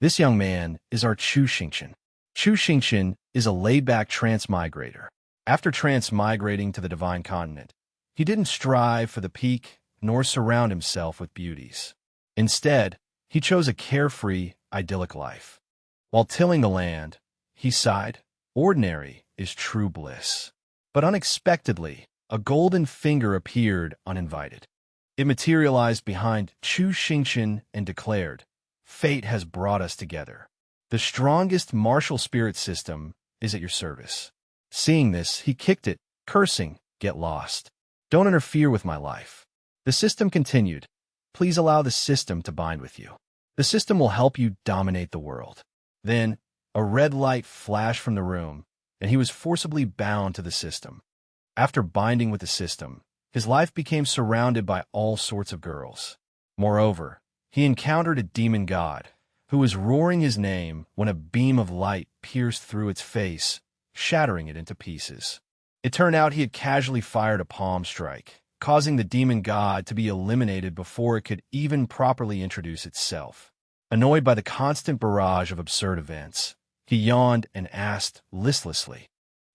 This young man is our Chu Xingqian. Chu Xingqian is a laid-back transmigrator. After transmigrating to the Divine Continent, he didn't strive for the peak nor surround himself with beauties. Instead, he chose a carefree, idyllic life. While tilling the land, he sighed, "Ordinary is true bliss." But unexpectedly, a golden finger appeared uninvited. It materialized behind Chu Xingqian and declared, "Fate has brought us together. The strongest martial spirit system is at your service." Seeing this, he kicked it, cursing, "Get lost. Don't interfere with my life." The system continued, "Please allow the system to bind with you. The system will help you dominate the world." Then, a red light flashed from the room, and he was forcibly bound to the system. After binding with the system, his life became surrounded by all sorts of girls. Moreover, he encountered a demon god, who was roaring his name when a beam of light pierced through its face, shattering it into pieces. It turned out he had casually fired a palm strike, causing the demon god to be eliminated before it could even properly introduce itself. Annoyed by the constant barrage of absurd events, he yawned and asked listlessly,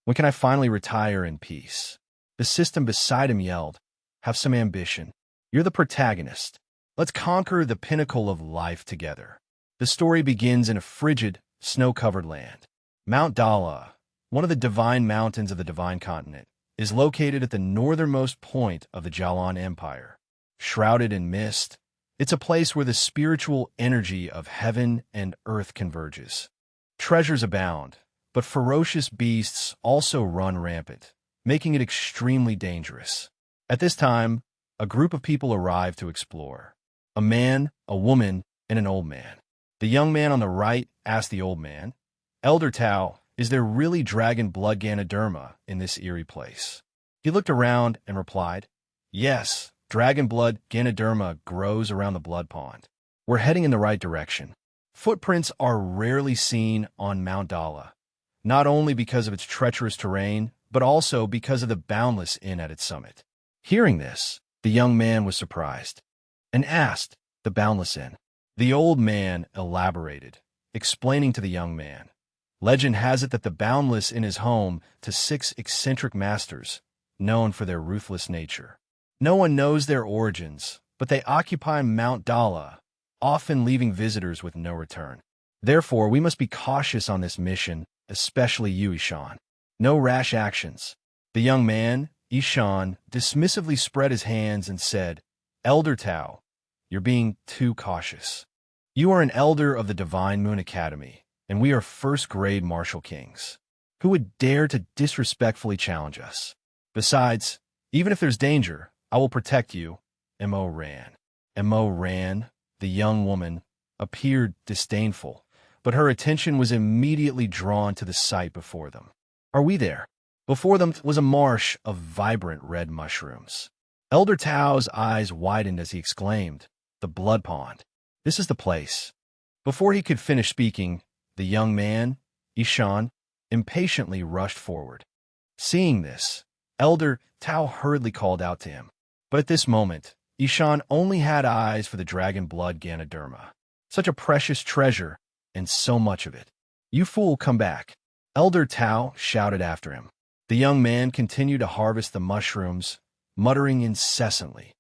"When can I finally retire in peace?" The system beside him yelled, "Have some ambition. You're the protagonist. Let's conquer the pinnacle of life together." The story begins in a frigid, snow-covered land. Mount Dala, one of the divine mountains of the Divine Continent, is located at the northernmost point of the Jalan Empire. Shrouded in mist, it's a place where the spiritual energy of heaven and earth converges. Treasures abound, but ferocious beasts also run rampant, making it extremely dangerous. At this time, a group of people arrive to explore. A man, a woman, and an old man. The young man on the right asked the old man, "Elder Tao, is there really dragon blood Ganoderma in this eerie place?" He looked around and replied, "Yes, dragon blood Ganoderma grows around the blood pond. We're heading in the right direction." Footprints are rarely seen on Mount Dala, not only because of its treacherous terrain, but also because of the boundless inn at its summit. Hearing this, the young man was surprised and asked, "The boundless inn?" The old man elaborated, explaining to the young man, "Legend has it that the boundless inn is home to 6 eccentric masters, known for their ruthless nature. No one knows their origins, but they occupy Mount Dala, often leaving visitors with no return. Therefore, we must be cautious on this mission, especially you, Ishan. No rash actions." The young man, Ishan, dismissively spread his hands and said, "Elder Tao, you're being too cautious. You are an elder of the Divine Moon Academy, and we are first-grade martial kings. Who would dare to disrespectfully challenge us? Besides, even if there's danger, I will protect you." Mo ran. Mo ran. The young woman appeared disdainful, but her attention was immediately drawn to the sight before them. "Are we there?" Before them was a marsh of vibrant red mushrooms. Elder Tao's eyes widened as he exclaimed, "The blood pond. This is the place." Before he could finish speaking, the young man, Ishan, impatiently rushed forward. Seeing this, Elder Tao hurriedly called out to him. But at this moment, Ishan only had eyes for the dragon blood Ganoderma. Such a precious treasure, and so much of it. "You fool, come back!" Elder Tao shouted after him. The young man continued to harvest the mushrooms, muttering incessantly,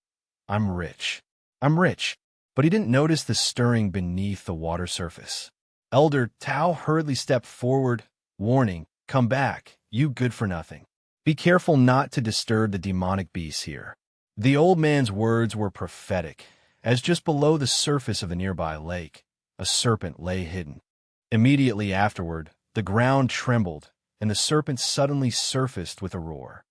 I'm rich. But he didn't notice the stirring beneath the water surface. Elder Tao hurriedly stepped forward, warning, "Come back, you good-for-nothing. Be careful not to disturb the demonic beasts here." The old man's words were prophetic, as just below the surface of the nearby lake, a serpent lay hidden. Immediately afterward, the ground trembled, and the serpent suddenly surfaced with a roar.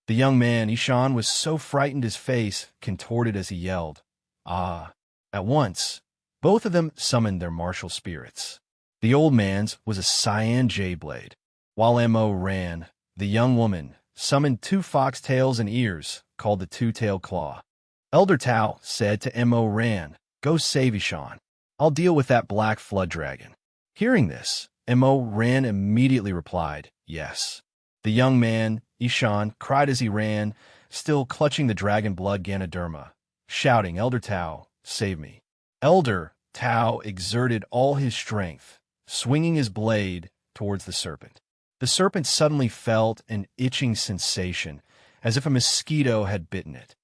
The young man, Ishan, was so frightened his face contorted as he yelled, "Ah!" At once, both of them summoned their martial spirits. The old man's was a cyan jade blade. While Mo ran, the young woman summoned 2 foxtails and ears, called the Two-Tailed Claw. Elder Tao said to Mo ran, "Go save Ishan. I'll deal with that black flood dragon." Hearing this, Mo ran immediately replied, "Yes." The young man, Ishan, cried as he ran, still clutching the dragon blood Ganoderma, shouting, "Elder Tao, save me." Elder Tao exerted all his strength, swinging his blade towards the serpent. The serpent suddenly felt an itching sensation, as if a mosquito had bitten it.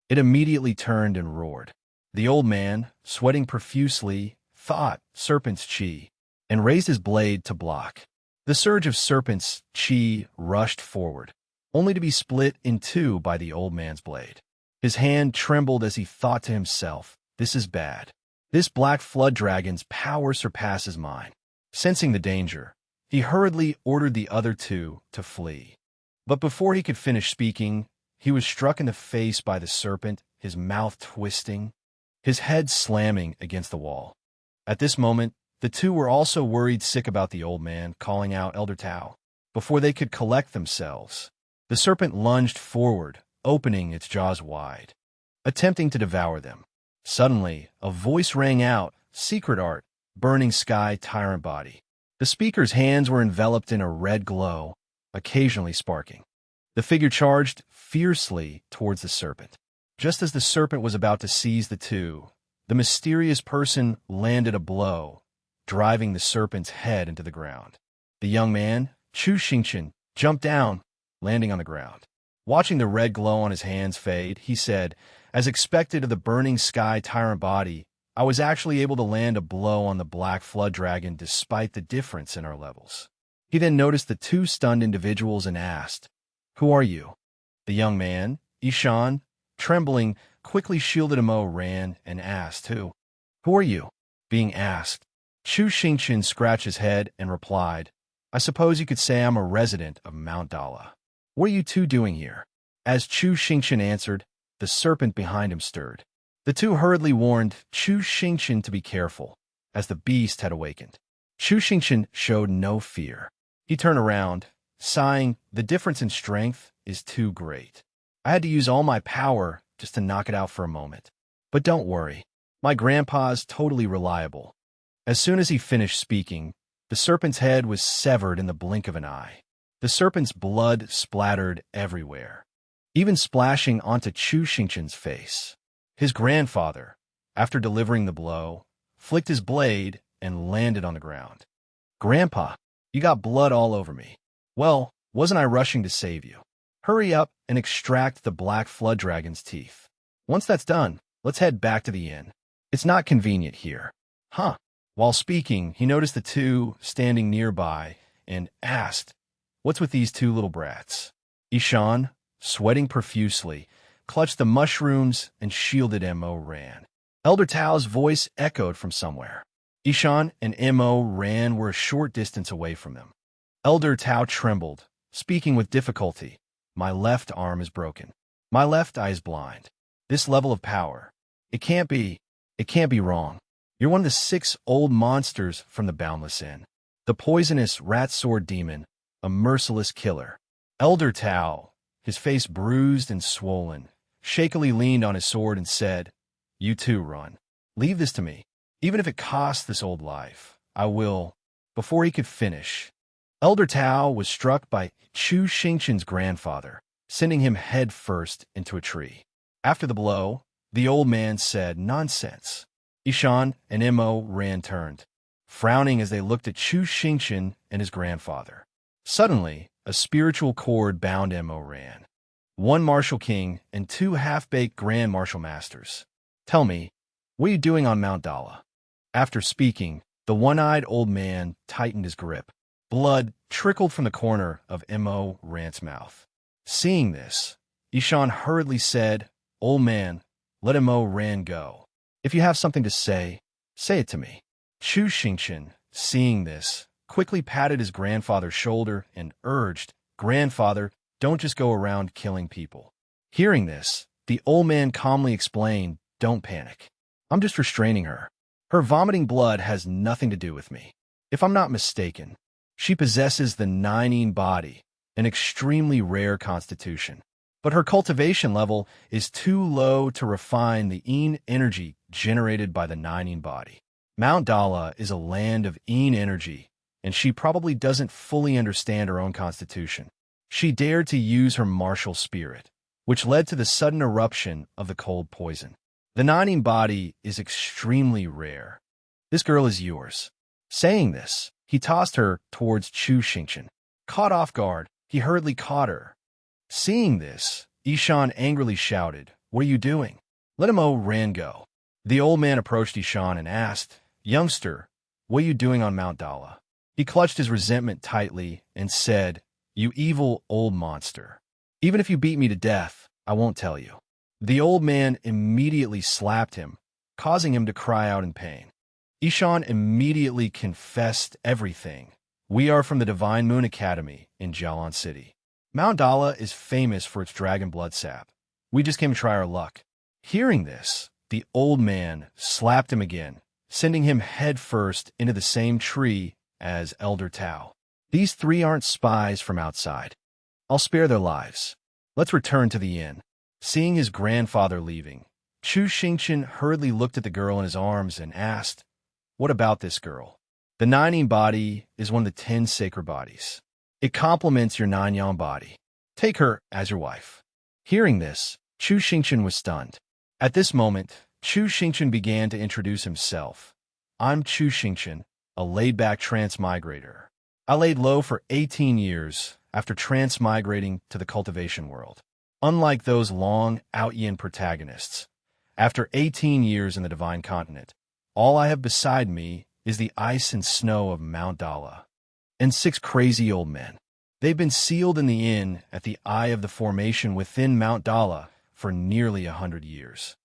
It immediately turned and roared. The old man, sweating profusely, thought serpent's chi, and raised his blade to block. The surge of serpent's chi rushed forward, only to be split in two by the old man's blade. His hand trembled as he thought to himself, "This is bad. This black flood dragon's power surpasses mine." Sensing the danger, he hurriedly ordered the other two to flee. But before he could finish speaking, he was struck in the face by the serpent, his mouth twisting, his head slamming against the wall. At this moment, the two were also worried sick about the old man, calling out Elder Tao. Before they could collect themselves, the serpent lunged forward, opening its jaws wide, attempting to devour them. Suddenly, a voice rang out, "Secret art, burning sky tyrant body." The speaker's hands were enveloped in a red glow, occasionally sparking. The figure charged fiercely towards the serpent. Just as the serpent was about to seize the two, the mysterious person landed a blow, driving the serpent's head into the ground. The young man, Chu Xingqian, jumped down, landing on the ground. Watching the red glow on his hands fade, he said, "As expected of the burning sky tyrant body, I was actually able to land a blow on the black flood dragon despite the difference in our levels." He then noticed the two stunned individuals and asked, "Who are you?" The young man, Ishan, trembling, quickly shielded Mo Ran and asked, Who are you?" Being asked, Chu Xingqian scratched his head and replied, "I suppose you could say I'm a resident of Mount Dala. What are you two doing here?" As Chu Xingqian answered, the serpent behind him stirred. The two hurriedly warned Chu Xingqian to be careful, as the beast had awakened. Chu Xingqian showed no fear. He turned around, sighing, "The difference in strength is too great. I had to use all my power just to knock it out for a moment. But don't worry, my grandpa's totally reliable." As soon as he finished speaking, the serpent's head was severed in the blink of an eye. The serpent's blood splattered everywhere, even splashing onto Chu Xingqian's face. His grandfather, after delivering the blow, flicked his blade and landed on the ground. "Grandpa, you got blood all over me. Well, wasn't I rushing to save you? Hurry up and extract the black flood dragon's teeth. Once that's done, let's head back to the inn. It's not convenient here." "Huh." While speaking, he noticed the two standing nearby and asked, "What's with these two little brats?" Ishan, sweating profusely, clutched the mushrooms and shielded Mo Ran. Elder Tao's voice echoed from somewhere. Ishan and Mo Ran were a short distance away from them. Elder Tao trembled, speaking with difficulty. "My left arm is broken. My left eye is blind. This level of power. It can't be wrong. You're one of the 6 old monsters from the Boundless Inn. The poisonous rat sword demon, a merciless killer." Elder Tao, his face bruised and swollen, shakily leaned on his sword and said, "You too, run. Leave this to me. Even if it costs this old life, I will." Before he could finish, Elder Tao was struck by Chu Xingqian's grandfather, sending him head first into a tree. After the blow, the old man said, "Nonsense." Ishan and Mo Ran turned, frowning as they looked at Chu Xingqian and his grandfather. Suddenly, a spiritual cord bound Mo Ran. 1 martial king and 2 half-baked grand martial masters. "Tell me, what are you doing on Mount Dala?" After speaking, the one-eyed old man tightened his grip. Blood trickled from the corner of Mo Ran's mouth. Seeing this, Ishan hurriedly said, "Old man, let Mo Ran go. If you have something to say it to me." Chu Xingqian, seeing this, quickly patted his grandfather's shoulder and urged, "Grandfather, don't just go around killing people." Hearing this, the old man calmly explained, "Don't panic. I'm just restraining her. Her vomiting blood has nothing to do with me. If I'm not mistaken, she possesses the 9 body, an extremely rare constitution. But her cultivation level is too low to refine the Yin energy generated by the 9 body. Mount Dala is a land of Yin energy, and she probably doesn't fully understand her own constitution. She dared to use her martial spirit, which led to the sudden eruption of the cold poison. The 9 body is extremely rare, This girl is yours. Saying this, he tossed her towards Chu Xingqian. Caught off guard, he hurriedly caught her. Seeing this, Ishan angrily shouted, "What are you doing? Let him ran go." The old man approached Ishan and asked, "Youngster, what are you doing on Mount Dala?" He clutched his resentment tightly and said, "You evil old monster. Even if you beat me to death, I won't tell you." The old man immediately slapped him, causing him to cry out in pain. Ishan immediately confessed everything. "We are from the Divine Moon Academy in Jialan City. Mount Dala is famous for its dragon blood sap. We just came to try our luck." Hearing this, the old man slapped him again, sending him headfirst into the same tree as Elder Tao. "These three aren't spies from outside. I'll spare their lives. Let's return to the inn." Seeing his grandfather leaving, Chu Xingqian hurriedly looked at the girl in his arms and asked, "What about this girl?" "The Nining body is one of the 10 sacred bodies. It complements your 9-yang body. Take her as your wife." Hearing this, Chu Xingqian was stunned. At this moment, Chu Xingqian began to introduce himself. "I'm Chu Xingqian, a laid-back transmigrator. I laid low for 18 years after transmigrating to the cultivation world. Unlike those long Outyin protagonists, after 18 years in the Divine Continent, all I have beside me is the ice and snow of Mount Dala, and 6 crazy old men. They've been sealed in the inn at the eye of the formation within Mount Dala for nearly 100 years.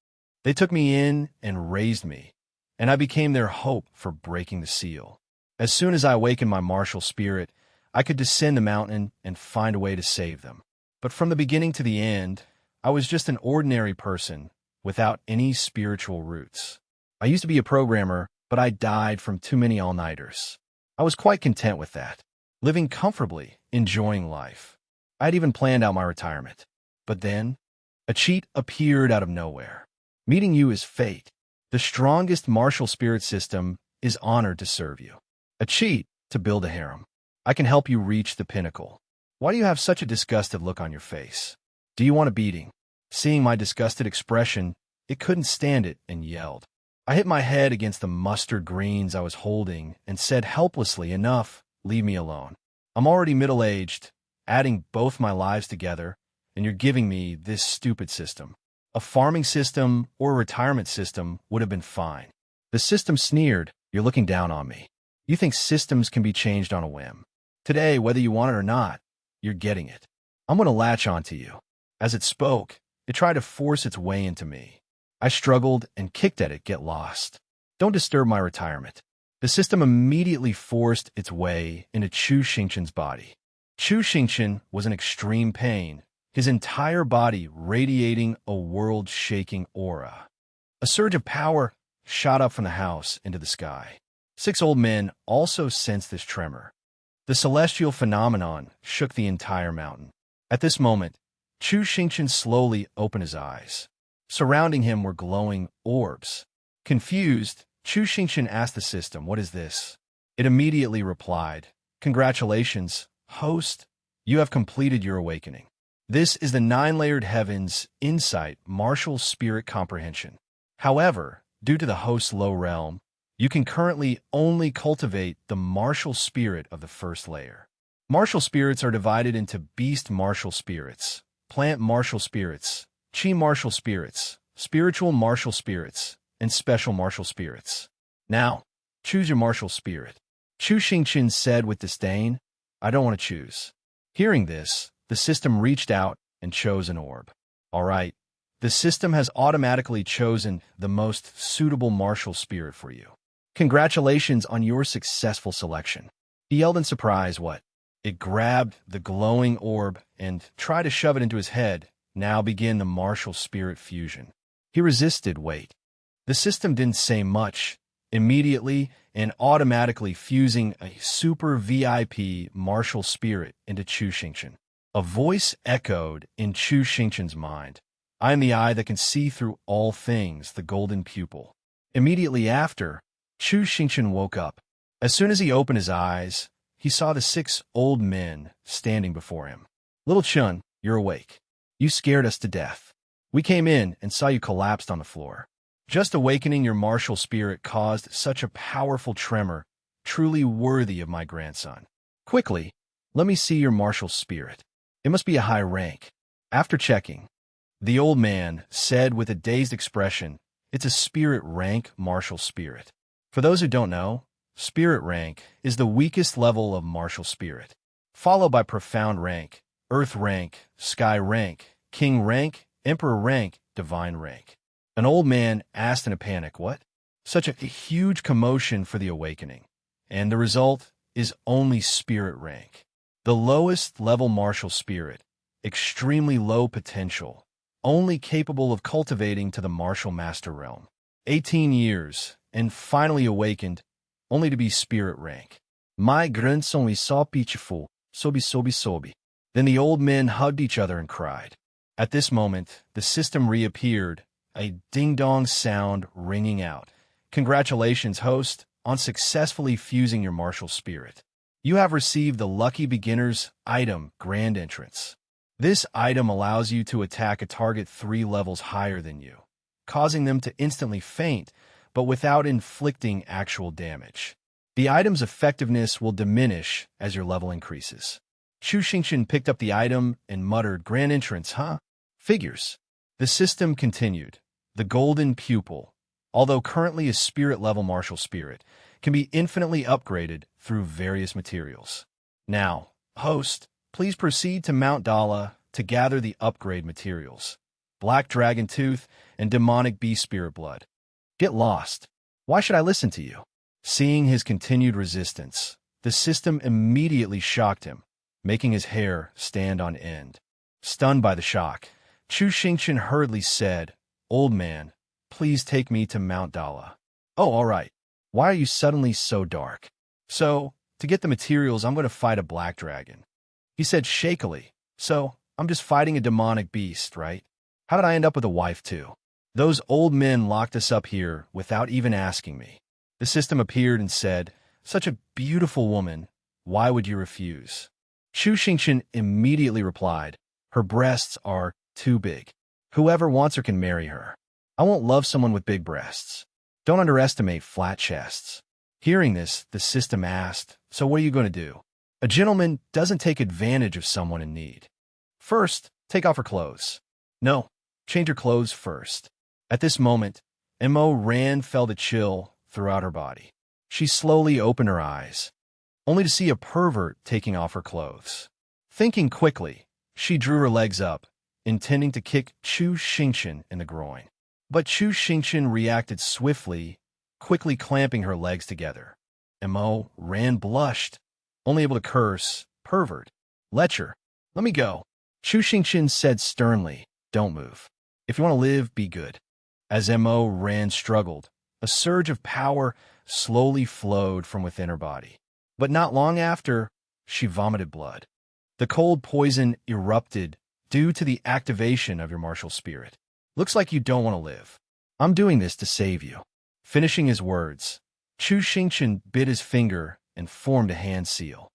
They took me in and raised me, and I became their hope for breaking the seal. As soon as I awakened my martial spirit, I could descend the mountain and find a way to save them. But from the beginning to the end, I was just an ordinary person without any spiritual roots. I used to be a programmer, but I died from too many all-nighters. I was quite content with that, living comfortably, enjoying life. I'd even planned out my retirement. But then, a cheat appeared out of nowhere. Meeting you is fate. The strongest martial spirit system is honored to serve you. A cheat to build a harem. I can help you reach the pinnacle. Why do you have such a disgusted look on your face? Do you want a beating?" Seeing my disgusted expression, it couldn't stand it and yelled. I hit my head against the mustard greens I was holding and said helplessly, "Enough, leave me alone. I'm already middle-aged, adding both my lives together, and you're giving me this stupid system. A farming system or a retirement system would have been fine." The system sneered, "You're looking down on me. You think systems can be changed on a whim. Today, whether you want it or not, you're getting it. I'm going to latch onto you." As it spoke, it tried to force its way into me. I struggled and kicked at it, "Get lost. Don't disturb my retirement." The system immediately forced its way into Chu Xingqian's body. Chu Xingqian was in extreme pain, his entire body radiating a world-shaking aura. A surge of power shot up from the house into the sky. 6 old men also sensed this tremor. The celestial phenomenon shook the entire mountain. At this moment, Chu Xingqian slowly opened his eyes. Surrounding him were glowing orbs. Confused, Chu Xingqian asked the system, "What is this?" It immediately replied, "Congratulations, host. You have completed your awakening. This is the 9-layered heavens insight martial spirit comprehension. However, due to the host's low realm, you can currently only cultivate the martial spirit of the first layer. Martial spirits are divided into beast martial spirits, plant martial spirits, chi martial spirits, spiritual martial spirits, and special martial spirits. Now, choose your martial spirit." Chu Xingqian said with disdain, "I don't want to choose." Hearing this, the system reached out and chose an orb. "All right, the system has automatically chosen the most suitable martial spirit for you. Congratulations on your successful selection." He yelled in surprise. "What?" It grabbed the glowing orb and tried to shove it into his head. Now begin the martial spirit fusion. He resisted. "Wait." The system didn't say much, immediately and automatically fusing a super VIP martial spirit into Chu Xingqian. A voice echoed in Chu Xingqian's mind. "I am the eye that can see through all things, the golden pupil." Immediately after, Chu Xingqian woke up. As soon as he opened his eyes, he saw the 6 old men standing before him. "Little Chun, you're awake. You scared us to death. We came in and saw you collapsed on the floor. Just awakening your martial spirit caused such a powerful tremor, truly worthy of my grandson. Quickly, let me see your martial spirit. It must be a high rank. After checking, the old man said with a dazed expression, it's a spirit rank martial spirit. For those who don't know, spirit rank is the weakest level of martial spirit, followed by profound rank, earth rank, sky rank, king rank, emperor rank, divine rank. An old man asked in a panic, what? Such a huge commotion for the awakening. And the result is only spirit rank. The lowest level martial spirit, extremely low potential, only capable of cultivating to the martial master realm. 18 years, and finally awakened, only to be spirit rank. My grandson is so beautiful, sobi. Then the old men hugged each other and cried. At this moment, the system reappeared, a ding-dong sound ringing out. Congratulations, host, on successfully fusing your martial spirit. You have received the Lucky Beginner's item, Grand Entrance. This item allows you to attack a target 3 levels higher than you, causing them to instantly faint, but without inflicting actual damage. The item's effectiveness will diminish as your level increases. Chu Xingqian picked up the item and muttered, Grand Entrance, huh? Figures. The system continued. The Golden Pupil, although currently a spirit-level martial spirit, can be infinitely upgraded through various materials. Now, host, please proceed to Mount Dala to gather the upgrade materials. Black Dragon Tooth and Demonic Beast Spirit Blood. Get lost. Why should I listen to you? Seeing his continued resistance, the system immediately shocked him, making his hair stand on end. Stunned by the shock, Chu Xingqian hurriedly said, Old man, please take me to Mount Dala. Oh, all right. Why are you suddenly so dark? So, to get the materials, I'm going to fight a black dragon. He said shakily, so, I'm just fighting a demonic beast, right? How did I end up with a wife, too? Those old men locked us up here without even asking me. The system appeared and said, such a beautiful woman, why would you refuse? Chu Xingqian immediately replied, her breasts are too big. Whoever wants her can marry her. I won't love someone with big breasts. Don't underestimate flat chests. Hearing this, the system asked, so what are you going to do? A gentleman doesn't take advantage of someone in need. First, take off her clothes. No, change her clothes first. At this moment, Mo Ran felt a chill throughout her body. She slowly opened her eyes, only to see a pervert taking off her clothes. Thinking quickly, she drew her legs up, intending to kick Chu Xingqian in the groin. But Chu Xingqian reacted swiftly, quickly clamping her legs together. Mo Ran blushed, only able to curse, pervert, lecher, let me go. Chu Xingqian said sternly, don't move. If you want to live, be good. As Mo Ran struggled, a surge of power slowly flowed from within her body. But not long after, she vomited blood. The cold poison erupted due to the activation of your martial spirit. Looks like you don't want to live. I'm doing this to save you. Finishing his words, Chu Xingqian bit his finger and formed a hand seal.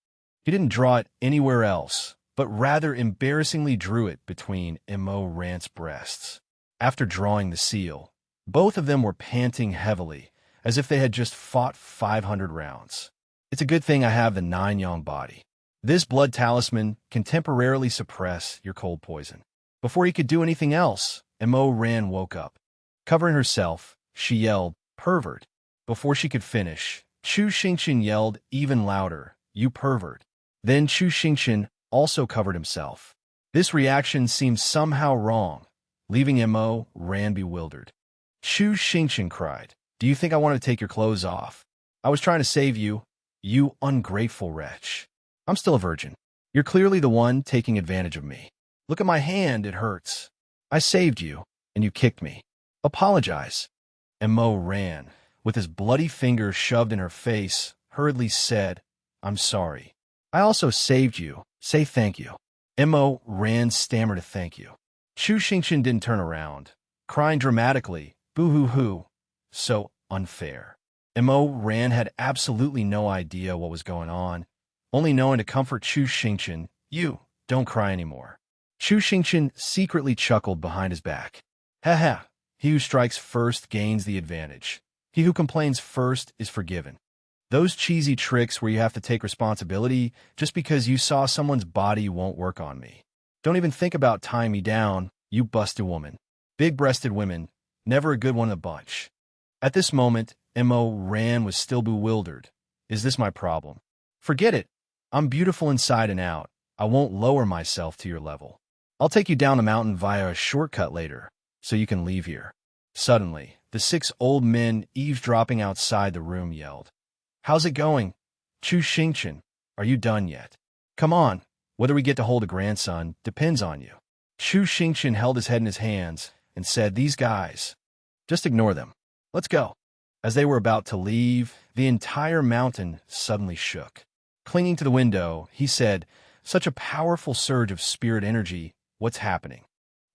He didn't draw it anywhere else, but rather embarrassingly drew it between Mo Ran's breasts. After drawing the seal, both of them were panting heavily, as if they had just fought 500 rounds. It's a good thing I have the 9-yang body. This blood talisman can temporarily suppress your cold poison. Before he could do anything else, Mo Ran woke up. Covering herself, she yelled, pervert. Before she could finish, Chu Xingqian yelled even louder, you pervert. Then Chu Xingqian also covered himself. This reaction seemed somehow wrong, leaving Mo Ran bewildered. Chu Xingqian cried, do you think I want to take your clothes off? I was trying to save you, you ungrateful wretch. I'm still a virgin. You're clearly the one taking advantage of me. Look at my hand, it hurts. I saved you, and you kicked me. Apologize. Mo Ran, with his bloody finger shoved in her face, hurriedly said, I'm sorry. I also saved you. Say thank you. Mo Ran stammered a thank you. Chu Xingqian didn't turn around, crying dramatically, boo-hoo-hoo. So unfair. Mo Ran had absolutely no idea what was going on, only knowing to comfort Chu Xingqian, you, don't cry anymore. Chu Xingqian secretly chuckled behind his back. Ha ha, He who strikes first gains the advantage. He who complains first is forgiven. Those cheesy tricks where you have to take responsibility just because you saw someone's body won't work on me. Don't even think about tying me down, you busted woman. Big-breasted women, never a good one in the bunch. At this moment, M.O. Ran was still bewildered. Is this my problem? Forget it. I'm beautiful inside and out. I won't lower myself to your level. I'll take you down the mountain via a shortcut later, so you can leave here. Suddenly, the 6 old men eavesdropping outside the room yelled, "How's it going? Chu Xingchen, are you done yet? Come on, whether we get to hold a grandson depends on you." Chu Xingchen held his head in his hands and said, "These guys, just ignore them. Let's go." As they were about to leave, the entire mountain suddenly shook. Clinging to the window, he said, "Such a powerful surge of spirit energy, what's happening?"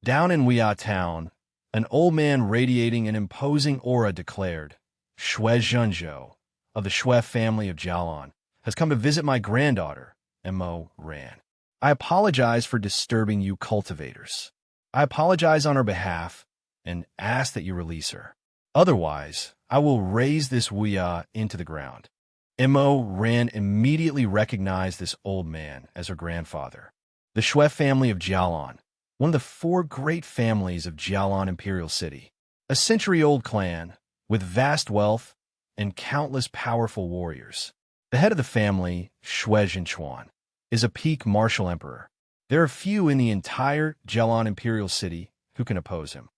Down in Weia town, an old man radiating an imposing aura declared, "Shui Zhenzhou, of the Shui family of Jialan, has come to visit my granddaughter, M.O. Ran. I apologize for disturbing you cultivators. I apologize on her behalf and ask that you release her. Otherwise, I will raze this Weia into the ground." M.O. Ran immediately recognized this old man as her grandfather. The Shui family of Jialan, one of the 4 great families of Jialan Imperial City, a century-old clan with vast wealth and countless powerful warriors. The head of the family, Shui Zhenchuan, is a peak martial emperor. There are few in the entire Jialan Imperial City who can oppose him.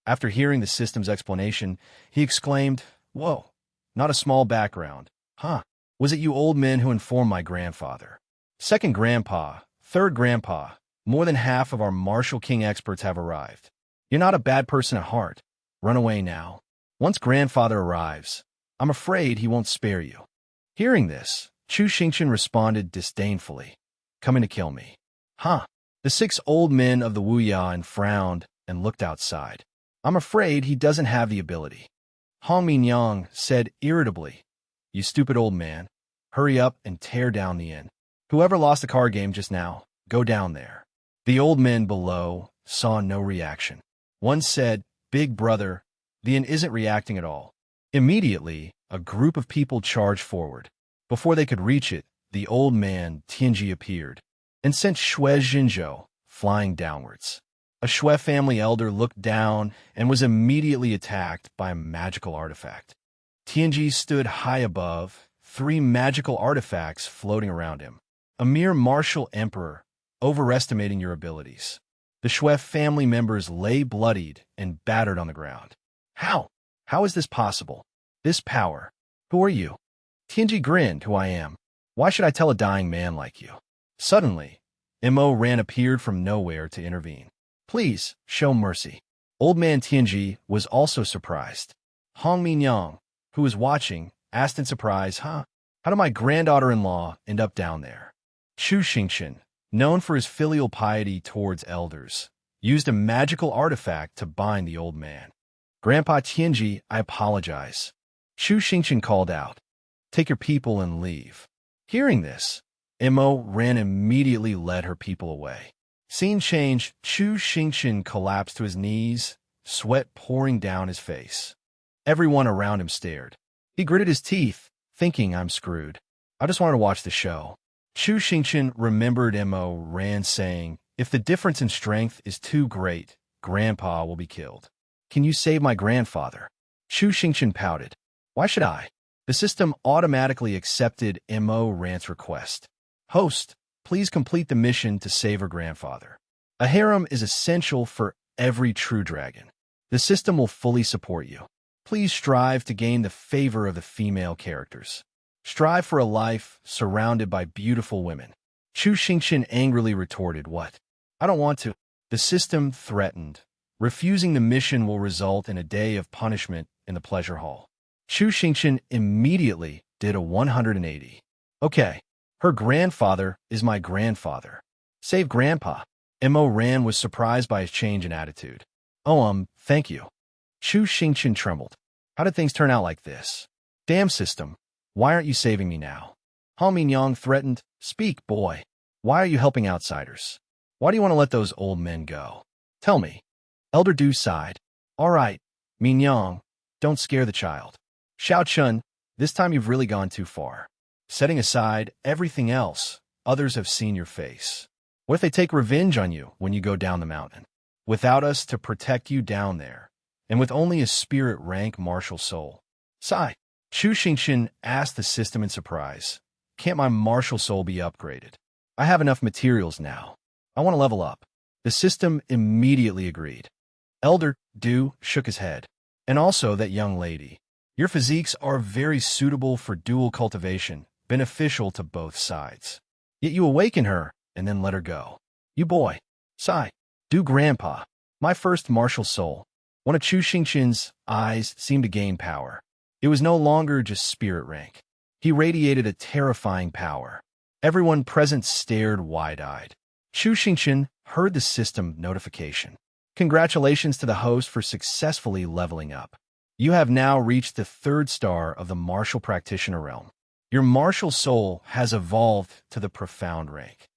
After hearing the system's explanation, he exclaimed, "Whoa, not a small background, huh? Was it you old men who informed my grandfather? Second grandpa, third grandpa, more than half of our martial king experts have arrived. You're not a bad person at heart. Run away now. Once grandfather arrives, I'm afraid he won't spare you." Hearing this, Chu Xingchen responded disdainfully, "Coming to kill me? Huh?" The 6 old men of the Wuyan frowned and looked outside. "I'm afraid he doesn't have the ability." Hong Mingyang said irritably, "You stupid old man, hurry up and tear down the inn. Whoever lost the card game just now, go down there." The old men below saw no reaction. One said, "Big brother, the inn isn't reacting at all." Immediately, a group of people charged forward. Before they could reach it, the old man, Tianji, appeared and sent Shui Zhenzhou flying downwards. A Shui family elder looked down and was immediately attacked by a magical artifact. Tianji stood high above, 3 magical artifacts floating around him. A mere martial emperor, overestimating your abilities. The Shui family members lay bloodied and battered on the ground. How? How is this possible? This power? Who are you?" Tianji grinned, "Who I am. Why should I tell a dying man like you?" Suddenly, M.O. Ran appeared from nowhere to intervene. "Please, show mercy." Old man Tianji was also surprised. Hong Mingyang, who was watching, asked in surprise, "Huh? How did my granddaughter-in-law end up down there?" Chu Xingchen, known for his filial piety towards elders, used a magical artifact to bind the old man. "Grandpa Tianji, I apologize." Chu Xingchen called out, "Take your people and leave." Hearing this, M.O. Ran immediately led her people away. Scene changed, Chu Xingchen collapsed to his knees, sweat pouring down his face. Everyone around him stared. He gritted his teeth, thinking, "I'm screwed. I just wanted to watch the show." Chu Xingchen remembered M.O. Ran saying, "If the difference in strength is too great, Grandpa will be killed. Can you save my grandfather?" Chu Xingchen pouted. "Why should I?" The system automatically accepted M.O. Ran's request. "Host, please complete the mission to save her grandfather. A harem is essential for every true dragon. The system will fully support you. Please strive to gain the favor of the female characters. Strive for a life surrounded by beautiful women." Chu Xingchen angrily retorted, "What? I don't want to." The system threatened. Refusing the mission will result in a day of punishment in the pleasure hall. Chu Xingchen immediately did a 180. "Okay, her grandfather is my grandfather. Save Grandpa." M.O. Ran was surprised by his change in attitude. "Oh, thank you." Chu Xingchen trembled. "How did things turn out like this? Damn system, why aren't you saving me now?" Hong Mingyang threatened, "Speak, boy. Why are you helping outsiders? Why do you want to let those old men go? Tell me." Elder Du sighed. "All right, Mingyang, don't scare the child. Xiao Chun, this time you've really gone too far. Setting aside everything else, others have seen your face. What if they take revenge on you when you go down the mountain? Without us to protect you down there, and with only a spirit rank martial soul. Sigh. Chu Xingqian asked the system in surprise. Can't my martial soul be upgraded? I have enough materials now. I want to level up. The system immediately agreed. Elder Du shook his head. And also that young lady. Your physiques are very suitable for dual cultivation, beneficial to both sides. Yet you awaken her and then let her go. You boy. Sigh. Du grandpa. My first martial soul. One of Chu Xingqian's eyes seemed to gain power. It was no longer just spirit rank. He radiated a terrifying power. Everyone present stared wide-eyed. Chu Xingqian heard the system notification. Congratulations to the host for successfully leveling up. You have now reached the 3rd star of the martial practitioner realm. Your martial soul has evolved to the profound rank.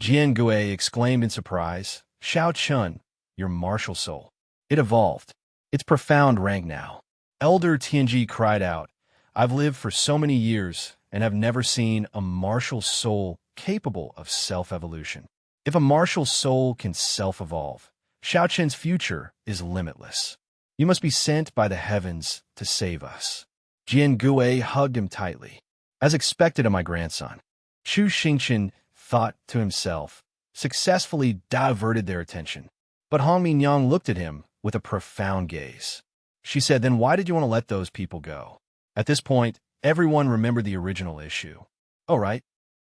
Jian Gui exclaimed in surprise. Xiao Chun, your martial soul. It evolved. It's profound rank now. Elder Tianji cried out, I've lived for so many years and have never seen a martial soul capable of self-evolution. If a martial soul can self-evolve, Xiao Chen's future is limitless. You must be sent by the heavens to save us. Jian Gui hugged him tightly. As expected of my grandson. Chu Xingqian thought to himself, successfully diverted their attention. But Hong Mingyang looked at him with a profound gaze. She said, then why did you want to let those people go? At this point, everyone remembered the original issue. Oh, right.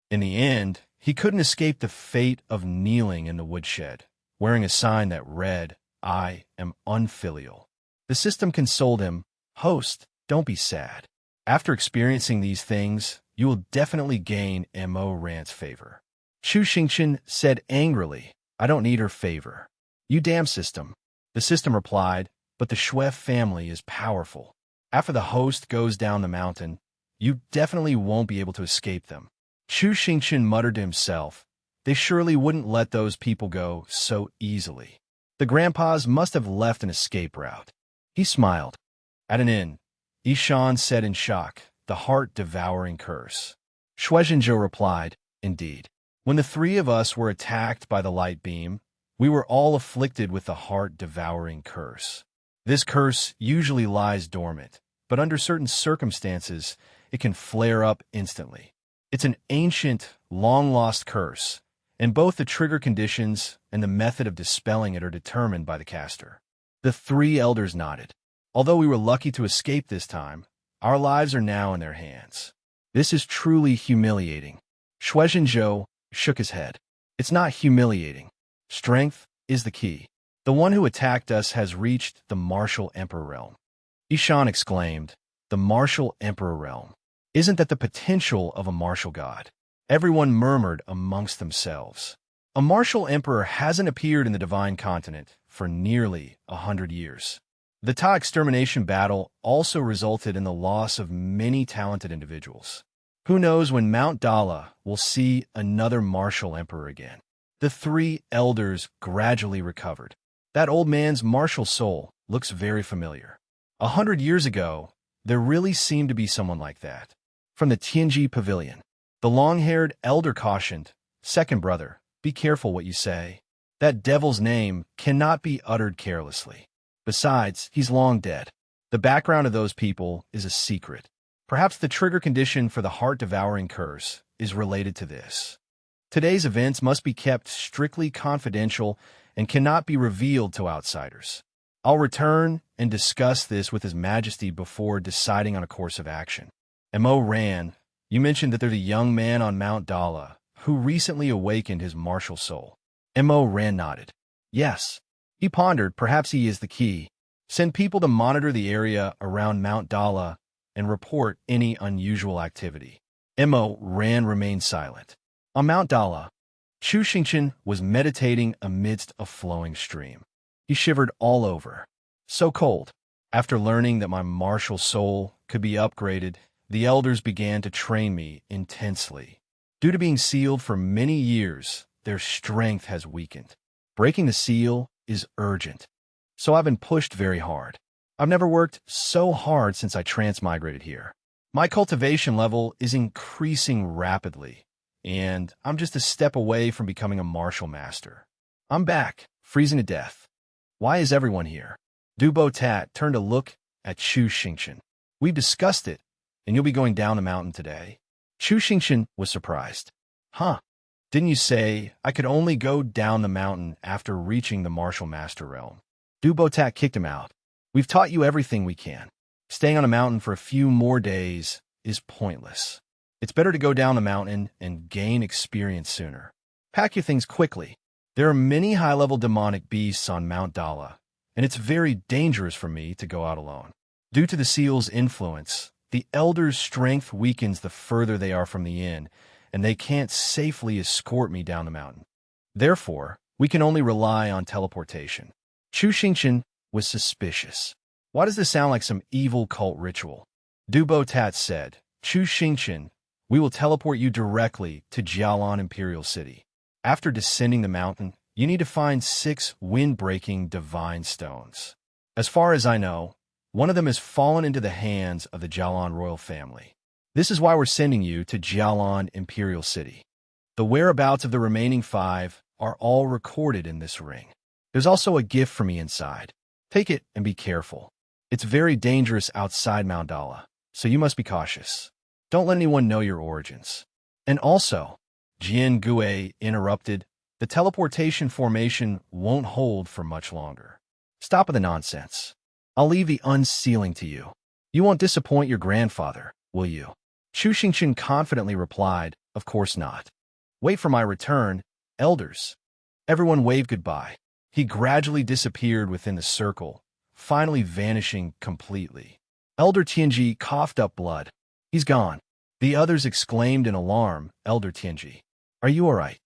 In the end, he couldn't escape the fate of kneeling in the woodshed, wearing a sign that read, I am unfilial. The system consoled him, Host, don't be sad. After experiencing these things, you will definitely gain Mo Ran's favor. Chu Xingqian said angrily, I don't need her favor. You damn system. The system replied, but the Shui family is powerful. After the host goes down the mountain, you definitely won't be able to escape them. Chu Xingqian muttered to himself, they surely wouldn't let those people go so easily. The grandpas must have left an escape route. He smiled. At an inn, Yishan said in shock, the heart-devouring curse. Shuizhenzhou replied, indeed. When the 3 of us were attacked by the light beam, we were all afflicted with the heart-devouring curse. This curse usually lies dormant, but under certain circumstances, it can flare up instantly. It's an ancient, long-lost curse, and both the trigger conditions and the method of dispelling it are determined by the caster. The 3 elders nodded. Although we were lucky to escape this time, our lives are now in their hands. This is truly humiliating. Shuizhenzhou shook his head. It's not humiliating. Strength is the key. The one who attacked us has reached the martial emperor realm. Yishan exclaimed, the martial emperor realm. Isn't that the potential of a martial god? Everyone murmured amongst themselves. A martial emperor hasn't appeared in the divine continent for nearly 100 years. The Ta extermination battle also resulted in the loss of many talented individuals. Who knows when Mount Dala will see another martial emperor again? The 3 elders gradually recovered. That old man's martial soul looks very familiar. 100 years ago, there really seemed to be someone like that. From the Tianji Pavilion, the long-haired elder cautioned, Second brother, be careful what you say. That devil's name cannot be uttered carelessly. Besides, he's long dead. The background of those people is a secret. Perhaps the trigger condition for the heart-devouring curse is related to this. Today's events must be kept strictly confidential and cannot be revealed to outsiders. I'll return and discuss this with His Majesty before deciding on a course of action. Mo Ran, you mentioned that there's a young man on Mount Dala who recently awakened his martial soul. Mo Ran nodded. Yes. He pondered, perhaps he is the key. Send people to monitor the area around Mount Dala and report any unusual activity. Mo Ran remained silent. On Mount Dala, Chu Xingqian was meditating amidst a flowing stream. He shivered all over. So cold. After learning that my martial soul could be upgraded, the elders began to train me intensely. Due to being sealed for many years, their strength has weakened. Breaking the seal is urgent. So I've been pushed very hard. I've never worked so hard since I transmigrated here. My cultivation level is increasing rapidly, and I'm just a step away from becoming a martial master. I'm back, freezing to death. Why is everyone here? Dubo Tat turned to look at Chu Xingqian. We've discussed it, and you'll be going down the mountain today. Chu Xingqian was surprised. Huh? Didn't you say I could only go down the mountain after reaching the martial master realm? Dubo Tat kicked him out. We've taught you everything we can. Staying on a mountain for a few more days is pointless. It's better to go down the mountain and gain experience sooner. Pack your things quickly. There are many high-level demonic beasts on Mount Dala, and it's very dangerous for me to go out alone. Due to the seal's influence, the elders' strength weakens the further they are from the inn, and they can't safely escort me down the mountain. Therefore, we can only rely on teleportation. Chu Xingqian was suspicious. Why does this sound like some evil cult ritual? Dubo Tat said, Chu Xingqian, we will teleport you directly to Jialan Imperial City. After descending the mountain, you need to find 6 wind-breaking divine stones. As far as I know, one of them has fallen into the hands of the Jialan royal family. This is why we're sending you to Jialan Imperial City. The whereabouts of the remaining 5 are all recorded in this ring. There's also a gift for me inside. Take it and be careful. It's very dangerous outside Mount Dala, so you must be cautious. Don't let anyone know your origins. And also, Jian Gue interrupted, the teleportation formation won't hold for much longer. Stop with the nonsense. I'll leave the unsealing to you. You won't disappoint your grandfather, will you? Chu Xingqian confidently replied, of course not. Wait for my return, elders. Everyone waved goodbye. He gradually disappeared within the circle, finally vanishing completely. Elder Tianji coughed up blood. He's gone. The others exclaimed in alarm, Elder Tianji. Are you all right?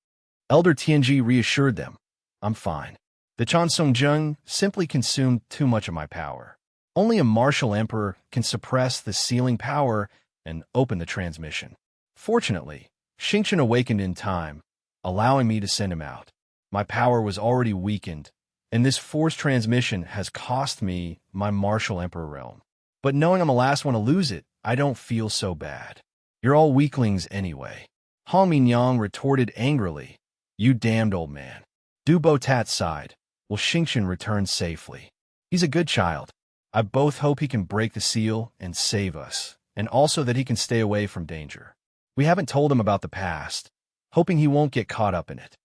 Elder Tianji reassured them. I'm fine. The Chansongjung simply consumed too much of my power. Only a martial emperor can suppress the sealing power and open the transmission. Fortunately, Xingqian awakened in time, allowing me to send him out. My power was already weakened, and this forced transmission has cost me my martial emperor realm. But knowing I'm the last one to lose it, I don't feel so bad. You're all weaklings anyway. Hong Mingyang retorted angrily. You damned old man. Dubo Tat sighed. Will Xingqian return safely? He's a good child. I both hope he can break the seal and save us, and also that he can stay away from danger. We haven't told him about the past, hoping he won't get caught up in it.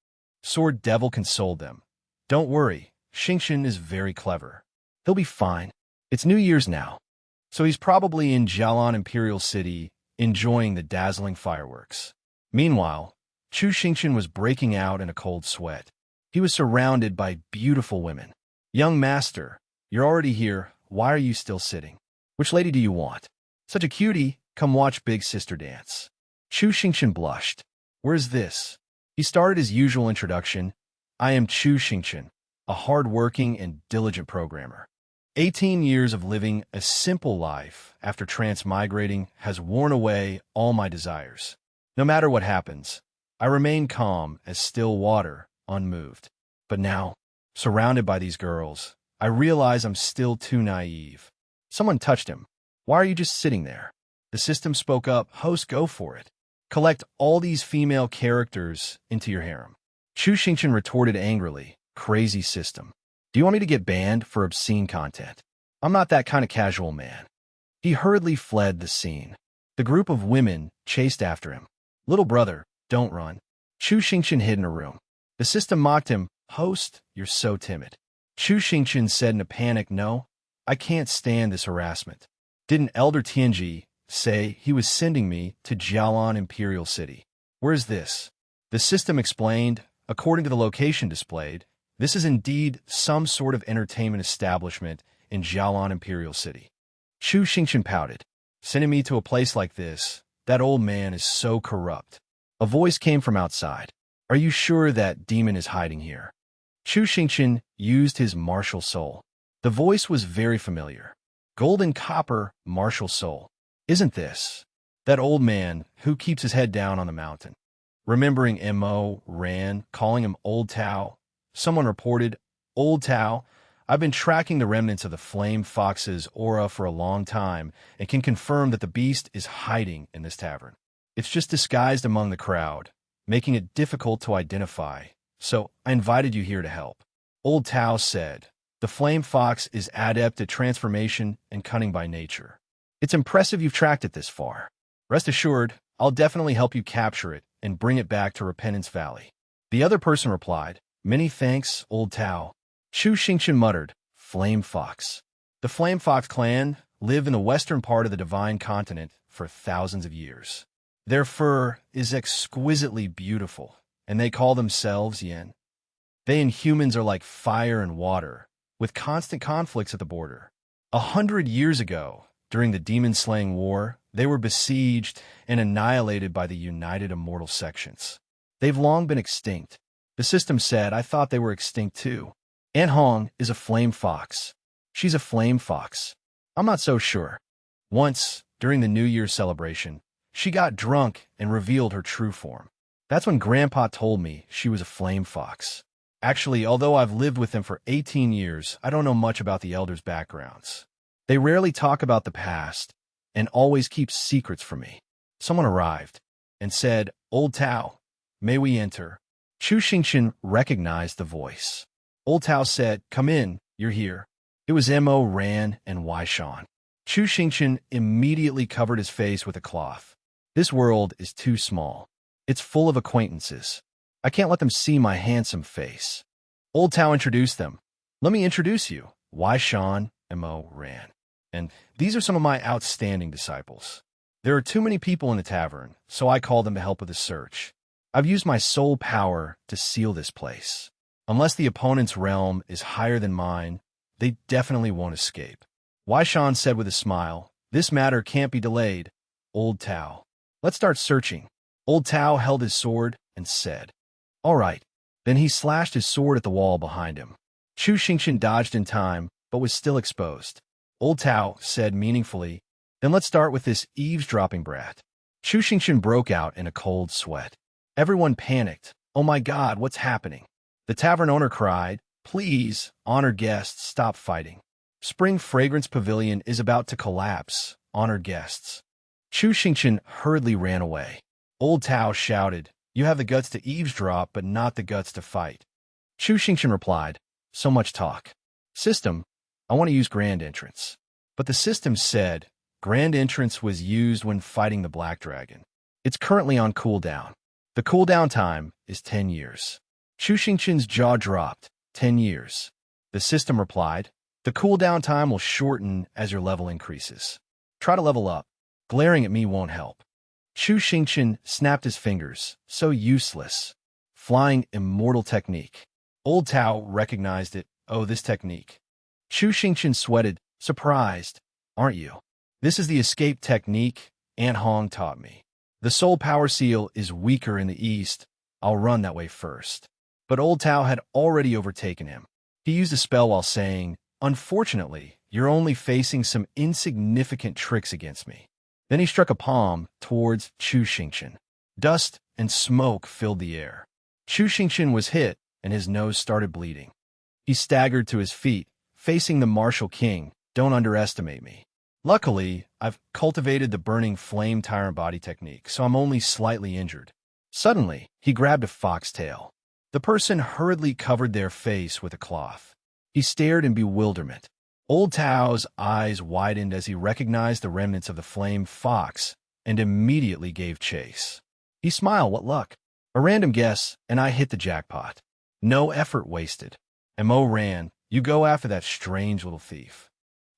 Sword Devil consoled them. Don't worry, Xingqian is very clever. He'll be fine. It's New Year's now, so he's probably in Jialan Imperial City, enjoying the dazzling fireworks. Meanwhile, Chu Xingqian was breaking out in a cold sweat. He was surrounded by beautiful women. Young master, you're already here. Why are you still sitting? Which lady do you want? Such a cutie. Come watch Big Sister dance. Chu Xingqian blushed. Where's this? He started his usual introduction. I am Chu Xingqian, a hard-working and diligent programmer. 18 years of living a simple life after transmigrating has worn away all my desires. No matter what happens, I remain calm as still water, unmoved. But now, surrounded by these girls, I realize I'm still too naive. Someone touched him. Why are you just sitting there? The system spoke up. Host, go for it. Collect all these female characters into your harem. Chu Xingqian retorted angrily. Crazy system. Do you want me to get banned for obscene content? I'm not that kind of casual man. He hurriedly fled the scene. The group of women chased after him. Little brother, don't run. Chu Xingqian hid in a room. The system mocked him. Host, you're so timid. Chu Xingqian said in a panic, no, I can't stand this harassment. Didn't Elder Tianji say he was sending me to Jialan Imperial City? Where's this? The system explained, according to the location displayed, this is indeed some sort of entertainment establishment in Jialan Imperial City. Chu Xingqian pouted. Sending me to a place like this, that old man is so corrupt. A voice came from outside. Are you sure that demon is hiding here? Chu Xingqian used his martial soul. The voice was very familiar. Gold and copper martial soul. Isn't this that old man who keeps his head down on the mountain? Remembering Mo ran, calling him Old Tao. Someone reported, Old Tao, I've been tracking the remnants of the Flame Fox's aura for a long time and can confirm that the beast is hiding in this tavern. It's just disguised among the crowd, making it difficult to identify, so I invited you here to help." Old Tao said, "The Flame Fox is adept at transformation and cunning by nature. It's impressive you've tracked it this far. Rest assured, I'll definitely help you capture it and bring it back to Repentance Valley." The other person replied, "Many thanks, Old Tao." Chu Xingqian muttered, "Flame Fox." The Flame Fox clan live in the western part of the Divine Continent for thousands of years. Their fur is exquisitely beautiful, and they call themselves Yin. They and humans are like fire and water, with constant conflicts at the border. 100 years ago, during the demon-slaying war, they were besieged and annihilated by the United Immortal Sections. They've long been extinct. The system said I thought they were extinct too. Aunt Hong is a flame fox. She's a flame fox. I'm not so sure. Once, during the New Year's celebration, she got drunk and revealed her true form. That's when Grandpa told me she was a flame fox. Actually, although I've lived with them for 18 years, I don't know much about the elders' backgrounds. They rarely talk about the past and always keep secrets from me. Someone arrived and said, "Old Tao, may we enter?" Chu Xingqian recognized the voice. Old Tao said, "Come in, you're here." It was Mo Ran and Wai Shan. Chu Xingqian immediately covered his face with a cloth. This world is too small. It's full of acquaintances. I can't let them see my handsome face. Old Tao introduced them. "Let me introduce you, Wai Shan and Mo Ran. And these are some of my outstanding disciples. There are too many people in the tavern, so I call them to help with the search. I've used my soul power to seal this place. Unless the opponent's realm is higher than mine, they definitely won't escape." Wai Shan said with a smile, "This matter can't be delayed, Old Tao. Let's start searching." Old Tao held his sword and said, "All right." Then he slashed his sword at the wall behind him. Chu Xingqian dodged in time, but was still exposed. Old Tao said meaningfully, "Then let's start with this eavesdropping brat." Chu Xingqian broke out in a cold sweat. Everyone panicked. "Oh my God, what's happening?" The tavern owner cried, "Please, honored guests, stop fighting. Spring Fragrance Pavilion is about to collapse, honored guests." Chu Xingqian hurriedly ran away. Old Tao shouted, "You have the guts to eavesdrop, but not the guts to fight." Chu Xingqian replied, "So much talk. System, I want to use Grand Entrance." But the system said, Grand Entrance was used when fighting the Black Dragon. It's currently on cooldown. The cooldown time is 10 years. Chu Xingqian's jaw dropped. 10 years. The system replied, "The cooldown time will shorten as your level increases. Try to level up. Glaring at me won't help." Chu Xingqian snapped his fingers. So useless. Flying immortal technique. Old Tao recognized it. "Oh, this technique." Chu Xingqian sweated, surprised. "Aren't you? This is the escape technique Aunt Hong taught me. The soul power seal is weaker in the east. I'll run that way first." But Old Tao had already overtaken him. He used a spell while saying, "Unfortunately, you're only facing some insignificant tricks against me." Then he struck a palm towards Chu Xingqian. Dust and smoke filled the air. Chu Xingqian was hit, and his nose started bleeding. He staggered to his feet, facing the martial king. "Don't underestimate me. Luckily, I've cultivated the burning flame tyrant body technique, so I'm only slightly injured." Suddenly, he grabbed a foxtail. The person hurriedly covered their face with a cloth. He stared in bewilderment. Old Tao's eyes widened as he recognized the remnants of the flame fox and immediately gave chase. He smiled, "What luck. A random guess, and I hit the jackpot. No effort wasted." Mo ran, "You go after that strange little thief."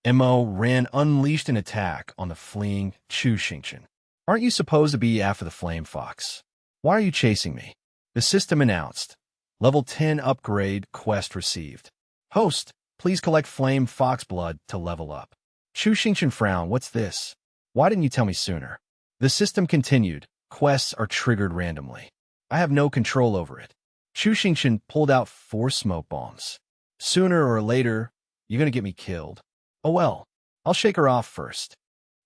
Mo ran unleashed an attack on the fleeing Chu Xingqian. "Aren't you supposed to be after the flame fox? Why are you chasing me?" The system announced. Level 10 upgrade quest received. Host, please collect flame fox blood to level up. Chu Xingqian frowned. "What's this? Why didn't you tell me sooner?" The system continued. Quests are triggered randomly. I have no control over it. Chu Xingqian pulled out 4 smoke bombs. "Sooner or later, you're going to get me killed. Oh well, I'll shake her off first."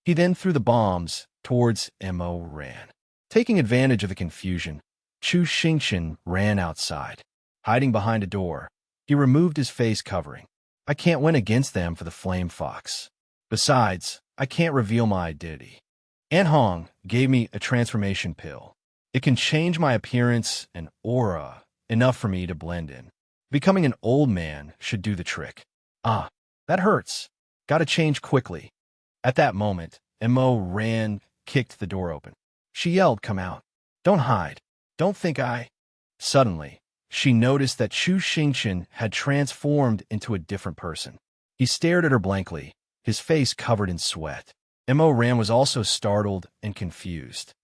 He then threw the bombs towards Mo Ran. Taking advantage of the confusion, Chu Xingqian ran outside. Hiding behind a door, he removed his face covering. I can't win against them for the Flame Fox. Besides, I can't reveal my identity. Aunt Hong gave me a transformation pill. It can change my appearance and aura enough for me to blend in. Becoming an old man should do the trick. Ah, that hurts. Gotta change quickly. At that moment, Mo ran, kicked the door open. She yelled, "Come out. Don't hide. Don't think I—" Suddenly, she noticed that Chu Xingqian had transformed into a different person. He stared at her blankly, his face covered in sweat. Mo Ran was also startled and confused.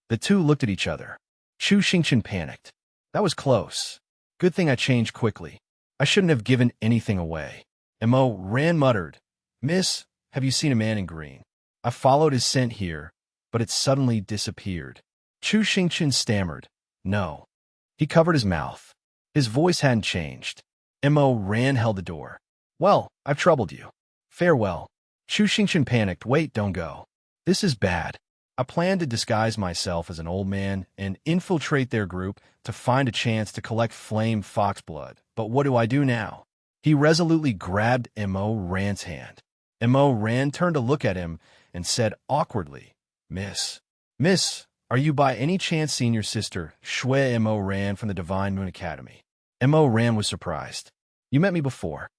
The two looked at each other. Chu Xingqian panicked. That was close. Good thing I changed quickly. I shouldn't have given anything away. Mo Ran muttered, "Miss, have you seen a man in green? I followed his scent here, but it suddenly disappeared." Chu Xingqian stammered, "No." He covered his mouth. His voice hadn't changed. Mo Ran held the door. "Well, I've troubled you. Farewell." Chu Xingqian panicked. "Wait, don't go. This is bad. I plan to disguise myself as an old man and infiltrate their group to find a chance to collect Flame Fox blood. But what do I do now?" He resolutely grabbed Mo Ran's hand. Mo Ran turned to look at him and said awkwardly, Miss, are you by any chance senior sister, Shui Mo Ran from the Divine Moon Academy?" Mo Ran was surprised. "You met me before."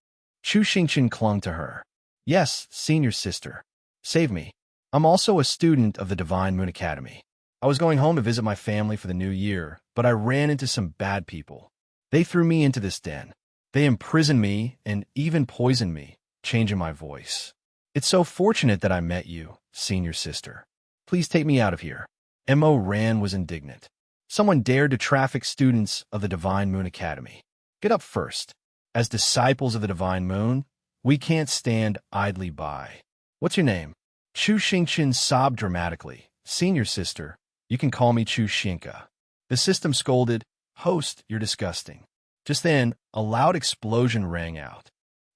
Chu Xingqian clung to her. "Yes, senior sister. Save me. I'm also a student of the Divine Moon Academy. I was going home to visit my family for the new year, but I ran into some bad people. They threw me into this den. They imprisoned me and even poisoned me," changing my voice. "It's so fortunate that I met you, senior sister. Please take me out of here." Mo Ran was indignant. Someone dared to traffic students of the Divine Moon Academy. Get up first. As disciples of the Divine Moon, we can't stand idly by. What's your name? Chu Xingqian sobbed dramatically. "Senior sister, you can call me Chu Xinka." The system scolded, "Host, you're disgusting." Just then, a loud explosion rang out.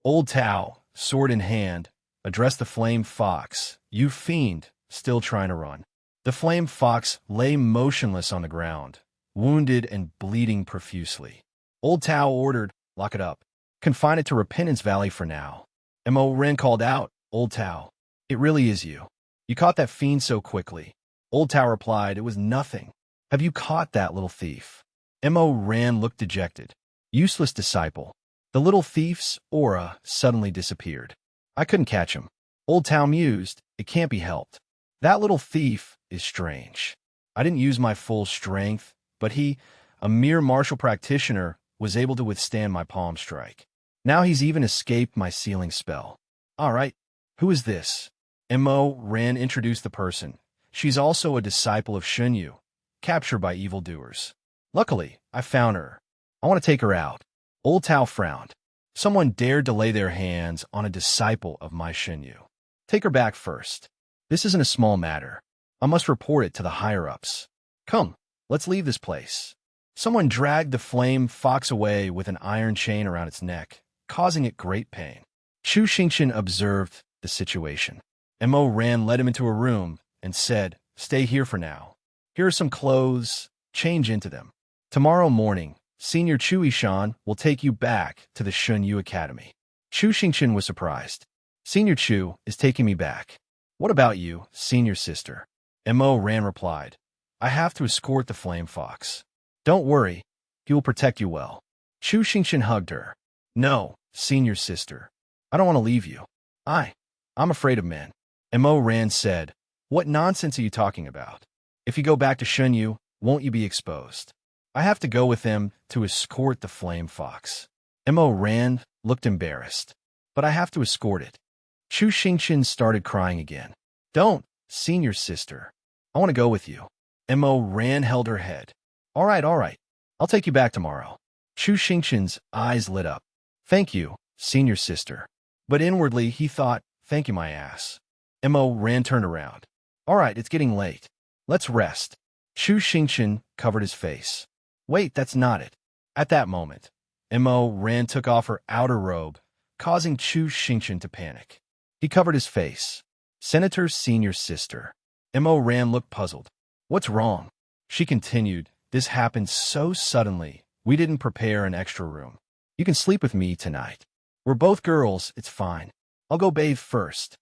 Old Tao, sword in hand, addressed the Flame Fox. "You fiend, still trying to run." The Flame Fox lay motionless on the ground, wounded and bleeding profusely. Old Tao ordered, "Lock it up. Confine it to Repentance Valley for now." Mo Ren called out, "Old Tao, it really is you. You caught that fiend so quickly." Old Tao replied, "It was nothing. Have you caught that little thief?" Mo Ran looked dejected. Useless disciple. The little thief's aura suddenly disappeared. "I couldn't catch him." Old Tao mused, "It can't be helped. That little thief is strange. I didn't use my full strength, but he, a mere martial practitioner, was able to withstand my palm strike. Now he's even escaped my sealing spell." "All right, who is this?" Mo Ran introduced the person. "She's also a disciple of Shunyu, captured by evildoers. Luckily, I found her. I want to take her out." Old Tao frowned. Someone dared to lay their hands on a disciple of my Shunyu. "Take her back first. This isn't a small matter. I must report it to the higher-ups. Come, let's leave this place." Someone dragged the Flame Fox away with an iron chain around its neck, causing it great pain. Chu Xingqian observed the situation. Mo Ran led him into a room and said, "Stay here for now. Here are some clothes. Change into them. Tomorrow morning, Senior Chu Ishan will take you back to the Shunyu Academy." Chu Xingqian was surprised. "Senior Chu is taking me back. What about you, senior sister?" Mo Ran replied, "I have to escort the Flame Fox." "Don't worry, he will protect you well." Chu Xingqian hugged her. "No, senior sister. I don't want to leave you. I'm afraid of men." Mo Ran said, "What nonsense are you talking about? If you go back to Shunyu, won't you be exposed? I have to go with them to escort the Flame Fox." Mo Ran looked embarrassed. "But I have to escort it." Chu Xingqian started crying again. "Don't, senior sister. I want to go with you." Mo Ran held her head. All right. I'll take you back tomorrow." Chu Xingqian's eyes lit up. "Thank you, senior sister." But inwardly he thought, "Thank you, my ass." Mo Ran turned around. "All right, it's getting late. Let's rest." Chu Xingqian covered his face. "Wait, that's not it." At that moment, Mo Ran took off her outer robe, causing Chu Xingqian to panic. He covered his face. "Senator's senior sister." Mo Ran looked puzzled. "What's wrong?" She continued, "This happened so suddenly, we didn't prepare an extra room. You can sleep with me tonight." We're both girls, it's fine. I'll go bathe first.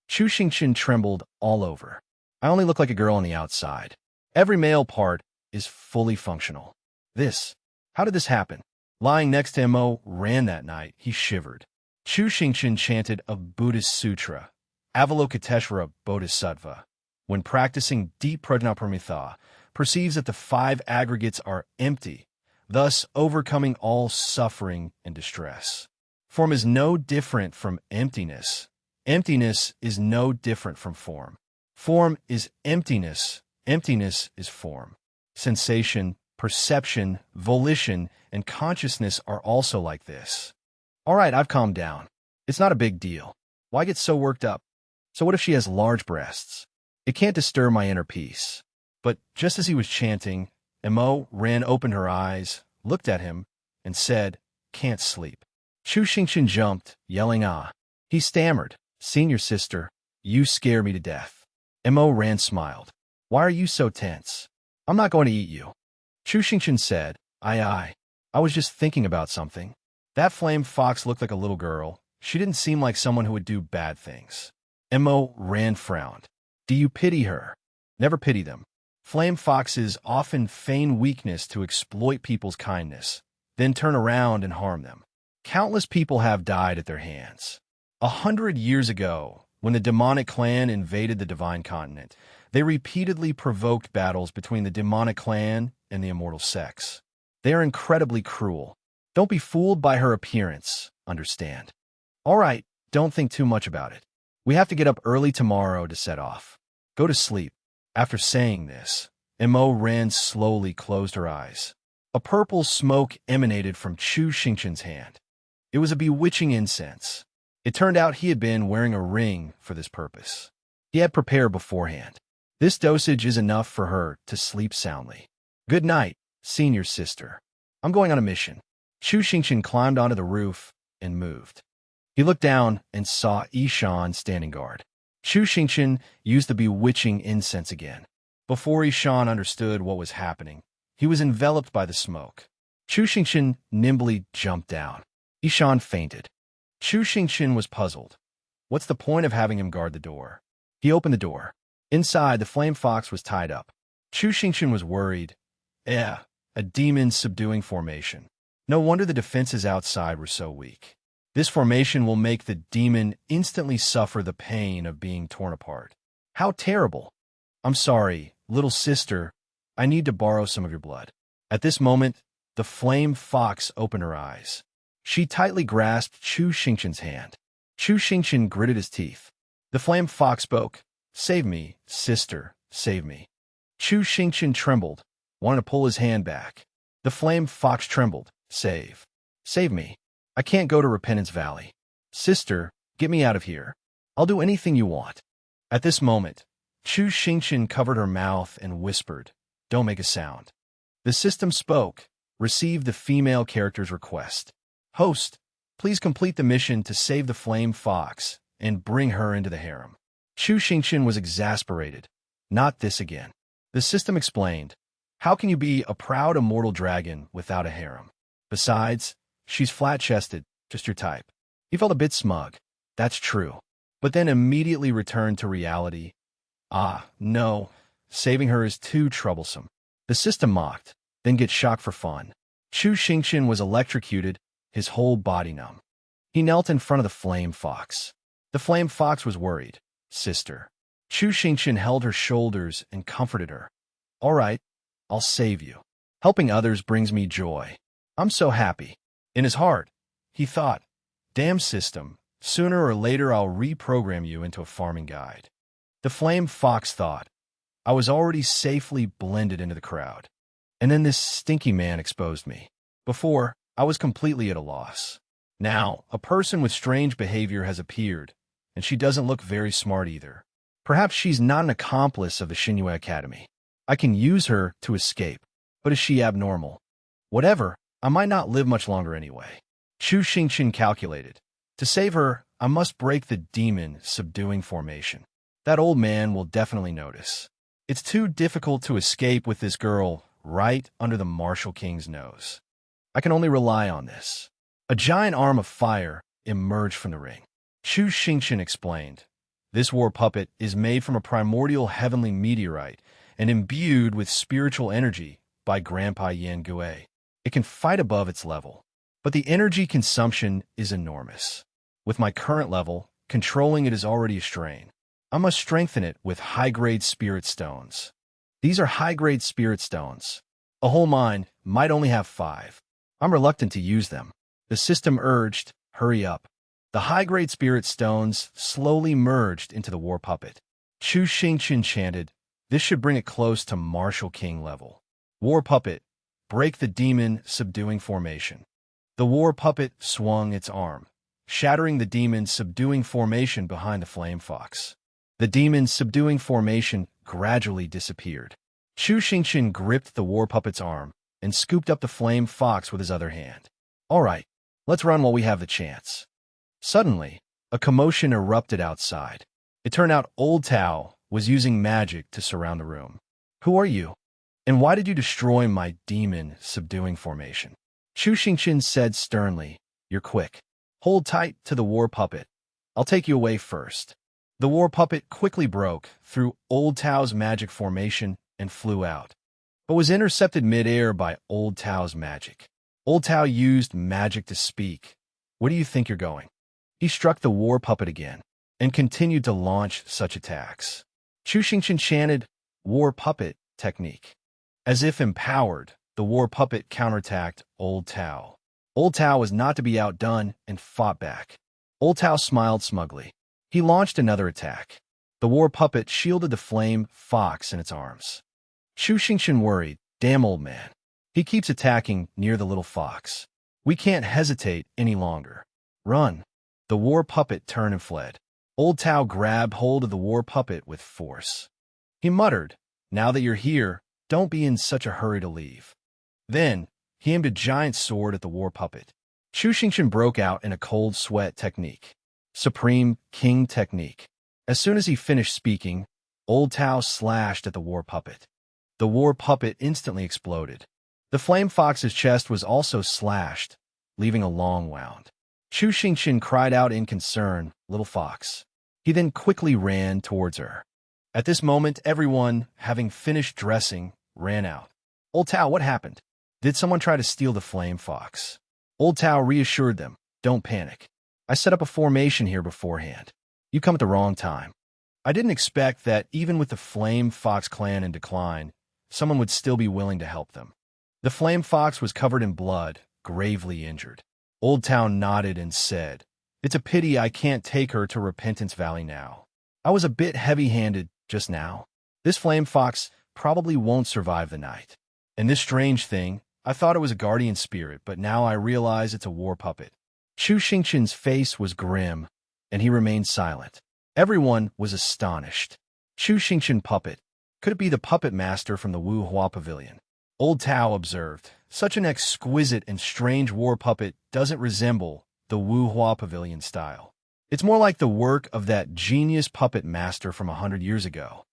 Chu Xingqian trembled all over. I only look like a girl on the outside. Every male part is fully functional. How did this happen? Lying next to Mo ran that night, he shivered. Chu Xingqian chanted a Buddhist sutra, Avalokiteshvara Bodhisattva, when practicing deep prajnaparamita, perceives that the 5 aggregates are empty, thus overcoming all suffering and distress. Form is no different from emptiness. Emptiness is no different from form. Form is emptiness. Emptiness is form. Sensation, perception, volition, and consciousness are also like this. All right, I've calmed down. It's not a big deal. Why get so worked up? So what if she has large breasts? It can't disturb my inner peace. But just as he was chanting, Mo opened her eyes, looked at him, and said, "Can't sleep." Chu Xingqian jumped, yelling, "Ah!" He stammered, "Senior sister, you scare me to death." Mo smiled. "Why are you so tense? I'm not going to eat you." Chu Xingqian said, I was just thinking about something. That flame fox looked like a little girl. She didn't seem like someone who would do bad things." Mo frowned. "Do you pity her?" "Never pity them. Flame foxes often feign weakness to exploit people's kindness, then turn around and harm them. Countless people have died at their hands. 100 years ago, when the demonic clan invaded the divine continent, they repeatedly provoked battles between the demonic clan and the immortal sex. They are incredibly cruel. Don't be fooled by her appearance, understand? All right, don't think too much about it. We have to get up early tomorrow to set off. Go to sleep." After saying this, Mo slowly closed her eyes. A purple smoke emanated from Chu Xingqian's hand. It was a bewitching incense. It turned out he had been wearing a ring for this purpose. He had prepared beforehand. This dosage is enough for her to sleep soundly. "Good night, senior sister. I'm going on a mission." Chu Xingqian climbed onto the roof and moved. He looked down and saw Ishan standing guard. Chu Xingqian used the bewitching incense again. Before Ishan understood what was happening, he was enveloped by the smoke. Chu Xingqian nimbly jumped down. Ishan fainted. Chu Xingqian was puzzled. What's the point of having him guard the door? He opened the door. Inside, the flame fox was tied up. Chu Xingqian was worried. A demon subduing formation. No wonder the defenses outside were so weak. This formation will make the demon instantly suffer the pain of being torn apart. How terrible! "I'm sorry, little sister. I need to borrow some of your blood." At this moment, the flame fox opened her eyes. She tightly grasped Chu Xingqian's hand. Chu Xingqian gritted his teeth. The flame fox spoke. "Save me, sister, save me." Chu Xingqian trembled, wanted to pull his hand back. The flame fox trembled. Save me. I can't go to Repentance Valley. Sister, get me out of here. I'll do anything you want." At this moment, Chu Xingqian covered her mouth and whispered, "Don't make a sound." The system spoke, received the female character's request. "Host, please complete the mission to save the flame fox and bring her into the harem." Chu Xingqian was exasperated. Not this again. The system explained, "How can you be a proud immortal dragon without a harem? Besides, she's flat-chested, just your type." He felt a bit smug. That's true. But then immediately returned to reality. No, saving her is too troublesome. The system mocked, then get shocked for fun. Chu Xingqian was electrocuted, his whole body numb. He knelt in front of the flame fox. The flame fox was worried. "Sister." Chu Xingqian held her shoulders and comforted her. "All right, I'll save you. Helping others brings me joy. I'm so happy." In his heart, he thought, "Damn system, sooner or later I'll reprogram you into a farming guide." The flame fox thought, "I was already safely blended into the crowd. And then this stinky man exposed me. Before, I was completely at a loss. Now, a person with strange behavior has appeared, and she doesn't look very smart either. Perhaps she's not an accomplice of the Xinyue Academy. I can use her to escape. But is she abnormal? Whatever, I might not live much longer anyway." Chu Xingqian calculated. To save her, I must break the demon subduing formation. That old man will definitely notice. It's too difficult to escape with this girl right under the Martial King's nose. I can only rely on this. A giant arm of fire emerged from the ring. Chu Xingqian explained, "This war puppet is made from a primordial heavenly meteorite and imbued with spiritual energy by Grandpa Yan Gui. It can fight above its level, but the energy consumption is enormous. With my current level, controlling it is already a strain. I must strengthen it with high-grade spirit stones. These are high-grade spirit stones. A whole mine might only have 5. I'm reluctant to use them." The system urged, "Hurry up." The high-grade spirit stones slowly merged into the war puppet. Chu Xingqian chanted, "This should bring it close to Martial King level." War puppet, break the demon subduing formation. The war puppet swung its arm, shattering the demon subduing formation behind the flame fox. The demon subduing formation gradually disappeared. Chu Xingqian gripped the war puppet's arm and scooped up the flame fox with his other hand. "All right, let's run while we have the chance." Suddenly, a commotion erupted outside. It turned out Old Tao was using magic to surround the room. "Who are you? And why did you destroy my demon subduing formation?" Chu Xingqian said sternly, "You're quick. Hold tight to the war puppet. I'll take you away first." The war puppet quickly broke through Old Tao's magic formation and flew out, but was intercepted mid-air by Old Tao's magic. Old Tao used magic to speak. "Where do you think you're going?" He struck the war puppet again and continued to launch such attacks. Chu Xingqian chanted, "War puppet technique." As if empowered, the war puppet counterattacked Old Tao. Old Tao was not to be outdone and fought back. Old Tao smiled smugly. He launched another attack. The war puppet shielded the flame fox in its arms. Chu Xingqian worried, "Damn old man. He keeps attacking near the little fox. We can't hesitate any longer. Run." The war puppet turned and fled. Old Tao grabbed hold of the war puppet with force. He muttered, "Now that you're here, don't be in such a hurry to leave." Then, he aimed a giant sword at the war puppet. Chu Xingqian broke out in a cold sweat technique. Supreme King technique. As soon as he finished speaking, Old Tao slashed at the war puppet. The war puppet instantly exploded. The flame fox's chest was also slashed, leaving a long wound. Chu Xingqian cried out in concern, "Little fox." He then quickly ran towards her. At this moment, everyone, having finished dressing, ran out. "Old Tao, what happened? Did someone try to steal the flame fox?" Old Tao reassured them, "Don't panic. I set up a formation here beforehand. You come at the wrong time. I didn't expect that even with the Flame Fox clan in decline, someone would still be willing to help them." The Flame Fox was covered in blood, gravely injured. Old Tao nodded and said, "It's a pity I can't take her to Repentance Valley now. I was a bit heavy-handed just now. This Flame Fox probably won't survive the night. And this strange thing, I thought it was a guardian spirit, but now I realize it's a war puppet." Chu Xingqian's face was grim, and he remained silent. Everyone was astonished. Chu Xingqian puppet. Could it be the puppet master from the Wu Hua Pavilion? Old Tao observed, "Such an exquisite and strange war puppet doesn't resemble the Wu Hua Pavilion style. It's more like the work of that genius puppet master from 100 years ago.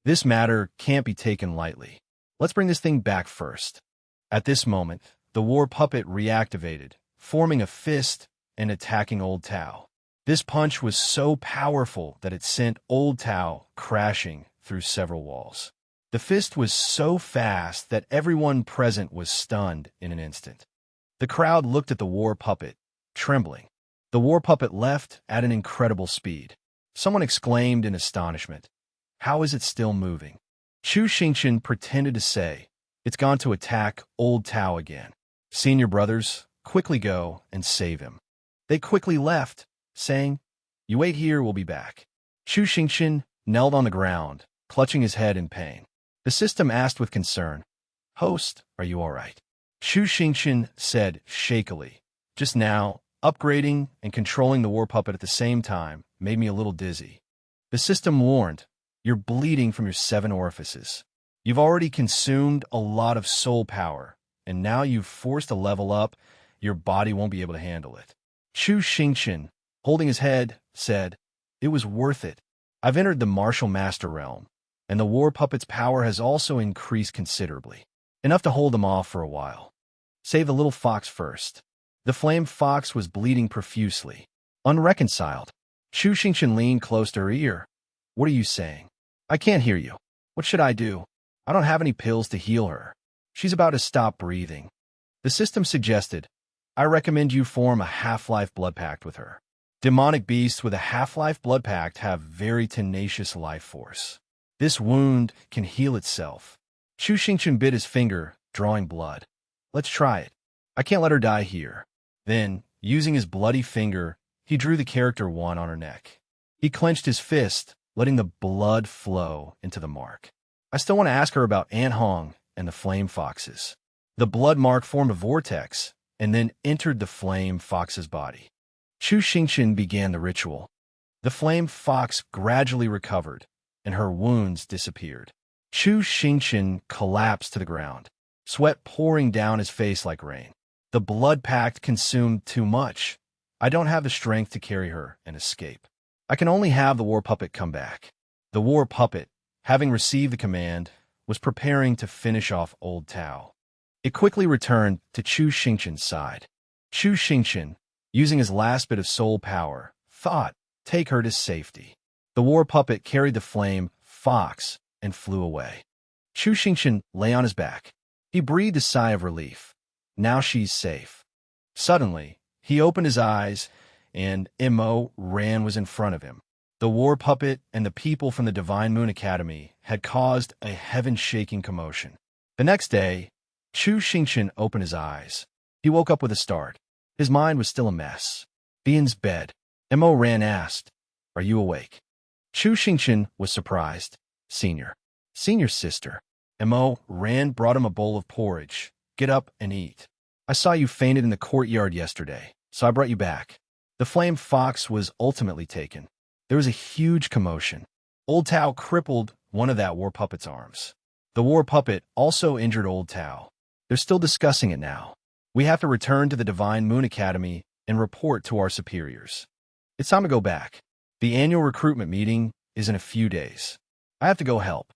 This matter can't be taken lightly. Let's bring this thing back first." At this moment, the war puppet reactivated, forming a fist and attacking Old Tao. This punch was so powerful that it sent Old Tao crashing through several walls. The fist was so fast that everyone present was stunned in an instant. The crowd looked at the war puppet, trembling. The war puppet left at an incredible speed. Someone exclaimed in astonishment, "How is it still moving?" Chu Xingqian pretended to say, "It's gone to attack Old Tao again. Senior brothers, quickly go and save him." They quickly left, saying, "You wait here, we'll be back." Chu Xingqian knelt on the ground, clutching his head in pain. The system asked with concern, "Host, are you all right?" Chu Xingqian said shakily, "Just now, upgrading and controlling the war puppet at the same time made me a little dizzy." The system warned, "You're bleeding from your 7 orifices. You've already consumed a lot of soul power, and now you've forced a level up, your body won't be able to handle it." Chu Xingqian, holding his head, said, "It was worth it. I've entered the martial master realm, and the war puppet's power has also increased considerably. Enough to hold them off for a while. Save the little fox first." The flame fox was bleeding profusely. unreconciled. Chu Xingqian leaned close to her ear. What are you saying? I can't hear you. What should I do? I don't have any pills to heal her. She's about to stop breathing. The system suggested, I recommend you form a half-life blood pact with her. Demonic beasts with a half-life blood pact have very tenacious life force. This wound can heal itself. Chu Xingqian bit his finger, drawing blood. Let's try it. I can't let her die here. Then, using his bloody finger, he drew the character 1 on her neck. He clenched his fist, letting the blood flow into the mark. I still want to ask her about An Hong and the flame foxes. The blood mark formed a vortex and then entered the flame fox's body. Chu Xingqian began the ritual. The flame fox gradually recovered, and her wounds disappeared. Chu Xingqian collapsed to the ground, sweat pouring down his face like rain. The blood pact consumed too much. I don't have the strength to carry her and escape. I can only have the war puppet come back. The war puppet, having received the command, was preparing to finish off Old Tao. It quickly returned to Chu Xingqian's side. Chu Xingqian, using his last bit of soul power, thought, take her to safety. The war puppet carried the flame fox and flew away. Chu Xingqian lay on his back. He breathed a sigh of relief. Now she's safe. Suddenly, he opened his eyes, and Mo Ran was in front of him. The war puppet and the people from the Divine Moon Academy had caused a heaven-shaking commotion. The next day, Chu Xingqian opened his eyes. He woke up with a start. His mind was still a mess. Bian's bed. Mo Ran asked, Are you awake? Chu Xingqian was surprised. Senior sister. Mo Ran brought him a bowl of porridge. Get up and eat. I saw you fainted in the courtyard yesterday, so I brought you back. The flame fox was ultimately taken. There was a huge commotion. Old Tao crippled one of that war puppet's arms. The war puppet also injured Old Tao. They're still discussing it now. We have to return to the Divine Moon Academy and report to our superiors. It's time to go back. The annual recruitment meeting is in a few days. I have to go help.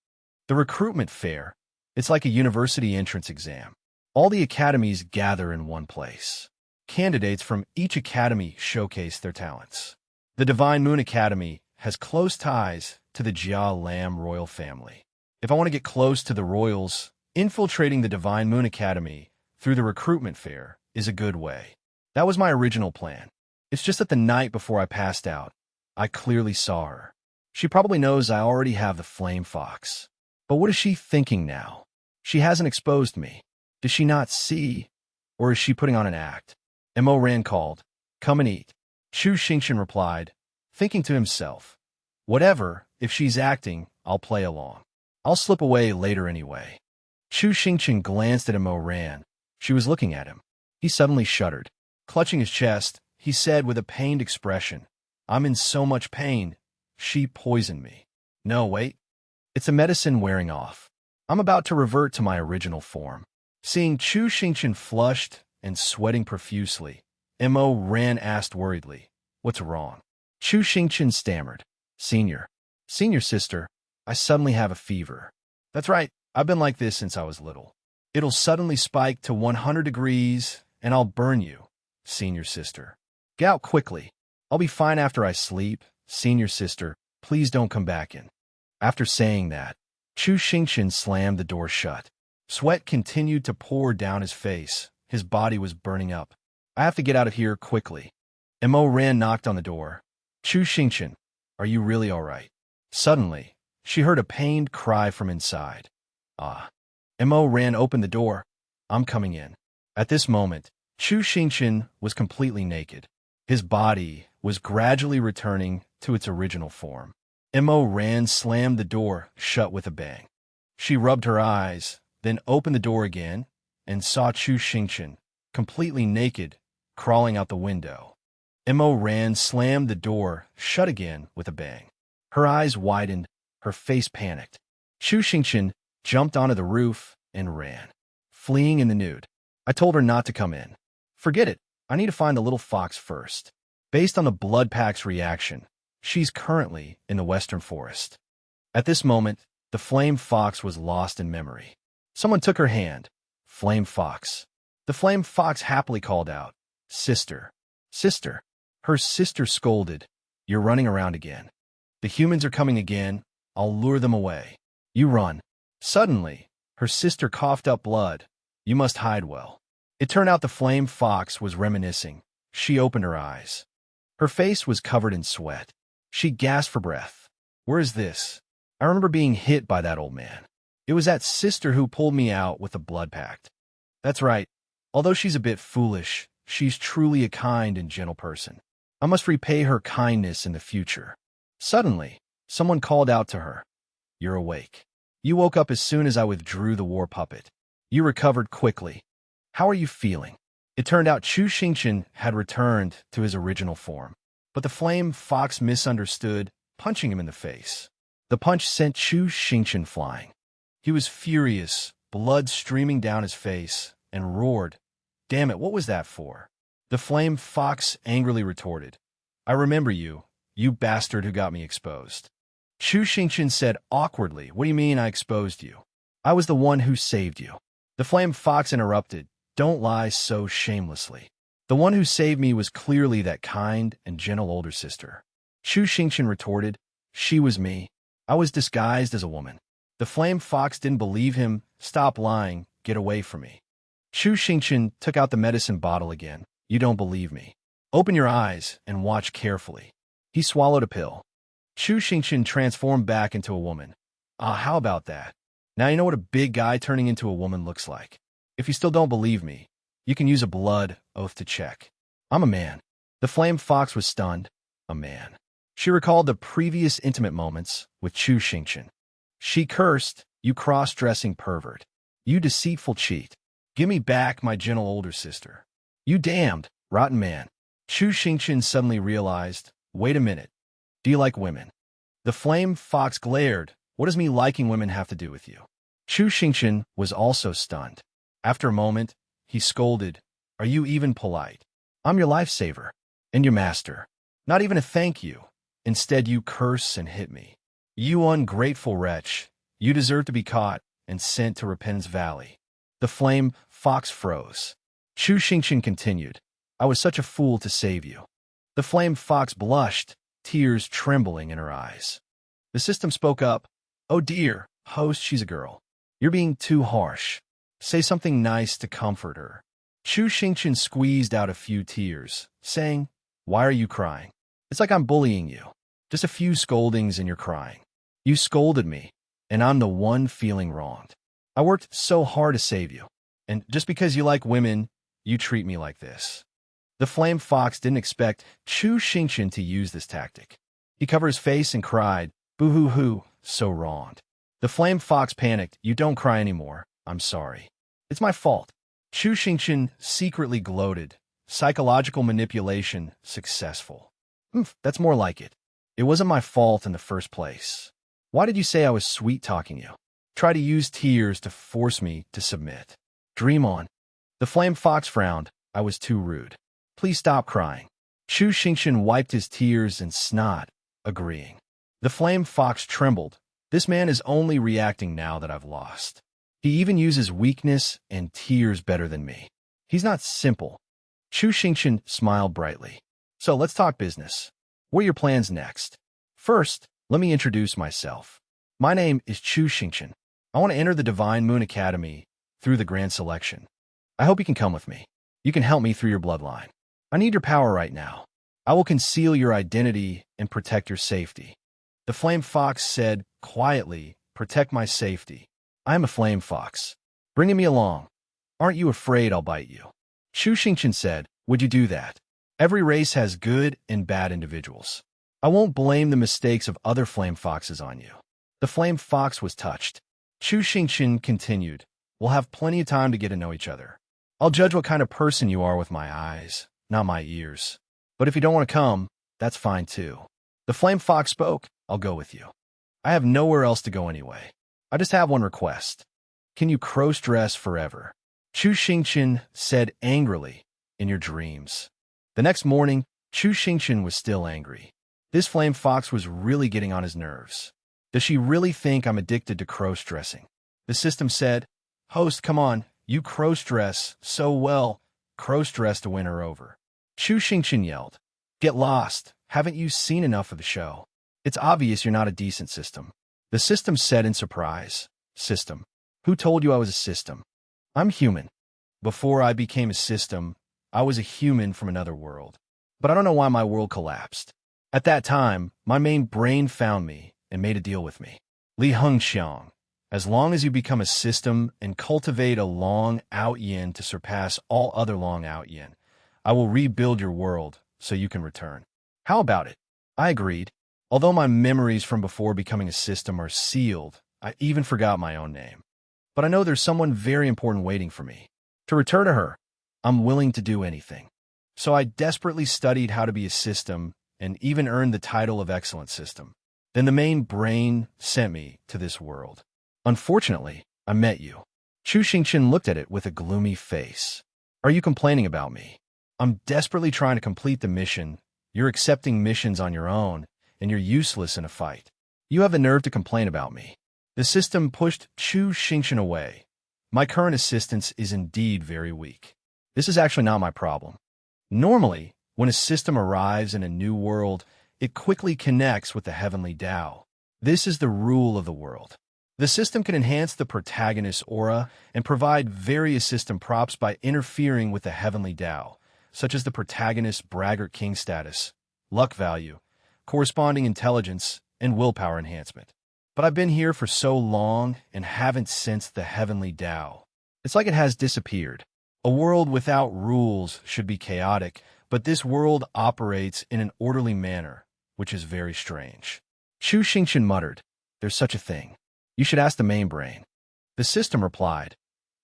The recruitment fair, it's like a university entrance exam. All the academies gather in one place. Candidates from each academy showcase their talents. The Divine Moon Academy has close ties to the Jia Lam royal family. If I want to get close to the royals, infiltrating the Divine Moon Academy through the recruitment fair is a good way. That was my original plan. It's just that the night before I passed out, I clearly saw her. She probably knows I already have the flame fox. But what is she thinking now? She hasn't exposed me. Does she not see? Or is she putting on an act? Mo Ran called, Come and eat. Chu Xingqian replied, thinking to himself, Whatever, if she's acting, I'll play along. I'll slip away later anyway. Chu Xingqian glanced at Mo Ran. She was looking at him. He suddenly shuddered. Clutching his chest, he said with a pained expression, I'm in so much pain. She poisoned me. No, wait. It's a medicine wearing off. I'm about to revert to my original form. Seeing Chu Xingqian flushed and sweating profusely, Mo Ran asked worriedly, What's wrong? Chu Xingqian stammered, Senior sister, I suddenly have a fever. That's right, I've been like this since I was little. It'll suddenly spike to 100 degrees, and I'll burn you, senior sister. Get out quickly. I'll be fine after I sleep, senior sister. Please don't come back in. After saying that, Chu Xingqian slammed the door shut. Sweat continued to pour down his face. His body was burning up. I have to get out of here quickly. Mo Ran knocked on the door. Chu Xingqian, are you really all right? Suddenly, she heard a pained cry from inside. Mo Ran opened the door. I'm coming in. At this moment, Chu Xingqian was completely naked. His body was gradually returning to its original form. Mo Ran slammed the door shut with a bang. She rubbed her eyes, then opened the door again, and saw Chu Xingqian, completely naked, crawling out the window. Mo Ran slammed the door shut again with a bang. Her eyes widened, her face panicked. Chu Xingqian jumped onto the roof and ran, fleeing in the nude. I told her not to come in. Forget it, I need to find the little fox first. Based on the blood pack's reaction, she's currently in the western forest. At this moment, the flame fox was lost in memory. Someone took her hand. Flame fox. The flame fox happily called out, Sister. Her sister scolded, "You're running around again. The humans are coming again. I'll lure them away. You run." Suddenly, her sister coughed up blood. "You must hide well." It turned out the flame fox was reminiscing. She opened her eyes. Her face was covered in sweat. She gasped for breath. "Where is this? I remember being hit by that old man. It was that sister who pulled me out with a blood pact." "That's right. Although she's a bit foolish, she's truly a kind and gentle person. I must repay her kindness in the future." Suddenly, someone called out to her, "You're awake. You woke up as soon as I withdrew the war puppet. You recovered quickly. How are you feeling?" It turned out Chu Xingqian had returned to his original form. But the flame fox misunderstood, punching him in the face. The punch sent Chu Xingqian flying. He was furious, blood streaming down his face, and roared, "Damn it, what was that for?" The flame fox angrily retorted, "I remember you, you bastard who got me exposed." Chu Xingqian said awkwardly, "What do you mean I exposed you? I was the one who saved you." The flame fox interrupted, "Don't lie so shamelessly. The one who saved me was clearly that kind and gentle older sister." Chu Xingqian retorted, "She was me. I was disguised as a woman." The flame fox didn't believe him. "Stop lying. Get away from me." Chu Xingqian took out the medicine bottle again. "You don't believe me. Open your eyes and watch carefully." He swallowed a pill. Chu Xingqian transformed back into a woman. "Ah, how about that? Now you know what a big guy turning into a woman looks like. If you still don't believe me, you can use a blood oath to check. I'm a man." The flame fox was stunned. A man. She recalled the previous intimate moments with Chu Xingqian. She cursed, "You cross-dressing pervert. You deceitful cheat. Give me back my gentle older sister. You damned, rotten man." Chu Xingqian suddenly realized, "Wait a minute. Do you like women?" The flame fox glared, "What does me liking women have to do with you?" Chu Xingqian was also stunned. After a moment, he scolded, "Are you even polite? I'm your lifesaver and your master. Not even a thank you. Instead, you curse and hit me. You ungrateful wretch. You deserve to be caught and sent to Repentance Valley." The flame fox froze. Chu Xingqian continued, "I was such a fool to save you." The flame fox blushed, tears trembling in her eyes. The system spoke up, "Oh dear, host, she's a girl. You're being too harsh. Say something nice to comfort her." Chu Xingqian squeezed out a few tears, saying, "Why are you crying? It's like I'm bullying you. Just a few scoldings and you're crying. You scolded me, and I'm the one feeling wronged. I worked so hard to save you, and just because you like women, you treat me like this." The flame fox didn't expect Chu Xingqian to use this tactic. He covered his face and cried, "Boo-hoo-hoo, so wronged." The flame fox panicked, "You don't cry anymore. I'm sorry. It's my fault." Chu Xingqian secretly gloated, "Psychological manipulation successful. That's more like it. It wasn't my fault in the first place. Why did you say I was sweet-talking you? Try to use tears to force me to submit. Dream on." The flame fox frowned, "I was too rude. Please stop crying." Chu Xingqian wiped his tears and snot, agreeing. The flame fox trembled. "This man is only reacting now that I've lost. He even uses weakness and tears better than me. He's not simple." Chu Xingqian smiled brightly. "So let's talk business. What are your plans next? First, let me introduce myself. My name is Chu Xingqian. I want to enter the Divine Moon Academy through the Grand Selection. I hope you can come with me. You can help me through your bloodline. I need your power right now. I will conceal your identity and protect your safety." The flame fox said quietly, "Protect my safety. I am a flame fox. Bringing me along. Aren't you afraid I'll bite you?" Chu Xingqian said, "Would you do that? Every race has good and bad individuals. I won't blame the mistakes of other flame foxes on you." The flame fox was touched. Chu Xingqian continued, "We'll have plenty of time to get to know each other. I'll judge what kind of person you are with my eyes, not my ears. But if you don't want to come, that's fine too." The flame fox spoke, "I'll go with you. I have nowhere else to go anyway. I just have one request. Can you cross-dress forever?" Chu Xingqian said angrily, "In your dreams." The next morning, Chu Xingqian was still angry. This flame fox was really getting on his nerves. Does she really think I'm addicted to cross-dressing? The system said, "Host, come on, you cross-dress so well. Cross-dress to win her over." Chu Xingqian yelled, Get lost. Haven't you seen enough of the show? It's obvious you're not a decent system. The system said in surprise. System. Who told you I was a system? I'm human. Before I became a system, I was a human from another world. But I don't know why my world collapsed. At that time, my main brain found me and made a deal with me. Li Hengxiang. As long as you become a system and cultivate a long out yin to surpass all other long out yin, I will rebuild your world so you can return. How about it? I agreed. Although my memories from before becoming a system are sealed, I even forgot my own name. But I know there's someone very important waiting for me. To return to her, I'm willing to do anything. So I desperately studied how to be a system and even earned the title of Excellent System. Then the main brain sent me to this world. Unfortunately, I met you. Chu Xingqian looked at it with a gloomy face. Are you complaining about me? I'm desperately trying to complete the mission. You're accepting missions on your own, and you're useless in a fight. You have the nerve to complain about me. The system pushed Chu Xingqian away. My current assistance is indeed very weak. This is actually not my problem. Normally, when a system arrives in a new world, it quickly connects with the heavenly Tao. This is the rule of the world. The system can enhance the protagonist's aura and provide various system props by interfering with the heavenly Tao, such as the protagonist's braggart king status, luck value, corresponding intelligence, and willpower enhancement. But I've been here for so long and haven't sensed the heavenly Tao. It's like it has disappeared. A world without rules should be chaotic, but this world operates in an orderly manner, which is very strange. Chu Xingqian muttered, "There's such a thing. You should ask the main brain." The system replied,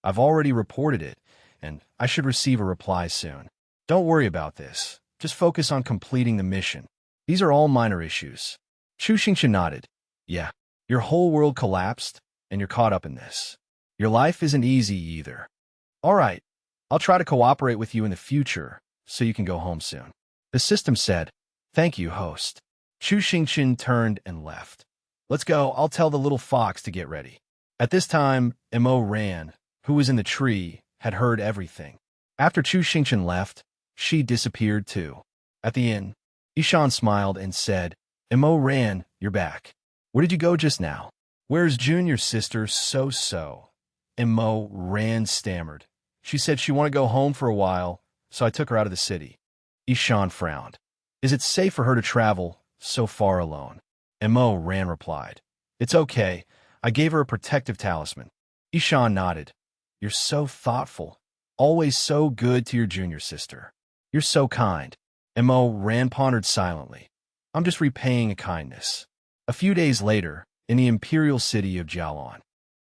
"I've already reported it, and I should receive a reply soon. Don't worry about this. Just focus on completing the mission. These are all minor issues." Chu Xingqian nodded. "Yeah, your whole world collapsed, and you're caught up in this. Your life isn't easy either. All right, I'll try to cooperate with you in the future, so you can go home soon." The system said, "Thank you, host." Chu Xingqian turned and left. "Let's go, I'll tell the little fox to get ready." At this time, Mo Ran, who was in the tree, had heard everything. After Chu Xingqian left, she disappeared too. At the inn, Ishan smiled and said, "Mo Ran, you're back. Where did you go just now?" "Where's Junior's sister, So-So?" Mo Ran stammered. "She said she wanted to go home for a while, so I took her out of the city." Ishan frowned. "Is it safe for her to travel so far alone?" Mo Ran replied, "It's okay. I gave her a protective talisman." Ishan nodded. "You're so thoughtful. Always so good to your junior sister. You're so kind." Mo Ran pondered silently. "I'm just repaying a kindness." A few days later, in the imperial city of Jialan,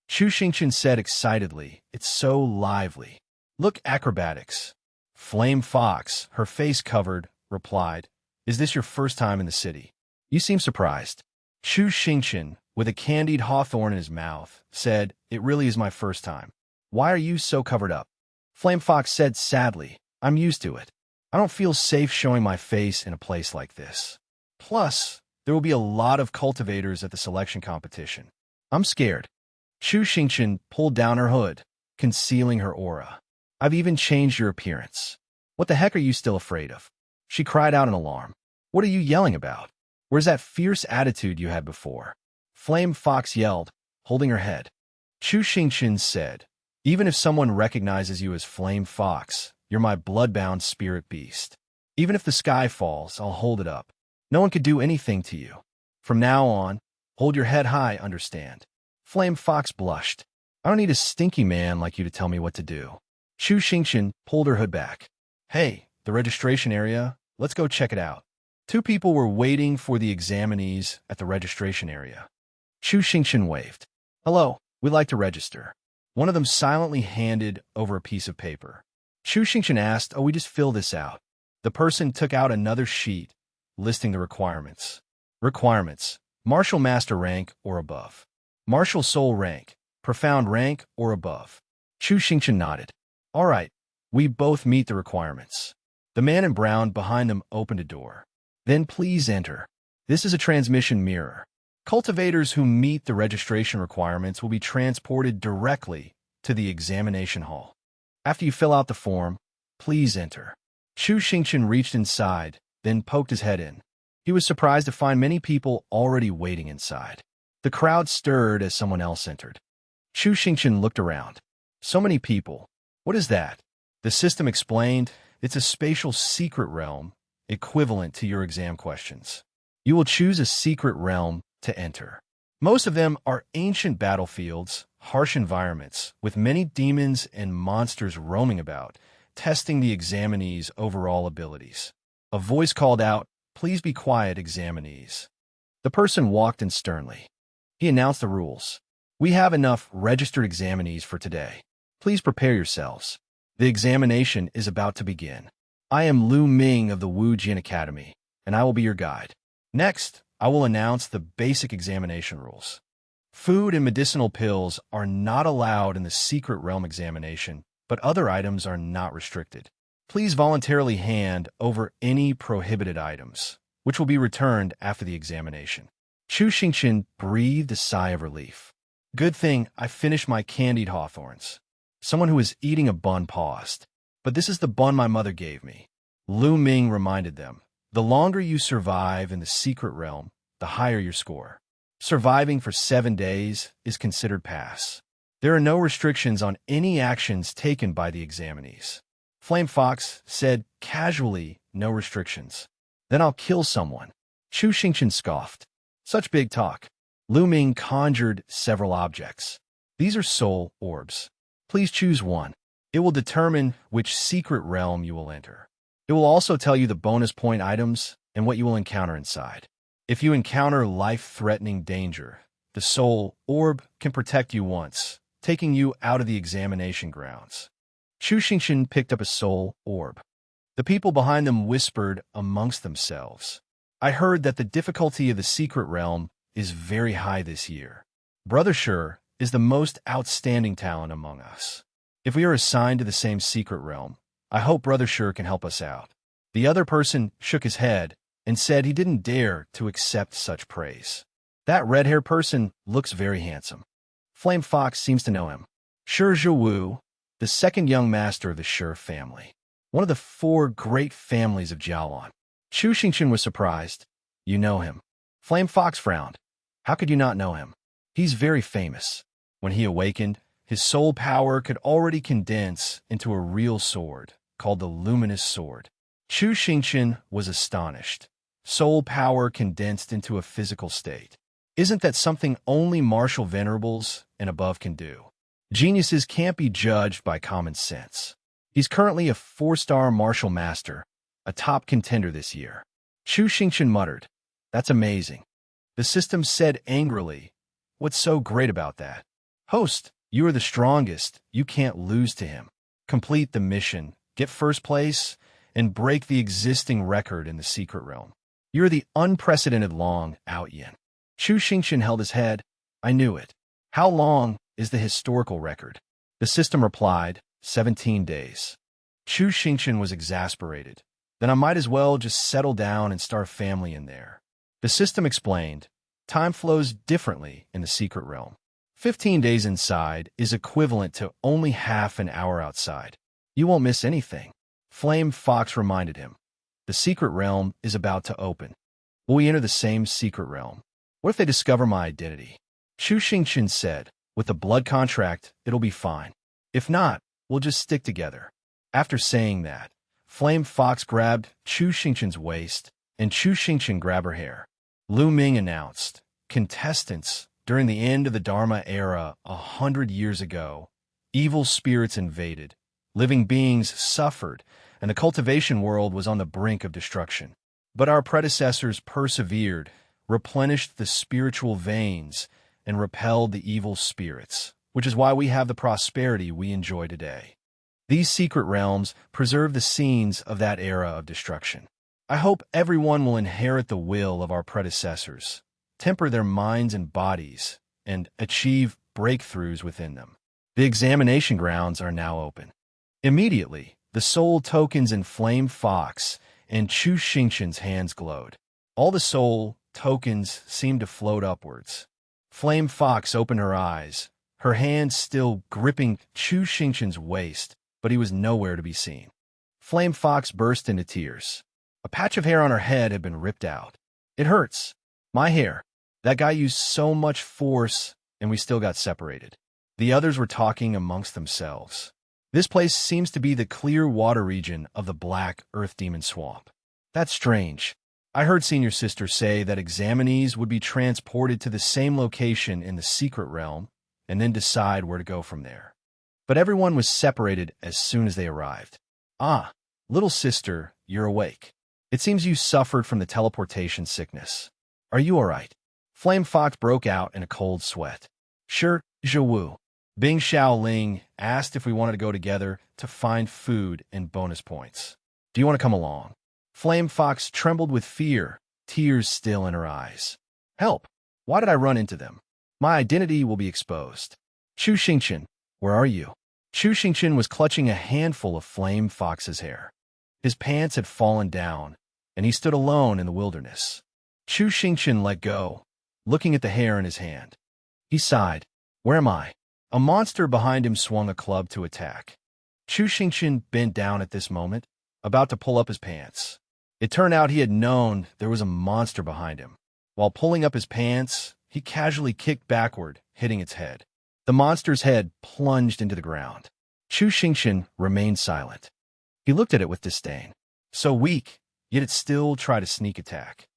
Chu Xingqian said excitedly, "It's so lively. Look, acrobatics." Flame Fox, her face covered, replied, "Is this your first time in the city? You seem surprised." Chu Xingqian, with a candied hawthorn in his mouth, said, "It really is my first time. Why are you so covered up?" Flame Fox said sadly, "I'm used to it. I don't feel safe showing my face in a place like this. Plus, there will be a lot of cultivators at the selection competition. I'm scared." Chu Xingqian pulled down her hood, concealing her aura. "I've even changed your appearance. What the heck are you still afraid of?" She cried out in alarm. "What are you yelling about? Where's that fierce attitude you had before?" Flame Fox yelled, holding her head. Chu Xingqian said, "Even if someone recognizes you as Flame Fox, you're my blood-bound spirit beast. Even if the sky falls, I'll hold it up. No one could do anything to you. From now on, hold your head high, understand?" Flame Fox blushed. "I don't need a stinky man like you to tell me what to do." Chu Xingqian pulled her hood back. "Hey, the registration area, let's go check it out." Two people were waiting for the examinees at the registration area. Chu Xingqian waved. "Hello, we'd like to register." One of them silently handed over a piece of paper. Chu Xingqian asked, "Oh, we just fill this out." The person took out another sheet, listing the requirements. Requirements: Martial Master rank or above. Martial Soul rank, Profound rank or above. Chu Xingqian nodded. "All right, we both meet the requirements." The man in brown behind them opened a door. "Then please enter. This is a transmission mirror. Cultivators who meet the registration requirements will be transported directly to the examination hall. After you fill out the form, please enter." Chu Xingqian reached inside then poked his head in. He was surprised to find many people already waiting inside. The crowd stirred as someone else entered. Chu Xingqian looked around. So many people. What is that? The system explained, it's a spatial secret realm, equivalent to your exam questions. You will choose a secret realm to enter. Most of them are ancient battlefields, harsh environments, with many demons and monsters roaming about, testing the examinees' overall abilities. A voice called out, "Please be quiet, examinees." The person walked in sternly. He announced the rules. "We have enough registered examinees for today. Please prepare yourselves. The examination is about to begin. I am Lu Ming of the Wu Jin Academy, and I will be your guide. Next, I will announce the basic examination rules. Food and medicinal pills are not allowed in the secret realm examination, but other items are not restricted. Please voluntarily hand over any prohibited items, which will be returned after the examination." Chu Xingqian breathed a sigh of relief. "Good thing I finished my candied hawthorns." Someone who was eating a bun paused. "But this is the bun my mother gave me." Lu Ming reminded them, "The longer you survive in the secret realm, the higher your score. Surviving for 7 days is considered pass. There are no restrictions on any actions taken by the examinees." Flame Fox said casually, "No restrictions. Then I'll kill someone." Chu Xingqian scoffed. "Such big talk." Lu Ming conjured several objects. "These are soul orbs. Please choose one. It will determine which secret realm you will enter. It will also tell you the bonus point items and what you will encounter inside. If you encounter life-threatening danger, the soul orb can protect you once, taking you out of the examination grounds." Chu Xingqian picked up a soul orb. The people behind them whispered amongst themselves. "I heard that the difficulty of the secret realm is very high this year. Brother Sure is the most outstanding talent among us. If we are assigned to the same secret realm, I hope Brother Sure can help us out." The other person shook his head and said he didn't dare to accept such praise. "That red-haired person looks very handsome. Flame Fox seems to know him. Shi Zhiwu, the second young master of the Shi family. One of the 4 great families of Jiaolan." Chu Xingqian was surprised. "You know him?" Flame Fox frowned. "How could you not know him? He's very famous. When he awakened, his soul power could already condense into a real sword, called the Luminous Sword." Chu Xingqian was astonished. Soul power condensed into a physical state. Isn't that something only martial venerables and above can do? Geniuses can't be judged by common sense. He's currently a 4-star martial master, a top contender this year. Chu Xingqian muttered, "That's amazing." The system said angrily, "What's so great about that? Host, you are the strongest. You can't lose to him. Complete the mission, get first place, and break the existing record in the secret realm. You're the unprecedented long out yin." Chu Xingqian held his head. "I knew it. How long is the historical record?" The system replied, 17 days. Chu Xingqian was exasperated. "Then I might as well just settle down and start a family in there." The system explained, "Time flows differently in the secret realm. 15 days inside is equivalent to only half an hour outside. You won't miss anything." Flame Fox reminded him, "The secret realm is about to open. Will we enter the same secret realm? What if they discover my identity?" Chu Xingqian said, "With the blood contract, it'll be fine. If not, we'll just stick together." After saying that, Flame Fox grabbed Chu Xingqian's waist, and Chu Xingqian grabbed her hair. Lu Ming announced, "Contestants, during the end of the Dharma era 100 years ago, evil spirits invaded, living beings suffered, and the cultivation world was on the brink of destruction. But our predecessors persevered, replenished the spiritual veins, and repelled the evil spirits, which is why we have the prosperity we enjoy today. These secret realms preserve the scenes of that era of destruction. I hope everyone will inherit the will of our predecessors, temper their minds and bodies, and achieve breakthroughs within them." The examination grounds are now open. Immediately, the soul tokens in Flame Fox and Chu Xingqian's hands glowed. All the soul tokens seemed to float upwards. Flame Fox opened her eyes, her hands still gripping Chu Xingqian's waist, but he was nowhere to be seen. Flame Fox burst into tears. A patch of hair on her head had been ripped out. It hurts. My hair. That guy used so much force, and we still got separated. The others were talking amongst themselves. This place seems to be the clear water region of the Black Earth Demon Swamp. That's strange. I heard Senior Sister say that examinees would be transported to the same location in the secret realm and then decide where to go from there. But everyone was separated as soon as they arrived. Ah, little sister, you're awake. It seems you suffered from the teleportation sickness. Are you all right? Flame Fox broke out in a cold sweat. Sure, Zhiwu. Bing Xiaoling asked if we wanted to go together to find food and bonus points. Do you want to come along? Flame Fox trembled with fear, tears still in her eyes. Help! Why did I run into them? My identity will be exposed. Chu Xingqian, where are you? Chu Xingqian was clutching a handful of Flame Fox's hair. His pants had fallen down, and he stood alone in the wilderness. Chu Xingqian let go, looking at the hair in his hand. He sighed. Where am I? A monster behind him swung a club to attack. Chu Xingqian bent down at this moment, about to pull up his pants. It turned out he had known there was a monster behind him. While pulling up his pants, he casually kicked backward, hitting its head. The monster's head plunged into the ground. Chu Xingqian remained silent. He looked at it with disdain. So weak, yet it still tried a sneak attack.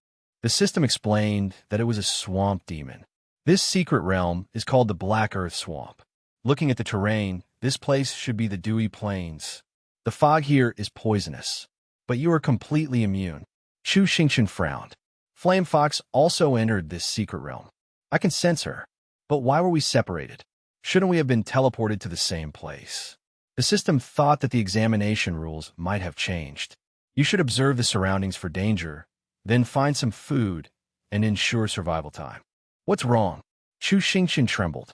The system explained that it was a swamp demon. This secret realm is called the Black Earth Swamp. Looking at the terrain, this place should be the Dewy Plains. The fog here is poisonous, but you are completely immune. Chu Xingqian frowned. Flame Fox also entered this secret realm. I can sense her. But why were we separated? Shouldn't we have been teleported to the same place? The system thought that the examination rules might have changed. You should observe the surroundings for danger, then find some food, and ensure survival time. What's wrong? Chu Xingqian trembled.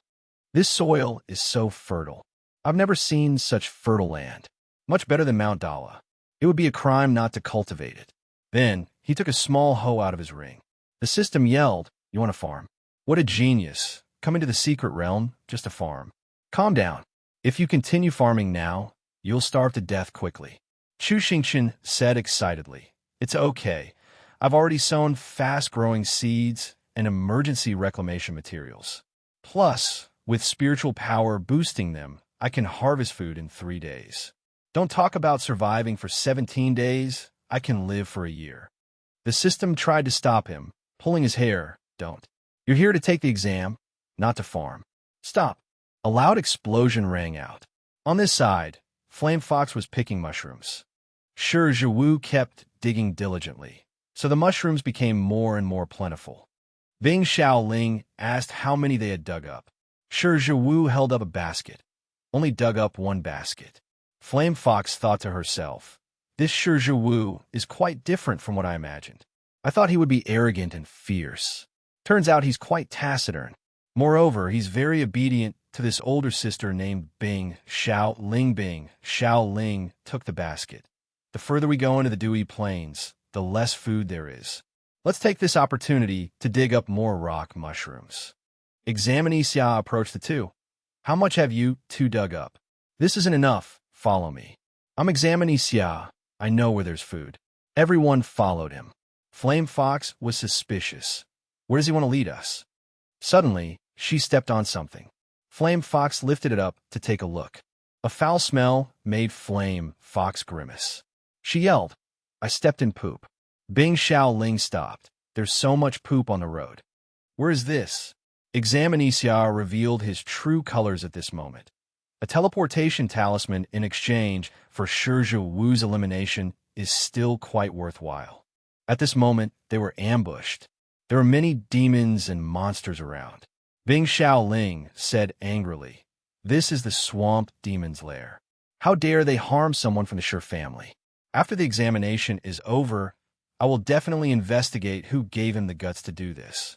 This soil is so fertile. I've never seen such fertile land. Much better than Mount Dala. It would be a crime not to cultivate it. Then, he took a small hoe out of his ring. The system yelled, You want to farm? What a genius. Come into the secret realm just to farm. Calm down. If you continue farming now, you'll starve to death quickly. Chu Xingqian said excitedly. It's okay. I've already sown fast-growing seeds and emergency reclamation materials. Plus, with spiritual power boosting them, I can harvest food in 3 days. Don't talk about surviving for 17 days. I can live for a year. The system tried to stop him, pulling his hair. Don't. You're here to take the exam, not to farm. Stop. A loud explosion rang out. On this side, Flame Fox was picking mushrooms. Sure, Zhiwu kept digging diligently, so the mushrooms became more and more plentiful. Bing Xiaoling asked how many they had dug up. Sure, Zhiwu held up a basket. Only dug up one basket. Flame Fox thought to herself, this Sure Zhiwu is quite different from what I imagined. I thought he would be arrogant and fierce. Turns out he's quite taciturn. Moreover, he's very obedient to this older sister named Bing Xiaoling. Bing Xiaoling took the basket. The further we go into the Dewy Plains, the less food there is. Let's take this opportunity to dig up more rock mushrooms. Examinee Xia approached the two. How much have you two dug up? This isn't enough. Follow me. I'm Examinee Xia. I know where there's food. Everyone followed him. Flame Fox was suspicious. Where does he want to lead us? Suddenly, she stepped on something. Flame Fox lifted it up to take a look. A foul smell made Flame Fox grimace. She yelled, I stepped in poop. Bing Xiaoling stopped. There's so much poop on the road. Where is this? Examinee Xia revealed his true colors at this moment. A teleportation talisman in exchange for Sure Zhiwu's elimination is still quite worthwhile. At this moment, they were ambushed. There were many demons and monsters around. Bing Xiaoling said angrily, This is the swamp demon's lair. How dare they harm someone from the Sure family? After the examination is over, I will definitely investigate who gave him the guts to do this.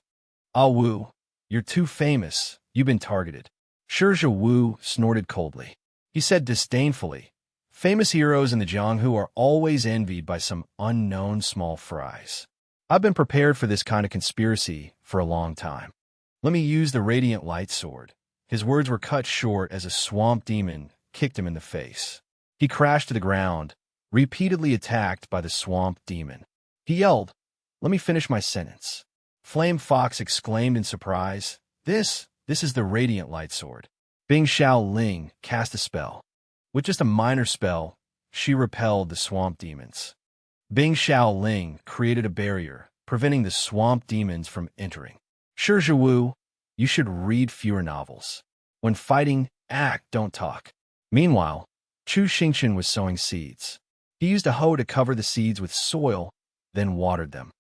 Ah Wu, you're too famous. You've been targeted. Sure Zhiwu snorted coldly. He said disdainfully, Famous heroes in the Jianghu are always envied by some unknown small fries. I've been prepared for this kind of conspiracy for a long time. Let me use the radiant light sword. His words were cut short as a swamp demon kicked him in the face. He crashed to the ground, repeatedly attacked by the swamp demon. He yelled, "Let me finish my sentence." Flame Fox exclaimed in surprise, This is the Radiant Light Sword." Bing Xiaoling cast a spell. With just a minor spell, she repelled the swamp demons. Bing Xiaoling created a barrier, preventing the swamp demons from entering. Shi Zhiwu, you should read fewer novels. When fighting, act, don't talk. Meanwhile, Chu Xingqian was sowing seeds. He used a hoe to cover the seeds with soil, then watered them.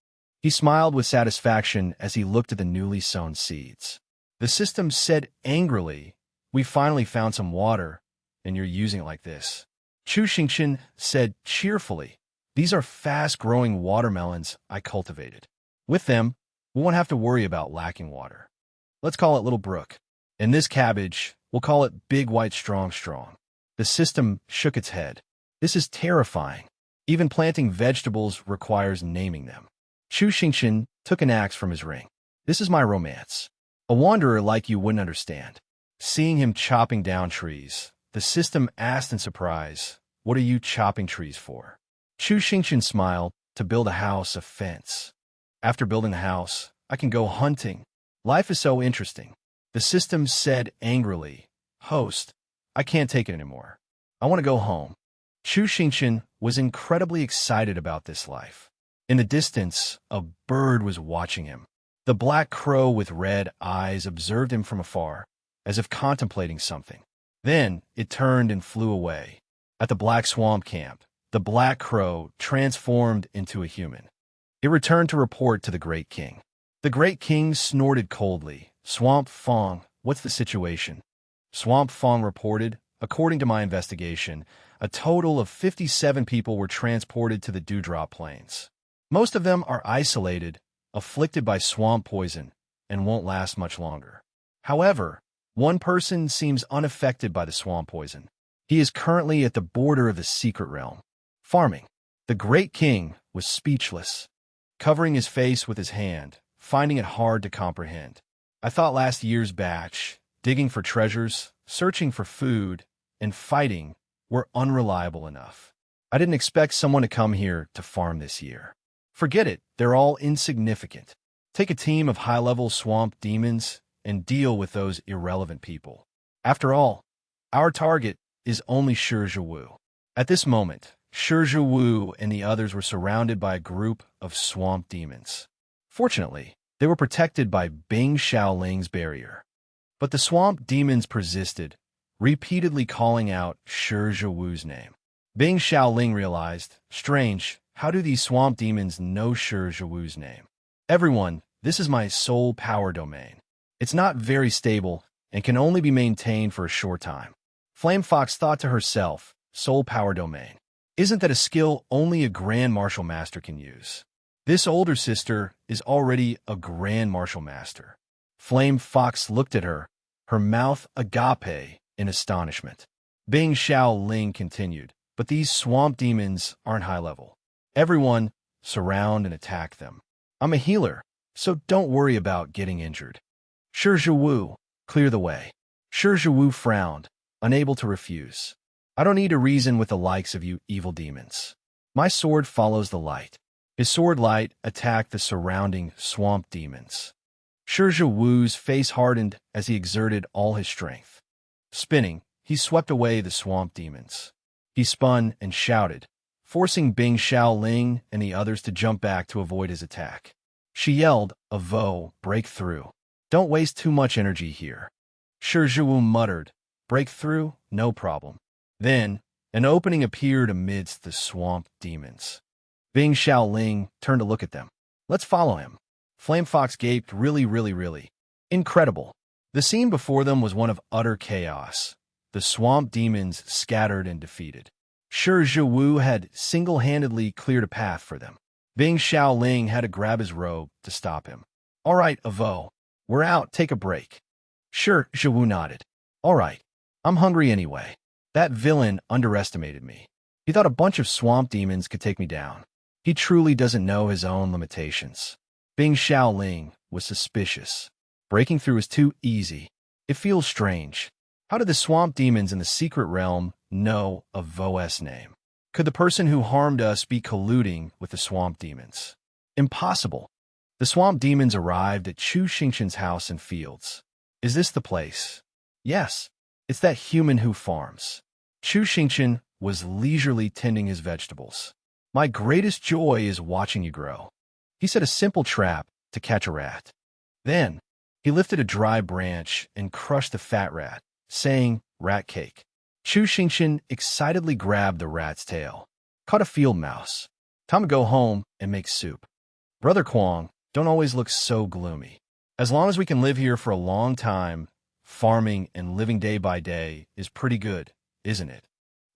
He smiled with satisfaction as he looked at the newly sown seeds. The system said angrily, "We finally found some water, and you're using it like this." Chu Xingqian said cheerfully, "These are fast-growing watermelons I cultivated. With them, we won't have to worry about lacking water. Let's call it Little Brook. And this cabbage, we'll call it Big White Strong Strong." The system shook its head. This is terrifying. Even planting vegetables requires naming them. Chu Xingqian took an axe from his ring. "This is my romance. A wanderer like you wouldn't understand." Seeing him chopping down trees, the system asked in surprise, "What are you chopping trees for?" Chu Xingqian smiled, "To build a house, a fence. After building the house, I can go hunting. Life is so interesting." The system said angrily, "Host, I can't take it anymore. I want to go home." Chu Xingqian was incredibly excited about this life. In the distance, a bird was watching him. The black crow with red eyes observed him from afar, as if contemplating something. Then it turned and flew away. At the Black Swamp camp, the black crow transformed into a human. It returned to report to the Great King. The Great King snorted coldly. "Swamp Fong, what's the situation?" Swamp Fong reported, "According to my investigation, a total of 57 people were transported to the Dewdrop Plains. Most of them are isolated, afflicted by swamp poison, and won't last much longer. However, one person seems unaffected by the swamp poison. He is currently at the border of the secret realm, farming." The Great King was speechless, covering his face with his hand, finding it hard to comprehend. "I thought last year's batch, digging for treasures, searching for food, and fighting, were unreliable enough. I didn't expect someone to come here to farm this year. Forget it, they're all insignificant. Take a team of high-level swamp demons and deal with those irrelevant people. After all, our target is only Shi Zhiwu." At this moment, Shi Zhiwu and the others were surrounded by a group of swamp demons. Fortunately, they were protected by Bing Xiaoling's barrier. But the swamp demons persisted, repeatedly calling out Shi Zhiwu's name. Bing Xiaoling realized, strange, how do these swamp demons know Shi Zhiwu's name? "Everyone, this is my soul power domain. It's not very stable and can only be maintained for a short time." Flame Fox thought to herself, soul power domain. Isn't that a skill only a Grand Martial Master can use? This older sister is already a Grand Martial Master. Flame Fox looked at her, her mouth agape in astonishment. Bing Xiaoling continued, "But these swamp demons aren't high level. Everyone, surround and attack them. I'm a healer, so don't worry about getting injured. Shi Zhiwu, clear the way." Shi Zhiwu frowned, unable to refuse. "I don't need to reason with the likes of you evil demons. My sword follows the light." His sword light attacked the surrounding swamp demons. Shi Zhiwu's face hardened as he exerted all his strength. Spinning, he swept away the swamp demons. He spun and shouted, forcing Bing Xiaoling and the others to jump back to avoid his attack. She yelled, "Avo, break through. Don't waste too much energy here." Shi Zhiwu muttered, "Break through? No problem." Then, an opening appeared amidst the swamp demons. Bing Xiaoling turned to look at them. "Let's follow him." Flame Fox gaped, really. Incredible. The scene before them was one of utter chaos. The swamp demons scattered and defeated. Shi Zhiwu had single-handedly cleared a path for them. Bing Xiaoling had to grab his robe to stop him. "All right, Avo. We're out, take a break." Shi Zhiwu nodded. "All right. I'm hungry anyway. That villain underestimated me. He thought a bunch of swamp demons could take me down. He truly doesn't know his own limitations." Bing Xiaoling was suspicious. Breaking through is too easy. It feels strange. How did the swamp demons in the secret realm know of Vo's name? Could the person who harmed us be colluding with the swamp demons? Impossible. The swamp demons arrived at Chu Xingqian's house and fields. Is this the place? Yes, it's that human who farms. Chu Xingqian was leisurely tending his vegetables. My greatest joy is watching you grow. He set a simple trap to catch a rat. Then, he lifted a dry branch and crushed the fat rat, saying, "Rat cake." Chu Xingqian excitedly grabbed the rat's tail. Caught a field mouse. Time to go home and make soup. Brother Kwong, don't always look so gloomy. As long as we can live here for a long time, farming and living day by day is pretty good, isn't it?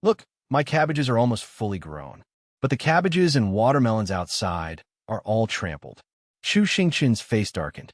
Look, my cabbages are almost fully grown. But the cabbages and watermelons outside are all trampled. Chu Xingqian's face darkened.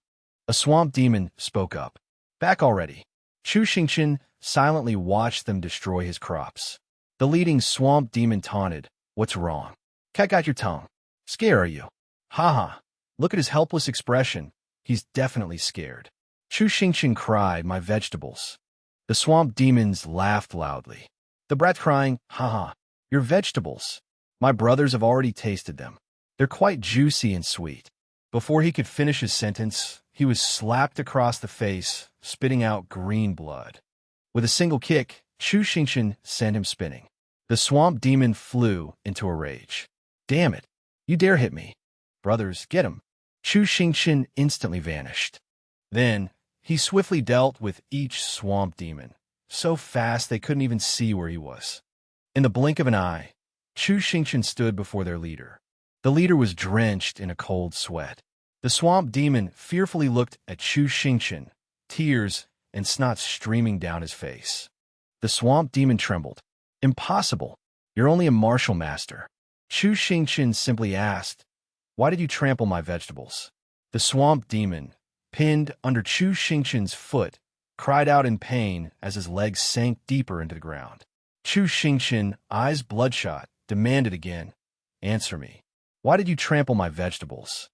A swamp demon spoke up. Back already. Chu Xingqian silently watched them destroy his crops. The leading swamp demon taunted, "What's wrong? Cat got your tongue. Scared are you? Ha. Look at his helpless expression. He's definitely scared." Chu Xingqian cried, "My vegetables." The swamp demons laughed loudly. The brat crying, "Ha, your vegetables. My brothers have already tasted them. They're quite juicy and sweet." Before he could finish his sentence, he was slapped across the face, spitting out green blood. With a single kick, Chu Xingqian sent him spinning. The swamp demon flew into a rage. "Damn it! You dare hit me! Brothers, get him!" Chu Xingqian instantly vanished. Then, he swiftly dealt with each swamp demon, so fast they couldn't even see where he was. In the blink of an eye, Chu Xingqian stood before their leader. The leader was drenched in a cold sweat. The swamp demon fearfully looked at Chu Xingqian, tears and snot streaming down his face. The swamp demon trembled. "Impossible. You're only a martial master." Chu Xingqian simply asked, "Why did you trample my vegetables?" The swamp demon, pinned under Chu Xingqian's foot, cried out in pain as his legs sank deeper into the ground. Chu Xingqian, eyes bloodshot, demanded again, "Answer me. Why did you trample my vegetables?"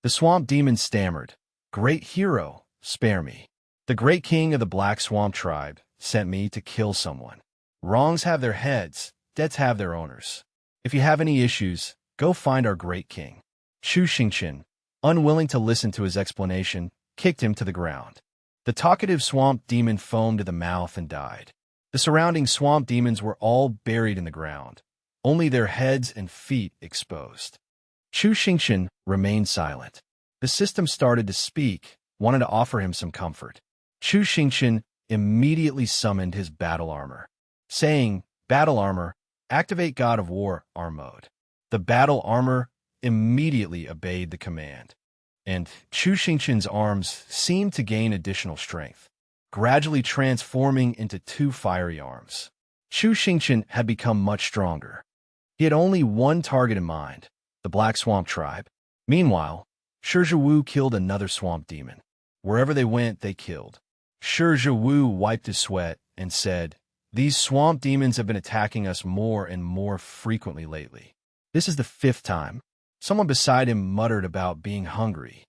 The swamp demon stammered, "Great hero, spare me. The great king of the Black Swamp tribe sent me to kill someone. Wrongs have their heads, debts have their owners. If you have any issues, go find our great king." Chu Xingqian, unwilling to listen to his explanation, kicked him to the ground. The talkative swamp demon foamed at the mouth and died. The surrounding swamp demons were all buried in the ground, only their heads and feet exposed. Chu Xingqian remained silent. The system started to speak, wanted to offer him some comfort. Chu Xingqian immediately summoned his battle armor, saying, "Battle armor, activate God of War arm mode." The battle armor immediately obeyed the command, and Chu Xingqian's arms seemed to gain additional strength, gradually transforming into two fiery arms. Chu Xingqian had become much stronger. He had only one target in mind, the Black Swamp tribe. Meanwhile, Wu killed another swamp demon. Wherever they went, they killed. Wu wiped his sweat and said, "These swamp demons have been attacking us more and more frequently lately. This is the 5th time." Someone beside him muttered about being hungry.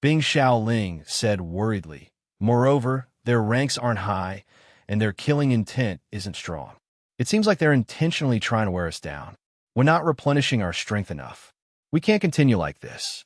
Bing Xiaoling said worriedly, "Moreover, their ranks aren't high, and their killing intent isn't strong. It seems like they're intentionally trying to wear us down. We're not replenishing our strength enough. We can't continue like this."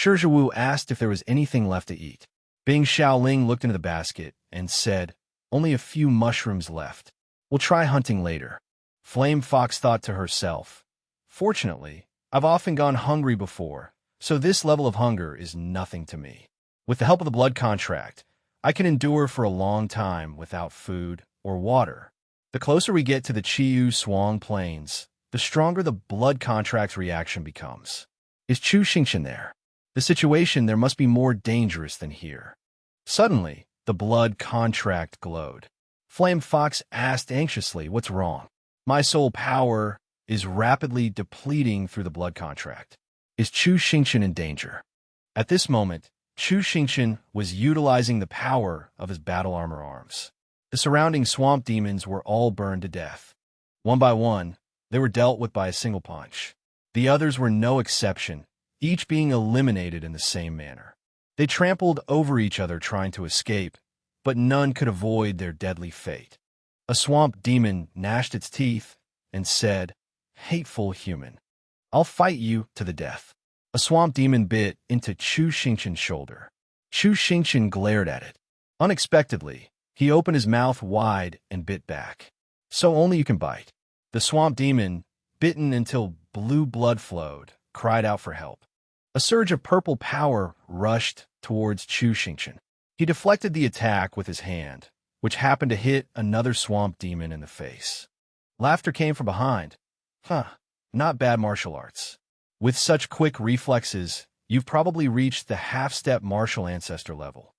Wu asked if there was anything left to eat. Bing Xiaoling looked into the basket and said, "Only a few mushrooms left. We'll try hunting later." Flame Fox thought to herself, "Fortunately, I've often gone hungry before, so this level of hunger is nothing to me. With the help of the blood contract, I can endure for a long time without food or water. The closer we get to the Chiyu Swang Plains, the stronger the blood contract's reaction becomes." Is Chu Xingqian there? The situation there must be more dangerous than here. Suddenly, the blood contract glowed. Flame Fox asked anxiously, "What's wrong?" "My soul power is rapidly depleting through the blood contract. Is Chu Xingqian in danger?" At this moment, Chu Xingqian was utilizing the power of his battle armor arms. The surrounding swamp demons were all burned to death. One by one, they were dealt with by a single punch. The others were no exception, each being eliminated in the same manner. They trampled over each other trying to escape, but none could avoid their deadly fate. A swamp demon gnashed its teeth and said, hateful human. I'll fight you to the death. A swamp demon bit into Chu Xingqian's shoulder. Chu Xingqian glared at it. Unexpectedly, he opened his mouth wide and bit back. So only you can bite. The swamp demon, bitten until blue blood flowed, cried out for help. A surge of purple power rushed towards Chu Xingqian. He deflected the attack with his hand, which happened to hit another swamp demon in the face. Laughter came from behind. Not bad martial arts. With such quick reflexes, you've probably reached the half-step martial ancestor level.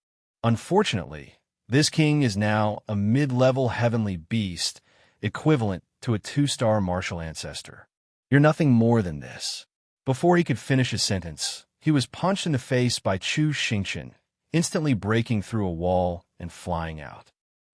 Unfortunately, this king is now a mid-level heavenly beast, equivalent to a 2-star martial ancestor. You're nothing more than this. Before he could finish his sentence, he was punched in the face by Chu Xingqian, instantly breaking through a wall and flying out.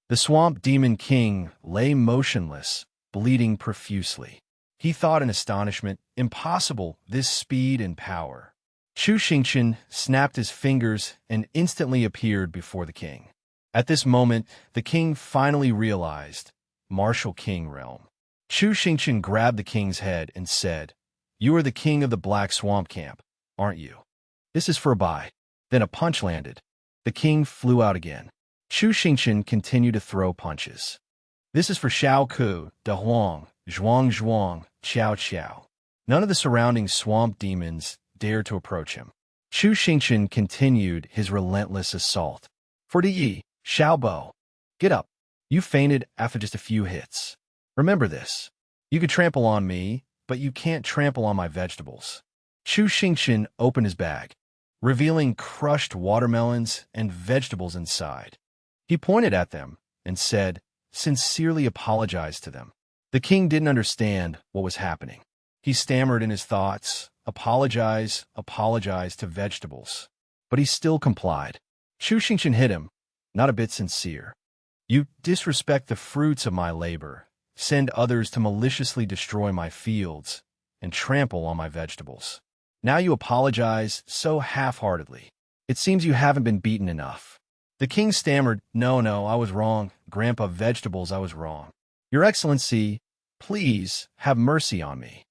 The swamp demon king lay motionless, bleeding profusely. He thought in astonishment, impossible, this speed and power. Chu Xingqian snapped his fingers and instantly appeared before the king. At this moment, the king finally realized, martial king realm. Chu Xingqian grabbed the king's head and said, "You are the king of the Black Swamp Camp, aren't you? This is for a bye." Then a punch landed. The king flew out again. Chu Xingqian continued to throw punches. "This is for Shao Ku, Da Huang, Zhuang Zhuang, Qiao Qiao." None of the surrounding swamp demons dared to approach him. Chu Xingqian continued his relentless assault. "For the Yi, Xiaobo, get up. You fainted after just a few hits. Remember this. You could trample on me, but you can't trample on my vegetables." Chu Xingqian opened his bag, revealing crushed watermelons and vegetables inside. He pointed at them and said, sincerely apologized to them. The king didn't understand what was happening. He stammered in his thoughts, apologize to vegetables. But he still complied. Chu Xingqian hit him, not a bit sincere. "You disrespect the fruits of my labor, send others to maliciously destroy my fields, and trample on my vegetables. Now you apologize so half-heartedly. It seems you haven't been beaten enough." The king stammered, No, I was wrong. Grandpa Vegetables, I was wrong. Your Excellency, please have mercy on me."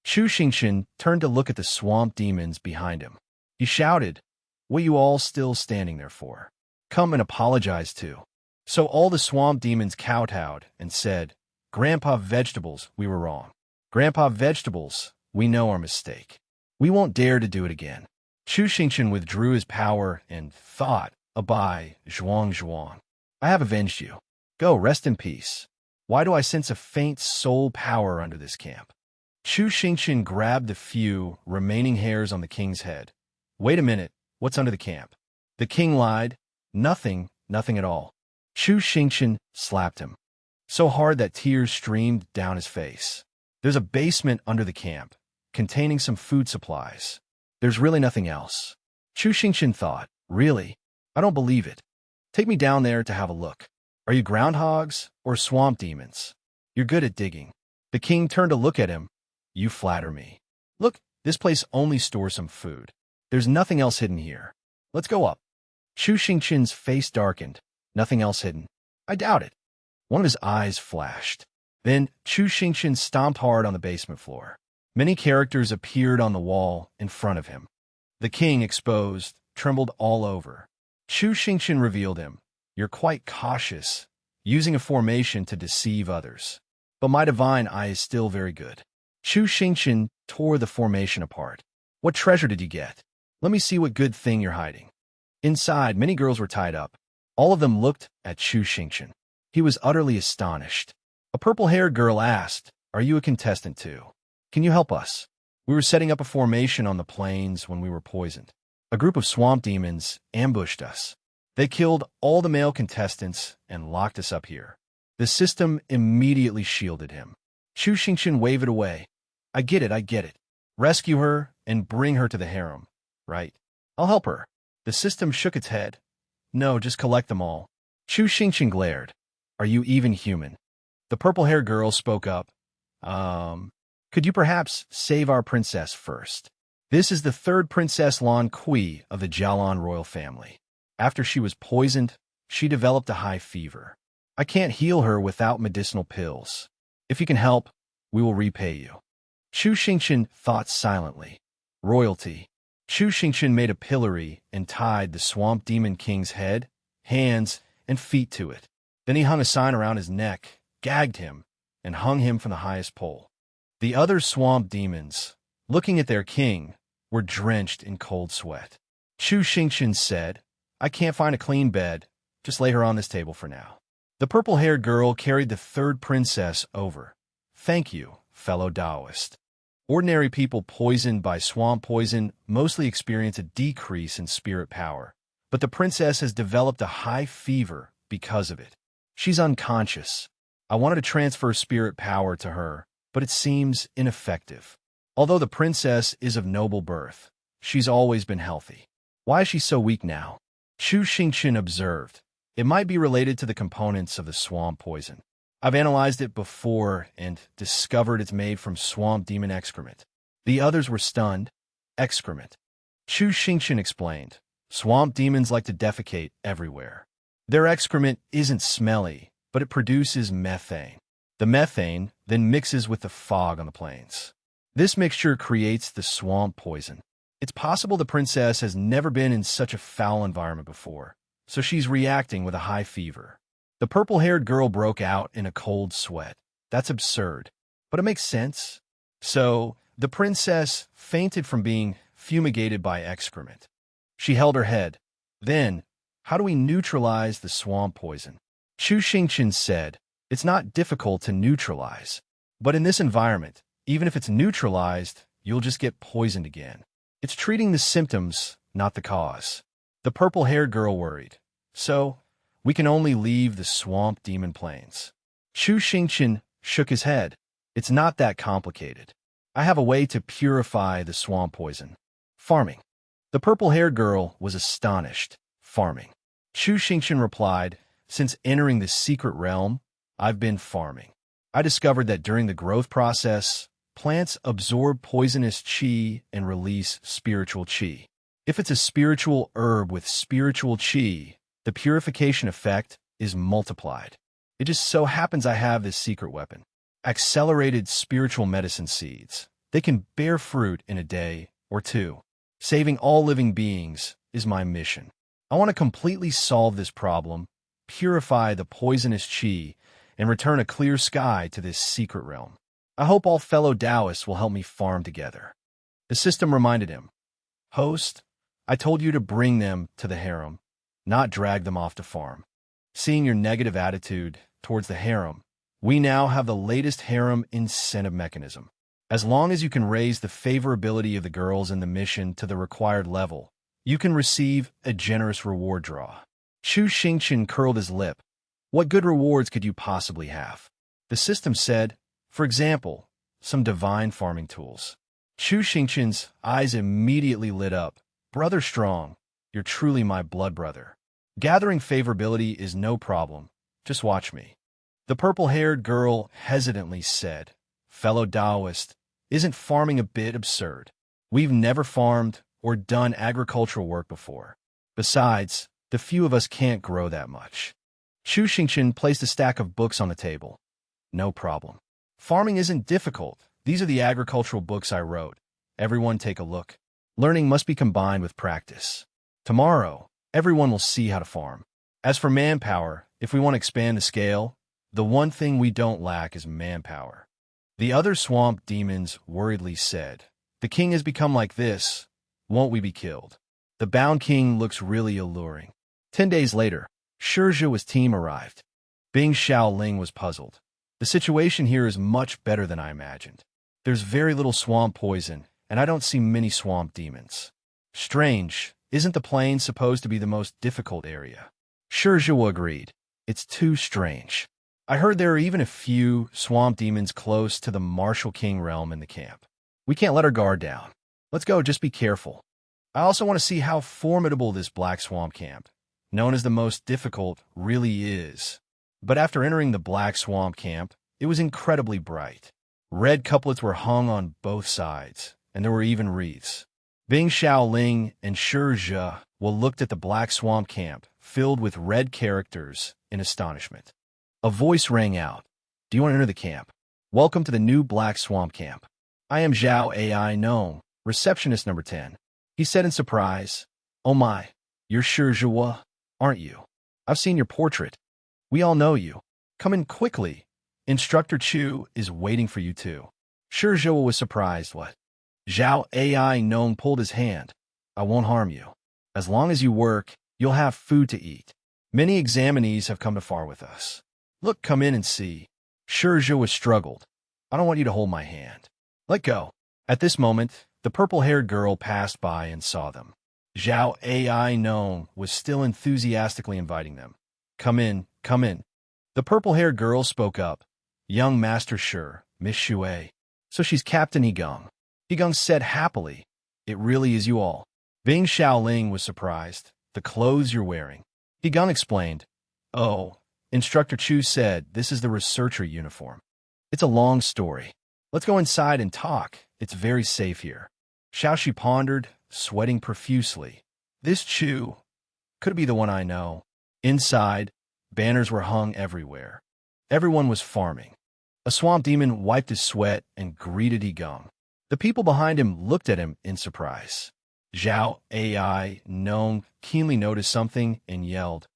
Chu Xingqian turned to look at the swamp demons behind him. He shouted, "What are you all still standing there for? Come and apologize too." So all the swamp demons kowtowed and said, "Grandpa Vegetables, we were wrong. Grandpa Vegetables, we know our mistake. We won't dare to do it again." Chu Xingqian withdrew his power and thought, "Abai, Zhuang Zhuang. I have avenged you. Go, rest in peace. Why do I sense a faint soul power under this camp?" Chu Xingqian grabbed the few remaining hairs on the king's head. "Wait a minute, what's under the camp?" The king lied, Nothing at all." Chu Xingqian slapped him, so hard that tears streamed down his face. "There's a basement under the camp, containing some food supplies. There's really nothing else." Chu Xingqian thought, "Really? I don't believe it. Take me down there to have a look. Are you groundhogs or swamp demons? You're good at digging." The king turned to look at him. "You flatter me. Look, this place only stores some food. There's nothing else hidden here. Let's go up." Chu Xingqian's face darkened. "Nothing else hidden? I doubt it." One of his eyes flashed. Then Chu Xingqian stomped hard on the basement floor. Many characters appeared on the wall in front of him. The king, exposed, trembled all over. Chu Xingqian revealed him. "You're quite cautious, using a formation to deceive others. But my divine eye is still very good." Chu Xingqian tore the formation apart. "What treasure did you get? Let me see what good thing you're hiding." Inside, many girls were tied up. All of them looked at Chu Xingqian. He was utterly astonished. A purple-haired girl asked, "Are you a contestant too? Can you help us? We were setting up a formation on the plains when we were poisoned. A group of swamp demons ambushed us. They killed all the male contestants and locked us up here." The system immediately shielded him. Chu Xingqian waved it away. I get it. Rescue her and bring her to the harem, right? I'll help her." The system shook its head. "No, just collect them all." Chu Xingqian glared. "Are you even human?" The purple-haired girl spoke up. Could you perhaps save our princess first? This is the third Princess Lan Kui of the Jialan royal family. After she was poisoned, she developed a high fever. I can't heal her without medicinal pills. If you can help, we will repay you." Chu Xingqian thought silently. Royalty. Chu Xingqian made a pillory and tied the Swamp Demon King's head, hands, and feet to it. Then he hung a sign around his neck, gagged him, and hung him from the highest pole. The other swamp demons, looking at their king, were drenched in cold sweat. Chu Xingqian said, "I can't find a clean bed. Just lay her on this table for now." The purple-haired girl carried the third princess over. "Thank you, fellow Taoist." Ordinary people poisoned by swamp poison mostly experience a decrease in spirit power, but the princess has developed a high fever because of it. She's unconscious. I wanted to transfer spirit power to her, but it seems ineffective. Although the princess is of noble birth, she's always been healthy. Why is she so weak now? Chu Xingqian observed. It might be related to the components of the swamp poison. I've analyzed it before and discovered it's made from swamp demon excrement. The others were stunned. Excrement. Chu Xingqian explained. Swamp demons like to defecate everywhere. Their excrement isn't smelly, but it produces methane. The methane then mixes with the fog on the plains. This mixture creates the swamp poison. It's possible the princess has never been in such a foul environment before, so she's reacting with a high fever. The purple-haired girl broke out in a cold sweat. That's absurd, but it makes sense. So, the princess fainted from being fumigated by excrement. She held her head. Then, how do we neutralize the swamp poison? Chu Xingqian said, it's not difficult to neutralize. But in this environment, even if it's neutralized, you'll just get poisoned again. It's treating the symptoms, not the cause. The purple-haired girl worried. So, we can only leave the swamp demon plains. Chu Xingqian shook his head. It's not that complicated. I have a way to purify the swamp poison. Farming. The purple-haired girl was astonished. Farming. Chu Xingqian replied, since entering the secret realm, I've been farming. I discovered that during the growth process, plants absorb poisonous qi and release spiritual qi. If it's a spiritual herb with spiritual qi, the purification effect is multiplied. It just so happens I have this secret weapon. Accelerated spiritual medicine seeds. They can bear fruit in a day or two. Saving all living beings is my mission. I want to completely solve this problem, purify the poisonous qi, and return a clear sky to this secret realm. I hope all fellow Taoists will help me farm together. The system reminded him, Host, I told you to bring them to the harem, not drag them off to farm. Seeing your negative attitude towards the harem, we now have the latest harem incentive mechanism. As long as you can raise the favorability of the girls in the mission to the required level, you can receive a generous reward draw. Chu Xingqian curled his lip. What good rewards could you possibly have? The system said, for example, some divine farming tools. Chu Xingqian's eyes immediately lit up. Brother Strong, you're truly my blood brother. Gathering favorability is no problem. Just watch me. The purple-haired girl hesitantly said, Fellow Taoist, isn't farming a bit absurd? We've never farmed or done agricultural work before. Besides, the few of us can't grow that much. Chu Xingqian placed a stack of books on the table. No problem. Farming isn't difficult. These are the agricultural books I wrote. Everyone take a look. Learning must be combined with practice. Tomorrow, everyone will see how to farm. As for manpower, if we want to expand the scale, the one thing we don't lack is manpower. The other swamp demons worriedly said, The king has become like this. Won't we be killed? The bound king looks really alluring. 10 days later, Shizhua's team arrived. Bing Xiaoling was puzzled. The situation here is much better than I imagined. There's very little swamp poison, and I don't see many swamp demons. Strange, isn't the plain supposed to be the most difficult area? Shizhua agreed. It's too strange. I heard there are even a few swamp demons close to the Martial King realm in the camp. We can't let our guard down. Let's go, just be careful. I also want to see how formidable this Black Swamp camp, known as the most difficult, really is. But after entering the Black Swamp camp, it was incredibly bright. Red couplets were hung on both sides, and there were even wreaths. Bing Xiaoling and Shizhua looked at the Black Swamp camp, filled with red characters, in astonishment. A voice rang out. Do you want to enter the camp? Welcome to the new Black Swamp camp. I am Zhao AI Gnome, receptionist number 10. He said in surprise. Oh my, you're sure Zhua, aren't you? I've seen your portrait. We all know you. Come in quickly. Instructor Chu is waiting for you too. Sure Zhua was surprised. What? Zhao AI Gnome pulled his hand. I won't harm you. As long as you work, you'll have food to eat. Many examinees have come afar with us. Look, come in and see. Sure Zhua struggled. I don't want you to hold my hand. Let go. At this moment, the purple-haired girl passed by and saw them. Zhao AI Gnome was still enthusiastically inviting them. Come in, come in. The purple-haired girl spoke up. Young Master Sure, Miss Shui. So she's Captain Yigang. Yigang said happily. It really is you all. Bing Xiaoling was surprised. The clothes you're wearing. Yigang explained. Oh, Instructor Chu said this is the researcher uniform. It's a long story. Let's go inside and talk. It's very safe here. Xiaoxi pondered, sweating profusely. This Chu could be the one I know. Inside, banners were hung everywhere. Everyone was farming. A swamp demon wiped his sweat and greeted Yigang. The people behind him looked at him in surprise. Zhao AI Gnome keenly noticed something and yelled,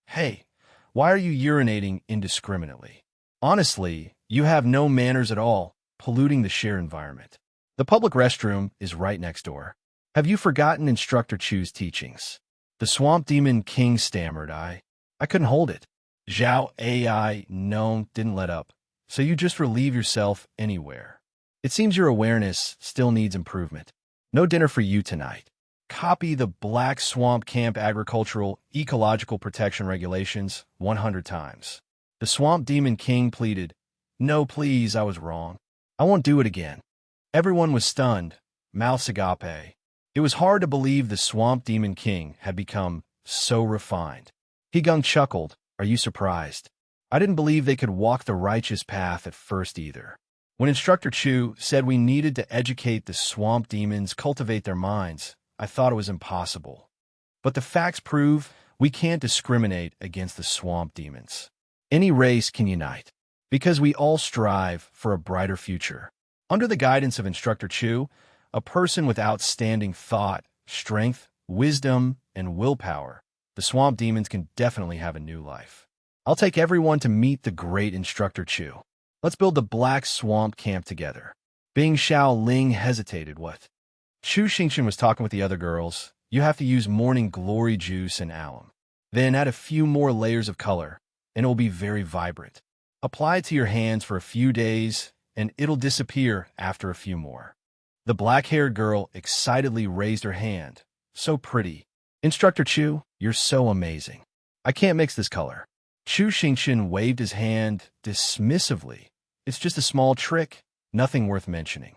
Hey, why are you urinating indiscriminately? Honestly, you have no manners at all, polluting the shared environment. The public restroom is right next door. Have you forgotten Instructor Chu's teachings? The Swamp Demon King stammered. I couldn't hold it. Zhao AI Gnome didn't let up. So you just relieve yourself anywhere. It seems your awareness still needs improvement. No dinner for you tonight. Copy the Black Swamp Camp Agricultural Ecological Protection Regulations 100 times. The Swamp Demon King pleaded, No, please, I was wrong. I won't do it again. Everyone was stunned, mouths agape. It was hard to believe the Swamp Demon King had become so refined. Yigang chuckled, Are you surprised? I didn't believe they could walk the righteous path at first either. When Instructor Chu said we needed to educate the swamp demons, cultivate their minds, I thought it was impossible. But the facts prove we can't discriminate against the swamp demons. Any race can unite, because we all strive for a brighter future. Under the guidance of Instructor Chu, a person with outstanding thought, strength, wisdom, and willpower, the swamp demons can definitely have a new life. I'll take everyone to meet the great Instructor Chu. Let's build the Black Swamp Camp together. Bing Xiaoling hesitated. What? Chu Xingchen was talking with the other girls. You have to use morning glory juice and alum. Then add a few more layers of color, and it will be very vibrant. Apply it to your hands for a few days, and it'll disappear after a few more. The black-haired girl excitedly raised her hand. So pretty. Instructor Chu, you're so amazing. I can't mix this color. Chu Xingchen waved his hand dismissively. It's just a small trick, nothing worth mentioning.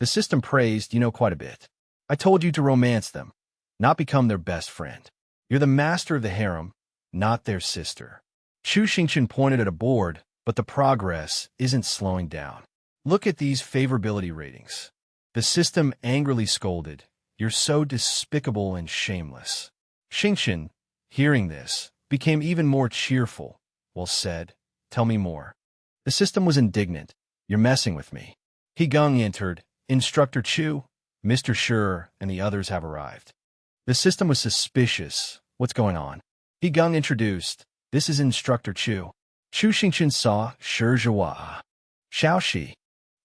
The system praised you know quite a bit. I told you to romance them, not become their best friend. You're the master of the harem, not their sister. Chu Xingchen pointed at a board, but the progress isn't slowing down. Look at these favorability ratings. The system angrily scolded, You're so despicable and shameless. Xingchen, hearing this, became even more cheerful. Well said. Tell me more. The system was indignant. You're messing with me. Yigang entered. Instructor Chu, Mr. Sure, and the others have arrived. The system was suspicious. What's going on? Yigang introduced. This is Instructor Chu. Chu Xingchen saw Shi Zhua. Xiaoxi.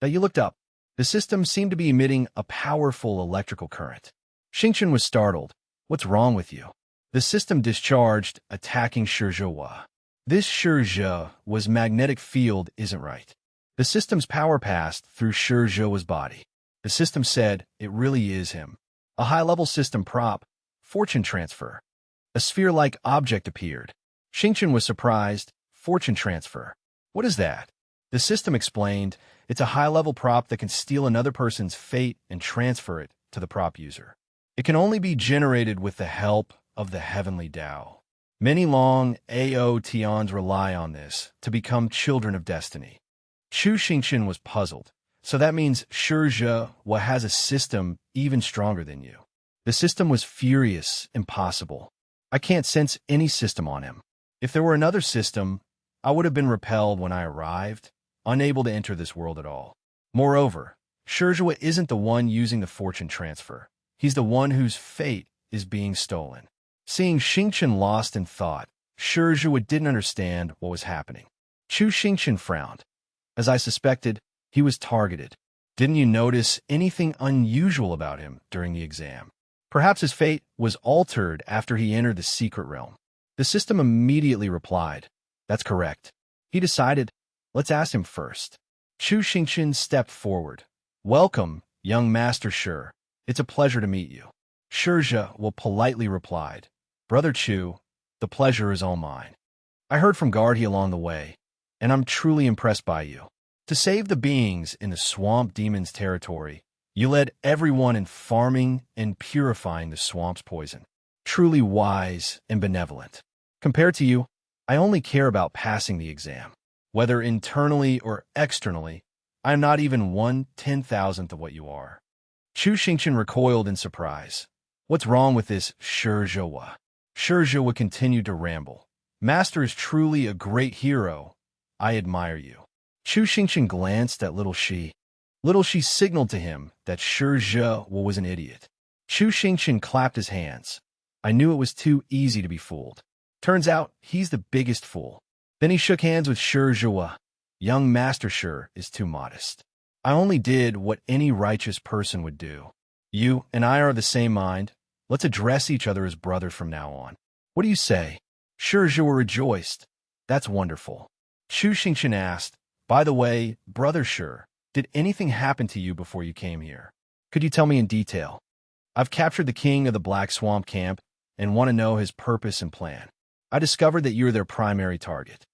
Now you looked up. The system seemed to be emitting a powerful electrical current. Xingchen was startled. What's wrong with you? The system discharged, attacking Shi Zhua. This Shi Zhua's magnetic field isn't right. The system's power passed through Shi Zhua's body. The system said, It really is him. A high-level system prop, fortune transfer. A sphere-like object appeared. Xingchen was surprised. Fortune transfer. What is that? The system explained, It's a high-level prop that can steal another person's fate and transfer it to the prop user. It can only be generated with the help of the heavenly Tao. Many long Aotians rely on this to become children of destiny. Chu Xingchen was puzzled. So that means Shi Zhua has a system even stronger than you. The system was furious, impossible. I can't sense any system on him. If there were another system, I would have been repelled when I arrived, unable to enter this world at all. Moreover, Shizhua isn't the one using the fortune transfer. He's the one whose fate is being stolen. Seeing Xingqian lost in thought, Shizhua didn't understand what was happening. Xingqian frowned. As I suspected, he was targeted. Didn't you notice anything unusual about him during the exam? Perhaps his fate was altered after he entered the secret realm. The system immediately replied, "That's correct." He decided, "Let's ask him first." Xingqian stepped forward. "Welcome, young Master Shi. It's a pleasure to meet you." Shizhua politely replied, "Brother Chu, the pleasure is all mine. I heard from Guardhi along the way, and I'm truly impressed by you. To save the beings in the swamp demon's territory, you led everyone in farming and purifying the swamp's poison. Truly wise and benevolent. Compared to you, I only care about passing the exam. Whether internally or externally, I am not even 1/10,000th of what you are." Xingqian recoiled in surprise. "What's wrong with this Shizhua?" Shizhua continued to ramble. "Master is truly a great hero. I admire you." Xingqian glanced at Little Shi. Little Shi signaled to him that Shizhua was an idiot. Xingqian clapped his hands. "I knew it was too easy to be fooled. Turns out he's the biggest fool." Then he shook hands with Shizhua. "Young Master Shi is too modest. I only did what any righteous person would do. You and I are of the same mind. Let's address each other as brothers from now on. What do you say?" Shizhua rejoiced. "That's wonderful." Xingqian asked, "By the way, Brother Shi, did anything happen to you before you came here? Could you tell me in detail? I've captured the king of the Black Swamp Camp and want to know his purpose and plan. I discovered that you're their primary target."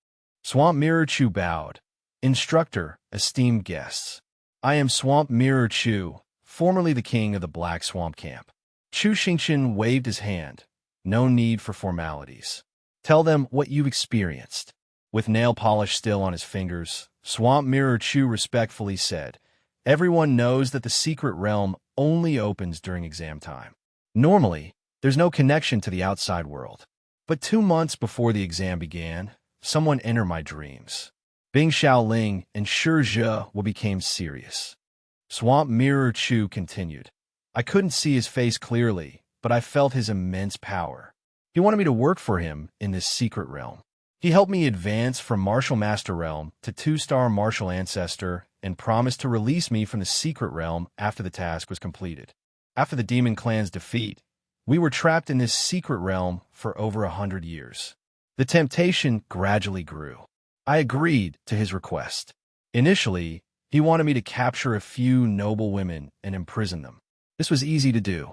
Swamp Mirror Chu bowed. "Instructor, esteemed guests. I am Swamp Mirror Chu, formerly the king of the Black Swamp Camp." Xingqian waved his hand. "No need for formalities. Tell them what you've experienced." With nail polish still on his fingers, Swamp Mirror Chu respectfully said, "Everyone knows that the secret realm only opens during exam time. Normally, there's no connection to the outside world. But 2 months before the exam began, someone entered my dreams. Bing Xiaoling and Shizhua became serious." Swamp Mirror Chu continued, "I couldn't see his face clearly, but I felt his immense power. He wanted me to work for him in this secret realm. He helped me advance from Martial Master Realm to 2-star Martial Ancestor and promised to release me from the secret realm after the task was completed. After the Demon Clan's defeat, we were trapped in this secret realm for over 100 years. The temptation gradually grew. I agreed to his request. Initially, he wanted me to capture a few noble women and imprison them. This was easy to do,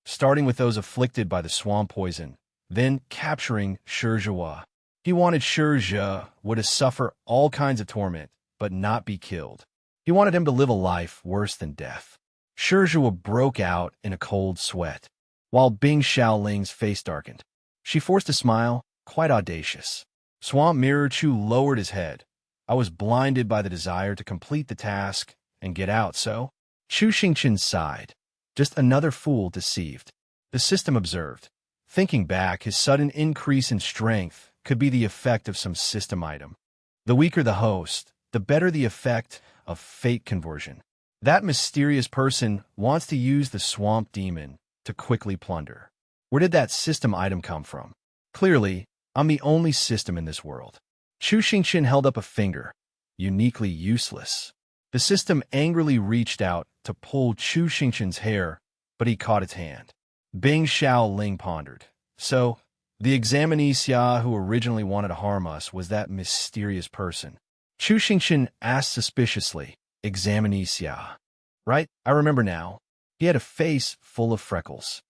starting with those afflicted by the swamp poison, then capturing Shizhua. He wanted Shizhua to suffer all kinds of torment, but not be killed. He wanted him to live a life worse than death." Shizhua broke out in a cold sweat, while Bing Xiaoling's face darkened. She forced a smile, quite audacious. Swamp Mirror Chu lowered his head. "I was blinded by the desire to complete the task and get out, so?" Xingqian sighed. "Just another fool deceived." The system observed. Thinking back, his sudden increase in strength could be the effect of some system item. The weaker the host, the better the effect of fate conversion. That mysterious person wants to use the swamp demon to quickly plunder. Where did that system item come from? Clearly, I'm the only system in this world. Xingqian held up a finger. Uniquely useless. The system angrily reached out to pull Xingqian's hair, but he caught its hand. Bing Xiaoling pondered. "So, the examinee Xia who originally wanted to harm us was that mysterious person." Xingqian asked suspiciously, "Examinee Xia. Right, I remember now. He had a face full of freckles.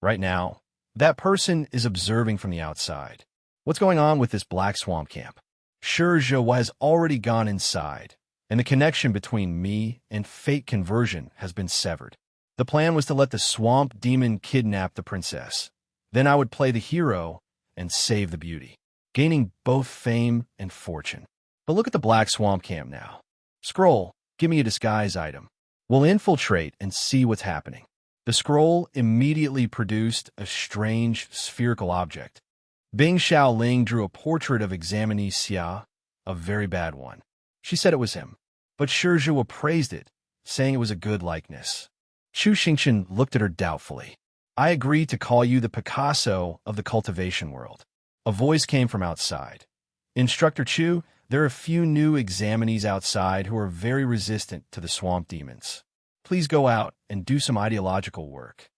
Right now, that person is observing from the outside. What's going on with this Black Swamp Camp? Shizhua has already gone inside, and the connection between me and fate conversion has been severed. The plan was to let the swamp demon kidnap the princess. Then I would play the hero and save the beauty, gaining both fame and fortune. But look at the Black Swamp Camp now. Scroll, give me a disguise item. We'll infiltrate and see what's happening." The scroll immediately produced a strange spherical object. Bing Xiaoling drew a portrait of examinee Xia, a very bad one. She said it was him, but Shizhua praised it, saying it was a good likeness. Chu Xingqian looked at her doubtfully. I agree to call you the Picasso of the cultivation world. A voice came from outside. Instructor Chu, there are a few new examinees outside who are very resistant to the swamp demons. Please go out and do some ideological work.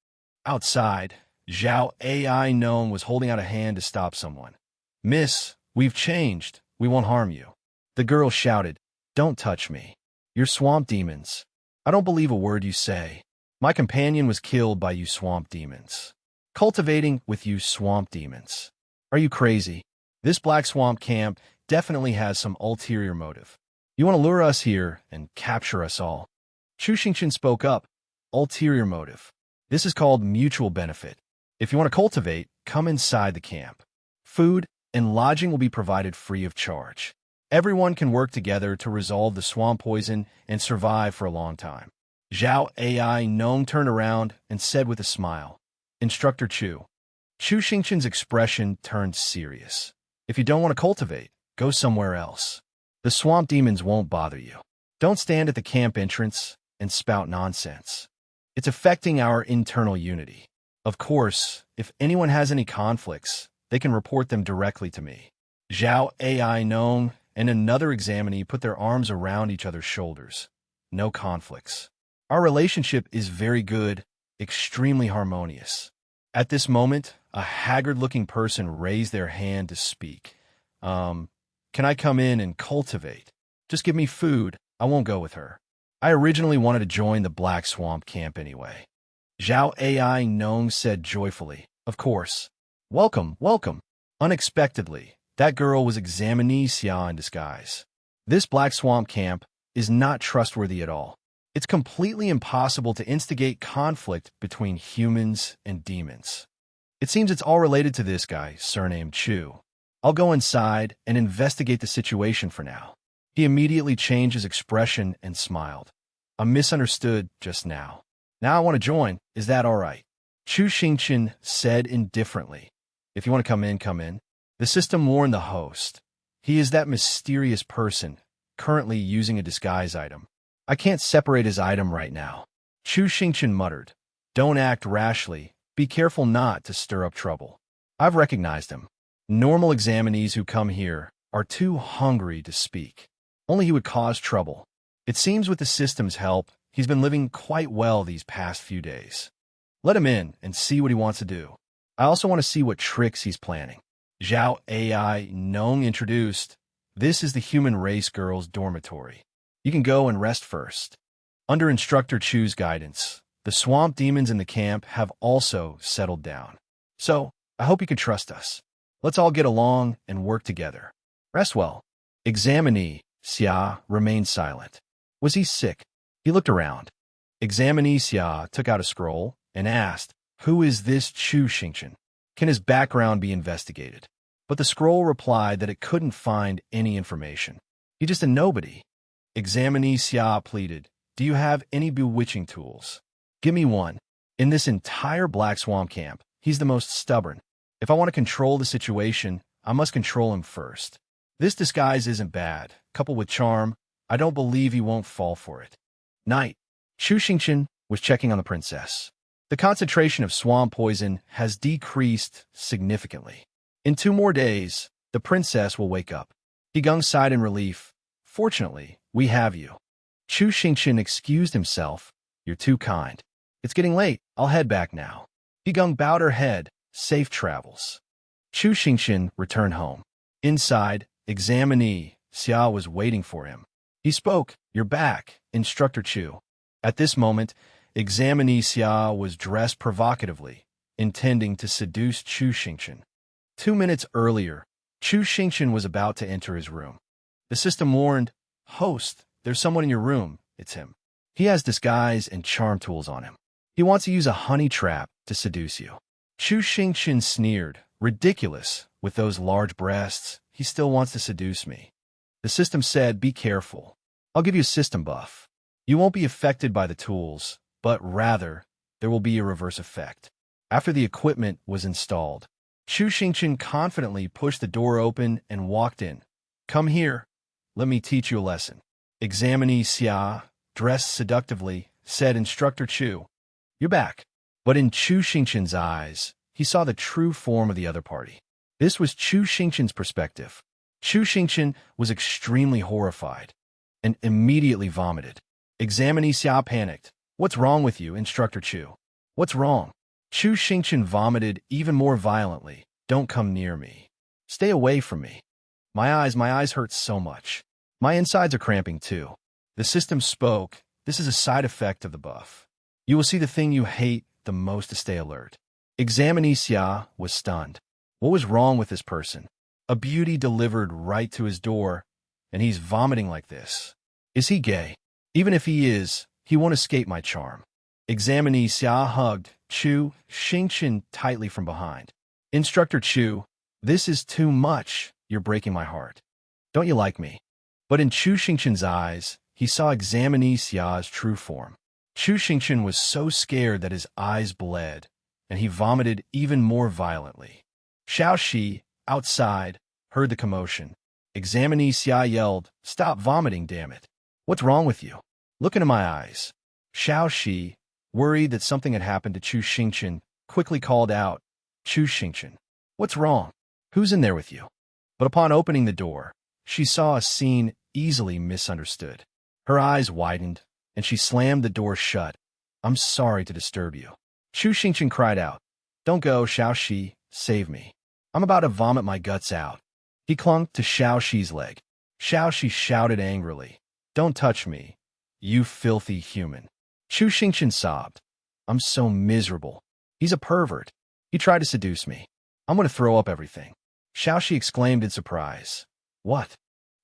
Outside, Zhao AI known was holding out a hand to stop someone. Miss, we've changed. We won't harm you. The girl shouted, Don't touch me. You're swamp demons. I don't believe a word you say. My companion was killed by you swamp demons. Cultivating with you swamp demons. Are you crazy? This black swamp camp definitely has some ulterior motive. You want to lure us here and capture us all. Chu Xingqian spoke up. Ulterior motive. This is called mutual benefit. If you want to cultivate, come inside the camp. Food and lodging will be provided free of charge. Everyone can work together to resolve the swamp poison and survive for a long time. Zhao AI Nong turned around and said with a smile, Instructor Chu. Chu Xingqian's expression turned serious. If you don't want to cultivate, go somewhere else. The swamp demons won't bother you. Don't stand at the camp entrance and spout nonsense. It's affecting our internal unity. Of course, if anyone has any conflicts, they can report them directly to me. Zhao AI Nong and another examinee put their arms around each other's shoulders. No conflicts. Our relationship is very good, extremely harmonious. At this moment, a haggard-looking person raised their hand to speak. Can I come in and cultivate? Just give me food. I won't go with her. I originally wanted to join the Black Swamp camp anyway. Zhao AI Nong said joyfully, Of course. Welcome, welcome. Unexpectedly, that girl was examinee Xia in disguise. This Black Swamp camp is not trustworthy at all. It's completely impossible to instigate conflict between humans and demons. It seems it's all related to this guy, surnamed Chu. I'll go inside and investigate the situation for now. He immediately changed his expression and smiled. I'm misunderstood just now. Now I want to join. Is that all right? Chu Xingqian said indifferently. If you want to come in, come in. The system warned the host. He is that mysterious person, currently using a disguise item. I can't separate his item right now. Chu Xingqian muttered. Don't act rashly. Be careful not to stir up trouble. I've recognized him. Normal examinees who come here are too hungry to speak. Only he would cause trouble. It seems with the system's help, he's been living quite well these past few days. Let him in and see what he wants to do. I also want to see what tricks he's planning. Zhao AI Nong introduced. This is the human race girl's dormitory. You can go and rest first. Under Instructor Chu's guidance, the swamp demons in the camp have also settled down. So, I hope you can trust us. Let's all get along and work together. Rest well. Examinee Xia remained silent. Was he sick? He looked around. Examinee Xia took out a scroll and asked, Who is this Chu Xingqian? Can his background be investigated? But the scroll replied that it couldn't find any information. He's just a nobody. Examinee Xia pleaded, Do you have any bewitching tools? Give me one. In this entire Black Swamp camp, he's the most stubborn. If I want to control the situation, I must control him first. This disguise isn't bad. Coupled with charm, I don't believe he won't fall for it. Night. Chu Xingqian was checking on the princess. The concentration of swamp poison has decreased significantly. In 2 more days, the princess will wake up. Higung sighed in relief. Fortunately, we have you. Chu Xingqian excused himself. You're too kind. It's getting late. I'll head back now. Higung bowed her head. Safe travels. Chu Xingqian returned home. Inside, examinee Xia was waiting for him. He spoke. You're back, Instructor Chu. At this moment, examinee Xia was dressed provocatively, intending to seduce Chu Xingqian. 2 minutes earlier, Chu Xingqian was about to enter his room. The system warned, Host, there's someone in your room. It's him. He has disguise and charm tools on him. He wants to use a honey trap to seduce you. Chu Xingqian sneered. Ridiculous. With those large breasts, he still wants to seduce me. The system said, Be careful. I'll give you a system buff. You won't be affected by the tools, but rather, there will be a reverse effect. After the equipment was installed, Chu Xingqian confidently pushed the door open and walked in. Come here. Let me teach you a lesson. Examinee Xia dressed seductively, said Instructor Chu. You're back. But in Chu Xingqian's eyes, he saw the true form of the other party. This was Chu Xingqian's perspective. Chu Xingqian was extremely horrified and immediately vomited. Examinee Xia panicked. What's wrong with you, Instructor Chu? What's wrong? Chu Xingqian vomited even more violently. Don't come near me. Stay away from me. My eyes hurt so much. My insides are cramping too. The system spoke. This is a side effect of the buff. You will see the thing you hate the most to stay alert. Examinee Xia was stunned. What was wrong with this person? A beauty delivered right to his door, and he's vomiting like this. Is he gay? Even if he is, he won't escape my charm. Examinee Xia hugged Chu Xingqian tightly from behind. Instructor Chu, this is too much. You're breaking my heart. Don't you like me? But in Chu Xingqian's eyes, he saw Examinee Xia's true form. Chu Xingqian was so scared that his eyes bled, and he vomited even more violently. Xiao Shi, outside, heard the commotion. Examinee Xia yelled, Stop vomiting, damn it. What's wrong with you? Look into my eyes. Xiao Shi, worried that something had happened to Chu Xingqian, quickly called out, Chu Xingqian, what's wrong? Who's in there with you? But upon opening the door, she saw a scene easily misunderstood. Her eyes widened, and she slammed the door shut. I'm sorry to disturb you. Chu Xingqian cried out. Don't go, Xiao Shi, save me. I'm about to vomit my guts out. He clung to Xiao Shi's leg. Xiao Shi shouted angrily. Don't touch me, you filthy human. Chu Xingqian sobbed. I'm so miserable. He's a pervert. He tried to seduce me. I'm going to throw up everything. Xiao Shi exclaimed in surprise. What?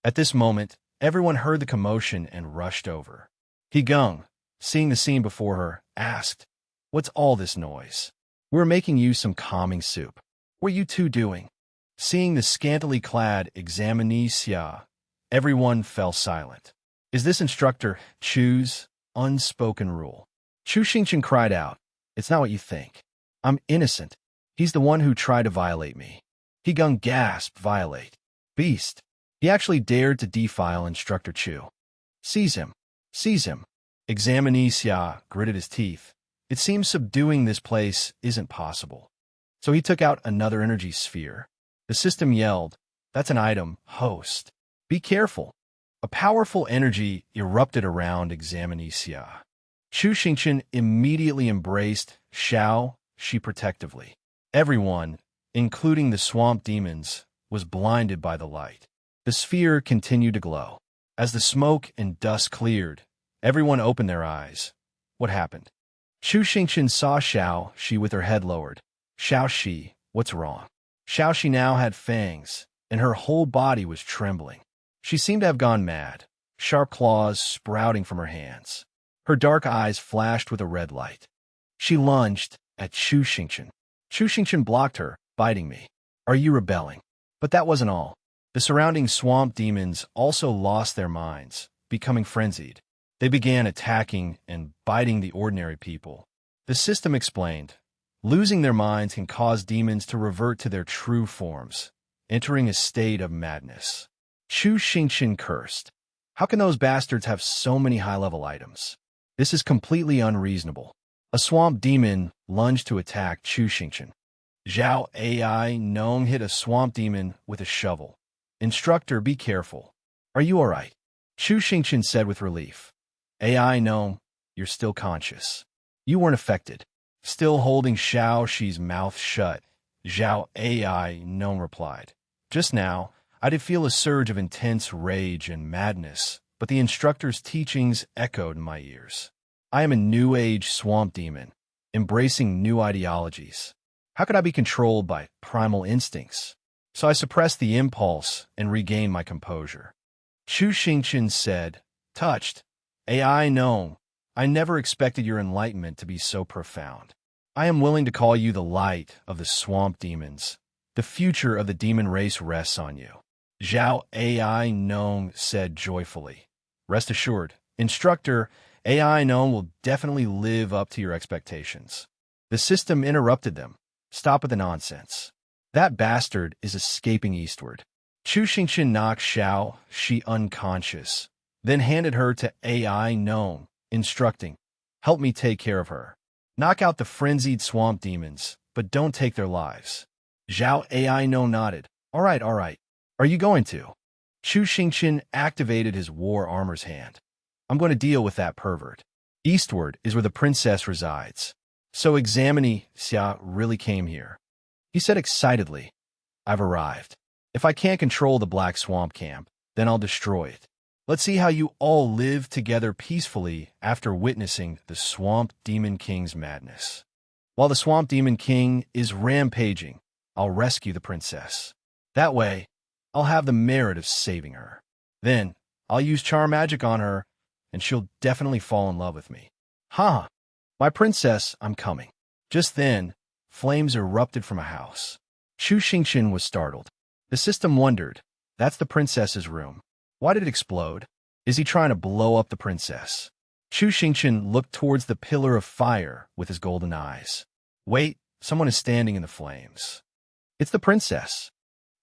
At this moment, everyone heard the commotion and rushed over. He Gung, seeing the scene before her, asked, What's all this noise? We're making you some calming soup. What are you two doing? Seeing the scantily clad Examinee Xia, everyone fell silent. Is this Instructor Chu's unspoken rule? Chu Xingqian cried out, It's not what you think. I'm innocent. He's the one who tried to violate me. He Gung gasped, Violate. Beast. He actually dared to defile Instructor Chu. Seize him. Seize him. Examinee Xia gritted his teeth. It seems subduing this place isn't possible. So he took out another energy sphere. The system yelled, That's an item, host. Be careful. A powerful energy erupted around Examinee Xia. Chu Xingqian immediately embraced Xiao Shi protectively. Everyone, including the swamp demons, was blinded by the light. The sphere continued to glow. As the smoke and dust cleared, everyone opened their eyes. What happened? Chu Xingqian saw Xiao Shi with her head lowered. Xiao Shi, what's wrong? Xiao Shi now had fangs, and her whole body was trembling. She seemed to have gone mad, sharp claws sprouting from her hands. Her dark eyes flashed with a red light. She lunged at Chu Xingqian. Chu Xingqian blocked her, biting me. Are you rebelling? But that wasn't all. The surrounding swamp demons also lost their minds, becoming frenzied. They began attacking and biting the ordinary people. The system explained, losing their minds can cause demons to revert to their true forms, entering a state of madness. Chu Xingqian cursed. How can those bastards have so many high-level items? This is completely unreasonable. A swamp demon lunged to attack Chu Xingqian. Zhao AI Nong hit a swamp demon with a shovel. Instructor, be careful. Are you all right? Chu Xingqian said with relief. AI Nong, you're still conscious. You weren't affected. Still holding Xiao Shi's mouth shut, Zhao AI Nong replied. Just now, I did feel a surge of intense rage and madness, but the instructor's teachings echoed in my ears. I am a new age swamp demon, embracing new ideologies. How could I be controlled by primal instincts? So I suppressed the impulse and regained my composure. Chu Xingqian said, touched, AI Nong, I never expected your enlightenment to be so profound. I am willing to call you the light of the swamp demons. The future of the demon race rests on you. Zhao AI Nong said joyfully. Rest assured, Instructor, AI Nong will definitely live up to your expectations. The system interrupted them. Stop with the nonsense. That bastard is escaping eastward. Chu Xingqian knocked Xiao Shi unconscious, then handed her to AI Gnome, instructing, "Help me take care of her. Knock out the frenzied swamp demons, but don't take their lives." Zhao AI Gnome nodded. All right. Are you going to? Chu Xingqian activated his war armor's hand. I'm going to deal with that pervert. Eastward is where the princess resides. So Examine Xia really came here. He said excitedly, I've arrived. If I can't control the Black Swamp Camp, then I'll destroy it. Let's see how you all live together peacefully after witnessing the Swamp Demon King's madness. While the Swamp Demon King is rampaging, I'll rescue the princess. That way, I'll have the merit of saving her. Then, I'll use charm magic on her, and she'll definitely fall in love with me. Ha! My princess, I'm coming. Just then, flames erupted from a house. Chu Xingqian was startled. The system wondered, that's the princess's room. Why did it explode? Is he trying to blow up the princess? Chu Xingqian looked towards the pillar of fire with his golden eyes. Wait, someone is standing in the flames. It's the princess.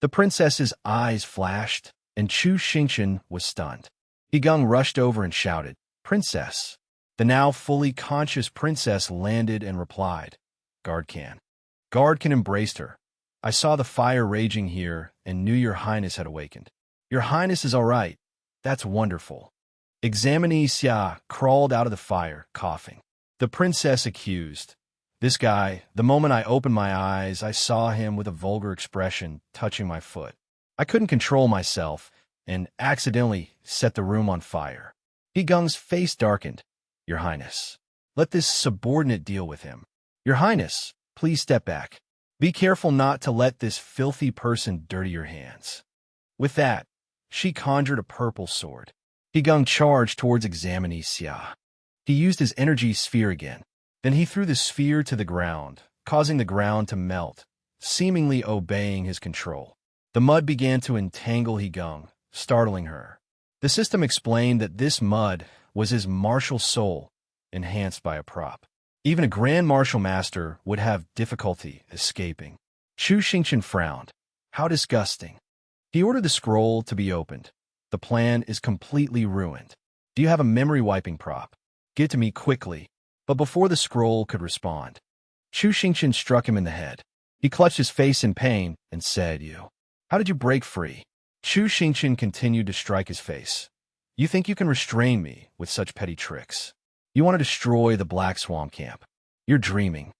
The princess's eyes flashed, and Chu Xingqian was stunned. Yigang rushed over and shouted, Princess. The now fully conscious princess landed and replied, Guardcan. Guardcan embraced her. I saw the fire raging here and knew your highness had awakened. Your highness is all right. That's wonderful. Examine Xia crawled out of the fire, coughing. The princess accused. This guy, the moment I opened my eyes, I saw him with a vulgar expression touching my foot. I couldn't control myself and accidentally set the room on fire. Yigang's face darkened. Your highness, let this subordinate deal with him. Your highness, please step back. Be careful not to let this filthy person dirty your hands. With that, she conjured a purple sword. Yigang charged towards Examine Xia. He used his energy sphere again. Then he threw the sphere to the ground, causing the ground to melt, seemingly obeying his control. The mud began to entangle Yigang, startling her. The system explained that this mud was his martial soul, enhanced by a prop. Even a Grand Martial Master would have difficulty escaping. Chu Xingqian frowned. How disgusting. He ordered the scroll to be opened. The plan is completely ruined. Do you have a memory wiping prop? Get to me quickly. But before the scroll could respond, Chu Xingqian struck him in the head. He clutched his face in pain and said, How did you break free? Chu Xingqian continued to strike his face. You think you can restrain me with such petty tricks? You want to destroy the Black Swamp Camp. You're dreaming.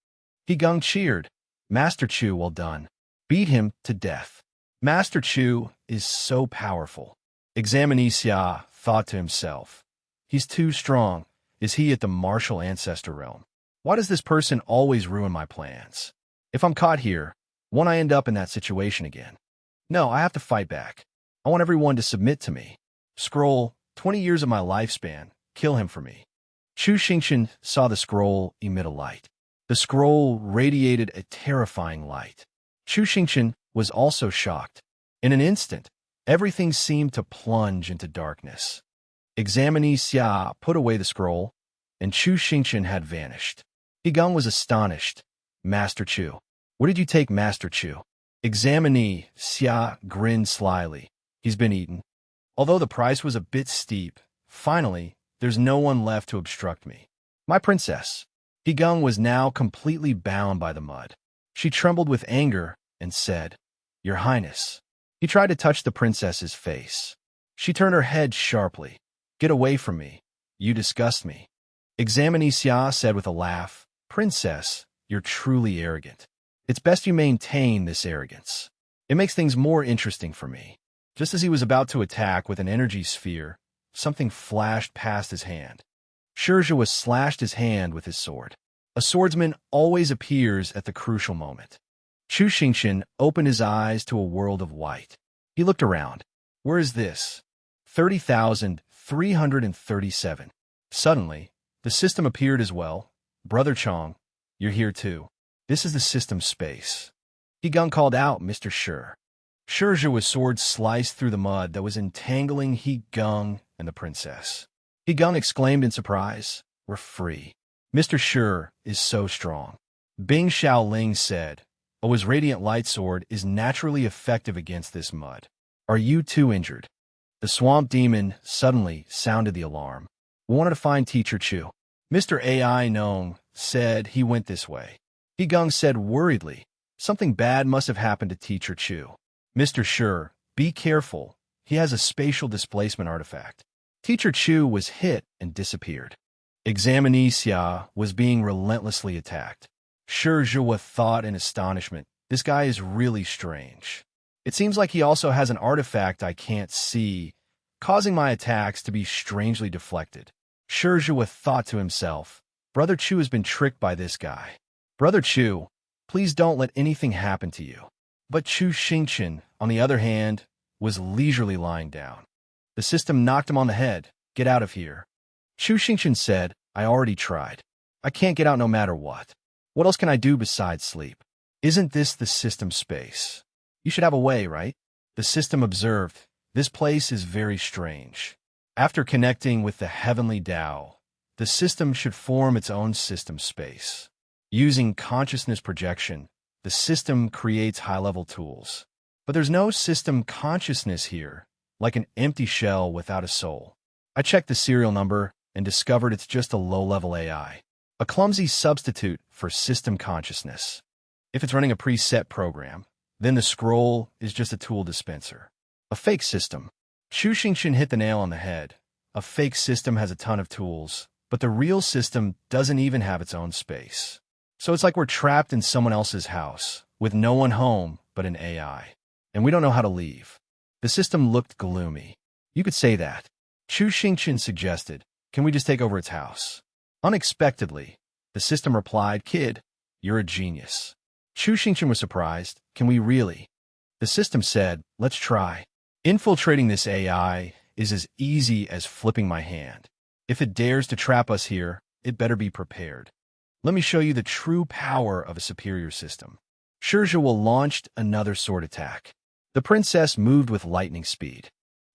Yigang cheered. Master Chu, well done. Beat him to death. Master Chu is so powerful. Examine Xia thought to himself. He's too strong. Is he at the martial ancestor realm? Why does this person always ruin my plans? If I'm caught here, won't I end up in that situation again? No, I have to fight back. I want everyone to submit to me. Scroll, 20 years of my lifespan, kill him for me. Chu Xingqian saw the scroll emit a light. The scroll radiated a terrifying light. Chu Xingqian was also shocked. In an instant, everything seemed to plunge into darkness. Examine Xia put away the scroll, and Chu Xingqian had vanished. Yigang was astonished. Master Chu. Where did you take Master Chu? Examine Xia grinned slyly. He's been eaten. Although the price was a bit steep, finally, there's no one left to obstruct me. My princess. Yigang was now completely bound by the mud. She trembled with anger and said, Your Highness. He tried to touch the princess's face. She turned her head sharply. Get away from me. You disgust me. Examine Xia said with a laugh, Princess, you're truly arrogant. It's best you maintain this arrogance. It makes things more interesting for me. Just as he was about to attack with an energy sphere, something flashed past his hand. Shizhua slashed his hand with his sword. A swordsman always appears at the crucial moment. Chu Xingqian opened his eyes to a world of white. He looked around. Where is this? 30,337. Suddenly, the system appeared as well. Brother Chong, you're here too. This is the system's space. Yigang called out, Mr. Shi. Shizua's sword sliced through the mud that was entangling Yigang and the princess. Yigang exclaimed in surprise, We're free. Mr. Shi is so strong. Bing Xiaoling said, Oh, his radiant light sword is naturally effective against this mud. Are you too injured? The swamp demon suddenly sounded the alarm. We wanted to find Teacher Chu. Mr. AI Nong said he went this way. Hegung said worriedly, something bad must have happened to Teacher Chu. Mr. Sure, be careful. He has a spatial displacement artifact. Teacher Chu was hit and disappeared. Examinee Xia was being relentlessly attacked. Zhihua thought in astonishment, this guy is really strange. It seems like he also has an artifact I can't see, causing my attacks to be strangely deflected. Zhihua thought to himself, Brother Chu has been tricked by this guy. Brother Chu, please don't let anything happen to you. But Chu Xingqian, on the other hand, was leisurely lying down. The system knocked him on the head. Get out of here. Chu Xingqian said, I already tried. I can't get out no matter what. What else can I do besides sleep? Isn't this the system space? You should have a way, right? The system observed, this place is very strange. After connecting with the heavenly Tao, the system should form its own system space. Using consciousness projection, the system creates high-level tools. But there's no system consciousness here, like an empty shell without a soul. I checked the serial number and discovered it's just a low-level AI, a clumsy substitute for system consciousness. If it's running a preset program, then the scroll is just a tool dispenser. A fake system. Chu Xingqian hit the nail on the head. A fake system has a ton of tools, but the real system doesn't even have its own space. So it's like we're trapped in someone else's house, with no one home but an AI. And we don't know how to leave. The system looked gloomy. You could say that. Chu Xingqian suggested, can we just take over its house? Unexpectedly, the system replied, Kid, you're a genius. Chu Xingqian was surprised. Can we really? The system said, let's try. Infiltrating this AI is as easy as flipping my hand. If it dares to trap us here, it better be prepared. Let me show you the true power of a superior system. Zhihua launched another sword attack. The princess moved with lightning speed.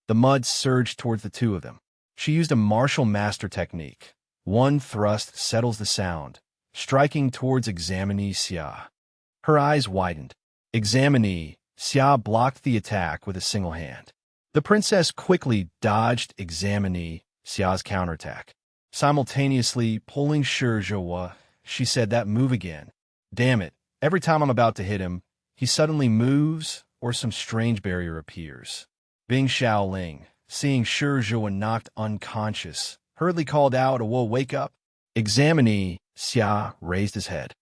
The mud surged towards the two of them. She used a martial master technique. One thrust settles the sound, striking towards Examinee Xia. Her eyes widened. Examinee Xia blocked the attack with a single hand. The princess quickly dodged Examinee Xia's counterattack. Simultaneously pulling Zhihua, she said, that move again. Damn it, every time I'm about to hit him, he suddenly moves or some strange barrier appears. Bing Xiaoling, seeing Zhihua knocked unconscious, hurriedly called out, whoa, wake up. Examinee Xia raised his head.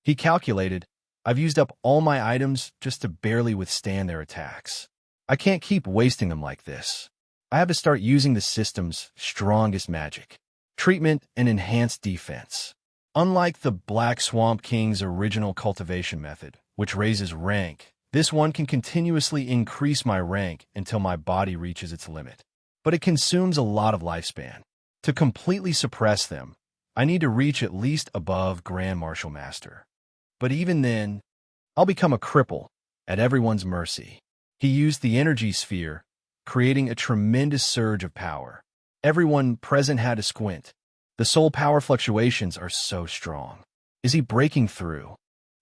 He calculated, I've used up all my items just to barely withstand their attacks. I can't keep wasting them like this. I have to start using the system's strongest magic. Treatment and enhanced defense. Unlike the Black Swamp King's original cultivation method, which raises rank, this one can continuously increase my rank until my body reaches its limit. But it consumes a lot of lifespan. To completely suppress them, I need to reach at least above Grand Martial Master. But even then, I'll become a cripple at everyone's mercy. He used the energy sphere, creating a tremendous surge of power. Everyone present had to squint. The soul power fluctuations are so strong. Is he breaking through?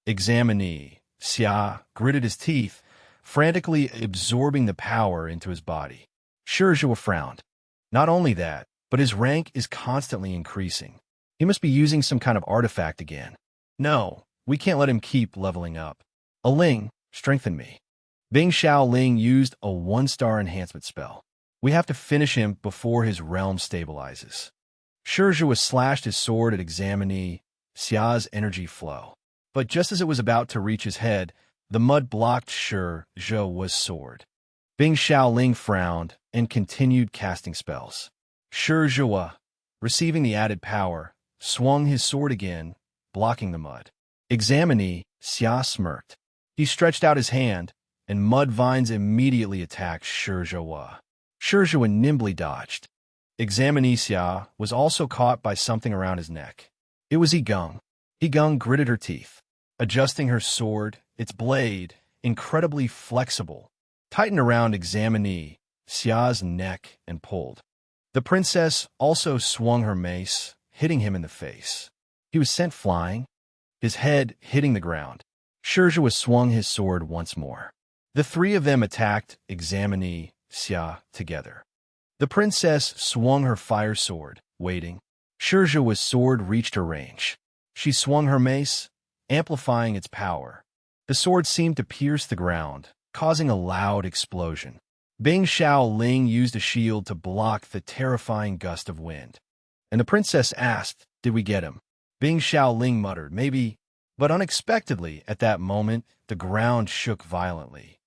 Examinee Xia gritted his teeth, frantically absorbing the power into his body. Zhihua frowned. Not only that, but his rank is constantly increasing. He must be using some kind of artifact again. No, we can't let him keep leveling up. Ling, strengthen me. Bing Xiaoling used a 1-star enhancement spell. We have to finish him before his realm stabilizes. Zhihua slashed his sword at Examinee Xia's energy flow. But just as it was about to reach his head, the mud blocked Zhihua's sword. Bing Xiaoling frowned and continued casting spells. Zhihua, receiving the added power, swung his sword again, blocking the mud. Examinee Xia smirked. He stretched out his hand, and mud vines immediately attacked Zhihua. Zhihua nimbly dodged. Examinee Xia was also caught by something around his neck. It was Yigung. Yigung gritted her teeth. Adjusting her sword, its blade, incredibly flexible, tightened around Examinee Xia's neck and pulled. The princess also swung her mace, hitting him in the face. He was sent flying, his head hitting the ground. Zhihua swung his sword once more. The three of them attacked Examinee Xia together. The princess swung her fire sword, waiting. Shurja's sword reached her range. She swung her mace, amplifying its power. The sword seemed to pierce the ground, causing a loud explosion. Bing Xiaoling used a shield to block the terrifying gust of wind. And the princess asked, "Did we get him?" Bing Xiaoling muttered, "Maybe," but unexpectedly, at that moment, the ground shook violently.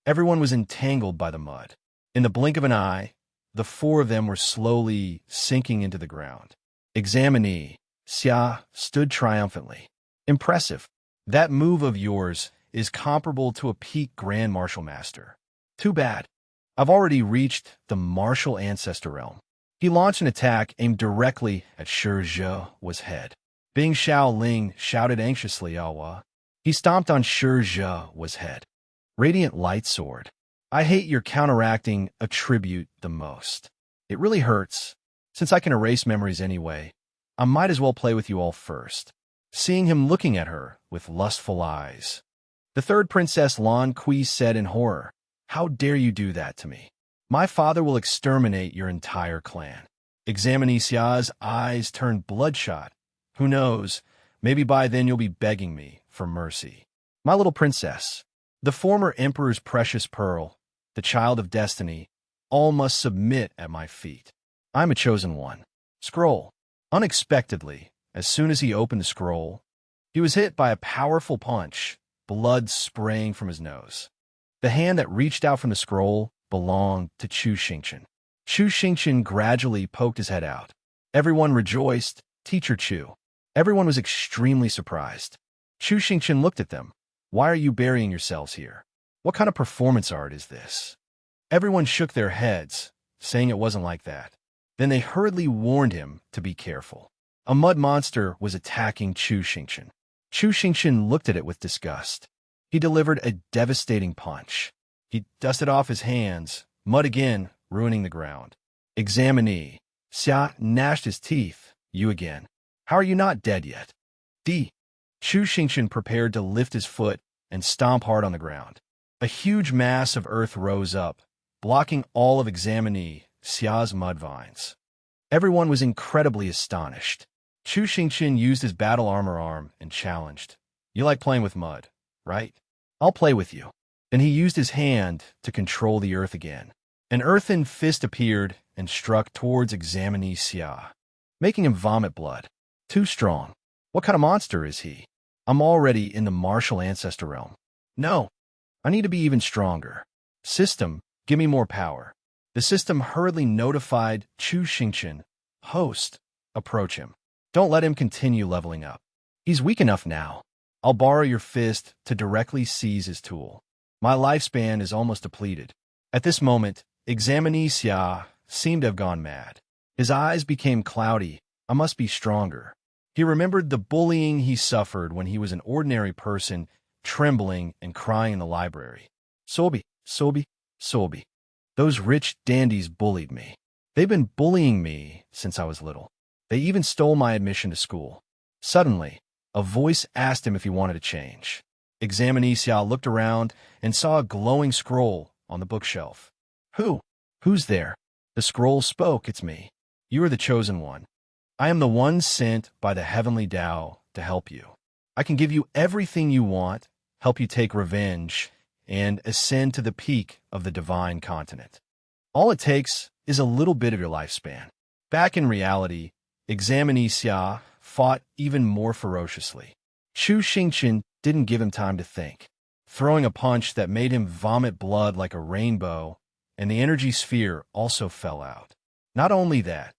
Everyone was entangled by the mud. In the blink of an eye, the four of them were slowly sinking into the ground. Examinee Xia stood triumphantly. "Impressive. That move of yours is comparable to a peak Grand Martial Master. Too bad. I've already reached the Martial Ancestor Realm." He launched an attack aimed directly at Shurja's head. Bing Xiaoling shouted anxiously, "Awa." He stomped on Shurja's head. Radiant Light Sword. "I hate your counteracting attribute the most. It really hurts. Since I can erase memories anyway, I might as well play with you all first." Seeing him looking at her with lustful eyes, the third princess Lan Kui said in horror, "How dare you do that to me? My father will exterminate your entire clan." Examinee Xia's eyes turned bloodshot. "Who knows, maybe by then you'll be begging me for mercy." "My little princess, the former emperor's precious pearl, the child of destiny, all must submit at my feet. I'm a chosen one." Scroll. Unexpectedly, as soon as he opened the scroll, he was hit by a powerful punch, blood spraying from his nose. The hand that reached out from the scroll belonged to Chu Xingqian. Chu Xingqian gradually poked his head out. Everyone rejoiced. "Teacher Chu." Everyone was extremely surprised. Chu Xingqian looked at them. "Why are you burying yourselves here? What kind of performance art is this?" Everyone shook their heads, saying it wasn't like that. Then they hurriedly warned him to be careful. A mud monster was attacking Chu Xingqian. Chu Xingqian looked at it with disgust. He delivered a devastating punch. He dusted off his hands, mud again, ruining the ground. Examinee Xia gnashed his teeth. "You again. How are you not dead yet?" D. Chu Xingqian prepared to lift his foot and stomp hard on the ground. A huge mass of earth rose up, blocking all of Examinee Xia's mud vines. Everyone was incredibly astonished. Chu Xingqian used his battle armor arm and challenged, "You like playing with mud, right? I'll play with you." Then he used his hand to control the earth again. An earthen fist appeared and struck towards Examinee Xia, making him vomit blood. "Too strong. What kind of monster is he? I'm already in the Martial Ancestor Realm. No, I need to be even stronger. System, give me more power." The system hurriedly notified Chu Xingqian, "Host, approach him. Don't let him continue leveling up. He's weak enough now. I'll borrow your fist to directly seize his tool. My lifespan is almost depleted." At this moment, Examinee Xia seemed to have gone mad. His eyes became cloudy. "I must be stronger." He remembered the bullying he suffered when he was an ordinary person, trembling and crying in the library. "Sobi, Sobi, Sobi. Those rich dandies bullied me. They've been bullying me since I was little. They even stole my admission to school." Suddenly, a voice asked him if he wanted to change. Examinee Xia looked around and saw a glowing scroll on the bookshelf. Who's there?" The scroll spoke. "It's me. You are the chosen one. I am the one sent by the heavenly Tao to help you. I can give you everything you want, help you take revenge, and ascend to the peak of the divine continent. All it takes is a little bit of your lifespan." Back in reality, Examinee Xia fought even more ferociously. Chu Xingqian didn't give him time to think, throwing a punch that made him vomit blood like a rainbow, and the energy sphere also fell out. Not only that,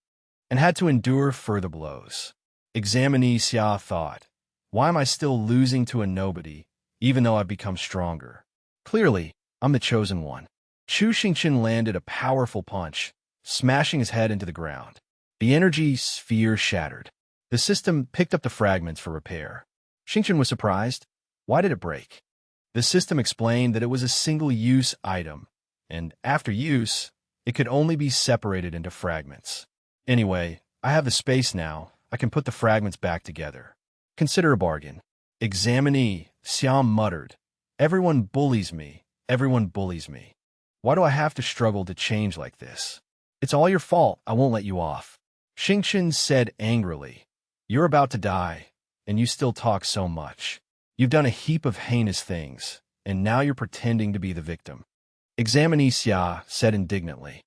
and had to endure further blows. Examinee Xia thought, "Why am I still losing to a nobody, even though I've become stronger? Clearly, I'm the chosen one." Chu Xingqian landed a powerful punch, smashing his head into the ground. The energy sphere shattered. The system picked up the fragments for repair. Xingqian was surprised. Why did it break? The system explained that it was a single-use item, and after use, it could only be separated into fragments. "Anyway, I have the space now. I can put the fragments back together. Consider a bargain." Examinee Xiao muttered, "Everyone bullies me. Everyone bullies me. Why do I have to struggle to change like this?" It's all your fault. I won't let you off. Xingqian said angrily. You're about to die, and you still talk so much. You've done a heap of heinous things, and now you're pretending to be the victim. Examinee Xia said indignantly.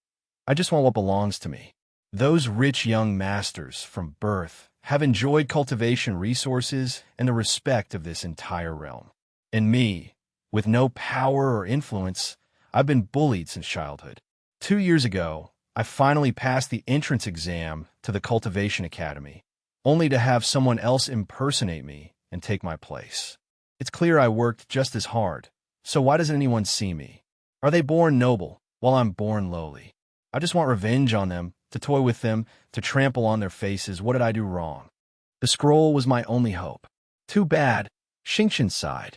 I just want what belongs to me. Those rich young masters from birth have enjoyed cultivation resources and the respect of this entire realm. And me, with no power or influence, I've been bullied since childhood. 2 years ago, I finally passed the entrance exam to the Cultivation Academy, only to have someone else impersonate me and take my place. It's clear I worked just as hard, so why doesn't anyone see me? Are they born noble, while I'm born lowly? I just want revenge on them, to toy with them, to trample on their faces. What did I do wrong? The scroll was my only hope. Too bad, Xingqian sighed.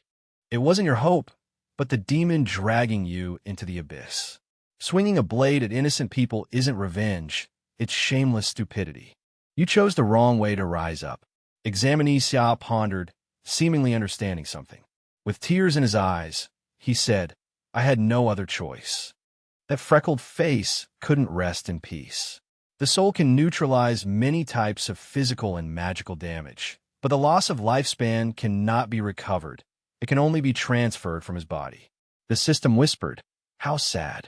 It wasn't your hope, but the demon dragging you into the abyss. Swinging a blade at innocent people isn't revenge, it's shameless stupidity. You chose the wrong way to rise up. Examinee Xia pondered, seemingly understanding something. With tears in his eyes, he said, I had no other choice. That freckled face couldn't rest in peace. The soul can neutralize many types of physical and magical damage, but the loss of lifespan cannot be recovered. It can only be transferred from his body. The system whispered, How sad.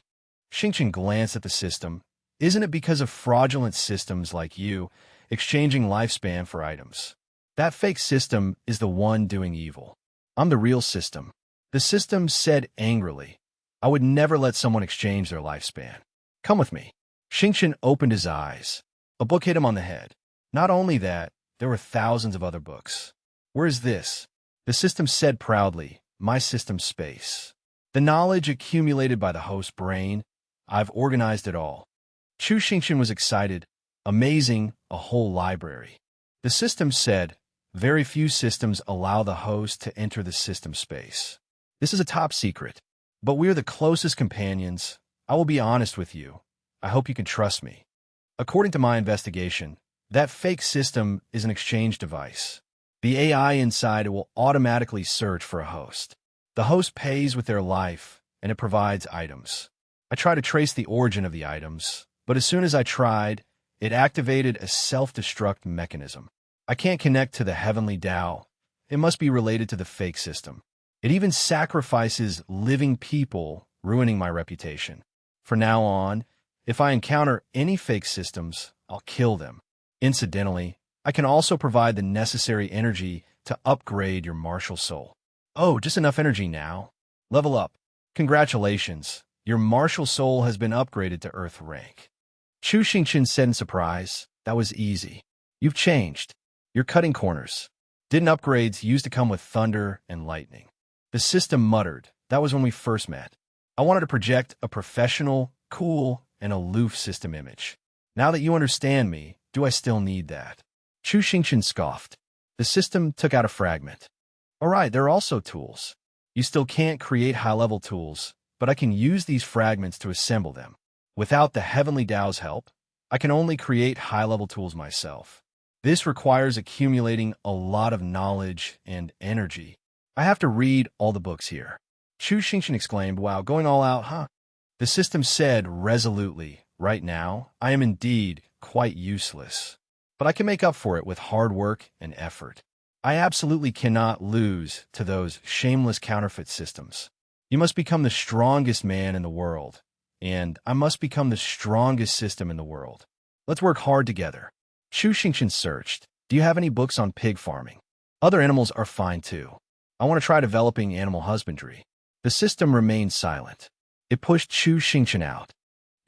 Xingqian glanced at the system. Isn't it because of fraudulent systems like you, exchanging lifespan for items? That fake system is the one doing evil. I'm the real system. The system said angrily, I would never let someone exchange their lifespan. Come with me. Xingqian opened his eyes. A book hit him on the head. Not only that, there were thousands of other books. Where is this? The system said proudly, my system space. The knowledge accumulated by the host's brain, I've organized it all. Chu Xingqian was excited. Amazing, a whole library. The system said, very few systems allow the host to enter the system space. This is a top secret, but we're the closest companions. I will be honest with you. I hope you can trust me. According to my investigation, that fake system is an exchange device. The AI inside it will automatically search for a host. The host pays with their life, and it provides items. I try to trace the origin of the items, but as soon as I tried, it activated a self-destruct mechanism. I can't connect to the heavenly Tao. It must be related to the fake system. It even sacrifices living people, ruining my reputation. From now on, if I encounter any fake systems, I'll kill them. Incidentally, I can also provide the necessary energy to upgrade your martial soul. Oh, just enough energy now. Level up. Congratulations. Your martial soul has been upgraded to Earth rank. Chu Xingqian said in surprise, that was easy. You've changed. You're cutting corners. Didn't upgrades used to come with thunder and lightning? The system muttered, that was when we first met. I wanted to project a professional, cool, and aloof system image. Now that you understand me, do I still need that? Chu Xingqian scoffed. The system took out a fragment. All right, there are also tools. You still can't create high-level tools, but I can use these fragments to assemble them. Without the Heavenly Tao's help, I can only create high-level tools myself. This requires accumulating a lot of knowledge and energy. I have to read all the books here. Chu Xingqian exclaimed, wow, going all out, huh? The system said resolutely, right now, I am indeed quite useless. But I can make up for it with hard work and effort. I absolutely cannot lose to those shameless counterfeit systems. You must become the strongest man in the world, and I must become the strongest system in the world. Let's work hard together. Chu Xingqian searched. Do you have any books on pig farming? Other animals are fine too. I want to try developing animal husbandry. The system remained silent. It pushed Chu Xingqian out.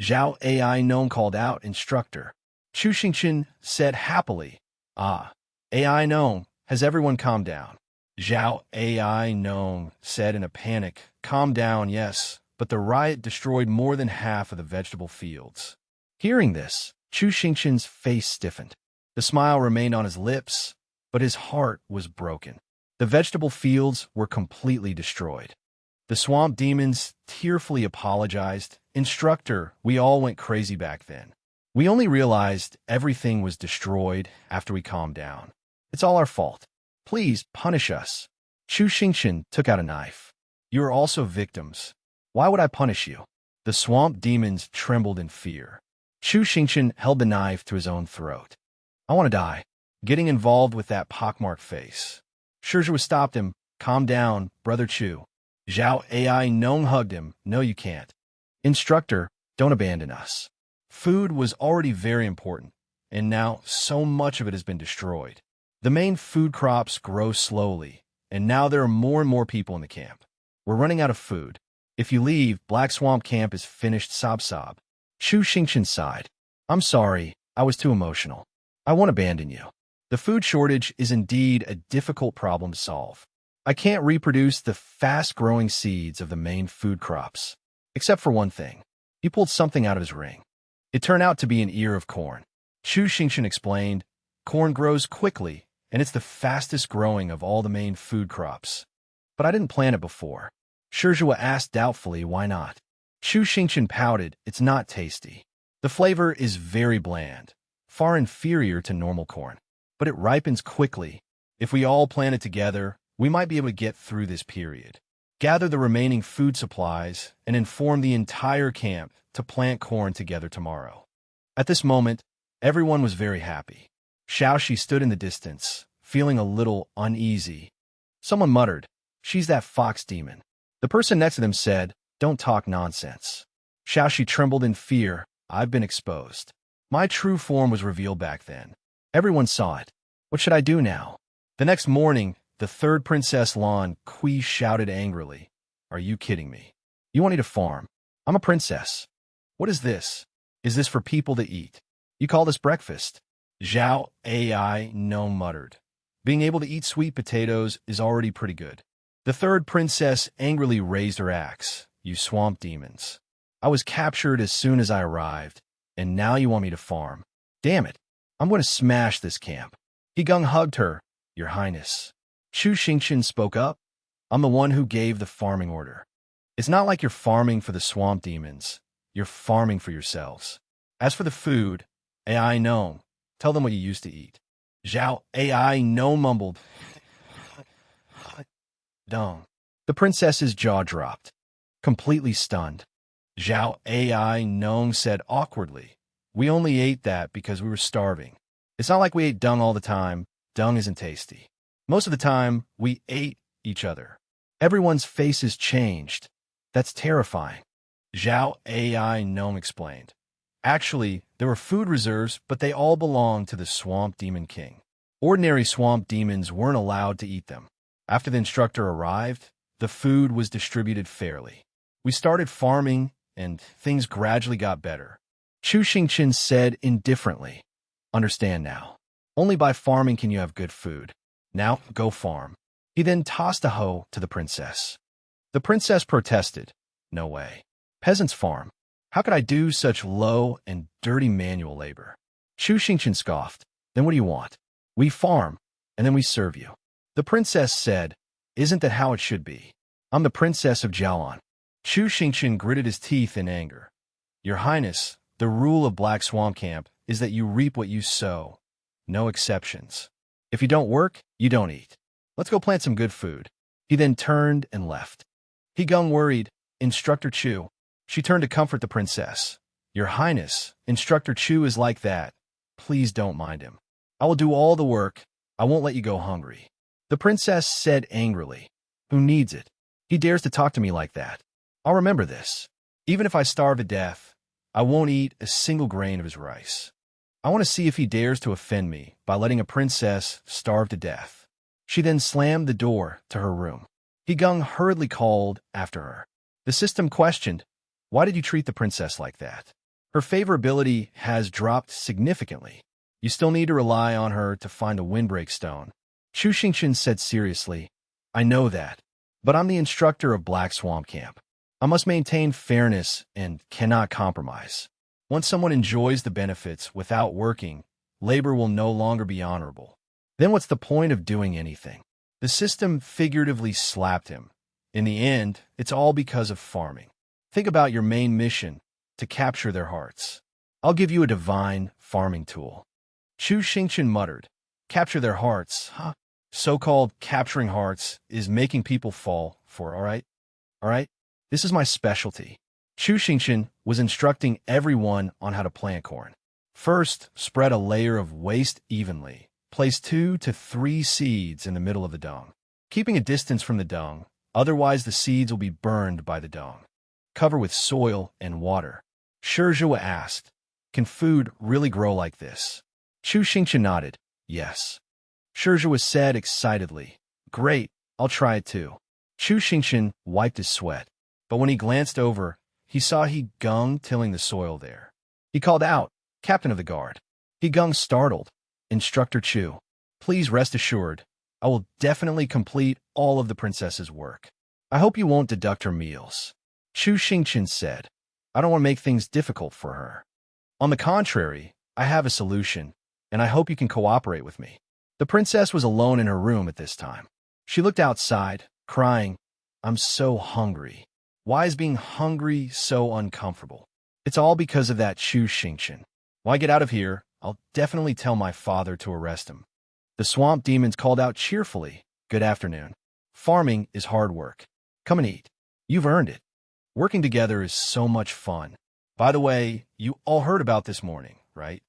Zhao AI Gnome called out, Instructor. Chu Xingqian said happily, Ah, AI Gnome, has everyone calmed down? Zhao AI Gnome said in a panic, Calm down, yes, but the riot destroyed more than half of the vegetable fields. Hearing this, Chu Xingqian's face stiffened. The smile remained on his lips, but his heart was broken. The vegetable fields were completely destroyed. The swamp demons tearfully apologized. Instructor, we all went crazy back then. We only realized everything was destroyed after we calmed down. It's all our fault. Please punish us. Chu Xingqian took out a knife. You are also victims. Why would I punish you? The swamp demons trembled in fear. Chu Xingqian held the knife to his own throat. I want to die. Getting involved with that pockmarked face. Shizhua stopped him. Calm down, Brother Chu. Zhao Ai Nong hugged him. No, you can't. Instructor, don't abandon us. Food was already very important, and now so much of it has been destroyed. The main food crops grow slowly, and now there are more and more people in the camp. We're running out of food. If you leave, Black Swamp Camp is finished. Sob sob. Chu Xingqian sighed. I'm sorry, I was too emotional. I won't abandon you. The food shortage is indeed a difficult problem to solve. I can't reproduce the fast-growing seeds of the main food crops. Except for one thing. He pulled something out of his ring. It turned out to be an ear of corn. Chu Xingqian explained, corn grows quickly, and it's the fastest growing of all the main food crops. But I didn't plant it before. Shizhua asked doubtfully, why not? Chu Xingqian pouted, it's not tasty. The flavor is very bland, far inferior to normal corn. But it ripens quickly. If we all plant it together, we might be able to get through this period. Gather the remaining food supplies and inform the entire camp to plant corn together tomorrow. At this moment, everyone was very happy. Xiaoxi stood in the distance, feeling a little uneasy. Someone muttered, she's that fox demon. The person next to them said, don't talk nonsense. Xiaoxi trembled in fear. I've been exposed. My true form was revealed back then. Everyone saw it. What should I do now? The next morning, the third Princess Lan Kui shouted angrily. Are you kidding me? You want me to farm? I'm a princess. What is this? Is this for people to eat? You call this breakfast? Zhao Ai no muttered. Being able to eat sweet potatoes is already pretty good. The third princess angrily raised her axe. You swamp demons. I was captured as soon as I arrived, and now you want me to farm. Damn it. I'm going to smash this camp. He Gung hugged her. Your Highness. Chu Xingqian spoke up. I'm the one who gave the farming order. It's not like you're farming for the swamp demons. You're farming for yourselves. As for the food, Ai no. Tell them what you used to eat. Zhao Ai no mumbled. Dung. The princess's jaw dropped. Completely stunned. Zhao Ai no said awkwardly. We only ate that because we were starving. It's not like we ate dung all the time. Dung isn't tasty. Most of the time, we ate each other. Everyone's faces changed. That's terrifying. Zhao Ai no explained. Actually, there were food reserves, but they all belonged to the Swamp Demon King. Ordinary swamp demons weren't allowed to eat them. After the instructor arrived, the food was distributed fairly. We started farming, and things gradually got better. Chu Xingqian said indifferently. Understand now. Only by farming can you have good food. Now, go farm. He then tossed a hoe to the princess. The princess protested. No way. Peasants farm. How could I do such low and dirty manual labor? Chu Xingqian scoffed. Then what do you want? We farm, and then we serve you. The princess said, isn't that how it should be? I'm the princess of Jiaolan. Chu Xingqian gritted his teeth in anger. Your Highness, the rule of Black Swamp Camp is that you reap what you sow. No exceptions. If you don't work, you don't eat. Let's go plant some good food. He then turned and left. He Gung worried. Instructor Chu. She turned to comfort the princess. Your Highness, Instructor Chu is like that. Please don't mind him. I will do all the work. I won't let you go hungry. The princess said angrily. Who needs it? He dares to talk to me like that. I'll remember this. Even if I starve to death, I won't eat a single grain of his rice. I want to see if he dares to offend me by letting a princess starve to death. She then slammed the door to her room. He Gung hurriedly called after her. The system questioned, why did you treat the princess like that? Her favorability has dropped significantly. You still need to rely on her to find a windbreak stone. Chu Xingqian said seriously, I know that, but I'm the instructor of Black Swamp Camp. I must maintain fairness and cannot compromise. Once someone enjoys the benefits without working, labor will no longer be honorable. Then what's the point of doing anything? The system figuratively slapped him. In the end, it's all because of farming. Think about your main mission, to capture their hearts. I'll give you a divine farming tool. Chu Xingqian muttered, capture their hearts, huh? So-called capturing hearts is making people fall for, all right? This is my specialty. Chu Xingqian was instructing everyone on how to plant corn. First, spread a layer of waste evenly. Place 2 to 3 seeds in the middle of the dung, keeping a distance from the dung, otherwise the seeds will be burned by the dung. Cover with soil and water. Shizhua asked, "Can food really grow like this?" Chu Xingqian nodded, "Yes." Shizhua said excitedly, "Great, I'll try it too." Chu Xingqian wiped his sweat, but when he glanced over, he saw He Geng tilling the soil there. He called out, "Captain of the guard." He Geng startled, "Instructor Chu, please rest assured, I will definitely complete all of the princess's work. I hope you won't deduct her meals." Chu Xingqian said, "I don't want to make things difficult for her. On the contrary, I have a solution, and I hope you can cooperate with me." The princess was alone in her room at this time. She looked outside, crying, "I'm so hungry. Why is being hungry so uncomfortable? It's all because of that Chu Xingqian. When I get out of here, I'll definitely tell my father to arrest him." The swamp demons called out cheerfully, "Good afternoon. Farming is hard work. Come and eat. You've earned it. Working together is so much fun. By the way, you all heard about this morning, right?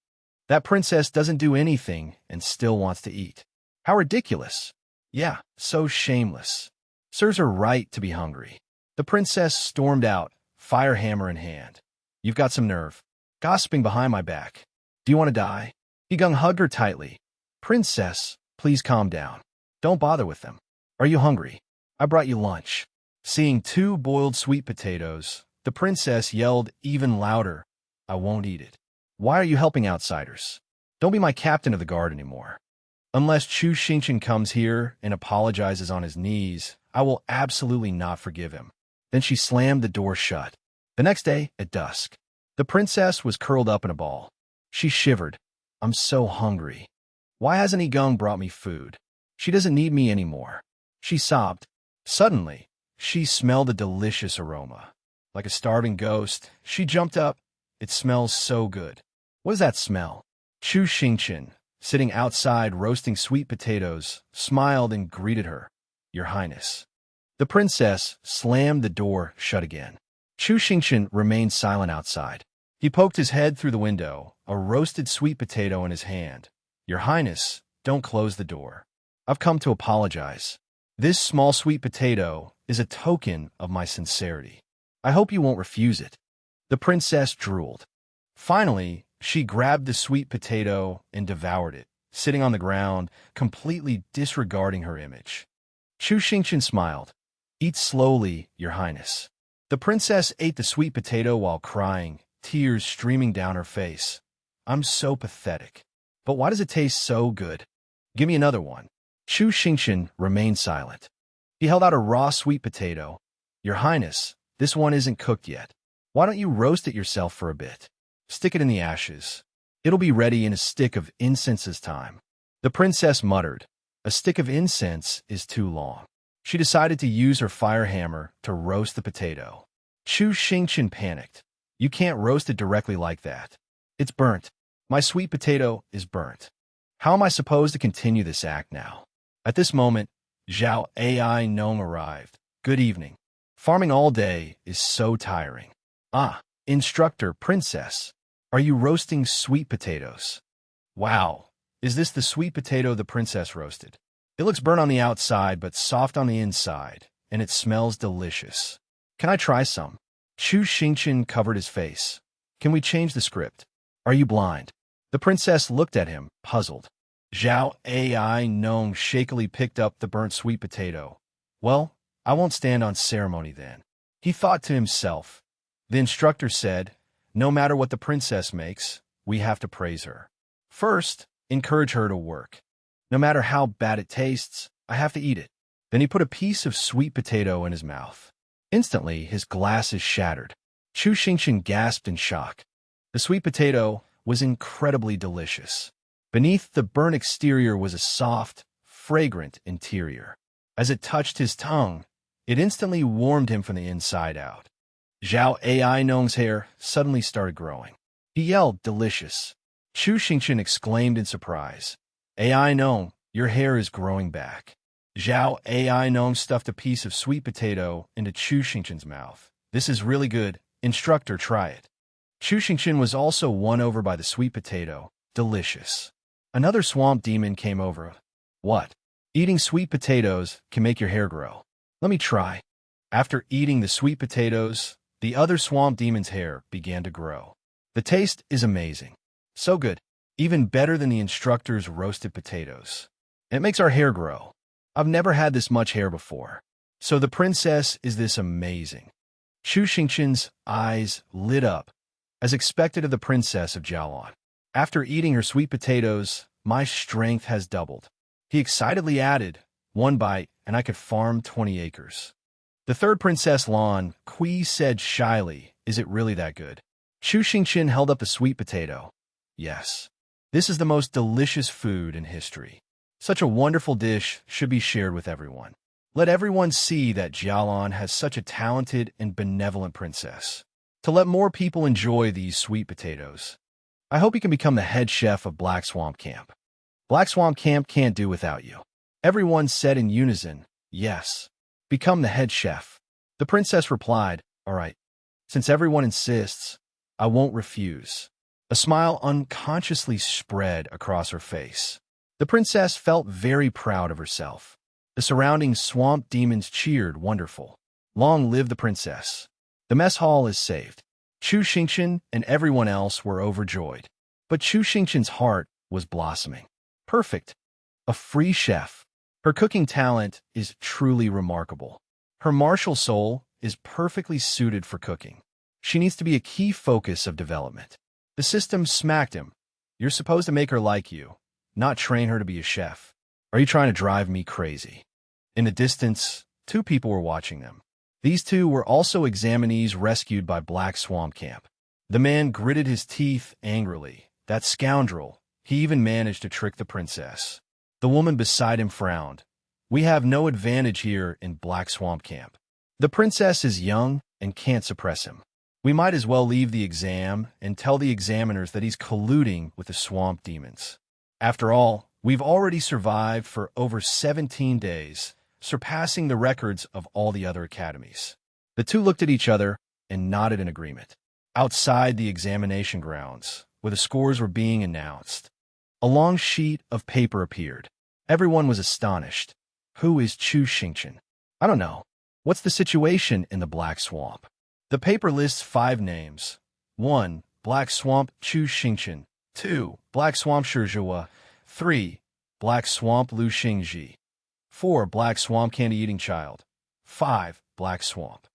That princess doesn't do anything and still wants to eat. How ridiculous. Yeah, so shameless. Serves her right to be hungry." The princess stormed out, fire hammer in hand. "You've got some nerve. Gossiping behind my back. Do you want to die?" He Geng hugged her tightly. "Princess, please calm down. Don't bother with them. Are you hungry? I brought you lunch." Seeing 2 boiled sweet potatoes, the princess yelled even louder, "I won't eat it. Why are you helping outsiders? Don't be my captain of the guard anymore. Unless Chu Xingqian comes here and apologizes on his knees, I will absolutely not forgive him." Then she slammed the door shut. The next day, at dusk, the princess was curled up in a ball. She shivered. "I'm so hungry. Why hasn't He Geng brought me food? She doesn't need me anymore." She sobbed. Suddenly, she smelled a delicious aroma. Like a starving ghost, she jumped up. "It smells so good." "What is that smell?" Chu Xingqian, sitting outside roasting sweet potatoes, smiled and greeted her, "Your Highness." The princess slammed the door shut again. Chu Xingqian remained silent outside. He poked his head through the window, a roasted sweet potato in his hand. "Your Highness, don't close the door. I've come to apologize. This small sweet potato is a token of my sincerity. I hope you won't refuse it." The princess drooled. Finally, she grabbed the sweet potato and devoured it, sitting on the ground, completely disregarding her image. Chu Xingqian smiled. "Eat slowly, Your Highness." The princess ate the sweet potato while crying, tears streaming down her face. "I'm so pathetic. But why does it taste so good? Give me another one." Chu Xingqian remained silent. He held out a raw sweet potato. "Your Highness, this one isn't cooked yet. Why don't you roast it yourself for a bit? Stick it in the ashes. It'll be ready in a stick of incense's time." The princess muttered, "A stick of incense is too long." She decided to use her fire hammer to roast the potato. Chu Xingqian panicked. "You can't roast it directly like that. It's burnt. My sweet potato is burnt. How am I supposed to continue this act now?" At this moment, Zhao Ai Nong arrived. "Good evening. Farming all day is so tiring." "Ah, instructor, princess. Are you roasting sweet potatoes?" "Wow, is this the sweet potato the princess roasted? It looks burnt on the outside but soft on the inside, and it smells delicious. Can I try some?" Chu Xingqian covered his face. "Can we change the script? Are you blind?" The princess looked at him, puzzled. Zhao Ai Nong shakily picked up the burnt sweet potato. "Well, I won't stand on ceremony then." He thought to himself. The instructor said, "No matter what the princess makes, we have to praise her. First, encourage her to work. No matter how bad it tastes, I have to eat it." Then he put a piece of sweet potato in his mouth. Instantly, his glasses shattered. Chu Xingqian gasped in shock. The sweet potato was incredibly delicious. Beneath the burnt exterior was a soft, fragrant interior. As it touched his tongue, it instantly warmed him from the inside out. Zhao Ai Nong's hair suddenly started growing. He yelled, "Delicious." Chu Xingqian exclaimed in surprise, "Ai Nong, your hair is growing back." Zhao Ai Nong stuffed a piece of sweet potato into Chu Xingqian's mouth. "This is really good. Instructor, try it. Chu Xingqian was also won over by the sweet potato. Delicious. Another swamp demon came over. What? Eating sweet potatoes can make your hair grow. Let me try. After eating the sweet potatoes, the other swamp demon's hair began to grow. The taste is amazing. So good. Even better than the instructor's roasted potatoes. It makes our hair grow. I've never had this much hair before. So the princess is this amazing. Chu Xingqian's eyes lit up, as expected of the princess of Jialan. After eating her sweet potatoes, my strength has doubled. He excitedly added, 1 bite, and I could farm 20 acres. The third princess, Lan Kui, said shyly, is it really that good? Chu Xingqian held up the sweet potato. Yes. This is the most delicious food in history. Such a wonderful dish should be shared with everyone. Let everyone see that Jialan has such a talented and benevolent princess. To let more people enjoy these sweet potatoes. I hope you can become the head chef of Black Swamp Camp. Black Swamp Camp can't do without you. Everyone said in unison, yes. Become the head chef. The princess replied, all right. Since everyone insists, I won't refuse. A smile unconsciously spread across her face. The princess felt very proud of herself. The surrounding swamp demons cheered wonderful. Long live the princess. The mess hall is saved. Chu Xingqian and everyone else were overjoyed. But Chu Xingqian's heart was blossoming. Perfect. A free chef. Her cooking talent is truly remarkable. Her martial soul is perfectly suited for cooking. She needs to be a key focus of development. The system smacked him. You're supposed to make her like you, not train her to be a chef. Are you trying to drive me crazy? In the distance, 2 people were watching them. These 2 were also examinees rescued by Black Swamp Camp. The man gritted his teeth angrily. That scoundrel. He even managed to trick the princess. The woman beside him frowned. We have no advantage here in Black Swamp Camp. The princess is young and can't suppress him. We might as well leave the exam and tell the examiners that he's colluding with the swamp demons. After all, we've already survived for over 17 days, surpassing the records of all the other academies. The 2 looked at each other and nodded in agreement. Outside the examination grounds, where the scores were being announced, a long sheet of paper appeared. Everyone was astonished. Who is Chu Xingqian? I don't know. What's the situation in the Black Swamp? The paper lists 5 names. 1. Black Swamp Chu Xingqian. 2. Black Swamp Shizhua. 3. Black Swamp Lu Xingji. 4. Black Swamp Candy Eating Child. 5. Black Swamp.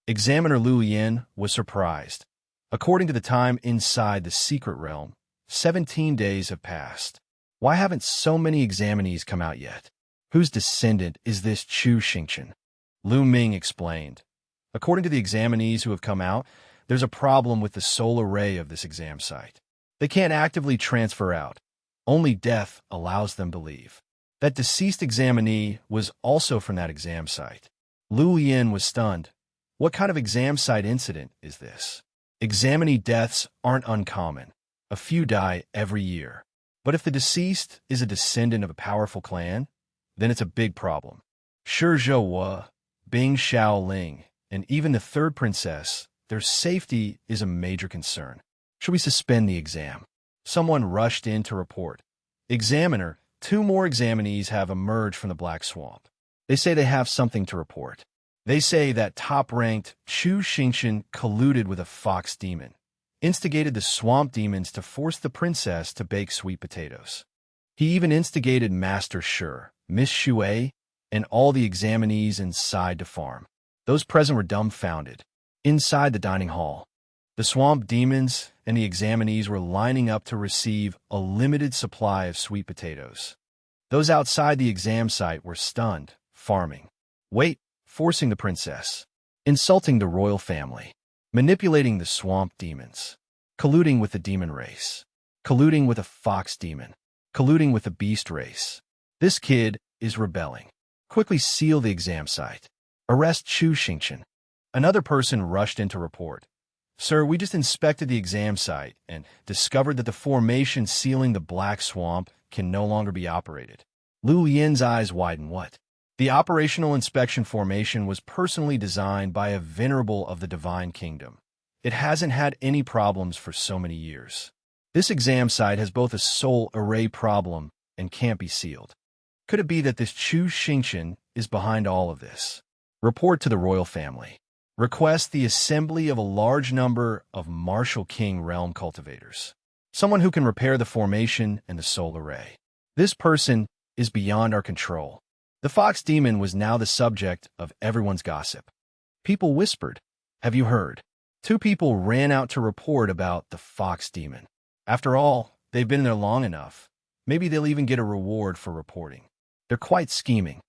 Examiner Lu Yin was surprised. According to the time inside the secret realm, 17 days have passed. Why haven't so many examinees come out yet? Whose descendant is this Chu Xingqian? Lu Ming explained. According to the examinees who have come out, there's a problem with the solar array of this exam site. They can't actively transfer out. Only death allows them to leave. That deceased examinee was also from that exam site. Lu Yin was stunned. What kind of exam site incident is this? Examinee deaths aren't uncommon. A few die every year. But if the deceased is a descendant of a powerful clan, then it's a big problem. Shi Zhou, Bing Xiaoling, and even the third princess, their safety is a major concern. Should we suspend the exam? Someone rushed in to report. Examiner, 2 more examinees have emerged from the Black Swamp. They say they have something to report. They say that top-ranked Chu Xingqian colluded with a fox demon, instigated the swamp demons to force the princess to bake sweet potatoes. He even instigated Master Shi, Miss Xue, and all the examinees inside to farm. Those present were dumbfounded. Inside the dining hall, the swamp demons and the examinees were lining up to receive a limited supply of sweet potatoes. Those outside the exam site were stunned, farming. Wait, forcing the princess. Insulting the royal family. Manipulating the swamp demons. Colluding with the demon race. Colluding with a fox demon. Colluding with the beast race. This kid is rebelling. Quickly seal the exam site. Arrest Chu Xingqian. Another person rushed in to report. Sir, we just inspected the exam site and discovered that the formation sealing the Black Swamp can no longer be operated. Lu Yin's eyes widened. What? The operational inspection formation was personally designed by a venerable of the Divine Kingdom. It hasn't had any problems for so many years. This exam site has both a soul array problem and can't be sealed. Could it be that this Chu Xingqian is behind all of this? Report to the royal family. Request the assembly of a large number of Martial King realm cultivators. Someone who can repair the formation and the soul array. This person is beyond our control. The fox demon was now the subject of everyone's gossip. People whispered, "Have you heard?" 2 people ran out to report about the fox demon. After all, they've been there long enough. Maybe they'll even get a reward for reporting. They're quite scheming.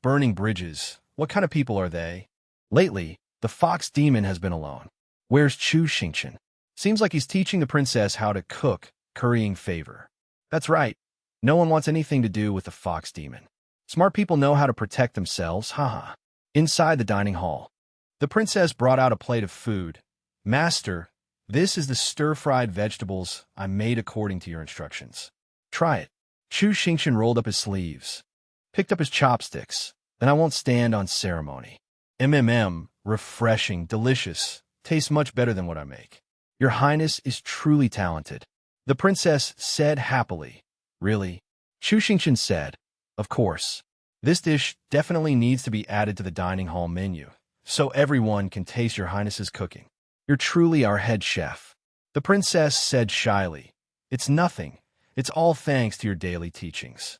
Burning bridges. What kind of people are they? Lately, the fox demon has been alone. Where's Chu Xingqian? Seems like he's teaching the princess how to cook, currying favor. That's right. No one wants anything to do with the fox demon. Smart people know how to protect themselves, haha. Inside the dining hall, the princess brought out a plate of food. Master, this is the stir-fried vegetables I made according to your instructions. Try it. Chu Xingqian rolled up his sleeves, picked up his chopsticks. Then I won't stand on ceremony. Refreshing, delicious, tastes much better than what I make. Your Highness is truly talented. The princess said happily. Really? Chu Xingqian said, of course. This dish definitely needs to be added to the dining hall menu, so everyone can taste your Highness's cooking. You're truly our head chef. The princess said shyly, it's nothing. It's all thanks to your daily teachings.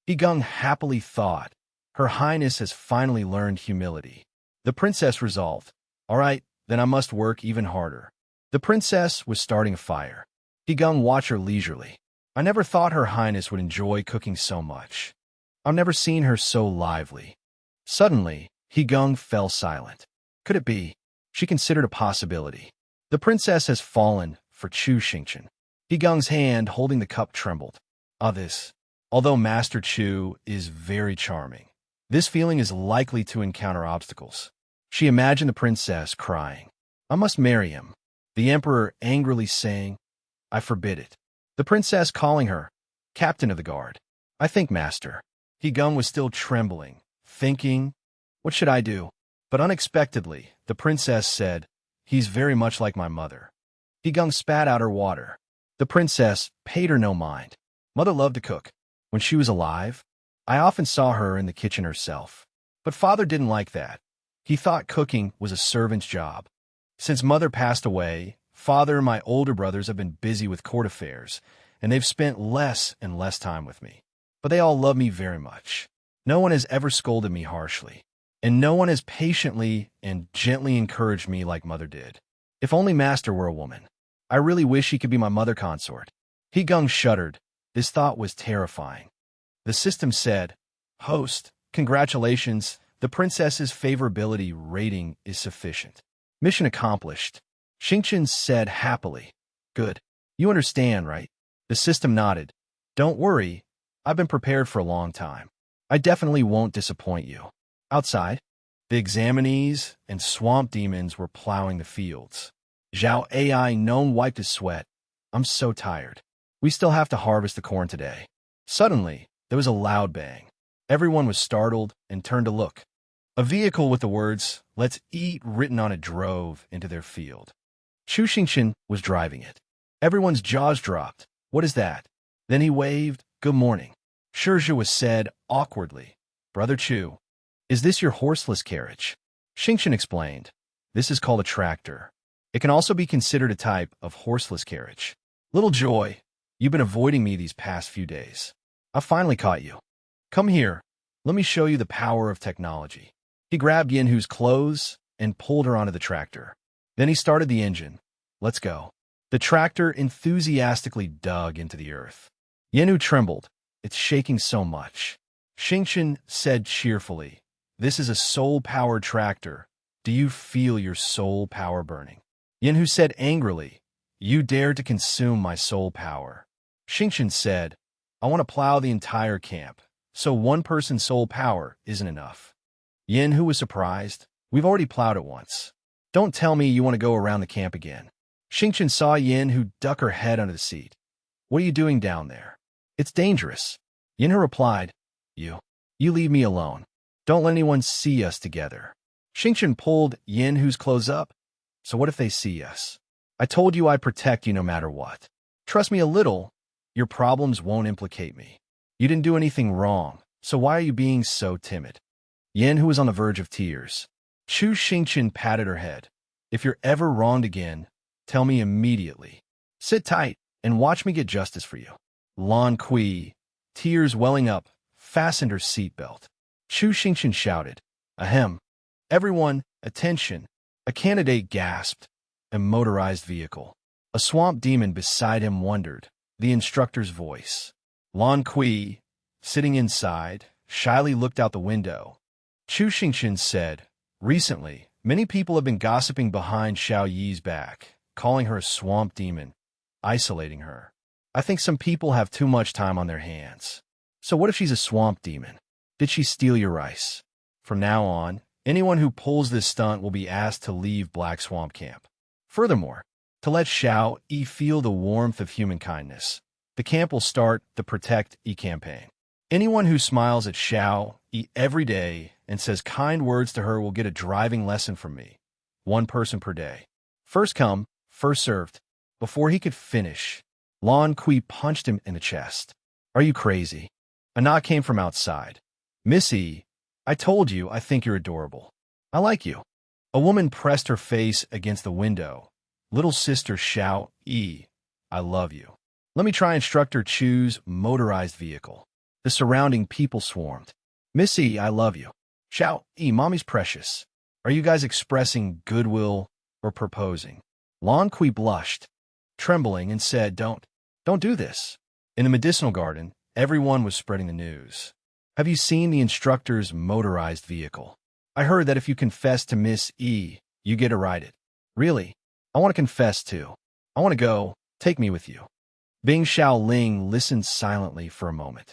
Yigang happily thought, Her Highness has finally learned humility. The princess resolved, all right, then I must work even harder. The princess was starting a fire. Yigang watched her leisurely. I never thought Her Highness would enjoy cooking so much. I've never seen her so lively. Suddenly, Yigang fell silent. Could it be? She considered a possibility. The princess has fallen for Chu Xingqian. Yigang's hand holding the cup trembled. Although Master Chu is very charming, this feeling is likely to encounter obstacles. She imagined the princess crying. I must marry him. The emperor angrily saying, I forbid it. The princess calling her, Captain of the Guard. I think, Master. Yigang was still trembling, thinking, what should I do? But unexpectedly, the princess said, he's very much like my mother. Yigang spat out her water. The princess paid her no mind. Mother loved to cook. When she was alive, I often saw her in the kitchen herself. But father didn't like that. He thought cooking was a servant's job. Since mother passed away, father and my older brothers have been busy with court affairs, and they've spent less and less time with me. But they all love me very much. No one has ever scolded me harshly, and no one has patiently and gently encouraged me like mother did. If only Master were a woman. I really wish he could be my mother consort. Yigang shuddered. This thought was terrifying. The system said, Host, congratulations, the princess's favorability rating is sufficient. Mission accomplished. Xingqian said happily. Good. You understand, right? The system nodded. Don't worry. I've been prepared for a long time. I definitely won't disappoint you. Outside, the examinees and swamp demons were plowing the fields. Zhao Ai Known wiped his sweat. I'm so tired. We still have to harvest the corn today. Suddenly, there was a loud bang. Everyone was startled and turned to look. A vehicle with the words, Let's Eat written on it drove into their field. Chu Xingqian was driving it. Everyone's jaws dropped. What is that? Then he waved, Good morning. Shizhe was said awkwardly. Brother Chu, is this your horseless carriage? Xingqian explained. This is called a tractor. It can also be considered a type of horseless carriage. Little Joy, you've been avoiding me these past few days. I finally caught you. Come here. Let me show you the power of technology. He grabbed Yinhu's clothes and pulled her onto the tractor. Then he started the engine. Let's go. The tractor enthusiastically dug into the earth. Yinhu trembled. It's shaking so much. Xingqian said cheerfully, This is a soul-powered tractor. Do you feel your soul power burning? Yinhu said angrily, You dare to consume my soul power. Xingqian said, I want to plow the entire camp, so one person's soul power isn't enough. Yinhu was surprised. We've already plowed it once. Don't tell me you want to go around the camp again. Xingqian saw Yinhu duck her head under the seat. What are you doing down there? It's dangerous. Yinhu replied, You leave me alone. Don't let anyone see us together. Xingqian pulled Yinhu's clothes up. So what if they see us? I told you I'd protect you no matter what. Trust me a little, your problems won't implicate me. You didn't do anything wrong, so why are you being so timid? Yin, who was on the verge of tears. Chu Xingqian patted her head. If you're ever wronged again, tell me immediately. Sit tight and watch me get justice for you. Lan Kui, tears welling up, fastened her seatbelt. Chu Xingqian shouted, Ahem. Everyone, attention. A candidate gasped. A motorized vehicle. A swamp demon beside him wondered. The instructor's voice. Lan Kui, sitting inside, shyly looked out the window. Chu Xingqian said, Recently, many people have been gossiping behind Xiao Yi's back, calling her a swamp demon, isolating her. I think some people have too much time on their hands. So what if she's a swamp demon? Did she steal your rice? From now on, anyone who pulls this stunt will be asked to leave Black Swamp Camp. Furthermore, to let Xiao Yi feel the warmth of human kindness, the camp will start the Protect Yi campaign. Anyone who smiles at Xiao Yi every day and says kind words to her will get a driving lesson from me. 1 person per day. First come, first served. Before he could finish, Lan Kui punched him in the chest. Are you crazy? A knock came from outside. Missy, I told you I think you're adorable. I like you. A woman pressed her face against the window. Little sister Xiao Yi, I love you. Let me try instructor Chu's motorized vehicle. The surrounding people swarmed. Missy, I love you. Xiao Yi, mommy's precious. Are you guys expressing goodwill or proposing? Lan Kui blushed, trembling, and said, Don't do this. In the medicinal garden, everyone was spreading the news. Have you seen the instructor's motorized vehicle? I heard that if you confess to Miss E, you get to ride it. Really? I want to confess too. I want to go. Take me with you. Bing Xiaoling listened silently for a moment.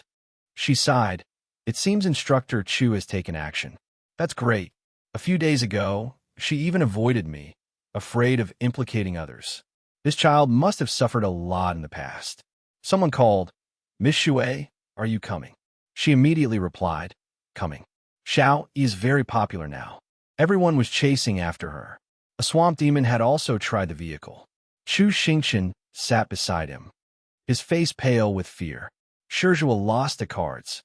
She sighed. It seems Instructor Chu has taken action. That's great. A few days ago, she even avoided me, afraid of implicating others. This child must have suffered a lot in the past. Someone called, Miss Shui, are you coming? She immediately replied, Coming. Xiao Yi is very popular now. Everyone was chasing after her. A swamp demon had also tried the vehicle. Chu Xingqian sat beside him, his face pale with fear. Shizhuo lost the cards,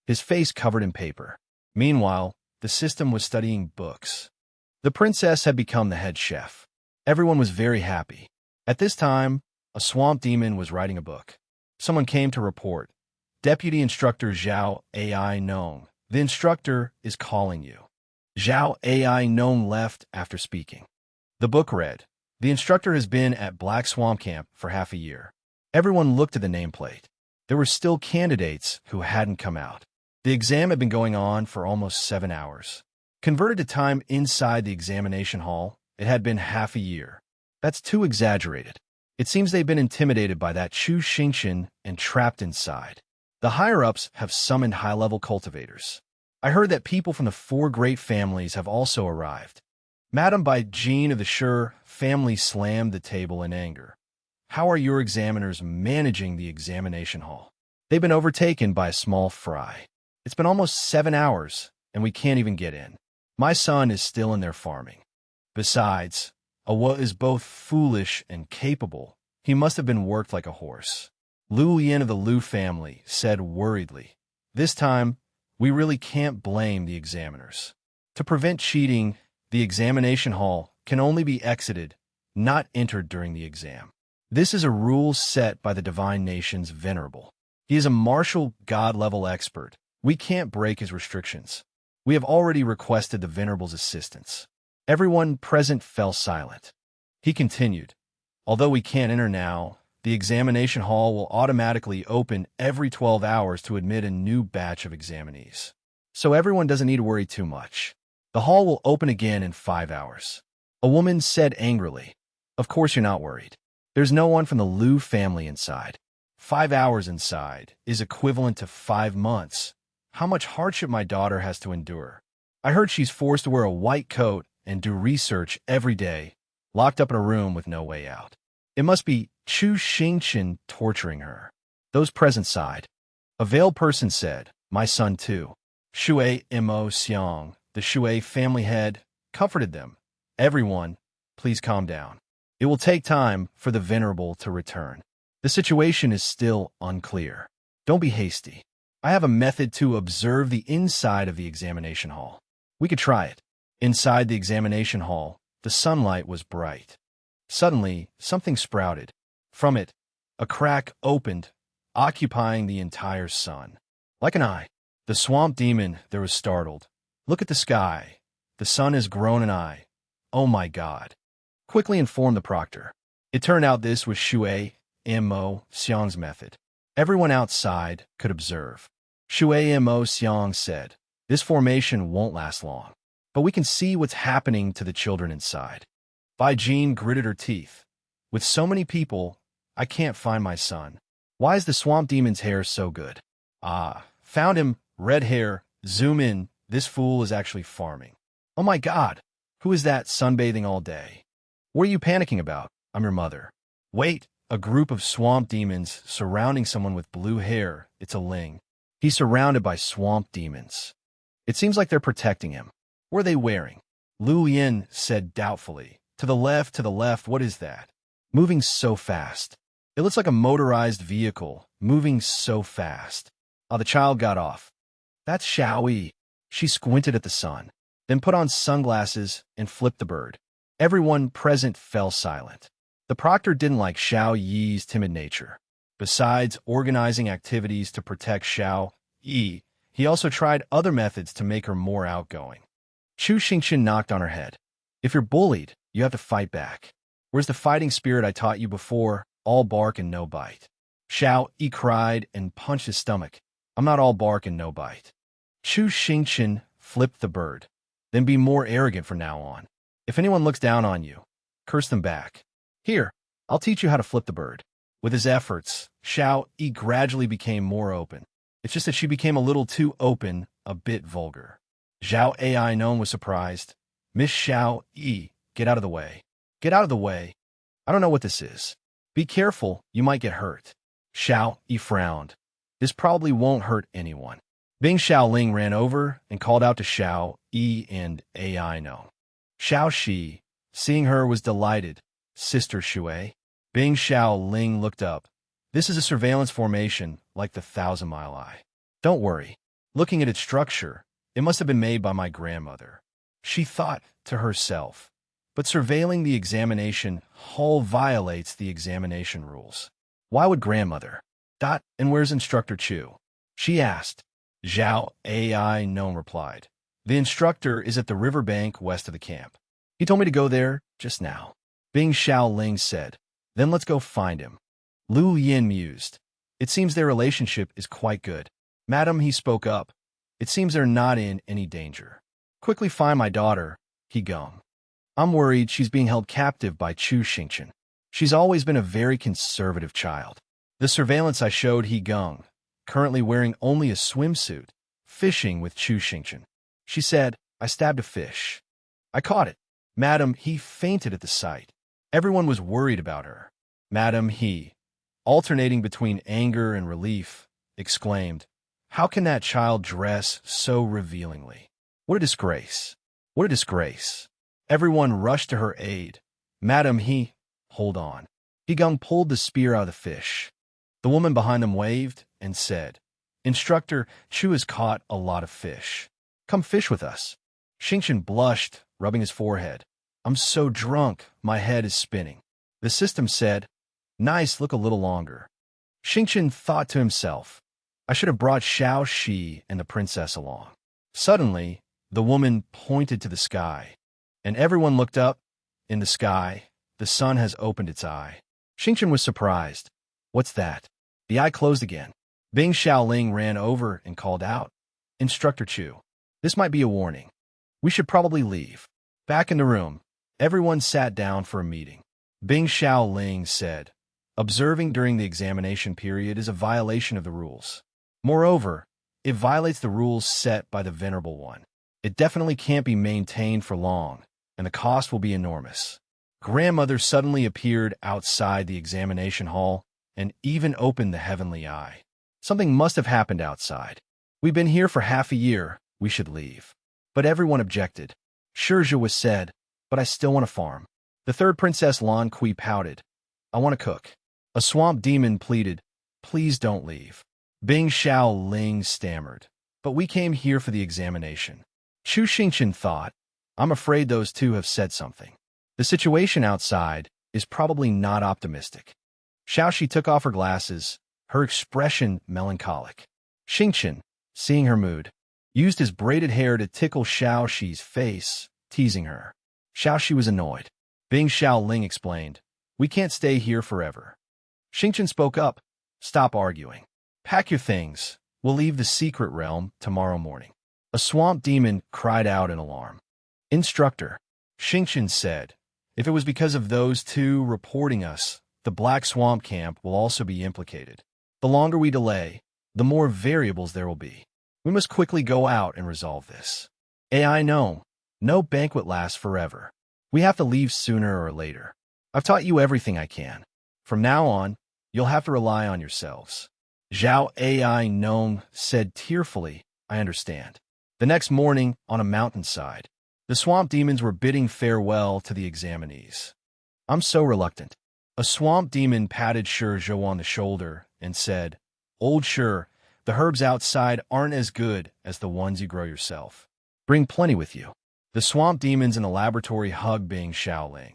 his face covered in paper. Meanwhile, the system was studying books. The princess had become the head chef. Everyone was very happy. At this time, a swamp demon was writing a book. Someone came to report. Deputy Instructor Zhao Ai Nong. The instructor is calling you. Zhao Ai Nong left after speaking. The book read, The instructor has been at Black Swamp Camp for half a year. Everyone looked at the nameplate. There were still candidates who hadn't come out. The exam had been going on for almost 7 hours. Converted to time inside the examination hall, it had been half a year. That's too exaggerated. It seems they've been intimidated by that Chu Xingqian and trapped inside. The higher-ups have summoned high-level cultivators. I heard that people from the 4 great families have also arrived. Madam Bai Jean of the Sure family slammed the table in anger. How are your examiners managing the examination hall? They've been overtaken by a small fry. It's been almost 7 hours, and we can't even get in. My son is still in there farming. Besides, Awa is both foolish and capable. He must have been worked like a horse. Lu Yin of the Lu family said worriedly, This time, we really can't blame the examiners. To prevent cheating, the examination hall can only be exited, not entered during the exam. This is a rule set by the Divine Nation's Venerable. He is a martial god-level expert. We can't break his restrictions. We have already requested the Venerable's assistance. Everyone present fell silent. He continued, Although we can't enter now, the examination hall will automatically open every 12 hours to admit a new batch of examinees. So everyone doesn't need to worry too much. The hall will open again in 5 hours. A woman said angrily, Of course you're not worried. There's no one from the Lu family inside. 5 hours inside is equivalent to 5 months. How much hardship my daughter has to endure. I heard she's forced to wear a white coat and do research every day, locked up in a room with no way out. It must be Chu Xingqian torturing her. Those present sighed. A veiled person said, My son too. Shui Mo Xiang, the Shui family head, comforted them. Everyone, please calm down. It will take time for the Venerable to return. The situation is still unclear. Don't be hasty. I have a method to observe the inside of the examination hall. We could try it. Inside the examination hall, the sunlight was bright. Suddenly, something sprouted. From it, a crack opened, occupying the entire sun. Like an eye. The swamp demon there was startled. Look at the sky. The sun has grown an eye. Oh my God. Quickly informed the proctor. It turned out this was Shui Mo Xiang's method. Everyone outside could observe. Shui Mo Xiang said, "This formation won't last long, but we can see what's happening to the children inside." Bai Jin gritted her teeth. With so many people, I can't find my son. Why is the swamp demon's hair so good? Ah, found him, red hair, zoom in, this fool is actually farming. Oh my God, who is that sunbathing all day? What are you panicking about? I'm your mother. Wait, a group of swamp demons surrounding someone with blue hair. It's a Ling. He's surrounded by swamp demons. It seems like they're protecting him. What are they wearing? Lu Yin said doubtfully. To the left, what is that? Moving so fast. It looks like a motorized vehicle, moving so fast. Oh, the child got off. That's Xiaoyi. She squinted at the sun, then put on sunglasses and flipped the bird. Everyone present fell silent. The proctor didn't like Xiao Yi's timid nature. Besides organizing activities to protect Xiao Yi, he also tried other methods to make her more outgoing. Chu Xingqian knocked on her head. If you're bullied, you have to fight back. Where's the fighting spirit I taught you before? All bark and no bite. Xiao Yi cried and punched his stomach. I'm not all bark and no bite. Chu Xingqian flipped the bird. Then be more arrogant from now on. If anyone looks down on you, curse them back. Here, I'll teach you how to flip the bird. With his efforts, Xiao Yi gradually became more open. It's just that she became a little too open, a bit vulgar. Zhao Ai known was surprised. Miss Xiao Yi, get out of the way. Get out of the way. I don't know what this is. Be careful, you might get hurt. Xiao Yi frowned. This probably won't hurt anyone. Bing Xiaoling ran over and called out to Xiao Yi and Ai known. Xiao Shi, seeing her, was delighted. Sister Shui. Bing Xiaoling looked up. This is a surveillance formation like the 1,000-mile eye. Don't worry. Looking at its structure, it must have been made by my grandmother. She thought to herself. But surveilling the examination hall violates the examination rules. Why would grandmother? And where's Instructor Chu? She asked. Zhao Ai known replied. The instructor is at the riverbank west of the camp. He told me to go there just now. Bing Xiaoling said. Then let's go find him. Lu Yin mused. It seems their relationship is quite good. Madam, he spoke up. It seems they're not in any danger. Quickly find my daughter, he gummed. I'm worried she's being held captive by Chu Xingqian. She's always been a very conservative child. The surveillance I showed he gummed, currently wearing only a swimsuit, fishing with Chu Xingqian. She said, I stabbed a fish. I caught it. Madam, he fainted at the sight. Everyone was worried about her. Madam, he, alternating between anger and relief, exclaimed, How can that child dress so revealingly? What a disgrace. What a disgrace. Everyone rushed to her aid. Madam, he, hold on. Higung pulled the spear out of the fish. The woman behind them waved and said, Instructor, Chu has caught a lot of fish. Come fish with us. Xingqian blushed, rubbing his forehead. I'm so drunk, my head is spinning. The system said, Nice, look a little longer. Xingqian thought to himself, I should have brought Xiao Shi and the princess along. Suddenly, the woman pointed to the sky, and everyone looked up. In the sky, the sun has opened its eye. Xingqian was surprised. What's that? The eye closed again. Bing Xiaoling ran over and called out, Instructor Chu, this might be a warning. We should probably leave. Back in the room, everyone sat down for a meeting. Bing Xiaoling said, Observing during the examination period is a violation of the rules. Moreover, it violates the rules set by the Venerable One. It definitely can't be maintained for long, and the cost will be enormous. Grandmother suddenly appeared outside the examination hall and even opened the heavenly eye. Something must have happened outside. We've been here for half a year. We should leave. But everyone objected. Shizhe was said, but I still want to farm. The third princess Lan Kui pouted. I want to cook. A swamp demon pleaded, please don't leave. Bing Xiao Ling stammered. But we came here for the examination. Chu Xingqian thought, I'm afraid those two have said something. The situation outside is probably not optimistic. Xiaoxi took off her glasses, her expression melancholic. Xingqian, seeing her mood, used his braided hair to tickle Xiaoxi's face, teasing her. Xiaoxi was annoyed. Bing Xiaoling explained, we can't stay here forever. Xingqian spoke up, stop arguing. Pack your things, we'll leave the secret realm tomorrow morning. A swamp demon cried out in alarm. Instructor, Xingqian said, if it was because of those two reporting us, the Black Swamp Camp will also be implicated. The longer we delay, the more variables there will be. We must quickly go out and resolve this. AI no banquet lasts forever. We have to leave sooner or later. I've taught you everything I can. From now on, you'll have to rely on yourselves. Zhao AI Nong said tearfully, I understand. The next morning, on a mountainside, the swamp demons were bidding farewell to the examinees. I'm so reluctant. A swamp demon patted Shi Zhou on the shoulder and said, Old Shi, the herbs outside aren't as good as the ones you grow yourself. Bring plenty with you. The swamp demons in the laboratory hugged Bing Xiaoling.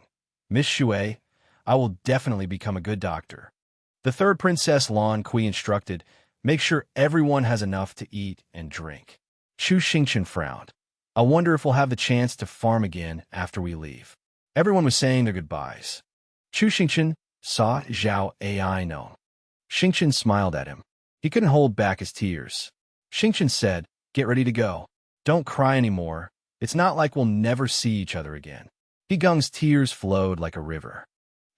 Miss Shui, I will definitely become a good doctor. The third princess Lan Kui instructed, make sure everyone has enough to eat and drink. Chu Xingqian frowned. I wonder if we'll have the chance to farm again after we leave. Everyone was saying their goodbyes. Chu Xingqian saw Zhao AI no. Xingqian smiled at him. He couldn't hold back his tears. Xingqian said, get ready to go. Don't cry anymore. It's not like we'll never see each other again. He Gung's tears flowed like a river.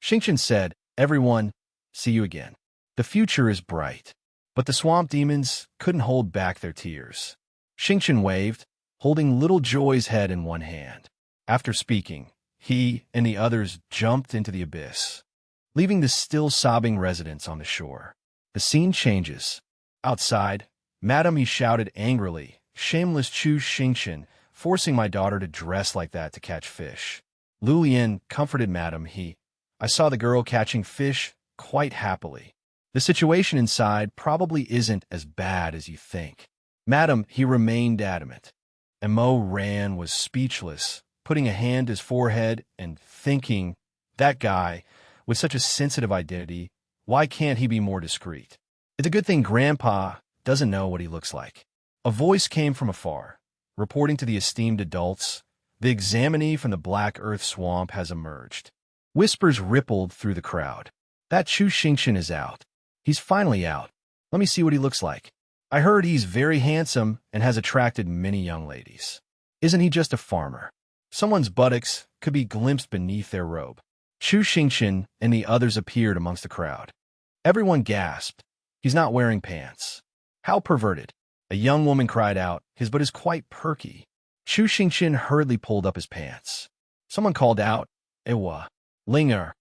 Xingqian said, everyone, see you again. The future is bright. But the swamp demons couldn't hold back their tears. Xingqian waved, holding little Joy's head in one hand. After speaking, he and the others jumped into the abyss, leaving the still sobbing residents on the shore. The scene changes. Outside, Madam He shouted angrily, shameless Chu Xingqian, forcing my daughter to dress like that to catch fish. Lu Lian comforted Madam He. I saw the girl catching fish quite happily. The situation inside probably isn't as bad as you think. Madam He remained adamant. And Mo Ran was speechless, putting a hand to his forehead and thinking, that guy, with such a sensitive identity, why can't he be more discreet? It's a good thing Grandpa doesn't know what he looks like. A voice came from afar, reporting to the esteemed adults, the examinee from the Black Earth Swamp has emerged. Whispers rippled through the crowd. That Chu Xingqian is out. He's finally out. Let me see what he looks like. I heard he's very handsome and has attracted many young ladies. Isn't he just a farmer? Someone's buttocks could be glimpsed beneath their robe. Chu Xingqian and the others appeared amongst the crowd. Everyone gasped. He's not wearing pants. How perverted. A young woman cried out, his butt is quite perky. Chu Xingqian hurriedly pulled up his pants. Someone called out, Ewa, Linger.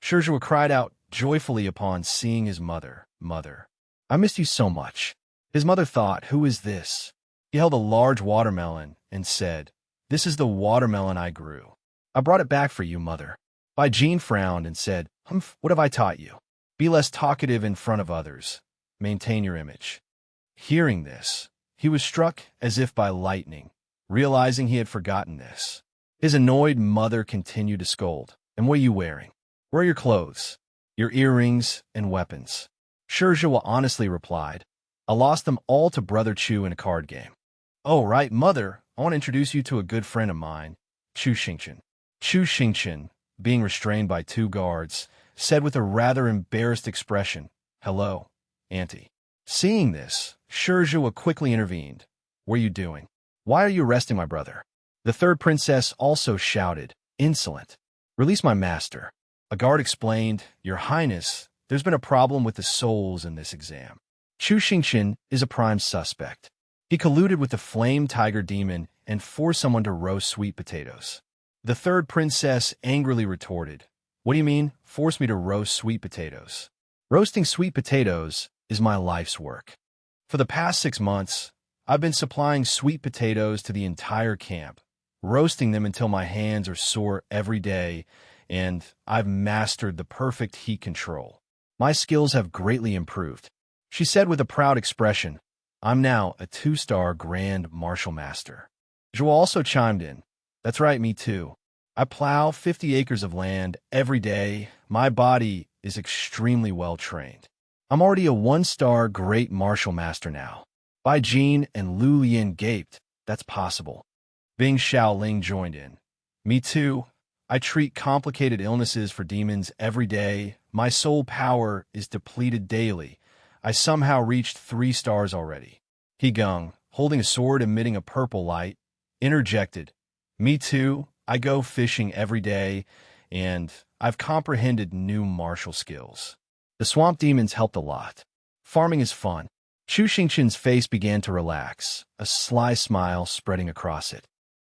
Shi Zhou cried out joyfully upon seeing his mother. Mother, I missed you so much. His mother thought, who is this? He held a large watermelon and said, this is the watermelon I grew. I brought it back for you, mother. Bai Jean frowned and said, Humph, what have I taught you? Be less talkative in front of others. Maintain your image. Hearing this, he was struck as if by lightning, realizing he had forgotten this. His annoyed mother continued to scold. And what are you wearing? Where are your clothes? Your earrings and weapons? Shi Zhou honestly replied, I lost them all to Brother Chu in a card game. Oh, right, mother, I want to introduce you to a good friend of mine, Chu Xingqian. Chu Xingqian, being restrained by two guards, said with a rather embarrassed expression, hello, auntie. Seeing this, Shi Zhou quickly intervened. What are you doing? Why are you arresting my brother? The third princess also shouted, insolent. Release my master. A guard explained, Your Highness, there's been a problem with the souls in this exam. Chu Xingqian is a prime suspect. He colluded with the flame tiger demon and forced someone to roast sweet potatoes. The third princess angrily retorted, What do you mean, force me to roast sweet potatoes? Roasting sweet potatoes is my life's work. For the past 6 months, I've been supplying sweet potatoes to the entire camp, roasting them until my hands are sore every day and I've mastered the perfect heat control. My skills have greatly improved. She said with a proud expression, I'm now a 2-star Grand Martial Master. Joel also chimed in. That's right, me too. I plow 50 acres of land every day. My body is extremely well trained. I'm already a 1-star Great Martial Master now. Bai Jin and Lu Yin gaped. That's possible. Bing Xiaoling joined in. Me too. I treat complicated illnesses for demons every day. My soul power is depleted daily. I somehow reached 3 stars already. He Gung, holding a sword emitting a purple light, interjected. Me too. I go fishing every day, and I've comprehended new martial skills. The swamp demons helped a lot. Farming is fun. Chu Xingqian's face began to relax, a sly smile spreading across it.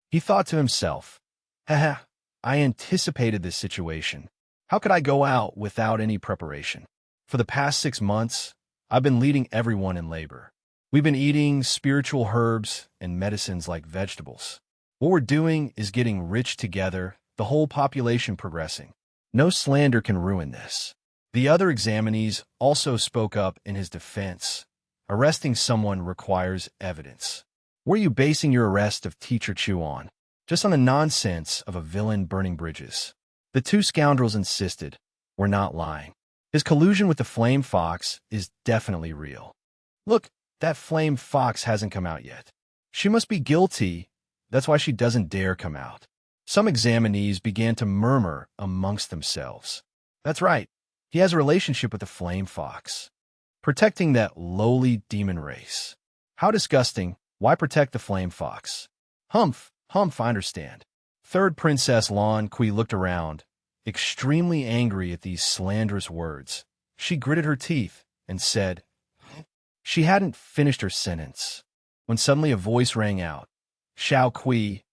He thought to himself, haha, I anticipated this situation. How could I go out without any preparation? For the past 6 months, I've been leading everyone in labor. We've been eating spiritual herbs and medicines like vegetables. What we're doing is getting rich together, the whole population progressing. No slander can ruin this. The other examinees also spoke up in his defense. Arresting someone requires evidence. Were you basing your arrest of Teacher Chu on? Just on the nonsense of a villain burning bridges? The 2 scoundrels insisted. We're not lying. His collusion with the Flame Fox is definitely real. Look, that Flame Fox hasn't come out yet. She must be guilty. That's why she doesn't dare come out. Some examinees began to murmur amongst themselves. That's right. He has a relationship with the Flame Fox. Protecting that lowly demon race. How disgusting. Why protect the Flame Fox? Humph, I understand. Third Princess Lan Kui looked around, extremely angry at these slanderous words. She gritted her teeth and said, she hadn't finished her sentence when suddenly a voice rang out. Xiao Kui,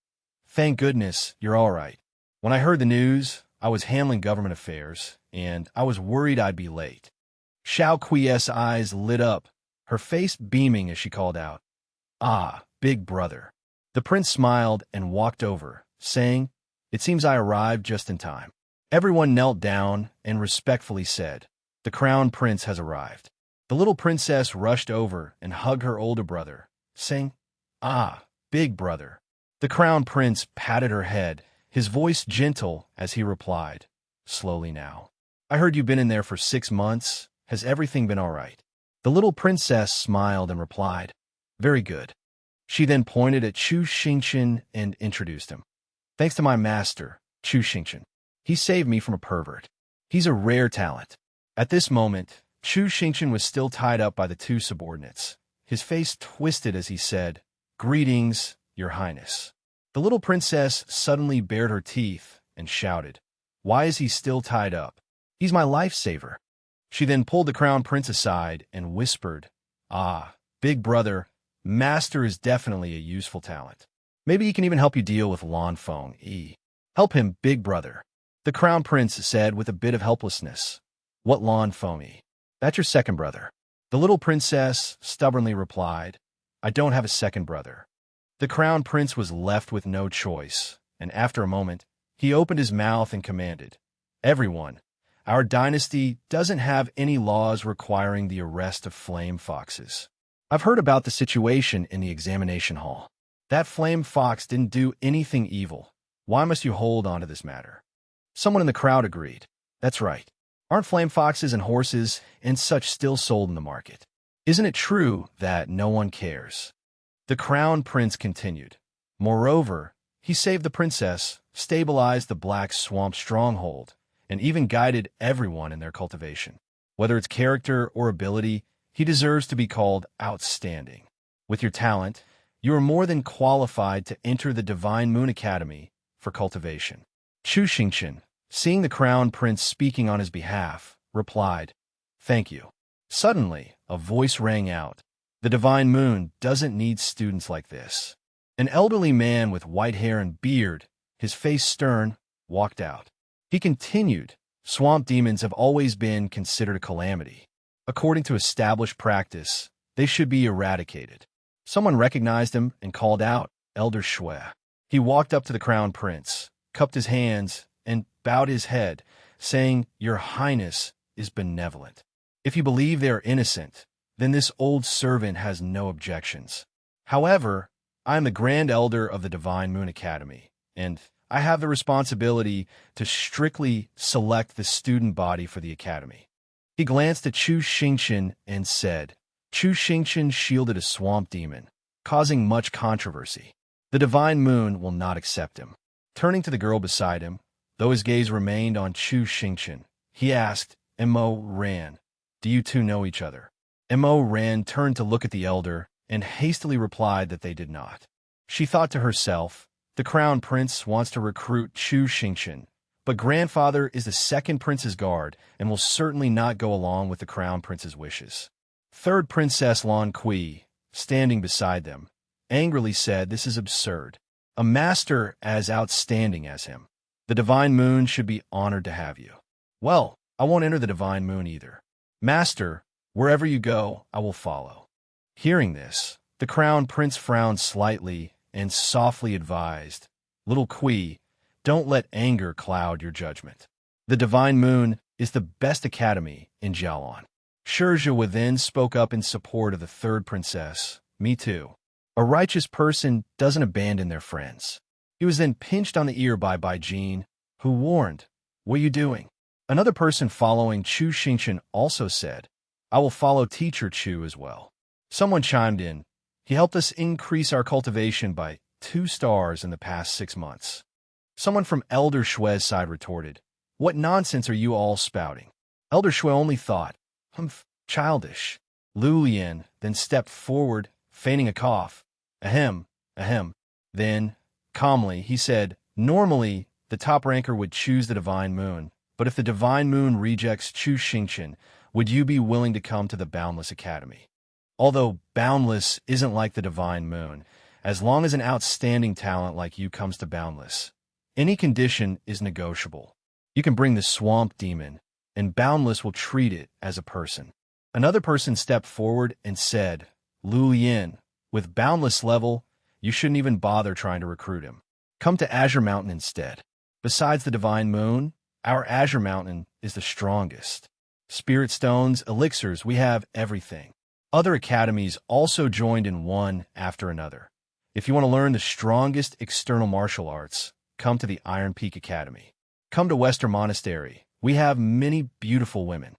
thank goodness you're all right. When I heard the news, I was handling government affairs, and I was worried I'd be late. Xiao Kui's eyes lit up, her face beaming as she called out, ah, big brother. The prince smiled and walked over, saying, it seems I arrived just in time. Everyone knelt down and respectfully said, the crown prince has arrived. The little princess rushed over and hugged her older brother, saying, ah, big brother. The crown prince patted her head, his voice gentle as he replied, slowly now. I heard you've been in there for 6 months. Has everything been all right? The little princess smiled and replied, very good. She then pointed at Chu Xingqian and introduced him. Thanks to my master, Chu Xingqian. He saved me from a pervert. He's a rare talent. At this moment, Chu Xingqian was still tied up by the 2 subordinates. His face twisted as he said, greetings, your highness. The little princess suddenly bared her teeth and shouted, why is he still tied up? He's my lifesaver. She then pulled the crown prince aside and whispered, ah, big brother, master is definitely a useful talent. Maybe he can even help you deal with Lan Feng Yi. Help him, big brother. The crown prince said with a bit of helplessness. What Lan Feng Yi? That's your second brother. The little princess stubbornly replied, I don't have a second brother. The crown prince was left with no choice, and after a moment, he opened his mouth and commanded, everyone, our dynasty doesn't have any laws requiring the arrest of flame foxes. I've heard about the situation in the examination hall. That flame fox didn't do anything evil. Why must you hold on to this matter? Someone in the crowd agreed. That's right. Aren't flame foxes and horses and such still sold in the market? Isn't it true that no one cares? The crown prince continued. Moreover, he saved the princess, stabilized the black swamp stronghold, and even guided everyone in their cultivation. Whether it's character or ability, he deserves to be called outstanding. With your talent, you are more than qualified to enter the Divine Moon Academy for cultivation. Chu Xingqian, seeing the crown prince speaking on his behalf, replied, thank you. Suddenly, a voice rang out. The Divine Moon doesn't need students like this. An elderly man with white hair and beard, his face stern, walked out. He continued, swamp demons have always been considered a calamity. According to established practice, they should be eradicated. Someone recognized him and called out, Elder Shui. He walked up to the crown prince, cupped his hands, and bowed his head, saying, "Your Highness is benevolent. If you believe they are innocent, then this old servant has no objections. However, I am the Grand Elder of the Divine Moon Academy, and I have the responsibility to strictly select the student body for the academy." He glanced at Chu Xingqian and said, Chu Xingqian shielded a swamp demon, causing much controversy. The Divine Moon will not accept him. Turning to the girl beside him, though his gaze remained on Chu Xingqian, he asked, "Mo Ran, do you two know each other?" Mo Ran turned to look at the elder and hastily replied that they did not. She thought to herself, the Crown Prince wants to recruit Chu Xingqian, but grandfather is the second prince's guard and will certainly not go along with the Crown Prince's wishes. Third Princess Lan Kui, standing beside them, angrily said, "This is absurd. A master as outstanding as him. The Divine Moon should be honored to have you." "Well, I won't enter the Divine Moon either. Master, wherever you go, I will follow." Hearing this, the Crown Prince frowned slightly and softly advised, "Little Kui, don't let anger cloud your judgment. The Divine Moon is the best academy in Jiaolan." Shizhua then spoke up in support of the third princess. "Me too. A righteous person doesn't abandon their friends." He was then pinched on the ear by Baijin, who warned, "What are you doing?" Another person following Chu Xingqian also said, "I will follow Teacher Chu as well." Someone chimed in, "He helped us increase our cultivation by 2 stars in the past 6 months." Someone from Elder Shui's side retorted, "What nonsense are you all spouting?" Elder Shui only thought, childish. Lu Lian then stepped forward, feigning a cough. "Ahem, ahem." Then, calmly, he said, "Normally, the top ranker would choose the Divine Moon, but if the Divine Moon rejects Chu Xingqian, would you be willing to come to the Boundless Academy? Although Boundless isn't like the Divine Moon, as long as an outstanding talent like you comes to Boundless, any condition is negotiable. You can bring the Swamp Demon, and Boundless will treat it as a person." Another person stepped forward and said, "Lu Yin, with Boundless level, you shouldn't even bother trying to recruit him. Come to Azure Mountain instead. Besides the Divine Moon, our Azure Mountain is the strongest. Spirit stones, elixirs, we have everything." Other academies also joined in one after another. If you want to learn the strongest external martial arts, come to the Iron Peak Academy. Come to Western Monastery. We have many beautiful women.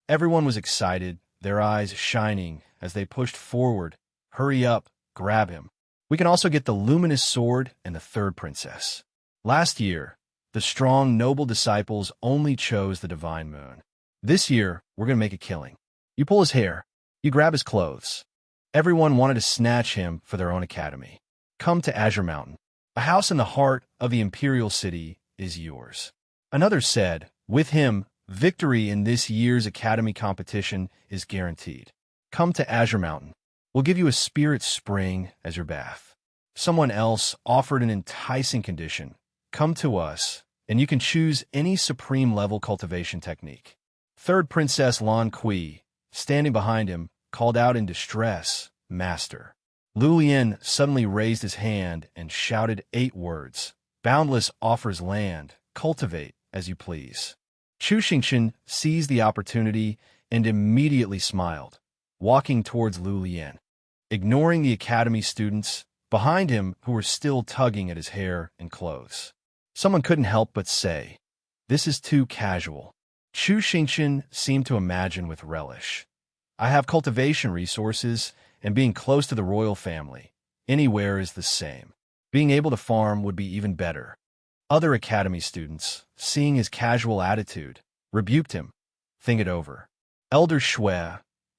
Everyone was excited, their eyes shining as they pushed forward. "Hurry up, grab him. We can also get the luminous sword and the third princess." Last year, the strong, noble disciples only chose the Divine Moon. This year, we're going to make a killing. You pull his hair. You grab his clothes. Everyone wanted to snatch him for their own academy. Come to Azure Mountain. A house in the heart of the Imperial City is yours. Another said, "With him, victory in this year's academy competition is guaranteed. Come to Azure Mountain. We'll give you a spirit spring as your bath." Someone else offered an enticing condition. "Come to us, and you can choose any supreme level cultivation technique." Third Princess Lan Kui, standing behind him, called out in distress, "Master." Lu Lian suddenly raised his hand and shouted 8 words. "Boundless offers land. Cultivate as you please." Chu Xingqian seized the opportunity and immediately smiled, walking towards Lu Lian, ignoring the academy students behind him who were still tugging at his hair and clothes. Someone couldn't help but say, "This is too casual." Chu Xingqian seemed to imagine with relish, "I have cultivation resources, and being close to the royal family, anywhere is the same. Being able to farm would be even better." Other academy students, seeing his casual attitude, rebuked him. "Think it over." Elder Shui,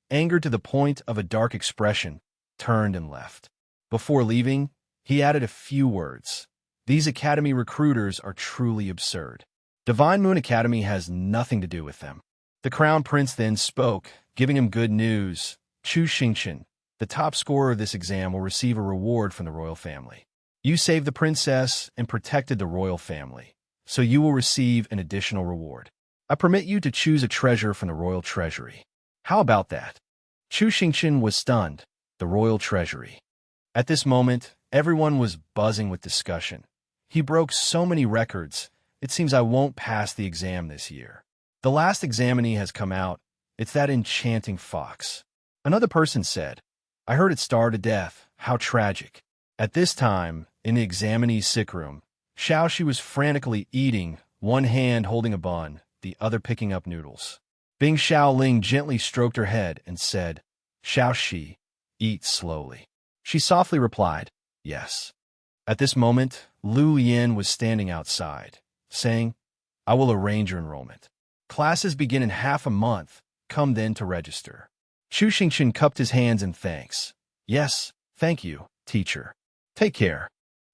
angered to the point of a dark expression, turned and left. Before leaving, he added a few words. "These academy recruiters are truly absurd. Divine Moon Academy has nothing to do with them." The Crown Prince then spoke, giving him good news. "Chu Xingqian, the top scorer of this exam, will receive a reward from the royal family. You saved the princess and protected the royal family, so you will receive an additional reward. I permit you to choose a treasure from the royal treasury. How about that?" Chu Xingqian was stunned. The royal treasury. At this moment, everyone was buzzing with discussion. He broke so many records, it seems I won't pass the exam this year. The last examinee has come out. It's that enchanting fox. Another person said, I heard it starved to death. How tragic. At this time, in the examinee's sick room, Xiaoxi was frantically eating, one hand holding a bun, the other picking up noodles. Bing Xiaoling gently stroked her head and said, Xiaoxi, eat slowly. She softly replied, yes. At this moment, Lu Yin was standing outside, saying, I will arrange your enrollment. Classes begin in half a month. Come then to register. Chu Xingqian cupped his hands in thanks. Yes, thank you, teacher. Take care.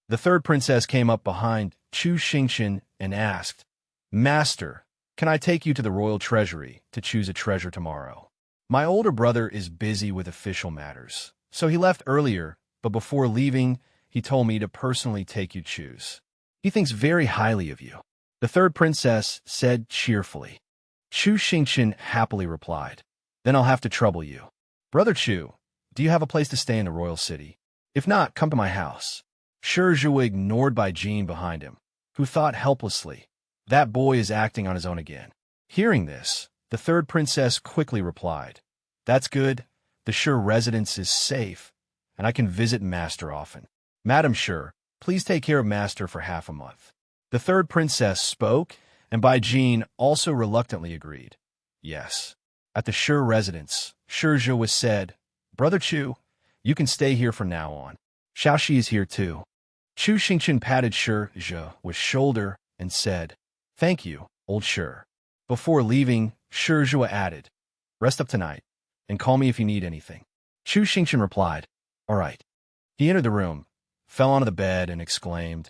The third princess came up behind Chu Xingqian and asked, Master, can I take you to the royal treasury to choose a treasure tomorrow? My older brother is busy with official matters, so he left earlier, but before leaving, he told me to personally take you choose. He thinks very highly of you. The third princess said cheerfully. Chu Xingqian happily replied, Then I'll have to trouble you. Brother Chu, do you have a place to stay in the royal city? If not, come to my house. Shi Zhuo ignored Bai Jin behind him, who thought helplessly, that boy is acting on his own again. Hearing this, the third princess quickly replied, That's good. The Shi residence is safe, and I can visit Master often. Madam Shi, please take care of Master for half a month. The third princess spoke, and Bai Jin also reluctantly agreed. Yes. At the Shi residence, Shi Zhuo said, Brother Chu, you can stay here from now on. Xiaoxi is here too. Chu Xingqian patted Shi Zhuo with shoulder and said, Thank you, old Shi. Before leaving, Shi Zhuo added, Rest up tonight, and call me if you need anything. Chu Xingqian replied, All right. He entered the room, fell onto the bed, and exclaimed,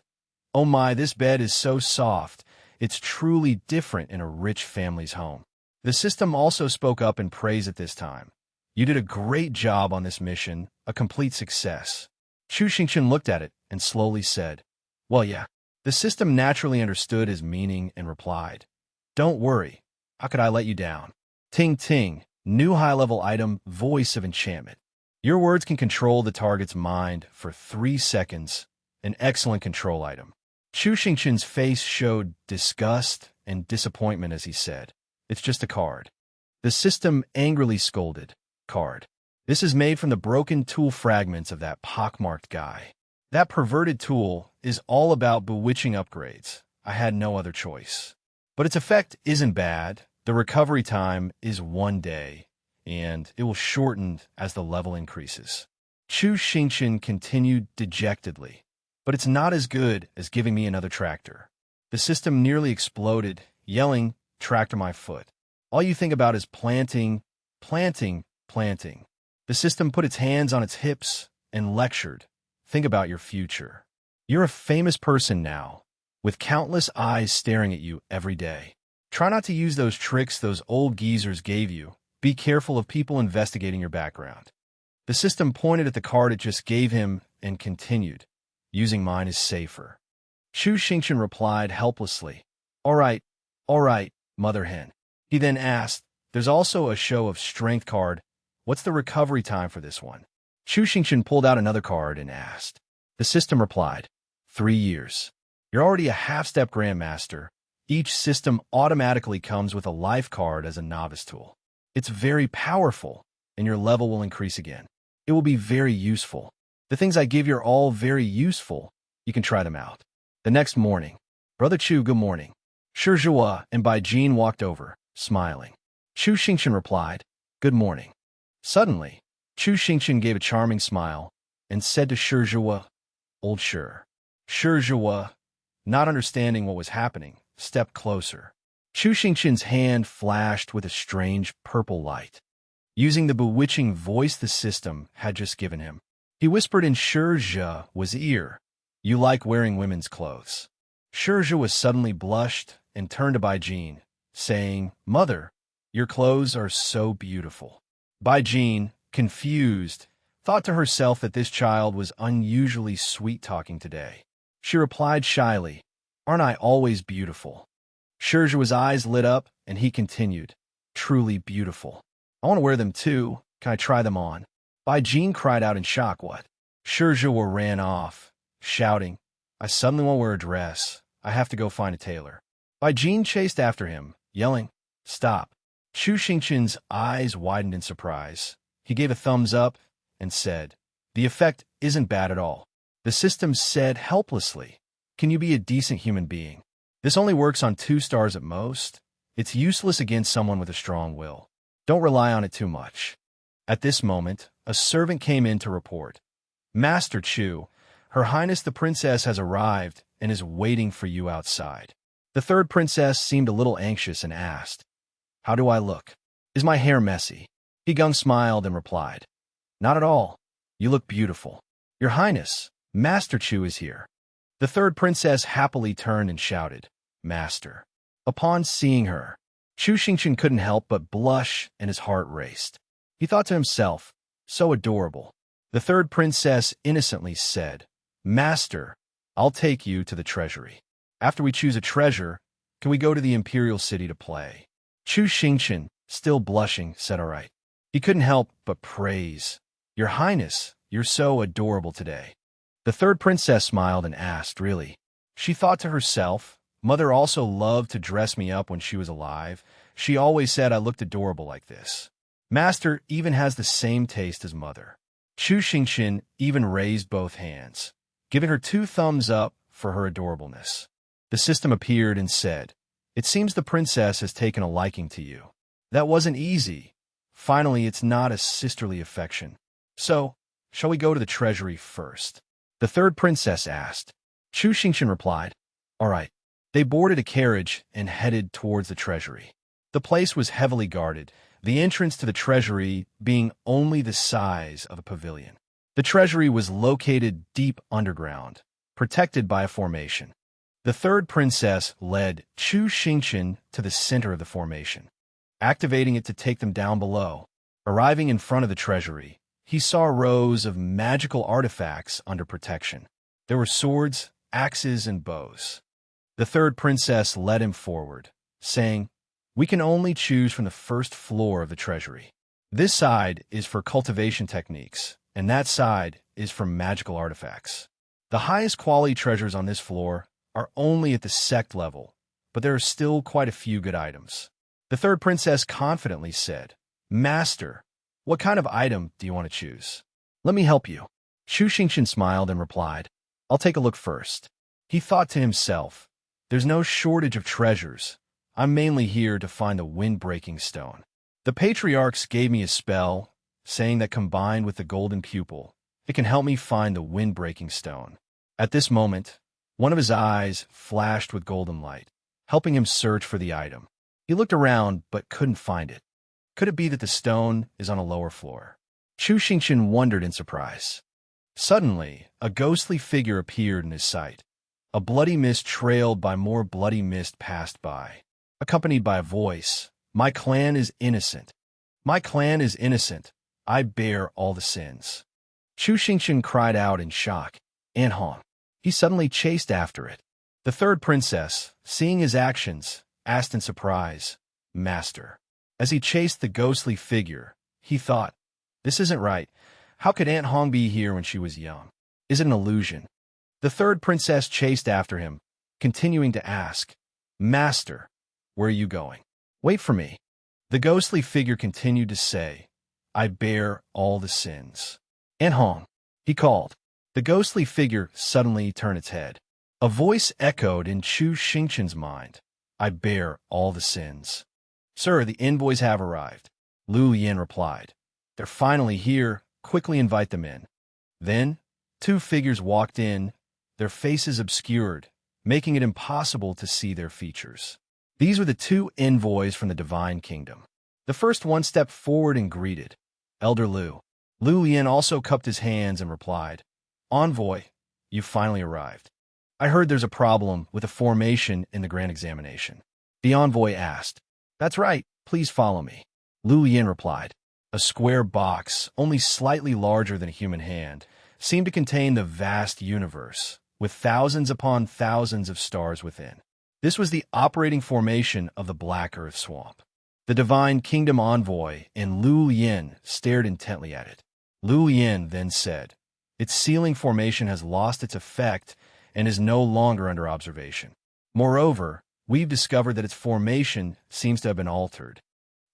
Oh my, this bed is so soft. It's truly different in a rich family's home. The system also spoke up in praise at this time. You did a great job on this mission, a complete success. Chu Xingqian looked at it and slowly said, Well, yeah. The system naturally understood his meaning and replied, Don't worry. How could I let you down? Ting Ting, new high-level item, Voice of Enchantment. Your words can control the target's mind for 3 seconds, an excellent control item. Chu Xingqian's face showed disgust and disappointment as he said, It's just a card. The system angrily scolded, Card. This is made from the broken tool fragments of that pockmarked guy. That perverted tool is all about bewitching upgrades. I had no other choice. But its effect isn't bad. The recovery time is 1 day, and it will shorten as the level increases. Chu Xingqian continued dejectedly, but it's not as good as giving me another tractor. The system nearly exploded, yelling, Tractor my foot. All you think about is planting, planting, planting. The system put its hands on its hips and lectured, Think about your future. You're a famous person now, with countless eyes staring at you every day. Try not to use those tricks those old geezers gave you. Be careful of people investigating your background. The system pointed at the card it just gave him and continued, Using mine is safer. Chu Xingqian replied helplessly, All right, mother hen. He then asked, There's also a show of strength card. What's the recovery time for this one? Chu Xingqian pulled out another card and asked. The system replied, 3 years. You're already a half-step grandmaster. Each system automatically comes with a life card as a novice tool. It's very powerful, and your level will increase again. It will be very useful. The things I give you are all very useful. You can try them out. The next morning, Brother Chu, good morning. Shi Zhuo and Bai Jin walked over, smiling. Chu Xingqian replied, Good morning. Suddenly, Chu Xingqian gave a charming smile and said to Shi Zhuo, Old Shi. Shi Zhuo, not understanding what was happening, stepped closer. Chu Xingqian's hand flashed with a strange purple light. Using the bewitching voice the system had just given him, he whispered in Shi Zhuo's ear, You like wearing women's clothes. Shi Zhuo suddenly blushed and turned to Bai Jin, saying, Mother, your clothes are so beautiful. Bai Jin, confused, thought to herself that this child was unusually sweet-talking today. She replied shyly, Aren't I always beautiful? Shi Zhuo's eyes lit up, and he continued, Truly beautiful. I want to wear them too. Can I try them on? Bai Jin cried out in shock, What? Shi Zhuo ran off, shouting, I suddenly want to wear a dress. I have to go find a tailor. Bai Jin chased after him, yelling, "Stop." Chu Xingqian's eyes widened in surprise. He gave a thumbs up and said, "The effect isn't bad at all." The system said helplessly, "Can you be a decent human being? This only works on 2 stars at most. It's useless against someone with a strong will. Don't rely on it too much." At this moment, a servant came in to report, "Master Chu, Her Highness the Princess has arrived and is waiting for you outside." The third princess seemed a little anxious and asked, "How do I look? Is my hair messy?" Gung smiled and replied, "Not at all. You look beautiful. Your Highness, Master Chu is here." The third princess happily turned and shouted, "Master." Upon seeing her, Chu Xingqian couldn't help but blush and his heart raced. He thought to himself, "So adorable." The third princess innocently said, "Master, I'll take you to the treasury. After we choose a treasure, can we go to the imperial city to play?" Chu Xingqian, still blushing, said all right. He couldn't help but praise, "Your Highness, you're so adorable today." The third princess smiled and asked, "Really?" She thought to herself, "Mother also loved to dress me up when she was alive. She always said I looked adorable like this. Master even has the same taste as Mother." Chu Xingqian even raised both hands, giving her 2 thumbs up for her adorableness. The system appeared and said, "It seems the princess has taken a liking to you. That wasn't easy. Finally, it's not a sisterly affection. So, shall we go to the treasury first?" The third princess asked. Chu Xingqian replied, "All right." They boarded a carriage and headed towards the treasury. The place was heavily guarded, the entrance to the treasury being only the size of a pavilion. The treasury was located deep underground, protected by a formation. The third princess led Chu Xingqian to the center of the formation, activating it to take them down below. Arriving in front of the treasury, he saw rows of magical artifacts under protection. There were swords, axes, and bows. The third princess led him forward, saying, "We can only choose from the first floor of the treasury. This side is for cultivation techniques, and that side is for magical artifacts. The highest quality treasures on this floor are only at the sect level, but there are still quite a few good items." The third princess confidently said, "Master, what kind of item do you want to choose? Let me help you." Chu Xingqian smiled and replied, "I'll take a look first." He thought to himself, "There's no shortage of treasures. I'm mainly here to find the wind-breaking stone. The patriarchs gave me a spell, saying that combined with the golden pupil, it can help me find the wind-breaking stone." At this moment, one of his eyes flashed with golden light, helping him search for the item. He looked around but couldn't find it. Could it be that the stone is on a lower floor? Chu Xingqian wondered in surprise. Suddenly, a ghostly figure appeared in his sight. A bloody mist trailed by more bloody mist passed by, accompanied by a voice, "My clan is innocent. My clan is innocent. I bear all the sins." Chu Xingqian cried out in shock, "Aunt Hong." He suddenly chased after it. The third princess, seeing his actions, asked in surprise, "Master." As he chased the ghostly figure, he thought, "This isn't right. How could Aunt Hong be here when she was young? Is it an illusion?" The third princess chased after him, continuing to ask, "Master, where are you going? Wait for me." The ghostly figure continued to say, "I bear all the sins." "Aunt Hong," he called. The ghostly figure suddenly turned its head. A voice echoed in Chu Xingqian's mind, "I bear all the sins." "Sir, the envoys have arrived," Lu Yin replied. "They're finally here. Quickly invite them in." Then, 2 figures walked in, their faces obscured, making it impossible to see their features. These were the 2 envoys from the Divine Kingdom. The first one stepped forward and greeted, "Elder Lu." Lu Yin also cupped his hands and replied, "Envoy, you've finally arrived. I heard there's a problem with the formation in the Grand Examination." The envoy asked, "That's right, please follow me." Lu Yin replied. A square box, only slightly larger than a human hand, seemed to contain the vast universe, with thousands upon thousands of stars within. This was the operating formation of the Black Earth Swamp. The Divine Kingdom envoy and Lu Yin stared intently at it. Lu Yin then said, "Its sealing formation has lost its effect and is no longer under observation. Moreover, we've discovered that its formation seems to have been altered.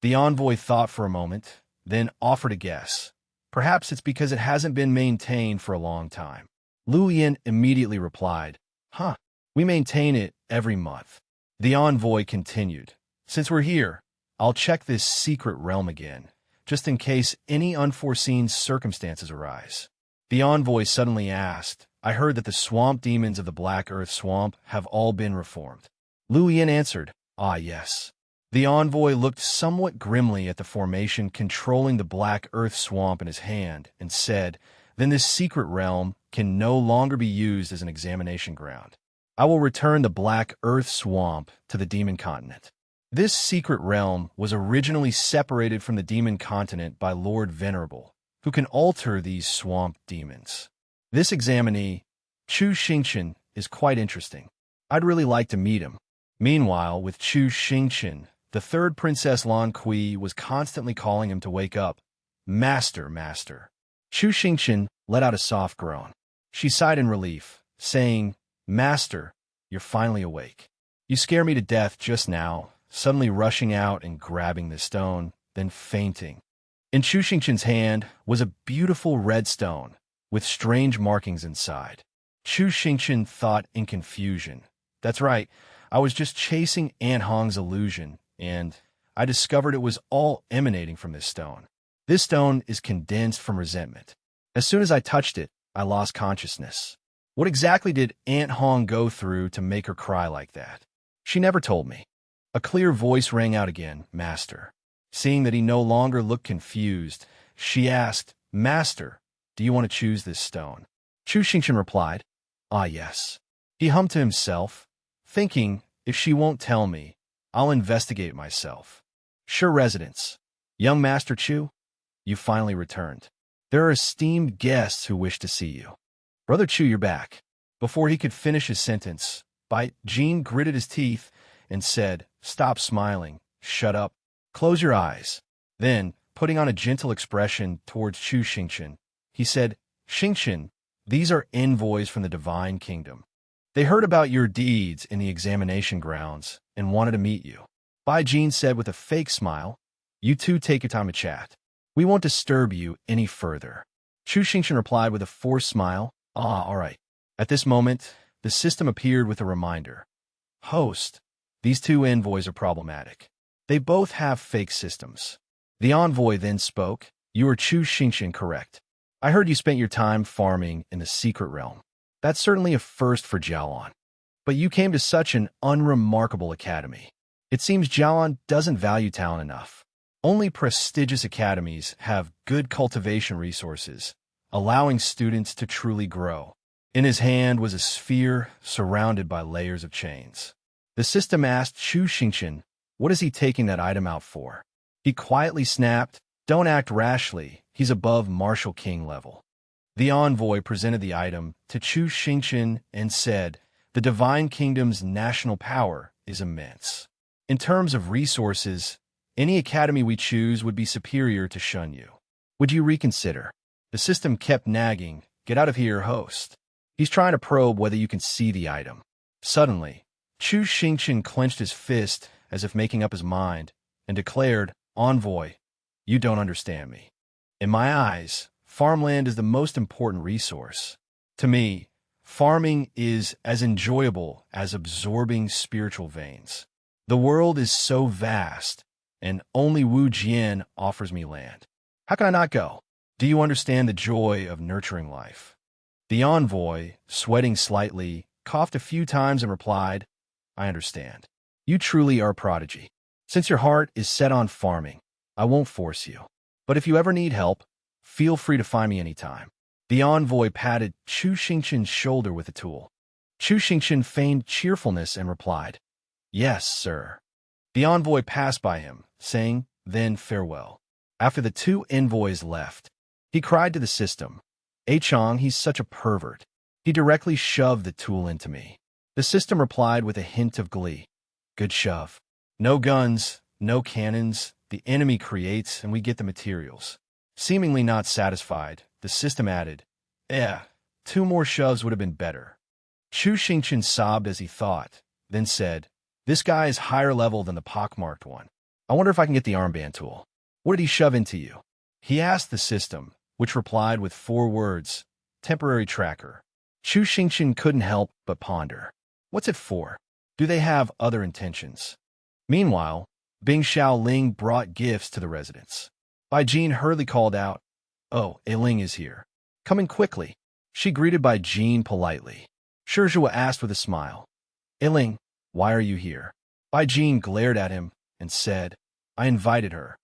The envoy thought for a moment, then offered a guess. Perhaps it's because it hasn't been maintained for a long time. Lu Yin immediately replied, "Huh, we maintain it every month." The envoy continued, "Since we're here, I'll check this secret realm again, just in case any unforeseen circumstances arise." The envoy suddenly asked, "I heard that the swamp demons of the Black Earth Swamp have all been reformed." Lu Yin answered, "Ah, yes." The envoy looked somewhat grimly at the formation controlling the Black Earth Swamp in his hand and said, "Then this secret realm can no longer be used as an examination ground. I will return the Black Earth Swamp to the Demon Continent." This secret realm was originally separated from the Demon Continent by Lord Venerable, who can alter these swamp demons. This examinee, Chu Xingqian, is quite interesting. I'd really like to meet him. Meanwhile, with Chu Xingqian, the third Princess Lan Kui was constantly calling him to wake up. "Master, master." Chu Xingqian let out a soft groan. She sighed in relief, saying, "Master, you're finally awake. You scare me to death just now," suddenly rushing out and grabbing the stone, then fainting. In Chu Xingqian's hand was a beautiful red stone with strange markings inside. Chu Xingqian thought in confusion, "That's right, I was just chasing Aunt Hong's illusion, and I discovered it was all emanating from this stone. This stone is condensed from resentment. As soon as I touched it, I lost consciousness. What exactly did Aunt Hong go through to make her cry like that? She never told me." A clear voice rang out again, "Master." Seeing that he no longer looked confused, she asked, "Master, do you want to choose this stone?" Chu Xingqian replied, "Ah, yes." He hummed to himself, thinking, "If she won't tell me, I'll investigate myself." "Sure, residence. Young Master Chu, you finally returned. There are esteemed guests who wish to see you." "Brother Chu, you're back." Before he could finish his sentence, Bai Jin gritted his teeth and said, "Stop smiling. Shut up. Close your eyes." Then, putting on a gentle expression towards Chu Xingqian, he said, "Xingqian, these are envoys from the Divine Kingdom. They heard about your deeds in the examination grounds and wanted to meet you." Bai Jin said with a fake smile, "You two take your time to chat. We won't disturb you any further." Chu Xingqian replied with a forced smile, "Ah, all right." At this moment, the system appeared with a reminder. "Host, these two envoys are problematic. They both have fake systems." The envoy then spoke, "You are Chu Xingqian, correct? I heard you spent your time farming in the secret realm. That's certainly a first for Jiaolan. But you came to such an unremarkable academy. It seems Jiaolan doesn't value talent enough. Only prestigious academies have good cultivation resources, allowing students to truly grow." In his hand was a sphere surrounded by layers of chains. The system asked Chu Xingqian, "What is he taking that item out for?" He quietly snapped, "Don't act rashly, he's above Martial King level." The envoy presented the item to Chu Xingqian and said, "The Divine Kingdom's national power is immense. In terms of resources, any academy we choose would be superior to Shunyu. Would you reconsider?" The system kept nagging, "Get out of here, host." He's trying to probe whether you can see the item. Suddenly, Chu Xingqian clenched his fist as if making up his mind and declared, "Envoy, you don't understand me. In my eyes, farmland is the most important resource. To me, farming is as enjoyable as absorbing spiritual veins. The world is so vast, and only Wu Jian offers me land. How can I not go? Do you understand the joy of nurturing life?" The envoy, sweating slightly, coughed a few times and replied, "I understand. You truly are a prodigy. Since your heart is set on farming, I won't force you. But if you ever need help, feel free to find me anytime." The envoy patted Chu Xingqian's shoulder with a tool. Chu Xingqian feigned cheerfulness and replied, "Yes, sir." The envoy passed by him, saying, "Then farewell." After the two envoys left, he cried to the system, "Chong, he's such a pervert. He directly shoved the tool into me." The system replied with a hint of glee, "Good shove. No guns, no cannons, the enemy creates and we get the materials." Seemingly not satisfied, the system added, 2 more shoves would have been better." Chu Xingqian sobbed as he thought, then said, "This guy is higher level than the pockmarked one. I wonder if I can get the armband tool. What did he shove into you?" He asked the system, which replied with 4 words, "Temporary tracker." Chu Xingqian couldn't help but ponder. What's it for? Do they have other intentions? Meanwhile, Bing Xiaoling brought gifts to the residence. Bai Jin hurriedly called out, "Oh, Ailing is here. Come in quickly." She greeted Bai Jin politely. Shizhua asked with a smile, "Ailing, why are you here?" Bai Jin glared at him and said, "I invited her."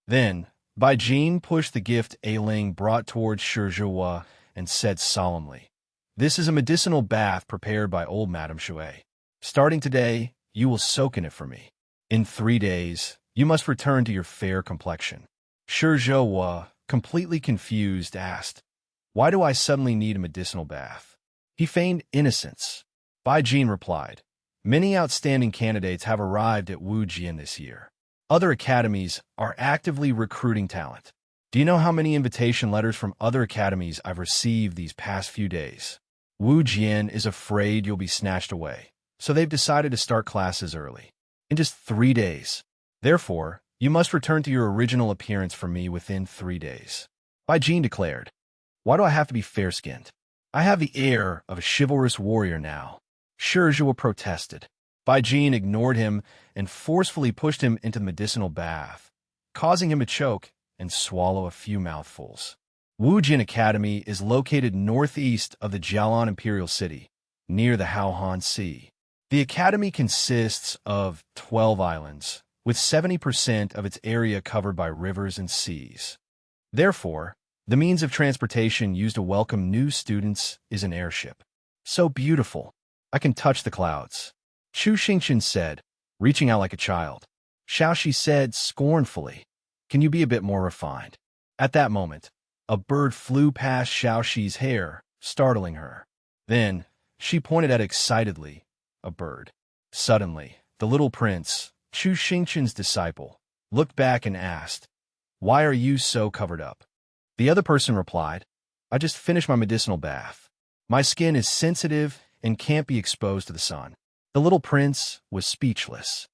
Then, Bai Jin pushed the gift Ailing brought towards Shizhua and said solemnly, "This is a medicinal bath prepared by old Madame Shui. Starting today, you will soak in it for me. In 3 days, you must return to your fair complexion." Shizhua, completely confused, asked, "Why do I suddenly need a medicinal bath?" He feigned innocence. Bai Jin replied, "Many outstanding candidates have arrived at Wu Jian this year. Other academies are actively recruiting talent. Do you know how many invitation letters from other academies I've received these past few days? Wu Jian is afraid you'll be snatched away, so they've decided to start classes early. In just 3 days. Therefore, you must return to your original appearance for me within 3 days." Bai Jin declared, "Why do I have to be fair-skinned? I have the air of a chivalrous warrior now." Shizhua protested. Bai Jin ignored him and forcefully pushed him into the medicinal bath, causing him to choke and swallow a few mouthfuls. Wu Jian Academy is located northeast of the Jialan Imperial City, near the Haohan Sea. The academy consists of 12 islands, with 70% of its area covered by rivers and seas. Therefore, the means of transportation used to welcome new students is an airship. "So beautiful. I can touch the clouds," Chu Xingqian said, reaching out like a child. Xiaoxi said scornfully, "Can you be a bit more refined?" At that moment, a bird flew past Xiaoxi's hair, startling her. Then, she pointed at it excitedly, a bird. Suddenly, the little prince, Chu Xingqian's disciple, looked back and asked, "Why are you so covered up?" The other person replied, "I just finished my medicinal bath. My skin is sensitive and can't be exposed to the sun." The little prince was speechless.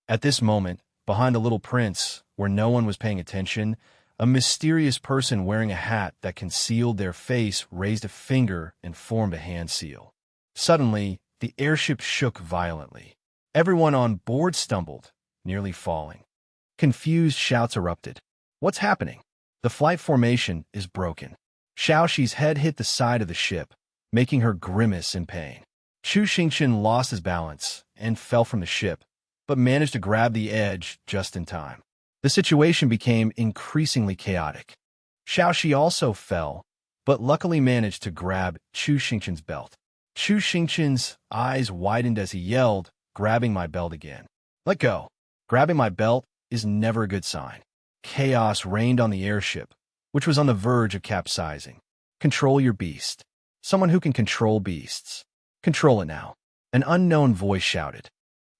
At this moment, behind the little prince, where no one was paying attention, a mysterious person wearing a hat that concealed their face raised a finger and formed a hand seal. Suddenly, the airship shook violently. Everyone on board stumbled, nearly falling. Confused shouts erupted. "What's happening? The flight formation is broken." Xiaoxi's head hit the side of the ship, making her grimace in pain. Chu Xingqian lost his balance and fell from the ship, but managed to grab the edge just in time. The situation became increasingly chaotic. Xiaoxi also fell, but luckily managed to grab Chu Xingqian's belt. Chu Xingqian's eyes widened as he yelled, "Grabbing my belt again. Let go." Grabbing my belt is never a good sign. Chaos reigned on the airship, which was on the verge of capsizing. "Control your beast. Someone who can control beasts. Control it now," an unknown voice shouted.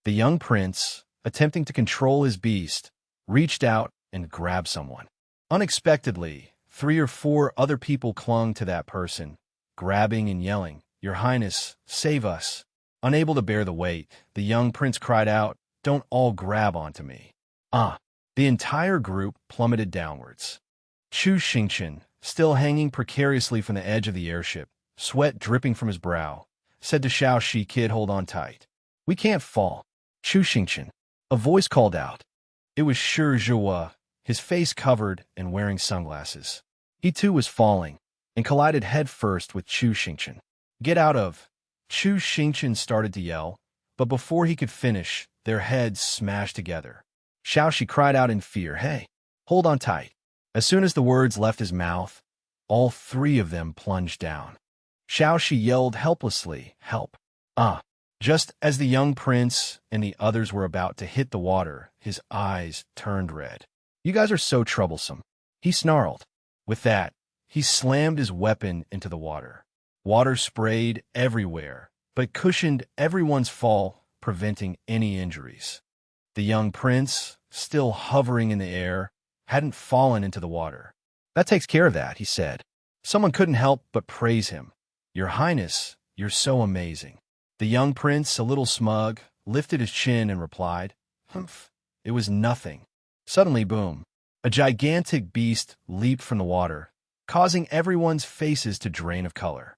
The young prince, attempting to control his beast, reached out and grabbed someone. Unexpectedly, 3 or 4 other people clung to that person, grabbing and yelling, "Your Highness, save us." Unable to bear the weight, the young prince cried out, "Don't all grab onto me." The entire group plummeted downwards. Chu Xingqian, still hanging precariously from the edge of the airship, sweat dripping from his brow, said to Xiaoxi, "Kid, hold on tight. We can't fall." "Chu Xingqian," a voice called out. It was Shizhua, his face covered and wearing sunglasses. He too was falling, and collided headfirst with Chu Xingqian. "Get out of!" Chu Xingqian started to yell, but before he could finish, their heads smashed together. Xiaoxi cried out in fear, "Hey, hold on tight." As soon as the words left his mouth, all 3 of them plunged down. Xiaoxi yelled helplessly, "Help!" Just as the young prince and the others were about to hit the water, his eyes turned red. "You guys are so troublesome," he snarled. With that, he slammed his weapon into the water. Water sprayed everywhere, but cushioned everyone's fall, preventing any injuries. The young prince, still hovering in the air, hadn't fallen into the water. "That takes care of that," he said. Someone couldn't help but praise him. "Your Highness, you're so amazing." The young prince, a little smug, lifted his chin and replied, "Humph, it was nothing." Suddenly, boom, a gigantic beast leaped from the water, causing everyone's faces to drain of color.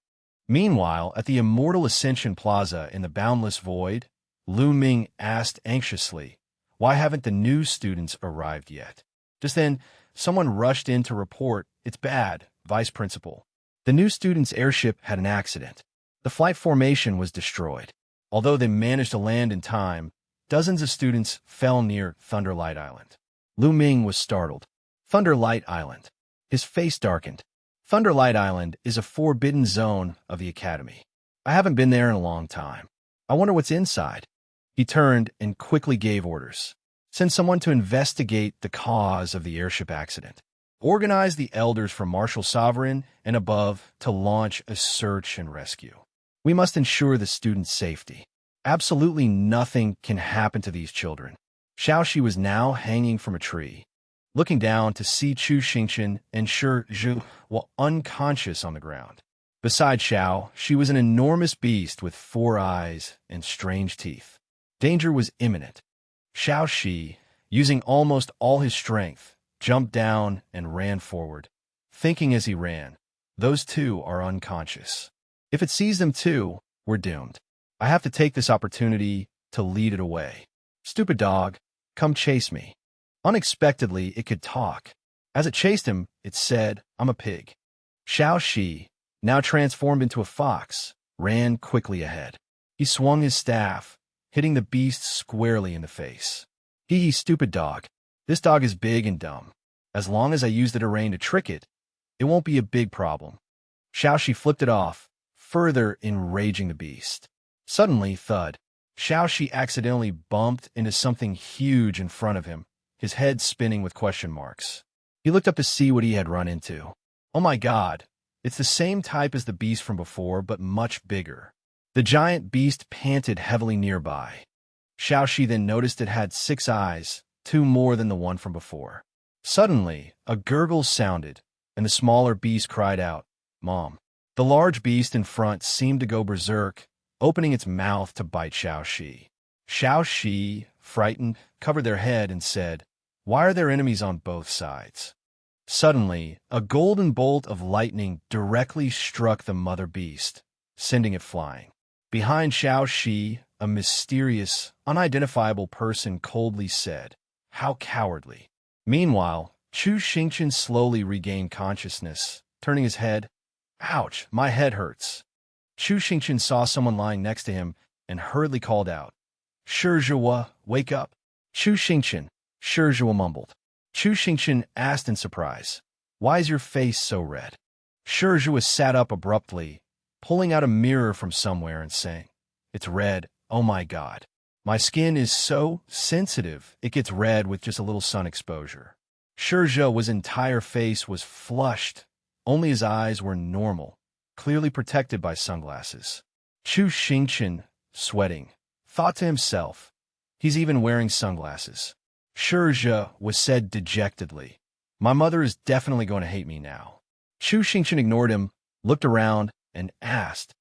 Meanwhile, at the Immortal Ascension Plaza in the Boundless Void, Lu Ming asked anxiously, "Why haven't the new students arrived yet?" Just then, someone rushed in to report, "It's bad, Vice Principal. The new students' airship had an accident. The flight formation was destroyed. Although they managed to land in time, dozens of students fell near Thunderlight Island." Lu Ming was startled. Thunderlight Island. His face darkened. Thunderlight Island is a forbidden zone of the Academy. I haven't been there in a long time. I wonder what's inside. He turned and quickly gave orders. Send someone to investigate the cause of the airship accident. Organize the elders from Marshal Sovereign and above to launch a search and rescue. We must ensure the students' safety. Absolutely nothing can happen to these children. Xiaoxi was now hanging from a tree, looking down to see Chu Xingqian and Shi Zhu while unconscious on the ground. Beside Xiao, she was an enormous beast with 4 eyes and strange teeth. Danger was imminent. Xiaoxi, using almost all his strength, jumped down and ran forward, thinking as he ran, "Those two are unconscious. If it sees them too, we're doomed. I have to take this opportunity to lead it away. Stupid dog, come chase me." Unexpectedly, it could talk. As it chased him, it said, "I'm a pig." Xiaoxi, now transformed into a fox, ran quickly ahead. He swung his staff, hitting the beast squarely in the face. "Hee, stupid dog. This dog is big and dumb. As long as I use the terrain to trick it, it won't be a big problem." Xiaoxi flipped it off, further enraging the beast. Suddenly, thud. Xiaoxi accidentally bumped into something huge in front of him, his head spinning with question marks. He looked up to see what he had run into. Oh my God, it's the same type as the beast from before, but much bigger. The giant beast panted heavily nearby. Xiaoxi then noticed it had 6 eyes, 2 more than the one from before. Suddenly, a gurgle sounded, and the smaller beast cried out, "Mom." The large beast in front seemed to go berserk, opening its mouth to bite Xiaoxi. Xiaoxi, frightened, covered their head and said, "Why are there enemies on both sides?" Suddenly, a golden bolt of lightning directly struck the mother beast, sending it flying. Behind Xiaoxi, a mysterious, unidentifiable person coldly said, "How cowardly." Meanwhile, Chu Xingqian slowly regained consciousness, turning his head. "Ouch, my head hurts." Chu Xingqian saw someone lying next to him and hurriedly called out, "Shi Zhuo, wake up." "Chu Xingqian," Shi Zhuo mumbled. Chu Xingqian asked in surprise, "Why is your face so red?" Shi Zhuo sat up abruptly, pulling out a mirror from somewhere and saying, "It's red, oh my God. My skin is so sensitive, it gets red with just a little sun exposure." Shi Zhuo's entire face was flushed, only his eyes were normal, clearly protected by sunglasses. Chu Xingqian, sweating, thought to himself, "He's even wearing sunglasses." Shi Zhuo said dejectedly, "My mother is definitely going to hate me now." Chu Xingqian ignored him, looked around, and asked,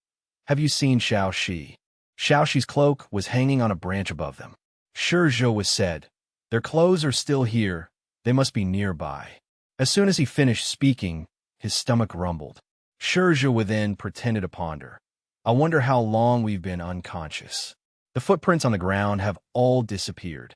"Have you seen Xiaoxi?" Xiaoxi's cloak was hanging on a branch above them. Shi Zhuo said, "Their clothes are still here. They must be nearby." As soon as he finished speaking, his stomach rumbled. Shi Zhuo then pretended to ponder. "I wonder how long we've been unconscious. The footprints on the ground have all disappeared."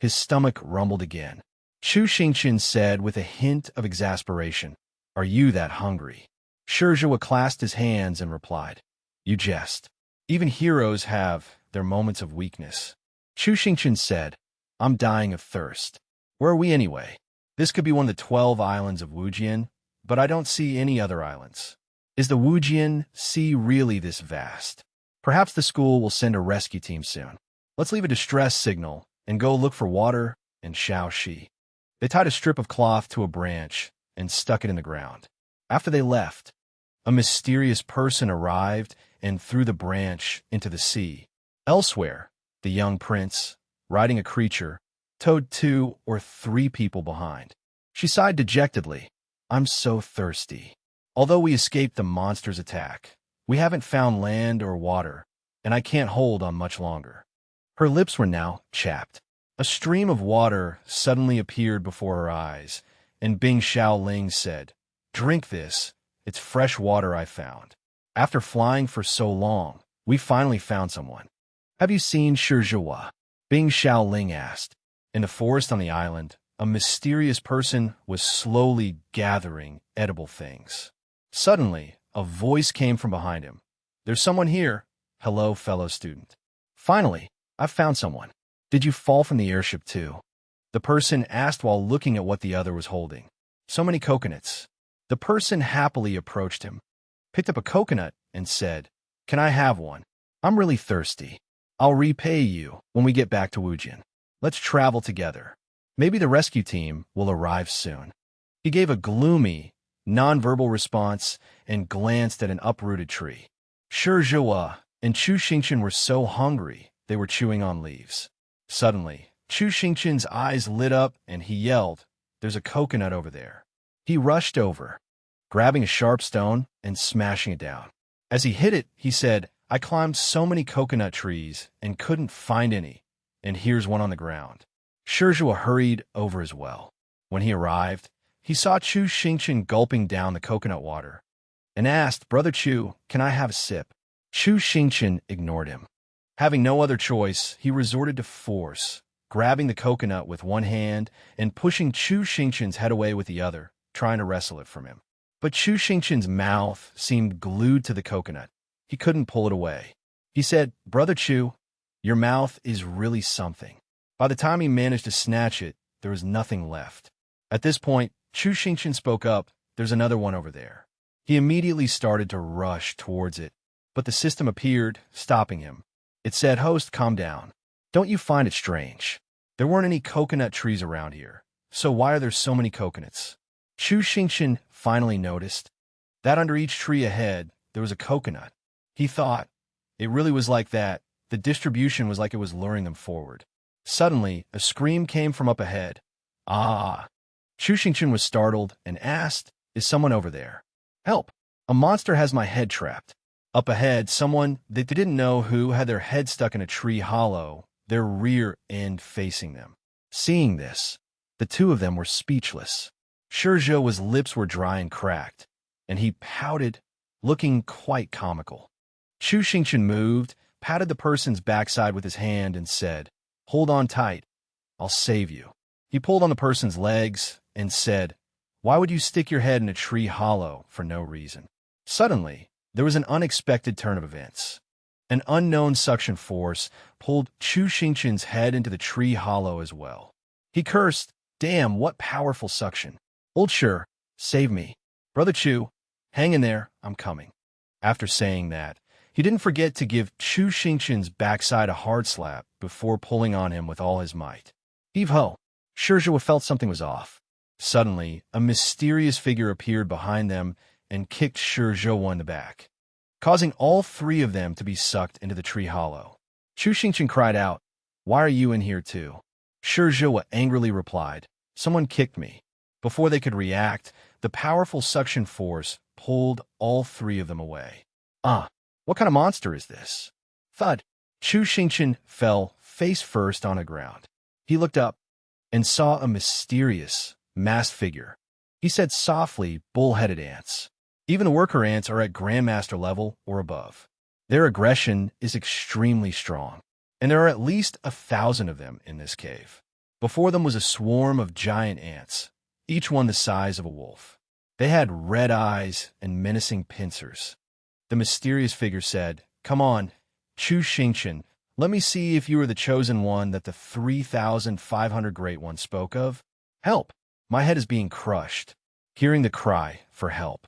His stomach rumbled again. Chu Xingqian said with a hint of exasperation, "Are you that hungry?" Shi Zhuo clasped his hands and replied, "You jest. Even heroes have their moments of weakness." Chu Xingqian said, "I'm dying of thirst. Where are we anyway? This could be one of the 12 islands of Wujian, but I don't see any other islands. Is the Wujian Sea really this vast? Perhaps the school will send a rescue team soon. Let's leave a distress signal and go look for water and Xiaoxi." They tied a strip of cloth to a branch and stuck it in the ground. After they left, a mysterious person arrived and threw the branch into the sea. Elsewhere, the young prince, riding a creature, towed 2 or 3 people behind. She sighed dejectedly, "I'm so thirsty. Although we escaped the monster's attack, we haven't found land or water, and I can't hold on much longer." Her lips were now chapped. A stream of water suddenly appeared before her eyes, and Bing Xiaoling said, "Drink this. It's fresh water I found. After flying for so long, we finally found someone." "Have you seen Shizhuwa?" Bing Xiaoling asked. In the forest on the island, a mysterious person was slowly gathering edible things. Suddenly, a voice came from behind him. "There's someone here. Hello, fellow student. Finally, I've found someone. Did you fall from the airship too?" The person asked while looking at what the other was holding. "So many coconuts." The person happily approached him, picked up a coconut, and said, "Can I have one? I'm really thirsty. I'll repay you when we get back to Wujin. Let's travel together. Maybe the rescue team will arrive soon." He gave a gloomy, nonverbal response and glanced at an uprooted tree. Shizhuwa and Chu Xingqian were so hungry they were chewing on leaves. Suddenly, Chu Xingqian's eyes lit up and he yelled, "There's a coconut over there." He rushed over, grabbing a sharp stone and smashing it down. As he hit it, he said, "I climbed so many coconut trees and couldn't find any, and here's one on the ground." Shizhuwa hurried over as well. When he arrived, he saw Chu Xingqian gulping down the coconut water and asked, "Brother Chu, can I have a sip?" Chu Xingqian ignored him. Having no other choice, he resorted to force, grabbing the coconut with one hand and pushing Chu Xingqian's head away with the other, trying to wrestle it from him. But Chu Xingqian's mouth seemed glued to the coconut. He couldn't pull it away. He said, "Brother Chu, your mouth is really something." By the time he managed to snatch it, there was nothing left. At this point, Chu Xingqian spoke up, "There's another one over there." He immediately started to rush towards it, but the system appeared, stopping him. It said, "Host, calm down. Don't you find it strange? There weren't any coconut trees around here, so why are there so many coconuts?" Chu Xingqian finally noticed that under each tree ahead, there was a coconut. He thought, it really was like that. The distribution was like it was luring them forward. Suddenly, a scream came from up ahead. "Ah!" Chu Xingqian was startled and asked, "Is someone over there? Help! A monster has my head trapped." Up ahead, someone they didn't know who had their head stuck in a tree hollow, their rear end facing them. Seeing this, the two of them were speechless. Shizhuwa's lips were dry and cracked, and he pouted, looking quite comical. Chu Xingqian moved, patted the person's backside with his hand, and said, "Hold on tight. I'll save you." He pulled on the person's legs and said, "Why would you stick your head in a tree hollow for no reason?" Suddenly, there was an unexpected turn of events. An unknown suction force pulled Chu Xingqian's head into the tree hollow as well. He cursed, "Damn, what powerful suction. Old Sure, save me. Brother Chu, hang in there, I'm coming." After saying that, he didn't forget to give Chu Xingqian's backside a hard slap before pulling on him with all his might. Heave-ho! Shizhuwa felt something was off. Suddenly, a mysterious figure appeared behind them and kicked Shizhuwa in the back, causing all three of them to be sucked into the tree hollow. Chu Xingqian cried out, "Why are you in here too?" Shizhuwa angrily replied, "Someone kicked me." Before they could react, the powerful suction force pulled all three of them away. What kind of monster is this? Thud! Chu Xingqian fell face first on the ground. He looked up and saw a mysterious, masked figure. He said softly, "Bull-headed ants." Even the worker ants are at Grandmaster level or above. Their aggression is extremely strong, and there are at least 1,000 of them in this cave. Before them was a swarm of giant ants, each one the size of a wolf. They had red eyes and menacing pincers. The mysterious figure said, "Come on, Chu Xingqian, let me see if you are the chosen one that the 3,500 Great Ones spoke of. Help! My head is being crushed." Hearing the cry for help,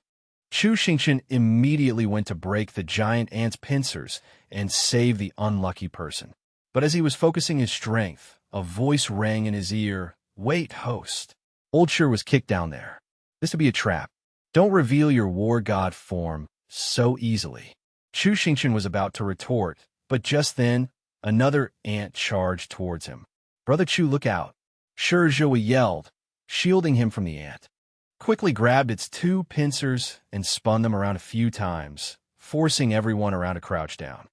Chu Xingqian immediately went to break the giant ant's pincers and save the unlucky person. But as he was focusing his strength, a voice rang in his ear, "Wait, host." Old Sure was kicked down there. This would be a trap. Don't reveal your war god form so easily. Chu Xingqian was about to retort, but just then, another ant charged towards him. "Brother Chu, look out." Shizhuwa yelled, shielding him from the ant. Quickly grabbed its two pincers and spun them around a few times, forcing everyone around to crouch down.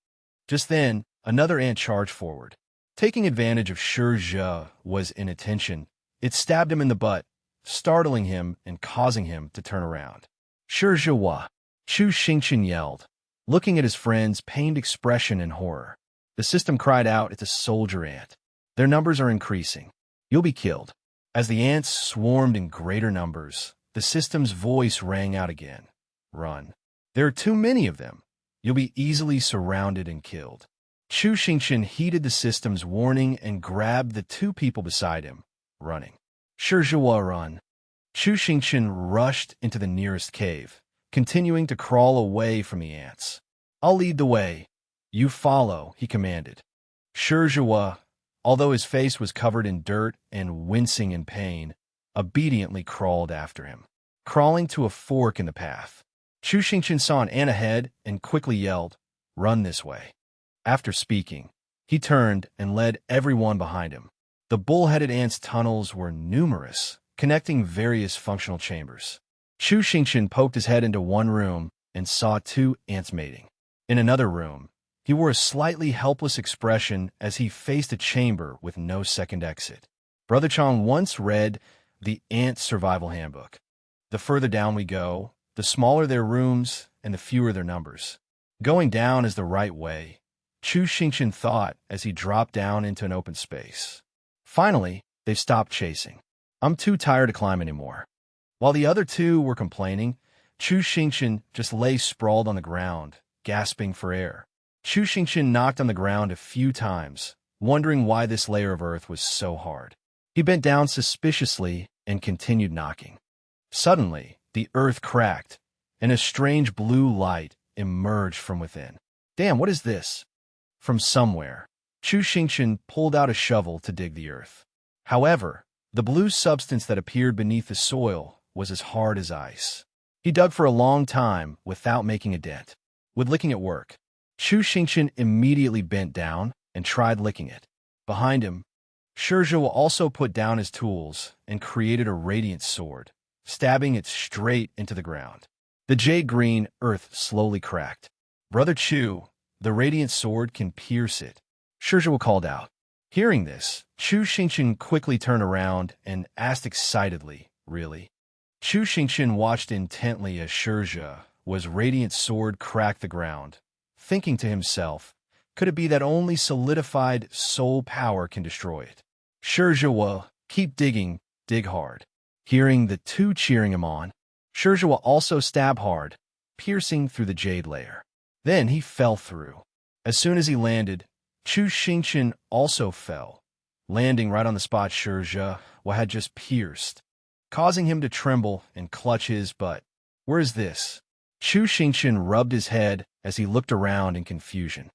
Just then, another ant charged forward. Taking advantage of Shirzhe inattention, it stabbed him in the butt, startling him and causing him to turn around. Shirzhe! Chu Xingqian yelled, looking at his friend's pained expression in horror. The system cried out, "It's a soldier ant. Their numbers are increasing. You'll be killed." As the ants swarmed in greater numbers, the system's voice rang out again. "Run. There are too many of them. You'll be easily surrounded and killed." Chu Xingqian heeded the system's warning and grabbed the two people beside him, running. Shirzhe, run. Chu Xingqian rushed into the nearest cave, continuing to crawl away from the ants. "I'll lead the way. You follow," he commanded. Shirzhe, although his face was covered in dirt and wincing in pain, obediently crawled after him, crawling to a fork in the path. Chu Xingqian saw an ant ahead and quickly yelled, "Run this way." After speaking, he turned and led everyone behind him. The bull-headed ant's tunnels were numerous, connecting various functional chambers. Chu Xingqian poked his head into one room and saw two ants mating. In another room, he wore a slightly helpless expression as he faced a chamber with no second exit. Brother Chong once read the Ant Survival Handbook. The further down we go, the smaller their rooms and the fewer their numbers. Going down is the right way, Chu Xingqian thought as he dropped down into an open space. Finally, they stopped chasing. "I'm too tired to climb anymore." While the other two were complaining, Chu Xingqian just lay sprawled on the ground, gasping for air. Chu Xingqian knocked on the ground a few times, wondering why this layer of earth was so hard. He bent down suspiciously and continued knocking. Suddenly, the earth cracked, and a strange blue light emerged from within. "Damn, what is this?" From somewhere, Chu Xingqian pulled out a shovel to dig the earth. However, the blue substance that appeared beneath the soil was as hard as ice. He dug for a long time without making a dent. Would licking it work? Chu Xingqian immediately bent down and tried licking it. Behind him, Shirzhe also put down his tools and created a radiant sword, stabbing it straight into the ground. The jade-green earth slowly cracked. "Brother Chu, the radiant sword can pierce it," Shirzhe called out. Hearing this, Chu Xingqian quickly turned around and asked excitedly, "Really?" Chu Xingqian watched intently as Shirzhe's radiant sword cracked the ground, thinking to himself, could it be that only solidified soul power can destroy it? Shirzhe, keep digging, dig hard. Hearing the two cheering him on, Shirzhe also stabbed hard, piercing through the jade layer. Then he fell through. As soon as he landed, Chu Xingqian also fell, landing right on the spot Shirzhe had just pierced, causing him to tremble and clutch his butt. "Where is this?" Chu Xingqian rubbed his head as he looked around in confusion.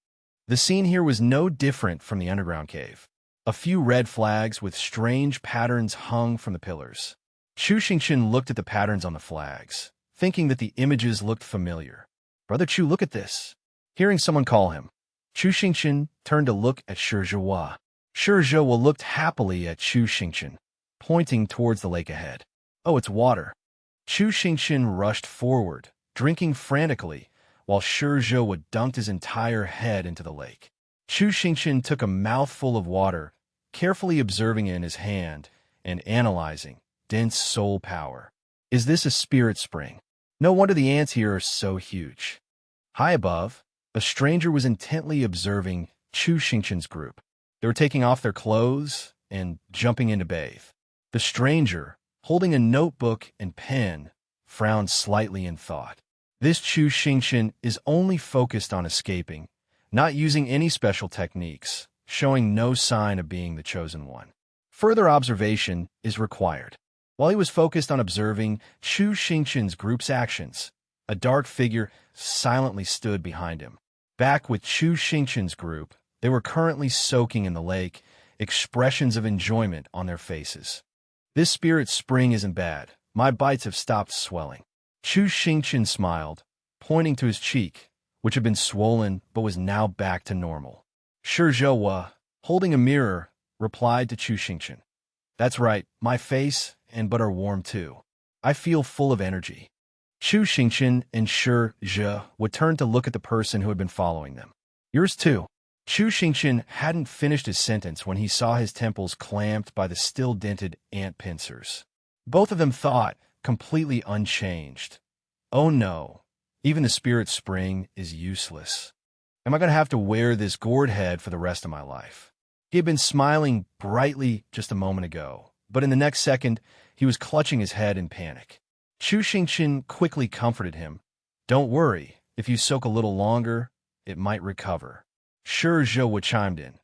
The scene here was no different from the underground cave. A few red flags with strange patterns hung from the pillars. Chu Xingqian looked at the patterns on the flags, thinking that the images looked familiar. "Brother Chu, look at this." Hearing someone call him, Chu Xingqian turned to look at Shirzhe. Shirzhe looked happily at Chu Xingqian, pointing towards the lake ahead. "Oh, it's water." Chu Xingqian rushed forward, drinking frantically, while Shirzhe dunked his entire head into the lake. Chu Xingqian took a mouthful of water, carefully observing it in his hand and analyzing dense soul power. Is this a spirit spring? No wonder the ants here are so huge. High above, a stranger was intently observing Chu Xingqian's group. They were taking off their clothes and jumping in to bathe. The stranger, holding a notebook and pen, frowned slightly in thought. This Chu Xingqian is only focused on escaping, not using any special techniques, showing no sign of being the chosen one. Further observation is required. While he was focused on observing Chu Xingqian's group's actions, a dark figure silently stood behind him. Back with Chu Xingqian's group, they were currently soaking in the lake, expressions of enjoyment on their faces. "This spirit spring isn't bad. My bites have stopped swelling." Chu Xingqian smiled, pointing to his cheek, which had been swollen but was now back to normal. Shirzhe, holding a mirror, replied to Chu Xingqian. "That's right, my face and butt are warm too. I feel full of energy." Chu Xingqian and Shirzhe would turn to look at the person who had been following them. "Yours too." Chu Xingqian hadn't finished his sentence when he saw his temples clamped by the still-dented ant pincers. Both of them thought, completely unchanged. Oh no, even the spirit spring is useless. Am I going to have to wear this gourd head for the rest of my life? He had been smiling brightly just a moment ago, but in the next second, he was clutching his head in panic. Chu Xingqian quickly comforted him. Don't worry, if you soak a little longer, it might recover. Sure, Zhou chimed in.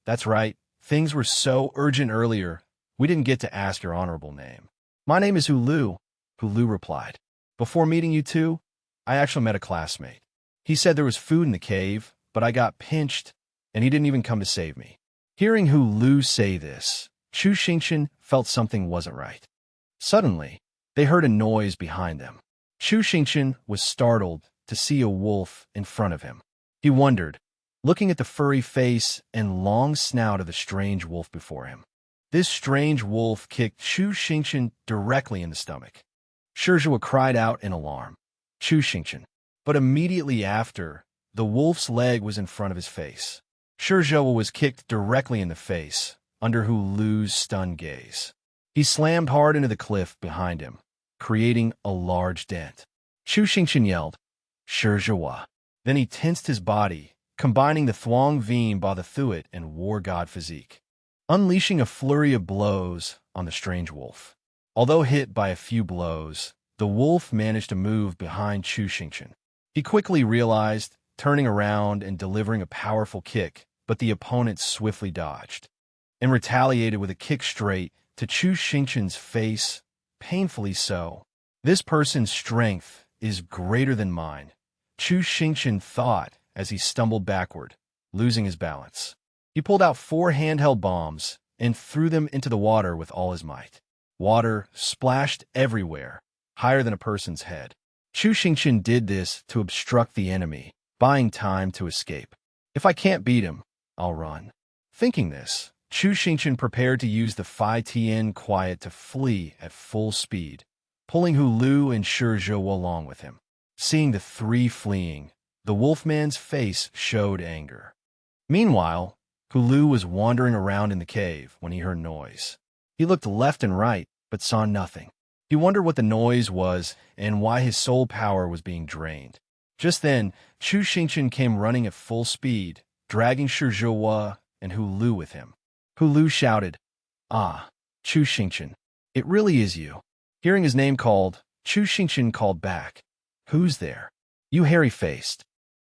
That's right, things were so urgent earlier, we didn't get to ask your honorable name. My name is Hulu, Hulu replied. Before meeting you two, I actually met a classmate. He said there was food in the cave, but I got pinched, and he didn't even come to save me. Hearing Hulu say this, Chu Xingqian felt something wasn't right. Suddenly, they heard a noise behind them. Chu Xingqian was startled to see a wolf in front of him. He wondered, looking at the furry face and long snout of the strange wolf before him. This strange wolf kicked Chu Xingqian directly in the stomach. Shizhua cried out in alarm. Chu Xingqian. But immediately after, the wolf's leg was in front of his face. Shizhua was kicked directly in the face, under Hulu's stunned gaze. He slammed hard into the cliff behind him, creating a large dent. Chu Xingqian yelled, Shizhua. Then he tensed his body, combining the Thuong Veen by the Thuit and War God physique, unleashing a flurry of blows on the strange wolf. Although hit by a few blows, the wolf managed to move behind Chu Xingqian. He quickly realized, turning around and delivering a powerful kick, but the opponent swiftly dodged and retaliated with a kick straight to Chu Xingqian's face, painfully so. This person's strength is greater than mine, Chu Xingqian thought as he stumbled backward, losing his balance. He pulled out 4 handheld bombs and threw them into the water with all his might. Water splashed everywhere, higher than a person's head. Chu Xingqian did this to obstruct the enemy, buying time to escape. If I can't beat him, I'll run. Thinking this, Chu Xingqian prepared to use the Phi Tien Quiet to flee at full speed, pulling Hulu and Shizhua along with him. Seeing the 3 fleeing, the wolfman's face showed anger. Meanwhile, Hulu was wandering around in the cave when he heard noise. He looked left and right, but saw nothing. He wondered what the noise was and why his soul power was being drained. Just then, Chu Xingqian came running at full speed, dragging Shizhua and Hulu with him. Hulu shouted, Ah, Chu Xingqian, it really is you. Hearing his name called, Chu Xingqian called back, Who's there? You hairy-faced.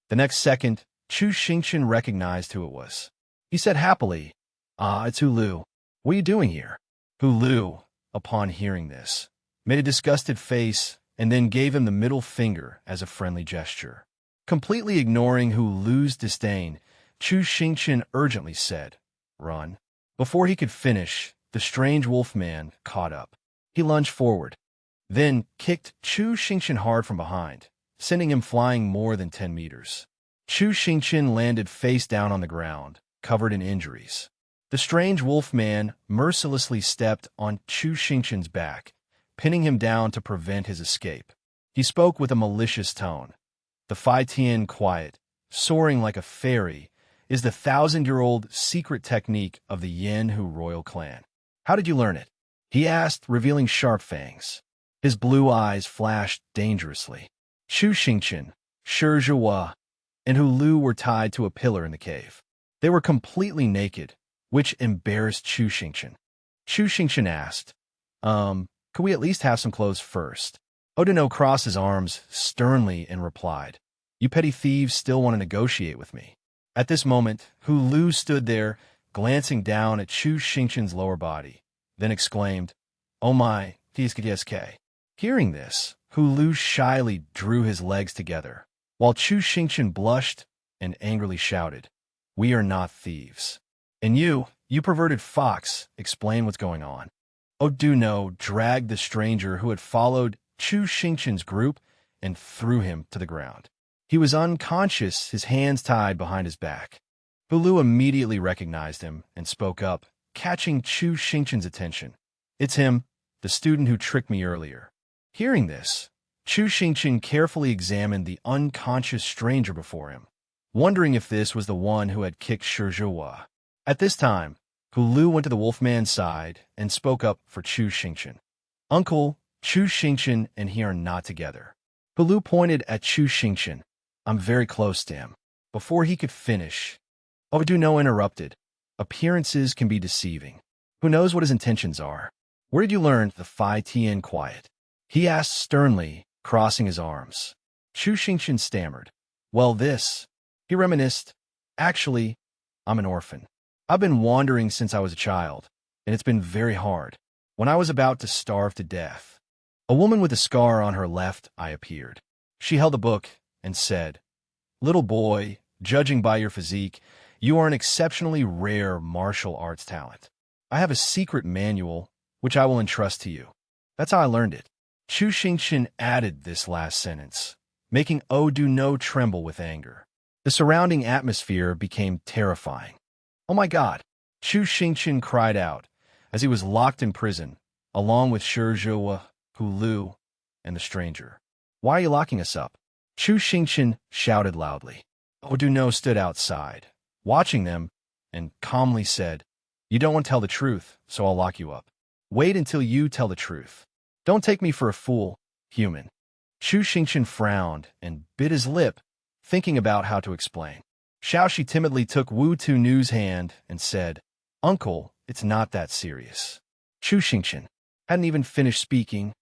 The next second, Chu Xingqian recognized who it was. He said happily, Ah, it's Hulu. What are you doing here? Hulu, upon hearing this, made a disgusted face and then gave him the middle finger as a friendly gesture. Completely ignoring Hulu's disdain, Chu Xingqian urgently said, Run. Before he could finish, the strange wolfman caught up. He lunged forward, then kicked Chu Xingqian hard from behind, sending him flying more than 10 meters. Chu Xingqian landed face down on the ground, covered in injuries. The strange wolfman mercilessly stepped on Chu Xingqian's back, pinning him down to prevent his escape. He spoke with a malicious tone. The Phi Tien Quiet, soaring like a fairy, is the 1,000-year-old secret technique of the Yanhu royal clan. How did you learn it? He asked, revealing sharp fangs. His blue eyes flashed dangerously. Chu Xingqian, Shizhua, and Hulu were tied to a pillar in the cave. They were completely naked, which embarrassed Chu Xingqian. Chu Xingqian asked, could we at least have some clothes first? Odino crossed his arms sternly and replied, You petty thieves still want to negotiate with me. At this moment, Hulu stood there, glancing down at Chu Xingqian's lower body, then exclaimed, Oh my, TSK. Hearing this, Hulu shyly drew his legs together, while Chu Xingqian blushed and angrily shouted, We are not thieves. And you perverted fox, explain what's going on. Oduno dragged the stranger who had followed Chu Xingqian's group and threw him to the ground. He was unconscious, his hands tied behind his back. Hulu immediately recognized him and spoke up, catching Chu Xingqian's attention. It's him, the student who tricked me earlier. Hearing this, Chu Xingqian carefully examined the unconscious stranger before him. wondering if this was the one who had kicked Shizhuwa. At this time, Hulu went to the wolfman's side and spoke up for Chu Xingqian. Uncle, Chu Xingqian and he are not together. Hulu pointed at Chu Xingqian. I'm very close to him. Before he could finish, Duno interrupted. Appearances can be deceiving. Who knows what his intentions are? Where did you learn the Phi Tien quiet? He asked sternly, crossing his arms. Chu Xingqian stammered. Well, this. He reminisced. Actually, I'm an orphan. I've been wandering since I was a child, and it's been very hard. When I was about to starve to death, a woman with a scar on her left eye appeared. She held a book and said, Little boy, judging by your physique, you are an exceptionally rare martial arts talent. I have a secret manual, which I will entrust to you. That's how I learned it. Chu Xingqian added this last sentence, making Duno tremble with anger. The surrounding atmosphere became terrifying. Oh my God! Chu Xingqian cried out as he was locked in prison, along with Shizhuwa, Hulu, and the stranger. Why are you locking us up? Chu Xingqian shouted loudly. Duno stood outside, watching them, and calmly said, You don't want to tell the truth, so I'll lock you up. Wait until you tell the truth. Don't take me for a fool, human. Chu Xingqian frowned and bit his lip, thinking about how to explain. Xiaoxi timidly took Wu Tunu's hand and said, Uncle, it's not that serious. Chu Xingqian hadn't even finished speaking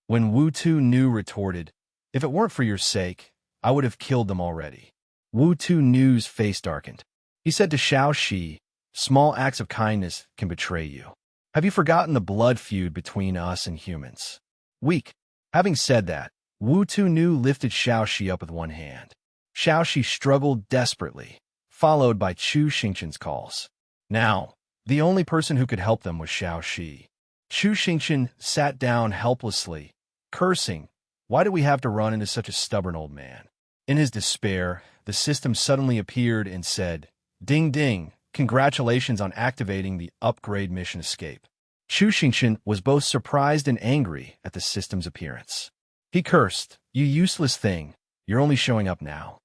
when Wu Tunu retorted, If it weren't for your sake, I would have killed them already. Wu Tunu's face darkened. He said to Xiaoxi, Small acts of kindness can betray you. Have you forgotten the blood feud between us and humans? Weak. Having said that, Wu Tunu lifted Xiaoxi up with one hand. Xiaoxi struggled desperately, followed by Chu Xingqian's calls. Now, the only person who could help them was Xiaoxi. Chu Xingqian sat down helplessly, cursing, Why do we have to run into such a stubborn old man? In his despair, the system suddenly appeared and said, Ding ding, congratulations on activating the upgrade mission escape. Chu Xingqian was both surprised and angry at the system's appearance. He cursed, You useless thing, you're only showing up now.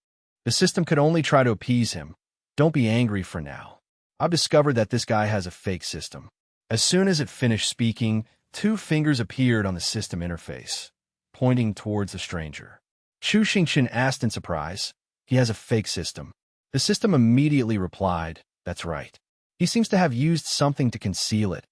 The system could only try to appease him. Don't be angry for now. I've discovered that this guy has a fake system. As soon as it finished speaking, 2 fingers appeared on the system interface, pointing towards the stranger. Chu Xingqian asked in surprise, He has a fake system. The system immediately replied, That's right. He seems to have used something to conceal it.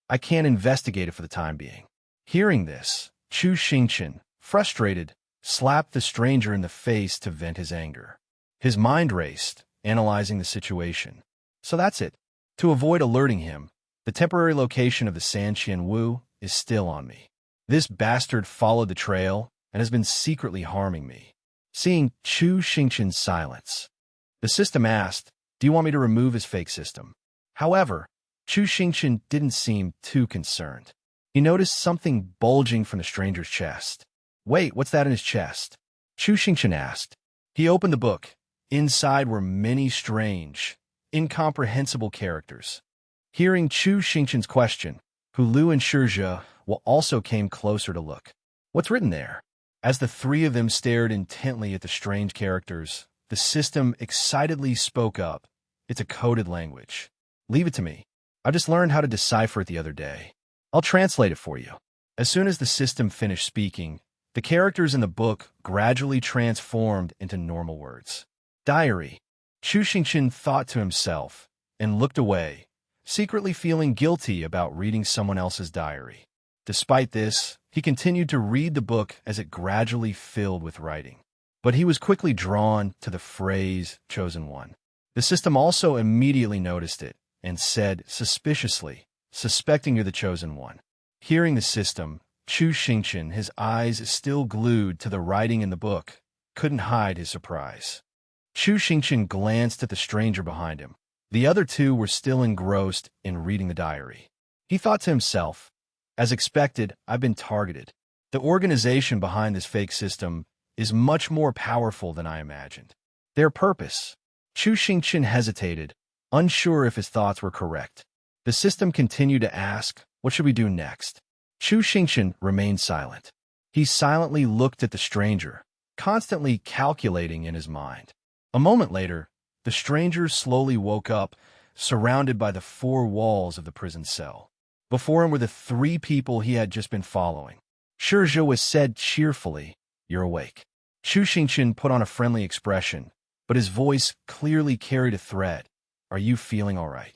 I can't investigate it for the time being. Hearing this, Chu Xingqian, frustrated, slapped the stranger in the face to vent his anger. His mind raced, analyzing the situation. So that's it. To avoid alerting him, the temporary location of the Sanqian Wu is still on me. This bastard followed the trail and has been secretly harming me. Seeing Chu Xingqian's silence, the system asked, Do you want me to remove his fake system? However, Chu Xingqian didn't seem too concerned. He noticed something bulging from the stranger's chest. Wait, what's that in his chest? Chu Xingqian asked. He opened the book. Inside were many strange, incomprehensible characters. Hearing Chu Xingqian's question, Hulu and Shizhuwa also came closer to look. What's written there? As the 3 of them stared intently at the strange characters, the system excitedly spoke up. It's a coded language. Leave it to me. I just learned how to decipher it the other day. I'll translate it for you. As soon as the system finished speaking, the characters in the book gradually transformed into normal words. Diary. Chu Xingqian thought to himself and looked away, secretly feeling guilty about reading someone else's diary. Despite this, he continued to read the book as it gradually filled with writing. But he was quickly drawn to the phrase, Chosen One. The system also immediately noticed it and said, suspiciously, Suspecting you're the Chosen One. Hearing the system, Chu Xingqian, his eyes still glued to the writing in the book, couldn't hide his surprise. Chu Xingqian glanced at the stranger behind him. The other 2 were still engrossed in reading the diary. He thought to himself, As expected, I've been targeted. The organization behind this fake system is much more powerful than I imagined. Their purpose. Chu Xingqian hesitated, unsure if his thoughts were correct. The system continued to ask, What should we do next? Chu Xingqian remained silent. He silently looked at the stranger, constantly calculating in his mind. A moment later, The stranger slowly woke up, surrounded by the four walls of the prison cell. Before him were the three people he had just been following. Shizhua said cheerfully, "You're awake." Chu Xingqian put on a friendly expression, but his voice clearly carried a threat. "Are you feeling all right?"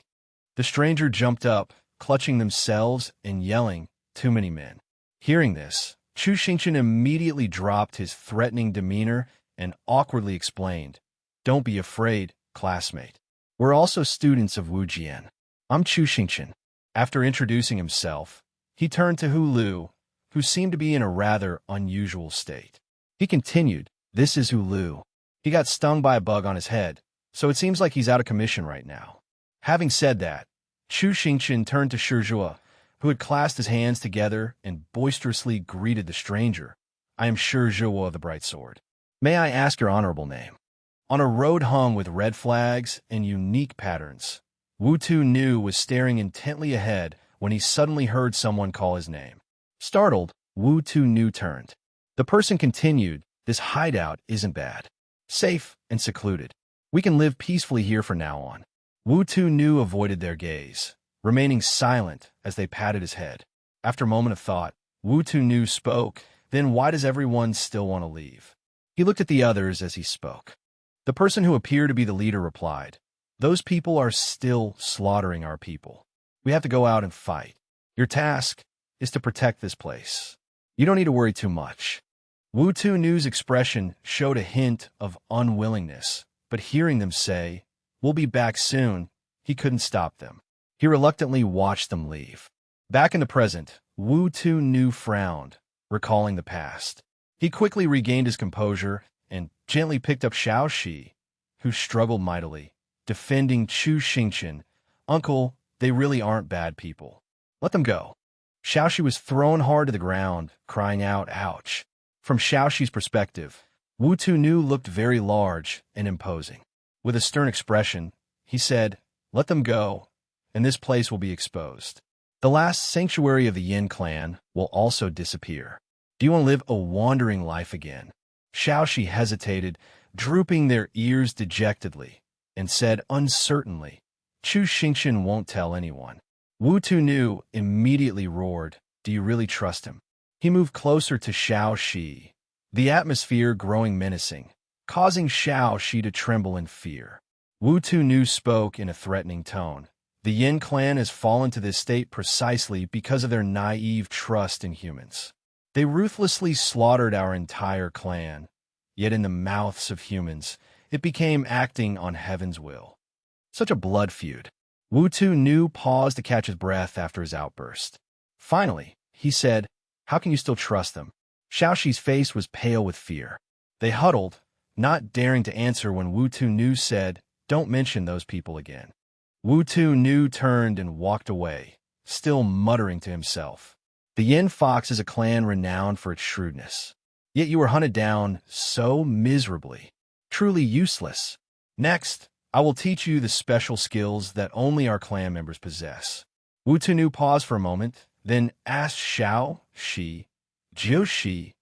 The stranger jumped up, clutching themselves and yelling, "Too many men." Hearing this, Chu Xingqian immediately dropped his threatening demeanor and awkwardly explained, "Don't be afraid, classmate. We're also students of Wujian. I'm Chu Xingqian." After introducing himself, he turned to Hu Lu, who seemed to be in a rather unusual state. He continued, "This is Hu Lu. He got stung by a bug on his head, so it seems like he's out of commission right now." Having said that, Chu Xingqian turned to Shizhua, who had clasped his hands together and boisterously greeted the stranger. "I am Shizhua of the Bright Sword. May I ask your honorable name?" On a road hung with red flags and unique patterns, Wu Tu Nu was staring intently ahead when he suddenly heard someone call his name. Startled, Wu Tu Nu turned. The person continued, "This hideout isn't bad. Safe and secluded. We can live peacefully here from now on." Wu Tu Nu avoided their gaze, remaining silent as they patted his head. After a moment of thought, Wu Tu Nu spoke, "Then why does everyone still want to leave?" He looked at the others as he spoke. The person who appeared to be the leader replied, "Those people are still slaughtering our people. We have to go out and fight. Your task is to protect this place. You don't need to worry too much." Wu Tu Nu's expression showed a hint of unwillingness, but hearing them say, "We'll be back soon," he couldn't stop them. He reluctantly watched them leave. Back in the present, Wu Tu Nu frowned, recalling the past. He quickly regained his composure and gently picked up Xiaoxi, who struggled mightily, defending Chu Xingqian. "Uncle, they really aren't bad people. Let them go." Xiaoxi was thrown hard to the ground, crying out, "Ouch." From Xiaoxi's perspective, Wu Tu Nu looked very large and imposing. With a stern expression, he said, "Let them go, and this place will be exposed. The last sanctuary of the Yin clan will also disappear. Do you want to live a wandering life again?" Xiaoxi hesitated, drooping their ears dejectedly, and said uncertainly, "Chu Xingqian won't tell anyone." Wu Tu Nu immediately roared, "Do you really trust him?" He moved closer to Xiaoxi, the atmosphere growing menacing, causing Xiaoxi to tremble in fear. Wu Tu Nu spoke in a threatening tone. "The Yin clan has fallen to this state precisely because of their naive trust in humans. They ruthlessly slaughtered our entire clan, yet in the mouths of humans, it became acting on heaven's will. Such a blood feud." Wu Tu Nu paused to catch his breath after his outburst. Finally, he said, "How can you still trust them?" Xiaoxi's face was pale with fear. They huddled, not daring to answer when Wu Tu Nu said, "Don't mention those people again." Wu Tu Nu turned and walked away, still muttering to himself. "The Yin Fox is a clan renowned for its shrewdness. Yet you were hunted down so miserably. Truly useless. Next, I will teach you the special skills that only our clan members possess." Wu Tu Nu paused for a moment, then asked Xiaoxi, "Jiuxi,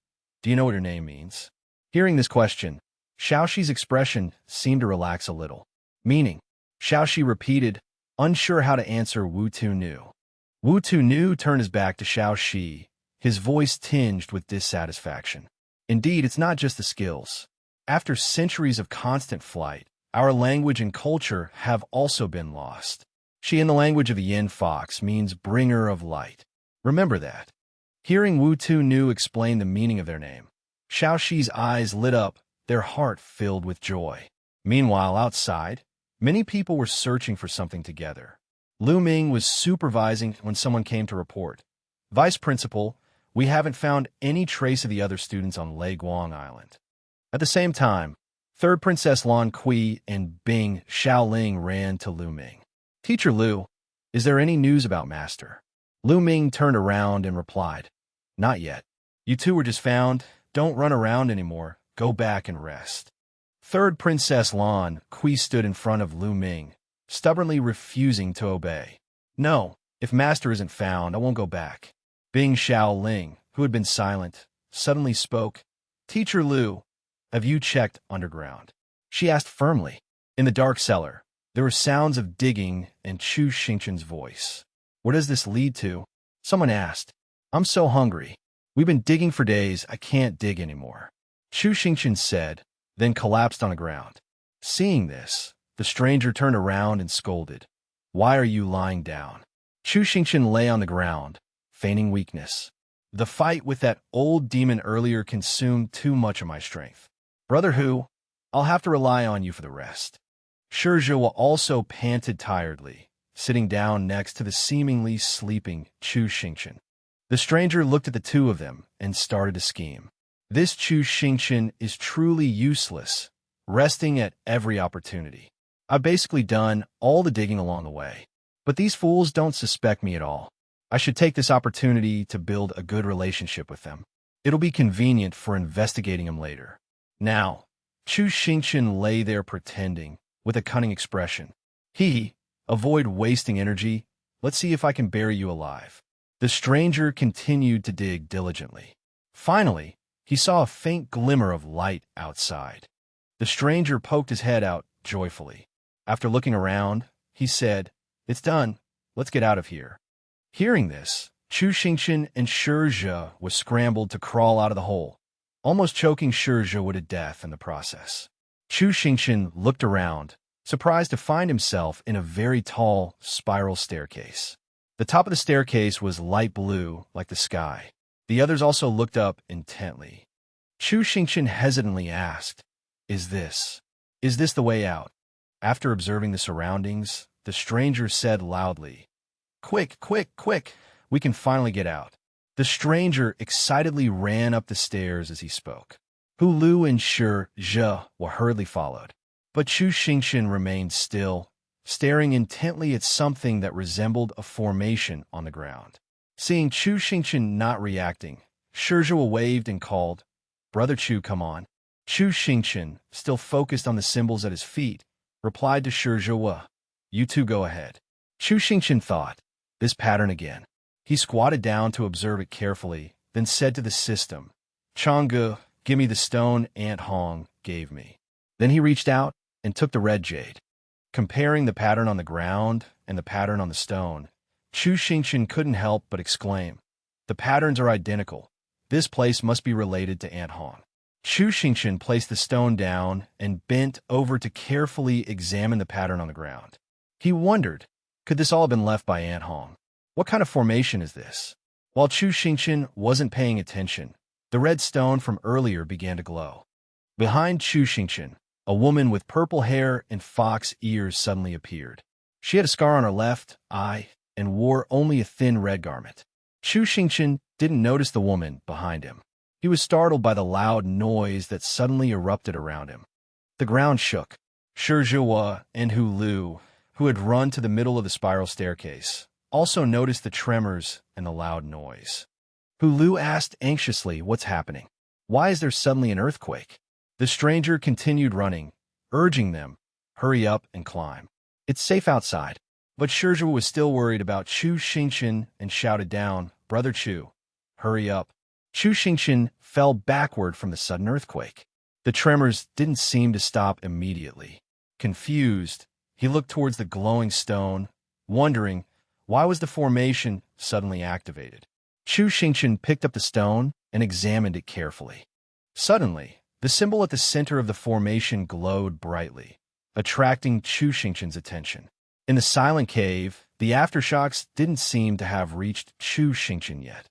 do you know what her name means?" Hearing this question, Xiaoxi's expression seemed to relax a little. "Meaning?" Xiaoxi repeated, unsure how to answer Wu Tu Nu. Wu Tu Nu turned his back to Xiaoxi, his voice tinged with dissatisfaction. "Indeed, it's not just the skills. After centuries of constant flight, our language and culture have also been lost. She, in the language of the Yin Fox, means bringer of light. Remember that." Hearing Wu Tu Nu explain the meaning of their name, Xiaoxi's eyes lit up, their heart filled with joy. Meanwhile, outside, many people were searching for something together. Lu Ming was supervising when someone came to report, "Vice Principal, we haven't found any trace of the other students on Lei Guang Island." At the same time, Third Princess Lan Kui and Bing Xiaoling ran to Lu Ming. "Teacher Lu, is there any news about Master?" Lu Ming turned around and replied, "Not yet. You two were just found. Don't run around anymore. Go back and rest." Third Princess Lan Kui stood in front of Lu Ming, stubbornly refusing to obey. "No, if Master isn't found, I won't go back." Bing Xiaoling, who had been silent, suddenly spoke, "Teacher Lu, have you checked underground?" She asked firmly. In the dark cellar, there were sounds of digging and Chu Xingqian's voice. Where does this lead to? Someone asked. I'm so hungry. We've been digging for days, I can't dig anymore. Chu Xingqian said, then collapsed on the ground. Seeing this, the stranger turned around and scolded. Why are you lying down? Chu Xingqian lay on the ground, feigning weakness. The fight with that old demon earlier consumed too much of my strength. Brother Hu, I'll have to rely on you for the rest. Shizhua also panted tiredly, sitting down next to the seemingly sleeping Chu Xingqian. The stranger looked at the two of them and started to scheme. This Chu Xingqian is truly useless, resting at every opportunity. I've basically done all the digging along the way. But these fools don't suspect me at all. I should take this opportunity to build a good relationship with them. It'll be convenient for investigating them later. Now, Chu Xingqian lay there pretending, with a cunning expression. Avoid wasting energy. Let's see if I can bury you alive. The stranger continued to dig diligently. Finally, he saw a faint glimmer of light outside. The stranger poked his head out joyfully. After looking around, he said, It's done. Let's get out of here. Hearing this, Chu Xingqian and Shizhua was scrambled to crawl out of the hole, almost choking Shizhua to death in the process. Chu Xingqian looked around, surprised to find himself in a very tall, spiral staircase. The top of the staircase was light blue, like the sky. The others also looked up intently. Chu Xingqian hesitantly asked, Is this the way out? After observing the surroundings, the stranger said loudly, Quick, quick, quick, we can finally get out. The stranger excitedly ran up the stairs as he spoke. Hu Lu and Shizhua hurriedly followed. But Chu Xingqian remained still, staring intently at something that resembled a formation on the ground. Seeing Chu Xingqian not reacting, Shizhua waved and called, Brother Chu, come on. Chu Xingqian, still focused on the symbols at his feet, replied to Shizhua, You two go ahead. Chu Xingqian thought, This pattern again. He squatted down to observe it carefully, then said to the system, Chang'e, give me the stone Aunt Hong gave me. Then he reached out and took the red jade. Comparing the pattern on the ground and the pattern on the stone, Chu Xingqian couldn't help but exclaim, The patterns are identical. This place must be related to Aunt Hong. Chu Xingqian placed the stone down and bent over to carefully examine the pattern on the ground. He wondered, could this all have been left by Aunt Hong? What kind of formation is this? While Chu Xingqian wasn't paying attention, the red stone from earlier began to glow. Behind Chu Xingqian, a woman with purple hair and fox ears suddenly appeared. She had a scar on her left eye and wore only a thin red garment. Chu Xingqian didn't notice the woman behind him. He was startled by the loud noise that suddenly erupted around him. The ground shook. Shizhua and Hu Lu, who had run to the middle of the spiral staircase, also noticed the tremors and the loud noise. Hu Lu asked anxiously, What's happening? Why is there suddenly an earthquake? The stranger continued running, urging them, Hurry up and climb. It's safe outside. But Shizhua was still worried about Chu Xingqian and shouted down, Brother Chu, hurry up. Chu Xingqian fell backward from the sudden earthquake. The tremors didn't seem to stop immediately. Confused, he looked towards the glowing stone, wondering, why was the formation suddenly activated? Chu Xingqian picked up the stone and examined it carefully. Suddenly, the symbol at the center of the formation glowed brightly, attracting Chu Xingqian's attention. In the silent cave, the aftershocks didn't seem to have reached Chu Xingqian yet.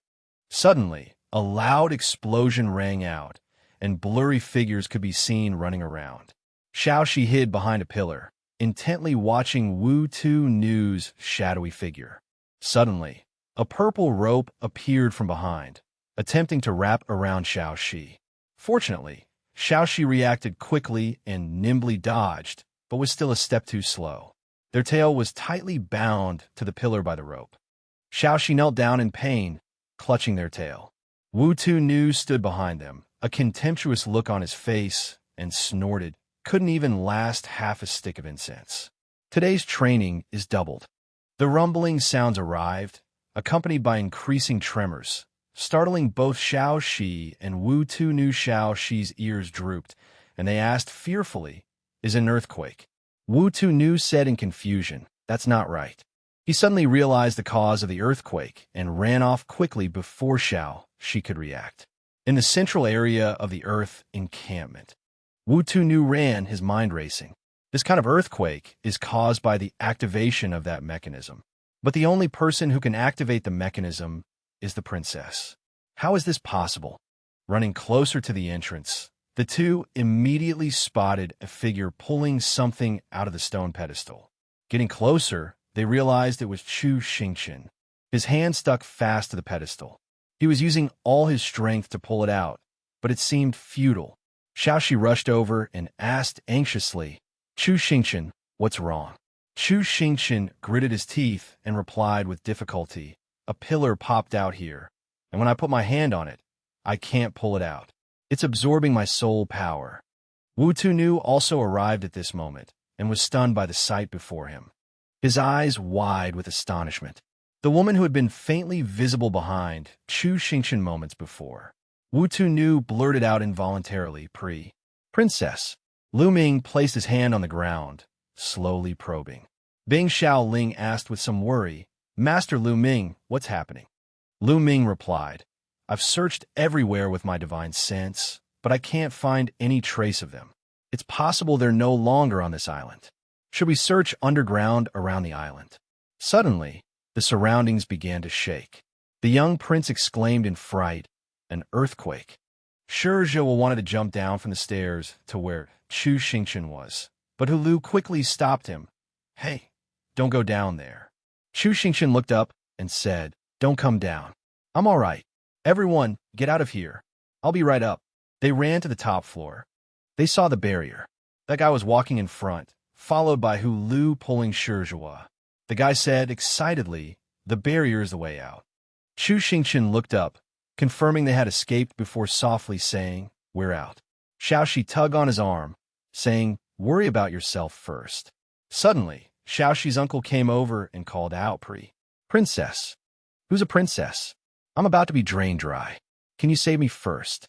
Suddenly, a loud explosion rang out, and blurry figures could be seen running around. Xiaoxi hid behind a pillar, intently watching Wu Tu Nu's shadowy figure. Suddenly, a purple rope appeared from behind, attempting to wrap around Xiaoxi. Fortunately, Xiaoxi reacted quickly and nimbly dodged, but was still a step too slow. Their tail was tightly bound to the pillar by the rope. Xiaoxi knelt down in pain, clutching their tail. Wu Tu Nu stood behind them, a contemptuous look on his face, and snorted, Couldn't even last half a stick of incense. Today's training is doubled. The rumbling sounds arrived, accompanied by increasing tremors, startling both Xiaoxi and Wu Tu Nu. Xiaoxi's ears drooped, and they asked fearfully, Is it an earthquake? Wu Tu-nu said in confusion, "That's not right." He suddenly realized the cause of the earthquake and ran off quickly before she could react. In the central area of the Earth encampment, Wu Tu-nu ran, his mind racing. This kind of earthquake is caused by the activation of that mechanism. But the only person who can activate the mechanism is the princess. How is this possible? Running closer to the entrance, the two immediately spotted a figure pulling something out of the stone pedestal. Getting closer, they realized it was Chu Xingqian. His hand stuck fast to the pedestal. He was using all his strength to pull it out, but it seemed futile. Xiaoxi rushed over and asked anxiously, "Chu Xingqian, what's wrong?" Chu Xingqian gritted his teeth and replied with difficulty, "A pillar popped out here, and when I put my hand on it, I can't pull it out. It's absorbing my soul power." Wu Tu-nu also arrived at this moment and was stunned by the sight before him, his eyes wide with astonishment. The woman who had been faintly visible behind Chu Xingqian moments before. Wu Tu-nu blurted out involuntarily, "Princess." Lu Ming placed his hand on the ground, slowly probing. Bing Xiaoling asked with some worry, "Master Lu Ming, what's happening?" Lu Ming replied, "I've searched everywhere with my divine sense, but I can't find any trace of them. It's possible they're no longer on this island. Should we search underground around the island?" Suddenly, the surroundings began to shake. The young prince exclaimed in fright, "An earthquake." Shizhou wanted to jump down from the stairs to where Chu Xingqian was, but Hulu quickly stopped him. "Hey, don't go down there." Chu Xingqian looked up and said, "Don't come down. I'm all right. Everyone, get out of here. I'll be right up." They ran to the top floor. They saw the barrier. That guy was walking in front, followed by Hulu pulling Shizhou. The guy said excitedly, "The barrier is the way out." Chu Xingqian looked up, confirming they had escaped before softly saying, "We're out." Xiaoxi tugged on his arm, saying, "Worry about yourself first." Suddenly, Xiaoxi's uncle came over and called out, "Princess." "Who's a princess? I'm about to be drained dry. Can you save me first?"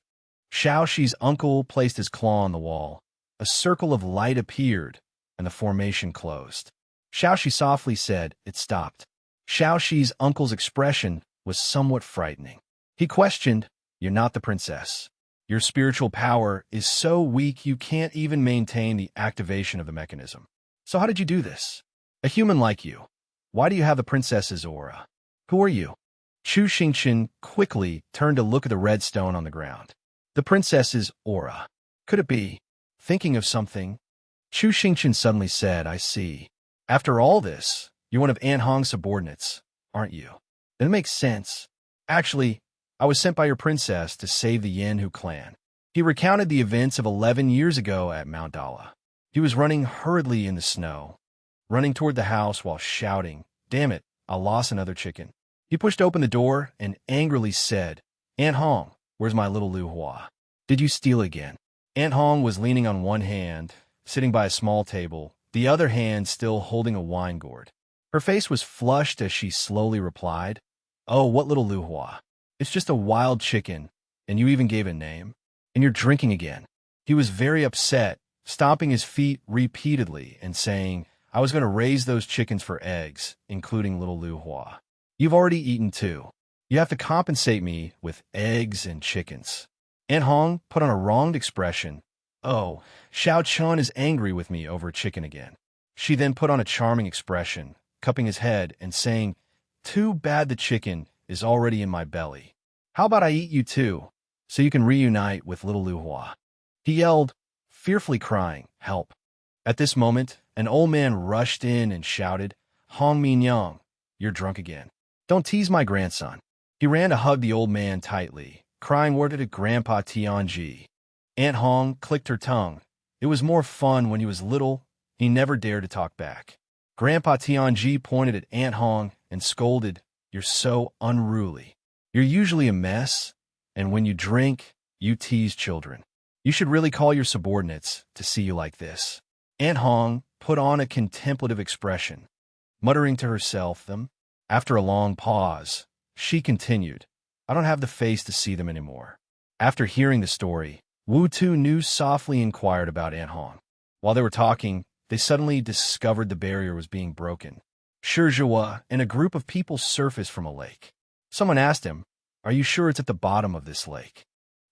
Xiaoxi's uncle placed his claw on the wall. A circle of light appeared, and the formation closed. Xiaoxi softly said, "It stopped." Xiaoxi's uncle's expression was somewhat frightening. He questioned, "You're not the princess. Your spiritual power is so weak you can't even maintain the activation of the mechanism. So how did you do this? A human like you. Why do you have the princess's aura? Who are you?" Chu Xingqian quickly turned to look at the red stone on the ground. The princess's aura. Could it be? Thinking of something, Chu Xingqian suddenly said, "I see. After all this, you're one of An Hong's subordinates, aren't you? That makes sense. Actually, I was sent by your princess to save the Yanhu clan." He recounted the events of 11 years ago at Mount Dala. He was running hurriedly in the snow, running toward the house while shouting, "Damn it, I lost another chicken." He pushed open the door and angrily said, "An Hong, where's my little Lu Hua? Did you steal again?" An Hong was leaning on one hand, sitting by a small table, the other hand still holding a wine gourd. Her face was flushed as she slowly replied, "Oh, what little Lu Hua? It's just a wild chicken, and you even gave it a name, and you're drinking again." He was very upset, stomping his feet repeatedly and saying, "I was going to raise those chickens for eggs, including little Lu Hua. You've already eaten two. You have to compensate me with eggs and chickens." An Hong put on a wronged expression. "Oh, Xiao Chun is angry with me over chicken again." She then put on a charming expression, cupping his head and saying, "Too bad the chicken is already in my belly. How about I eat you too, so you can reunite with little Lu Hua?" He yelled, fearfully crying, "Help." At this moment, an old man rushed in and shouted, "Hong Minyang, you're drunk again. Don't tease my grandson." He ran to hug the old man tightly, crying word to Grandpa Tianji. Aunt Hong clicked her tongue. It was more fun when he was little. He never dared to talk back. Grandpa Tianji pointed at Aunt Hong and scolded, "You're so unruly. You're usually a mess, and when you drink, you tease children. You should really call your subordinates to see you like this." Aunt Hong put on a contemplative expression, muttering to herself them. After a long pause, she continued, "I don't have the face to see them anymore." After hearing the story, Wu Tu-nu softly inquired about Aunt Hong. While they were talking, they suddenly discovered the barrier was being broken. Shizhua and a group of people surfaced from a lake. Someone asked him, "Are you sure it's at the bottom of this lake?"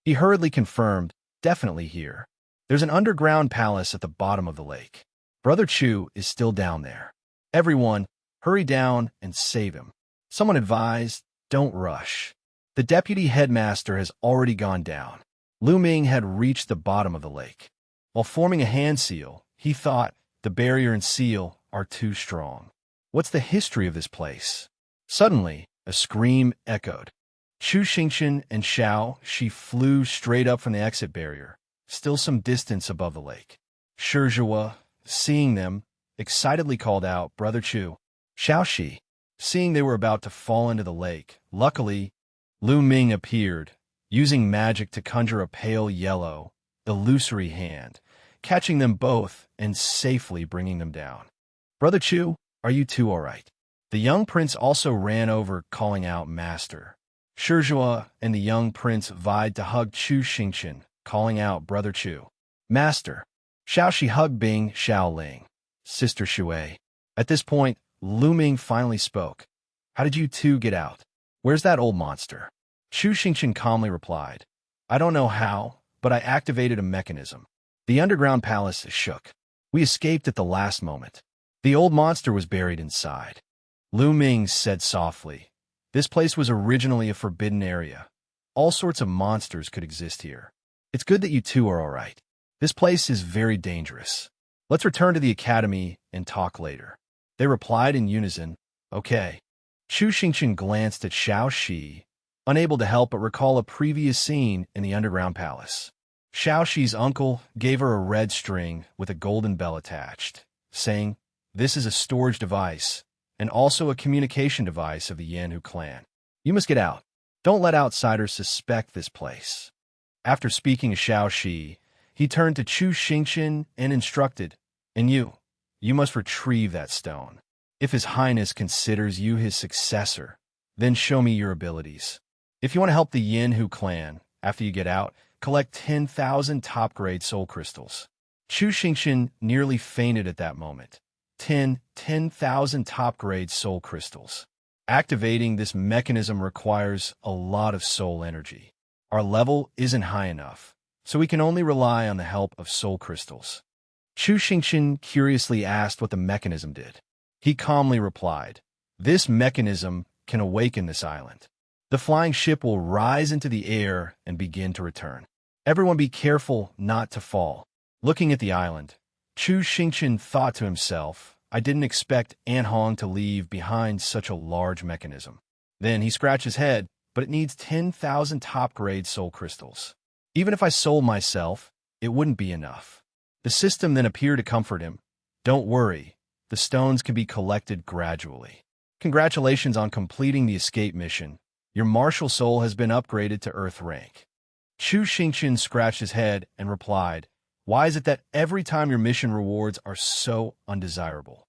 He hurriedly confirmed, "Definitely here. There's an underground palace at the bottom of the lake. Brother Chu is still down there. Everyone, hurry down and save him." Someone advised, "Don't rush. The deputy headmaster has already gone down." Lu Ming had reached the bottom of the lake. While forming a hand seal, he thought, the barrier and seal are too strong. What's the history of this place? Suddenly, a scream echoed. Chu Xingqian and Xiao Shi flew straight up from the exit barrier, still some distance above the lake. Shizhua, seeing them, excitedly called out, "Brother Chu." Xiao Shi, seeing they were about to fall into the lake, luckily, Lu Ming appeared, using magic to conjure a pale yellow, illusory hand, catching them both and safely bringing them down. "Brother Chu, are you two all right?" The young prince also ran over, calling out, "Master." Shizhua and the young prince vied to hug Chu Xingqian, calling out, "Brother Chu." "Master." Xiao Shi hugged Bing Xiaoling, "Sister Shui." At this point, Lu Ming finally spoke. "How did you two get out? Where's that old monster?" Chu Xingqian calmly replied, "I don't know how, but I activated a mechanism. The underground palace shook. We escaped at the last moment. The old monster was buried inside." Lu Ming said softly, "This place was originally a forbidden area. All sorts of monsters could exist here. It's good that you two are all right. This place is very dangerous. Let's return to the academy and talk later." They replied in unison, "Okay." Chu Xingqian glanced at Xiao Shi, unable to help but recall a previous scene in the underground palace. Xiao Shi's uncle gave her a red string with a golden bell attached, saying, "This is a storage device and also a communication device of the Yanhu clan. You must get out. Don't let outsiders suspect this place." After speaking to Xiao Shi, he turned to Chu Xingqian and instructed, "And you must retrieve that stone. If His Highness considers you his successor, then show me your abilities. If you want to help the Yanhu clan, after you get out, collect 10,000 top-grade soul crystals." Chu Xingqian nearly fainted at that moment. 10,000 top-grade soul crystals. Activating this mechanism requires a lot of soul energy. Our level isn't high enough, so we can only rely on the help of soul crystals. Chu Xingqian curiously asked what the mechanism did. He calmly replied, "This mechanism can awaken this island. The flying ship will rise into the air and begin to return. Everyone be careful not to fall." Looking at the island, Chu Xingqian thought to himself, "I didn't expect Anhong to leave behind such a large mechanism." Then he scratched his head, "But it needs 10,000 top-grade soul crystals. Even if I sold myself, it wouldn't be enough." The system then appeared to comfort him. "Don't worry, the stones can be collected gradually. Congratulations on completing the escape mission. Your martial soul has been upgraded to Earth rank." Chu Xingqian scratched his head and replied, "Why is it that every time your mission rewards are so undesirable?"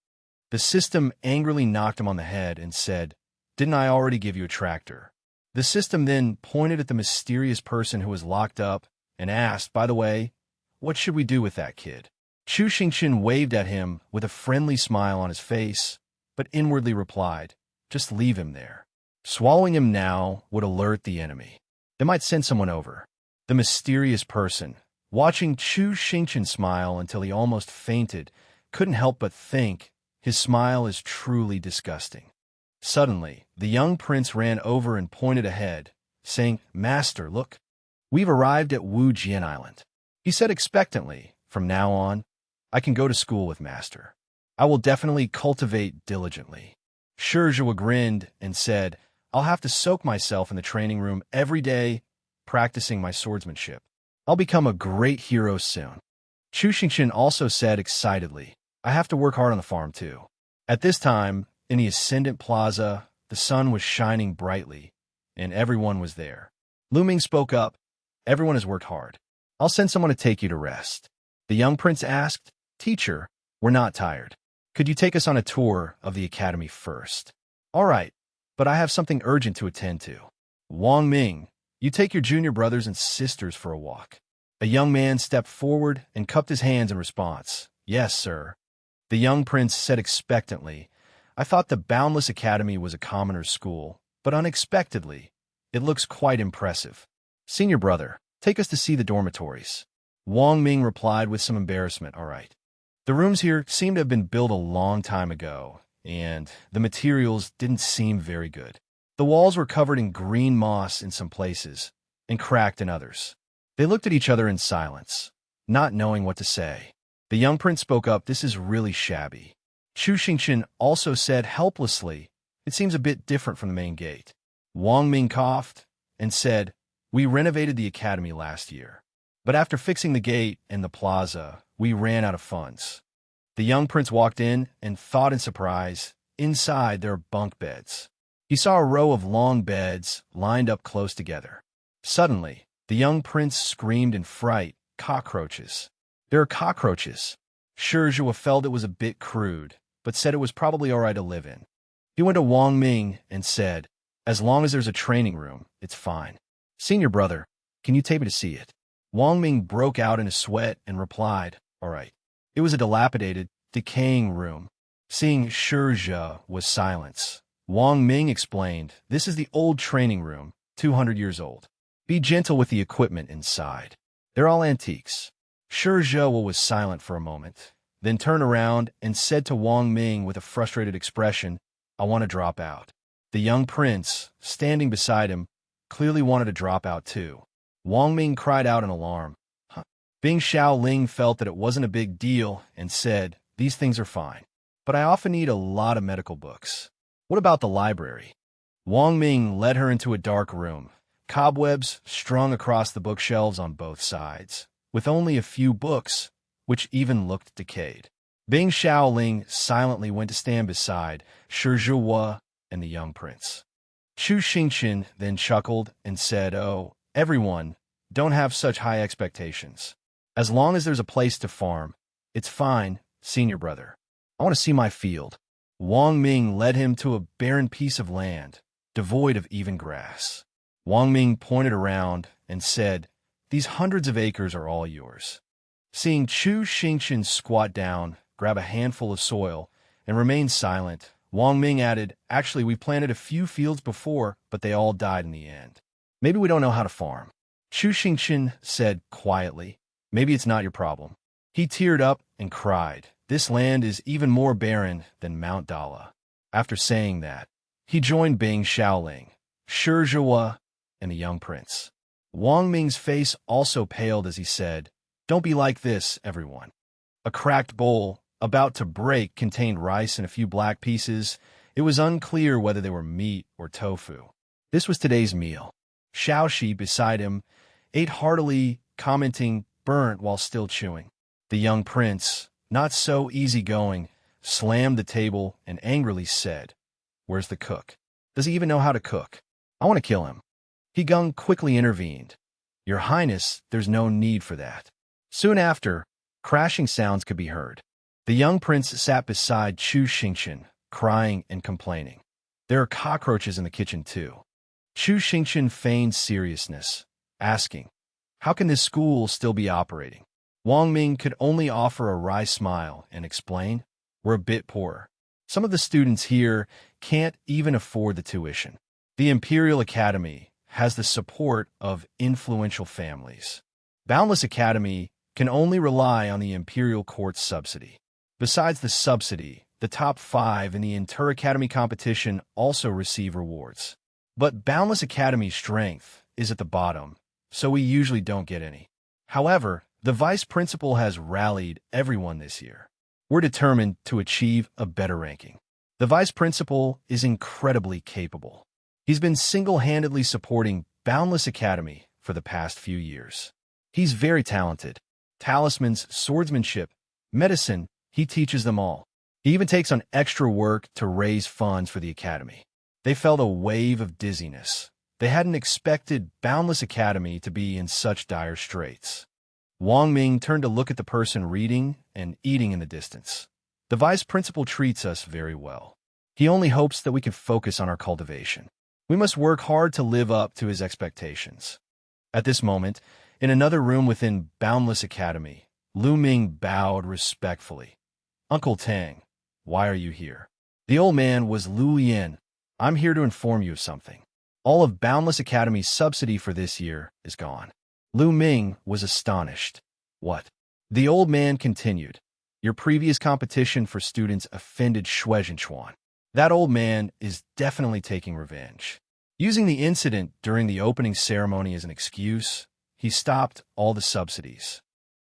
The system angrily knocked him on the head and said, "Didn't I already give you a tractor?" The system then pointed at the mysterious person who was locked up and asked, "By the way, what should we do with that kid?" Chu Xingqian waved at him with a friendly smile on his face, but inwardly replied, "Just leave him there. Swallowing him now would alert the enemy. They might send someone over." The mysterious person, watching Chu Xingqian smile until he almost fainted, couldn't help but think, his smile is truly disgusting. Suddenly, the young prince ran over and pointed ahead, saying, "Master, look. We've arrived at Wu Jian Island." He said expectantly, "From now on, I can go to school with Master. I will definitely cultivate diligently." Shizhua grinned and said, "I'll have to soak myself in the training room every day, practicing my swordsmanship. I'll become a great hero soon." Chu Xingqian also said excitedly, "I have to work hard on the farm too." At this time, in the Ascendant Plaza, the sun was shining brightly, and everyone was there. Lu Ming spoke up, "Everyone has worked hard. I'll send someone to take you to rest." The young prince asked, "Teacher, we're not tired. Could you take us on a tour of the academy first?" "All right, but I have something urgent to attend to. Wang Ming, you take your junior brothers and sisters for a walk." A young man stepped forward and cupped his hands in response. "Yes, sir." The young prince said expectantly, "I thought the Boundless Academy was a commoner's school, but unexpectedly, it looks quite impressive. Senior brother, take us to see the dormitories." Wang Ming replied with some embarrassment, "All right." The rooms here seem to have been built a long time ago, and the materials didn't seem very good. The walls were covered in green moss in some places, and cracked in others. They looked at each other in silence, not knowing what to say. The young prince spoke up, "This is really shabby." Chu Xingqian also said helplessly, "It seems a bit different from the main gate." Wang Ming coughed and said, "We renovated the academy last year, but after fixing the gate and the plaza, we ran out of funds." The young prince walked in and thought in surprise, inside there are bunk beds. He saw a row of long beds lined up close together. Suddenly, the young prince screamed in fright, "Cockroaches! There are cockroaches!" Shizhua felt it was a bit crude, but said it was probably all right to live in. He went to Wang Ming and said, "As long as there's a training room, it's fine. Senior brother, can you take me to see it?" Wang Ming broke out in a sweat and replied, "All right." It was a dilapidated, decaying room. Seeing Shizhua was silence. Wang Ming explained, "This is the old training room, 200 years old. Be gentle with the equipment inside. They're all antiques." Shizhua was silent for a moment, then turned around and said to Wang Ming with a frustrated expression, "I want to drop out." The young prince, standing beside him, clearly wanted to drop out too. Wang Ming cried out in alarm. Bing Xiaoling felt that it wasn't a big deal and said, "These things are fine, but I often need a lot of medical books. What about the library?" Wang Ming led her into a dark room, cobwebs strung across the bookshelves on both sides, with only a few books, which even looked decayed. Bing Xiaoling silently went to stand beside Shizhua and the young prince. Chu Xingqian then chuckled and said, "Oh, everyone, don't have such high expectations. As long as there's a place to farm, it's fine, senior brother. I want to see my field." Wang Ming led him to a barren piece of land, devoid of even grass. Wang Ming pointed around and said, "These hundreds of acres are all yours." Seeing Chu Xingqian squat down, grab a handful of soil, and remain silent, Wang Ming added, "Actually, we planted a few fields before, but they all died in the end. Maybe we don't know how to farm." Chu Xingqian said quietly, "Maybe it's not your problem." He teared up and cried, "This land is even more barren than Mount Dala." After saying that, he joined Bing Xiaoling, Shizhua, and the young prince. Wang Ming's face also paled as he said, "Don't be like this, everyone." A cracked bowl, about to break, contained rice and a few black pieces. It was unclear whether they were meat or tofu. This was today's meal. Xiaoxi, beside him, ate heartily, commenting, "Burnt," while still chewing. The young prince, not so easygoing, slammed the table and angrily said, "Where's the cook? Does he even know how to cook? I want to kill him." He Gung quickly intervened. "Your Highness, there's no need for that." Soon after, crashing sounds could be heard. The young prince sat beside Chu Xingqian, crying and complaining. "There are cockroaches in the kitchen too." Chu Xingqian feigned seriousness, asking, "How can this school still be operating?" Wang Ming could only offer a wry smile and explain, "We're a bit poorer. Some of the students here can't even afford the tuition. The Imperial Academy has the support of influential families. Boundless Academy can only rely on the Imperial Court's subsidy. Besides the subsidy, the top 5 in the Inter-Academy competition also receive rewards. But Boundless Academy's strength is at the bottom, so we usually don't get any. However, the vice principal has rallied everyone this year. We're determined to achieve a better ranking. The vice principal is incredibly capable. He's been single-handedly supporting Boundless Academy for the past few years. He's very talented. Talismans, swordsmanship, medicine, he teaches them all. He even takes on extra work to raise funds for the academy." They felt a wave of dizziness. They hadn't expected Boundless Academy to be in such dire straits. Wang Ming turned to look at the person reading and eating in the distance. "The vice principal treats us very well. He only hopes that we can focus on our cultivation. We must work hard to live up to his expectations." At this moment, in another room within Boundless Academy, Lu Ming bowed respectfully. Uncle Tang, why are you here? The old man was Lu Yin. I'm here to inform you of something. All of Boundless Academy's subsidy for this year is gone. Lu Ming was astonished. What? The old man continued. Your previous competition for students offended Shuizhenchuan. That old man is definitely taking revenge. Using the incident during the opening ceremony as an excuse, he stopped all the subsidies.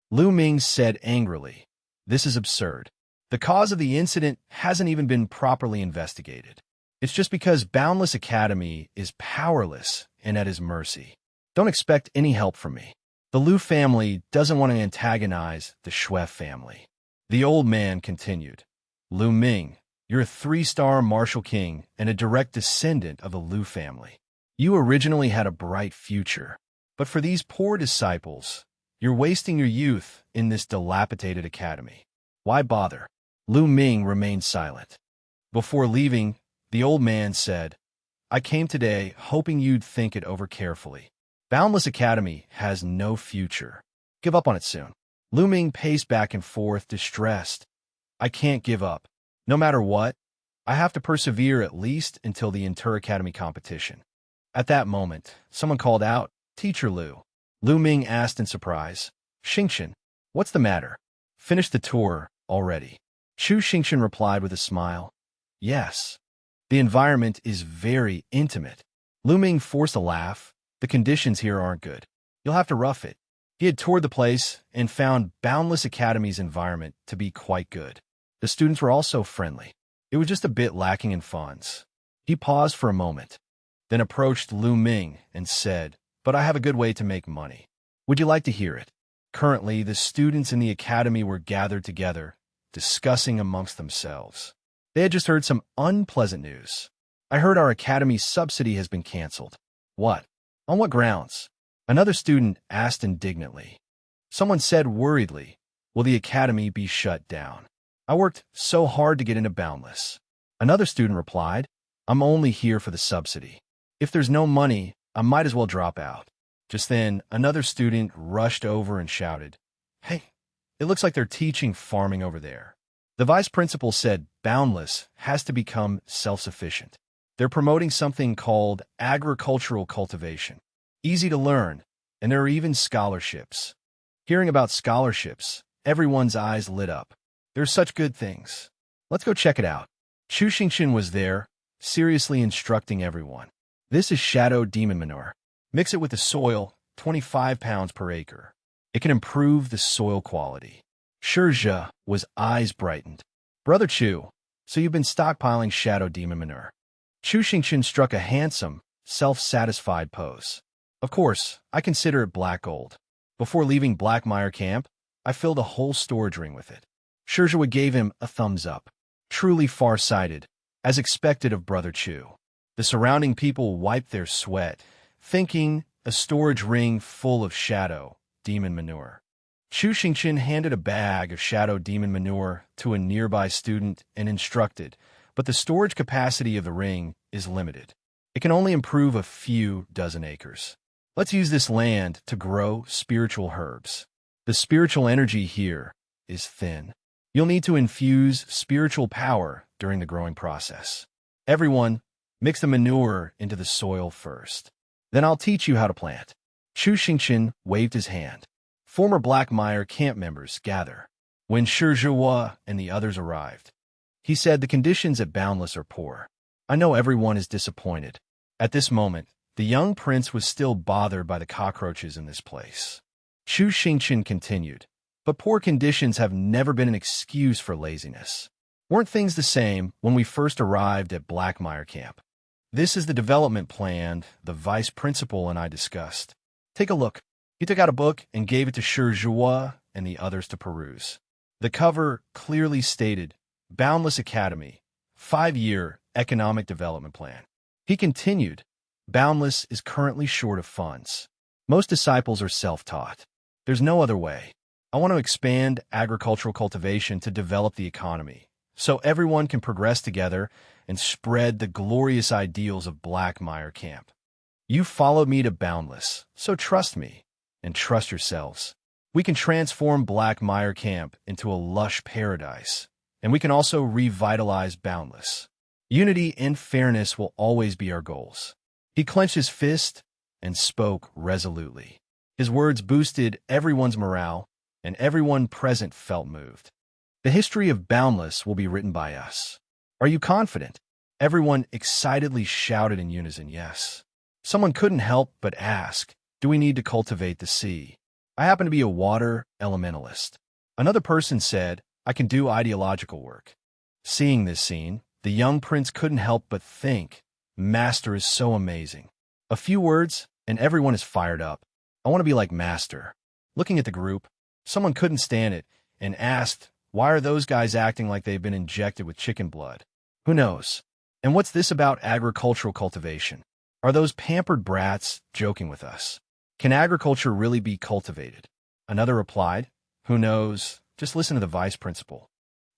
Lu Ming said angrily, "This is absurd. The cause of the incident hasn't even been properly investigated. It's just because Boundless Academy is powerless and at his mercy. Don't expect any help from me. The Lu family doesn't want to antagonize the Shui family." The old man continued, "Lu Ming, you're a 3-star martial king and a direct descendant of the Lu family. You originally had a bright future, but for these poor disciples, you're wasting your youth in this dilapidated academy. Why bother?" Lu Ming remained silent. Before leaving, the old man said, "I came today hoping you'd think it over carefully. Boundless Academy has no future. Give up on it soon." Lu Ming paced back and forth, distressed. "I can't give up. No matter what, I have to persevere at least until the Inter-Academy competition." At that moment, someone called out, "Teacher Lu." Lu Ming asked in surprise, "Xingqian, what's the matter? Finished the tour already?" Chu Xingqian replied with a smile, "Yes. The environment is very intimate." Lu Ming forced a laugh. "The conditions here aren't good. You'll have to rough it." He had toured the place and found Boundless Academy's environment to be quite good. The students were also friendly. It was just a bit lacking in funds. He paused for a moment, then approached Lu Ming and said, "But I have a good way to make money. Would you like to hear it?" Currently, the students in the academy were gathered together, discussing amongst themselves. They had just heard some unpleasant news. "I heard our academy's subsidy has been canceled." "What? On what grounds?" Another student asked indignantly. Someone said worriedly, "Will the academy be shut down? I worked so hard to get into Boundless." Another student replied, "I'm only here for the subsidy. If there's no money, I might as well drop out." Just then, another student rushed over and shouted, "Hey, it looks like they're teaching farming over there." The vice principal said Boundless has to become self-sufficient. They're promoting something called agricultural cultivation. Easy to learn, and there are even scholarships. Hearing about scholarships, everyone's eyes lit up. There's such good things. Let's go check it out. Chu Xingqian was there, seriously instructing everyone. "This is shadow demon manure. Mix it with the soil, 25 pounds per acre. It can improve the soil quality." Shizhe was eyes brightened. "Brother Chu, so you've been stockpiling shadow demon manure." Chu Xingqian struck a handsome, self-satisfied pose. "Of course, I consider it black gold. Before leaving Blackmire Camp, I filled a whole storage ring with it." Shizhe gave him a thumbs up. Truly far-sighted, as expected of Brother Chu. The surrounding people wiped their sweat, thinking a storage ring full of shadow demon manure. Chu Xingqian handed a bag of shadow demon manure to a nearby student and instructed, "But the storage capacity of the ring is limited. It can only improve a few dozen acres. Let's use this land to grow spiritual herbs. The spiritual energy here is thin. You'll need to infuse spiritual power during the growing process. Everyone, mix the manure into the soil first. Then I'll teach you how to plant." Chu Xingqian waved his hand. Former Blackmire camp members gather. When Shizhe and the others arrived, he said, "The conditions at Boundless are poor. I know everyone is disappointed." At this moment, the young prince was still bothered by the cockroaches in this place. Chu Xingqian continued, "But poor conditions have never been an excuse for laziness. Weren't things the same when we first arrived at Blackmire Camp? This is the development plan the vice principal and I discussed. Take a look." He took out a book and gave it to Shizhe and the others to peruse. The cover clearly stated, "Boundless Academy, 5-year economic development plan." He continued, "Boundless is currently short of funds. Most disciples are self-taught. There's no other way. I want to expand agricultural cultivation to develop the economy, so everyone can progress together and spread the glorious ideals of Blackmire Camp. You followed me to Boundless, so trust me, and trust yourselves. We can transform Blackmire Camp into a lush paradise, and we can also revitalize Boundless. Unity and fairness will always be our goals. He clenched his fist and spoke resolutely. His words boosted everyone's morale, and everyone present felt moved. The history of Boundless will be written by us. Are you confident? Everyone excitedly shouted in unison, yes. Someone couldn't help but ask, do we need to cultivate the sea? I happen to be a water elementalist. Another person said, I can do ideological work. Seeing this scene, the young prince couldn't help but think, Master is so amazing. A few words, and everyone is fired up. I want to be like Master. Looking at the group, someone couldn't stand it and asked, why are those guys acting like they've been injected with chicken blood? Who knows? And what's this about agricultural cultivation? Are those pampered brats joking with us? Can agriculture really be cultivated? Another replied, who knows? Just listen to the vice principal.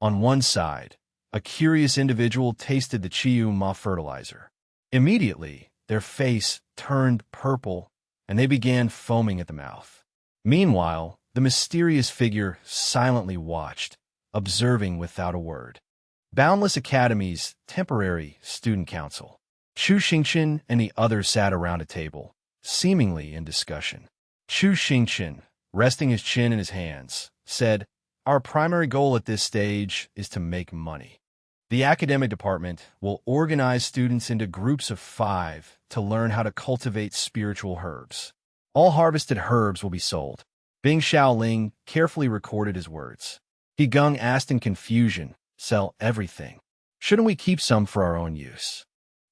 On one side, a curious individual tasted the Chiyu-Ma fertilizer. Immediately, their face turned purple, and they began foaming at the mouth. Meanwhile, the mysterious figure silently watched, observing without a word. Boundless Academy's temporary student council. Chu Xingqian and the others sat around a table, seemingly in discussion. Chu Xingqian, resting his chin in his hands, said, our primary goal at this stage is to make money. The academic department will organize students into groups of 5 to learn how to cultivate spiritual herbs. All harvested herbs will be sold. Bing Xiaoling carefully recorded his words. He Gung asked in confusion, sell everything. Shouldn't we keep some for our own use?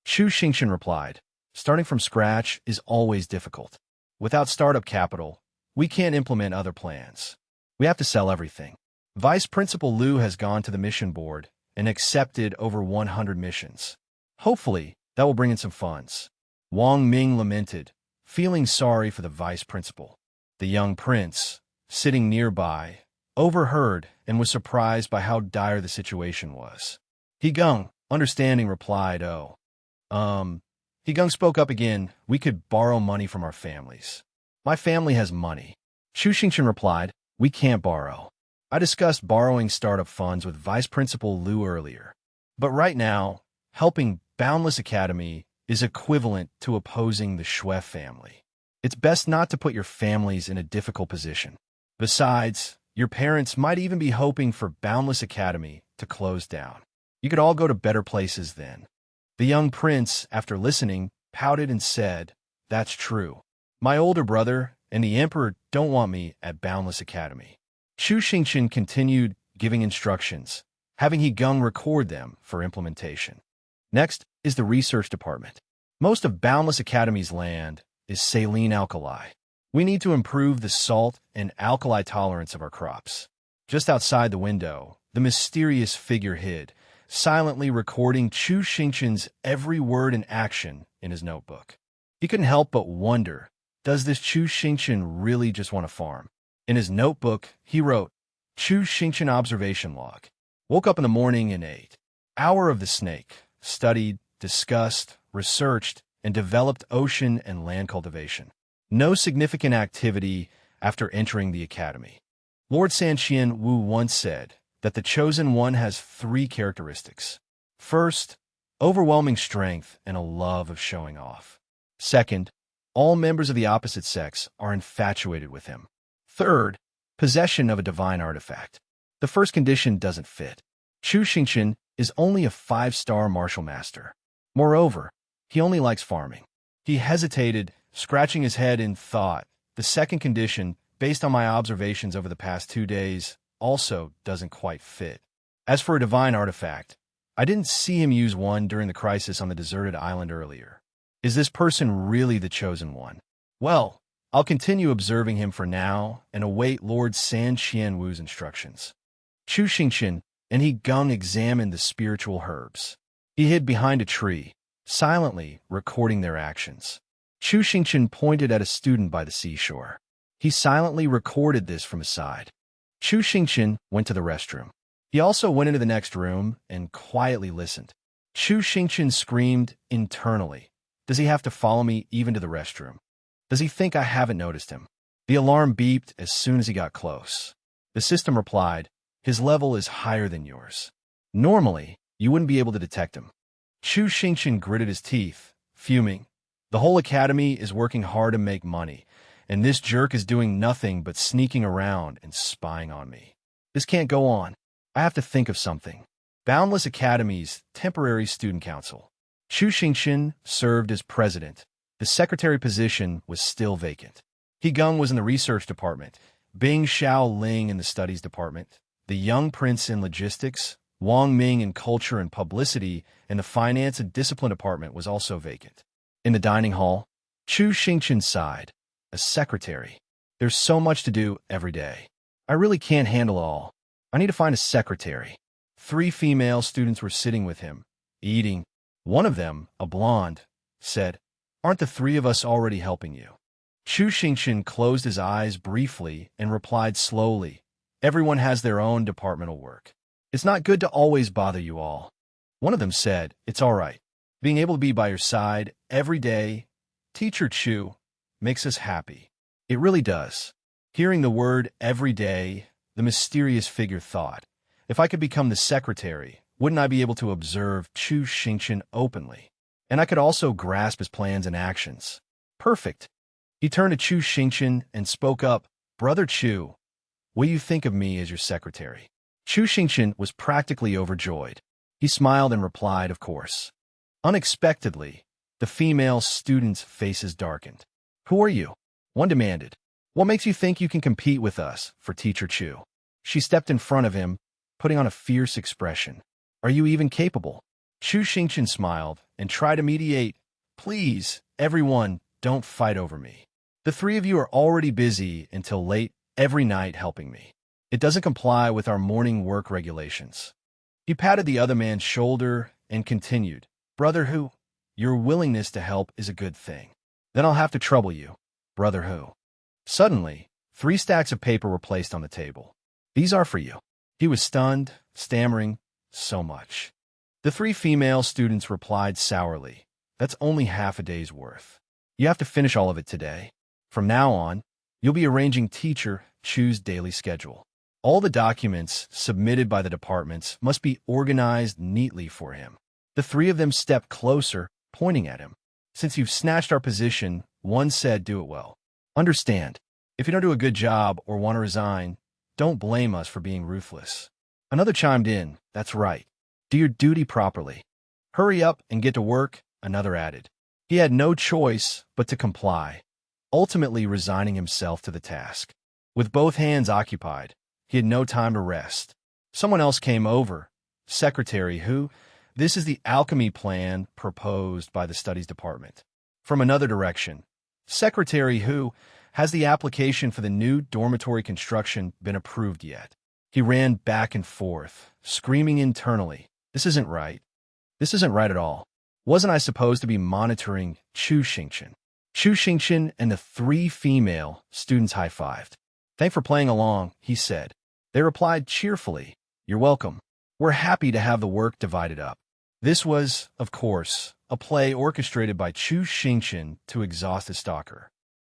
Chu Xingqian replied, starting from scratch is always difficult. Without startup capital, we can't implement other plans. We have to sell everything. Vice Principal Liu has gone to the mission board and accepted over 100 missions. Hopefully, that will bring in some funds. Wang Ming lamented, feeling sorry for the vice principal. The young prince, sitting nearby, overheard and was surprised by how dire the situation was. He Gung, understanding, replied, He Gung spoke up again, we could borrow money from our families. My family has money. Chu Xingqian replied, we can't borrow. I discussed borrowing startup funds with Vice Principal Liu earlier. But right now, helping Boundless Academy is equivalent to opposing the Shui family. It's best not to put your families in a difficult position. Besides, your parents might even be hoping for Boundless Academy to close down. You could all go to better places then. The young prince, after listening, pouted and said, that's true. My older brother and the emperor don't want me at Boundless Academy. Chu Xingqian continued giving instructions, having He Gung record them for implementation. Next is the research department. Most of Boundless Academy's land is saline alkali. We need to improve the salt and alkali tolerance of our crops. Just outside the window, the mysterious figure hid, silently recording Chu Xingqian's every word and action in his notebook. He couldn't help but wonder, does this Chu Xingqian really just want to farm? In his notebook, he wrote, Chu Xingqian observation log. Woke up in the morning and ate. Hour of the snake. Studied, discussed, researched, and developed ocean and land cultivation. No significant activity after entering the academy. Lord Sanqian Wu once said that the Chosen One has 3 characteristics. First, overwhelming strength and a love of showing off. Second, all members of the opposite sex are infatuated with him. Third, possession of a divine artifact. The first condition doesn't fit. Chu Xingqian is only a 5-star martial master. Moreover, he only likes farming. He hesitated, scratching his head in thought. The second condition, based on my observations over the past 2 days, also doesn't quite fit. As for a divine artifact, I didn't see him use one during the crisis on the deserted island earlier. Is this person really the Chosen One? Well, I'll continue observing him for now and await Lord San Qianwu's instructions. Chu Xingqian and He Gung examined the spiritual herbs. He hid behind a tree, silently recording their actions. Chu Xingqian pointed at a student by the seashore. He silently recorded this from his side. Chu Xingqian went to the restroom. He also went into the next room and quietly listened. Chu Xingqian screamed internally. Does he have to follow me even to the restroom? Does he think I haven't noticed him? The alarm beeped as soon as he got close. The system replied, his level is higher than yours. Normally, you wouldn't be able to detect him. Chu Xingqian gritted his teeth, fuming. The whole academy is working hard to make money, and this jerk is doing nothing but sneaking around and spying on me. This can't go on. I have to think of something. Boundless Academy's temporary student council. Chu Xingqian served as president. The secretary position was still vacant. He Geng was in the research department, Bing Xiao Ling in the studies department, the young prince in logistics, Wang Ming in culture and publicity, and the finance and discipline department was also vacant. In the dining hall, Chu Xingqian sighed. A secretary. There's so much to do every day. I really can't handle it all. I need to find a secretary. 3 female students were sitting with him, eating. One of them, a blonde, said, "Aren't the 3 of us already helping you?" Chu Xingqian closed his eyes briefly and replied slowly, "Everyone has their own departmental work. It's not good to always bother you all." One of them said, "It's all right. Being able to be by your side every day, Teacher Chu, makes us happy. It really does." Hearing the word every day, the mysterious figure thought, if I could become the secretary, wouldn't I be able to observe Chu Xingqian openly? And I could also grasp his plans and actions. Perfect. He turned to Chu Xingqian and spoke up, "Brother Chu, what do you think of me as your secretary?" Chu Xingqian was practically overjoyed. He smiled and replied, "Of course." Unexpectedly, the female students' faces darkened. "Who are you?" one demanded. "What makes you think you can compete with us for Teacher Chu?" She stepped in front of him, putting on a fierce expression. "Are you even capable?" Chu Xingqian smiled and tried to mediate. "Please, everyone, don't fight over me. The 3 of you are already busy until late every night helping me. It doesn't comply with our morning work regulations." He patted the other man's shoulder and continued, "Brother Hu, your willingness to help is a good thing. Then I'll have to trouble you, Brother Hu." Suddenly, 3 stacks of paper were placed on the table. "These are for you." He was stunned, stammering, "So much." The 3 female students replied sourly, "That's only half a day's worth. You have to finish all of it today. From now on, you'll be arranging Teacher Chu's daily schedule. All the documents submitted by the departments must be organized neatly for him." The 3 of them stepped closer, pointing at him. "Since you've snatched our position," one said, "do it well. Understand, if you don't do a good job or want to resign, don't blame us for being ruthless." Another chimed in, "That's right. Do your duty properly. Hurry up and get to work," another added. He had no choice but to comply, ultimately resigning himself to the task. With both hands occupied, he had no time to rest. Someone else came over. "Secretary Hu, this is the alchemy plan proposed by the studies department." From another direction, "Secretary Hu, has the application for the new dormitory construction been approved yet?" He ran back and forth, screaming internally, "This isn't right. This isn't right at all. Wasn't I supposed to be monitoring Chu Xingqian?" Chu Xingqian and the 3 female students high-fived. "Thanks for playing along," he said. They replied cheerfully, "You're welcome. We're happy to have the work divided up." This was, of course, a play orchestrated by Chu Xingqian to exhaust his stalker.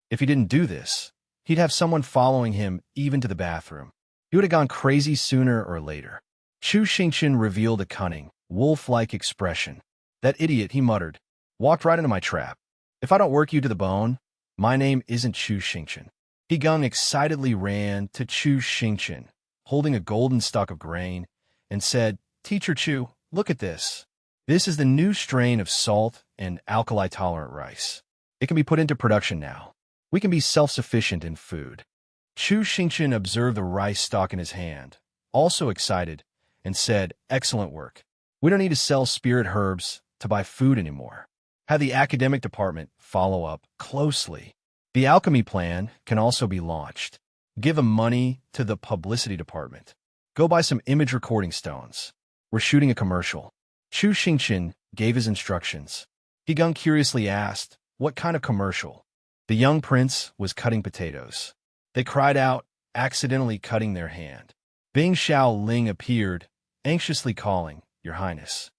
If he didn't do this, he'd have someone following him even to the bathroom. He would have gone crazy sooner or later. Chu Xingqian revealed a cunning, wolf-like expression. "That idiot," he muttered, "walked right into my trap. If I don't work you to the bone, my name isn't Chu Xingqian." He Geng excitedly ran to Chu Xingqian, holding a golden stalk of grain, and said, "Teacher Chu, look at this. This is the new strain of salt and alkali-tolerant rice. It can be put into production now. We can be self-sufficient in food." Chu Xingqian observed the rice stalk in his hand, also excited, and said, "Excellent work. We don't need to sell spirit herbs to buy food anymore. Have the academic department follow up closely. The alchemy plan can also be launched. Give money to the publicity department. Go buy some image recording stones. We're shooting a commercial." Chu Xingqian gave his instructions. He Geng curiously asked, "What kind of commercial?" The young prince was cutting potatoes. They cried out, accidentally cutting their hand. Bing Xiao Ling appeared, anxiously calling, "Your Highness,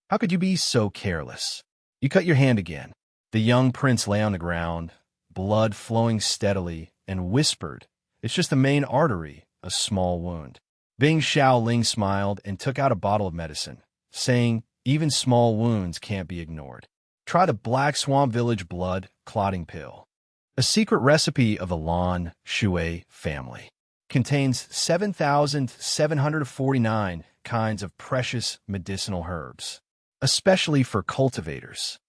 how could you be so careless? You cut your hand again." The young prince lay on the ground, blood flowing steadily, and whispered, "It's just the main artery, a small wound." Bing Xiaoling smiled and took out a bottle of medicine, saying, even small wounds can't be ignored. Try the Black Swamp Village blood clotting pill. A secret recipe of the Lan Shui family. Contains 7,749 kinds of precious medicinal herbs, especially for cultivators.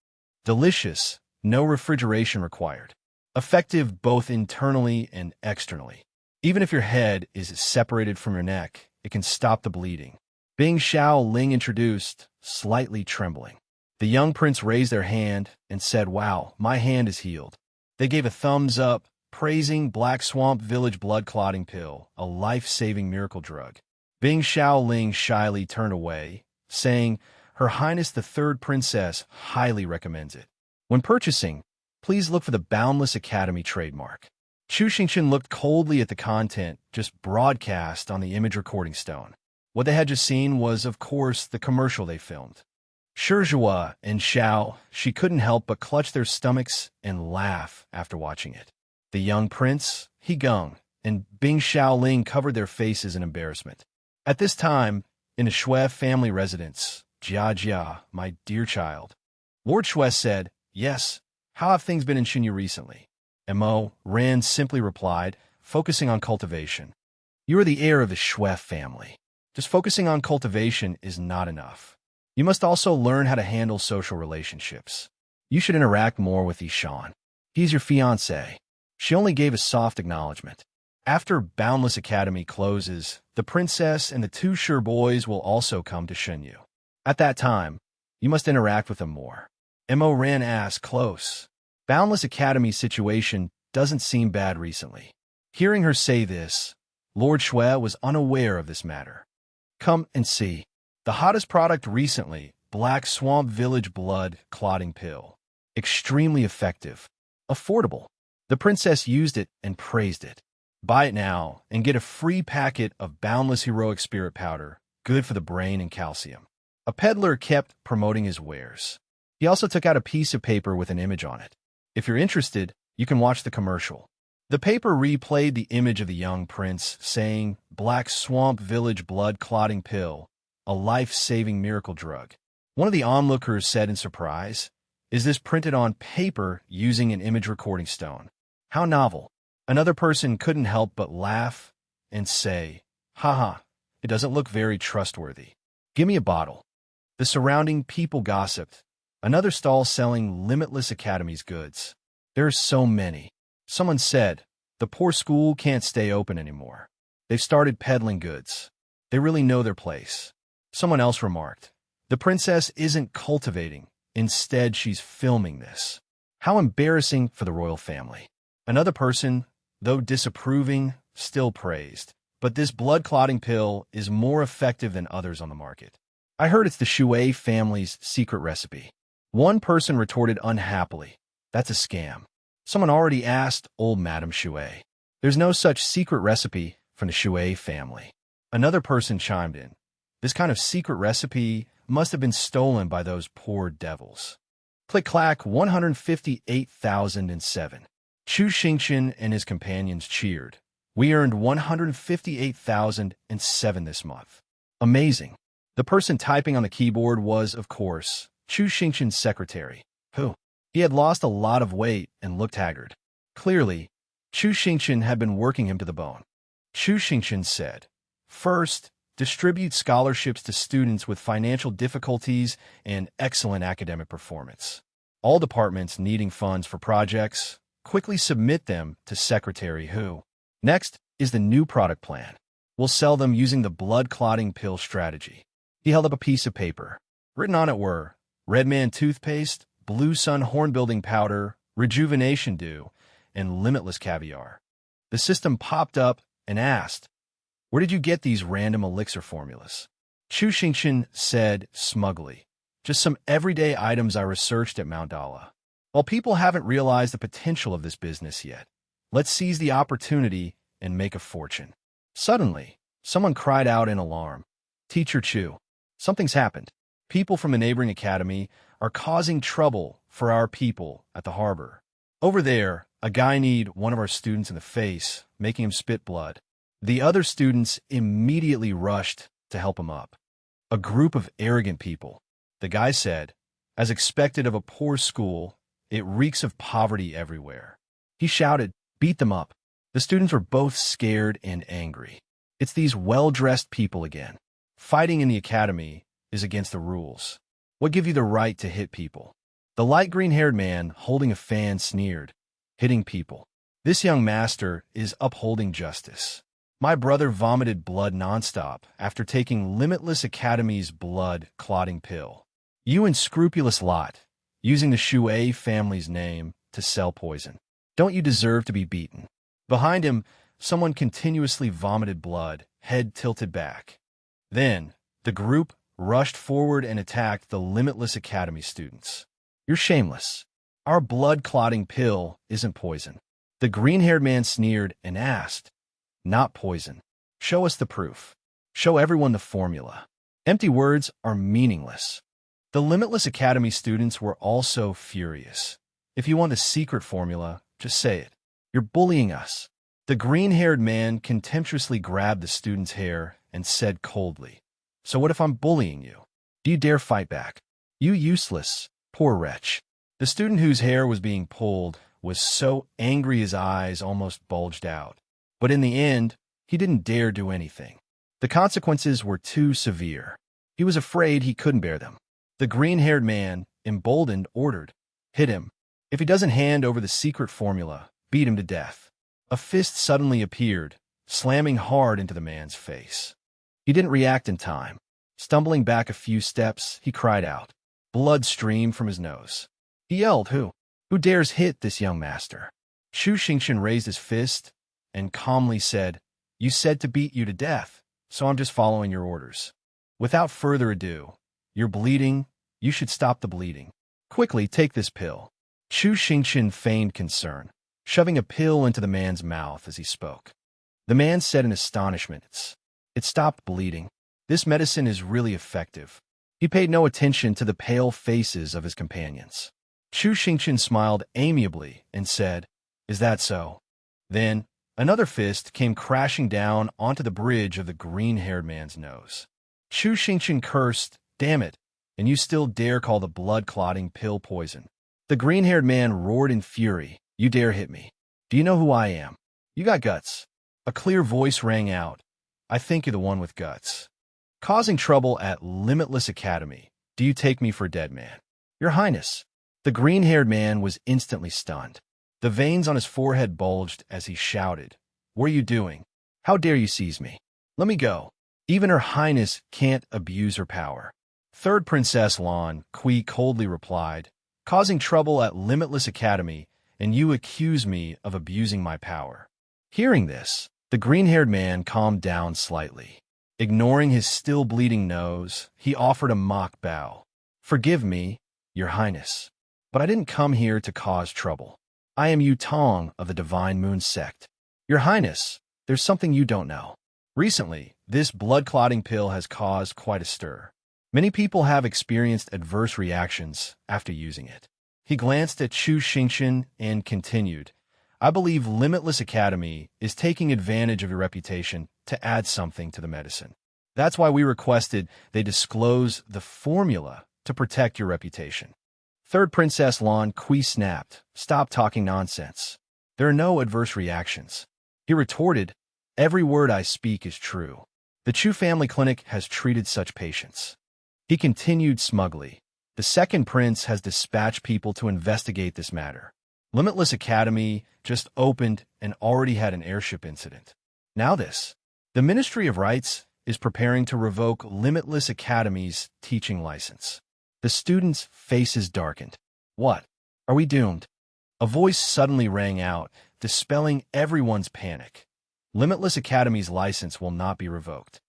Delicious, no refrigeration required. Effective both internally and externally. Even if your head is separated from your neck, it can stop the bleeding. Bing Xiaoling introduced, slightly trembling. The young prince raised their hand and said, wow, my hand is healed. They gave a thumbs up, praising Black Swamp Village blood clotting pill, a life-saving miracle drug. Bing Xiaoling shyly turned away, saying, Her Highness the Third Princess highly recommends it. When purchasing, please look for the Boundless Academy trademark. Chu Xingchen looked coldly at the content just broadcast on the image recording stone. What they had just seen was, of course, the commercial they filmed. Shizhua and Xiao, she couldn't help but clutch their stomachs and laugh after watching it. The young prince, He Geng, and Bing Xiaoling covered their faces in embarrassment. At this time, in a Shui family residence, Jia, my dear child. Lord Shui said, yes, how have things been in Xinyu recently? Mo Ran simply replied, focusing on cultivation. You are the heir of the Shui family. Just focusing on cultivation is not enough. You must also learn how to handle social relationships. You should interact more with Ishan. He's your fiancé. She only gave a soft acknowledgement. After Boundless Academy closes, the princess and the two Sure boys will also come to Xinyu. At that time, you must interact with them more. Mo Ran asked close. Boundless Academy's situation doesn't seem bad recently. Hearing her say this, Lord Shui was unaware of this matter. Come and see. The hottest product recently, Black Swamp Village blood clotting pill. Extremely effective. Affordable. The princess used it and praised it. Buy it now and get a free packet of Boundless Heroic Spirit Powder, good for the brain and calcium. A peddler kept promoting his wares. He also took out a piece of paper with an image on it. If you're interested, you can watch the commercial. The paper replayed the image of the young prince, saying, Black Swamp Village blood clotting pill, a life-saving miracle drug. One of the onlookers said in surprise, is this printed on paper using an image recording stone? How novel. Another person couldn't help but laugh and say, haha, it doesn't look very trustworthy. Give me a bottle. The surrounding people gossiped. Another stall selling Limitless Academy's goods. There are so many. Someone said, the poor school can't stay open anymore. They've started peddling goods. They really know their place. Someone else remarked, the princess isn't cultivating. Instead, she's filming this. How embarrassing for the royal family. Another person, though disapproving, still praised. But this blood-clotting pill is more effective than others on the market. I heard it's the Shui family's secret recipe. One person retorted unhappily, that's a scam. Someone already asked old Madame Shui. There's no such secret recipe from the Shui family. Another person chimed in. This kind of secret recipe must have been stolen by those poor devils. Click-clack 158,007. Chu Xingchen and his companions cheered. We earned 158,007 this month. Amazing. The person typing on the keyboard was, of course, Chu Xingchen's secretary, who? He had lost a lot of weight and looked haggard. Clearly, Chu Xingchen had been working him to the bone. Chu Xingchen said, first, distribute scholarships to students with financial difficulties and excellent academic performance. All departments needing funds for projects, quickly submit them to Secretary Hu. Next is the new product plan. We'll sell them using the blood-clotting pill strategy. He held up a piece of paper. Written on it were Red Man Toothpaste, Blue Sun Horn-Building Powder, Rejuvenation Dew, and Limitless Caviar. The system popped up and asked, where did you get these random elixir formulas? Chu Xingchen said smugly, just some everyday items I researched at Mount Dala. While people haven't realized the potential of this business yet, let's seize the opportunity and make a fortune. Suddenly, someone cried out in alarm. Teacher Chu, something's happened. People from a neighboring academy are causing trouble for our people at the harbor. Over there, a guy kneed one of our students in the face, making him spit blood. The other students immediately rushed to help him up. A group of arrogant people, the guy said. As expected of a poor school, it reeks of poverty everywhere. He shouted, "Beat them up." The students were both scared and angry. It's these well-dressed people again. Fighting in the academy is against the rules. What give you the right to hit people? The light green-haired man holding a fan sneered, "Hitting people. This young master is upholding justice. My brother vomited blood nonstop after taking Limitless Academy's blood-clotting pill. You unscrupulous lot, using the Shui family's name to sell poison. Don't you deserve to be beaten?" Behind him, someone continuously vomited blood, head tilted back. Then, the group rushed forward and attacked the Limitless Academy students. "You're shameless. Our blood-clotting pill isn't poison." The green-haired man sneered and asked, "Not poison. Show us the proof. Show everyone the formula. Empty words are meaningless." The Limitless Academy students were also furious. "If you want a secret formula, just say it. You're bullying us." The green-haired man contemptuously grabbed the student's hair and said coldly, "So what if I'm bullying you? Do you dare fight back? You useless, poor wretch." The student whose hair was being pulled was so angry his eyes almost bulged out. But in the end, he didn't dare do anything. The consequences were too severe. He was afraid he couldn't bear them. The green-haired man, emboldened, ordered, "Hit him. If he doesn't hand over the secret formula, beat him to death." A fist suddenly appeared, slamming hard into the man's face. He didn't react in time. Stumbling back a few steps, he cried out. Blood streamed from his nose. He yelled, "Who? Who dares hit this young master?" Shu Xingqian raised his fist and calmly said, "You said to beat you to death, so I'm just following your orders. Without further ado, you're bleeding. You should stop the bleeding. Quickly take this pill." Shu Xingqian feigned concern, shoving a pill into the man's mouth as he spoke. The man said in astonishment, "It stopped bleeding. This medicine is really effective." He paid no attention to the pale faces of his companions. Shu Xingqian smiled amiably and said, "Is that so?" Then, another fist came crashing down onto the bridge of the green-haired man's nose. Shu Xingqian cursed, "Damn it, and you still dare call the blood-clotting pill poison." The green-haired man roared in fury, "You dare hit me. Do you know who I am? You got guts." A clear voice rang out, "I think you're the one with guts. Causing trouble at Limitless Academy. Do you take me for a dead man?" "Your Highness." The green-haired man was instantly stunned. The veins on his forehead bulged as he shouted, "What are you doing? How dare you seize me? Let me go. Even Her Highness can't abuse her power." Third Princess Lan Kui coldly replied, "Causing trouble at Limitless Academy, and you accuse me of abusing my power." Hearing this, the green-haired man calmed down slightly. Ignoring his still bleeding nose, he offered a mock bow. "Forgive me, Your Highness, but I didn't come here to cause trouble. I am Yu Tong of the Divine Moon Sect. Your Highness, there's something you don't know. Recently, this blood-clotting pill has caused quite a stir. Many people have experienced adverse reactions after using it." He glanced at Shu Xingqian and continued, "I believe Limitless Academy is taking advantage of your reputation to add something to the medicine. That's why we requested they disclose the formula to protect your reputation." Third Princess Lan Kui snapped, "Stop talking nonsense. There are no adverse reactions." He retorted, "Every word I speak is true. The Chu family clinic has treated such patients." He continued smugly, "The second prince has dispatched people to investigate this matter. Limitless Academy just opened and already had an airship incident. Now this. The Ministry of Rights is preparing to revoke Limitless Academy's teaching license." The students' faces darkened. "What? Are we doomed?" A voice suddenly rang out, dispelling everyone's panic. "Limitless Academy's license will not be revoked."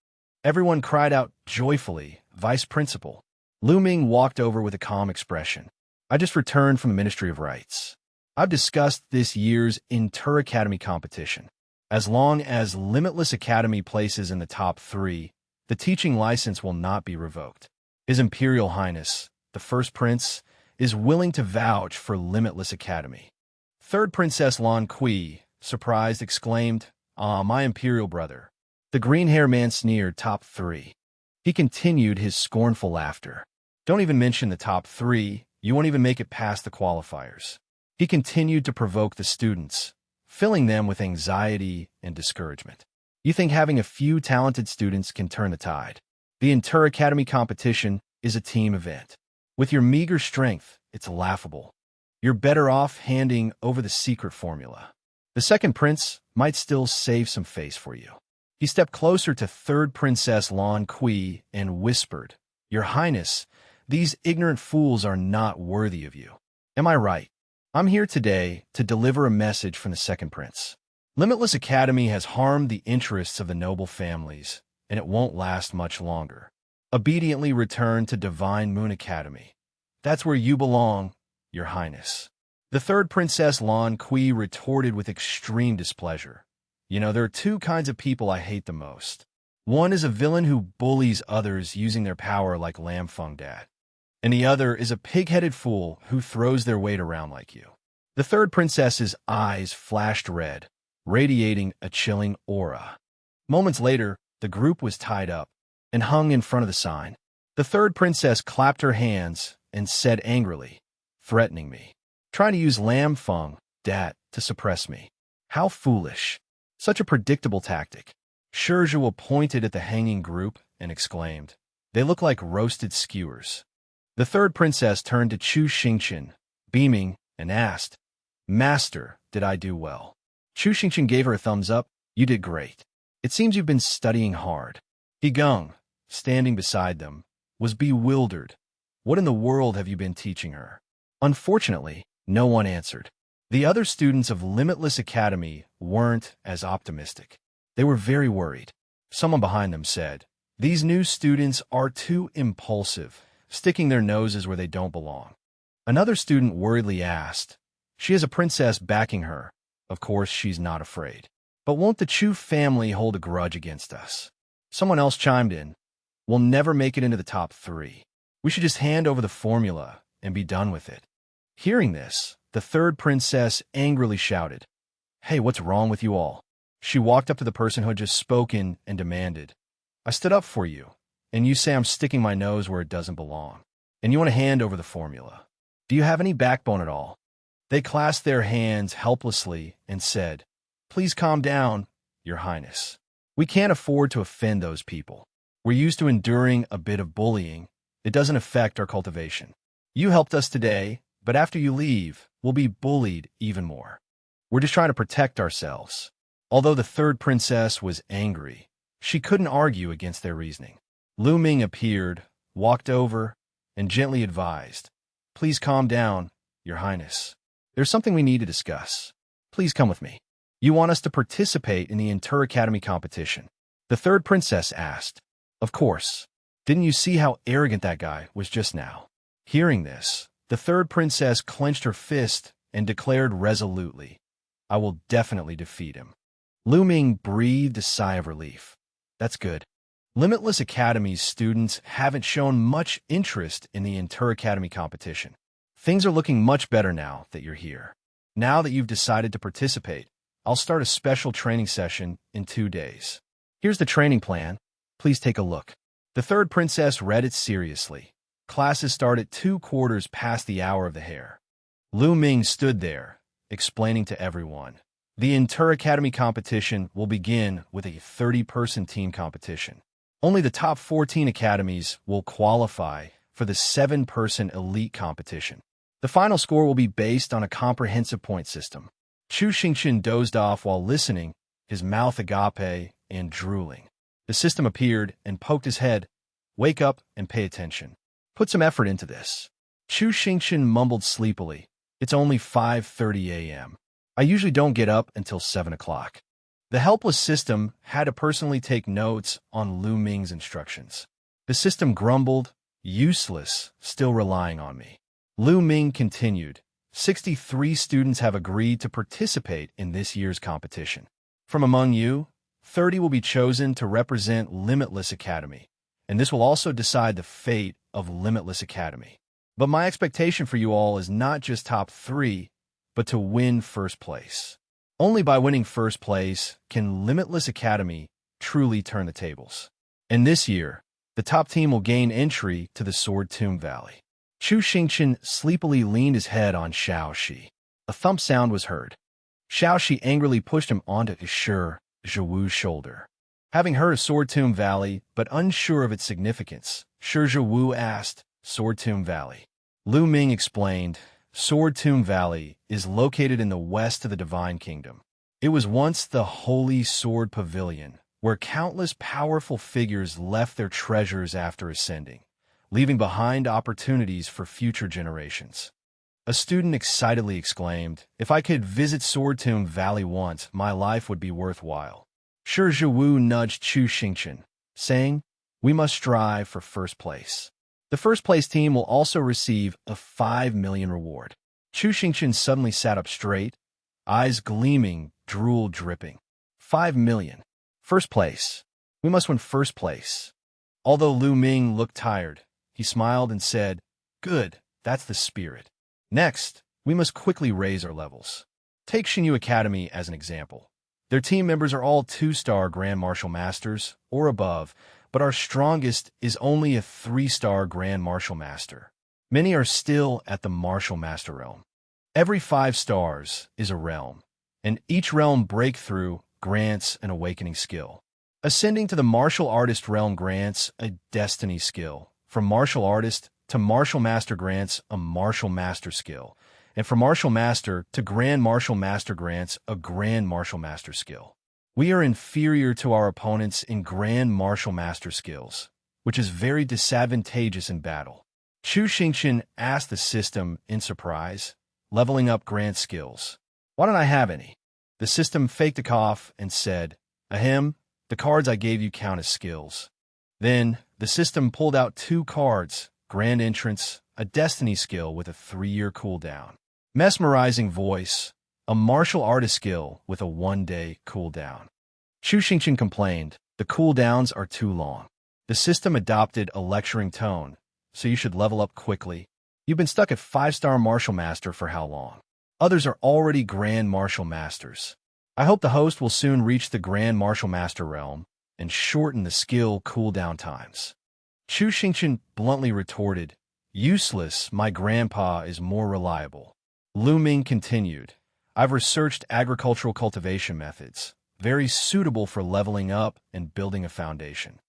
Everyone cried out joyfully. Vice Principal Lu Ming walked over with a calm expression. "I just returned from the Ministry of Rights. I've discussed this year's Inter-Academy competition. As long as Limitless Academy places in the top 3, the teaching license will not be revoked. His Imperial Highness, the First Prince, is willing to vouch for Limitless Academy." Third Princess Lan Kui, surprised, exclaimed, Ah, my imperial brother. The green-haired man sneered. Top 3. He continued his scornful laughter. Don't even mention the top 3. You won't even make it past the qualifiers. He continued to provoke the students, filling them with anxiety and discouragement. You think having a few talented students can turn the tide? The Inter-Academy competition is a team event. With your meager strength, it's laughable. You're better off handing over the secret formula. The second prince might still save some face for you. He stepped closer to third Princess Lan Kui and whispered, Your Highness, these ignorant fools are not worthy of you. Am I right? I'm here today to deliver a message from the second prince. Limitless Academy has harmed the interests of the noble families, and it won't last much longer. Obediently return to Divine Moon Academy. That's where you belong, Your Highness. The third Princess Lan Kui retorted with extreme displeasure. You know, there are 2 kinds of people I hate the most. One is a villain who bullies others using their power like Lam Feng Dad. And the other is a pig-headed fool who throws their weight around like you. The third princess's eyes flashed red, radiating a chilling aura. Moments later, the group was tied up and hung in front of the sign. The third princess clapped her hands and said angrily, threatening me, trying to use Lam Feng Dat to suppress me. How foolish. Such a predictable tactic. Shizhuo pointed at the hanging group and exclaimed, They look like roasted skewers. The third princess turned to Chu Xingqian, beaming, and asked, Master, did I do well? Chu Xingqian gave her a thumbs up. You did great. It seems you've been studying hard. He Geng, standing beside them, was bewildered. What in the world have you been teaching her? Unfortunately, no one answered. The other students of Limitless Academy weren't as optimistic. They were very worried. Someone behind them said, These new students are too impulsive, sticking their noses where they don't belong. Another student worriedly asked, She has a princess backing her. Of course, she's not afraid. But won't the Chu family hold a grudge against us? Someone else chimed in, We'll never make it into the top 3. We should just hand over the formula and be done with it. Hearing this, the third princess angrily shouted, Hey, what's wrong with you all? She walked up to the person who had just spoken and demanded, I stood up for you, and you say I'm sticking my nose where it doesn't belong, and you want to hand over the formula. Do you have any backbone at all? They clasped their hands helplessly and said, Please calm down, Your Highness. We can't afford to offend those people. We're used to enduring a bit of bullying. It doesn't affect our cultivation. You helped us today, but after you leave, we'll be bullied even more. We're just trying to protect ourselves. Although the third princess was angry, she couldn't argue against their reasoning. Lu Ming appeared, walked over, and gently advised, Please calm down, Your Highness. There's something we need to discuss. Please come with me. You want us to participate in the Inter-Academy competition? The third princess asked. Of course. Didn't you see how arrogant that guy was just now? Hearing this, the third princess clenched her fist and declared resolutely, I will definitely defeat him. Lu Ming breathed a sigh of relief. That's good. Limitless Academy's students haven't shown much interest in the Inter-Academy competition. Things are looking much better now that you're here. Now that you've decided to participate, I'll start a special training session in 2 days. Here's the training plan. Please take a look. The third princess read it seriously. Classes start at 2/4 past the hour of the hare. Lu Ming stood there, explaining to everyone. The Inter-Academy competition will begin with a 30-person team competition. Only the top 14 academies will qualify for the 7-person elite competition. The final score will be based on a comprehensive point system. Chu Xingqian dozed off while listening, his mouth agape and drooling. The system appeared and poked his head. Wake up and pay attention. Put some effort into this. Chu Xingqian mumbled sleepily. It's only 5:30 a.m. I usually don't get up until 7 o'clock. The helpless system had to personally take notes on Lu Ming's instructions. The system grumbled, useless, still relying on me. Lu Ming continued, 63 students have agreed to participate in this year's competition. From among you, 30 will be chosen to represent Limitless Academy, and this will also decide the fate of Limitless Academy. But my expectation for you all is not just top 3, but to win first place. Only by winning first place can Limitless Academy truly turn the tables. And this year, the top team will gain entry to the Sword Tomb Valley. Chu Xingqian sleepily leaned his head on Xiaoxi. A thump sound was heard. Xiaoxi angrily pushed him onto Shi Zhiwu's shoulder. Having heard of Sword Tomb Valley, but unsure of its significance, Shi Zhiwu asked, Sword Tomb Valley. Lu Ming explained, Sword Tomb Valley is located in the west of the Divine Kingdom. It was once the Holy Sword Pavilion, where countless powerful figures left their treasures after ascending, leaving behind opportunities for future generations. A student excitedly exclaimed, if I could visit Sword Tomb Valley once, my life would be worthwhile. Shi Zhiwu nudged Chu Xingqian, saying, we must strive for first place. The first place team will also receive a 5 million reward. Chu Xingqian suddenly sat up straight, eyes gleaming, drool dripping. 5 million. First place. We must win first place. Although Lu Ming looked tired, he smiled and said, good, that's the spirit. Next, we must quickly raise our levels. Take Xinyu Academy as an example. Their team members are all 2-star Grand Martial Masters or above, but our strongest is only a 3-star Grand Martial Master. Many are still at the Martial Master realm. Every 5 stars is a realm, and each realm breakthrough grants an awakening skill. Ascending to the Martial Artist realm grants a Destiny skill. From Martial Artist to Martial Master grants a Martial Master skill, and from Martial Master to Grand Martial Master grants a Grand Martial Master skill. We are inferior to our opponents in Grand Martial Master skills, which is very disadvantageous in battle. Chu Xingqian asked the system in surprise, leveling up grant skills. Why don't I have any? The system faked a cough and said, ahem, the cards I gave you count as skills. Then, the system pulled out 2 cards, Grand Entrance, a Destiny skill with a 3-year cooldown. Mesmerizing Voice, a Martial Artist skill with a 1-day cooldown. Chu Xingqian complained, the cooldowns are too long. The system adopted a lecturing tone, so you should level up quickly. You've been stuck at 5-star Martial Master for how long? Others are already Grand Martial Masters. I hope the host will soon reach the Grand Martial Master realm and shorten the skill cooldown times. Chu Xingqian bluntly retorted, useless, my grandpa is more reliable. Lu Ming continued, I've researched agricultural cultivation methods, very suitable for leveling up and building a foundation.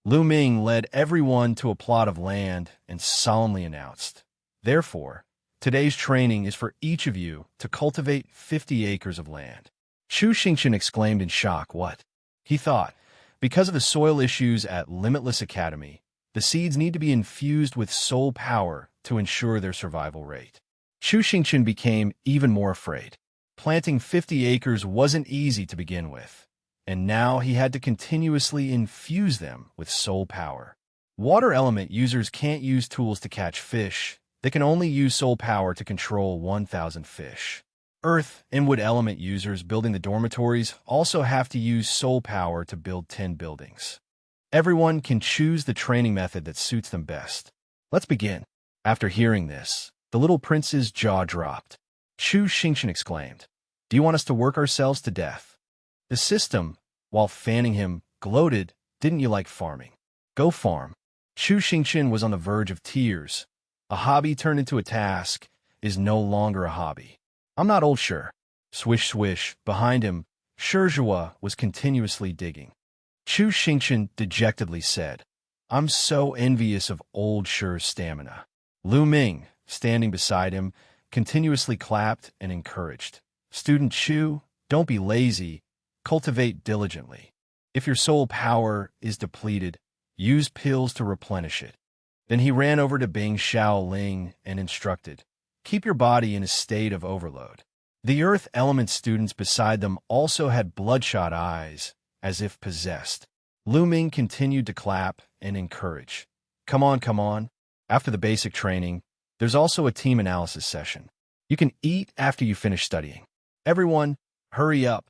Lu Ming led everyone to a plot of land and solemnly announced, therefore, today's training is for each of you to cultivate 50 acres of land. Chu Xingqian exclaimed in shock, what? He thought, because of the soil issues at Limitless Academy, the seeds need to be infused with soul power to ensure their survival rate. Chu Xingqian became even more afraid. Planting 50 acres wasn't easy to begin with, and now he had to continuously infuse them with soul power. Water element users can't use tools to catch fish. They can only use soul power to control 1,000 fish. Earth and wood element users building the dormitories also have to use soul power to build 10 buildings. Everyone can choose the training method that suits them best. Let's begin. After hearing this, the little prince's jaw dropped. Chu Xingqian exclaimed, do you want us to work ourselves to death? The system, while fanning him, gloated, didn't you like farming? Go farm. Chu Xingqian was on the verge of tears. A hobby turned into a task is no longer a hobby. I'm not old Shi. Swish swish, behind him, Shi Zhiwu was continuously digging. Chu Xingqian dejectedly said, I'm so envious of old Shi's stamina. Lu Ming, standing beside him, continuously clapped and encouraged. Student Chu, don't be lazy, cultivate diligently. If your soul power is depleted, use pills to replenish it. Then he ran over to Bing Xiaoling and instructed, keep your body in a state of overload. The earth element students beside them also had bloodshot eyes, as if possessed. Lu Ming continued to clap and encourage. Come on, come on. After the basic training, there's also a team analysis session. You can eat after you finish studying. Everyone, hurry up.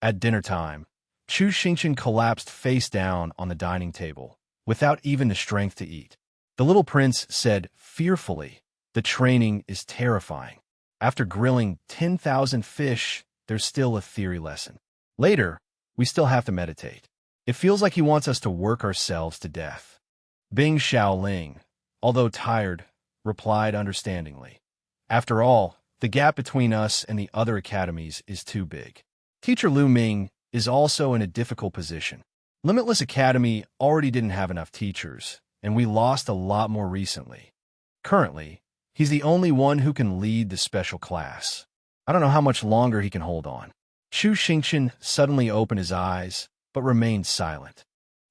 At dinner time, Chu Xingqian collapsed face down on the dining table, without even the strength to eat. The little prince said fearfully, the training is terrifying. After grilling 10,000 fish, there's still a theory lesson. Later, we still have to meditate. It feels like he wants us to work ourselves to death. Bing Xiaoling, although tired, replied understandingly. After all, the gap between us and the other academies is too big. Teacher Lu Ming is also in a difficult position. Limitless Academy already didn't have enough teachers, and we lost a lot more recently. Currently, he's the only one who can lead the special class. I don't know how much longer he can hold on. Chu Xingqian suddenly opened his eyes, but remained silent.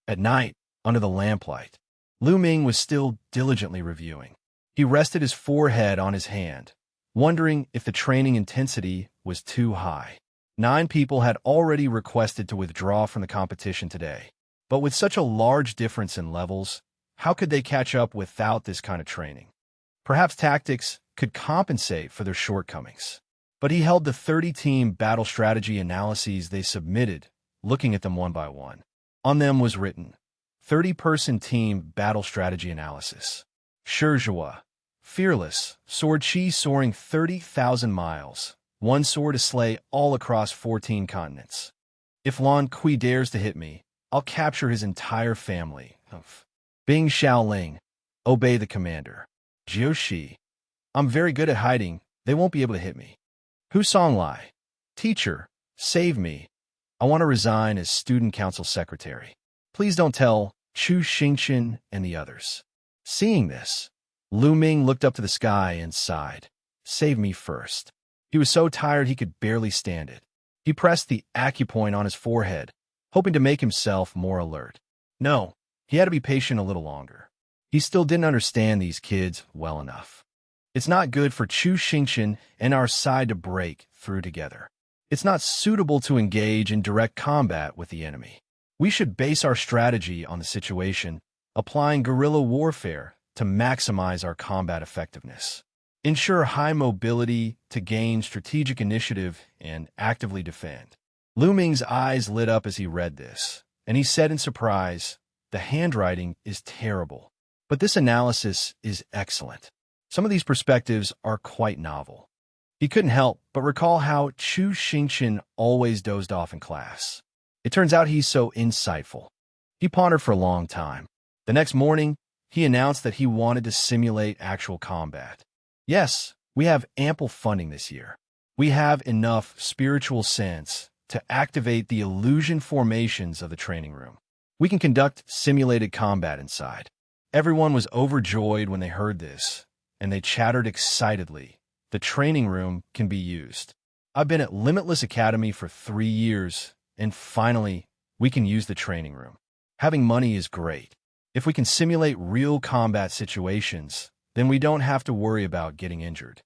At night, under the lamplight, Lu Ming was still diligently reviewing. He rested his forehead on his hand, wondering if the training intensity was too high. 9 people had already requested to withdraw from the competition today. But with such a large difference in levels, how could they catch up without this kind of training? Perhaps tactics could compensate for their shortcomings. But he held the 30-team battle strategy analyses they submitted, looking at them one by one. On them was written, 30-person team battle strategy analysis. Shizhua, fearless, sword chi soaring 30,000 miles. 1 sword to slay all across 14 continents. If Lan Kui dares to hit me, I'll capture his entire family. Bing Xiaoling, obey the commander. Jiu Shi, I'm very good at hiding, they won't be able to hit me. Hu Songlai, teacher, save me. I want to resign as student council secretary. Please don't tell Chu Xingqian and the others. Seeing this, Lu Ming looked up to the sky and sighed. Save me first. He was so tired he could barely stand it. He pressed the acupoint on his forehead, hoping to make himself more alert. No, he had to be patient a little longer. He still didn't understand these kids well enough. It's not good for Chu Xingqian and our side to break through together. It's not suitable to engage in direct combat with the enemy. We should base our strategy on the situation, applying guerrilla warfare to maximize our combat effectiveness. Ensure high mobility to gain strategic initiative and actively defend. Lu Ming's eyes lit up as he read this, and he said in surprise, the handwriting is terrible, but this analysis is excellent. Some of these perspectives are quite novel. He couldn't help but recall how Chu Xingqian always dozed off in class. It turns out he's so insightful. He pondered for a long time. The next morning, he announced that he wanted to simulate actual combat. Yes, we have ample funding this year. We have enough spiritual sense to activate the illusion formations of the training room. We can conduct simulated combat inside. Everyone was overjoyed when they heard this, and they chattered excitedly. The training room can be used. I've been at Limitless Academy for 3 years, and finally, we can use the training room. Having money is great. If we can simulate real combat situations, then we don't have to worry about getting injured.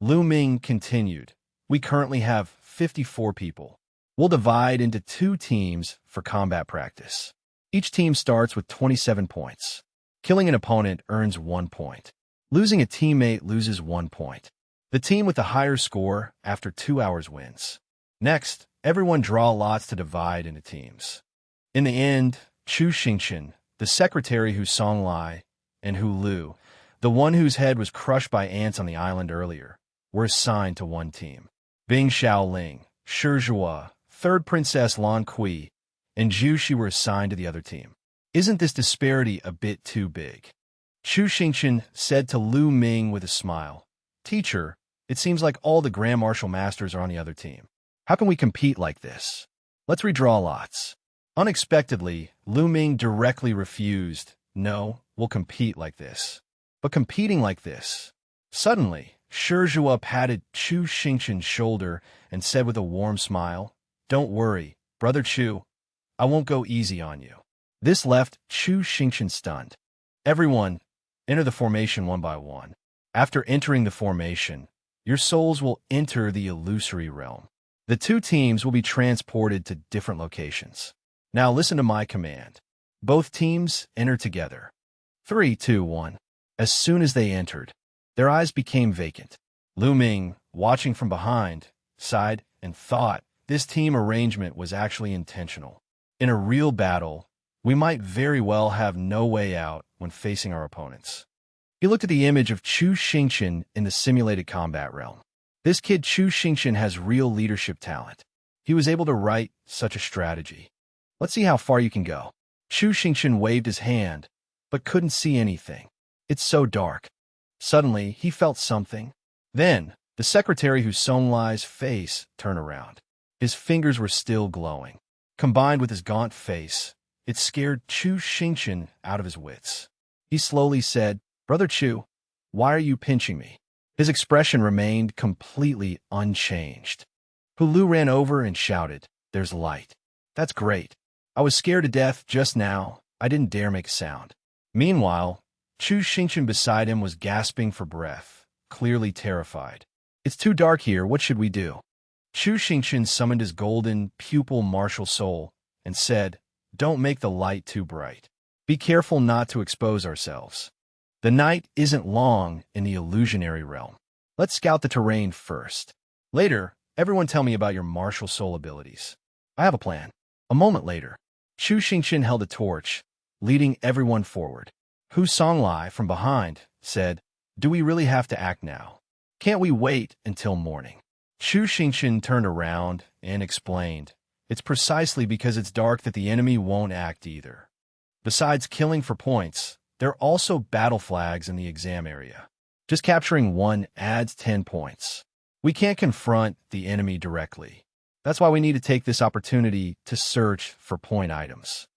Lu Ming continued, we currently have 54 people. We'll divide into 2 teams for combat practice. Each team starts with 27 points. Killing an opponent earns 1 point. Losing a teammate loses 1 point. The team with the higher score after 2 hours wins. Next, everyone draw lots to divide into teams. In the end, Chu Xingqian, the secretary Hu Songlai, and Hu Lu, the one whose head was crushed by ants on the island earlier, were assigned to one team. Bing Xiaoling, Shizhua, Third Princess Lan Kui, and Zhu Shi were assigned to the other team. Isn't this disparity a bit too big? Chu Xingqian said to Lu Ming with a smile, Teacher, it seems like all the Grand Martial Masters are on the other team. How can we compete like this? Let's redraw lots. Unexpectedly, Lu Ming directly refused, No, we'll compete like this. But competing like this. Suddenly, Shizhua patted Chu Xingqian's shoulder and said with a warm smile, Don't worry, Brother Chu. I won't go easy on you. This left Chu Xingqian stunned. Everyone, enter the formation one by one. After entering the formation, your souls will enter the illusory realm. The 2 teams will be transported to different locations. Now listen to my command. Both teams enter together. 3, 2, 1. As soon as they entered, their eyes became vacant. Lu Ming, watching from behind, sighed and thought this team arrangement was actually intentional. In a real battle, we might very well have no way out when facing our opponents. He looked at the image of Chu Xingqian in the simulated combat realm. This kid Chu Xingqian has real leadership talent. He was able to write such a strategy. Let's see how far you can go. Chu Xingqian waved his hand, but couldn't see anything. It's so dark. Suddenly, he felt something. Then, the secretary Hu Songlai's face turned around. His fingers were still glowing. Combined with his gaunt face, it scared Chu Xingqian out of his wits. He slowly said, "Brother Chu, why are you pinching me?" His expression remained completely unchanged. Hulu ran over and shouted, "There's light." "That's great. I was scared to death just now. I didn't dare make a sound." Meanwhile, Chu Xingqian beside him was gasping for breath, clearly terrified. "It's too dark here. What should we do?" Chu Xingqian summoned his golden pupil martial soul and said, "Don't make the light too bright. Be careful not to expose ourselves. The night isn't long in the illusionary realm. Let's scout the terrain first. Later, everyone tell me about your martial soul abilities. I have a plan." A moment later, Chu Xingqian held a torch, leading everyone forward. Hu Songlai, from behind, said, "Do we really have to act now? Can't we wait until morning?" Chu Xingqian turned around and explained, "It's precisely because it's dark that the enemy won't act either. Besides killing for points, there are also battle flags in the exam area. Just capturing one adds 10 points. We can't confront the enemy directly. That's why we need to take this opportunity to search for point items."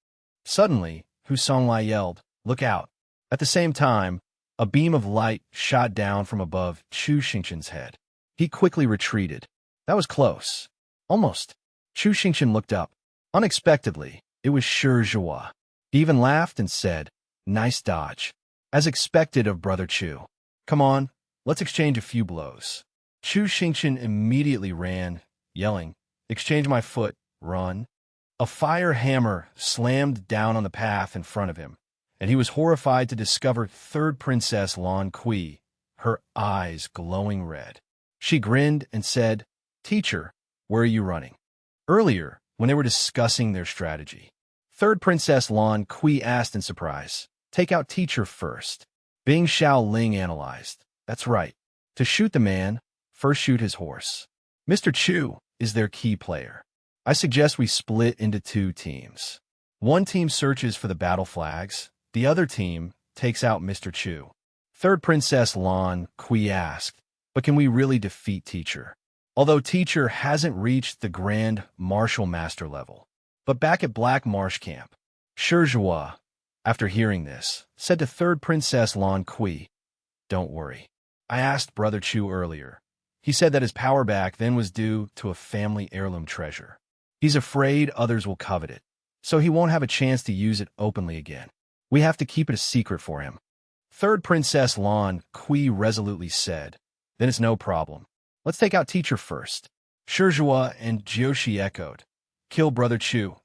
Suddenly, Hu Songlai yelled, "Look out!" At the same time, a beam of light shot down from above Chu Xingqian's head. He quickly retreated. That was close. Almost. Chu Xingqian looked up. Unexpectedly, it was Shi Zhuo. He even laughed and said, "Nice dodge. As expected of Brother Chu. Come on, let's exchange a few blows." Chu Xingqian immediately ran, yelling, "Exchange my foot, run." A fire hammer slammed down on the path in front of him, and he was horrified to discover third Princess Lan Kui, her eyes glowing red. She grinned and said, "Teacher, where are you running?" Earlier, when they were discussing their strategy, third Princess Lan Kui asked in surprise, "Take out teacher first." Bing Xiaoling analyzed, "That's right. To shoot the man, first shoot his horse." Mr. Chu is their key player. I suggest we split into two teams. One team searches for the battle flags. The other team takes out Mr. Chu. Third Princess Lan Kui asked, "But can we really defeat teacher?" Although teacher hasn't reached the Grand Martial Master level. But back at Black Marsh Camp, Shi Zhuo, after hearing this, said to third Princess Lan Kui, "Don't worry. I asked Brother Chu earlier. He said that his power back then was due to a family heirloom treasure. He's afraid others will covet it, so he won't have a chance to use it openly again. We have to keep it a secret for him." Third Princess Lan Kui resolutely said, "Then it's no problem. Let's take out teacher first." Shi Zhuo and Jiushi echoed, "Kill Brother Chu.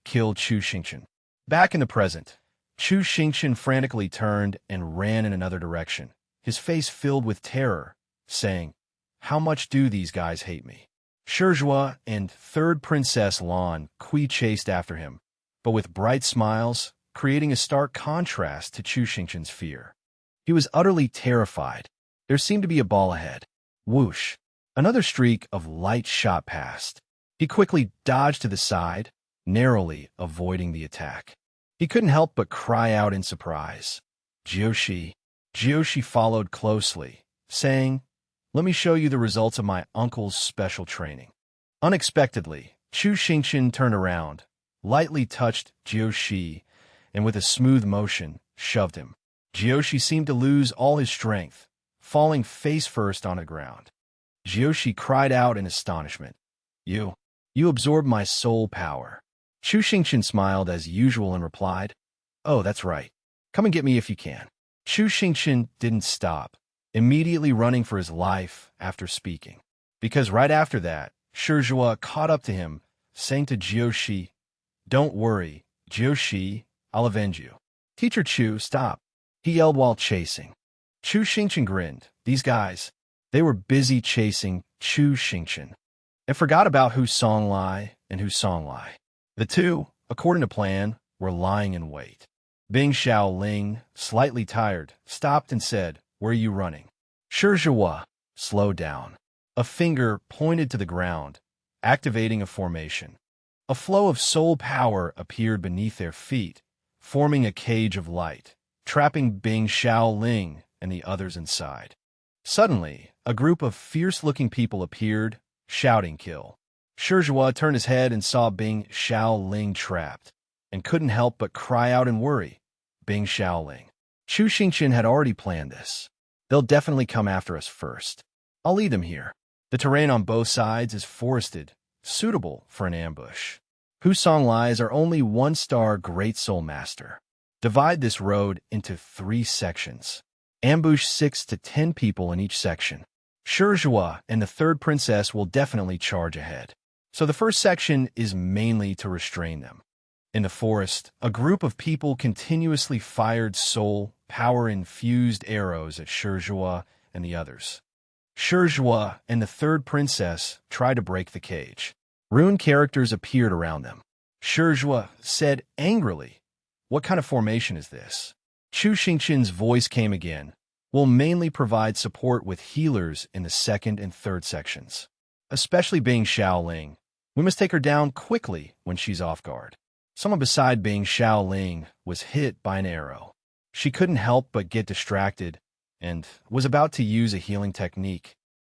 Kill Chu Xingqian." Back in the present, Chu Xingqian frantically turned and ran in another direction, his face filled with terror, saying, "How much do these guys hate me?" Shi Zhuo and third Princess Lan Kui chased after him, but with bright smiles, creating a stark contrast to Chu Xingqian's fear. He was utterly terrified. There seemed to be a ball ahead. Whoosh! Another streak of light shot past. He quickly dodged to the side, narrowly avoiding the attack. He couldn't help but cry out in surprise. "Jiushi." Jiushi followed closely, saying, "Let me show you the results of my uncle's special training." Unexpectedly, Chu Xingqian turned around, lightly touched Jiushi, and with a smooth motion, shoved him. Jiushi seemed to lose all his strength, falling face first on the ground. Jiushi cried out in astonishment, You absorbed my soul power." Chu Xingqian smiled as usual and replied, "Oh, that's right. Come and get me if you can." Chu Xingqian didn't stop, immediately running for his life after speaking. Because right after that, Shi Zhuo caught up to him, saying to Jiushi, "Don't worry, Jiushi, I'll avenge you." "Teacher Chu, stop," he yelled while chasing. Chu Xingqian grinned. These guys, they were busy chasing Chu Xingqian and forgot about Hu Songlai and Hu Songlai. The two, according to plan, were lying in wait. Bing Xiaoling, slightly tired, stopped and said, "Where are you running?" Shi Zhuo, slow down. A finger pointed to the ground, activating a formation. A flow of soul power appeared beneath their feet, forming a cage of light, trapping Bing Xiaoling and the others inside. Suddenly, a group of fierce-looking people appeared, shouting kill. Shizhua turned his head and saw Bing Xiaoling trapped, and couldn't help but cry out in worry. Bing Xiaoling. Chu Xingqian had already planned this. They'll definitely come after us first. I'll lead them here. The terrain on both sides is forested, suitable for an ambush. Hu Songlai is our only one-star Great Soul Master. Divide this road into 3 sections. Ambush 6 to 10 people in each section. Shizhua and the third princess will definitely charge ahead. So the first section is mainly to restrain them. In the forest, a group of people continuously fired soul, power-infused arrows at Shizhua and the others. Shizhua and the third princess tried to break the cage. Rune characters appeared around them. Shizhua said angrily, "What kind of formation is this?" Chu Xingqian's voice came again. "We'll mainly provide support with healers in the second and third sections. Especially Bing Xiaoling. We must take her down quickly when she's off guard." Someone beside Bing Xiaoling was hit by an arrow. She couldn't help but get distracted and was about to use a healing technique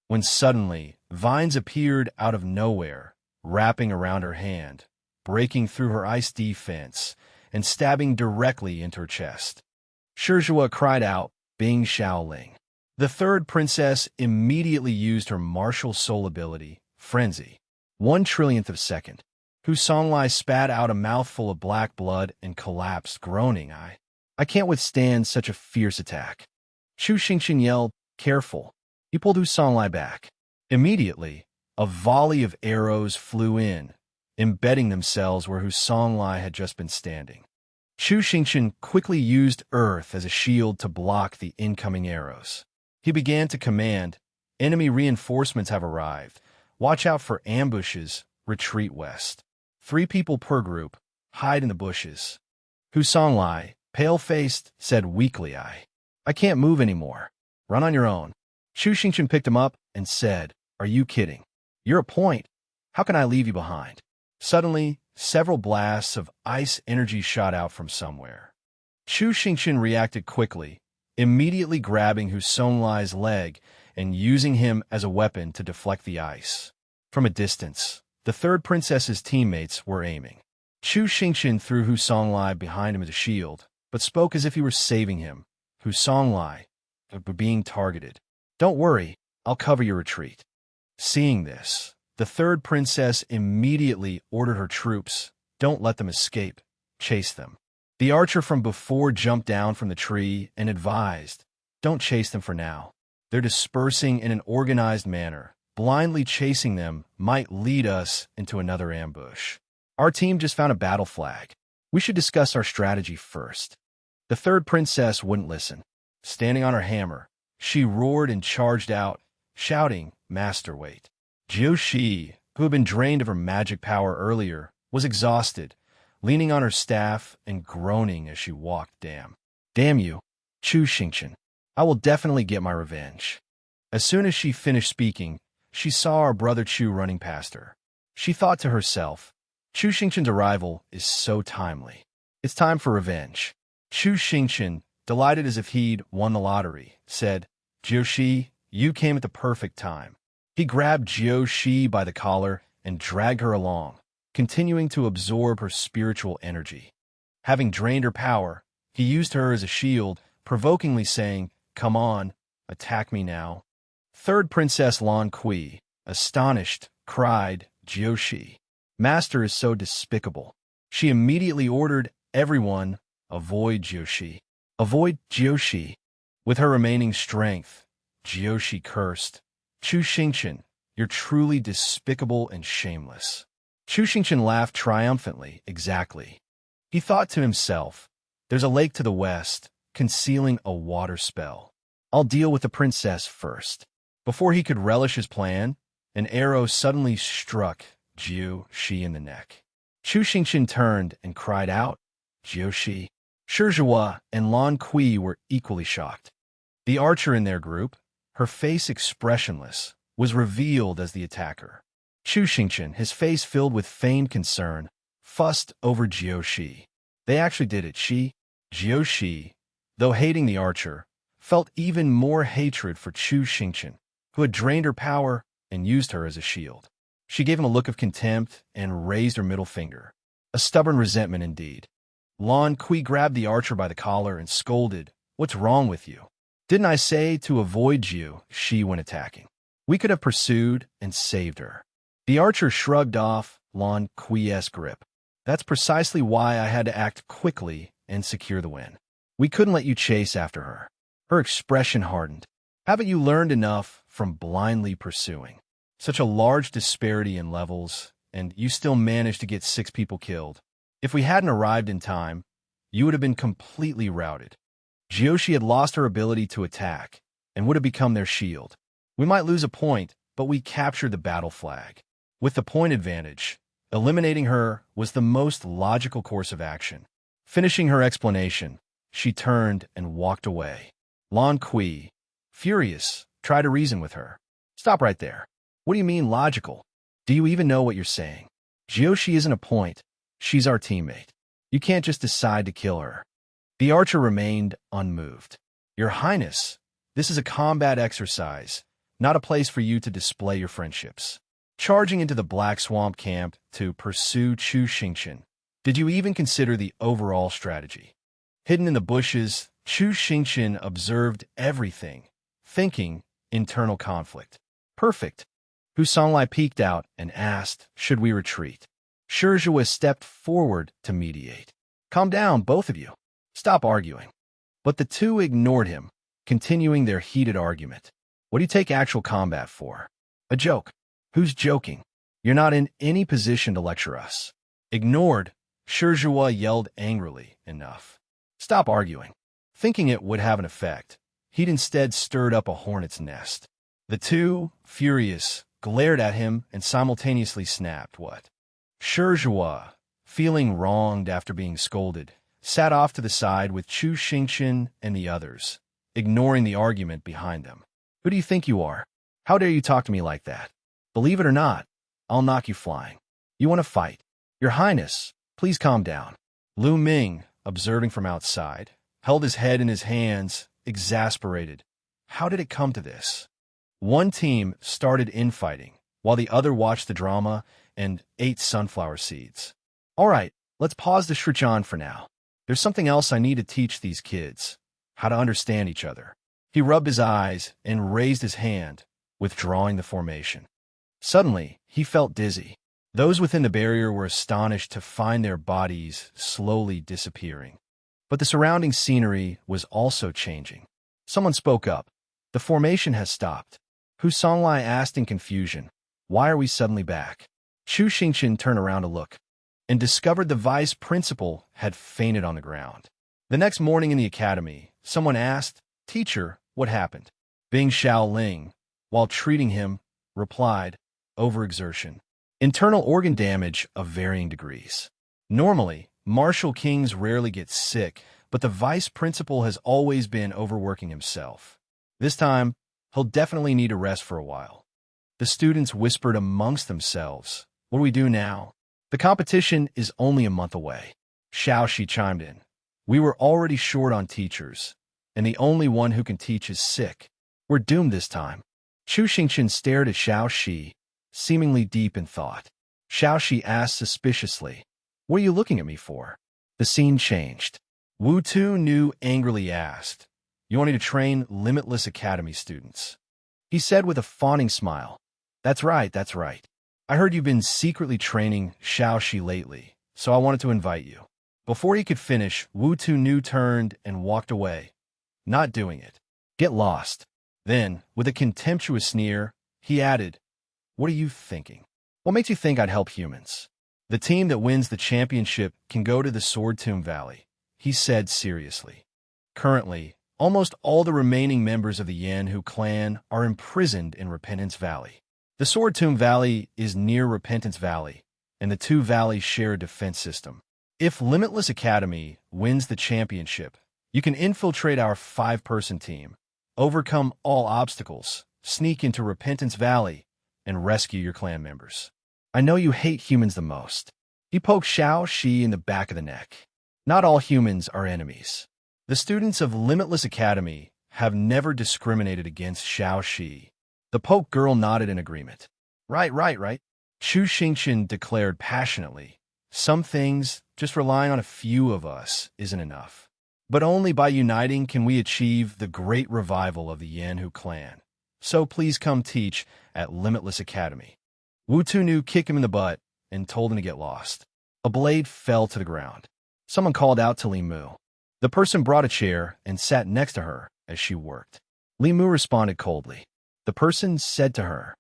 when suddenly vines appeared out of nowhere, wrapping around her hand, breaking through her ice defense, and stabbing directly into her chest. Shizhua cried out, "Bing Xiaoling." The third princess immediately used her martial soul ability, Frenzy. 1/1,000,000th of a second. Hu Songlai spat out a mouthful of black blood and collapsed, groaning, I can't withstand such a fierce attack." Chu Xingqian yelled, "Careful." He pulled Hu Songlai back. Immediately, a volley of arrows flew in, embedding themselves where Hu Songlai had just been standing. Chu Xingqian quickly used earth as a shield to block the incoming arrows. He began to command, "Enemy reinforcements have arrived. Watch out for ambushes. Retreat west. 3 people per group. Hide in the bushes." Hu Songlai, pale-faced, said weakly, I can't move anymore. Run on your own." Chu Xingqian picked him up and said, "Are you kidding? You're a point. How can I leave you behind?" Suddenly, several blasts of ice energy shot out from somewhere. Chu Xingqian reacted quickly, immediately grabbing Hu Songlai's leg and using him as a weapon to deflect the ice. From a distance, the third princess's teammates were aiming. Chu Xingqian threw Hu Songlai behind him as a shield, but spoke as if he were saving him. Hu Songlai, were being targeted. "Don't worry, I'll cover your retreat." Seeing this, the third princess immediately ordered her troops, "Don't let them escape. Chase them." The archer from before jumped down from the tree and advised, "Don't chase them for now. They're dispersing in an organized manner. Blindly chasing them might lead us into another ambush. Our team just found a battle flag. We should discuss our strategy first." The third princess wouldn't listen. Standing on her hammer, she roared and charged out, shouting, "Master, wait." Jiu Shi, who had been drained of her magic power earlier, was exhausted, leaning on her staff and groaning as she walked. Damn you, Chu Xingqian. I will definitely get my revenge." As soon as she finished speaking, she saw her brother Chu running past her. She thought to herself, Chu Xingqian's arrival is so timely. It's time for revenge. Chu Xingqian, delighted as if he'd won the lottery, said, "Jiu Shi, you came at the perfect time." He grabbed Jiu Shi by the collar and dragged her along, continuing to absorb her spiritual energy. Having drained her power, he used her as a shield, provokingly saying, "Come on, attack me now." Third Princess Lan Kui, astonished, cried, "Jiu Shi, Master is so despicable." She immediately ordered everyone, "Avoid Jiu Shi. Avoid Jiu Shi." With her remaining strength, Jiu Shi cursed, "Chu Xingqian, you're truly despicable and shameless." Chu Xingqian laughed triumphantly. Exactly. He thought to himself, there's a lake to the west, concealing a water spell. I'll deal with the princess first. Before he could relish his plan, an arrow suddenly struck Jiu Shi in the neck. Chu Xingqian turned and cried out, "Jiu Shi." Shizhua and Lan Kui were equally shocked. The archer in their group, her face expressionless, was revealed as the attacker. Chu Xingqian, his face filled with feigned concern, fussed over Jiu Shi. They actually did it. Jiu Shi, though hating the archer, felt even more hatred for Chu Xingqian, who had drained her power and used her as a shield. She gave him a look of contempt and raised her middle finger. A stubborn resentment indeed. Lan Kui grabbed the archer by the collar and scolded, "What's wrong with you? Didn't I say to avoid Jiu Shi when attacking? We could have pursued and saved her." The archer shrugged off Lan Kui's grip. "That's precisely why I had to act quickly and secure the win. We couldn't let you chase after her." Her expression hardened. "Haven't you learned enough from blindly pursuing? Such a large disparity in levels, and you still managed to get 6 people killed. If we hadn't arrived in time, you would have been completely routed." Jiushi had lost her ability to attack and would have become their shield. "We might lose a point, but we captured the battle flag. With the point advantage, eliminating her was the most logical course of action." Finishing her explanation, she turned and walked away. Lan Kui, furious, tried to reason with her. "Stop right there. What do you mean logical? Do you even know what you're saying? Jiushi isn't a point. She's our teammate. You can't just decide to kill her." The archer remained unmoved. "Your Highness, this is a combat exercise, not a place for you to display your friendships." Charging into the Black Swamp camp to pursue Chu Xingqian, did you even consider the overall strategy? Hidden in the bushes, Chu Xingqian observed everything, thinking internal conflict. "Perfect." Hu Songlai peeked out and asked, "Should we retreat?" Shizhua stepped forward to mediate. "Calm down, both of you. Stop arguing." But the two ignored him, continuing their heated argument. "What do you take actual combat for? A joke? Who's joking? You're not in any position to lecture us." Ignored, Shizhua yelled angrily, "Enough. Stop arguing." Thinking it would have an effect, he'd instead stirred up a hornet's nest. The two, furious, glared at him and simultaneously snapped, "What?" Shizhua, feeling wronged after being scolded, sat off to the side with Chu Xingqian and the others, ignoring the argument behind them. "Who do you think you are? How dare you talk to me like that? Believe it or not, I'll knock you flying. You want to fight? Your Highness, please calm down." Lu Ming, observing from outside, held his head in his hands, exasperated. How did it come to this? One team started infighting, while the other watched the drama and ate sunflower seeds. "All right, let's pause the Shichan for now. There's something else I need to teach these kids, how to understand each other." He rubbed his eyes and raised his hand, withdrawing the formation. Suddenly, he felt dizzy. Those within the barrier were astonished to find their bodies slowly disappearing. But the surrounding scenery was also changing. Someone spoke up. "The formation has stopped." Hu Songlai asked in confusion, "Why are we suddenly back?" Chu Xingqian turned around to look, and discovered the vice principal had fainted on the ground. The next morning in the academy, someone asked, "Teacher, what happened?" Bing Xiaoling, while treating him, replied, "Overexertion. Internal organ damage of varying degrees." Normally, Martial Kings rarely get sick, but the vice principal has always been overworking himself. This time, he'll definitely need a rest for a while. The students whispered amongst themselves, "What do we do now? The competition is only a month away." Xiao Shi chimed in. "We were already short on teachers, and the only one who can teach is sick. We're doomed this time." Chu Xingqian stared at Xiao Shi, seemingly deep in thought. Xiao Shi asked suspiciously, "What are you looking at me for?" The scene changed. Wu Tu Nu angrily asked, "You want me to train Limitless Academy students?" He said with a fawning smile, That's right. I heard you've been secretly training Xiao Shi lately, so I wanted to invite you." Before he could finish, Wu Tu Nu turned and walked away, not doing it. "Get lost." Then, with a contemptuous sneer, he added, "What are you thinking? What makes you think I'd help humans? The team that wins the championship can go to the Sword Tomb Valley," he said seriously. Currently, almost all the remaining members of the Yanhu clan are imprisoned in Repentance Valley. The Sword Tomb Valley is near Repentance Valley, and the two valleys share a defense system. If Limitless Academy wins the championship, you can infiltrate our 5-person team, overcome all obstacles, sneak into Repentance Valley, and rescue your clan members. I know you hate humans the most. He poked Xiao Shi in the back of the neck. Not all humans are enemies. The students of Limitless Academy have never discriminated against Xiao Shi. The poke girl nodded in agreement. Right. Chu Xingqian declared passionately. Some things, just relying on a few of us, isn't enough. But only by uniting can we achieve the great revival of the Yanhu clan. So please come teach at Limitless Academy. Wu Tunu kicked him in the butt and told him to get lost. A blade fell to the ground. Someone called out to Li Mu. The person brought a chair and sat next to her as she worked. Li Mu responded coldly. The person said to her,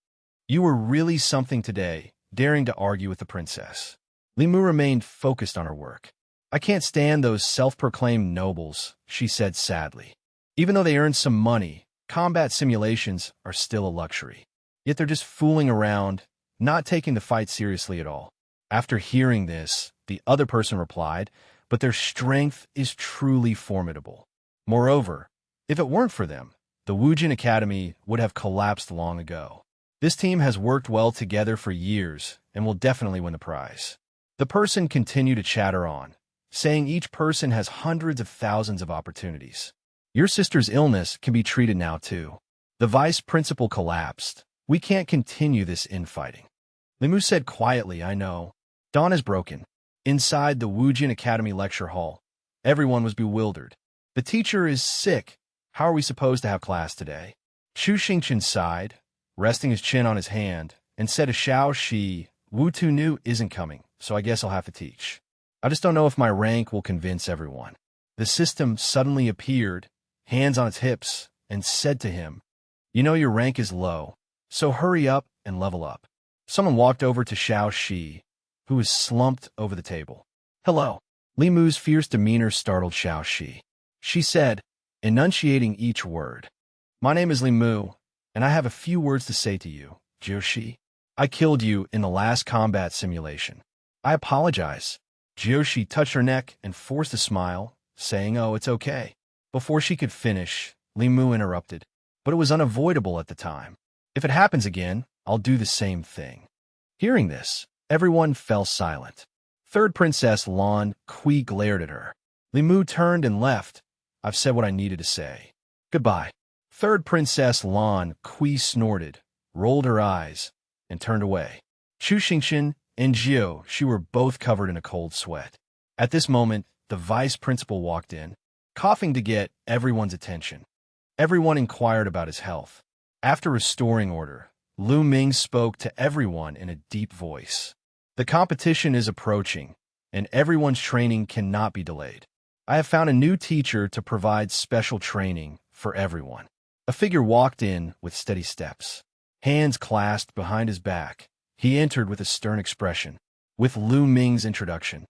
"You were really something today, daring to argue with the princess." Li Mu remained focused on her work. "I can't stand those self-proclaimed nobles," she said sadly. Even though they earn some money, combat simulations are still a luxury. Yet they're just fooling around, not taking the fight seriously at all. After hearing this, the other person replied, "But their strength is truly formidable. Moreover, if it weren't for them, the Wujin Academy would have collapsed long ago. This team has worked well together for years and will definitely win the prize." The person continued to chatter on, saying each person has hundreds of thousands of opportunities. "Your sister's illness can be treated now too. The vice principal collapsed. We can't continue this infighting." Li Mu said quietly, "I know. Dawn is broken." Inside the Wujin Academy lecture hall, everyone was bewildered. "The teacher is sick. How are we supposed to have class today?" Chu Xingqian sighed, resting his chin on his hand, and said to Xiao Shi, "Wu Tunu isn't coming, so I guess I'll have to teach. I just don't know if my rank will convince everyone." The system suddenly appeared, hands on its hips, and said to him, "You know your rank is low, so hurry up and level up." Someone walked over to Xiao Shi, who was slumped over the table. "Hello." Li Mu's fierce demeanor startled Xiao Shi. She said, enunciating each word, "My name is Li Mu, and I have a few words to say to you, Jiushi. I killed you in the last combat simulation. I apologize." Jiushi touched her neck and forced a smile, saying, "Oh, it's okay." Before she could finish, Li Mu interrupted, "But it was unavoidable at the time. If it happens again, I'll do the same thing." Hearing this, everyone fell silent. Third Princess Lan Kui glared at her. Li Mu turned and left. "I've said what I needed to say. Goodbye." Third Princess Lan Kui snorted, rolled her eyes, and turned away. Chu Xingqian and Jiu Shi were both covered in a cold sweat. At this moment, the vice principal walked in, coughing to get everyone's attention. Everyone inquired about his health. After restoring order, Lu Ming spoke to everyone in a deep voice. "The competition is approaching, and everyone's training cannot be delayed. I have found a new teacher to provide special training for everyone." A figure walked in with steady steps. Hands clasped behind his back, he entered with a stern expression. With Lu Ming's introduction,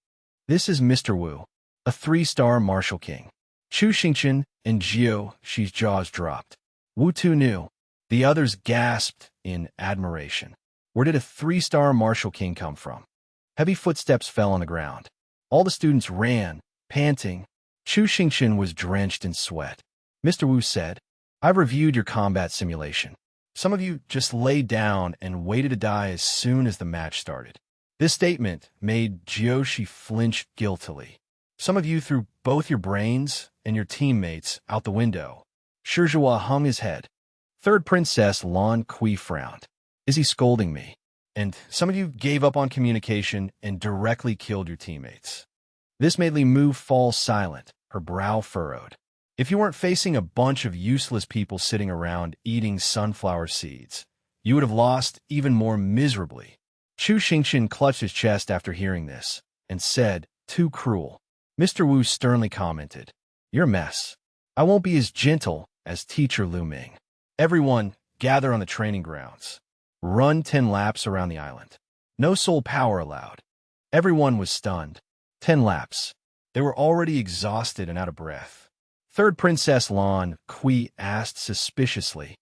"This is Mr. Wu, a 3-star martial king." Chu Xingqian and Jiu Shi's jaws dropped. Wu Tu knew. The others gasped in admiration. Where did a 3-star martial king come from? Heavy footsteps fell on the ground. All the students ran, panting. Chu Xingqian was drenched in sweat. Mr. Wu said, "I've reviewed your combat simulation. Some of you just laid down and waited to die as soon as the match started." This statement made Jiushi flinch guiltily. "Some of you threw both your brains and your teammates out the window." Shizhua hung his head. Third Princess Lan Kui frowned. "Is he scolding me? And some of you gave up on communication and directly killed your teammates." This made Li Mu fall silent, her brow furrowed. "If you weren't facing a bunch of useless people sitting around eating sunflower seeds, you would have lost even more miserably." Chu Xingqian clutched his chest after hearing this and said, "Too cruel." Mr. Wu sternly commented, "You're a mess. I won't be as gentle as Teacher Lu Ming. Everyone, gather on the training grounds. Run 10 laps around the island. No soul power allowed." Everyone was stunned. 10 laps. They were already exhausted and out of breath. Third Princess Lan Kui asked suspiciously,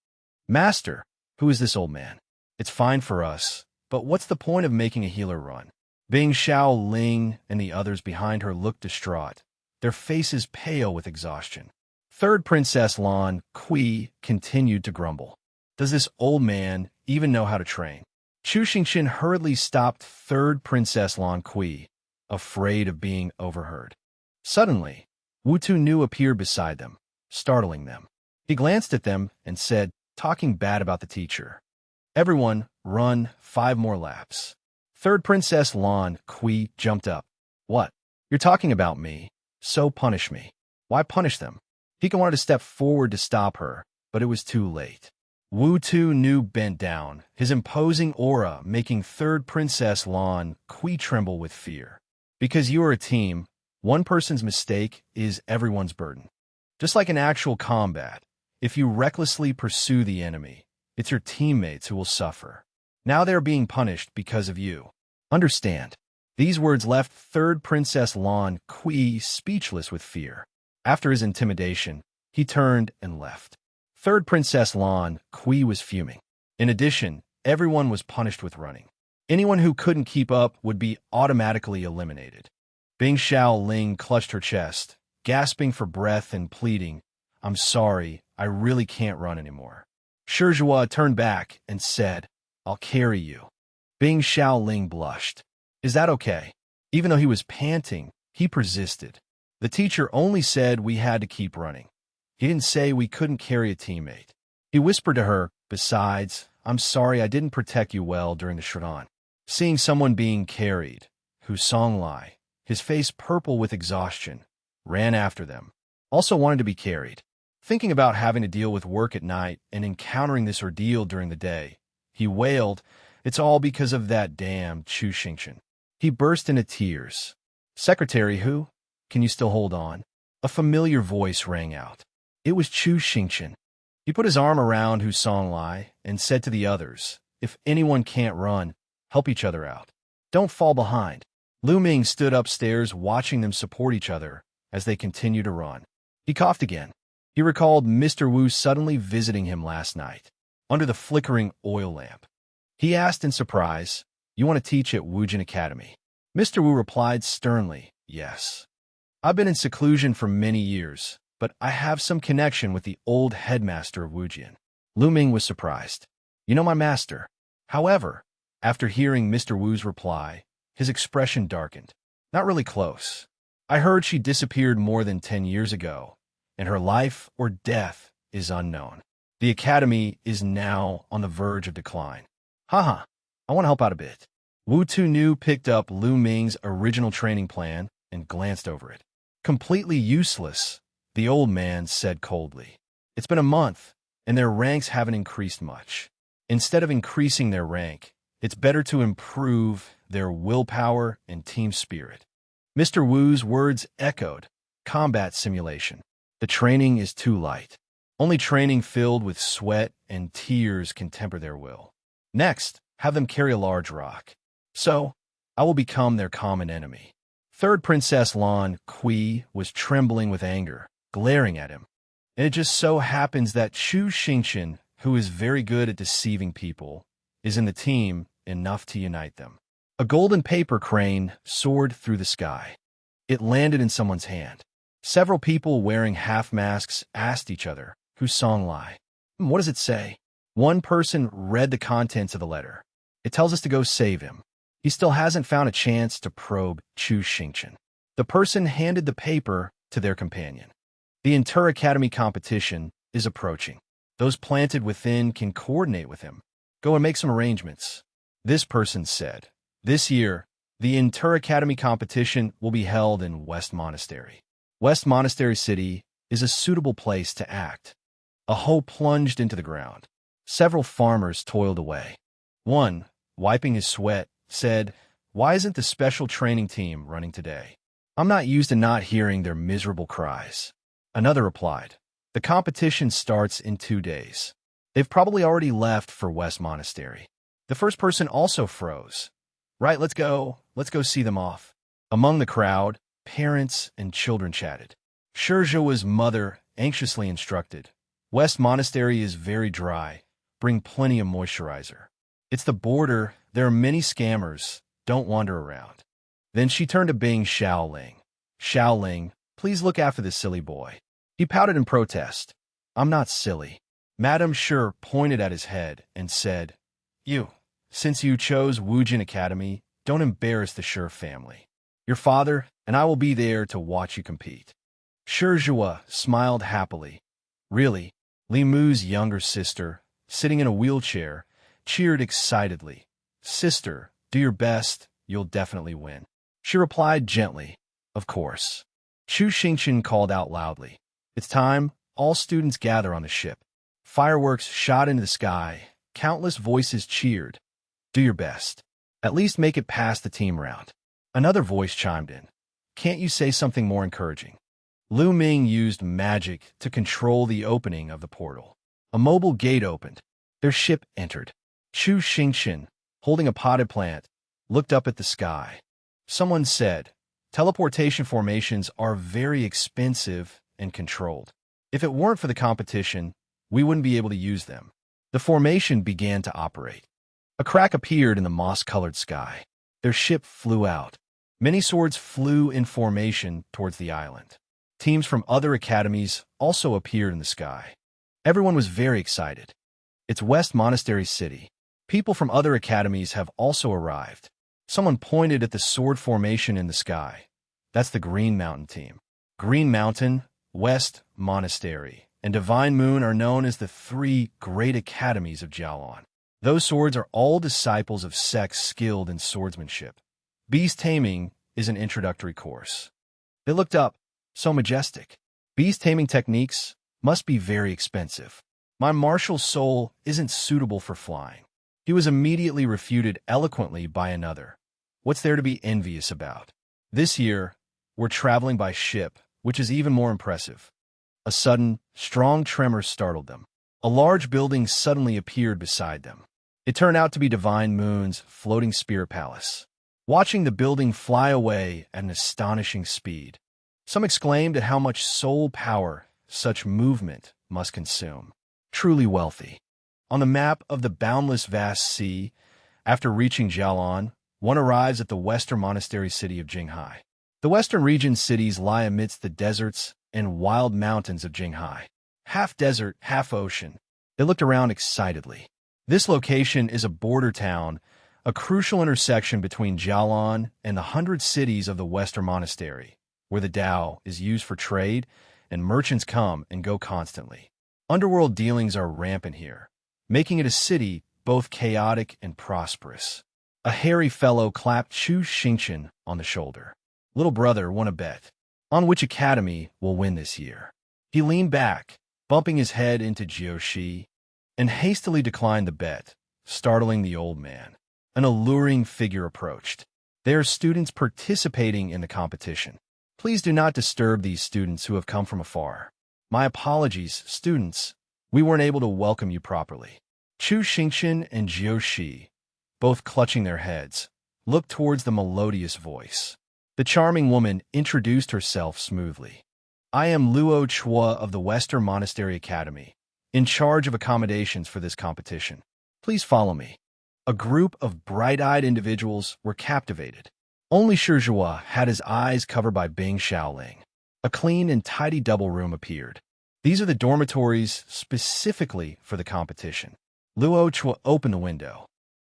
"Master, who is this old man? It's fine for us, but what's the point of making a healer run?" Bing Xiao Ling and the others behind her looked distraught, their faces pale with exhaustion. Third Princess Lan Kui continued to grumble. Does this old man even know how to train? Chu Xingqian hurriedly stopped third Princess Lan Kui, afraid of being overheard. Suddenly, Wu Tu appeared beside them, startling them. He glanced at them and said, talking bad about the teacher, "Everyone, run 5 more laps." Third Princess Lan Kui jumped up. "What? You're talking about me? So punish me." Why punish them? He wanted to step forward to stop her, but it was too late. Wu Tu bent down, his imposing aura making third Princess Lan Kui tremble with fear. Because you are a team, one person's mistake is everyone's burden. Just like in actual combat, if you recklessly pursue the enemy, it's your teammates who will suffer. Now they are being punished because of you. Understand. These words left third Princess Lan Kui speechless with fear. After his intimidation, he turned and left. Third Princess Lan Kui was fuming. In addition, everyone was punished with running. Anyone who couldn't keep up would be automatically eliminated. Bing Xiaoling clutched her chest, gasping for breath and pleading, "I'm sorry, I really can't run anymore." Shizhua turned back and said, "I'll carry you." Bing Xiaoling blushed. "Is that okay?" Even though he was panting, he persisted. The teacher only said we had to keep running. He didn't say we couldn't carry a teammate. He whispered to her, "Besides, I'm sorry I didn't protect you well during the Showdown." Seeing someone being carried, Hu Songlai, his face purple with exhaustion, ran after them. Also wanted to be carried. Thinking about having to deal with work at night and encountering this ordeal during the day, he wailed, "It's all because of that damn Chu Xingqian." He burst into tears. "Secretary Hu, can you still hold on?" A familiar voice rang out. It was Chu Xingqian. He put his arm around Hu Songlai and said to the others, "If anyone can't run, help each other out. Don't fall behind." Lu Ming stood upstairs watching them support each other as they continued to run. He coughed again. He recalled Mr. Wu suddenly visiting him last night, under the flickering oil lamp. He asked in surprise, "You want to teach at Wujin Academy?" Mr. Wu replied sternly, "Yes. I've been in seclusion for many years, but I have some connection with the old headmaster of Wujin." Lu Ming was surprised. "You know my master." However, after hearing Mr. Wu's reply, his expression darkened. "Not really close. I heard she disappeared more than 10 years ago, and her life or death is unknown. The academy is now on the verge of decline." "Haha, I want to help out a bit." Wu Tu picked up Lu Ming's original training plan and glanced over it. "Completely useless," the old man said coldly. "It's been a month, and their ranks haven't increased much. Instead of increasing their rank, it's better to improve their willpower and team spirit." Mr. Wu's words echoed, "Combat simulation. The training is too light. Only training filled with sweat and tears can temper their will. Next, have them carry a large rock. So, I will become their common enemy." Third Princess Lan Kui was trembling with anger, glaring at him. And it just so happens that Chu Xingqian, who is very good at deceiving people, is in the team enough to unite them. A golden paper crane soared through the sky. It landed in someone's hand. Several people wearing half-masks asked each other, "Hu Songlai, what does it say?" One person read the contents of the letter. "It tells us to go save him. He still hasn't found a chance to probe Chu Xingqian." The person handed the paper to their companion. "The Inter-Academy competition is approaching. Those planted within can coordinate with him. Go and make some arrangements." This person said, "This year, the Inter-Academy competition will be held in West Monastery. West Monastery City is a suitable place to act." A hoe plunged into the ground. Several farmers toiled away. One, wiping his sweat, said, "Why isn't the special training team running today? I'm not used to not hearing their miserable cries." Another replied, "The competition starts in 2 days. They've probably already left for West Monastery." The first person also froze. "Right, let's go see them off." Among the crowd, parents and children chatted. Shizhua's mother anxiously instructed, "West Monastery is very dry. Bring plenty of moisturizer. It's the border. There are many scammers. Don't wander around." Then she turned to Bing Xiaoling. "Xiaoling, please look after this silly boy." He pouted in protest. "I'm not silly. Madame Shi pointed at his head and said, since you chose Wujin Academy, don't embarrass the Shi family. Your father and I will be there to watch you compete. Shi Zhua smiled happily. Really, Li Mu's younger sister, sitting in a wheelchair, cheered excitedly. Sister, do your best, you'll definitely win. She replied gently, of course. Chu Xingqian called out loudly. It's time, all students gather on the ship. Fireworks shot into the sky, countless voices cheered. Do your best. At least make it past the team round. Another voice chimed in. Can't you say something more encouraging? Lu Ming used magic to control the opening of the portal. A mobile gate opened. Their ship entered. Chu Xingqian, holding a potted plant, looked up at the sky. Someone said, teleportation formations are very expensive and controlled. If it weren't for the competition, we wouldn't be able to use them. The formation began to operate. A crack appeared in the moss-colored sky. Their ship flew out. Many swords flew in formation towards the island. Teams from other academies also appeared in the sky. Everyone was very excited. It's West Monastery City. People from other academies have also arrived. Someone pointed at the sword formation in the sky. That's the Green Mountain team. Green Mountain, West Monastery, and Divine Moon are known as the three great academies of Jialan. Those swords are all disciples of sects skilled in swordsmanship. Beast taming is an introductory course. They looked up, so majestic. Beast taming techniques must be very expensive. My martial soul isn't suitable for flying. He was immediately refuted eloquently by another. What's there to be envious about? This year, we're traveling by ship, which is even more impressive. A sudden, strong tremor startled them. A large building suddenly appeared beside them. It turned out to be Divine Moon's floating spirit palace. Watching the building fly away at an astonishing speed, some exclaimed at how much soul power such movement must consume. Truly wealthy. On the map of the boundless vast sea, after reaching Jialan, one arrives at the western monastery city of Jinghai. The western region cities lie amidst the deserts and wild mountains of Jinghai. Half desert, half ocean. They looked around excitedly. This location is a border town, a crucial intersection between Jialan and the 100 cities of the Western Monastery, where the Tao is used for trade and merchants come and go constantly. Underworld dealings are rampant here, making it a city both chaotic and prosperous. A hairy fellow clapped Chu Xingqian on the shoulder. Little brother won a bet. On which academy will win this year? He leaned back, bumping his head into Jiushi, and hastily declined the bet, startling the old man. An alluring figure approached. There are students participating in the competition. Please do not disturb these students who have come from afar. My apologies, students. We weren't able to welcome you properly. Chu Xingqian and Jiushi, both clutching their heads, looked towards the melodious voice. The charming woman introduced herself smoothly. I am Luo Chua of the Western Monastery Academy, in charge of accommodations for this competition. Please follow me. A group of bright-eyed individuals were captivated. Only Shi Zhua had his eyes covered by Bing Shaoling. A clean and tidy double room appeared. These are the dormitories specifically for the competition. Luo Chua opened the window.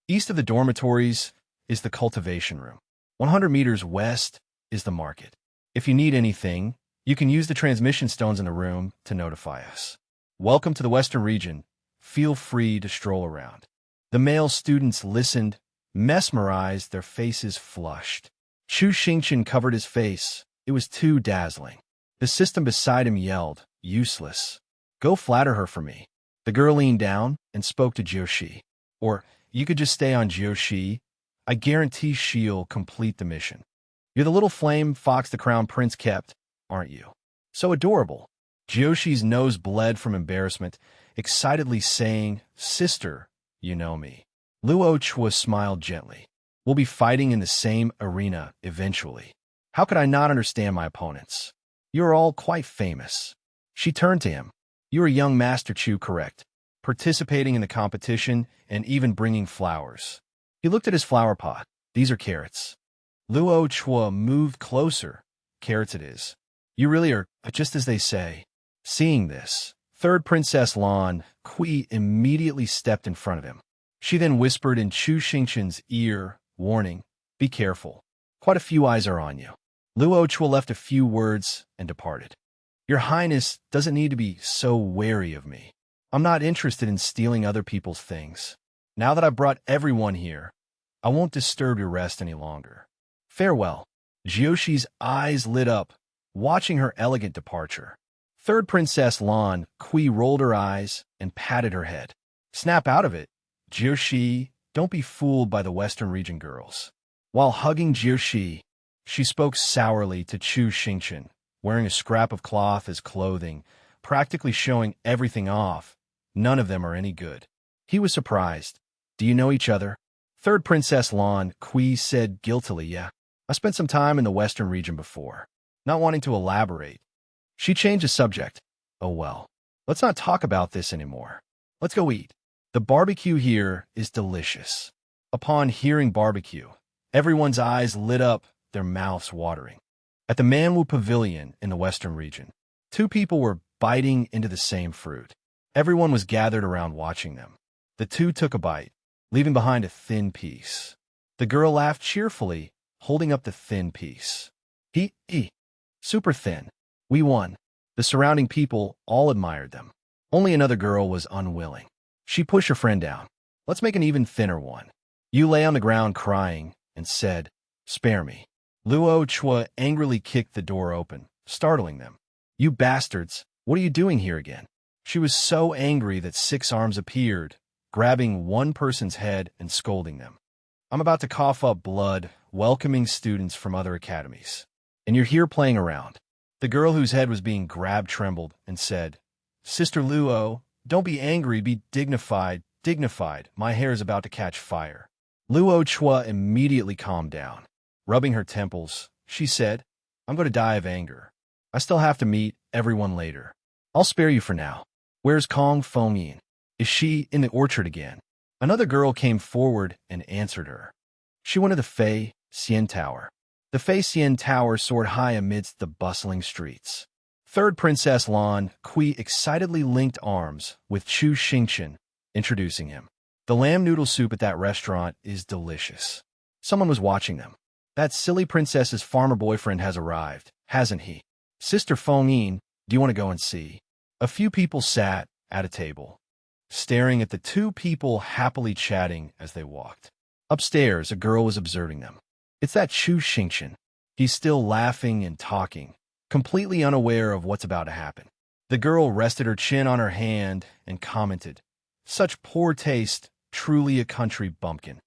East of the dormitories is the cultivation room. 100 meters west is the market. If you need anything, you can use the transmission stones in the room to notify us. Welcome to the Western region. Feel free to stroll around. The male students listened, mesmerized, their faces flushed. Chu Xingqian covered his face. It was too dazzling. The system beside him yelled, useless. Go flatter her for me. The girl leaned down and spoke to Jiushi. Or, you could just stay on Jiushi. I guarantee she'll complete the mission. You're the little flame fox the crown prince kept, aren't you? So adorable. Jiushi's nose bled from embarrassment, excitedly saying, Sister, you know me. Luo Chua smiled gently. We'll be fighting in the same arena eventually. How could I not understand my opponents? You're all quite famous. She turned to him. You are young Master Chu, correct? Participating in the competition and even bringing flowers. He looked at his flower pot. These are carrots. Luo Chua moved closer. Carrots it is. You really are, just as they say. Seeing this, Third Princess Lan Kui immediately stepped in front of him. She then whispered in Chu Xingqian's ear, warning, "Be careful. Quite a few eyes are on you." Luo Chua left a few words and departed. "Your Highness doesn't need to be so wary of me. I'm not interested in stealing other people's things. Now that I've brought everyone here, I won't disturb your rest any longer. Farewell." Jioshi's eyes lit up, watching her elegant departure. Third Princess Lan Kui rolled her eyes and patted her head. "Snap out of it, Jioshi. Don't be fooled by the Western region girls." While hugging Jioshi, she spoke sourly to Chu Xingqian, wearing a scrap of cloth as clothing, practically showing everything off. None of them are any good. He was surprised. "Do you know each other?" Third Princess Lan Kui said guiltily, "Yeah. I spent some time in the Western region before." Not wanting to elaborate, she changed the subject. "Oh well, let's not talk about this anymore. Let's go eat. The barbecue here is delicious." Upon hearing barbecue, everyone's eyes lit up, their mouths watering. At the Manhwa Pavilion in the Western region, two people were biting into the same fruit. Everyone was gathered around watching them. The two took a bite, leaving behind a thin piece. The girl laughed cheerfully, holding up the thin piece. Super thin. We won." The surrounding people all admired them. Only another girl was unwilling. She pushed her friend down. "Let's make an even thinner one." Yu lay on the ground crying and said, "Spare me." Luo Chua angrily kicked the door open, startling them. "You bastards, what are you doing here again?" She was so angry that 6 arms appeared, grabbing one person's head and scolding them. "I'm about to cough up blood, welcoming students from other academies. And you're here playing around." The girl whose head was being grabbed trembled and said, "Sister Luo, don't be angry, be dignified. My hair is about to catch fire." Luo Chua immediately calmed down. Rubbing her temples, she said, "I'm going to die of anger. I still have to meet everyone later. I'll spare you for now. Where's Kong Fengyin? Is she in the orchard again?" Another girl came forward and answered her. She went to the Fei Xian Tower. The Fei Xian Tower soared high amidst the bustling streets. Third Princess Lan Kui excitedly linked arms with Chu Xingqian, introducing him. "The lamb noodle soup at that restaurant is delicious." Someone was watching them. "That silly princess's farmer boyfriend has arrived, hasn't he? Sister Fengyin, do you want to go and see?" A few people sat at a table, staring at the two people happily chatting as they walked. Upstairs, a girl was observing them. "It's that Chu Xingqian. He's still laughing and talking, completely unaware of what's about to happen." The girl rested her chin on her hand and commented, "Such poor taste, truly a country bumpkin."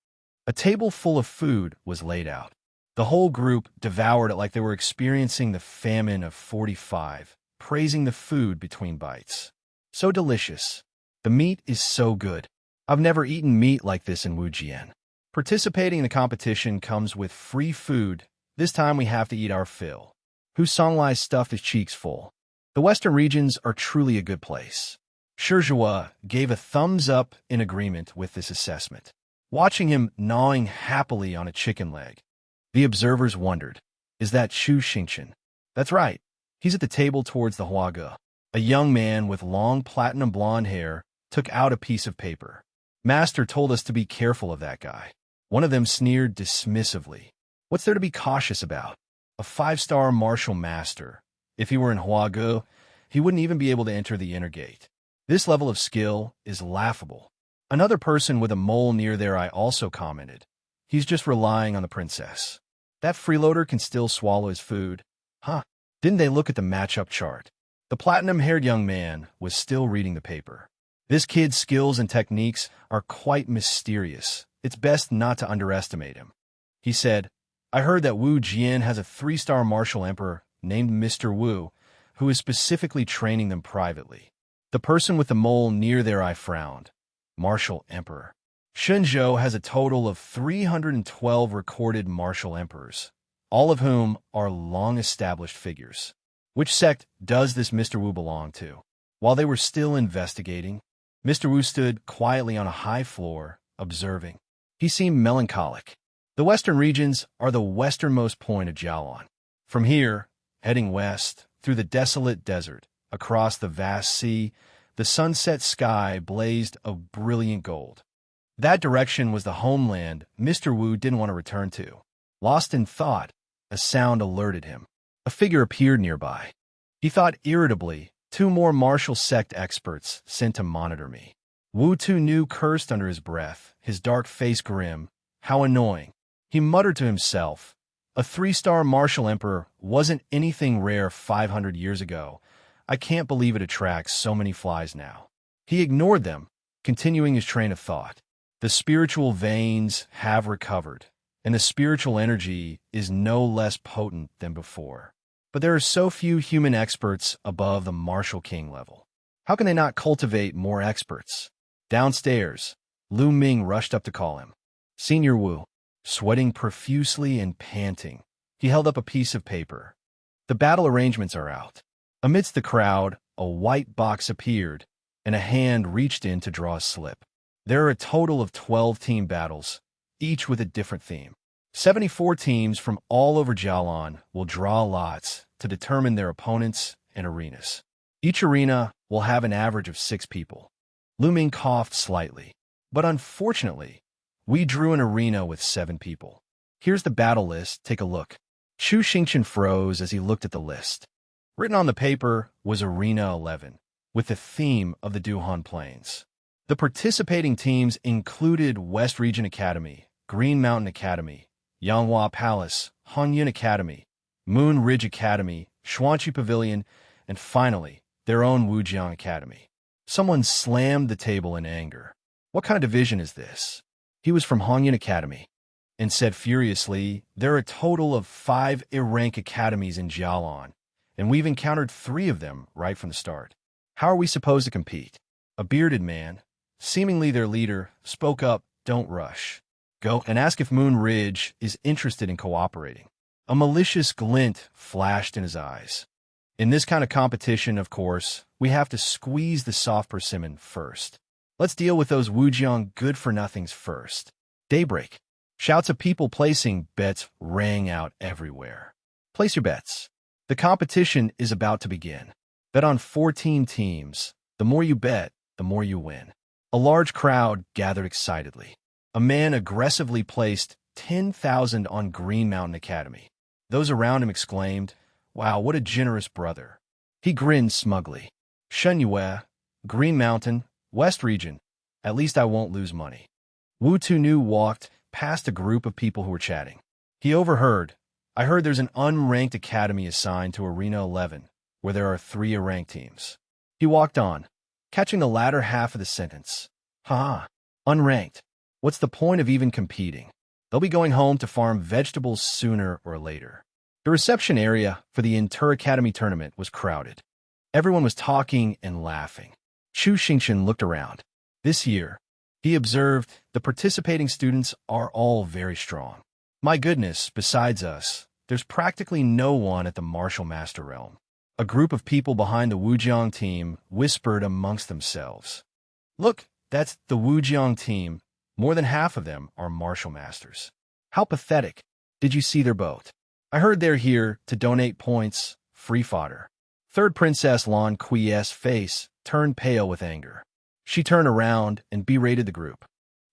A table full of food was laid out. The whole group devoured it like they were experiencing the famine of 45, praising the food between bites. "So delicious. The meat is so good. I've never eaten meat like this in Wujian." Participating in the competition comes with free food. This time we have to eat our fill. Hu Songlai stuffed his cheeks full. The Western regions are truly a good place. Shizhua gave a thumbs up in agreement with this assessment. Watching him gnawing happily on a chicken leg, the observers wondered, "Is that Chu Xingqian?" "That's right. He's at the table towards the Huage." A young man with long platinum blonde hair took out a piece of paper. "Master told us to be careful of that guy." One of them sneered dismissively. "What's there to be cautious about? A 5-star martial master. If he were in Huage, he wouldn't even be able to enter the inner gate. This level of skill is laughable." Another person with a mole near their eye also commented, "He's just relying on the princess. That freeloader can still swallow his food." Huh? Didn't they look at the matchup chart? The platinum-haired young man was still reading the paper. "This kid's skills and techniques are quite mysterious. It's best not to underestimate him." He said, "I heard that Wu Jian has a 3-star martial emperor named Mr. Wu, who is specifically training them privately." The person with the mole near their eye frowned. "Martial emperor. Shenzhou has a total of 312 recorded martial emperors, all of whom are long-established figures. Which sect does this Mr. Wu belong to?" While they were still investigating, Mr. Wu stood quietly on a high floor, observing. He seemed melancholic. The western regions are the westernmost point of Jiaolan. From here, heading west, through the desolate desert, across the vast sea, The sunset sky blazed a brilliant gold. That direction was the homeland Mr. Wu didn't want to return to. Lost in thought, a sound alerted him. A figure appeared nearby. He thought irritably, 2 more martial sect experts sent to monitor me. Wu Tu cursed under his breath, his dark face grim. How annoying. He muttered to himself. A 3-star martial emperor wasn't anything rare 500 years ago. I can't believe it attracts so many flies now. He ignored them, continuing his train of thought. The spiritual veins have recovered, and the spiritual energy is no less potent than before. But there are so few human experts above the martial king level. How can they not cultivate more experts? Downstairs, Lu Ming rushed up to call him. Senior Wu, sweating profusely and panting, he held up a piece of paper. The battle arrangements are out. Amidst the crowd, a white box appeared, and a hand reached in to draw a slip. There are a total of 12 team battles, each with a different theme. 74 teams from all over Jialan will draw lots to determine their opponents and arenas. Each arena will have an average of 6 people. Lu Ming coughed slightly, but unfortunately, we drew an arena with 7 people. Here's the battle list, take a look. Chu Xingqian froze as he looked at the list. Written on the paper was Arena 11, with the theme of the Duhan Plains. The participating teams included West Region Academy, Green Mountain Academy, Yanhua Palace, Hanyun Academy, Moon Ridge Academy, Xuanqi Pavilion, and finally, their own Wujiang Academy. Someone slammed the table in anger. What kind of division is this? He was from Hanyun Academy, and said furiously, there are a total of 5 A-rank academies in Jialan, and we've encountered 3 of them right from the start. How are we supposed to compete? A bearded man, seemingly their leader, spoke up, don't rush. Go and ask if Moon Ridge is interested in cooperating. A malicious glint flashed in his eyes. In this kind of competition, of course, we have to squeeze the soft persimmon first. Let's deal with those Wujiang good-for-nothings first. Daybreak. Shouts of people placing bets rang out everywhere. Place your bets. The competition is about to begin. Bet on 14 teams. The more you bet, the more you win. A large crowd gathered excitedly. A man aggressively placed 10,000 on Green Mountain Academy. Those around him exclaimed, wow, what a generous brother. He grinned smugly. Shenyue, Green Mountain, West Region. At least I won't lose money. Wu Tu walked past a group of people who were chatting. He overheard, I heard there's an unranked academy assigned to Arena 11, where there are 3 ranked teams. He walked on, catching the latter half of the sentence. Unranked. What's the point of even competing? They'll be going home to farm vegetables sooner or later. The reception area for the Inter-Academy tournament was crowded. Everyone was talking and laughing. Chu Xingqian looked around. This year, he observed, the participating students are all very strong. My goodness, besides us, there's practically no one at the martial master realm. A group of people behind the Wujiang team whispered amongst themselves. Look, that's the Wujiang team. More than half of them are martial masters. How pathetic. Did you see their boat? I heard they're here to donate points, free fodder. Third Princess Lan Kui's face turned pale with anger. She turned around and berated the group.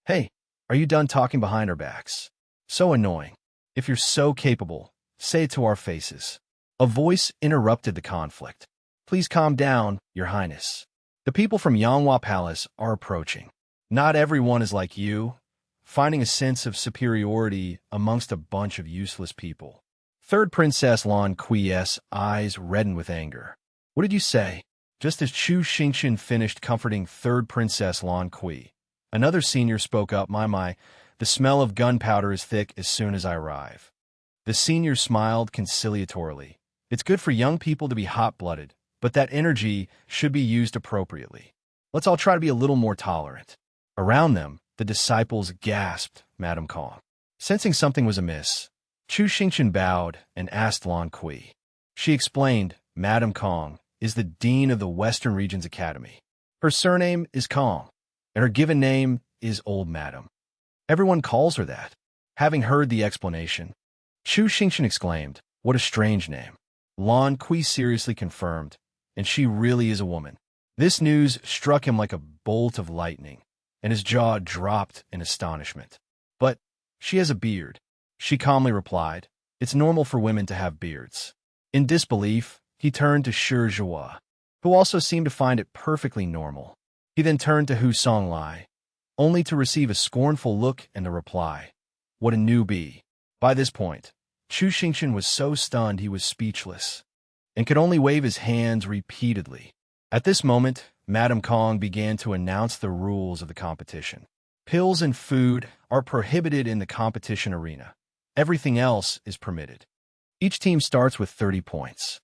Hey, are you done talking behind our backs? So annoying. If you're so capable, say it to our faces. A voice interrupted the conflict. Please calm down, Your Highness. The people from Yanhua Palace are approaching. Not everyone is like you, finding a sense of superiority amongst a bunch of useless people. Third Princess Lan Kui's eyes reddened with anger. What did you say? Just as Chu Xingqian finished comforting Third Princess Lan Kui, another senior spoke up, My, the smell of gunpowder is thick as soon as I arrive. The senior smiled conciliatorily. It's good for young people to be hot-blooded, but that energy should be used appropriately. Let's all try to be a little more tolerant. Around them, the disciples gasped, Madame Kong. Sensing something was amiss, Chu Xingqian bowed and asked Lan Kui. She explained, Madame Kong is the Dean of the Western Regions Academy. Her surname is Kong, and her given name is Old Madam. Everyone calls her that. Having heard the explanation, Chu Xingqian exclaimed, what a strange name. Lan Kui seriously confirmed, and she really is a woman. This news struck him like a bolt of lightning, and his jaw dropped in astonishment. "But she has a beard," she calmly replied. "It's normal for women to have beards." In disbelief, he turned to Shi Zhihua, who also seemed to find it perfectly normal. He then turned to Hu Songlai, only to receive a scornful look and the reply, "What a newbie." By this point, Chu Xingqian was so stunned he was speechless, and could only wave his hands repeatedly. At this moment, Madame Kong began to announce the rules of the competition. Pills and food are prohibited in the competition arena. Everything else is permitted. Each team starts with 30 points.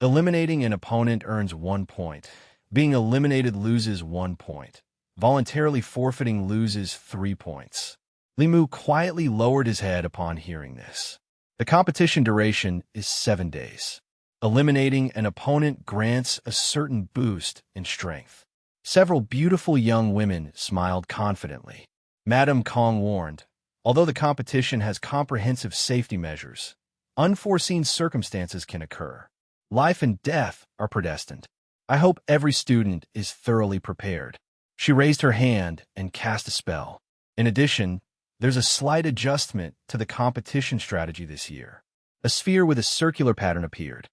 Eliminating an opponent earns 1 point. Being eliminated loses 1 point. Voluntarily forfeiting loses 3 points. Li Mu quietly lowered his head upon hearing this. The competition duration is 7 days. Eliminating an opponent grants a certain boost in strength. Several beautiful young women smiled confidently. Madame Kong warned, although the competition has comprehensive safety measures, unforeseen circumstances can occur. Life and death are predestined. I hope every student is thoroughly prepared. She raised her hand and cast a spell. In addition, there's a slight adjustment to the competition strategy this year. A sphere with a circular pattern appeared.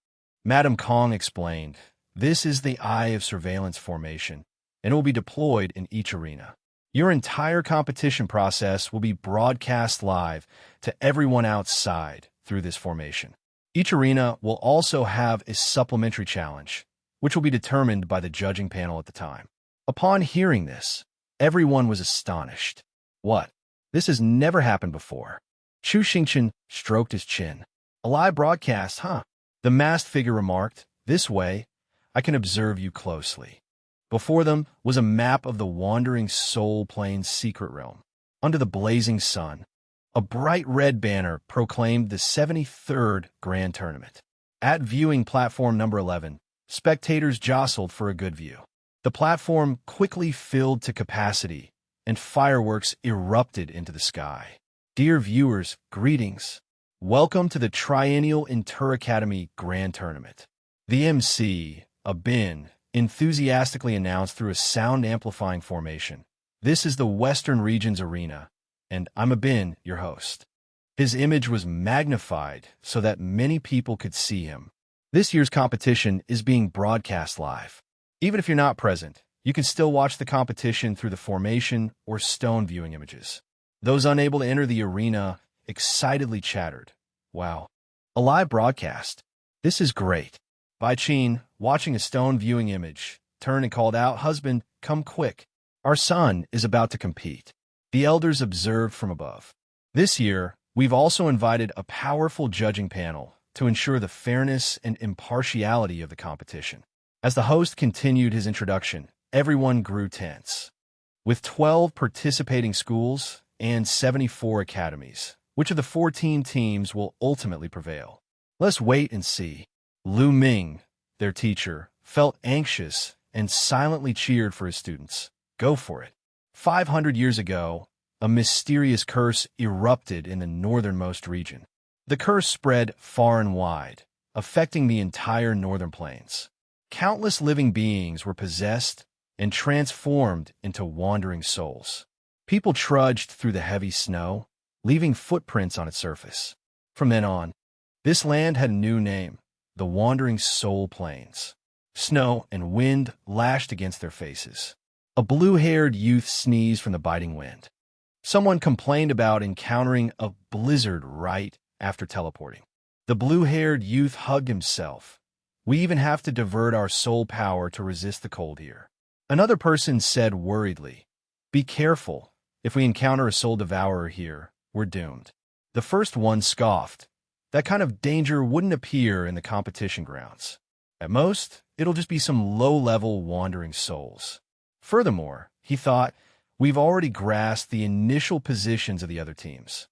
Madame Kong explained, "This is the Eye of Surveillance formation, and it will be deployed in each arena. Your entire competition process will be broadcast live to everyone outside through this formation. Each arena will also have a supplementary challenge, which will be determined by the judging panel at the time." Upon hearing this, everyone was astonished. "What? This has never happened before." Chu Xingqian stroked his chin. "A live broadcast, huh?" The masked figure remarked, "This way, I can observe you closely." Before them was a map of the Wandering Soul Plane's secret realm. Under the blazing sun, a bright red banner proclaimed the 73rd Grand Tournament. At viewing platform number 11, spectators jostled for a good view. The platform quickly filled to capacity, and fireworks erupted into the sky. Dear viewers, greetings. Welcome to the Triennial Inter Academy Grand Tournament. The MC, Abin, enthusiastically announced through a sound-amplifying formation. This is the Western Region's arena, and I'm Abin, your host. His image was magnified so that many people could see him. This year's competition is being broadcast live. Even if you're not present, you can still watch the competition through the formation or stone viewing images. Those unable to enter the arena excitedly chattered, "Wow, a live broadcast. This is great." Bai Qin, watching a stone viewing image, turned and called out, "Husband, come quick. Our son is about to compete." The elders observed from above. This year, we've also invited a powerful judging panel to ensure the fairness and impartiality of the competition. As the host continued his introduction, everyone grew tense. With 12 participating schools and 74 academies, which of the 14 teams will ultimately prevail? Let's wait and see. Lu Ming, their teacher, felt anxious and silently cheered for his students. Go for it. 500 years ago, a mysterious curse erupted in the northernmost region. The curse spread far and wide, affecting the entire northern plains. Countless living beings were possessed and transformed into wandering souls. People trudged through the heavy snow, leaving footprints on its surface. From then on, this land had a new name, the Wandering Soul Plains. Snow and wind lashed against their faces. A blue-haired youth sneezed from the biting wind. Someone complained about encountering a blizzard right after teleporting. The blue-haired youth hugged himself. "We even have to divert our soul power to resist the cold here." Another person said worriedly, "Be careful. If we encounter a soul devourer here, we're doomed." The first one scoffed. That kind of danger wouldn't appear in the competition grounds. At most, it'll just be some low-level wandering souls. Furthermore, he thought, we've already grasped the initial positions of the other teams.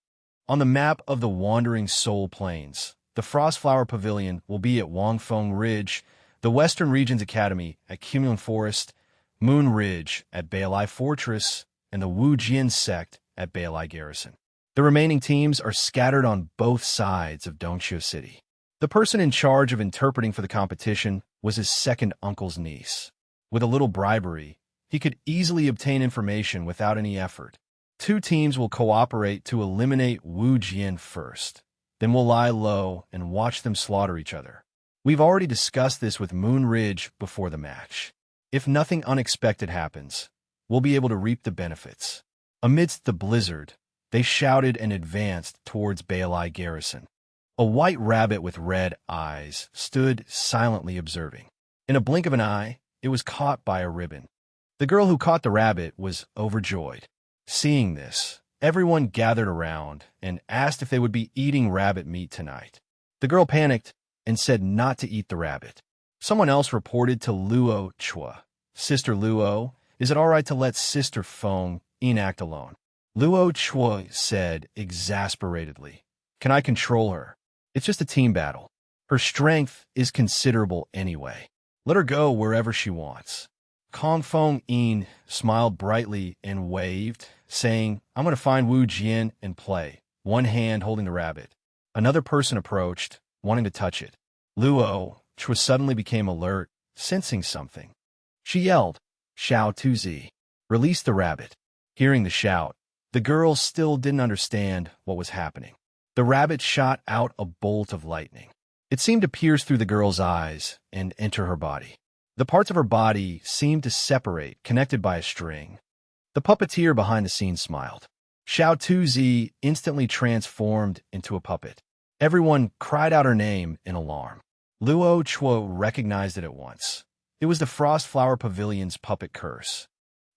On the map of the Wandering Soul Plains, the Frostflower Pavilion will be at Wangfeng Ridge, the Western Regions Academy at Cumulin Forest, Moon Ridge at Beilai Fortress, and the Wujian Sect at Beilai Garrison. The remaining teams are scattered on both sides of Dongqiu City. The person in charge of interpreting for the competition was his second uncle's niece. With a little bribery, he could easily obtain information without any effort. 2 teams will cooperate to eliminate Wu Jian first. Then we'll lie low and watch them slaughter each other. We've already discussed this with Moon Ridge before the match. If nothing unexpected happens, we'll be able to reap the benefits. Amidst the blizzard, they shouted and advanced towards Betrayal garrison. A white rabbit with red eyes stood silently observing. In a blink of an eye, it was caught by a ribbon. The girl who caught the rabbit was overjoyed. Seeing this, everyone gathered around and asked if they would be eating rabbit meat tonight. The girl panicked and said not to eat the rabbit. Someone else reported to Luo Chua. Sister Luo, is it all right to let Sister Feng act alone? Luo Chua said exasperatedly, "Can I control her? It's just a team battle. Her strength is considerable anyway. Let her go wherever she wants." Kong Feng Yin smiled brightly and waved, saying, "I'm going to find Wu Jian and play," one hand holding the rabbit. Another person approached, wanting to touch it. Luo Chua suddenly became alert, sensing something. She yelled, "Xiao Tuzi, release the rabbit." Hearing the shout, the girl still didn't understand what was happening. The rabbit shot out a bolt of lightning. It seemed to pierce through the girl's eyes and enter her body. The parts of her body seemed to separate, connected by a string. The puppeteer behind the scenes smiled. Xiao Tuzi instantly transformed into a puppet. Everyone cried out her name in alarm. Luo Chua recognized it at once. It was the Frostflower Pavilion's puppet curse.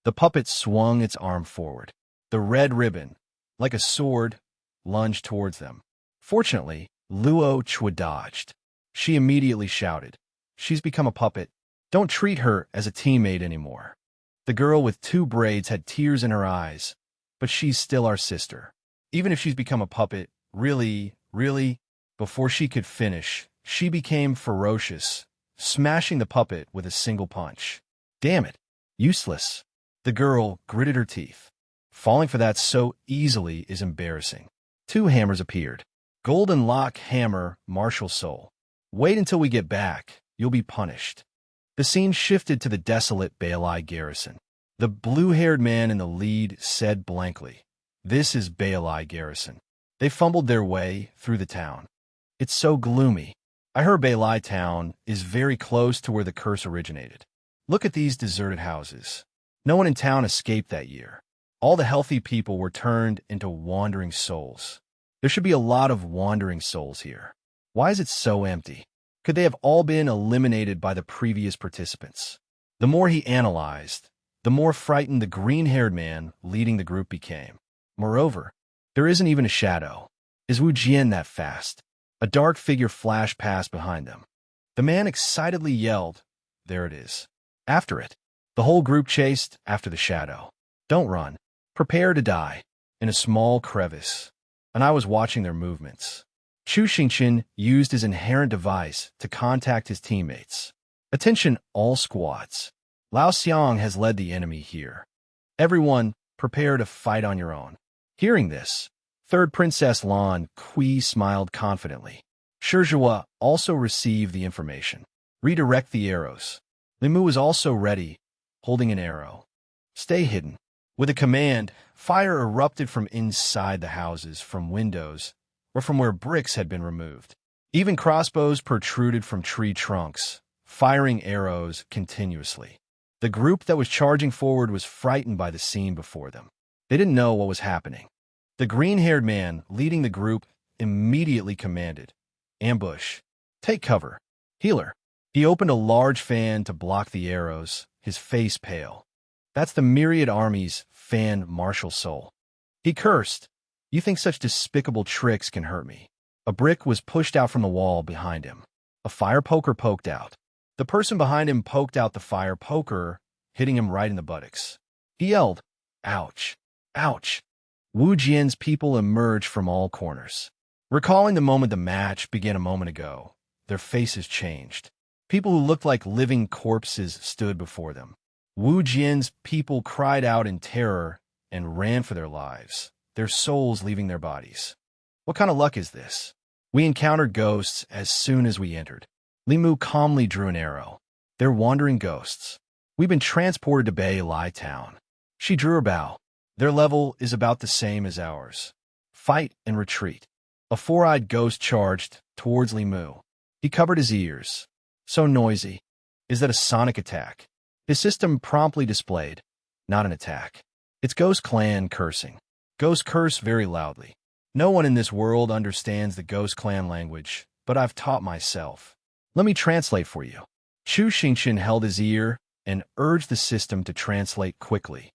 The puppet swung its arm forward. The red ribbon, like a sword, lunged towards them. Fortunately, Luo Chua dodged. She immediately shouted, "She's become a puppet. Don't treat her as a teammate anymore." The girl with 2 braids had tears in her eyes, but she's still our sister. Even if she's become a puppet, really. Before she could finish, she became ferocious, smashing the puppet with a single punch. Damn it, useless. The girl gritted her teeth. Falling for that so easily is embarrassing. 2 hammers appeared. Golden Lock Hammer, Martial Soul. Wait until we get back, you'll be punished. The scene shifted to the desolate Betrayal garrison. The blue-haired man in the lead said blankly, "This is Betrayal garrison." They fumbled their way through the town. "It's so gloomy. I heard Betrayal town is very close to where the curse originated. Look at these deserted houses. No one in town escaped that year. All the healthy people were turned into wandering souls. There should be a lot of wandering souls here. Why is it so empty? Could they have all been eliminated by the previous participants?" The more he analyzed, the more frightened the green-haired man leading the group became. Moreover, there isn't even a shadow. Is Wu Jian that fast? A dark figure flashed past behind them. The man excitedly yelled, "There it is." After it, the whole group chased after the shadow. Don't run. Prepare to die. In a small crevice. And I was watching their movements. Chu Xingqian used his inherent device to contact his teammates. "Attention, all squads. Lao Xiang has led the enemy here. Everyone, prepare to fight on your own." Hearing this, Third Princess Lan Kui smiled confidently. Shizhua also received the information. "Redirect the arrows." Limu was also ready, holding an arrow. "Stay hidden." With a command, fire erupted from inside the houses, from windows, or from where bricks had been removed. Even crossbows protruded from tree trunks, firing arrows continuously. The group that was charging forward was frightened by the scene before them. They didn't know what was happening. The green-haired man leading the group immediately commanded, "Ambush. Take cover. Healer." He opened a large fan to block the arrows, his face pale. "That's the Myriad Army's fan Martial Soul." He cursed, "You think such despicable tricks can hurt me?" A brick was pushed out from the wall behind him. A fire poker poked out. The person behind him poked out the fire poker, hitting him right in the buttocks. He yelled, "Ouch! Ouch!" Wu Jian's people emerged from all corners. Recalling the moment the match began a moment ago, their faces changed. People who looked like living corpses stood before them. Wu Jian's people cried out in terror and ran for their lives, their souls leaving their bodies. "What kind of luck is this? We encountered ghosts as soon as we entered." Limu calmly drew an arrow. "They're wandering ghosts. We've been transported to Bay Lai Town. She drew her bow. Their level is about the same as ours. Fight and retreat. A four-eyed ghost charged towards Li Mu. He covered his ears. So noisy. Is that a sonic attack? His system promptly displayed. Not an attack. It's Ghost Clan cursing. Ghosts curse very loudly. No one in this world understands the Ghost Clan language, but I've taught myself. Let me translate for you. Chu Xingqian held his ear and urged the system to translate quickly.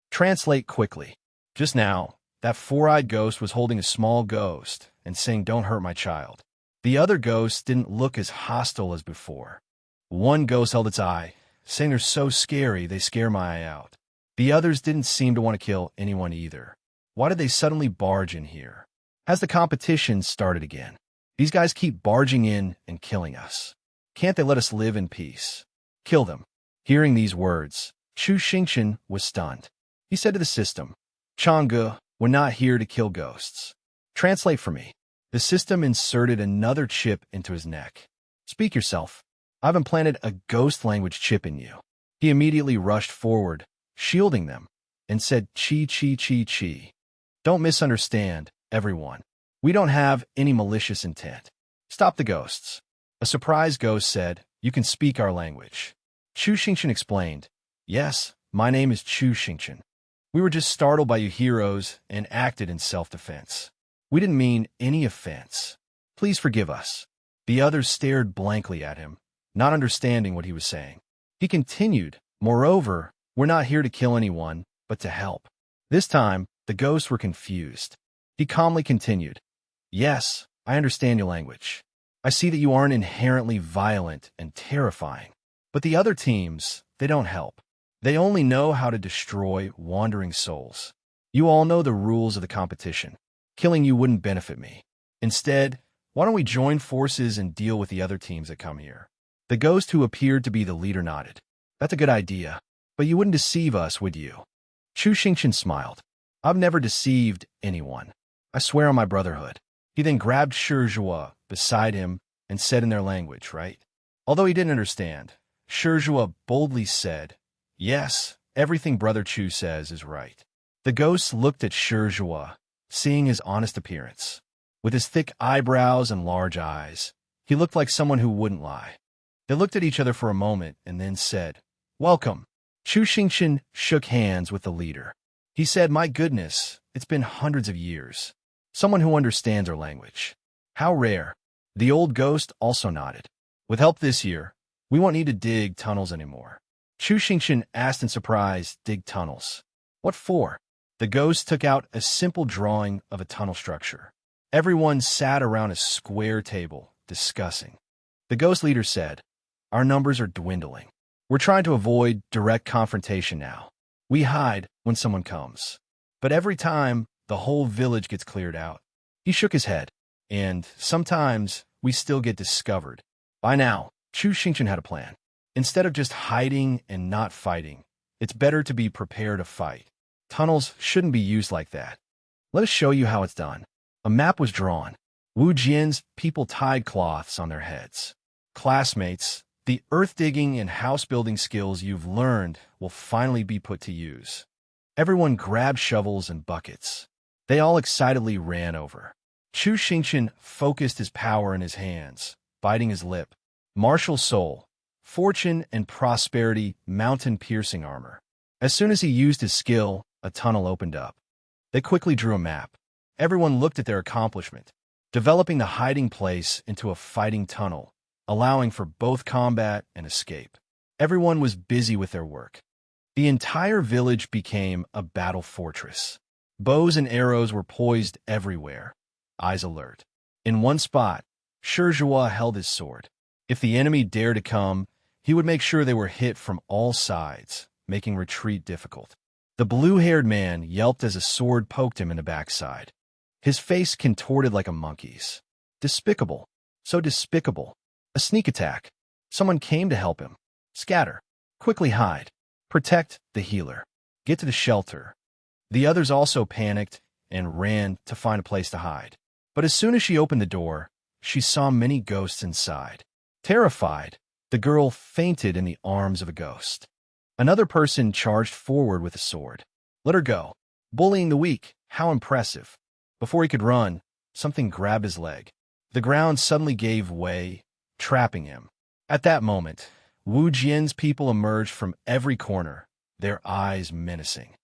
Translate quickly. Just now, that four-eyed ghost was holding a small ghost and saying, "Don't hurt my child." The other ghosts didn't look as hostile as before. One ghost held its eye, saying they're so scary they scare my eye out. The others didn't seem to want to kill anyone either. Why did they suddenly barge in here? Has the competition started again? These guys keep barging in and killing us. Can't they let us live in peace? Kill them. Hearing these words, Chu Xingqian was stunned. He said to the system, "Changge, we're not here to kill ghosts. Translate for me." The system inserted another chip into his neck. "Speak yourself. I've implanted a ghost language chip in you." He immediately rushed forward, shielding them, and said, "Chi, chi, chi, chi. Don't misunderstand, everyone. We don't have any malicious intent. Stop the ghosts." A surprised ghost said, "You can speak our language." Chu Xingqian explained, "Yes, my name is Chu Xingqian. We were just startled by you heroes and acted in self-defense. We didn't mean any offense. Please forgive us." The others stared blankly at him, not understanding what he was saying. He continued, "Moreover, we're not here to kill anyone, but to help." This time, the ghosts were confused. He calmly continued, "Yes, I understand your language. I see that you aren't inherently violent and terrifying. But the other teams, they don't help. They only know how to destroy wandering souls. You all know the rules of the competition. Killing you wouldn't benefit me. Instead, why don't we join forces and deal with the other teams that come here?" The ghost who appeared to be the leader nodded. "That's a good idea. But you wouldn't deceive us, would you?" Chu Xingqian smiled. "I've never deceived anyone. I swear on my brotherhood." He then grabbed Shizhua beside him and said in their language, right? Although he didn't understand, Shizhua boldly said, "Yes, everything Brother Chu says is right." The ghosts looked at Shizhua, seeing his honest appearance. With his thick eyebrows and large eyes, he looked like someone who wouldn't lie. They looked at each other for a moment and then said, "Welcome." Chu Xingqian shook hands with the leader. He said, "My goodness, it's been hundreds of years. Someone who understands our language. How rare." The old ghost also nodded. "With help this year, we won't need to dig tunnels anymore." Chu Xingqian asked in surprise, "Dig tunnels? What for?" The ghost took out a simple drawing of a tunnel structure. Everyone sat around a square table, discussing. The ghost leader said, "Our numbers are dwindling. We're trying to avoid direct confrontation now. We hide when someone comes. But every time, the whole village gets cleared out." He shook his head. "And sometimes, we still get discovered." By now, Chu Xingqian had a plan. Instead of just hiding and not fighting, it's better to be prepared to fight. Tunnels shouldn't be used like that. Let us show you how it's done. A map was drawn. Wu Jian's people tied cloths on their heads. "Classmates, the earth-digging and house-building skills you've learned will finally be put to use." Everyone grabbed shovels and buckets. They all excitedly ran over. Chu Xingqian focused his power in his hands, biting his lip. Martial soul, fortune and prosperity, mountain-piercing armor. As soon as he used his skill, a tunnel opened up. They quickly drew a map. Everyone looked at their accomplishment, developing the hiding place into a fighting tunnel, allowing for both combat and escape. Everyone was busy with their work. The entire village became a battle fortress. Bows and arrows were poised everywhere, eyes alert. In one spot, Shizhua held his sword. If the enemy dared to come, he would make sure they were hit from all sides, making retreat difficult. The blue-haired man yelped as a sword poked him in the backside. His face contorted like a monkey's. Despicable. So despicable. A sneak attack. Someone came to help him. Scatter. Quickly hide. Protect the healer. Get to the shelter. The others also panicked and ran to find a place to hide. But as soon as she opened the door, she saw many ghosts inside. Terrified, the girl fainted in the arms of a ghost. Another person charged forward with a sword. Let her go. Bullying the weak, how impressive. Before he could run, something grabbed his leg. The ground suddenly gave way, trapping him. At that moment, Wu Jian's people emerged from every corner, their eyes menacing.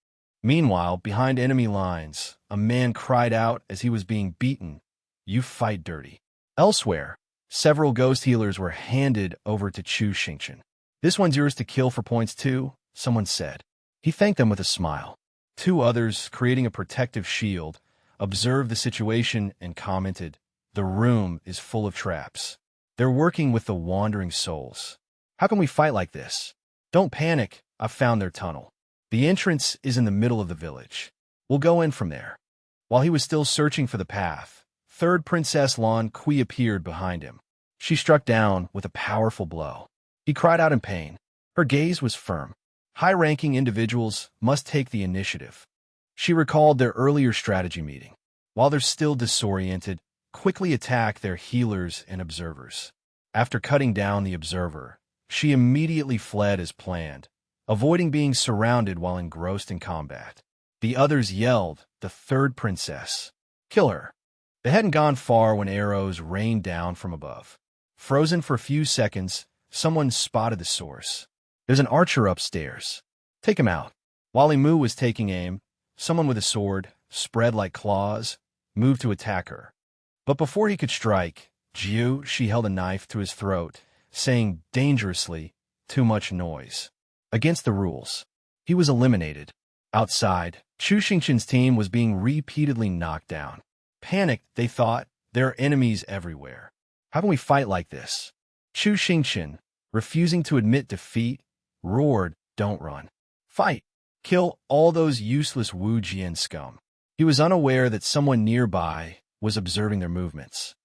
Meanwhile, behind enemy lines, a man cried out as he was being beaten, "You fight dirty." Elsewhere, several ghost healers were handed over to Chu Xingqian. "This one's yours to kill for points too," someone said. He thanked them with a smile. Two others, creating a protective shield, observed the situation and commented, "The room is full of traps. They're working with the wandering souls. How can we fight like this?" "Don't panic, I've found their tunnel. The entrance is in the middle of the village. We'll go in from there." While he was still searching for the path, third Princess Lan Kui appeared behind him. She struck down with a powerful blow. He cried out in pain. Her gaze was firm. High-ranking individuals must take the initiative. She recalled their earlier strategy meeting. While they're still disoriented, quickly attack their healers and observers. After cutting down the observer, she immediately fled as planned, avoiding being surrounded while engrossed in combat. The others yelled, "The third princess! Kill her!" They hadn't gone far when arrows rained down from above. Frozen for a few seconds, someone spotted the source. "There's an archer upstairs. Take him out." While Mu was taking aim, someone with a sword, spread like claws, moved to attack her. But before he could strike, she held a knife to his throat, saying dangerously, "Too much noise." Against the rules. He was eliminated. Outside, Chu Xingqian's team was being repeatedly knocked down. Panicked, they thought, there are enemies everywhere. How can we fight like this? Chu Xingqian, refusing to admit defeat, roared, "Don't run. Fight. Kill all those useless Wu Jian scum." He was unaware that someone nearby was observing their movements.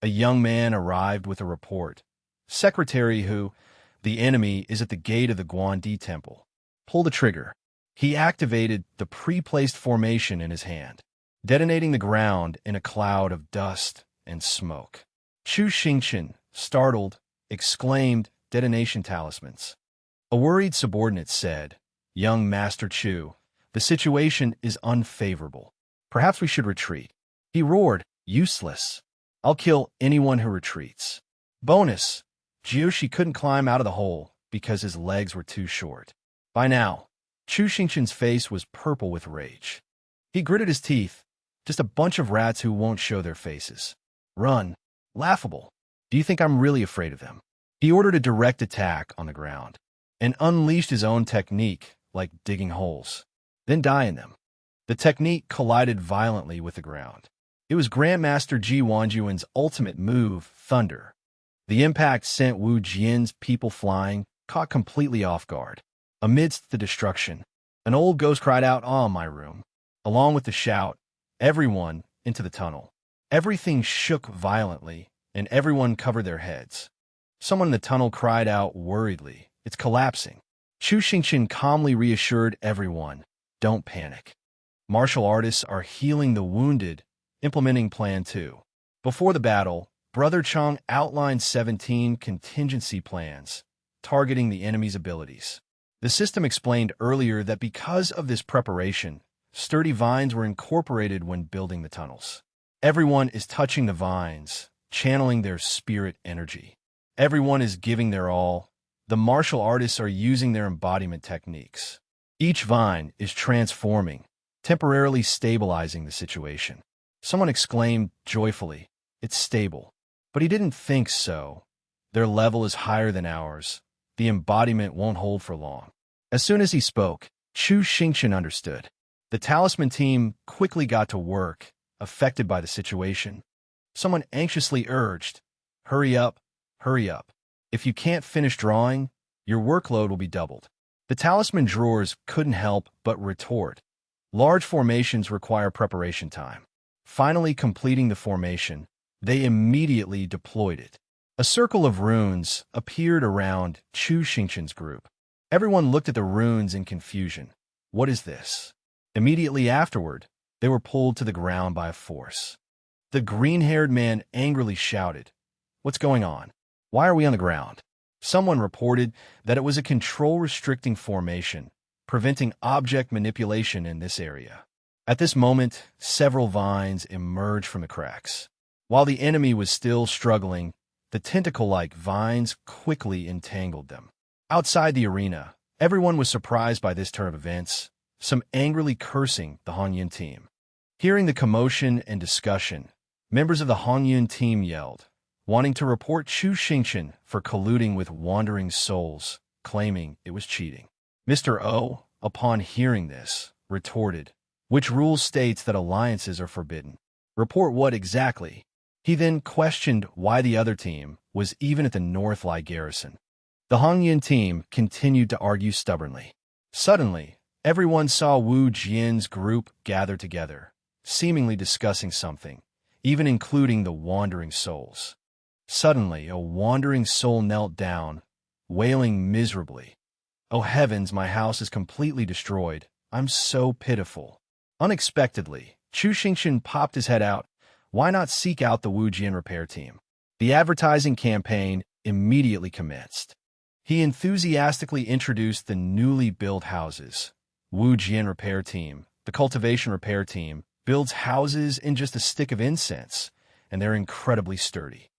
A young man arrived with a report. "Secretary Hu, the enemy is at the gate of the Guandi temple." Pull the trigger. He activated the pre-placed formation in his hand, detonating the ground in a cloud of dust and smoke. Chu Xingqian, startled, exclaimed, "Detonation talismans." A worried subordinate said, "Young Master Chu, the situation is unfavorable. Perhaps we should retreat." He roared, "Useless. I'll kill anyone who retreats." Bonus, Jiushi couldn't climb out of the hole because his legs were too short. By now, Chu Xingqian's face was purple with rage. He gritted his teeth. Just a bunch of rats who won't show their faces. Run. Laughable. Do you think I'm really afraid of them? He ordered a direct attack on the ground and unleashed his own technique, like digging holes, then die in them. The technique collided violently with the ground. It was Grandmaster Ji Wanjuan's ultimate move, Thunder. The impact sent Wu Jian's people flying, caught completely off guard. Amidst the destruction, an old ghost cried out, "Ah, my room." Along with the shout, everyone into the tunnel. Everything shook violently, and everyone covered their heads. Someone in the tunnel cried out worriedly, "It's collapsing." Chu Xingqian calmly reassured everyone, "Don't panic. Martial artists are healing the wounded, implementing Plan 2. Before the battle, Brother Chang outlined 17 contingency plans, targeting the enemy's abilities. The system explained earlier that because of this preparation, sturdy vines were incorporated when building the tunnels. Everyone is touching the vines, channeling their spirit energy. Everyone is giving their all. The martial artists are using their embodiment techniques. Each vine is transforming, temporarily stabilizing the situation. Someone exclaimed joyfully, "It's stable." But he didn't think so. Their level is higher than ours. The embodiment won't hold for long. As soon as he spoke, Chu Xingqian understood. The talisman team quickly got to work, affected by the situation. Someone anxiously urged, "Hurry up, hurry up. If you can't finish drawing, your workload will be doubled." The talisman drawers couldn't help but retort. Large formations require preparation time. Finally completing the formation, they immediately deployed it. A circle of runes appeared around Chu Xingqian's group. Everyone looked at the runes in confusion. What is this? Immediately afterward, they were pulled to the ground by a force. The green-haired man angrily shouted, "What's going on? Why are we on the ground?" Someone reported that it was a control-restricting formation, preventing object manipulation in this area. At this moment, several vines emerged from the cracks. While the enemy was still struggling, the tentacle-like vines quickly entangled them. Outside the arena, everyone was surprised by this turn of events, some angrily cursing the Honyun team. Hearing the commotion and discussion, members of the Honyun team yelled, wanting to report Chu Xingqian for colluding with wandering souls, claiming it was cheating. Mr. O, upon hearing this, retorted, "Which rule states that alliances are forbidden? Report what exactly?" He then questioned why the other team was even at the Northlight garrison. The Honyun team continued to argue stubbornly. Suddenly, everyone saw Wu Jian's group gather together, seemingly discussing something, even including the wandering souls. Suddenly, a wandering soul knelt down, wailing miserably. "Oh heavens, my house is completely destroyed. I'm so pitiful." Unexpectedly, Chu Xingqian popped his head out. Why not seek out the Wu Jian repair team? The advertising campaign immediately commenced. He enthusiastically introduced the newly built houses. Wu Jian repair team, the cultivation repair team, builds houses in just a stick of incense, and they're incredibly sturdy.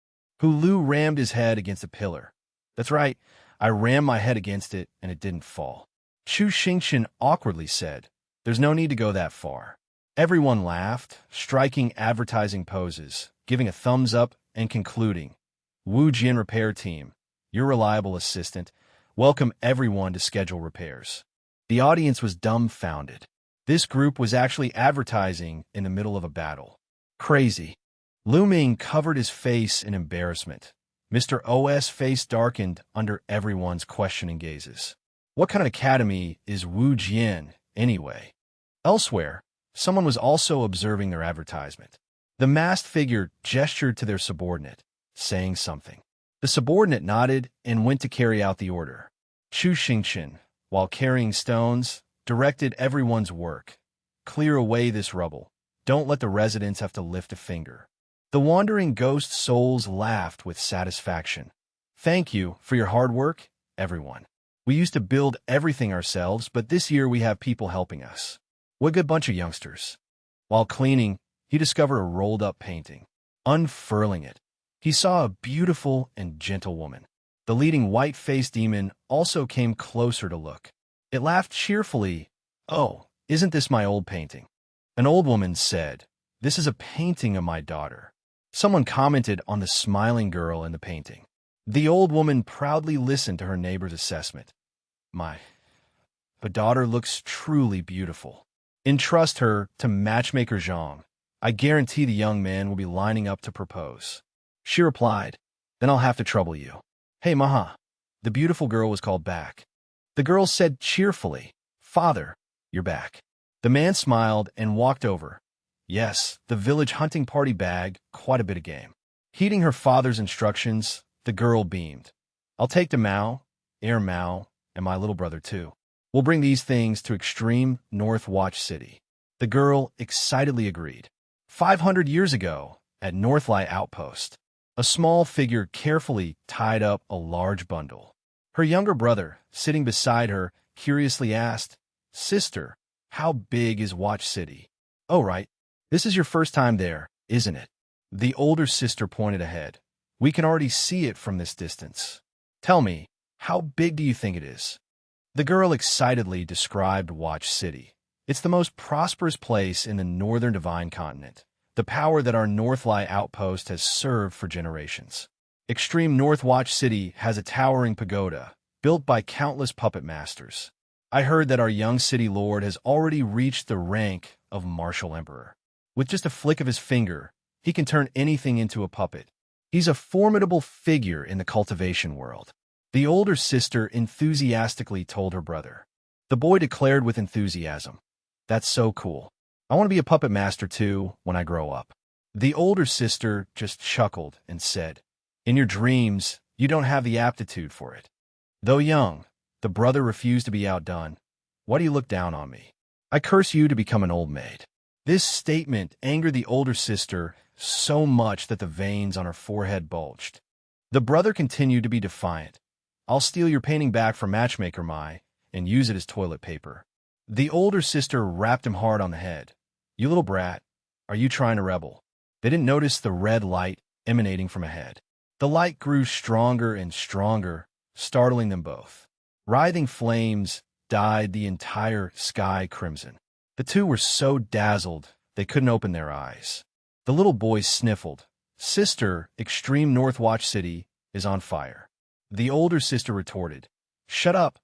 Lu rammed his head against a pillar. "That's right, I rammed my head against it, and it didn't fall." Chu Xingqian awkwardly said, "There's no need to go that far." Everyone laughed, striking advertising poses, giving a thumbs up, and concluding, "Wu Jian repair team, your reliable assistant, welcome everyone to schedule repairs." The audience was dumbfounded. This group was actually advertising in the middle of a battle. Crazy. Lu Ming covered his face in embarrassment. Mr. O's face darkened under everyone's questioning gazes. What kind of academy is Wu Jian, anyway? Elsewhere, someone was also observing their advertisement. The masked figure gestured to their subordinate, saying something. The subordinate nodded and went to carry out the order. Chu Xingqian, while carrying stones, directed everyone's work. "Clear away this rubble. Don't let the residents have to lift a finger." The wandering ghost souls laughed with satisfaction. "Thank you for your hard work, everyone. We used to build everything ourselves, but this year we have people helping us. What a good bunch of youngsters." While cleaning, he discovered a rolled-up painting. Unfurling it, he saw a beautiful and gentle woman. The leading white-faced demon also came closer to look. It laughed cheerfully. "Oh, isn't this my old painting?" An old woman said, "This is a painting of my daughter." Someone commented on the smiling girl in the painting. The old woman proudly listened to her neighbor's assessment. "My daughter looks truly beautiful. Entrust her to matchmaker Zhang. I guarantee the young man will be lining up to propose." She replied, "Then I'll have to trouble you." "Hey, Maha." The beautiful girl was called back. The girl said cheerfully, "Father, you're back." The man smiled and walked over. Yes, the village hunting party bag, quite a bit of game. Heeding her father's instructions, the girl beamed. "I'll take the Mao, Air Mao, and my little brother too. We'll bring these things to extreme North Watch City." The girl excitedly agreed. 500 years ago, at Northlight Outpost, a small figure carefully tied up a large bundle. Her younger brother, sitting beside her, curiously asked, "Sister, how big is Watch City?" "Oh, right. This is your first time there, isn't it?" The older sister pointed ahead. "We can already see it from this distance. Tell me, how big do you think it is?" The girl excitedly described Watch City. "It's the most prosperous place in the northern Divine Continent, the power that our Northlight Outpost has served for generations. Extreme North Watch City has a towering pagoda, built by countless puppet masters. I heard that our young city lord has already reached the rank of Martial Emperor. With just a flick of his finger, he can turn anything into a puppet. He's a formidable figure in the cultivation world." The older sister enthusiastically told her brother. The boy declared with enthusiasm, "That's so cool. I want to be a puppet master too when I grow up." The older sister just chuckled and said, "In your dreams, you don't have the aptitude for it." Though young, the brother refused to be outdone. "Why do you look down on me? I curse you to become an old maid." This statement angered the older sister so much that the veins on her forehead bulged. The brother continued to be defiant. I'll steal your painting back from Matchmaker Mai and use it as toilet paper. The older sister rapped him hard on the head. You little brat, are you trying to rebel? They didn't notice the red light emanating from ahead. The light grew stronger and stronger, startling them both. Writhing flames dyed the entire sky crimson. The two were so dazzled they couldn't open their eyes. The little boy sniffled. Sister, Extreme Northwatch City is on fire. The older sister retorted, Shut up.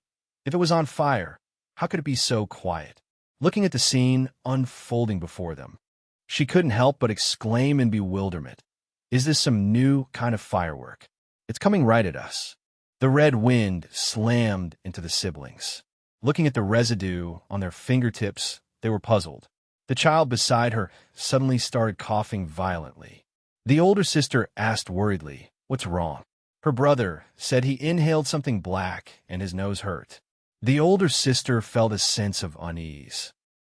If it was on fire, how could it be so quiet? Looking at the scene unfolding before them, she couldn't help but exclaim in bewilderment. Is this some new kind of firework? It's coming right at us. The red wind slammed into the siblings. Looking at the residue on their fingertips, they were puzzled. The child beside her suddenly started coughing violently. The older sister asked worriedly, What's wrong? Her brother said he inhaled something black and his nose hurt. The older sister felt a sense of unease.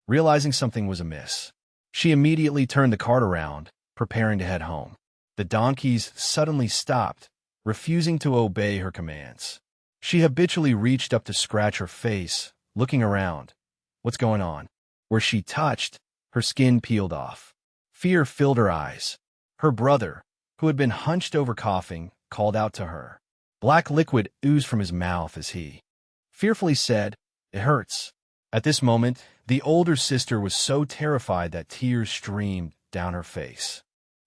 Realizing something was amiss, she immediately turned the cart around, preparing to head home. The donkeys suddenly stopped, refusing to obey her commands. She habitually reached up to scratch her face, looking around. What's going on? Where she touched, her skin peeled off. Fear filled her eyes. Her brother, who had been hunched over coughing, called out to her. Black liquid oozed from his mouth as he fearfully said, It hurts. At this moment, the older sister was so terrified that tears streamed down her face.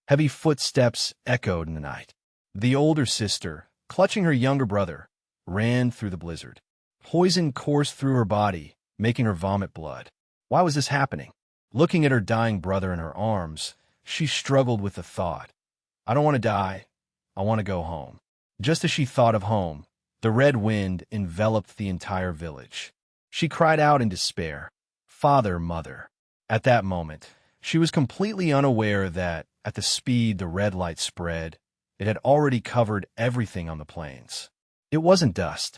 Heavy footsteps echoed in the night. The older sister, clutching her younger brother, ran through the blizzard. Poison coursed through her body, making her vomit blood. Why was this happening? Looking at her dying brother in her arms, she struggled with the thought. I don't want to die. I want to go home. Just as she thought of home, the red wind enveloped the entire village. She cried out in despair, Father, Mother. At that moment, she was completely unaware that, at the speed the red light spread, it had already covered everything on the plains. It wasn't dust.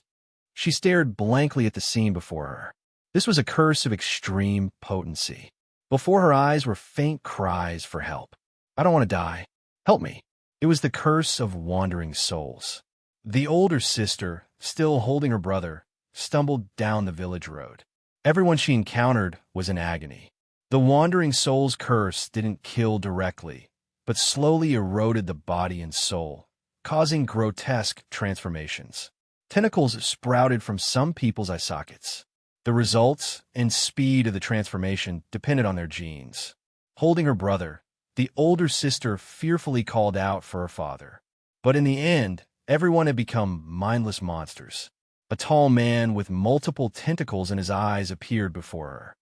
She stared blankly at the scene before her. This was a curse of extreme potency. Before her eyes were faint cries for help. I don't want to die. Help me. It was the curse of wandering souls. The older sister, still holding her brother, stumbled down the village road. Everyone she encountered was in agony. The wandering soul's curse didn't kill directly, but slowly eroded the body and soul, causing grotesque transformations. Tentacles sprouted from some people's eye sockets. The results and speed of the transformation depended on their genes. Holding her brother, the older sister fearfully called out for her father. But in the end, everyone had become mindless monsters. A tall man with multiple tentacles in his eyes appeared before her.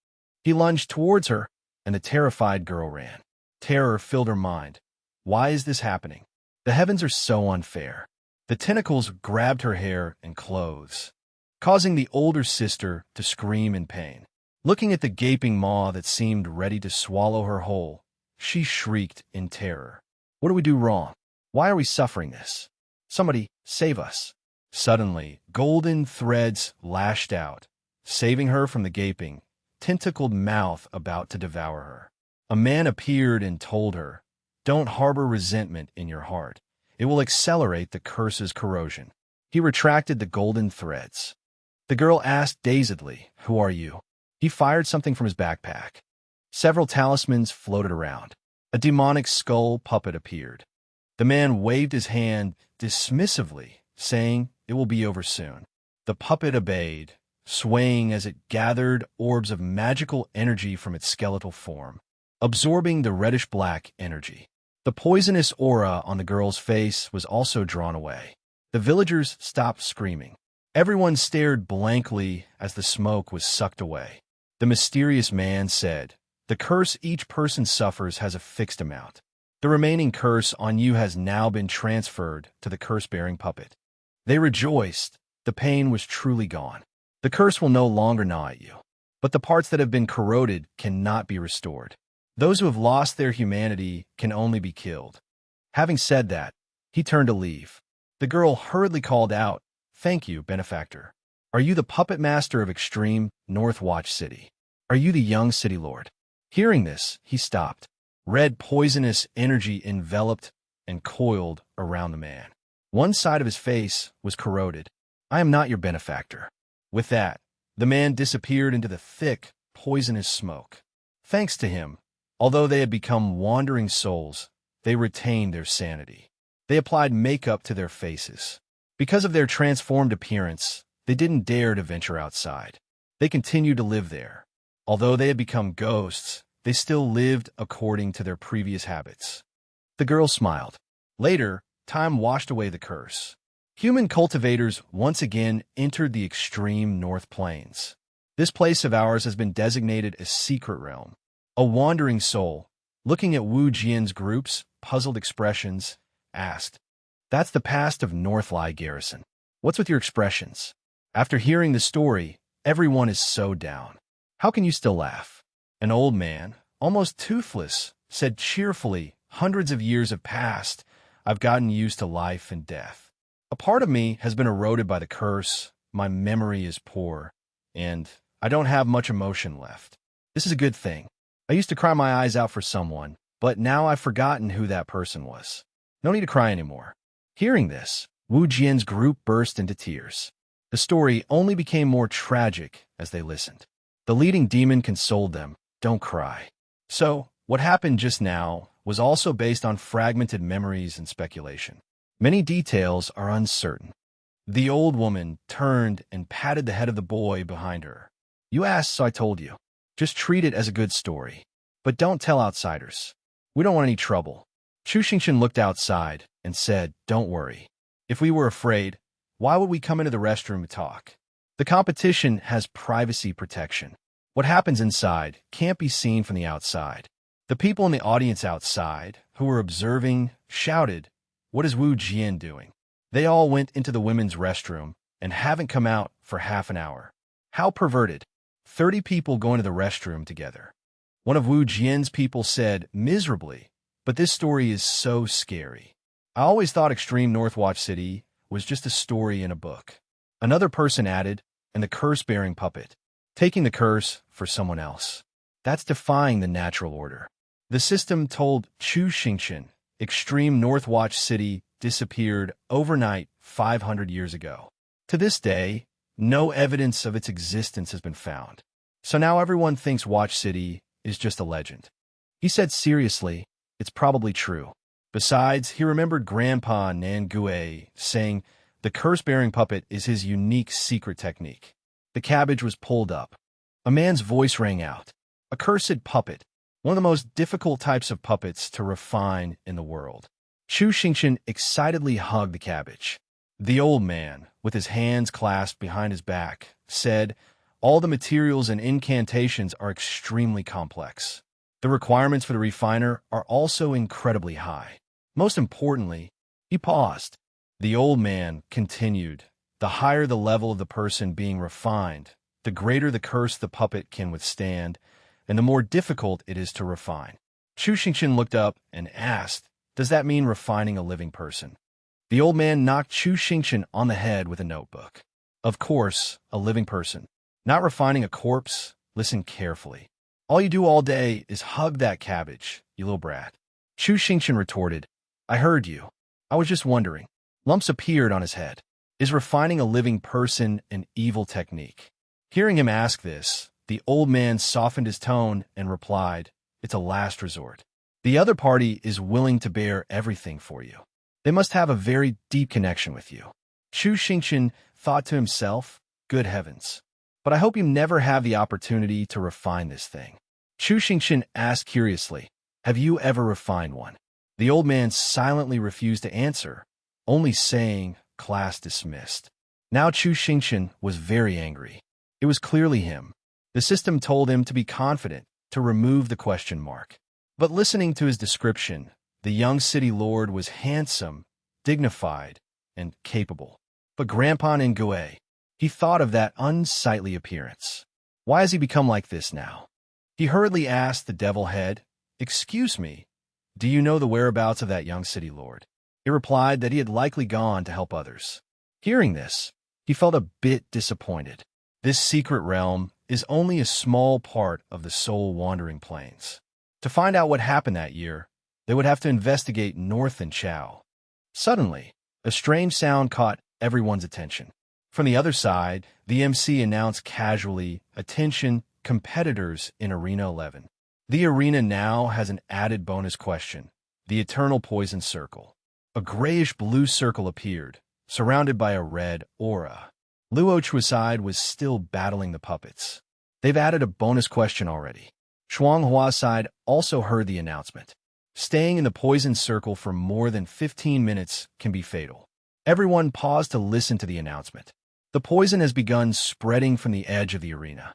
He lunged towards her, and the terrified girl ran. Terror filled her mind. Why is this happening? The heavens are so unfair. The tentacles grabbed her hair and clothes, causing the older sister to scream in pain. Looking at the gaping maw that seemed ready to swallow her whole, she shrieked in terror. What do we do wrong? Why are we suffering this? Somebody, save us. Suddenly, golden threads lashed out, saving her from the gaping, tentacled mouth about to devour her. A man appeared and told her, Don't harbor resentment in your heart. It will accelerate the curse's corrosion. He retracted the golden threads. The girl asked dazedly, Who are you? He fired something from his backpack. Several talismans floated around. A demonic skull puppet appeared. The man waved his hand dismissively, saying, It will be over soon. The puppet obeyed, swaying as it gathered orbs of magical energy from its skeletal form, absorbing the reddish-black energy. The poisonous aura on the girl's face was also drawn away. The villagers stopped screaming. Everyone stared blankly as the smoke was sucked away. The mysterious man said, The curse each person suffers has a fixed amount. The remaining curse on you has now been transferred to the curse-bearing puppet. They rejoiced. The pain was truly gone. The curse will no longer gnaw at you, but the parts that have been corroded cannot be restored. Those who have lost their humanity can only be killed. Having said that, he turned to leave. The girl hurriedly called out, Thank you, benefactor. Are you the puppet master of Extreme Northwatch City? Are you the young city lord? Hearing this, he stopped. Red poisonous energy enveloped and coiled around the man. One side of his face was corroded. I am not your benefactor." With that, the man disappeared into the thick, poisonous smoke. Thanks to him, although they had become wandering souls, they retained their sanity. They applied makeup to their faces. Because of their transformed appearance, they didn't dare to venture outside. They continued to live there. Although they had become ghosts, they still lived according to their previous habits. The girl smiled. Later, time washed away the curse. Human cultivators once again entered the extreme North Plains. This place of ours has been designated a secret realm. A wandering soul, looking at Wu Jian's group's puzzled expressions, asked, "That's the past of Northlai Garrison. What's with your expressions?" After hearing the story, everyone is so down. "How can you still laugh?" An old man, almost toothless, said cheerfully, "Hundreds of years have passed. I've gotten used to life and death. A part of me has been eroded by the curse, my memory is poor, and I don't have much emotion left. This is a good thing. I used to cry my eyes out for someone, but now I've forgotten who that person was. No need to cry anymore." Hearing this, Wu Jian's group burst into tears. The story only became more tragic as they listened. The leading demon consoled them, "Don't cry." So, what happened just now was also based on fragmented memories and speculation. Many details are uncertain. The old woman turned and patted the head of the boy behind her. "You asked, so I told you. Just treat it as a good story. But don't tell outsiders. We don't want any trouble." Chu Xingqian looked outside and said, "Don't worry. If we were afraid, why would we come into the restroom to talk? The competition has privacy protection. What happens inside can't be seen from the outside." The people in the audience outside, who were observing, shouted, "What is Wu Jian doing?" They all went into the women's restroom and haven't come out for half an hour. How perverted. 30 people go into the restroom together. One of Wu Jian's people said, miserably, "But this story is so scary. I always thought Extreme Northwatch City was just a story in a book." Another person added, "And the curse-bearing puppet, taking the curse for someone else. That's defying the natural order." The system told Chu Xingqian, Extreme Northwatch City disappeared overnight 500 years ago. To this day, no evidence of its existence has been found. So now everyone thinks Watch City is just a legend. He said seriously, "It's probably true." Besides, he remembered Grandpa Nangue saying the curse-bearing puppet is his unique secret technique. The cabbage was pulled up. A man's voice rang out. "A cursed puppet, one of the most difficult types of puppets to refine in the world." Chu Xingqian excitedly hugged the cabbage. The old man, with his hands clasped behind his back, said, "All the materials and incantations are extremely complex. The requirements for the refiner are also incredibly high. Most importantly," he paused. The old man continued, "The higher the level of the person being refined, the greater the curse the puppet can withstand, and the more difficult it is to refine." Chu Xingqian looked up and asked, "Does that mean refining a living person?" The old man knocked Chu Xingqian on the head with a notebook. "Of course, a living person. Not refining a corpse. Listen carefully. All you do all day is hug that cabbage, you little brat." Chu Xingqian retorted, "I heard you. I was just wondering." Lumps appeared on his head. Is refining a living person an evil technique? Hearing him ask this, the old man softened his tone and replied, "It's a last resort. The other party is willing to bear everything for you. They must have a very deep connection with you." Chu Xingqian thought to himself, "Good heavens. But I hope you never have the opportunity to refine this thing." Chu Xingqian asked curiously, "Have you ever refined one?" The old man silently refused to answer, only saying, "Class dismissed." Now Chu Xingqian was very angry. It was clearly him. The system told him to be confident, to remove the question mark. But listening to his description, the young city lord was handsome, dignified, and capable. But Grandpa Nangue, he thought of that unsightly appearance. Why has he become like this now? He hurriedly asked the devil head, "Excuse me, do you know the whereabouts of that young city lord?" It replied that he had likely gone to help others. Hearing this, he felt a bit disappointed. This secret realm is only a small part of the soul-wandering plains. To find out what happened that year, they would have to investigate north and Chao. Suddenly, a strange sound caught everyone's attention. From the other side, the MC announced casually, "Attention, competitors in Arena 11. The arena now has an added bonus question, the Eternal Poison Circle." A grayish-blue circle appeared, surrounded by a red aura. Luo Chua's was still battling the puppets. They've added a bonus question already. Shuanghua's side also heard the announcement. Staying in the poison circle for more than 15 minutes can be fatal. Everyone paused to listen to the announcement. The poison has begun spreading from the edge of the arena.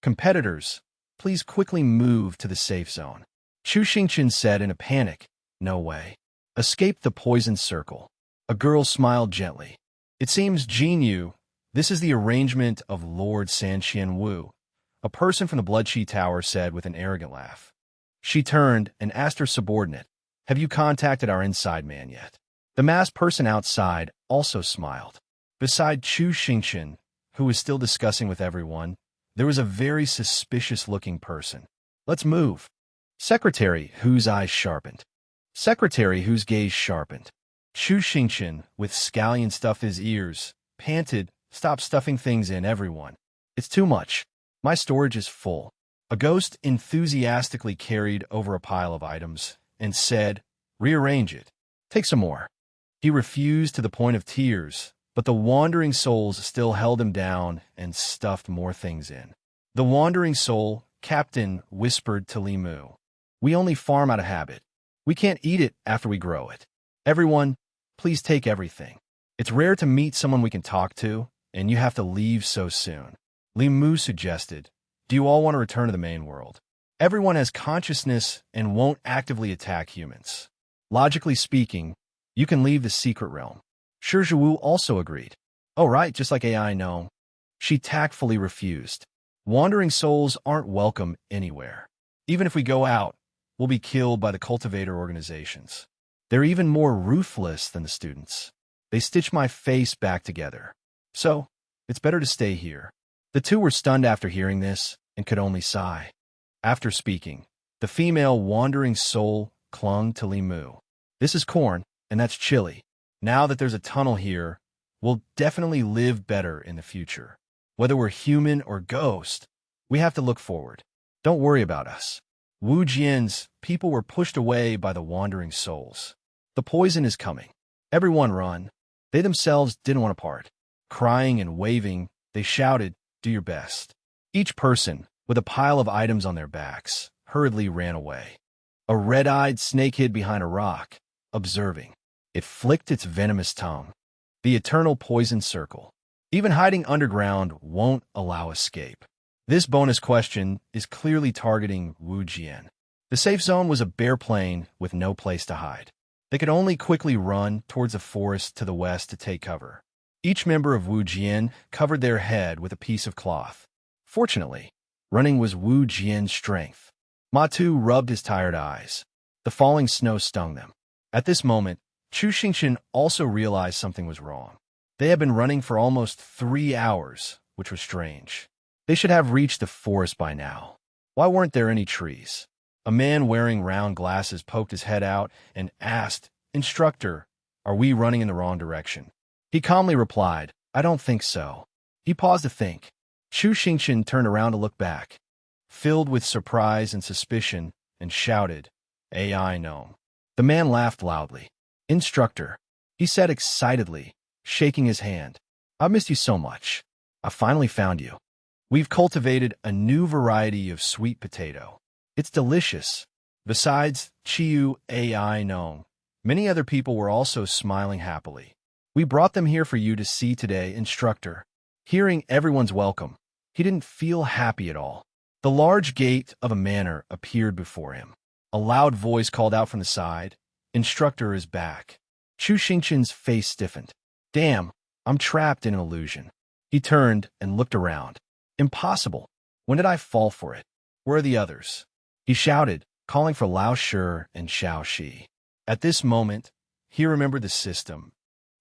Competitors, please quickly move to the safe zone. Chu Xingqian said in a panic, "No way. Escape the poison circle." A girl smiled gently. "It seems, Jinyu, this is the arrangement of Lord Sanxian Wu," a person from the Blood-Chi Tower said with an arrogant laugh. She turned and asked her subordinate, "Have you contacted our inside man yet?" The masked person outside also smiled. Beside Chu Xingqian, who was still discussing with everyone, there was a very suspicious-looking person. "Let's move." Secretary, whose eyes sharpened. Secretary, whose gaze sharpened. Chu Xingqian, with scallion stuffed his ears, panted, "Stop stuffing things in, everyone. It's too much. My storage is full." A ghost enthusiastically carried over a pile of items and said, "Rearrange it. Take some more." He refused to the point of tears, but the wandering souls still held him down and stuffed more things in. The wandering soul, Captain, whispered to Li Mu, "We only farm out of habit. We can't eat it after we grow it. Everyone, please take everything. It's rare to meet someone we can talk to, and you have to leave so soon." Li Mu suggested, "Do you all want to return to the main world? Everyone has consciousness and won't actively attack humans. Logically speaking, you can leave the secret realm." Shi Zhiwu also agreed. "Oh right, just like AI know." She tactfully refused. "Wandering souls aren't welcome anywhere. Even if we go out, we'll be killed by the cultivator organizations. They're even more ruthless than the students. They stitch my face back together. So, it's better to stay here." The two were stunned after hearing this and could only sigh. After speaking, the female wandering soul clung to Li Mu. "This is corn, and that's chili. Now that there's a tunnel here, we'll definitely live better in the future. Whether we're human or ghost, we have to look forward. Don't worry about us." Wu Jian's people were pushed away by the wandering souls. "The poison is coming. Everyone run." They themselves didn't want to part. Crying and waving, they shouted, "Do your best." Each person, with a pile of items on their backs, hurriedly ran away. A red-eyed snake hid behind a rock, observing. It flicked its venomous tongue. The eternal poison circle. Even hiding underground won't allow escape. This bonus question is clearly targeting Wu Jian. The safe zone was a bare plain with no place to hide. They could only quickly run towards a forest to the west to take cover. Each member of Wu Jian covered their head with a piece of cloth. Fortunately, running was Wu Jian's strength. Ma Tu rubbed his tired eyes. The falling snow stung them. At this moment, Chu Xingqian also realized something was wrong. They had been running for almost 3 hours, which was strange. They should have reached the forest by now. Why weren't there any trees? A man wearing round glasses poked his head out and asked, "Instructor, are we running in the wrong direction?" He calmly replied, "I don't think so." He paused to think. Chu Xingqian turned around to look back, filled with surprise and suspicion, and shouted, "AI gnome." The man laughed loudly. "Instructor," he said excitedly, shaking his hand. "I've missed you so much. I finally found you. We've cultivated a new variety of sweet potato. It's delicious." Besides Chiyu AI gnome, many other people were also smiling happily. "We brought them here for you to see today, instructor." Hearing everyone's welcome, he didn't feel happy at all. The large gate of a manor appeared before him. A loud voice called out from the side, "Instructor is back." Chu Xingqian's face stiffened. "Damn, I'm trapped in an illusion." He turned and looked around. "Impossible. When did I fall for it? Where are the others?" He shouted, calling for Lao Shi and Xiao Shi. At this moment, he remembered the system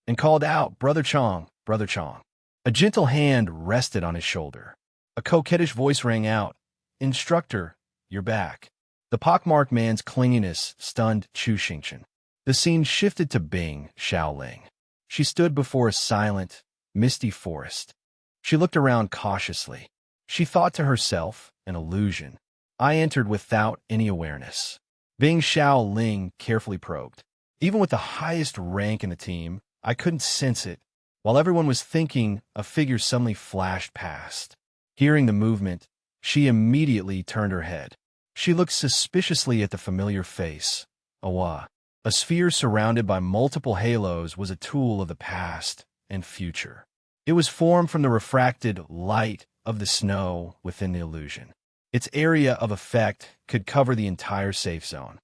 and called out, "Brother Chong, Brother Chong." A gentle hand rested on his shoulder. A coquettish voice rang out, "Instructor, you're back." The pockmarked man's clinginess stunned Chu Xingqian. The scene shifted to Bing Xiaoling. She stood before a silent, misty forest. She looked around cautiously. She thought to herself, an illusion. I entered without any awareness. Bing Xiaoling carefully probed. Even with the highest rank in the team, I couldn't sense it. While everyone was thinking, a figure suddenly flashed past. Hearing the movement, she immediately turned her head. She looked suspiciously at the familiar face. Awa. A sphere surrounded by multiple halos was a tool of the past and future. It was formed from the refracted light of the snow within the illusion. Its area of effect could cover the entire safe zone.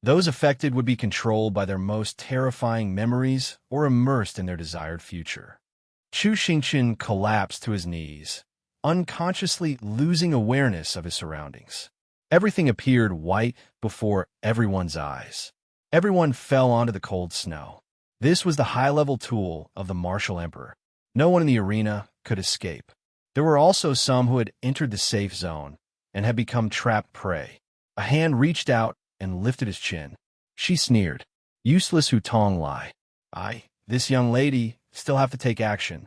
Those affected would be controlled by their most terrifying memories or immersed in their desired future. Chu Xingqian collapsed to his knees, unconsciously losing awareness of his surroundings. Everything appeared white before everyone's eyes. Everyone fell onto the cold snow. This was the high-level tool of the martial emperor. No one in the arena could escape. There were also some who had entered the safe zone and had become trapped prey. A hand reached out and lifted his chin. She sneered. Useless Hutong Lai. This young lady, still have to take action.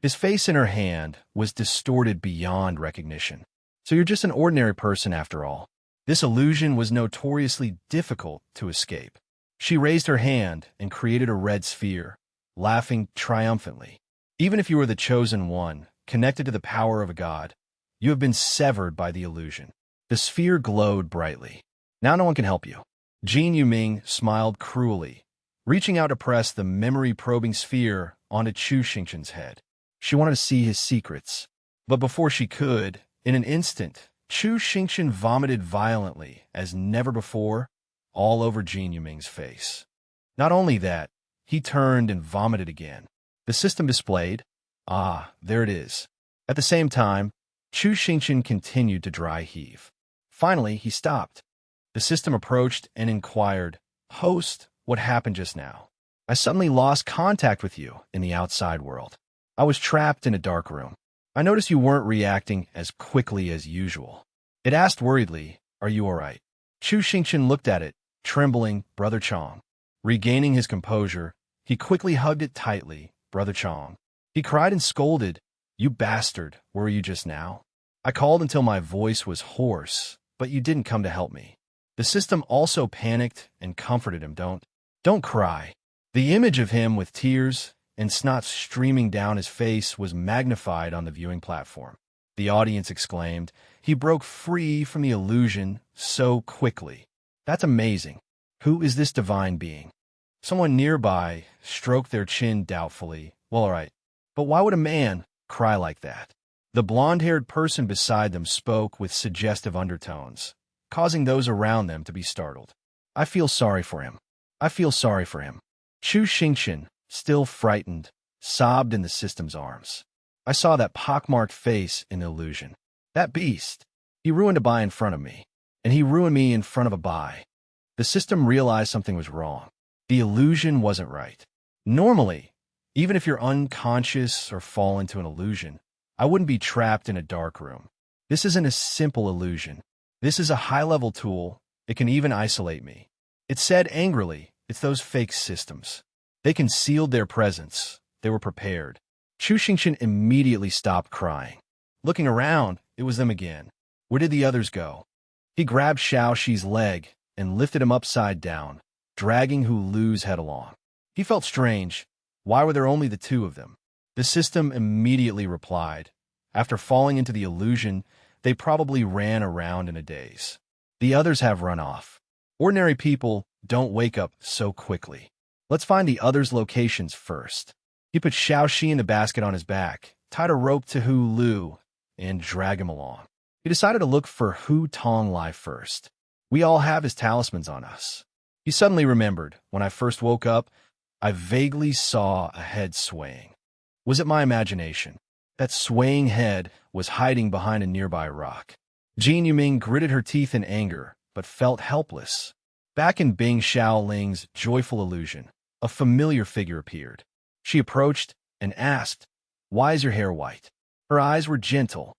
His face in her hand was distorted beyond recognition. So you're just an ordinary person after all. This illusion was notoriously difficult to escape. She raised her hand and created a red sphere, laughing triumphantly. Even if you were the chosen one, connected to the power of a god, you have been severed by the illusion. The sphere glowed brightly. Now no one can help you. Jin Yuming smiled cruelly, reaching out to press the memory-probing sphere onto Chu Xingqian's head. She wanted to see his secrets. But before she could, in an instant, Chu Xingqian vomited violently, as never before, all over Jin Yuming's face. Not only that, he turned and vomited again. The system displayed, there it is. At the same time, Chu Xingqian continued to dry heave. Finally, he stopped. The system approached and inquired, Host, what happened just now? I suddenly lost contact with you in the outside world. I was trapped in a dark room. I noticed you weren't reacting as quickly as usual. It asked worriedly, Are you all right? Chu Xingqian looked at it, trembling, Brother Chong. Regaining his composure, he quickly hugged it tightly, Brother Chong. He cried and scolded, You bastard, where were you just now? I called until my voice was hoarse, but you didn't come to help me. The system also panicked and comforted him, Don't cry. The image of him with tears and snot streaming down his face was magnified on the viewing platform. The audience exclaimed, He broke free from the illusion so quickly. That's amazing. Who is this divine being? Someone nearby stroked their chin doubtfully. Well, all right. But why would a man cry like that? The blonde-haired person beside them spoke with suggestive undertones, causing those around them to be startled. I feel sorry for him. I feel sorry for him. Chu Xingqian, still frightened, sobbed in the system's arms. I saw that pockmarked face in the illusion. That beast. He ruined a buy in front of me, and he ruined me in front of a buy. The system realized something was wrong. The illusion wasn't right. Normally, even if you're unconscious or fall into an illusion, I wouldn't be trapped in a dark room. This isn't a simple illusion. This is a high-level tool. It can even isolate me. It said angrily, It's those fake systems. They concealed their presence. They were prepared. Chu Xingqian immediately stopped crying. Looking around, it was them again. Where did the others go? He grabbed Xiao Shi's leg and lifted him upside down, dragging Hu Lu's head along. He felt strange. Why were there only the two of them? The system immediately replied. After falling into the illusion, they probably ran around in a daze. The others have run off. Ordinary people don't wake up so quickly. Let's find the others' locations first. He put Xiao Shi in the basket on his back, tied a rope to Hu Lu, and dragged him along. He decided to look for Hu Tong Lai first. We all have his talismans on us. He suddenly remembered, when I first woke up, I vaguely saw a head swaying. Was it my imagination? That swaying head was hiding behind a nearby rock. Jin Yuming gritted her teeth in anger, but felt helpless. Back in Bing Xiaoling's joyful illusion, a familiar figure appeared. She approached and asked, Why is your hair white? Her eyes were gentle.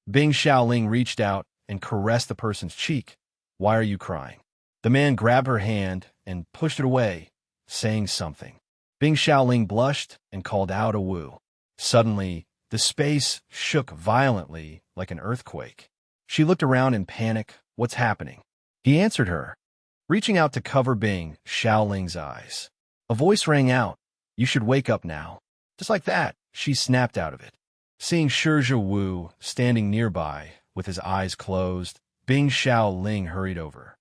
Bing Xiaoling reached out and caressed the person's cheek. Why are you crying? The man grabbed her hand and pushed it away, saying something. Bing Xiaoling blushed and called out a woo. Suddenly, the space shook violently like an earthquake. She looked around in panic. What's happening? He answered her, reaching out to cover Bing Xiaoling's eyes. A voice rang out, "You should wake up now." Just like that, she snapped out of it. Seeing Shi Wu standing nearby with his eyes closed, Bing Xiaoling hurried over.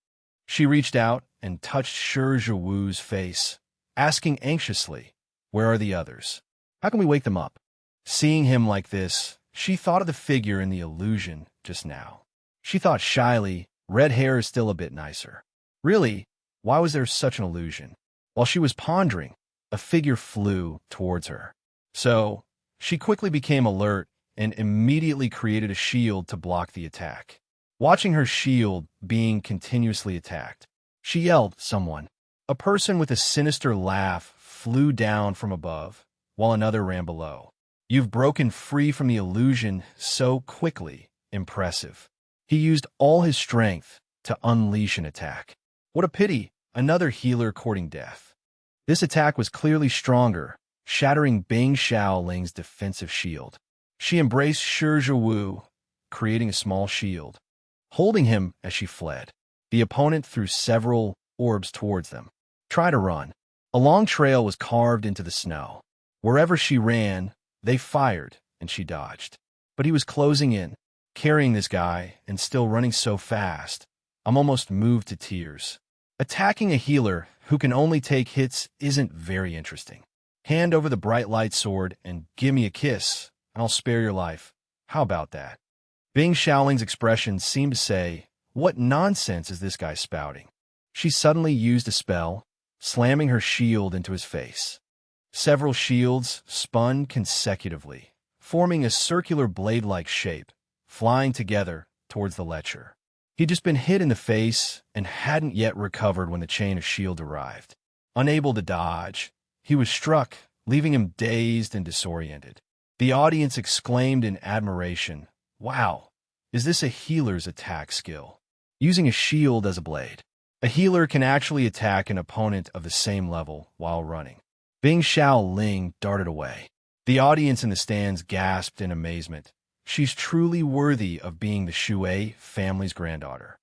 She reached out and touched Shi Wu's face, asking anxiously, "Where are the others? How can we wake them up?" Seeing him like this, she thought of the figure in the illusion just now. She thought shyly, red hair is still a bit nicer. Really, why was there such an illusion? While she was pondering, a figure flew towards her. So, she quickly became alert and immediately created a shield to block the attack. Watching her shield being continuously attacked, she yelled, "Someone!" A person with a sinister laugh flew down from above, while another ran below. "You've broken free from the illusion so quickly. Impressive." He used all his strength to unleash an attack. What a pity, another healer courting death. This attack was clearly stronger, shattering Bing Xiaoling's defensive shield. She embraced Shi Wu, creating a small shield, holding him as she fled. The opponent threw several orbs towards them. Try to run. A long trail was carved into the snow. Wherever she ran, they fired, and she dodged. But he was closing in, carrying this guy, and still running so fast. I'm almost moved to tears. Attacking a healer who can only take hits isn't very interesting. Hand over the bright light sword and give me a kiss, and I'll spare your life. How about that? Bing Xiaoling's expression seemed to say, what nonsense is this guy spouting? She suddenly used a spell, slamming her shield into his face. Several shields spun consecutively, forming a circular blade-like shape, flying together towards the lecher. He'd just been hit in the face and hadn't yet recovered when the chain of shield arrived. Unable to dodge, he was struck, leaving him dazed and disoriented. The audience exclaimed in admiration, "Wow, is this a healer's attack skill?" Using a shield as a blade. A healer can actually attack an opponent of the same level while running. Bing Xiaoling darted away. The audience in the stands gasped in amazement. She's truly worthy of being the Shui family's granddaughter.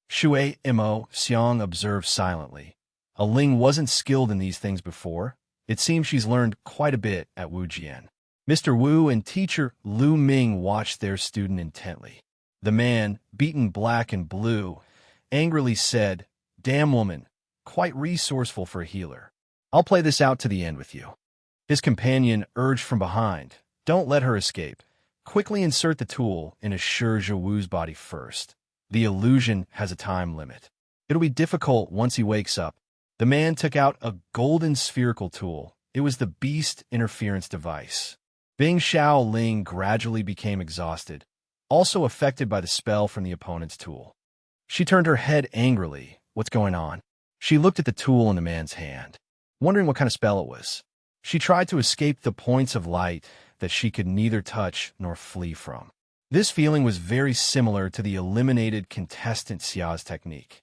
Shui Mo Xiang observed silently. A Ling wasn't skilled in these things before. It seems she's learned quite a bit at Wujian. Mr. Wu and teacher Lu Ming watched their student intently. The man, beaten black and blue, angrily said, "Damn woman, quite resourceful for a healer. I'll play this out to the end with you." His companion urged from behind, "Don't let her escape. Quickly insert the tool in a Shi Wu's body first. The illusion has a time limit. It'll be difficult once he wakes up." The man took out a golden spherical tool. It was the beast interference device. Bing Xiaoling gradually became exhausted, also affected by the spell from the opponent's tool. She turned her head angrily. What's going on? She looked at the tool in the man's hand, wondering what kind of spell it was. She tried to escape the points of light that she could neither touch nor flee from. This feeling was very similar to the eliminated contestant Xia's technique.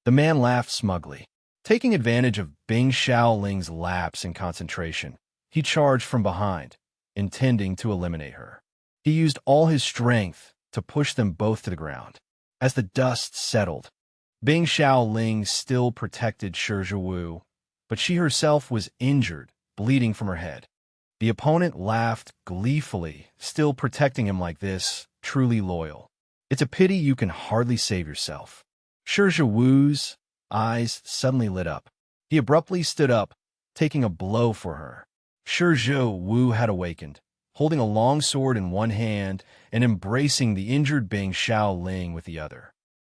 The man laughed smugly. Taking advantage of Bing Xiaoling's lapse in concentration, he charged from behind, intending to eliminate her. He used all his strength to push them both to the ground. As the dust settled, Bing Xiaoling still protected Shi Wu, but she herself was injured, bleeding from her head. The opponent laughed gleefully, still protecting him like this, truly loyal. It's a pity you can hardly save yourself. Shi Wu's eyes suddenly lit up. He abruptly stood up, taking a blow for her. Shi Wu had awakened, holding a long sword in one hand and embracing the injured Bing Xiaoling with the other.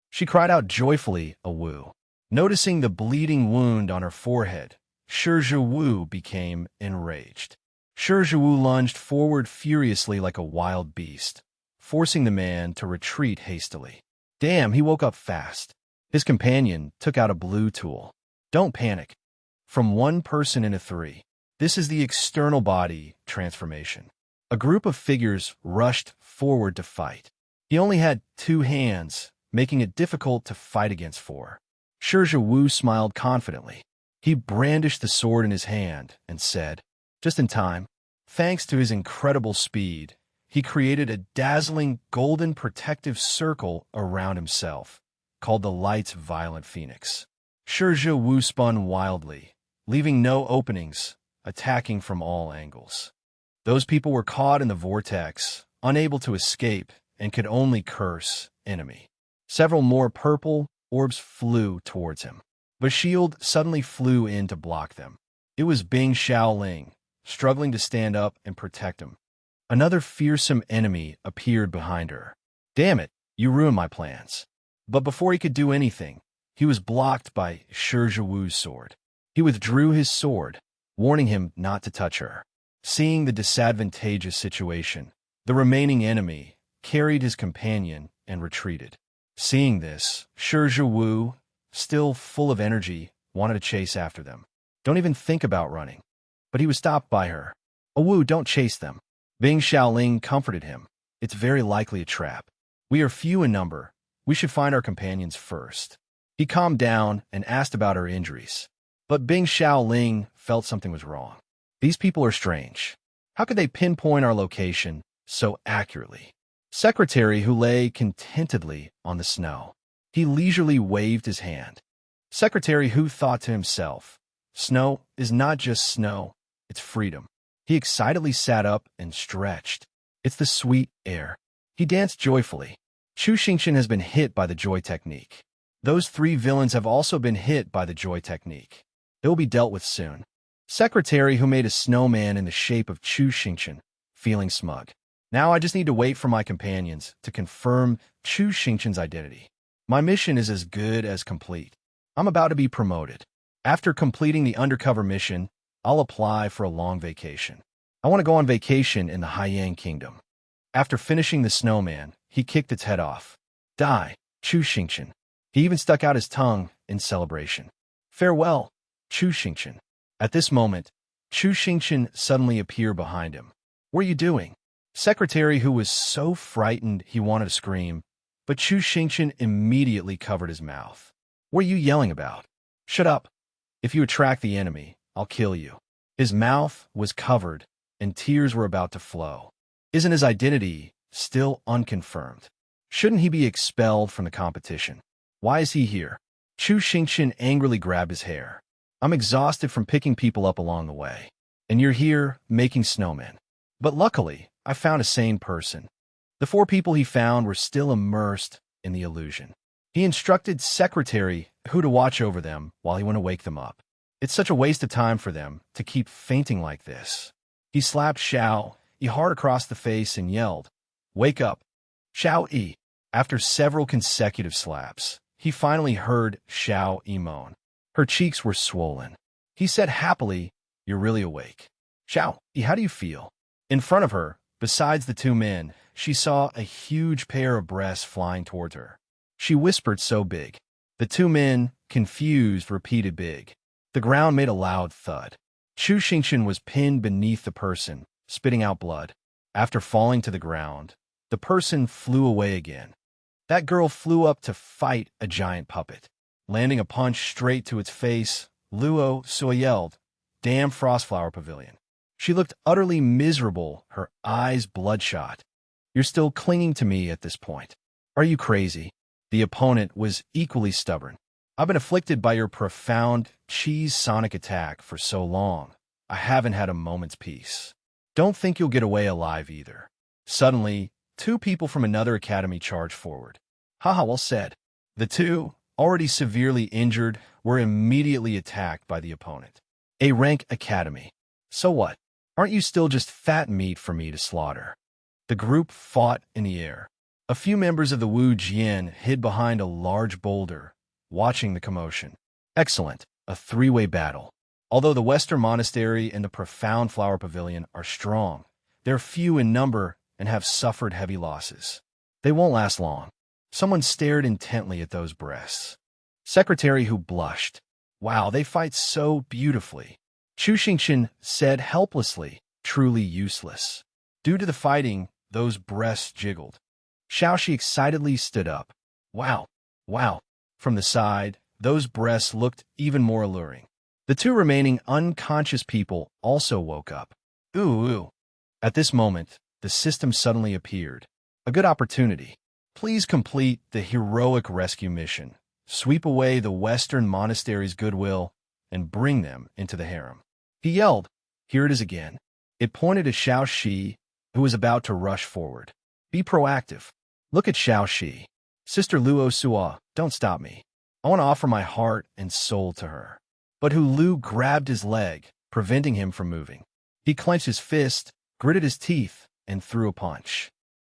She cried out joyfully, "A Wu." Noticing the bleeding wound on her forehead, Shi Wu became enraged. Shi Wu lunged forward furiously like a wild beast, forcing the man to retreat hastily. Damn, he woke up fast. His companion took out a blue tool. Don't panic. From one person into three. This is the external body transformation. A group of figures rushed forward to fight. He only had 2 hands, making it difficult to fight against 4. Shi Wu smiled confidently. He brandished the sword in his hand and said, "Just in time." Thanks to his incredible speed, he created a dazzling golden protective circle around himself, called the Light's Violent Phoenix. Shi Wu spun wildly, leaving no openings, attacking from all angles. Those people were caught in the vortex, unable to escape, and could only curse enemy. Several more purple orbs flew towards him, but shield suddenly flew in to block them. It was Bing Xiaoling, struggling to stand up and protect him. Another fearsome enemy appeared behind her. Damn it, you ruined my plans. But before he could do anything, he was blocked by Shi Wu's sword. He withdrew his sword, warning him not to touch her. Seeing the disadvantageous situation, the remaining enemy carried his companion and retreated. Seeing this, Shi Wu, still full of energy, wanted to chase after them. Don't even think about running. But he was stopped by her. Oh Wu, don't chase them. Bing Xiaoling comforted him. It's very likely a trap. We are few in number. We should find our companions first. He calmed down and asked about her injuries. But Bing Xiaoling felt something was wrong. These people are strange. How could they pinpoint our location so accurately? Secretary, who lay contentedly on the snow. He leisurely waved his hand. Secretary, who thought to himself, snow is not just snow, it's freedom. He excitedly sat up and stretched. It's the sweet air. He danced joyfully. Chu Xingqian has been hit by the joy technique. Those 3 villains have also been hit by the joy technique. They will be dealt with soon. Secretary, who made a snowman in the shape of Chu Xingqian, feeling smug. Now I just need to wait for my companions to confirm Chu Xingqian's identity. My mission is as good as complete. I'm about to be promoted. After completing the undercover mission, I'll apply for a long vacation. I want to go on vacation in the Haiyang Kingdom. After finishing the snowman, he kicked its head off. Die, Chu Xingqian. He even stuck out his tongue in celebration. Farewell, Chu Xingqian. At this moment, Chu Xingqian suddenly appeared behind him. What are you doing? Secretary, who was so frightened he wanted to scream, but Chu Xingqian immediately covered his mouth. What are you yelling about? Shut up. If you attract the enemy, I'll kill you. His mouth was covered, and tears were about to flow. Isn't his identity still unconfirmed? Shouldn't he be expelled from the competition? Why is he here? Chu Xingqian angrily grabbed his hair. I'm exhausted from picking people up along the way, and you're here making snowmen. But luckily, I found a sane person. The 4 people he found were still immersed in the illusion. He instructed Secretary who to watch over them while he went to wake them up. It's such a waste of time for them to keep fainting like this. He slapped Xiao Yi hard across the face and yelled, Wake up, Xiao Yi. After several consecutive slaps, he finally heard Xiao Yi moan. Her cheeks were swollen. He said happily, You're really awake. Xiao Yi, how do you feel? In front of her, besides the 2 men, she saw a huge pair of breasts flying towards her. She whispered so big. The 2 men, confused, repeated big. The ground made a loud thud. Chu Xingqian was pinned beneath the person, spitting out blood. After falling to the ground, the person flew away again. That girl flew up to fight a giant puppet. Landing a punch straight to its face, Luo So yelled, Damn Frostflower Pavilion. She looked utterly miserable, her eyes bloodshot. You're still clinging to me at this point. Are you crazy? The opponent was equally stubborn. I've been afflicted by your profound cheese sonic attack for so long. I haven't had a moment's peace. Don't think you'll get away alive either. Suddenly, 2 people from another academy charged forward. Haha, well said. The 2, already severely injured, were immediately attacked by the opponent. A rank academy. So what? Aren't you still just fat meat for me to slaughter? The group fought in the air. A few members of the Wu Jian hid behind a large boulder, watching the commotion. Excellent, a 3-way battle. Although the Western Monastery and the Profound Flower Pavilion are strong, they're few in number and have suffered heavy losses. They won't last long. Someone stared intently at those breasts. Secretary, who blushed. Wow, they fight so beautifully. Chu Xingqian said helplessly, truly useless. Due to the fighting, those breasts jiggled. Xiaoxi excitedly stood up. Wow, wow. From the side, those breasts looked even more alluring. The 2 remaining unconscious people also woke up. Ooh, At this moment, the system suddenly appeared. A good opportunity. Please complete the heroic rescue mission. Sweep away the Western monastery's goodwill and bring them into the harem. He yelled. Here it is again. It pointed at Xiao Shi, who was about to rush forward. Be proactive. Look at Xiao Shi. Sister Luo Sua, don't stop me. I want to offer my heart and soul to her. But Hu Lu grabbed his leg, preventing him from moving. He clenched his fist, gritted his teeth, and threw a punch.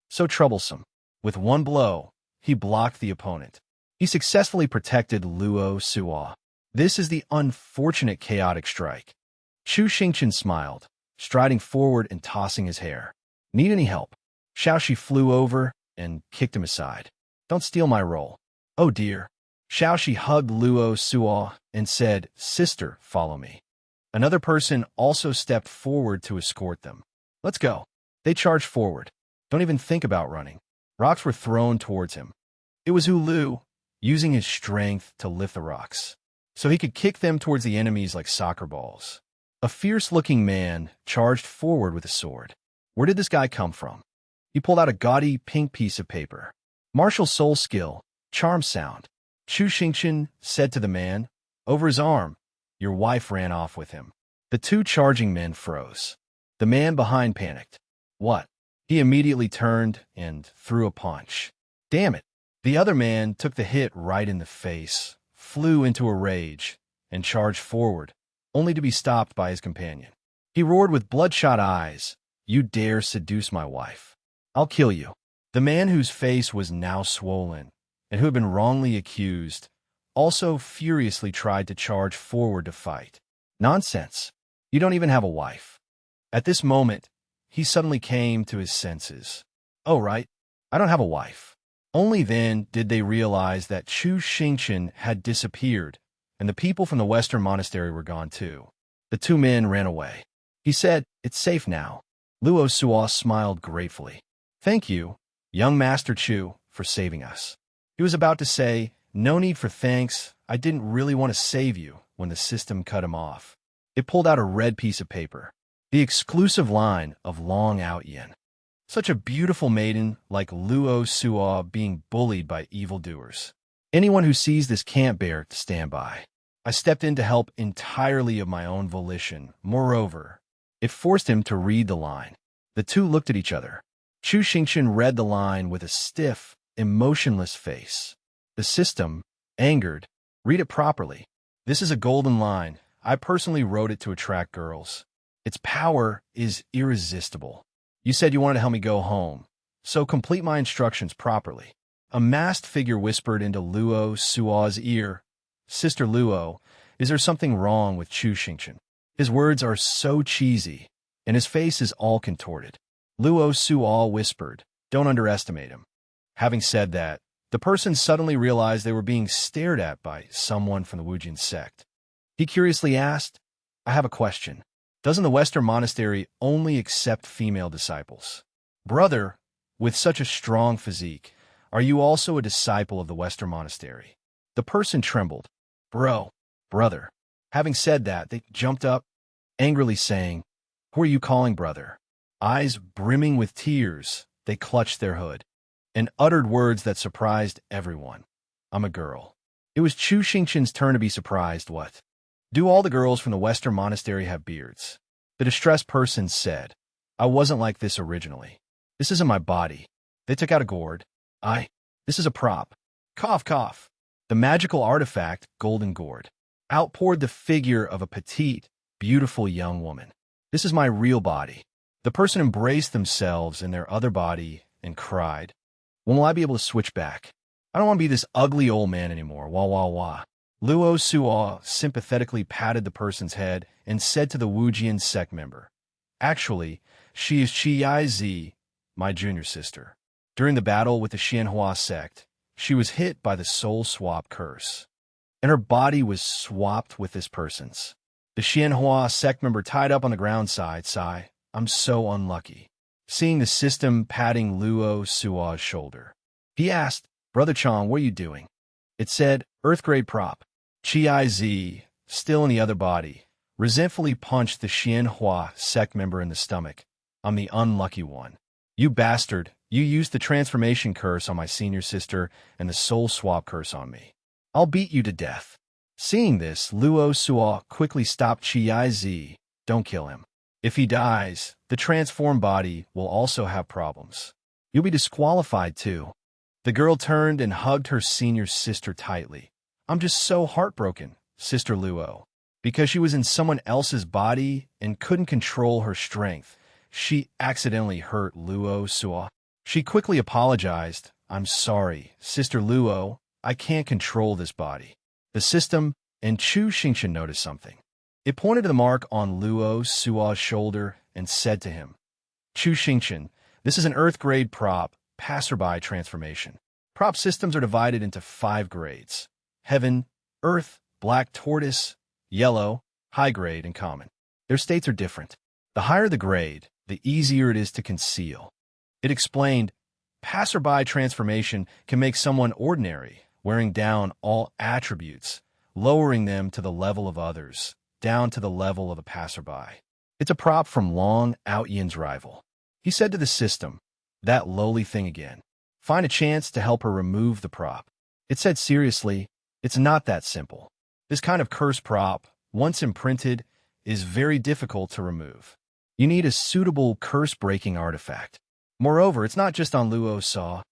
So troublesome. With one blow, he blocked the opponent. He successfully protected Luo Sua. This is the unfortunate chaotic strike. Chu Xingqian smiled, striding forward and tossing his hair. Need any help? Xiaoxi flew over and kicked him aside. Don't steal my role. Oh dear. Xiaoxi hugged Luo Sua and said, Sister, follow me. Another person also stepped forward to escort them. Let's go. They charged forward. Don't even think about running. Rocks were thrown towards him. It was Hu Lu, using his strength to lift the rocks, so he could kick them towards the enemies like soccer balls. A fierce-looking man charged forward with a sword. Where did this guy come from? He pulled out a gaudy pink piece of paper. Martial soul skill, charm sound. Chu Xingqian said to the man, over his arm. Your wife ran off with him. The two charging men froze. The man behind panicked. What? He immediately turned and threw a punch. Damn it. The other man took the hit right in the face, flew into a rage, and charged forward, only to be stopped by his companion. He roared with bloodshot eyes, You dare seduce my wife. I'll kill you. The man whose face was now swollen, and who had been wrongly accused, also furiously tried to charge forward to fight. Nonsense. You don't even have a wife. At this moment, he suddenly came to his senses. Oh, right. I don't have a wife. Only then did they realize that Chu Xingqian had disappeared, and the people from the Western monastery were gone too. The two men ran away. He said, It's safe now. Luo Sua smiled gratefully. Thank you, young Master Chu, for saving us. He was about to say, No need for thanks, I didn't really want to save you, when the system cut him off. It pulled out a red piece of paper. The exclusive line of Long Out Yin. Such a beautiful maiden like Luo Sua being bullied by evildoers. Anyone who sees this can't bear to stand by. I stepped in to help entirely of my own volition. Moreover, it forced him to read the line. The two looked at each other. Chu Xingqian read the line with a stiff, emotionless face. The system, angered, read it properly. This is a golden line. I personally wrote it to attract girls. Its power is irresistible. You said you wanted to help me go home, so complete my instructions properly. A masked figure whispered into Luo Sua's ear, Sister Luo, is there something wrong with Chu Xingqian? His words are so cheesy, and his face is all contorted. Luo Sua whispered, Don't underestimate him. Having said that, the person suddenly realized they were being stared at by someone from the Wujin sect. He curiously asked, I have a question. Doesn't the Western monastery only accept female disciples? Brother, with such a strong physique, are you also a disciple of the Western monastery? The person trembled. Brother. Having said that, they jumped up, angrily saying, Who are you calling brother? Eyes brimming with tears, they clutched their hood, and uttered words that surprised everyone. I'm a girl. It was Chu Xingqian's turn to be surprised. What? Do all the girls from the Western monastery have beards? The distressed person said, I wasn't like this originally. This isn't my body. They took out a gourd. This is a prop. Cough, cough. The magical artifact, golden gourd, outpoured the figure of a petite, beautiful young woman. This is my real body. The person embraced themselves in their other body and cried, When will I be able to switch back? I don't want to be this ugly old man anymore. Wah, wah, wah. Luo Sua sympathetically patted the person's head and said to the Wujian sect member, Actually, she is Qi Zi, my junior sister. During the battle with the Xianhua sect, she was hit by the soul swap curse, and her body was swapped with this person's. The Xianhua sect member tied up on the ground sighed, I'm so unlucky. Seeing the system patting Luo Sua's shoulder, he asked, Brother Chong, what are you doing? It said, Earth-grade prop. Qi Zi, still in the other body, resentfully punched the Xianhua sect member in the stomach, I'm the unlucky one. You bastard, you used the transformation curse on my senior sister and the soul swap curse on me. I'll beat you to death. Seeing this, Luo Suo quickly stopped Chi Zi. Don't kill him. If he dies, the transformed body will also have problems. You'll be disqualified too. The girl turned and hugged her senior sister tightly. I'm just so heartbroken, Sister Luo. Because she was in someone else's body and couldn't control her strength, she accidentally hurt Luo Suo. She quickly apologized. I'm sorry, Sister Luo. I can't control this body. The system and Chu Xingqian noticed something. It pointed to the mark on Luo Suo's shoulder and said to him, Chu Xingqian, this is an Earth grade prop, passerby transformation. Prop systems are divided into 5 grades. Heaven, Earth, Black Tortoise, Yellow, High grade, and Common. Their states are different. The higher the grade, the easier it is to conceal. It explained, passerby transformation can make someone ordinary, wearing down all attributes, lowering them to the level of others, down to the level of a passerby. It's a prop from Long Out-Yin's rival. He said to the system, that lowly thing again. Find a chance to help her remove the prop. It said seriously, it's not that simple. This kind of curse prop, once imprinted, is very difficult to remove. You need a suitable curse-breaking artifact. Moreover, it's not just on Luo Suo.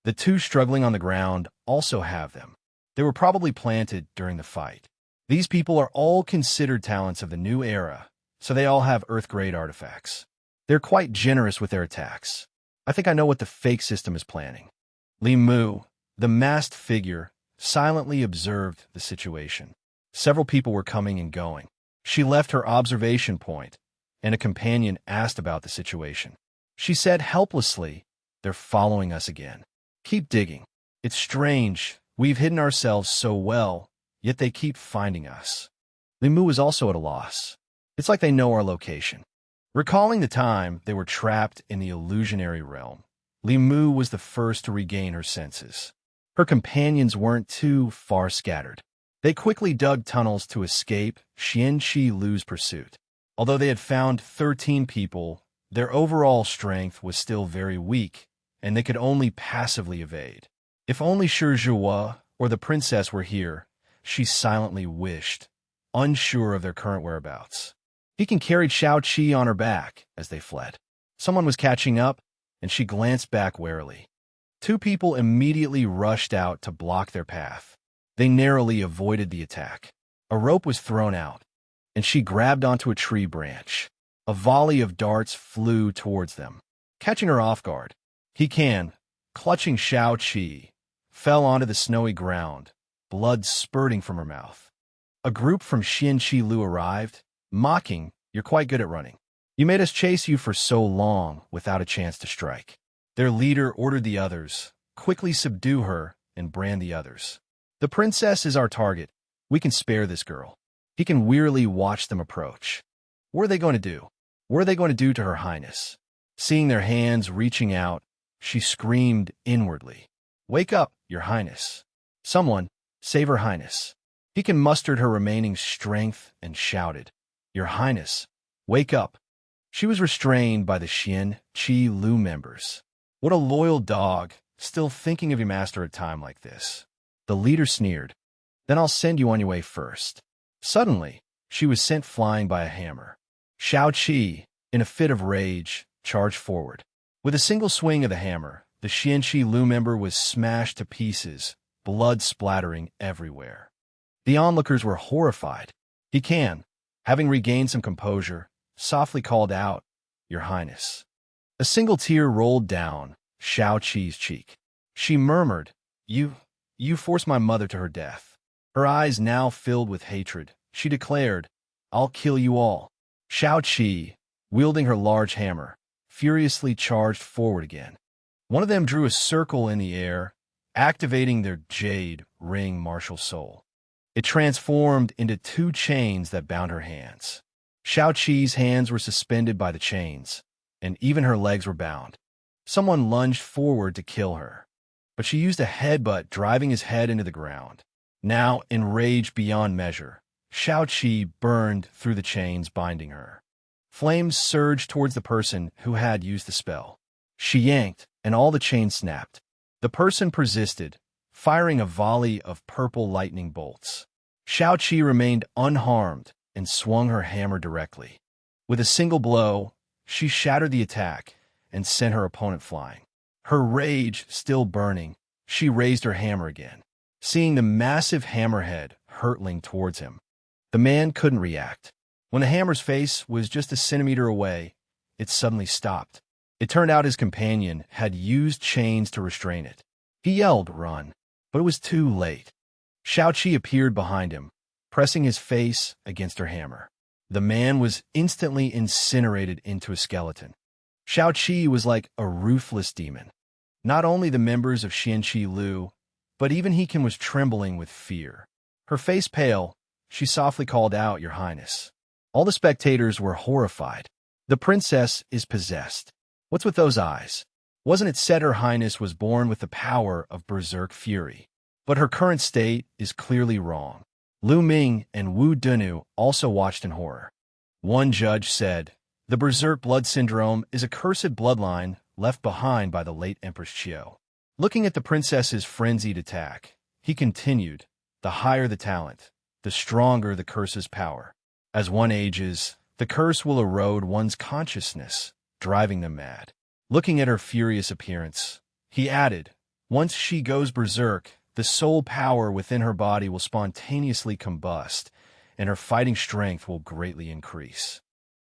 The 2 struggling on the ground also have them. They were probably planted during the fight. These people are all considered talents of the new era, so they all have Earth-grade artifacts. They're quite generous with their attacks. I think I know what the fake system is planning. Li Mu, the masked figure, silently observed the situation. Several people were coming and going. She left her observation point, and a companion asked about the situation. She said helplessly, they're following us again. Keep digging. It's strange. We've hidden ourselves so well, yet they keep finding us. Li Mu is also at a loss. It's like they know our location. Recalling the time they were trapped in the illusionary realm, Li Mu was the first to regain her senses. Her companions weren't too far scattered. They quickly dug tunnels to escape Xian Qi Lu's pursuit. Although they had found 13 people, their overall strength was still very weak, and they could only passively evade. If only Shi Zhuo or the princess were here, she silently wished, unsure of their current whereabouts. Pekin carried Shao Qi on her back as they fled. Someone was catching up, and she glanced back warily. 2 people immediately rushed out to block their path. They narrowly avoided the attack. A rope was thrown out, and she grabbed onto a tree branch. A volley of darts flew towards them, catching her off guard. Pekin, clutching Shao Qi, fell onto the snowy ground, blood spurting from her mouth. A group from Xian Qi Lu arrived, mocking, you're quite good at running. You made us chase you for so long without a chance to strike. Their leader ordered the others, quickly subdue her and brand the others. The princess is our target. We can spare this girl. He can wearily watch them approach. What are they going to do? What are they going to do to Her Highness? Seeing their hands reaching out, she screamed inwardly. Wake up, Your Highness. Someone, save Her Highness. Pekin mustered her remaining strength and shouted, Your Highness, wake up. She was restrained by the Xian Qi Lu members. What a loyal dog, still thinking of your master at a time like this. The leader sneered. Then I'll send you on your way first. Suddenly, she was sent flying by a hammer. Shao Qi, in a fit of rage, charged forward. With a single swing of the hammer, the Xian Qi Lu member was smashed to pieces, blood splattering everywhere. The onlookers were horrified. Pekin, having regained some composure, softly called out, Your Highness. A single tear rolled down Shao Qi's cheek. She murmured, You forced my mother to her death. Her eyes now filled with hatred. She declared, I'll kill you all. Shao Qi, wielding her large hammer, furiously charged forward again. One of them drew a circle in the air, activating their jade ring martial soul. It transformed into 2 chains that bound her hands. Shao Qi's hands were suspended by the chains, and even her legs were bound. Someone lunged forward to kill her, but she used a headbutt, driving his head into the ground. Now, enraged beyond measure, Shao Qi burned through the chains binding her. Flames surged towards the person who had used the spell. She yanked, and all the chains snapped. The person persisted, firing a volley of purple lightning bolts. Xiaoqi remained unharmed and swung her hammer directly. With a single blow, she shattered the attack and sent her opponent flying. Her rage still burning, she raised her hammer again. Seeing the massive hammerhead hurtling towards him, the man couldn't react. When the hammer's face was just a centimeter away, it suddenly stopped. It turned out his companion had used chains to restrain it. He yelled, "Run!" but it was too late. Xiaoqi appeared behind him, pressing his face against her hammer. The man was instantly incinerated into a skeleton. Xiaoqi was like a ruthless demon. Not only the members of Xianqi Lu, but even Hekin was trembling with fear. Her face pale, she softly called out, "Your Highness." All the spectators were horrified. The princess is possessed. What's with those eyes? Wasn't it said Her Highness was born with the power of berserk fury? But her current state is clearly wrong. Lu Ming and Wu Dunu also watched in horror. One judge said, "The berserk blood syndrome is a cursed bloodline left behind by the late Empress Qiu." Looking at the princess's frenzied attack, he continued, "The higher the talent, the stronger the curse's power. As one ages, the curse will erode one's consciousness, driving them mad." Looking at her furious appearance, he added, "Once she goes berserk, the soul power within her body will spontaneously combust, and her fighting strength will greatly increase.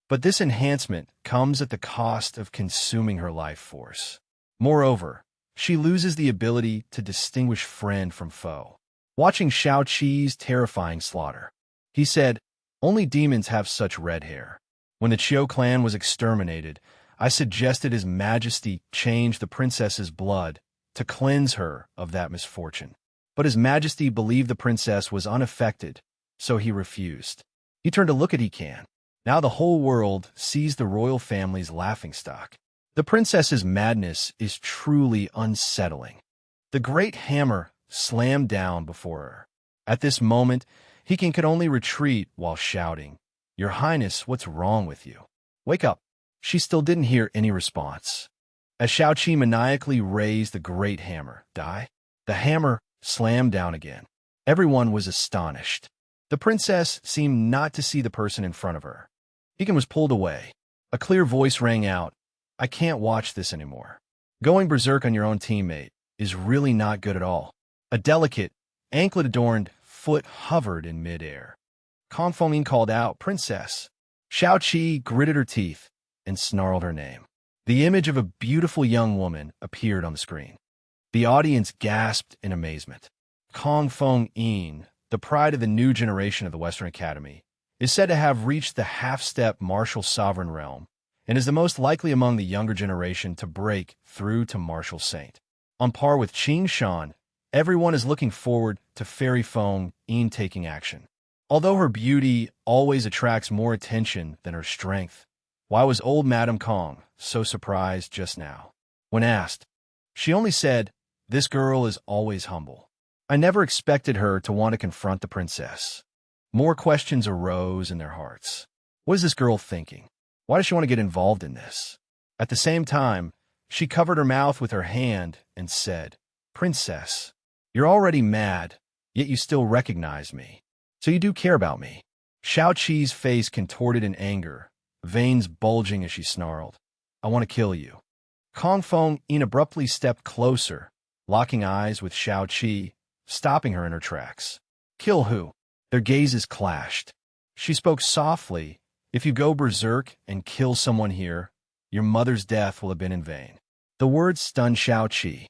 But this enhancement comes at the cost of consuming her life force. Moreover, she loses the ability to distinguish friend from foe." Watching Xiaoqi's terrifying slaughter, he said, "Only demons have such red hair. When the Qiu clan was exterminated, I suggested His Majesty change the princess's blood to cleanse her of that misfortune. But His Majesty believed the princess was unaffected, so he refused." He turned to look at Hekin. Now the whole world sees the royal family's laughingstock. The princess's madness is truly unsettling. The great hammer slammed down before her. At this moment, Hekin could only retreat while shouting, "Your Highness, what's wrong with you? Wake up." She still didn't hear any response. As Xiaoqi maniacally raised the great hammer, the hammer slammed down again. Everyone was astonished. The princess seemed not to see the person in front of her. Hekin was pulled away. A clear voice rang out, "I can't watch this anymore. Going berserk on your own teammate is really not good at all." A delicate, anklet-adorned foot hovered in midair. Confronting called out, "Princess." Xiaoqi gritted her teeth and snarled her name. The image of a beautiful young woman appeared on the screen. The audience gasped in amazement. Kong Feng Yin, the pride of the new generation of the Western Academy, is said to have reached the half-step martial sovereign realm and is the most likely among the younger generation to break through to martial saint. On par with Qing Shan, everyone is looking forward to Fairy Feng Yin taking action. Although her beauty always attracts more attention than her strength, why was old Madame Kong so surprised just now? When asked, she only said, "This girl is always humble. I never expected her to want to confront the princess." More questions arose in their hearts. What is this girl thinking? Why does she want to get involved in this? At the same time, she covered her mouth with her hand and said, "Princess, you're already mad, yet you still recognize me. So you do care about me." Xiaoqi's face contorted in anger, veins bulging as she snarled, "I want to kill you." Kong Feng Yin abruptly stepped closer, locking eyes with Xiaoqi, stopping her in her tracks. "Kill who?" Their gazes clashed. She spoke softly, "If you go berserk and kill someone here, your mother's death will have been in vain." The words stunned Xiaoqi.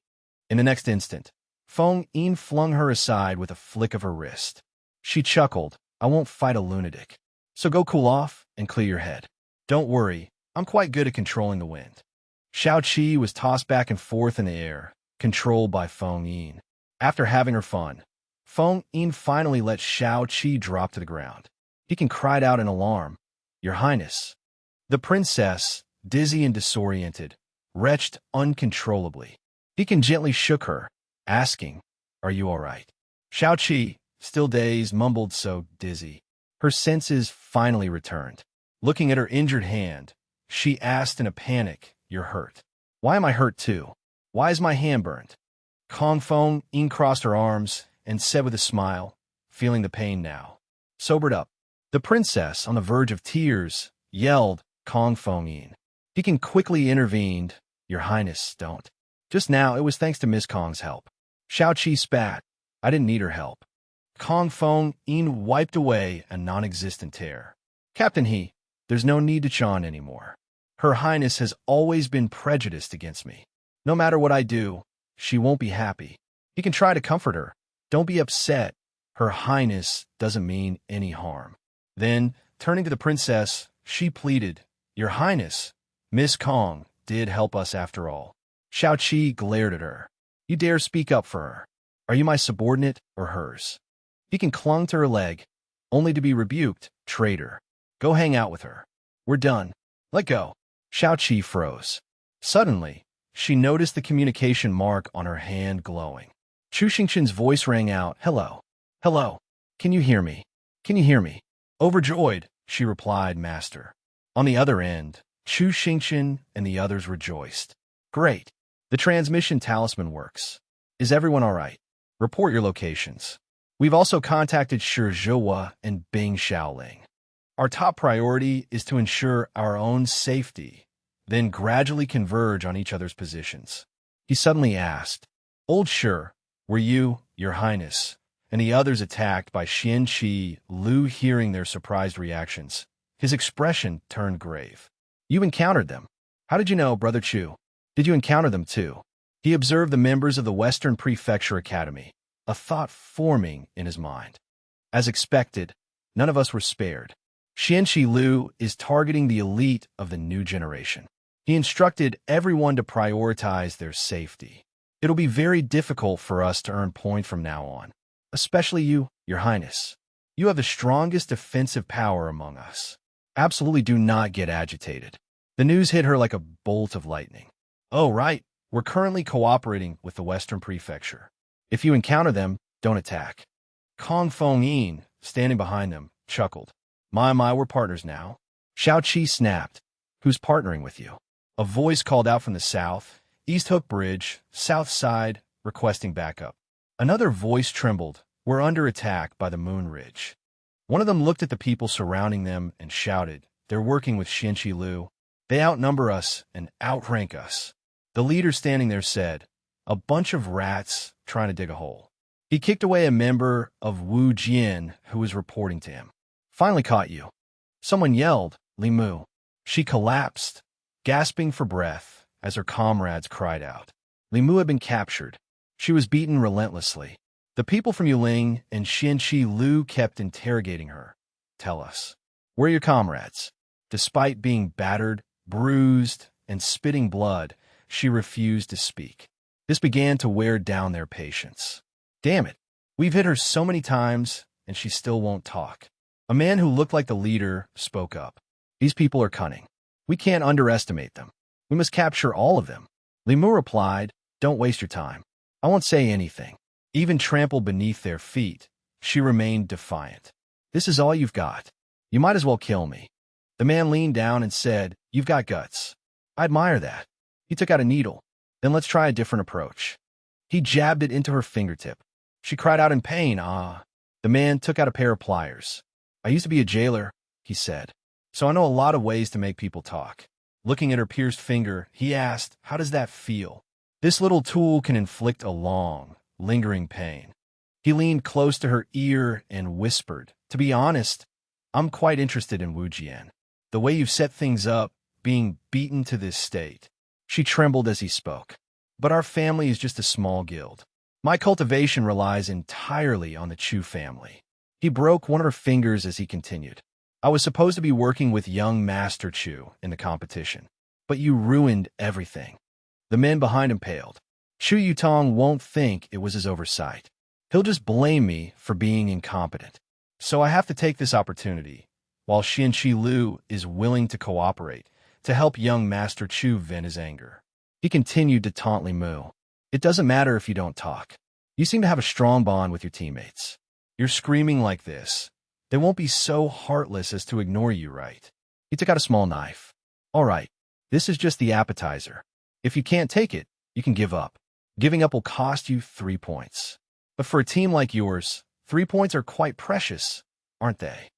In the next instant, Feng Yin flung her aside with a flick of her wrist. She chuckled, "I won't fight a lunatic. So go cool off and clear your head. Don't worry, I'm quite good at controlling the wind." Xiaoqi was tossed back and forth in the air, controlled by Feng Yin. After having her fun, Feng Yin finally let Xiaoqi drop to the ground. Hekin cried out in alarm, "Your Highness." The princess, dizzy and disoriented, retched uncontrollably. Hekin gently shook her, asking, "Are you all right?" Xiaoqi, still dazed, mumbled, "So dizzy." Her senses finally returned. Looking at her injured hand, she asked in a panic, "You're hurt." "Why am I hurt too? Why is my hand burned?" Kong Fong In crossed her arms and said with a smile, feeling the pain now. Sobered up. The princess, on the verge of tears, yelled, "Kong Fong In." Deacon quickly intervened, "Your Highness, don't. Just now it was thanks to Miss Kong's help." Xiao Qi spat. "I didn't need her help." Kong Fong In wiped away a non-existent tear. "Captain He, there's no need to Chan anymore. Her Highness has always been prejudiced against me. No matter what I do, she won't be happy. He can try to comfort her. Don't be upset. Her Highness doesn't mean any harm." Then, turning to the princess, she pleaded, "Your Highness, Miss Kong did help us after all." Xiao Qi glared at her. "You dare speak up for her? Are you my subordinate or hers?" Deacon clung to her leg, only to be rebuked. "Traitor. Go hang out with her. We're done. Let go." Xiao Qi froze. Suddenly, she noticed the communication mark on her hand glowing. Chu Xingqian's voice rang out, "Hello. Hello. Can you hear me? Can you hear me?" Overjoyed, she replied, "Master." On the other end, Chu Xingqian and the others rejoiced. "Great. The transmission talisman works. Is everyone all right? Report your locations. We've also contacted Shi Zhihua and Bing Xiaoling. Our top priority is to ensure our own safety, then gradually converge on each other's positions." He suddenly asked, "Old Shi, were you, Your Highness, and the others attacked by Xianqi Lu?" Hearing their surprised reactions, his expression turned grave. "You encountered them. How did you know, Brother Chu? Did you encounter them too?" He observed the members of the Western Prefecture Academy, a thought forming in his mind. As expected, none of us were spared. Xianqi Lu is targeting the elite of the new generation. He instructed everyone to prioritize their safety. It'll be very difficult for us to earn points from now on. Especially you, Your Highness. You have the strongest defensive power among us. Absolutely do not get agitated." The news hit her like a bolt of lightning. "Oh, right. We're currently cooperating with the Western Prefecture. If you encounter them, don't attack." Kong Fong In, standing behind them, chuckled. My, we're partners now." Xiao Qi snapped. "Who's partnering with you?" A voice called out from the south, East Hook Bridge, south side, requesting backup. Another voice trembled, "We're under attack by the Moon Ridge." One of them looked at the people surrounding them and shouted, "They're working with Xianqi Lu. They outnumber us and outrank us." The leader standing there said, "A bunch of rats trying to dig a hole." He kicked away a member of Wu Jian who was reporting to him. "Finally caught you." Someone yelled, "Li Mu." She collapsed, gasping for breath as her comrades cried out. Li Mu had been captured. She was beaten relentlessly. The people from Yuling and Xianqi Lu kept interrogating her. "Tell us, where are your comrades?" Despite being battered, bruised, and spitting blood, she refused to speak. This began to wear down their patience. "Damn it, we've hit her so many times, and she still won't talk." A man who looked like the leader spoke up. "These people are cunning. We can't underestimate them. We must capture all of them." Li Mu replied, "Don't waste your time. I won't say anything." Even trampled beneath their feet, she remained defiant. "This is all you've got. You might as well kill me." The man leaned down and said, "You've got guts. I admire that." He took out a needle. "Then let's try a different approach." He jabbed it into her fingertip. She cried out in pain, "Ah." The man took out a pair of pliers. "I used to be a jailer," he said, "so I know a lot of ways to make people talk." Looking at her pierced finger, he asked, "How does that feel?" "This little tool can inflict a long, lingering pain." He leaned close to her ear and whispered, "To be honest, I'm quite interested in Wu Jian. The way you've set things up, being beaten to this state." She trembled as he spoke. "But our family is just a small guild. My cultivation relies entirely on the Chu family." He broke one of her fingers as he continued. "I was supposed to be working with young Master Chu in the competition, but you ruined everything." The men behind him paled. "Chu Yutong won't think it was his oversight. He'll just blame me for being incompetent. So I have to take this opportunity, while Xianqi Lu is willing to cooperate, to help young Master Chu vent his anger." He continued to taunt Li Mu. "It doesn't matter if you don't talk. You seem to have a strong bond with your teammates. You're screaming like this. They won't be so heartless as to ignore you, right?" He took out a small knife. All right, this is just the appetizer. If you can't take it, you can give up. Giving up will cost you 3 points. But for a team like yours, 3 points are quite precious, aren't they?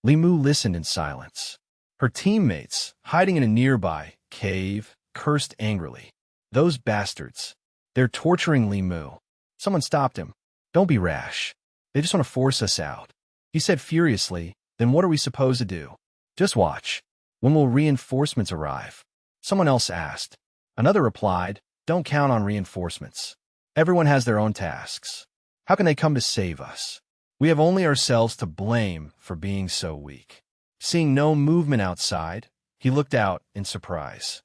Li Mu listened in silence. Her teammates, hiding in a nearby cave, cursed angrily. Those bastards. They're torturing Li Mu. Someone stopped him. Don't be rash. They just want to force us out. He said furiously, then what are we supposed to do? Just watch. When will reinforcements arrive? Someone else asked. Another replied, don't count on reinforcements. Everyone has their own tasks. How can they come to save us? We have only ourselves to blame for being so weak. Seeing no movement outside, he looked out in surprise.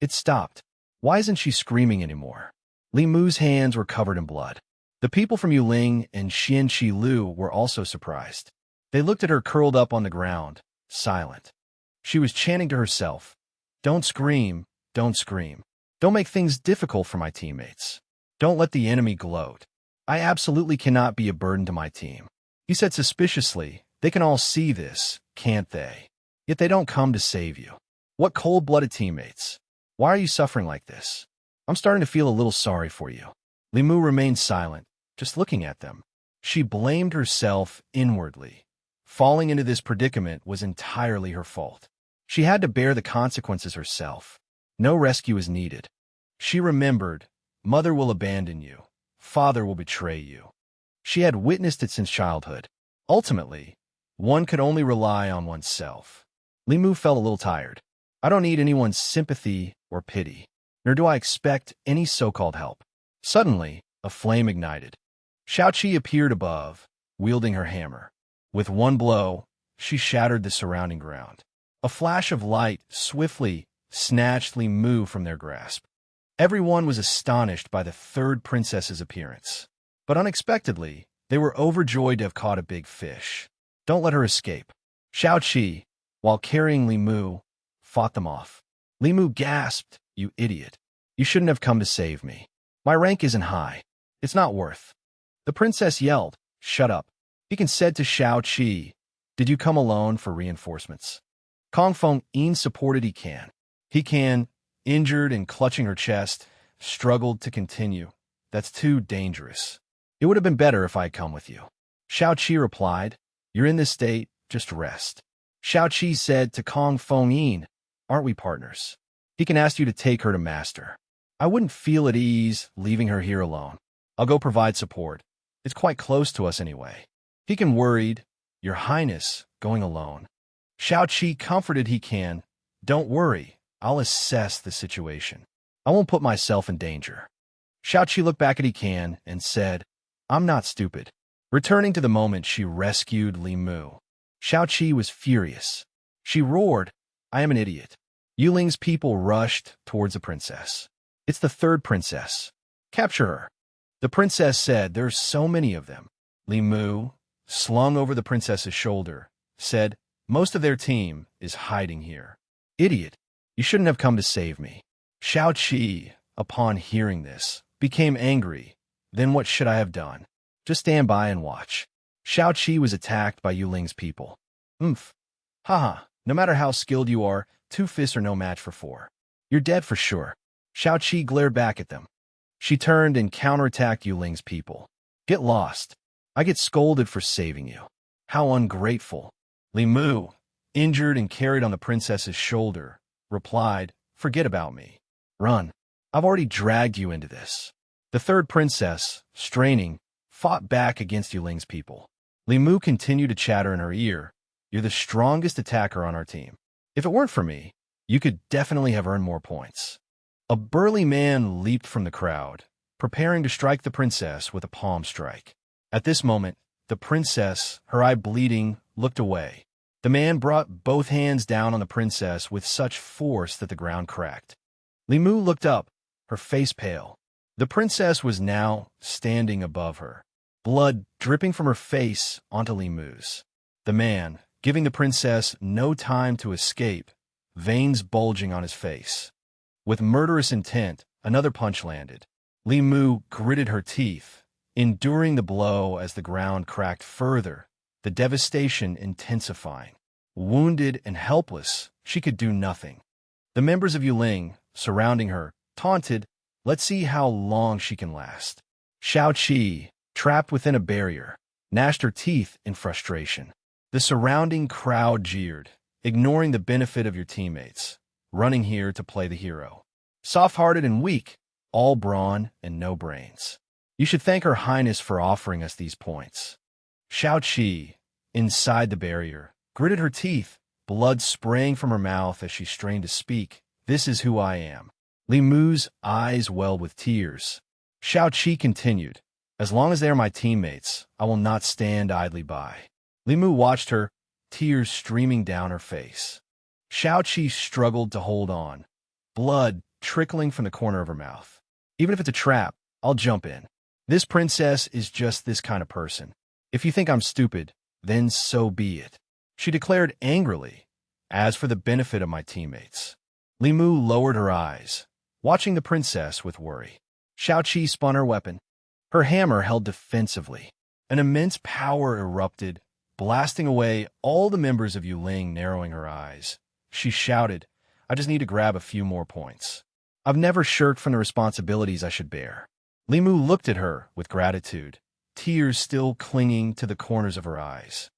It stopped. Why isn't she screaming anymore? Li Mu's hands were covered in blood. The people from Yuling and Xian Qi Lu were also surprised. They looked at her curled up on the ground, silent. She was chanting to herself, don't scream, don't scream. Don't make things difficult for my teammates. Don't let the enemy gloat. I absolutely cannot be a burden to my team. He said suspiciously, they can all see this, can't they? Yet they don't come to save you. What cold-blooded teammates. Why are you suffering like this? I'm starting to feel a little sorry for you. Li Mu remained silent, just looking at them. She blamed herself inwardly. Falling into this predicament was entirely her fault. She had to bear the consequences herself. No rescue is needed. She remembered, mother will abandon you. Father will betray you. She had witnessed it since childhood. Ultimately, one could only rely on oneself. Li Mu felt a little tired. I don't need anyone's sympathy or pity, nor do I expect any so-called help. Suddenly, a flame ignited. Xiaoqi appeared above, wielding her hammer. With one blow, she shattered the surrounding ground. A flash of light swiftly snatched Li Mu from their grasp. Everyone was astonished by the third princess's appearance. But unexpectedly, they were overjoyed to have caught a big fish. Don't let her escape. Xiaoqi, while carrying Li Mu, fought them off. Li Mu gasped, you idiot. You shouldn't have come to save me. My rank isn't high. It's not worth. The princess yelled, shut up. Beacon said to Xiaoqi, did you come alone for reinforcements? Confronting supported He can, injured and clutching her chest, struggled to continue. That's too dangerous. It would have been better if I had come with you. Xiaoqi replied, you're in this state, just rest. Xiaoqi said to Confronting, aren't we partners? He can ask you to take her to master. I wouldn't feel at ease leaving her here alone. I'll go provide support. It's quite close to us anyway. He can worried, Your Highness, going alone. Xiaoqi comforted don't worry, I'll assess the situation. I won't put myself in danger. Xiaoqi looked back at and said, I'm not stupid. Returning to the moment she rescued Li Mu. Xiaoqi was furious. She roared, I am an idiot. Yuling's people rushed towards the princess. It's the third princess. Capture her. The princess said, there's so many of them. Li Mu, slung over the princess's shoulder, said, most of their team is hiding here. Idiot, you shouldn't have come to save me. Xiaoqi, upon hearing this, became angry. Then what should I have done? Just stand by and watch. Xiaoqi was attacked by Yuling's people. Haha, no matter how skilled you are, 2 fists are no match for 4. You're dead for sure. Xiaoqi glared back at them. She turned and counterattacked Yuling's people. Get lost. I get scolded for saving you. How ungrateful. Li Mu, injured and carried on the princess's shoulder, replied, forget about me. Run. I've already dragged you into this. The third princess, straining, fought back against Yuling's people. Li Mu continued to chatter in her ear, you're the strongest attacker on our team. If it weren't for me, you could definitely have earned more points. A burly man leaped from the crowd, preparing to strike the princess with a palm strike. At this moment, the princess, her eye bleeding, looked away. The man brought both hands down on the princess with such force that the ground cracked. Li Mu looked up, her face pale. The princess was now standing above her, blood dripping from her face onto Li Mu's. The man, giving the princess no time to escape, veins bulging on his face. With murderous intent, another punch landed. Li Mu gritted her teeth, enduring the blow as the ground cracked further, the devastation intensifying. Wounded and helpless, she could do nothing. The members of Yuling, surrounding her, taunted, "Let's see how long she can last." Xiaoqi, trapped within a barrier, gnashed her teeth in frustration. The surrounding crowd jeered, ignoring the benefit of your teammates, running here to play the hero. Soft-hearted and weak, all brawn and no brains. You should thank Her Highness for offering us these points. Xiaoqi, inside the barrier, gritted her teeth, blood spraying from her mouth as she strained to speak. "This is who I am." Li Mu's eyes welled with tears. Xiaoqi continued, "As long as they are my teammates, I will not stand idly by." Li Mu watched her, tears streaming down her face. Xiaoqi struggled to hold on, blood trickling from the corner of her mouth. "Even if it's a trap, I'll jump in. This princess is just this kind of person. If you think I'm stupid, then so be it," she declared angrily. "As for the benefit of my teammates." Li Mu lowered her eyes, watching the princess with worry. Xiaoqi spun her weapon, her hammer held defensively. An immense power erupted, blasting away all the members of Yuling, narrowing her eyes. She shouted, "I just need to grab a few more points. I've never shirked from the responsibilities I should bear." Li Mu looked at her with gratitude, tears still clinging to the corners of her eyes.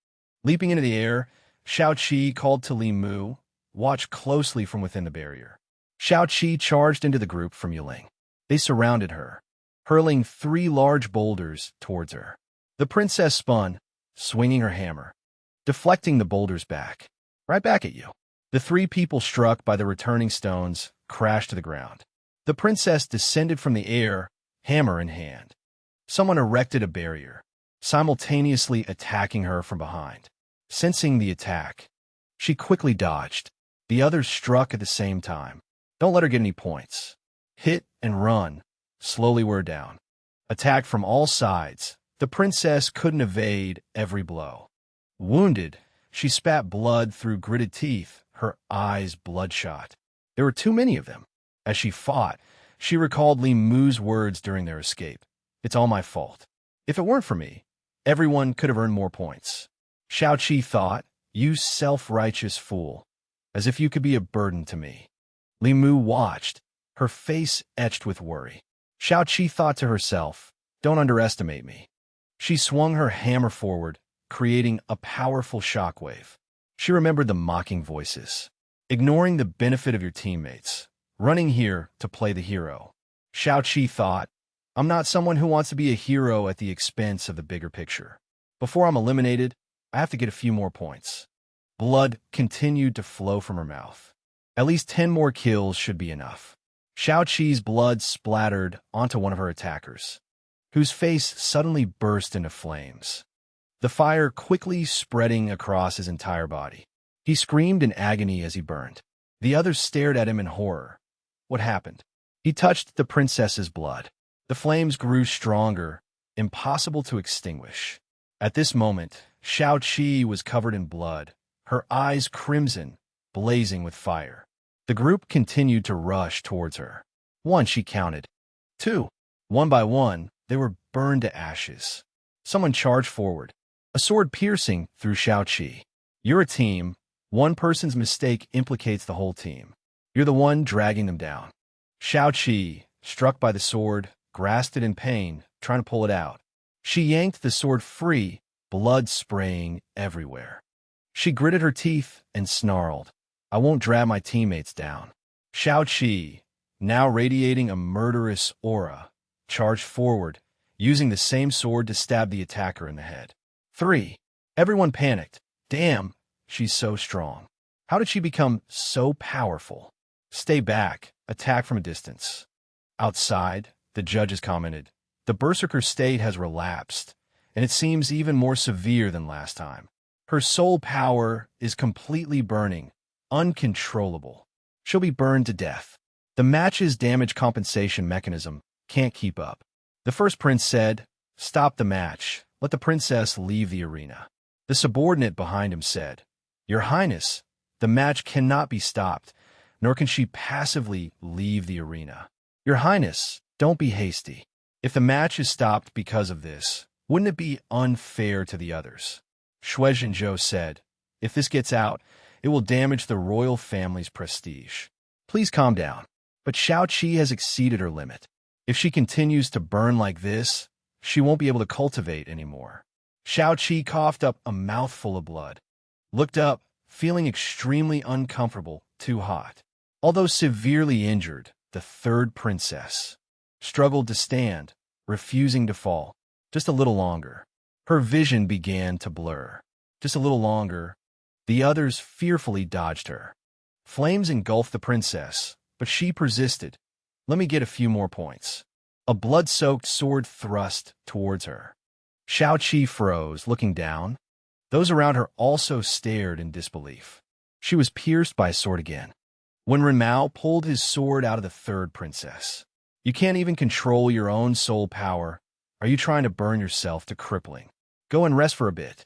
Leaping into the air, Xiaoqi called to Li Mu, "Watch closely from within the barrier." Xiaoqi charged into the group from Yuling. They surrounded her, hurling 3 large boulders towards her. The princess spun, swinging her hammer, deflecting the boulders back. "Right back at you." The 3 people struck by the returning stones crashed to the ground. The princess descended from the air, hammer in hand. Someone erected a barrier, simultaneously attacking her from behind. Sensing the attack, she quickly dodged. The others struck at the same time. "Don't let her get any points. Hit and run." Slowly wear down. Attacked from all sides, the princess couldn't evade every blow. Wounded, she spat blood through gritted teeth, her eyes bloodshot. There were too many of them. As she fought, she recalled Li Mu's words during their escape. "It's all my fault. If it weren't for me, everyone could have earned more points." Xiaoqi thought, "You self-righteous fool. As if you could be a burden to me." Li Mu watched, her face etched with worry. Xiaoqi thought to herself, "Don't underestimate me." She swung her hammer forward, creating a powerful shockwave. She remembered the mocking voices. "Ignoring the benefit of your teammates. Running here to play the hero." Xiaoqi thought, "I'm not someone who wants to be a hero at the expense of the bigger picture. Before I'm eliminated, I have to get a few more points." Blood continued to flow from her mouth. At least 10 more kills should be enough. Xiaoqi's blood splattered onto one of her attackers, whose face suddenly burst into flames, the fire quickly spreading across his entire body. He screamed in agony as he burned. The others stared at him in horror. What happened? He touched the princess's blood. The flames grew stronger, impossible to extinguish. At this moment, Xiaoqi was covered in blood, her eyes crimson, blazing with fire. The group continued to rush towards her. 1, she counted. 2. One by one, they were burned to ashes. Someone charged forward, a sword piercing through Xiaoqi. "You're a team. One person's mistake implicates the whole team. You're the one dragging them down." Xiaoqi, struck by the sword, grasped it in pain, trying to pull it out. She yanked the sword free, blood spraying everywhere. She gritted her teeth and snarled, "I won't drag my teammates down." Xiaoqi, now radiating a murderous aura, charged forward, using the same sword to stab the attacker in the head. 3. Everyone panicked. "Damn, she's so strong. How did she become so powerful?" "Stay back, attack from a distance." Outside, the judges commented, "The Berserker state has relapsed, and it seems even more severe than last time. Her soul power is completely burning, uncontrollable. She'll be burned to death. The match's damage compensation mechanism can't keep up." The first prince said, "Stop the match. Let the princess leave the arena." The subordinate behind him said, "Your Highness, the match cannot be stopped, nor can she passively leave the arena." "Your Highness, don't be hasty. If the match is stopped because of this, wouldn't it be unfair to the others?" Shui Zhenzhou said, If this gets out, it will damage the royal family's prestige. Please calm down. But Xiao Qi has exceeded her limit. If she continues to burn like this, she won't be able to cultivate anymore. Xiao Qi coughed up a mouthful of blood, looked up, feeling extremely uncomfortable, too hot. Although severely injured, the third princess struggled to stand, refusing to fall. Just a little longer. Her vision began to blur. Just a little longer. The others fearfully dodged her. Flames engulfed the princess, but she persisted. Let me get a few more points. A blood-soaked sword thrust towards her. Xiao Qi froze, looking down. Those around her also stared in disbelief. She was pierced by a sword again. When Ren Mao pulled his sword out of the third princess. You can't even control your own soul power. Are you trying to burn yourself to crippling? Go and rest for a bit.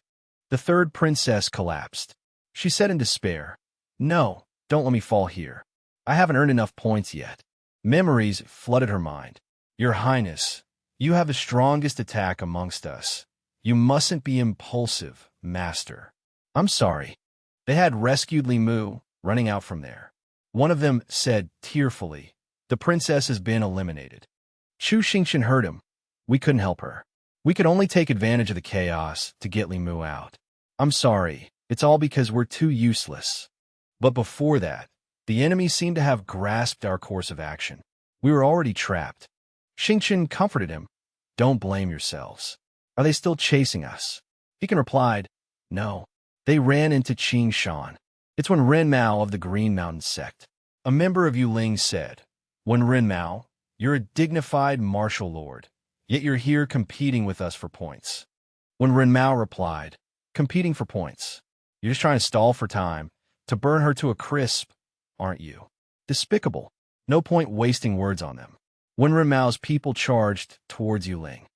The third princess collapsed. She said in despair, No, don't let me fall here. I haven't earned enough points yet. Memories flooded her mind. Your Highness, you have the strongest attack amongst us. You mustn't be impulsive, Master. I'm sorry. They had rescued Li Mu, running out from there. One of them said tearfully, The princess has been eliminated. Chu Xingqian heard him. We couldn't help her. We could only take advantage of the chaos to get Li Mu out. I'm sorry. It's all because we're too useless. But before that, the enemy seemed to have grasped our course of action. We were already trapped. Xingqian comforted him. Don't blame yourselves. Are they still chasing us? Deacon replied, No. They ran into Qing Shan. It's when Ren Mao of the Green Mountain sect. A member of Yuling said, When Ren Mao, you're a dignified martial lord, yet you're here competing with us for points. When Ren Mao replied, Competing for points. You're just trying to stall for time, to burn her to a crisp, aren't you? Despicable. No point wasting words on them. When Ren Mao's people charged towards Yuling,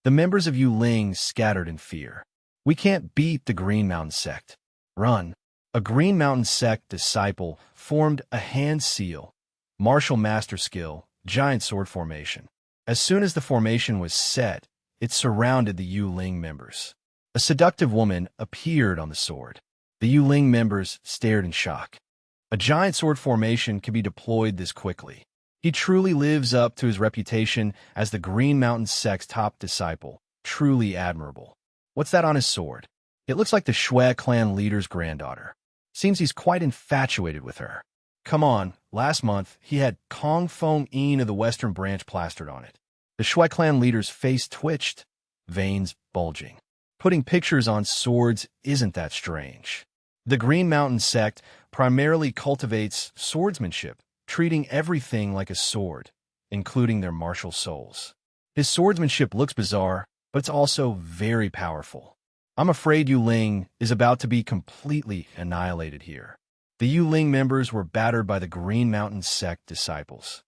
the members of Yuling scattered in fear. We can't beat the Green Mountain sect. Run. A Green Mountain sect disciple formed a hand seal, martial master skill, giant sword formation. As soon as the formation was set, it surrounded the Yuling members. A seductive woman appeared on the sword. The Yuling members stared in shock. A giant sword formation can be deployed this quickly. He truly lives up to his reputation as the Green Mountain sect's top disciple. Truly admirable. What's that on his sword? It looks like the Shui clan leader's granddaughter. Seems he's quite infatuated with her. Come on, last month he had Kong Feng Yin of the Western Branch plastered on it. The Shui clan leader's face twitched, veins bulging. Putting pictures on swords isn't that strange. The Green Mountain sect primarily cultivates swordsmanship, treating everything like a sword, including their martial souls. His swordsmanship looks bizarre, but it's also very powerful. I'm afraid Yuling is about to be completely annihilated here. The Yuling members were battered by the Green Mountain sect disciples.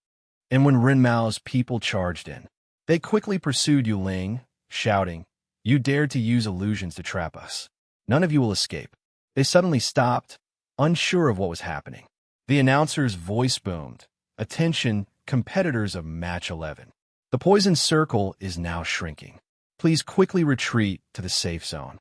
And when Ren Mao's people charged in, they quickly pursued Yuling, shouting, You dared to use illusions to trap us. None of you will escape. They suddenly stopped, unsure of what was happening. The announcer's voice boomed. Attention, competitors of Match 11. The poison circle is now shrinking. Please quickly retreat to the safe zone.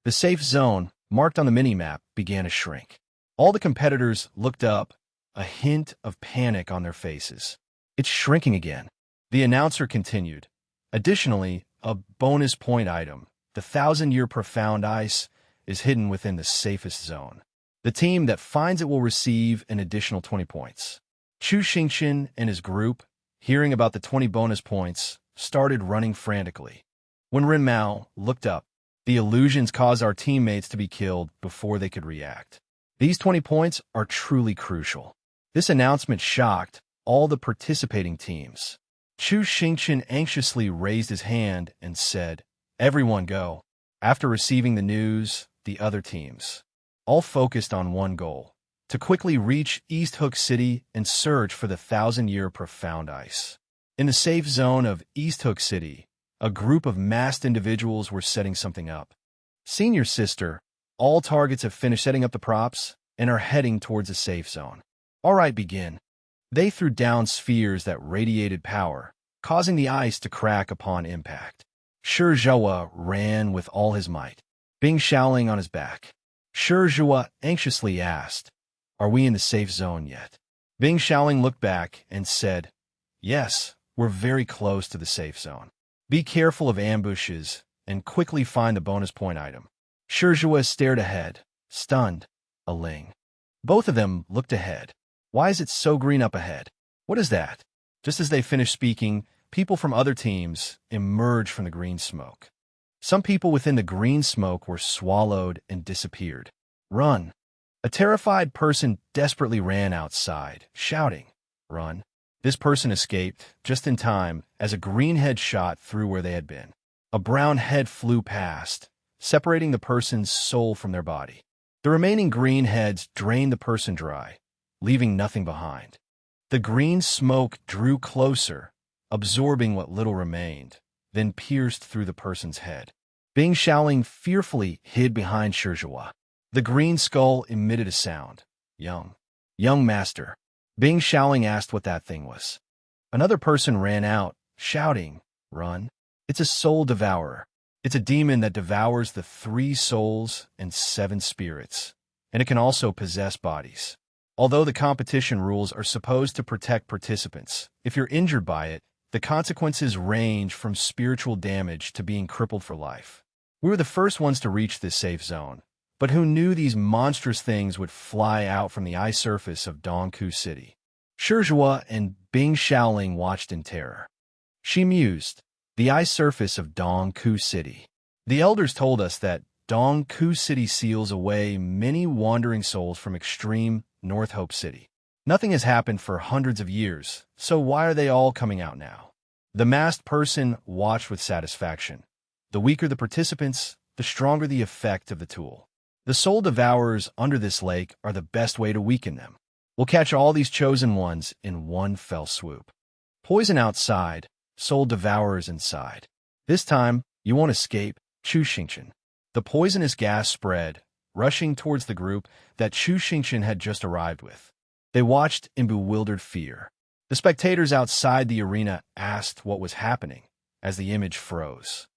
The safe zone, marked on the mini-map, began to shrink. All the competitors looked up, a hint of panic on their faces. It's shrinking again. The announcer continued. Additionally, a bonus point item, the 1,000-year profound ice, is hidden within the safest zone. The team that finds it will receive an additional 20 points. Chu Xingqian and his group, hearing about the 20 bonus points, started running frantically. When Ren Mao looked up, the illusions caused our teammates to be killed before they could react. These 20 points are truly crucial. This announcement shocked all the participating teams. Chu Xingqian anxiously raised his hand and said, Everyone go. After receiving the news, the other teams, all focused on one goal, to quickly reach East Hook City and search for the 1,000-year profound ice. In the safe zone of East Hook City, a group of masked individuals were setting something up. Senior sister, all targets have finished setting up the props and are heading towards the safe zone. All right, begin. They threw down spheres that radiated power, causing the ice to crack upon impact. Shi Zhou ran with all his might, Bing Shaoling on his back. Shizhua anxiously asked, "Are we in the safe zone yet?" Bing Xiaoling looked back and said, "Yes, we're very close to the safe zone. Be careful of ambushes and quickly find the bonus point item." Shizhua stared ahead, stunned. A Ling. Both of them looked ahead. Why is it so green up ahead? What is that? Just as they finished speaking, people from other teams emerged from the green smoke. Some people within the green smoke were swallowed and disappeared. "Run!" A terrified person desperately ran outside, shouting, "Run!" This person escaped just in time as a green head shot through where they had been. A brown head flew past, separating the person's soul from their body. The remaining green heads drained the person dry, leaving nothing behind. The green smoke drew closer, absorbing what little remained, then pierced through the person's head. Bing Xiaoling fearfully hid behind Shizhua. The green skull emitted a sound. Young master. Bing Xiaoling asked what that thing was. Another person ran out, shouting, "Run!" It's a soul devourer. It's a demon that devours the 3 souls and 7 spirits, and it can also possess bodies. Although the competition rules are supposed to protect participants, if you're injured by it, the consequences range from spiritual damage to being crippled for life. We were the first ones to reach this safe zone, but who knew these monstrous things would fly out from the ice surface of Dongku City? Shizhua and Bing Xiaoling watched in terror. She mused, "The ice surface of Dongku City. The elders told us that Dongku City seals away many wandering souls from extreme North Hope City. Nothing has happened for hundreds of years, so why are they all coming out now?" The masked person watched with satisfaction. The weaker the participants, the stronger the effect of the tool. The soul devourers under this lake are the best way to weaken them. We'll catch all these chosen ones in one fell swoop. Poison outside, soul devourers inside. This time, you won't escape. Chu Xingqian. The poisonous gas spread, rushing towards the group that Chu Xingqian had just arrived with. They watched in bewildered fear. The spectators outside the arena asked what was happening as the image froze.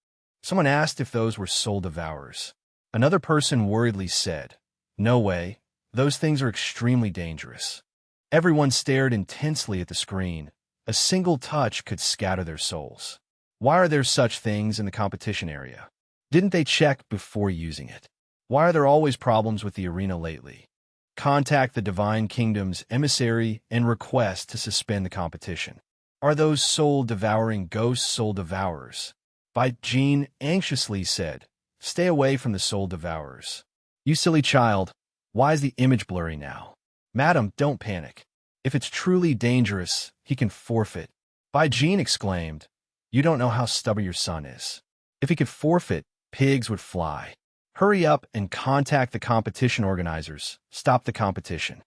Someone asked if those were soul devourers. Another person worriedly said, "No way, those things are extremely dangerous." Everyone stared intensely at the screen. A single touch could scatter their souls. Why are there such things in the competition area? Didn't they check before using it? Why are there always problems with the arena lately? Contact the Divine Kingdom's emissary and request to suspend the competition. Are those soul-devouring ghost soul devourers? Bai Jin anxiously said, "Stay away from the soul devourers." "You silly child, why is the image blurry now?" "Madam, don't panic. If it's truly dangerous, he can forfeit." Bai Jin exclaimed, "You don't know how stubborn your son is. If he could forfeit, pigs would fly. Hurry up and contact the competition organizers. Stop the competition."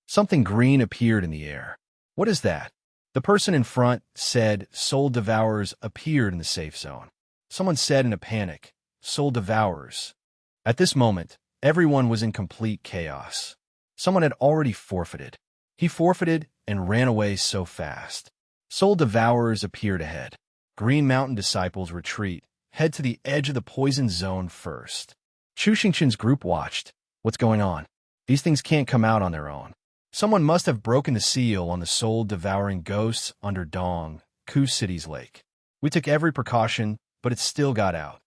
Something green appeared in the air. "What is that?" The person in front said soul devourers appeared in the safe zone. Someone said in a panic, "Soul devourers." At this moment, everyone was in complete chaos. Someone had already forfeited. He forfeited and ran away so fast. Soul devourers appeared ahead. Green Mountain disciples retreat, head to the edge of the poison zone first. Chu Xingqian's group watched. What's going on? These things can't come out on their own. Someone must have broken the seal on the soul-devouring ghosts under Dongku City's lake. We took every precaution, but it still got out.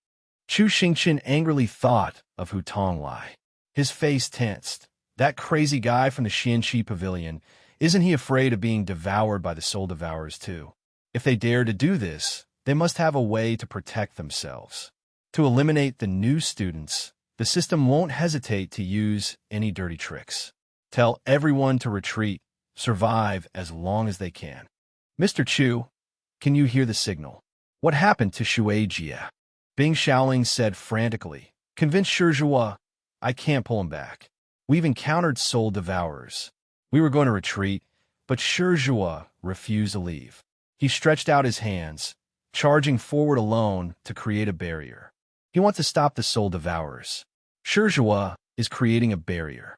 Chu Xingqian angrily thought of Hu Tonglai. His face tensed. That crazy guy from the Xianxi Pavilion, isn't he afraid of being devoured by the soul devourers too? If they dare to do this, they must have a way to protect themselves. To eliminate the new students, the system won't hesitate to use any dirty tricks. Tell everyone to retreat, survive as long as they can. "Mr. Chu, can you hear the signal? What happened to Shueijia?" Bing Xiaoling said frantically. "Convince Shizhua, I can't pull him back. We've encountered soul devourers. We were going to retreat, but Shizhua refused to leave. He stretched out his hands, charging forward alone to create a barrier. He wants to stop the soul devourers. Shizhua is creating a barrier."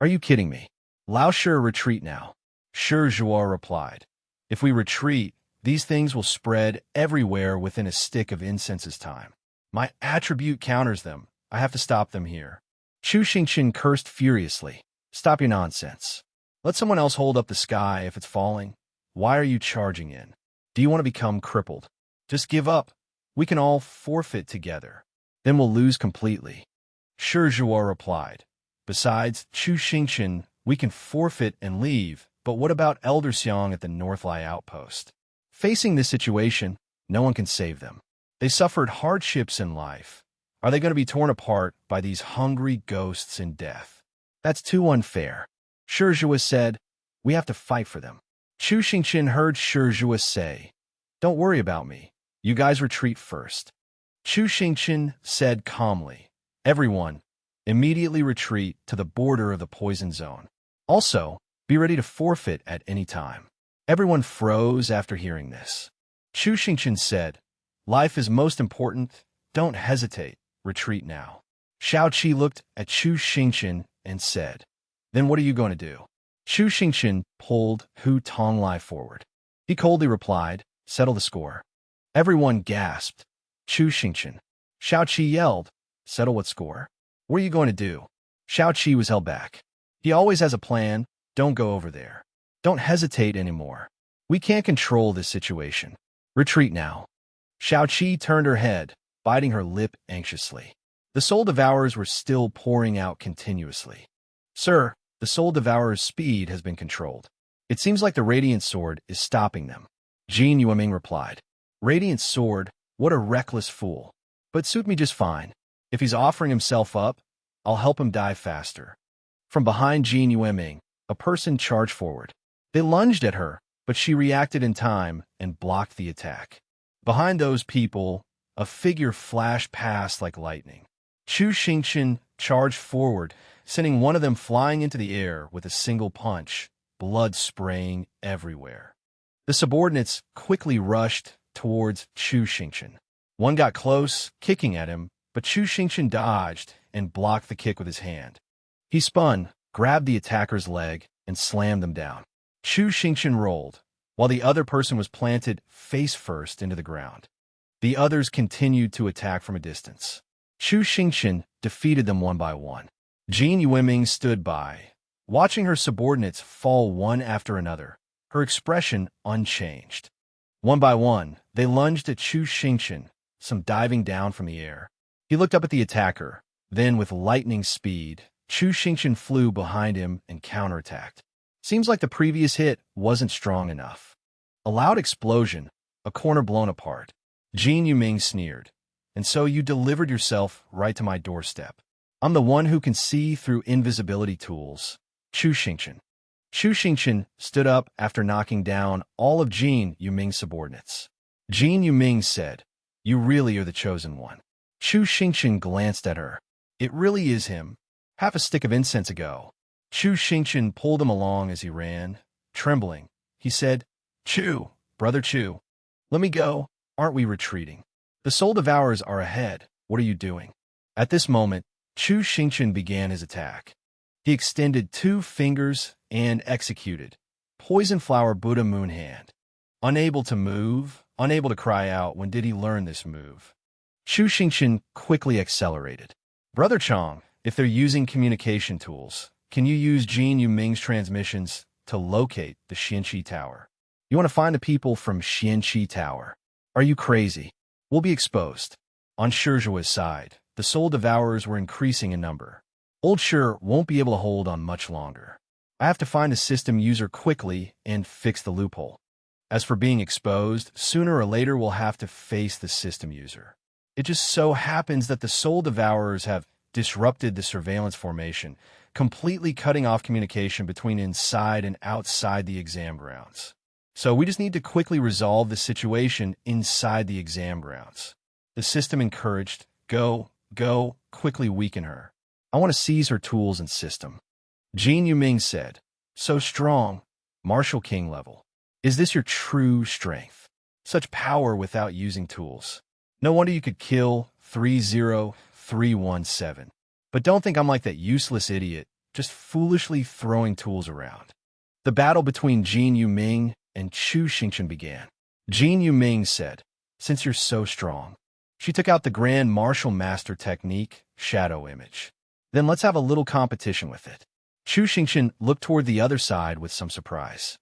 "Are you kidding me? Lao Shi, retreat now." Shizhua replied, "If we retreat, these things will spread everywhere within a stick of incense's time. My attribute counters them. I have to stop them here." Chu Xingqian cursed furiously. Stop your nonsense. Let someone else hold up the sky if it's falling. Why are you charging in? Do you want to become crippled? Just give up. We can all forfeit together. Then we'll lose completely. Shi Zhuo replied. Besides, Chu Xingqian, we can forfeit and leave, but what about Elder Xiang at the Northlai outpost? Facing this situation, no one can save them. They suffered hardships in life. Are they going to be torn apart by these hungry ghosts in death? That's too unfair. Shi Zhuo said, we have to fight for them. Chu Xingqian heard Shi Zhuo say, don't worry about me. You guys retreat first. Chu Xingqian said calmly, everyone, immediately retreat to the border of the poison zone. Also, be ready to forfeit at any time. Everyone froze after hearing this. Chu Xingqian said, life is most important. Don't hesitate. Retreat now. Shao Qi looked at Chu Xingqian and said, then what are you going to do? Chu Xingqian pulled Hu Tonglai forward. He coldly replied, settle the score. Everyone gasped. Chu Xingqian. Shao Qi yelled, settle what score? What are you going to do? Shao Qi was held back. He always has a plan. Don't go over there. Don't hesitate anymore. We can't control this situation. Retreat now. Shao Qi turned her head, biting her lip anxiously. The Soul Devourers were still pouring out continuously. Sir, the Soul Devourer's speed has been controlled. It seems like the Radiant Sword is stopping them. Jin Yueming replied. Radiant Sword? What a reckless fool. But suit me just fine. If he's offering himself up, I'll help him die faster. From behind Jin Yueming, a person charged forward. They lunged at her, but she reacted in time and blocked the attack. Behind those people, a figure flashed past like lightning. Chu Xingqian charged forward, sending one of them flying into the air with a single punch, blood spraying everywhere. The subordinates quickly rushed towards Chu Xingqian. One got close, kicking at him, but Chu Xingqian dodged and blocked the kick with his hand. He spun, grabbed the attacker's leg, and slammed them down. Chu Xingqian rolled, while the other person was planted face first into the ground. The others continued to attack from a distance. Chu Xingqian defeated them one by one. Jin Yueming stood by, watching her subordinates fall one after another, her expression unchanged. One by one, they lunged at Chu Xingqian, some diving down from the air. He looked up at the attacker. Then, with lightning speed, Chu Xingqian flew behind him and counterattacked. Seems like the previous hit wasn't strong enough. A loud explosion, a corner blown apart. Jin Yueming sneered. And so you delivered yourself right to my doorstep. I'm the one who can see through invisibility tools. Chu Xingqian. Chu Xingqian stood up after knocking down all of Jin Yueming's subordinates. Jin Yueming said, you really are the chosen one. Chu Xingqian glanced at her. It really is him. Half a stick of incense ago. Chu Xingqian pulled him along as he ran. Trembling, he said, Chu, brother Chu, let me go. Aren't we retreating? The Soul Devourers are ahead. What are you doing? At this moment, Chu Xingqian began his attack. He extended 2 fingers and executed. Poison Flower Buddha Moon Hand. Unable to move, unable to cry out, when did he learn this move? Chu Xingqian quickly accelerated. Brother Chong, if they're using communication tools, can you use Jin Yueming's transmissions to locate the Xianqi Tower? You want to find the people from Xianqi Tower. Are you crazy? We'll be exposed. On Shi Zhuo's side, the Soul Devourers were increasing in number. Old Shi won't be able to hold on much longer. I have to find a system user quickly and fix the loophole. As for being exposed, sooner or later we'll have to face the system user. It just so happens that the Soul Devourers have disrupted the surveillance formation, completely cutting off communication between inside and outside the exam grounds. So we just need to quickly resolve the situation inside the exam grounds. The system encouraged, go, quickly weaken her. I want to seize her tools and system. Jin Yueming said, so strong, Martial King level. Is this your true strength? Such power without using tools. No wonder you could kill 30317. But don't think I'm like that useless idiot, just foolishly throwing tools around. The battle between Jin Yueming and Chu Xingqian began. Jin Yueming said, since you're so strong. She took out the Grand Martial Master technique, Shadow Image. Then let's have a little competition with it. Chu Xingqian looked toward the other side with some surprise.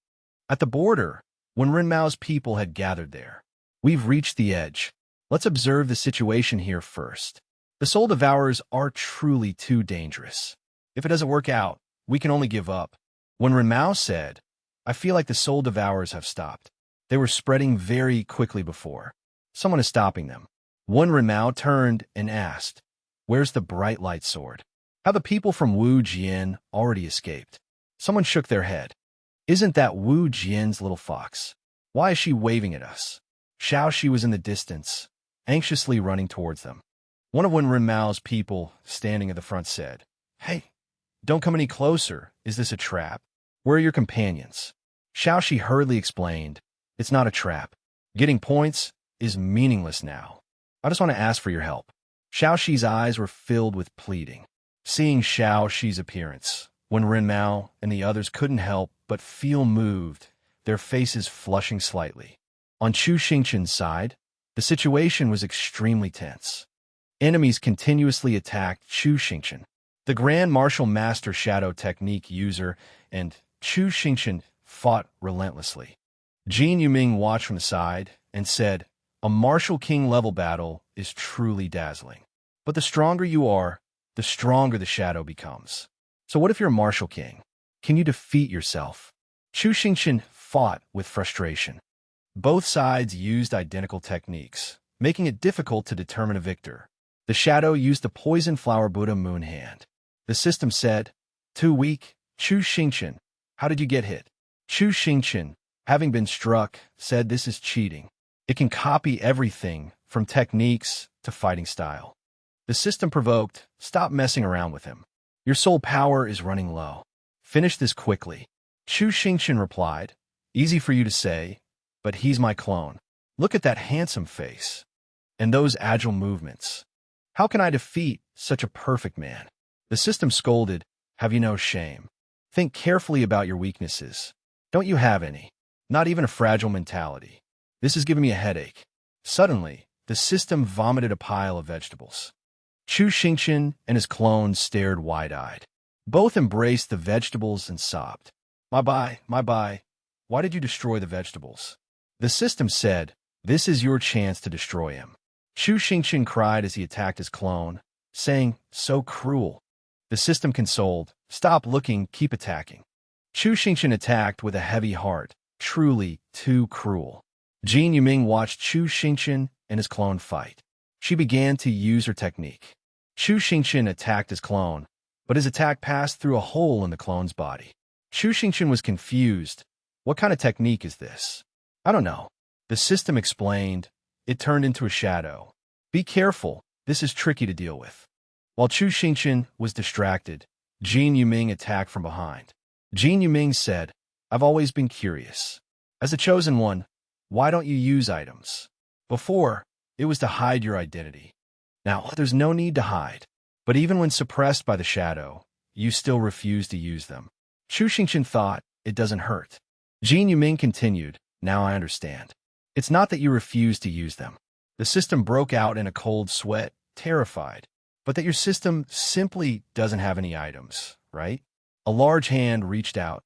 At the border, when Ren Mao's people had gathered there. We've reached the edge. Let's observe the situation here first. The Soul Devourers are truly too dangerous. If it doesn't work out, we can only give up. When Ren Mao said, I feel like the Soul Devourers have stopped. They were spreading very quickly before. Someone is stopping them. One Ren Mao turned and asked, where's the bright light sword? How the people from Wu Jian already escaped. Someone shook their head. Isn't that Wu Jian's little fox? Why is she waving at us? Xiao Shi was in the distance, anxiously running towards them. One of Ren Mao's people, standing at the front, said, Hey, don't come any closer. Is this a trap? Where are your companions? Xiao Shi hurriedly explained, It's not a trap. Getting points is meaningless now. I just want to ask for your help. Xiao Shi's eyes were filled with pleading. Seeing Xiao Shi's appearance, when Ren Mao and the others couldn't help but feel moved, their faces flushing slightly. On Chu Xingqian's side, the situation was extremely tense. Enemies continuously attacked Chu Xingqian. The Grand Martial Master Shadow Technique user and Chu Xingqian fought relentlessly. Jin Yuming watched from the side and said, A Martial King level battle is truly dazzling. But the stronger you are, the stronger the shadow becomes. So what if you're a Martial King? Can you defeat yourself? Chu Xingqian fought with frustration. Both sides used identical techniques, making it difficult to determine a victor. The shadow used the Poison Flower Buddha Moon Hand. The system said, Too weak, Chu Xingqian. How did you get hit? Chu Xingqian, having been struck, said this is cheating. It can copy everything from techniques to fighting style. The system provoked, Stop messing around with him. Your soul power is running low. Finish this quickly. Chu Xingqian replied, Easy for you to say, but he's my clone. Look at that handsome face. And those agile movements. How can I defeat such a perfect man? The system scolded, Have you no shame? Think carefully about your weaknesses. Don't you have any? Not even a fragile mentality. This is giving me a headache. Suddenly, the system vomited a pile of vegetables. Chu Xingqian and his clones stared wide-eyed. Both embraced the vegetables and sobbed. My bye. Why did you destroy the vegetables? The system said, This is your chance to destroy him. Chu Xingqian cried as he attacked his clone, saying, So cruel. The system consoled, Stop looking, keep attacking. Chu Xingqian attacked with a heavy heart, truly too cruel. Jin Yuming watched Chu Xingqian and his clone fight. She began to use her technique. Chu Xingqian attacked his clone, but his attack passed through a hole in the clone's body. Chu Xingqian was confused. What kind of technique is this? I don't know. The system explained. It turned into a shadow. Be careful, this is tricky to deal with. While Chu Xingqian was distracted, Jin Yuming attacked from behind. Jin Yuming said, I've always been curious. As the chosen one, why don't you use items? Before, it was to hide your identity. Now, there's no need to hide. But even when suppressed by the shadow, you still refuse to use them. Chu Xingqian thought, It doesn't hurt. Jin Yuming continued, Now I understand. It's not that you refuse to use them. The system broke out in a cold sweat, terrified. But that your system simply doesn't have any items, right? A large hand reached out,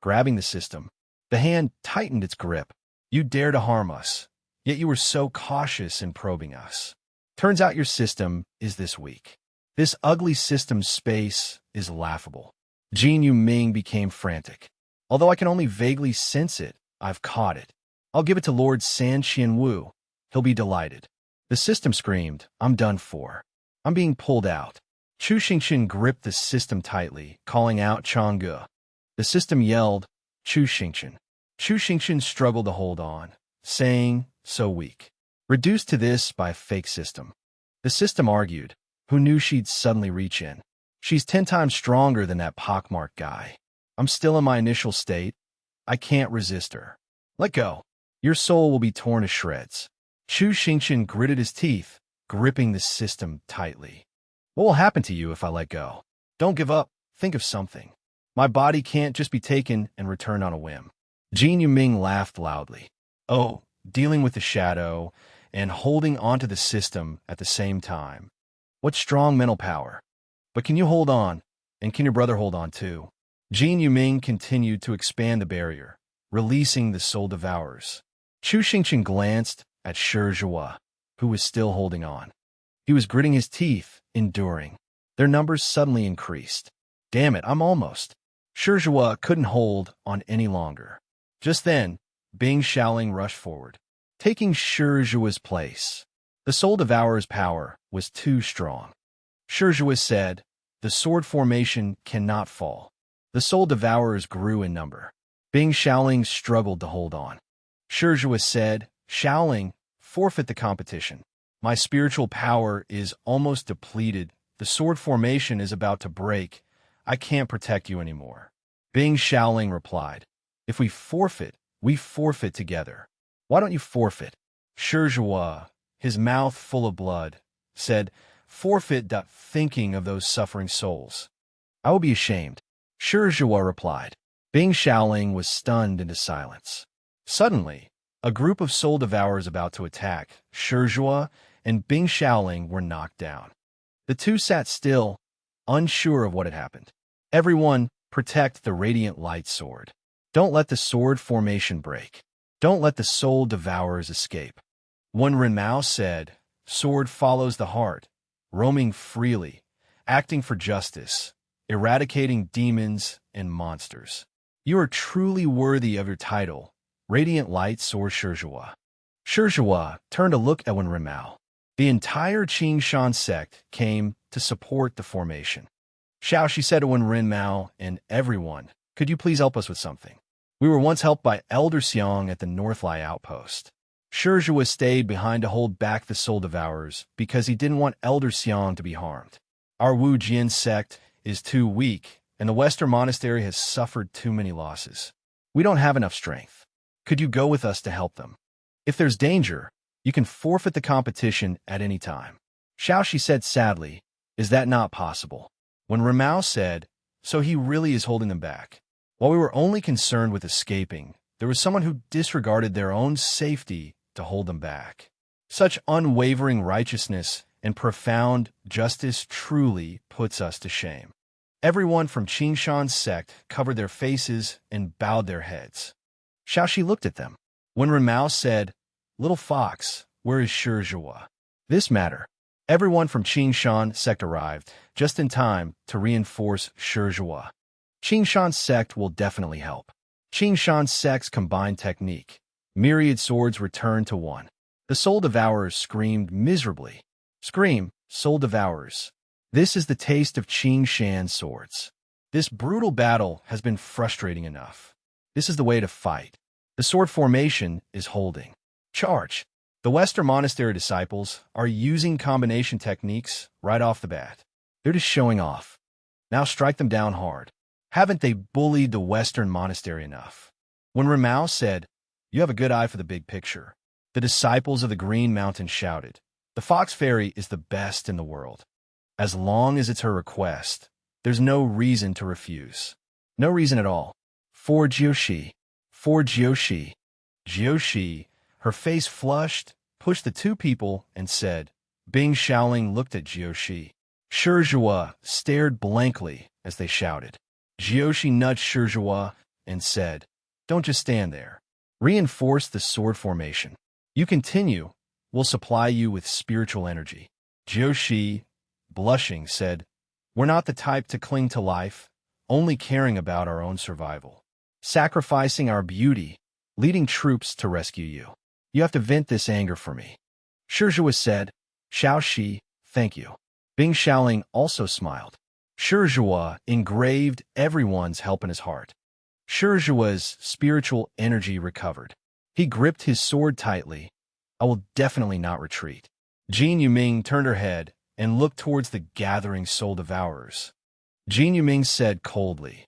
grabbing the system. The hand tightened its grip. You dare to harm us, yet you were so cautious in probing us. Turns out your system is this weak. This ugly system's space is laughable. Jin Yuming became frantic. Although I can only vaguely sense it, I've caught it. I'll give it to Lord San Qianwu. He'll be delighted. The system screamed, I'm done for. I'm being pulled out. Chu Xingqian gripped the system tightly, calling out Changge. The system yelled, Chu Xingqian. Chu Xingqian struggled to hold on, saying, So weak. Reduced to this by a fake system. The system argued, Who knew she'd suddenly reach in? She's 10 times stronger than that pockmarked guy. I'm still in my initial state. I can't resist her. Let go. Your soul will be torn to shreds. Chu Xingqian gritted his teeth, gripping the system tightly. What will happen to you if I let go? Don't give up. Think of something. My body can't just be taken and returned on a whim. Jin Yuming laughed loudly. Oh, dealing with the shadow and holding onto the system at the same time. What strong mental power. But can you hold on? And can your brother hold on too? Jin Yuming continued to expand the barrier, releasing the soul devourers. Chu Xingqian glanced at Shi Zhuo, who was still holding on. He was gritting his teeth, enduring. Their numbers suddenly increased. Damn it, I'm almost. Shi Zhuo couldn't hold on any longer. Just then, Bing Xiaoling rushed forward, taking Shi Zhuo's place. The soul devourer's power was too strong. Shi Zhuo said, "The sword formation cannot fall." The soul devourers grew in number. Bing Xiaoling struggled to hold on. Shi Zhuo said, "Xiaoling, forfeit the competition. My spiritual power is almost depleted. The sword formation is about to break. I can't protect you anymore." Bing Xiaoling replied, "If we forfeit together. Why don't you forfeit?" Shi Zhuo, his mouth full of blood, said, "Forfeit. Thinking of those suffering souls. I will be ashamed." Shi Zhuo replied. Bing Xiaoling was stunned into silence. Suddenly, a group of soul devourers about to attack Shi Zhuo and Bing Xiaoling were knocked down. The two sat still, unsure of what had happened. "Everyone, protect the radiant light sword. Don't let the sword formation break. Don't let the soul devourers escape." When Renmao said, "Sword follows the heart, roaming freely, acting for justice, eradicating demons and monsters. You are truly worthy of your title, Radiant Light Sword Shi Zhuo." Shi Zhuo turned to look at Wen Renmao. The entire Qingshan sect came to support the formation. "Xiao," she said to Wen Renmao and everyone, "could you please help us with something? We were once helped by Elder Xiong at the Northlai outpost." Shi Zhuo stayed behind to hold back the soul devourers because he didn't want Elder Xiong to be harmed. "Our Wu Jian sect is too weak, and the Western Monastery has suffered too many losses. We don't have enough strength. Could you go with us to help them? If there's danger, you can forfeit the competition at any time." "Xiao," she said sadly, "is that not possible?" When Renmao said, "So he really is holding them back. While we were only concerned with escaping, there was someone who disregarded their own safety to hold them back. Such unwavering righteousness and profound justice truly puts us to shame." Everyone from Qingshan's sect covered their faces and bowed their heads. Xiaoxi looked at them. When Renmao said, "Little fox, where is Shi Zhuo?" This matter. Everyone from Qingshan sect arrived, just in time to reinforce Shi Zhuo. Qingshan sect will definitely help. Qingshan sect's combined technique. Myriad swords returned to one. The soul devourers screamed miserably. "Scream, soul devourers. This is the taste of Qingshan swords. This brutal battle has been frustrating enough. This is the way to fight. The sword formation is holding. Charge." The Western Monastery disciples are using combination techniques right off the bat. They're just showing off. Now strike them down hard. Haven't they bullied the Western Monastery enough? When Renmao said, "You have a good eye for the big picture," the disciples of the Green Mountain shouted, "The Fox Fairy is the best in the world. As long as it's her request, there's no reason to refuse. No reason at all." For Jiushi. Jiushi, her face flushed, pushed the two people and said, Bing Xiaoling looked at Jiushi. Shi Zhuo stared blankly as they shouted. Jiushi nudged Shi Zhuo and said, "Don't just stand there. Reinforce the sword formation. You continue, we'll supply you with spiritual energy." Jiushi, blushing, said, "We're not the type to cling to life, only caring about our own survival. Sacrificing our beauty, leading troops to rescue you. You have to vent this anger for me." Shi Zhuo said, "Xiaoxi, thank you." Bing Xiaoling also smiled. Shi Zhuo engraved everyone's help in his heart. Shi Zhuo's spiritual energy recovered. He gripped his sword tightly. "I will definitely not retreat." Jin Yuming turned her head and looked towards the gathering soul devourers. Jin Yuming said coldly,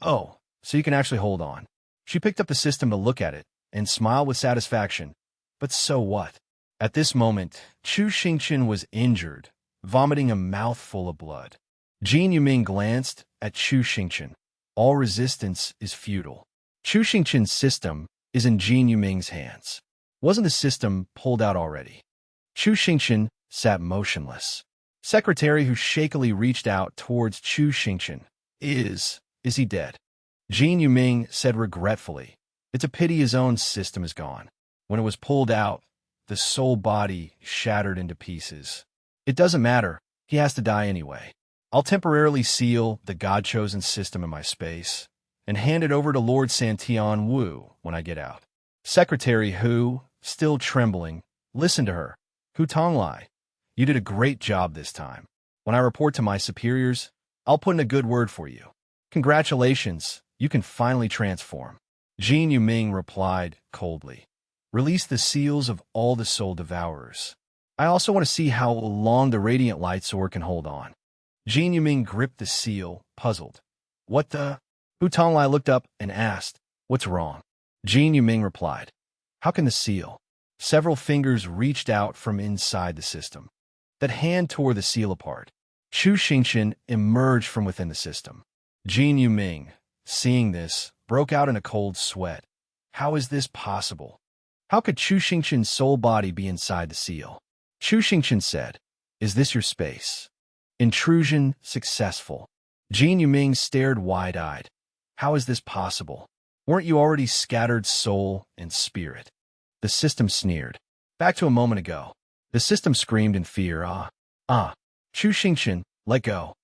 "Oh, so you can actually hold on." She picked up the system to look at it and smiled with satisfaction. But so what? At this moment, Chu Xingqian was injured, vomiting a mouthful of blood. Jin Yuming glanced at Chu Xingqian. All resistance is futile. Chu Xingqian's system is in Jin Yuming's hands. Wasn't the system pulled out already? Chu Xingqian sat motionless. Secretary, who shakily reached out towards Chu Xingqian. Is he dead? Jin Yuming said regretfully. It's a pity his own system is gone. When it was pulled out, the soul body shattered into pieces. It doesn't matter. He has to die anyway. I'll temporarily seal the God-chosen system in my space and hand it over to Lord Santian Wu when I get out. Secretary Hu, still trembling, listened to her. Hu Tonglai, you did a great job this time. When I report to my superiors, I'll put in a good word for you. Congratulations, you can finally transform. Jin Yuming replied coldly. Release the seals of all the soul devourers. I also want to see how long the radiant light sword can hold on. Jin Yuming gripped the seal, puzzled. What the? Hu Tonglai looked up and asked, what's wrong? Jin Yuming replied, how can the seal? Several fingers reached out from inside the system. That hand tore the seal apart. Chu Xingqian emerged from within the system. Jin Yuming, seeing this, broke out in a cold sweat. How is this possible? How could Chu Xingqian's soul body be inside the seal? Chu Xingqian said, is this your space? Intrusion successful. Jin Yuming stared wide-eyed. How is this possible? Weren't you already scattered soul and spirit? The system sneered. Back to a moment ago. The system screamed in fear. Chu Xingqian, let go.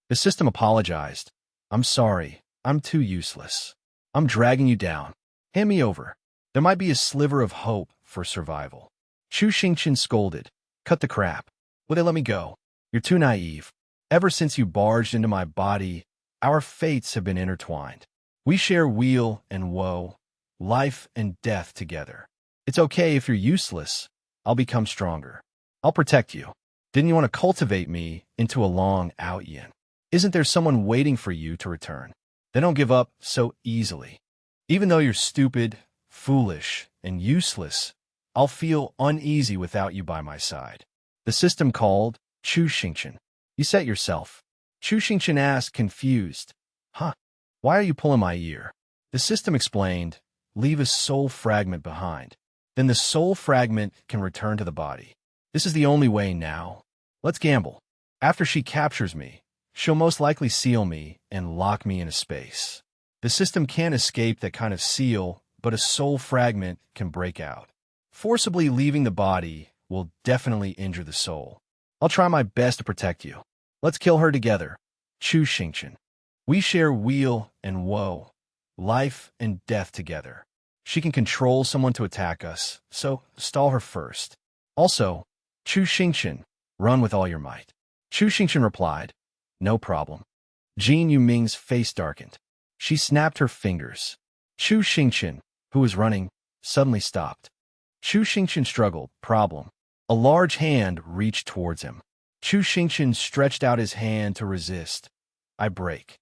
The system apologized. I'm sorry. I'm too useless. I'm dragging you down. Hand me over. There might be a sliver of hope for survival. Chu Xingqian scolded. Cut the crap. Will they let me go? You're too naive. Ever since you barged into my body, our fates have been intertwined. We share weal and woe, life and death together. It's okay if you're useless. I'll become stronger. I'll protect you. Didn't you want to cultivate me into a long out yin? Isn't there someone waiting for you to return? They don't give up so easily. Even though you're stupid, foolish, and useless, I'll feel uneasy without you by my side. The system called. Chu Xingqian. You set yourself. Chu Xingqian asked, confused. Huh? Why are you pulling my ear? The system explained. Leave a soul fragment behind. Then the soul fragment can return to the body. This is the only way now. Let's gamble. After she captures me, she'll most likely seal me and lock me in a space. The system can't escape that kind of seal, but a soul fragment can break out. Forcibly leaving the body will definitely injure the soul. I'll try my best to protect you. Let's kill her together. Chu Xingqian. We share weal and woe, life and death together. She can control someone to attack us, so stall her first. Also, Chu Xingqian, run with all your might. Chu Xingqian replied, no problem. Jin Yuming's face darkened. She snapped her fingers. Chu Xingqian, who was running, suddenly stopped. Chu Xingqian struggled. Problem. A large hand reached towards him. Chu Xingqian stretched out his hand to resist. I break.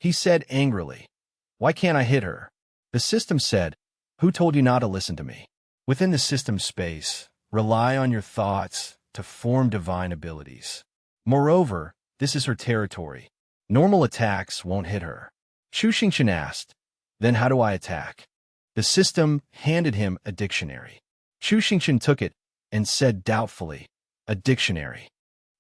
He said angrily. Why can't I hit her? The system said, who told you not to listen to me? Within the system space, rely on your thoughts to form divine abilities. Moreover, this is her territory. Normal attacks won't hit her. Chu Xingqian asked, then how do I attack? The system handed him a dictionary. Chu Xingqian took it and said doubtfully, a dictionary.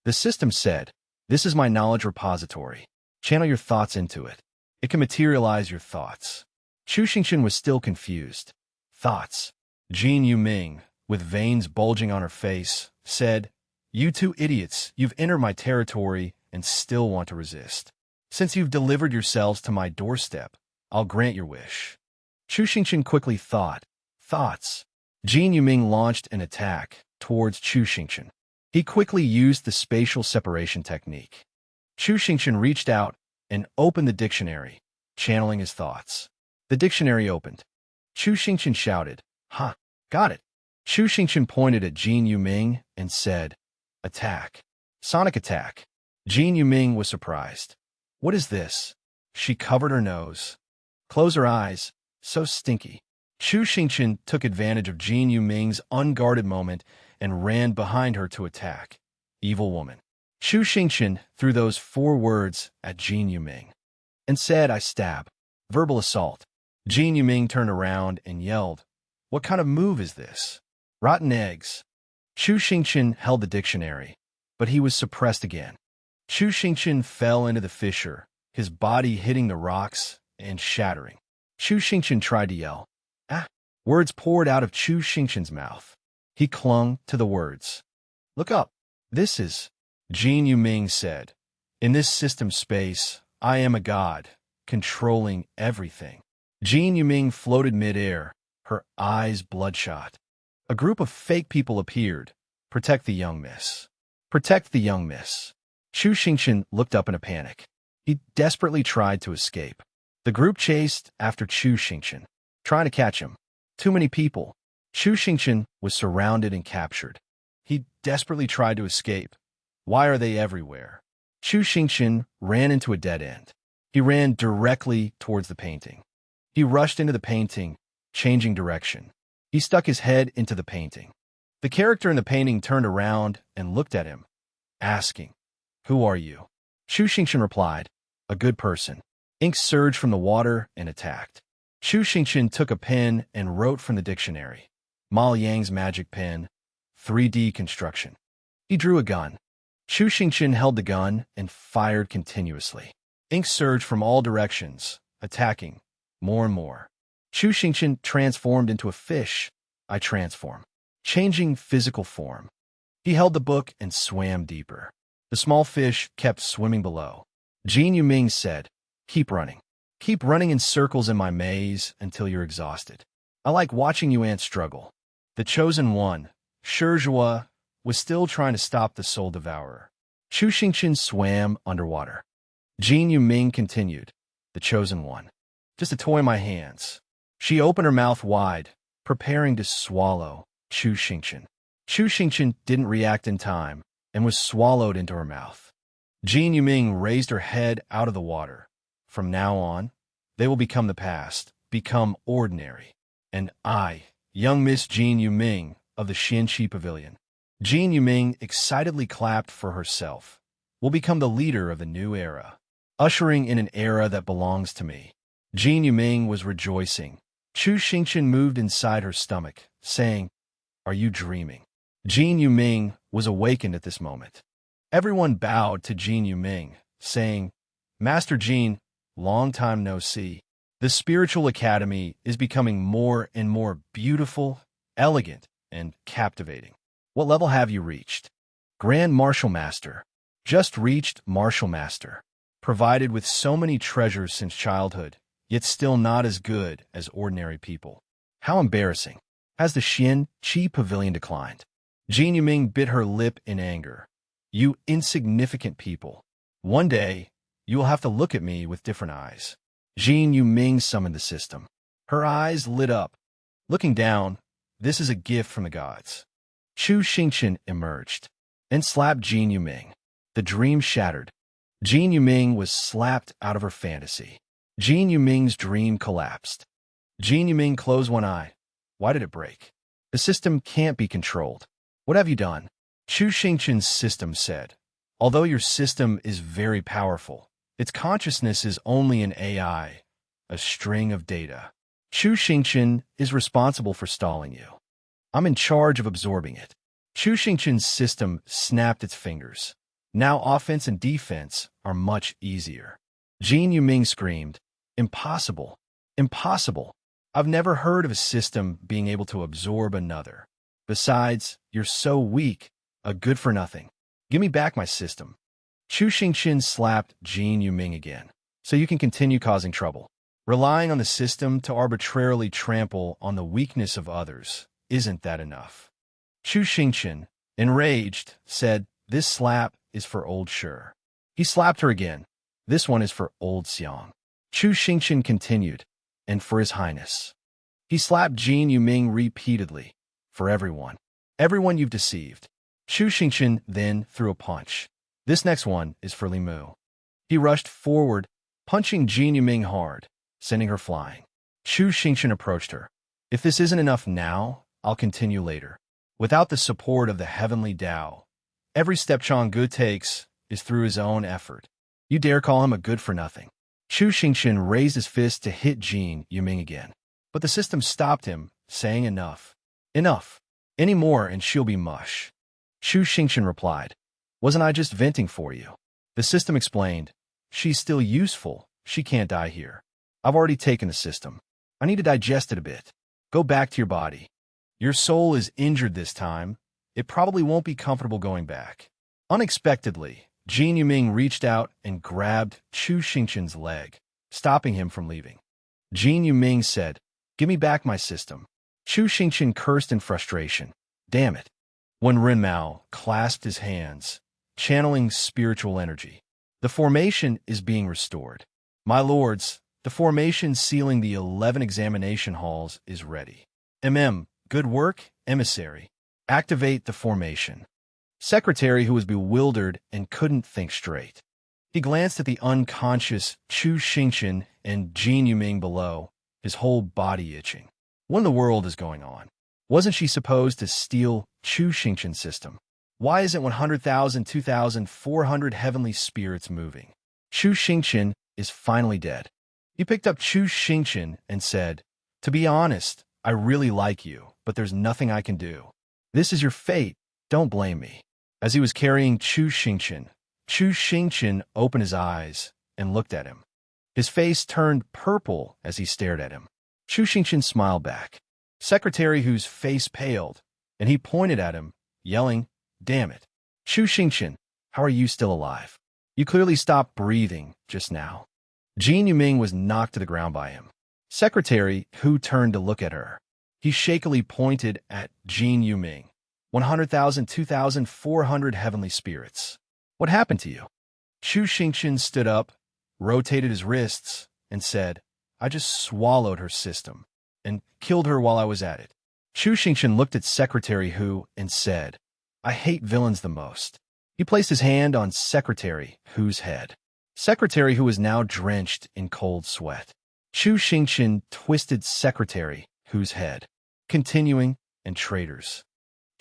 The system said, this is my knowledge repository. Channel your thoughts into it. It can materialize your thoughts. Chu Xingqian was still confused. Thoughts. Jin Yuming, with veins bulging on her face, said, you two idiots, you've entered my territory and still want to resist. Since you've delivered yourselves to my doorstep, I'll grant your wish. Chu Xingqian quickly thought. Thoughts. Jin Yuming launched an attack towards Chu Xingqian. He quickly used the spatial separation technique. Chu Xingqian reached out and opened the dictionary, channeling his thoughts. The dictionary opened. Chu Xingqian shouted, ha, got it. Chu Xingqian pointed at Jin Yuming and said, attack. Sonic attack. Jin Yuming was surprised. What is this? She covered her nose. Close her eyes. So stinky. Chu Xingqian took advantage of Jin Yuming's unguarded moment and ran behind her to attack. Evil woman. Chu Xingqian threw those 4 words at Jin Yuming and said, I stab. Verbal assault. Jin Yuming turned around and yelled, what kind of move is this? Rotten eggs. Chu Xingqian held the dictionary. but he was suppressed again. Chu Xingqian fell into the fissure, his body hitting the rocks and shattering. Chu Xingqian tried to yell. Ah! Words poured out of Chu Xingqian's mouth. He clung to the words. Look up. This is... Jin Yuming said. In this system space, I am a god, controlling everything. Jin Yuming floated mid-air, her eyes bloodshot. A group of fake people appeared. Protect the young miss. Protect the young miss. Chu Xingqian looked up in a panic. He desperately tried to escape. The group chased after Chu Xingqian, trying to catch him. Too many people. Chu Xingqian was surrounded and captured. He desperately tried to escape. Why are they everywhere? Chu Xingqian ran into a dead end. He ran directly towards the painting. He rushed into the painting, changing direction. He stuck his head into the painting. The character in the painting turned around and looked at him, asking, "Who are you?" Chu Xingqian replied, "A good person." Ink surged from the water and attacked. Chu Xingqian took a pen and wrote from the dictionary. Ma Yang's magic pen, 3D construction. He drew a gun. Chu Xingqian held the gun and fired continuously. Ink surged from all directions, attacking, more and more. Chu Xingqian transformed into a fish. I transform, changing physical form. He held the book and swam deeper. The small fish kept swimming below. Jin Yuming said, "Keep running. Keep running in circles in my maze until you're exhausted. I like watching you ants struggle." The chosen one, Shizhua, was still trying to stop the soul devourer. Chu Xingqian swam underwater. Jin Yuming continued, "The chosen one. Just a toy in my hands." She opened her mouth wide, preparing to swallow Chu Xingqian. Chu Xingqian didn't react in time and was swallowed into her mouth. Jin Yuming raised her head out of the water. From now on, they will become the past, become ordinary. And I, young Miss Jin Yuming of the Xianqi Pavilion. Jin Yuming excitedly clapped for herself. Will become the leader of the new era, ushering in an era that belongs to me. Jin Yuming was rejoicing. Chu Xingqian moved inside her stomach, saying, "Are you dreaming?" Jin Yuming was awakened at this moment. Everyone bowed to Jin Yuming, saying, "Master Jin, long time no see. The spiritual academy is becoming more and more beautiful, elegant, and captivating. What level have you reached?" "Grand Martial Master." "Just reached Martial Master. Provided with so many treasures since childhood, yet still not as good as ordinary people. How embarrassing. Has the Xianqi Pavilion declined?" Jin Yuming bit her lip in anger. "You insignificant people. One day, you will have to look at me with different eyes." Jin Yuming summoned the system. Her eyes lit up. Looking down, "This is a gift from the gods." Chu Xingqian emerged and slapped Jin Yuming. The dream shattered. Jin Yuming was slapped out of her fantasy. Jin Yuming's dream collapsed. Jin Yuming closed one eye. Why did it break? The system can't be controlled. What have you done? Chu Xingqian's system said, "Although your system is very powerful, its consciousness is only an AI, a string of data. Chu Xingqian is responsible for stalling you. I'm in charge of absorbing it." Chu Xingqian's system snapped its fingers. Now offense and defense are much easier. Jin Yuming screamed, "Impossible! Impossible! I've never heard of a system being able to absorb another. Besides, you're so weak, a good-for-nothing. Give me back my system." Chu Xingqian slapped Jin Yuming again. "So you can continue causing trouble. Relying on the system to arbitrarily trample on the weakness of others, isn't that enough?" Chu Xingqian, enraged, said, "This slap is for old Shi." He slapped her again. "This one is for old Xiang." Chu Xingqian continued, "And for His Highness." He slapped Jin Yuming repeatedly. "For everyone. Everyone you've deceived." Chu Xingqian then threw a punch. "This next one is for Li Mu." He rushed forward, punching Jin Yuming hard, sending her flying. Chu Xingqian approached her. "If this isn't enough now, I'll continue later. Without the support of the heavenly Tao, every step Chang'e takes is through his own effort. You dare call him a good-for-nothing?" Chu Xingqian raised his fist to hit Jin Yuming again. But the system stopped him, saying, "Enough. Enough. Any more and she'll be mush." Chu Xingqian replied, Wasn't I just venting for you? The system explained. She's still useful. She can't die here. I've already taken the system. I need to digest it a bit. Go back to your body. Your soul is injured this time. It probably won't be comfortable going back. Unexpectedly, Jin Yuming reached out and grabbed Chu Xingqian's leg, stopping him from leaving. Jin Yuming said, "Give me back my system." Chu Xingqian cursed in frustration. Damn it. When Ren Mao clasped his hands, channeling spiritual energy, the formation is being restored. My lords, the formation sealing the 11 examination halls is ready. Good work, emissary. Activate the formation. Secretary, who was bewildered and couldn't think straight. He glanced at the unconscious Chu Xingqian and Jin Yuming below, his whole body itching. What in the world is going on? Wasn't she supposed to steal Chu Xingqian's system? Why isn't 100,000, 2,400 heavenly spirits moving? Chu Xingqian is finally dead. He picked up Chu Xingqian and said, "To be honest, I really like you, but there's nothing I can do. This is your fate. Don't blame me." As he was carrying Chu Xingqian opened his eyes and looked at him. His face turned purple as he stared at him. Chu Xingqian smiled back. Secretary Hu's face paled, and he pointed at him, yelling, "Damn it. Chu Xingqian, how are you still alive? You clearly stopped breathing just now." Jin Yuming was knocked to the ground by him. Secretary Hu turned to look at her. He shakily pointed at Jin Yuming. 100,000, 2,400 heavenly spirits. What happened to you? Chu Xingqian stood up, rotated his wrists, and said, "I just swallowed her system and killed her while I was at it." Chu Xingqian looked at Secretary Hu and said, "I hate villains the most." He placed his hand on Secretary Hu's head. Secretary Hu was now drenched in cold sweat. Chu Xingqian twisted Secretary Hu's head, continuing, and traitors.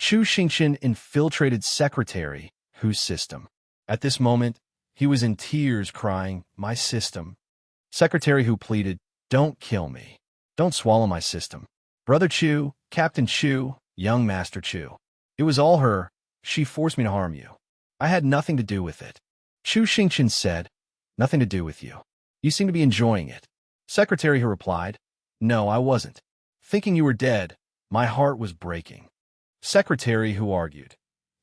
Chu Xingqian infiltrated Secretary Hu's system. At this moment, he was in tears crying, "My system." Secretary Hu pleaded, "Don't kill me. Don't swallow my system. Brother Chu, Captain Chu, young Master Chu. It was all her. She forced me to harm you. I had nothing to do with it." Chu Xingqian said, "Nothing to do with you. You seem to be enjoying it." Secretary Hu replied, "No, I wasn't. Thinking you were dead, my heart was breaking." Secretary Hu argued,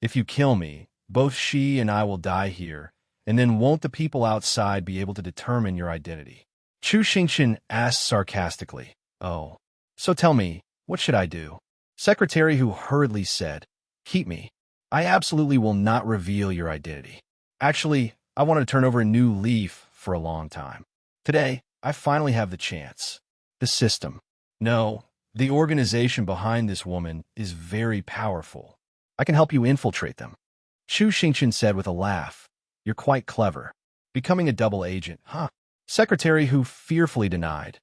"If you kill me, both she and I will die here, and then won't the people outside be able to determine your identity?" Chu Xingqian asked sarcastically, "Oh, so tell me, what should I do?" Secretary Hu hurriedly said, "Keep me. I absolutely will not reveal your identity. Actually, I wanted to turn over a new leaf for a long time. Today, I finally have the chance. The system. No, the organization behind this woman is very powerful. I can help you infiltrate them." Chu Xingqian said with a laugh, "You're quite clever. Becoming a double agent, huh?" Secretary Hu fearfully denied,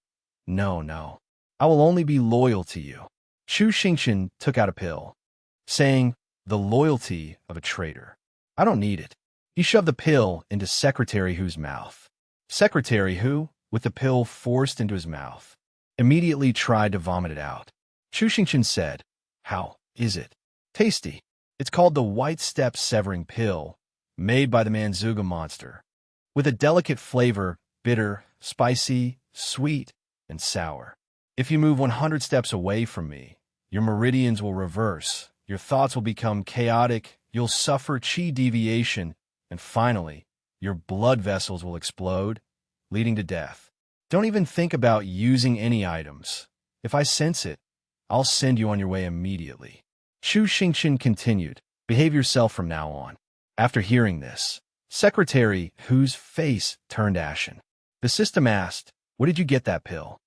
No. I will only be loyal to you." Chu Xingqian took out a pill, saying, "The loyalty of a traitor. I don't need it." He shoved the pill into Secretary Hu's mouth. Secretary Hu, with the pill forced into his mouth, immediately tried to vomit it out. Chu Xingqian said, "How is it?" "Tasty. It's called the White Step Severing Pill, made by the Manzuga monster, with a delicate flavor, bitter, spicy, sweet, and sour. If you move 100 steps away from me, your meridians will reverse, your thoughts will become chaotic, you'll suffer chi deviation, and finally, your blood vessels will explode, leading to death. Don't even think about using any items. If I sense it, I'll send you on your way immediately." Chu Xingqian continued, "Behave yourself from now on." After hearing this, Secretary Hu's face turned ashen. The system asked, "Where did you get that pill?"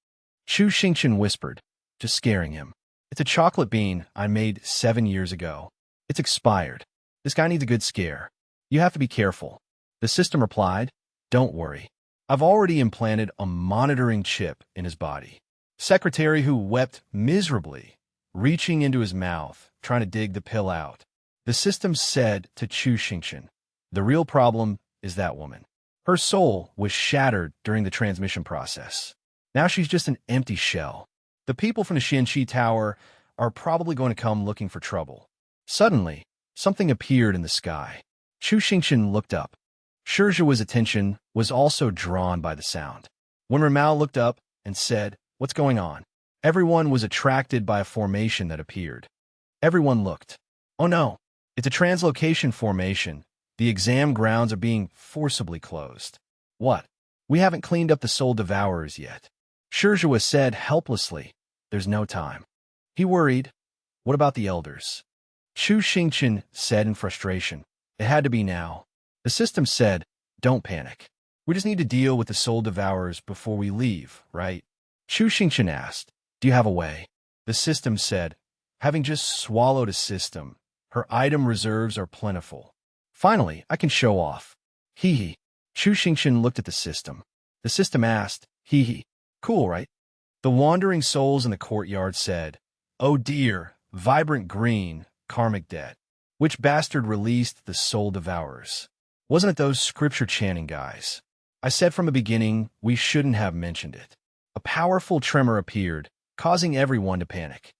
Chu Xingqian whispered, just scaring him. "It's a chocolate bean I made 7 years ago. It's expired. This guy needs a good scare. You have to be careful." The system replied, "Don't worry. I've already implanted a monitoring chip in his body." Secretary Hu wept miserably, reaching into his mouth, trying to dig the pill out. The system said to Chu Xingqian, "The real problem is that woman. Her soul was shattered during the transmission process. Now she's just an empty shell. The people from the Xianxi Tower are probably going to come looking for trouble." Suddenly, something appeared in the sky. Chu Xingqian looked up. Shijua's attention was also drawn by the sound. When Ramao looked up and said, "What's going on?" everyone was attracted by a formation that appeared. Everyone looked. Oh no, it's a translocation formation. The exam grounds are being forcibly closed. What? We haven't cleaned up the soul devourers yet. Shijua said helplessly. There's no time. He worried. What about the elders? Chu Xingqian said in frustration. It had to be now. The system said, don't panic. We just need to deal with the soul devourers before we leave, right? Chu Xingqian asked, do you have a way? The system said, having just swallowed a system, her item reserves are plentiful. Finally, I can show off. Hee hee. Chu Xingqian looked at the system. The system asked, hee hee. Cool, right? The wandering souls in the courtyard said, oh dear, vibrant green, karmic debt. Which bastard released the soul devourers? Wasn't it those scripture-chanting guys? I said from the beginning we shouldn't have mentioned it. A powerful tremor appeared, causing everyone to panic.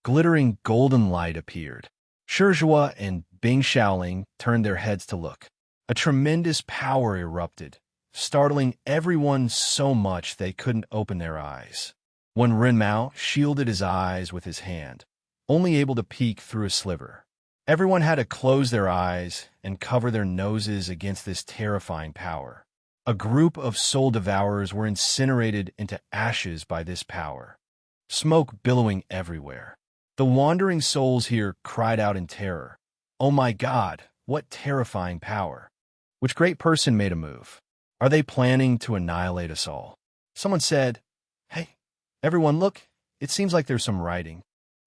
Glittering golden light appeared. Shijua and Bing Shaoling turned their heads to look. A tremendous power erupted, startling everyone so much they couldn't open their eyes. When Renmao shielded his eyes with his hand, only able to peek through a sliver. Everyone had to close their eyes and cover their noses against this terrifying power. A group of soul devourers were incinerated into ashes by this power. Smoke billowing everywhere. The wandering souls here cried out in terror. Oh my God, what terrifying power. Which great person made a move? Are they planning to annihilate us all? Someone said, hey, everyone look, it seems like there's some writing.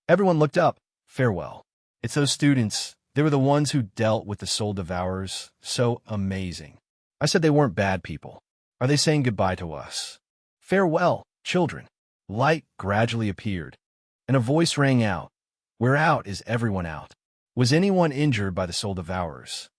Everyone looked up. Farewell. It's those students. They were the ones who dealt with the soul devourers. So amazing. I said they weren't bad people. Are they saying goodbye to us? Farewell, children. Light gradually appeared, and a voice rang out. We're out. Is everyone out? Was anyone injured by the soul devourers?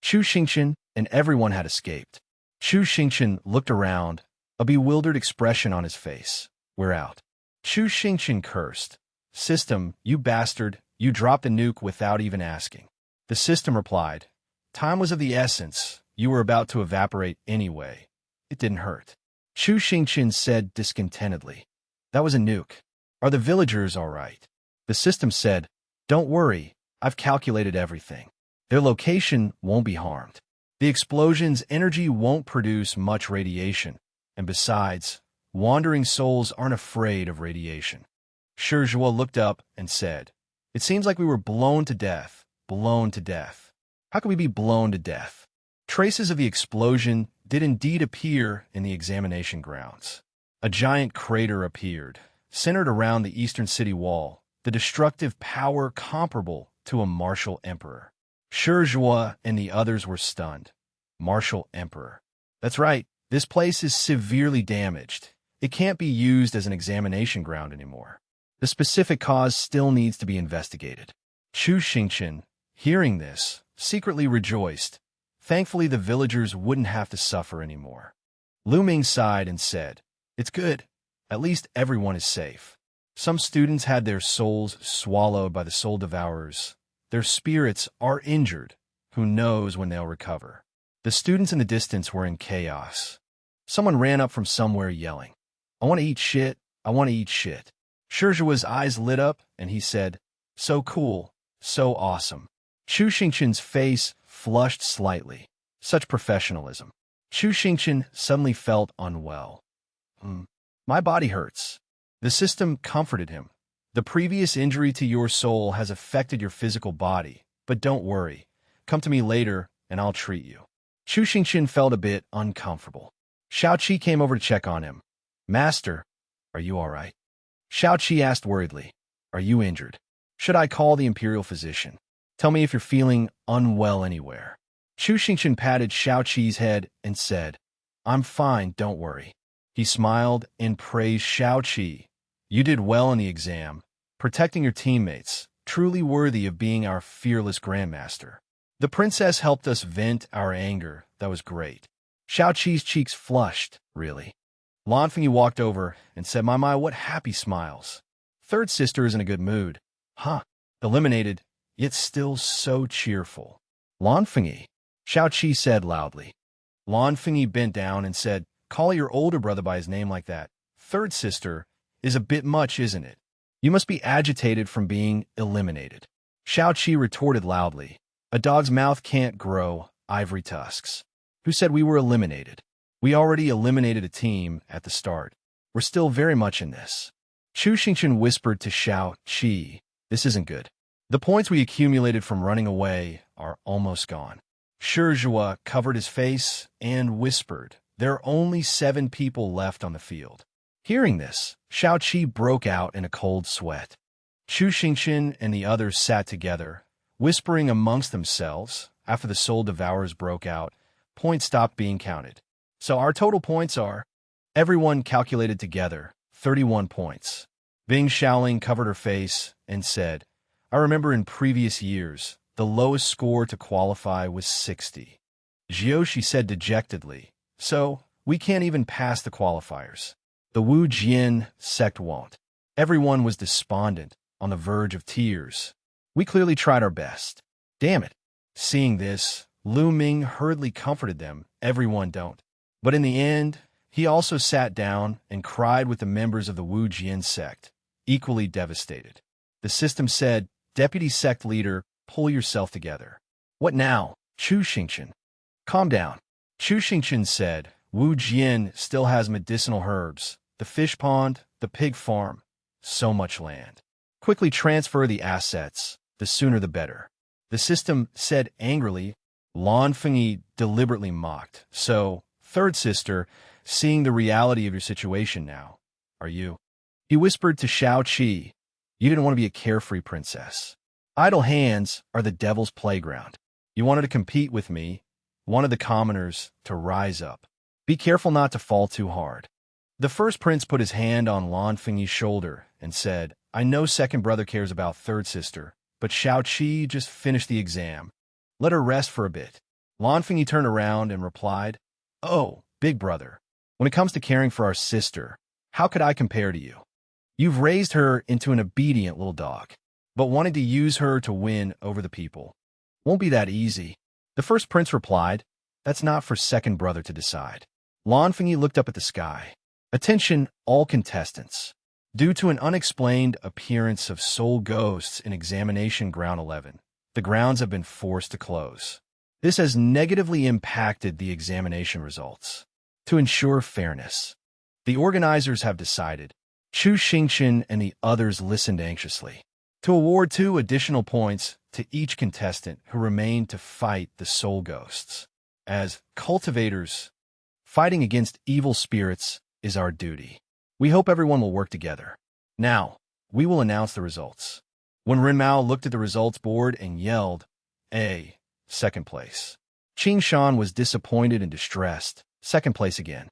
Chu Xingqian and everyone had escaped. Chu Xingqian looked around, a bewildered expression on his face. We're out. Chu Xingqian cursed. System, you bastard, you dropped the nuke without even asking. The system replied, time was of the essence. You were about to evaporate anyway. It didn't hurt. Chu Xingqian said discontentedly. That was a nuke. Are the villagers all right? The system said, don't worry, I've calculated everything. Their location won't be harmed. The explosion's energy won't produce much radiation, and besides, wandering souls aren't afraid of radiation. Shijua looked up and said, it seems like we were blown to death. Blown to death. How can we be blown to death? Traces of the explosion did indeed appear in the examination grounds. A giant crater appeared, centered around the eastern city wall, the destructive power comparable to a martial emperor. Shijua and the others were stunned. Martial emperor. That's right, this place is severely damaged. It can't be used as an examination ground anymore. The specific cause still needs to be investigated. Chu Xingqian, hearing this, secretly rejoiced. Thankfully, the villagers wouldn't have to suffer anymore. Lu Ming sighed and said, it's good. At least everyone is safe. Some students had their souls swallowed by the soul devourers. Their spirits are injured. Who knows when they'll recover? The students in the distance were in chaos. Someone ran up from somewhere yelling, I want to eat shit. I want to eat shit. Shijua's eyes lit up, and he said, so cool, so awesome. Chu Xingqian's face flushed slightly. Such professionalism. Chu Xingqian suddenly felt unwell. My body hurts. The system comforted him. The previous injury to your soul has affected your physical body, but don't worry. Come to me later, and I'll treat you. Chu Xingqian felt a bit uncomfortable. Shao Qi came over to check on him. Master, are you all right? Shao Qi asked worriedly, are you injured? Should I call the imperial physician? Tell me if you're feeling unwell anywhere. Chu Xingqian patted Shao Qi's head and said, I'm fine, don't worry. He smiled and praised Shao Qi. You did well in the exam, protecting your teammates, truly worthy of being our fearless grandmaster. The princess helped us vent our anger. That was great. Shao Qi's cheeks flushed, really. Lan Fengyi walked over and said, my, what happy smiles. Third sister is in a good mood. Huh. Eliminated, yet still so cheerful. Lan Fengyi. Xiao Qi said loudly. Lan Fengyi bent down and said, "Call your older brother by his name like that. Third sister is a bit much, isn't it? You must be agitated from being eliminated." Xiao Qi retorted loudly, "A dog's mouth can't grow ivory tusks. Who said we were eliminated? We already eliminated a team at the start. We're still very much in this." Chu Xingchen whispered to Xiao Qi, "This isn't good. The points we accumulated from running away are almost gone." Shizhua covered his face and whispered, "There are only 7 people left on the field." Hearing this, Xiao Qi broke out in a cold sweat. Chu Xingchen and the others sat together, whispering amongst themselves. After the Soul Devourers broke out, points stopped being counted. "So our total points are—" Everyone calculated together, 31 points. Bing Shaoling covered her face and said, "I remember in previous years, the lowest score to qualify was 60. Jiushi said dejectedly, "So, we can't even pass the qualifiers. The Wu Jian sect won't." Everyone was despondent, on the verge of tears. "We clearly tried our best. Damn it." Seeing this, Lu Ming hurriedly comforted them. "Everyone don't." But in the end, he also sat down and cried with the members of the Wu Jian sect, equally devastated. The system said, "Deputy sect leader, pull yourself together." "What now?" Chu Xingchen. "Calm down." Chu Xingchen said, "Wu Jian still has medicinal herbs, the fish pond, the pig farm, so much land. Quickly transfer the assets, the sooner the better." The system said angrily. Lan Fengyi deliberately mocked. "So, third sister, seeing the reality of your situation now, are you?" He whispered to Xiao Qi, "You didn't want to be a carefree princess. Idle hands are the devil's playground. You wanted to compete with me, wanted the commoners to rise up. Be careful not to fall too hard." The first prince put his hand on Lan Fengyi's shoulder and said, "I know second brother cares about third sister, but Xiao Qi just finished the exam. Let her rest for a bit." Lan Fengyi turned around and replied, "Oh, big brother, when it comes to caring for our sister, how could I compare to you? You've raised her into an obedient little dog, but wanting to use her to win over the people. Won't be that easy." The first prince replied, "That's not for second brother to decide." Lan Fengyi looked up at the sky. "Attention, all contestants. Due to an unexplained appearance of soul ghosts in examination ground 11, the grounds have been forced to close. This has negatively impacted the examination results. To ensure fairness, the organizers have decided." Chu Xingchen and the others listened anxiously, "to award 2 additional points to each contestant who remained to fight the soul ghosts. As cultivators, fighting against evil spirits is our duty. We hope everyone will work together. Now, we will announce the results." When Ren Mao looked at the results board and yelled, "A, second place." Qing Shan was disappointed and distressed, second place again.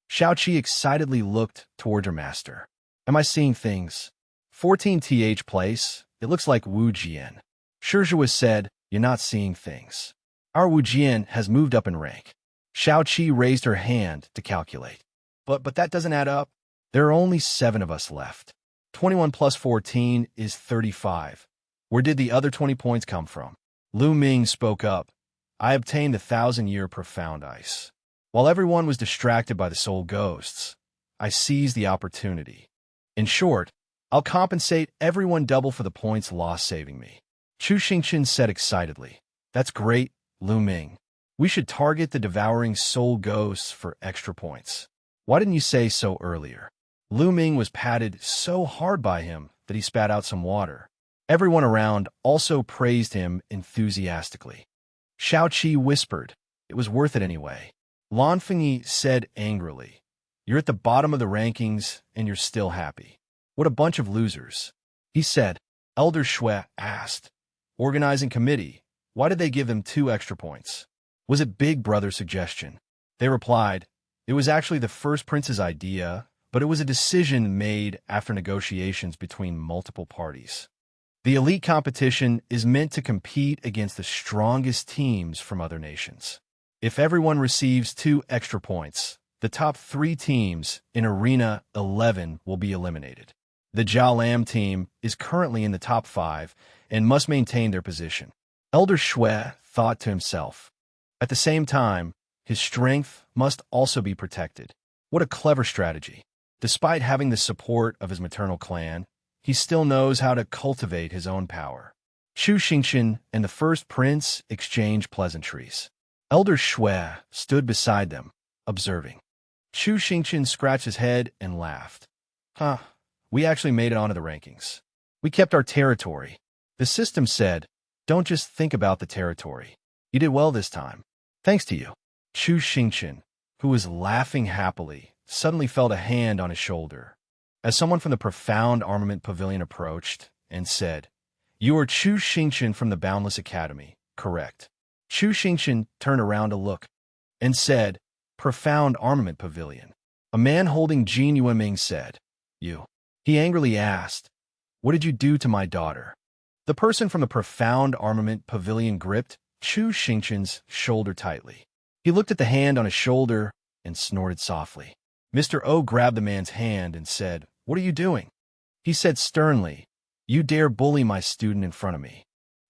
Xiao Qi excitedly looked toward her master. "Am I seeing things? 14th place, it looks like Wu Jian." Shizhua said, "You're not seeing things. Our Wu Jian has moved up in rank." Xiao Qi raised her hand to calculate. But that doesn't add up. There are only 7 of us left. 21 plus 14 is 35. Where did the other 20 points come from?" Lu Ming spoke up. "I obtained the 1,000-year profound ice. While everyone was distracted by the soul ghosts, I seized the opportunity. In short, I'll compensate everyone double for the points lost saving me." Chu Xingchen said excitedly, "That's great, Lu Ming. We should target the devouring soul ghosts for extra points. Why didn't you say so earlier?" Lu Ming was patted so hard by him that he spat out some water. Everyone around also praised him enthusiastically. Xiao Qi whispered, "It was worth it anyway." Lan Fengyi said angrily, "You're at the bottom of the rankings and you're still happy. What a bunch of losers." He said. Elder Shui asked, "Organizing committee, why did they give them 2 extra points? Was it Big Brother's suggestion?" They replied, "It was actually the first prince's idea, but it was a decision made after negotiations between multiple parties. The elite competition is meant to compete against the strongest teams from other nations. If everyone receives 2 extra points, the top 3 teams in Arena 11 will be eliminated. The Jiao Lam team is currently in the top 5 and must maintain their position." Elder Shui thought to himself, At the same time, his strength must also be protected. What a clever strategy. Despite having the support of his maternal clan, he still knows how to cultivate his own power. Chu Xingqian and the first prince exchanged pleasantries. Elder Shui stood beside them, observing. Chu Xingqian scratched his head and laughed. Huh, we actually made it onto the rankings. We kept our territory. The system said, don't just think about the territory. You did well this time. Thanks to you. Chu Xingqian, who was laughing happily, suddenly felt a hand on his shoulder. As someone from the Profound Armament Pavilion approached and said, You are Chu Xingqian from the Boundless Academy, correct? Chu Xingqian turned around to look and said, Profound Armament Pavilion. A man holding Jin Yueming said, You. He angrily asked, What did you do to my daughter? The person from the Profound Armament Pavilion gripped Chu Xingqian's shoulder tightly. He looked at the hand on his shoulder and snorted softly. Mr. O grabbed the man's hand and said, What are you doing? He said sternly, You dare bully my student in front of me.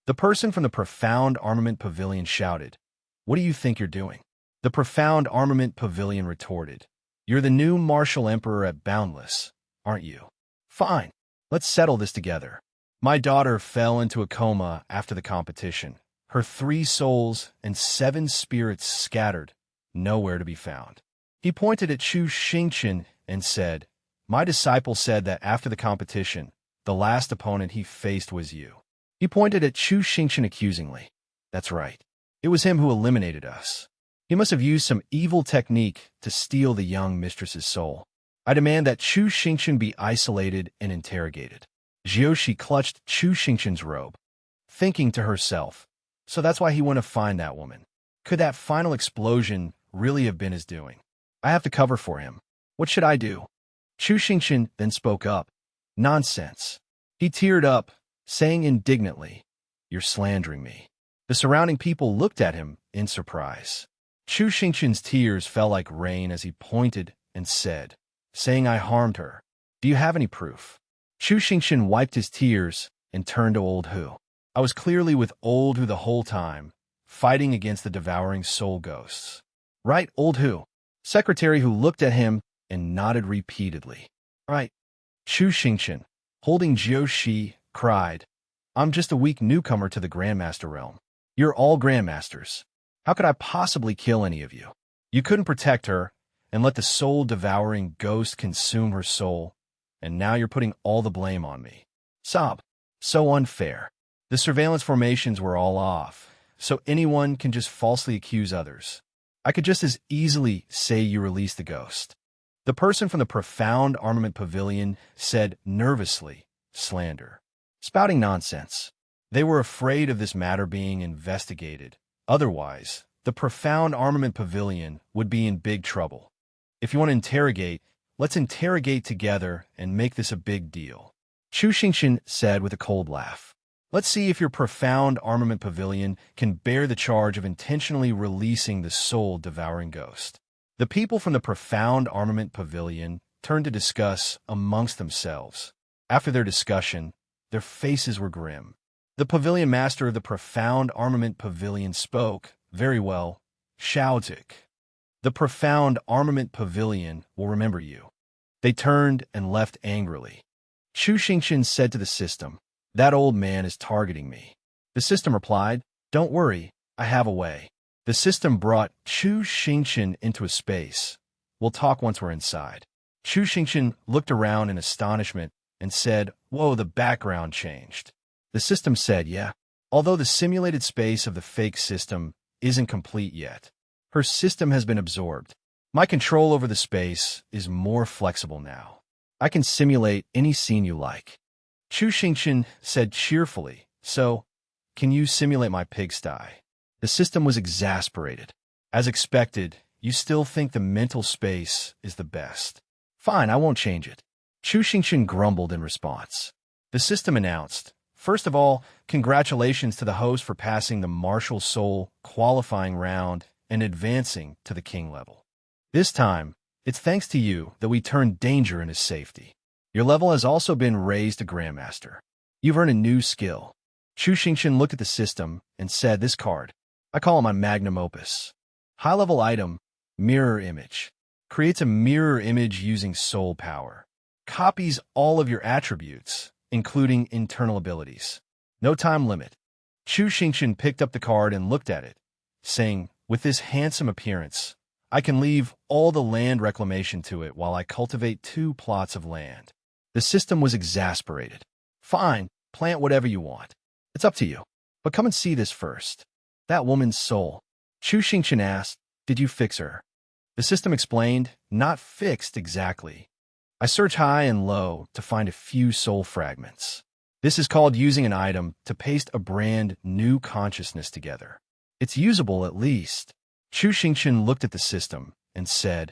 The person from the Profound Armament Pavilion shouted, What do you think you're doing? The Profound Armament Pavilion retorted, You're the new martial emperor at Boundless, aren't you? Fine, let's settle this together. My daughter fell into a coma after the competition. Her 3 souls and 7 spirits scattered, nowhere to be found. He pointed at Chu Xingqian and said, My disciple said that after the competition, the last opponent he faced was you. He pointed at Chu Xingqian accusingly. That's right. It was him who eliminated us. He must have used some evil technique to steal the young mistress's soul. I demand that Chu Xingqian be isolated and interrogated. Jiushi clutched Chu Xingqian's robe, thinking to herself, So that's why he went to find that woman. Could that final explosion really have been his doing? I have to cover for him. What should I do? Chu Xingqian then spoke up. Nonsense. He teared up, saying indignantly, You're slandering me. The surrounding people looked at him in surprise. Chu Xingqian's tears fell like rain as he pointed and said, saying I harmed her. Do you have any proof? Chu Xingqian wiped his tears and turned to Old Hu. I was clearly with Old Hu the whole time, fighting against the devouring soul ghosts. Right, Old Hu? Secretary who looked at him and nodded repeatedly. Right. Chu Xingqian, holding Jiushi, cried, I'm just a weak newcomer to the Grandmaster realm. You're all Grandmasters. How could I possibly kill any of you? You couldn't protect her and let the soul-devouring ghost consume her soul, and now you're putting all the blame on me. Sob. So unfair. The surveillance formations were all off, so anyone can just falsely accuse others. I could just as easily say you released the ghost. The person from the Profound Armament Pavilion said nervously, slander. Spouting nonsense. They were afraid of this matter being investigated. Otherwise, the Profound Armament Pavilion would be in big trouble. If you want to interrogate, let's interrogate together and make this a big deal. Chu Xingqian said with a cold laugh. Let's see if your Profound Armament Pavilion can bear the charge of intentionally releasing the soul-devouring ghost. The people from the Profound Armament Pavilion turned to discuss amongst themselves. After their discussion, their faces were grim. The pavilion master of the Profound Armament Pavilion spoke, Very well, Shaozik. The Profound Armament Pavilion will remember you. They turned and left angrily. Chu Xingqian said to the system, That old man is targeting me. The system replied, Don't worry, I have a way. The system brought Chu Xingqian into a space. We'll talk once we're inside. Chu Xingqian looked around in astonishment and said, Whoa, the background changed. The system said, Yeah, although the simulated space of the fake system isn't complete yet. Her system has been absorbed. My control over the space is more flexible now. I can simulate any scene you like. Chu Xingqian said cheerfully, So, can you simulate my pigsty? The system was exasperated. As expected, you still think the mental space is the best. Fine, I won't change it. Chu Xingqian grumbled in response. The system announced, First of all, congratulations to the host for passing the Martial Soul qualifying round and advancing to the King level. This time, it's thanks to you that we turned danger into safety. Your level has also been raised to Grandmaster. You've earned a new skill. Chu Xingqian looked at the system and said, This card. I call it my magnum opus. High-level item, mirror image. Creates a mirror image using soul power. Copies all of your attributes, including internal abilities. No time limit. Chu Xingqian picked up the card and looked at it, saying, with this handsome appearance, I can leave all the land reclamation to it while I cultivate 2 plots of land. The system was exasperated. Fine, plant whatever you want. It's up to you. But come and see this first. That woman's soul. Chu Xingqian asked, did you fix her? The system explained, not fixed exactly. I search high and low to find a few soul fragments. This is called using an item to paste a brand new consciousness together. It's usable at least. Chu Xingqian looked at the system and said,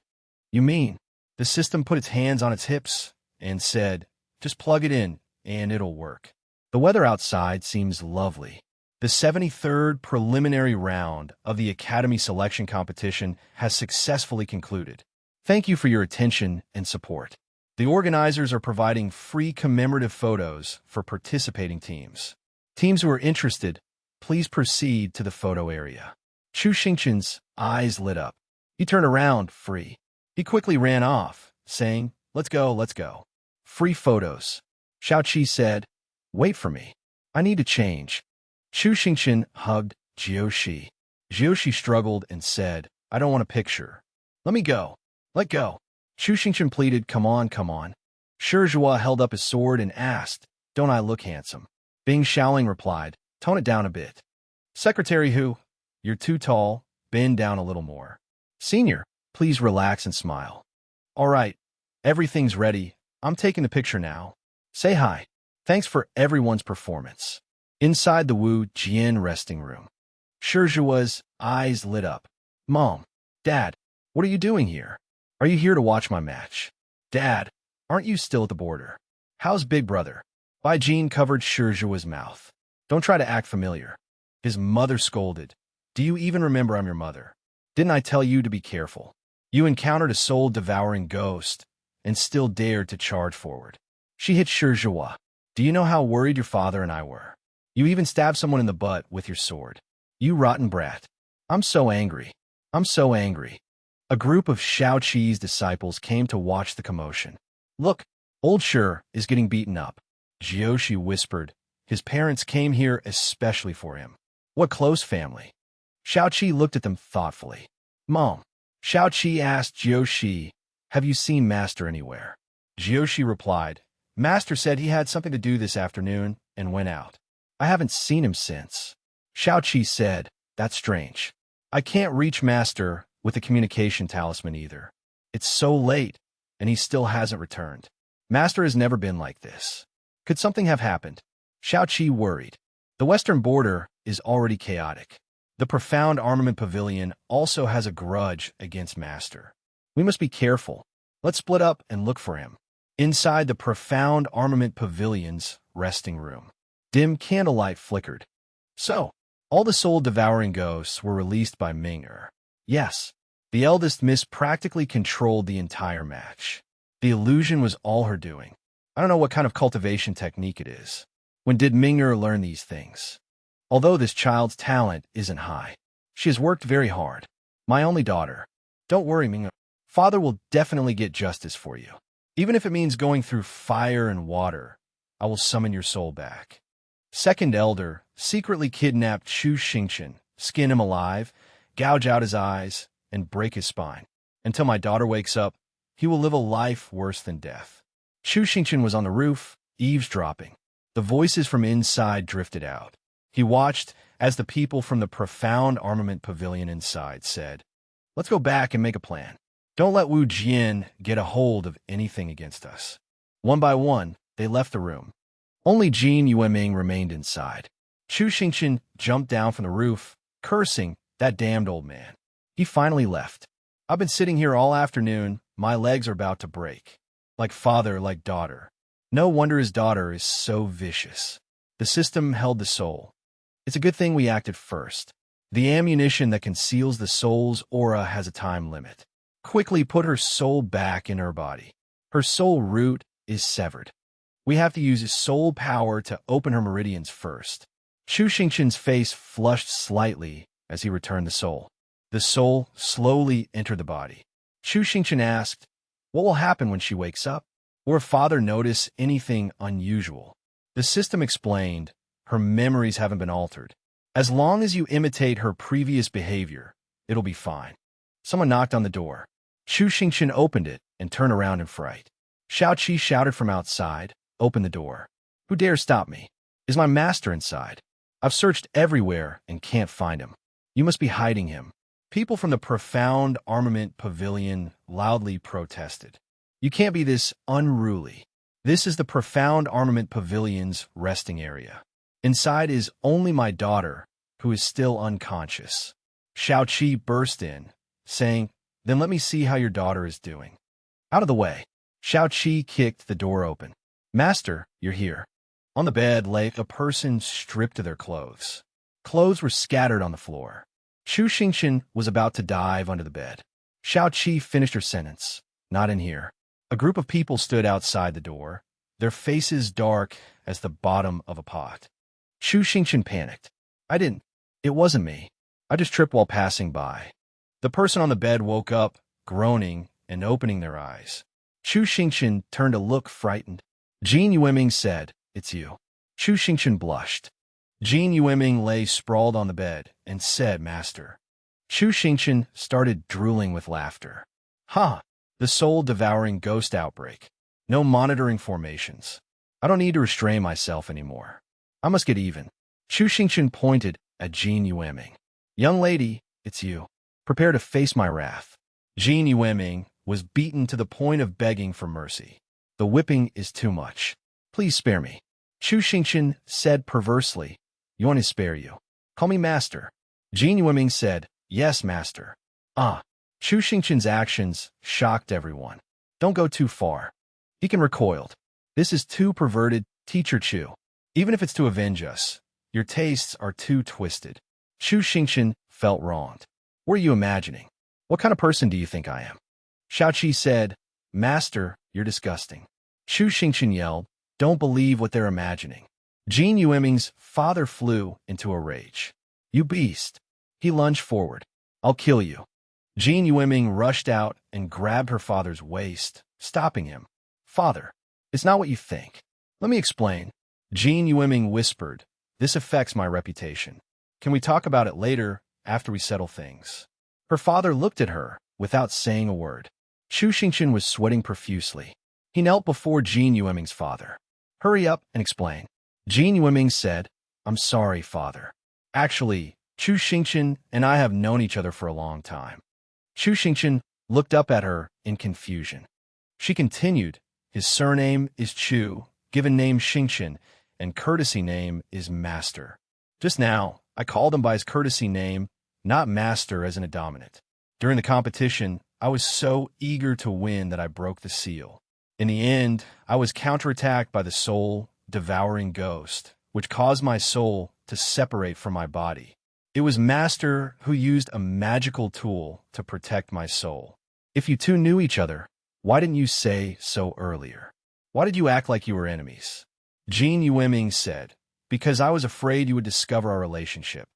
you mean? The system put its hands on its hips and said, just plug it in and it'll work. The weather outside seems lovely. The 73rd preliminary round of the Academy Selection Competition has successfully concluded. Thank you for your attention and support. The organizers are providing free commemorative photos for participating teams. Teams who are interested, please proceed to the photo area. Chu Xingqian's eyes lit up. He turned around, free. He quickly ran off, saying, let's go, let's go. Free photos. Xiao Qi said, wait for me. I need to change. Chu Xingqian hugged Jiushi. Jiushi struggled and said, I don't want a picture. Let me go. Let go. Chu Xingqian pleaded, come on, come on. Shizhua held up his sword and asked, don't I look handsome? Bing Xiaoling replied, tone it down a bit. Secretary Hu, you're too tall, bend down a little more. Senior, please relax and smile. All right, everything's ready. I'm taking the picture now. Say hi. Thanks for everyone's performance. Inside the Wu Jian resting room, Shizhua's eyes lit up. Mom, Dad, what are you doing here? Are you here to watch my match? Dad, aren't you still at the border? How's Big Brother? Bai Jin covered Shizhua's mouth. Don't try to act familiar. His mother scolded. Do you even remember I'm your mother? Didn't I tell you to be careful? You encountered a soul-devouring ghost and still dared to charge forward. She hit Shizhua. Do you know how worried your father and I were? You even stabbed someone in the butt with your sword. You rotten brat. I'm so angry. I'm so angry. A group of Xiao Qi's disciples came to watch the commotion. Look, old Shi is getting beaten up. Jiushi whispered. His parents came here especially for him. What close family. Xiao Qi looked at them thoughtfully. Mom, Xiao Qi asked Jiushi, have you seen Master anywhere? Jiushi replied, Master said he had something to do this afternoon and went out. I haven't seen him since. Xiao Qi said, that's strange. I can't reach Master with the communication talisman either. It's so late, and he still hasn't returned. Master has never been like this. Could something have happened? Xiao Qi worried. The western border is already chaotic. The Profound Armament Pavilion also has a grudge against Master. We must be careful. Let's split up and look for him. Inside the Profound Armament Pavilion's resting room, dim candlelight flickered. So, all the soul-devouring ghosts were released by Ming-Er. Yes, the eldest miss practically controlled the entire match. The illusion was all her doing. I don't know what kind of cultivation technique it is. When did Ming-Er learn these things? Although this child's talent isn't high, she has worked very hard. My only daughter. Don't worry, Ming-Er. Father will definitely get justice for you. Even if it means going through fire and water, I will summon your soul back. Second elder secretly kidnapped Chu Xingqian, skin him alive, gouge out his eyes, and break his spine. Until my daughter wakes up, he will live a life worse than death. Chu Xingqian was on the roof, eavesdropping. The voices from inside drifted out. He watched as the people from the Profound Armament Pavilion inside said, let's go back and make a plan. Don't let Wu Jian get a hold of anything against us. One by one, they left the room. Only Jin Yueming remained inside. Chu Xingqian jumped down from the roof, cursing, that damned old man. He finally left. I've been sitting here all afternoon, my legs are about to break. Like father, like daughter. No wonder his daughter is so vicious. The system held the soul. It's a good thing we acted first. The ammunition that conceals the soul's aura has a time limit. Quickly put her soul back in her body. Her soul root is severed. We have to use his soul power to open her meridians first. Chu Xingqian's face flushed slightly as he returned the soul. The soul slowly entered the body. Chu Xingchen asked, "What will happen when she wakes up? Will her father notice anything unusual?" The system explained, "Her memories haven't been altered. As long as you imitate her previous behavior, it'll be fine." Someone knocked on the door. Chu Xingchen opened it and turned around in fright. Xiao Qi shouted from outside, "Open the door. Who dares stop me? Is my master inside? I've searched everywhere and can't find him. You must be hiding him." People from the Profound Armament Pavilion loudly protested. "You can't be this unruly. This is the Profound Armament Pavilion's resting area. Inside is only my daughter, who is still unconscious." Xiao Qi burst in, saying, "Then let me see how your daughter is doing." "Out of the way." Xiao Qi kicked the door open. "Master, you're here." On the bed lay a person stripped of their clothes. Clothes were scattered on the floor. Chu Xingchen was about to dive under the bed. Xiao Qi finished her sentence. "Not in here." A group of people stood outside the door, their faces dark as the bottom of a pot. Chu Xingchen panicked. It wasn't me. I just tripped while passing by." The person on the bed woke up, groaning and opening their eyes. Chu Xingchen turned to look frightened. Jin Yueming said, "It's you." Chu Xingchen blushed. Jin Yueming lay sprawled on the bed and said, "Master." Chu Xingchen started drooling with laughter. "Ha! The soul-devouring ghost outbreak. No monitoring formations. I don't need to restrain myself anymore. I must get even." Chu Xingchen pointed at Jin Yueming. "Young lady, it's you. Prepare to face my wrath." Jin Yueming was beaten to the point of begging for mercy. "The whipping is too much. Please spare me." Chu Xingchen said perversely, "You want to spare you? Call me master." Jin Yueming said, "Yes, master." Ah! Chu Xingchen's actions shocked everyone. "Don't go too far." He recoiled. "This is too perverted, Teacher Chu. Even if it's to avenge us, your tastes are too twisted." Chu Xingchen felt wronged. "What are you imagining? What kind of person do you think I am?" Xiao Qi said, "Master, you're disgusting." Chu Xingchen yelled, "Don't believe what they're imagining." Jin Yueming's father flew into a rage. "You beast!" He lunged forward. "I'll kill you." Jin Yueming rushed out and grabbed her father's waist, stopping him. "Father, it's not what you think. Let me explain." Jin Yueming whispered, "This affects my reputation. Can we talk about it later, after we settle things?" Her father looked at her without saying a word. Chu Xingchen was sweating profusely. He knelt before Jin Yueming's father. "Hurry up and explain." Jin Yueming said, "I'm sorry, father. Actually, Chu Xingchen and I have known each other for a long time." Chu Xingchen looked up at her in confusion. She continued, "His surname is Chu, given name Xingchen, and courtesy name is Master. Just now, I called him by his courtesy name, not Master as in a dominant. During the competition, I was so eager to win that I broke the seal. In the end, I was counterattacked by the soul-devouring ghost, which caused my soul to separate from my body. It was Master who used a magical tool to protect my soul. If you two knew each other, why didn't you say so earlier? Why did you act like you were enemies?" Jin Yueming said, "Because I was afraid you would discover our relationship.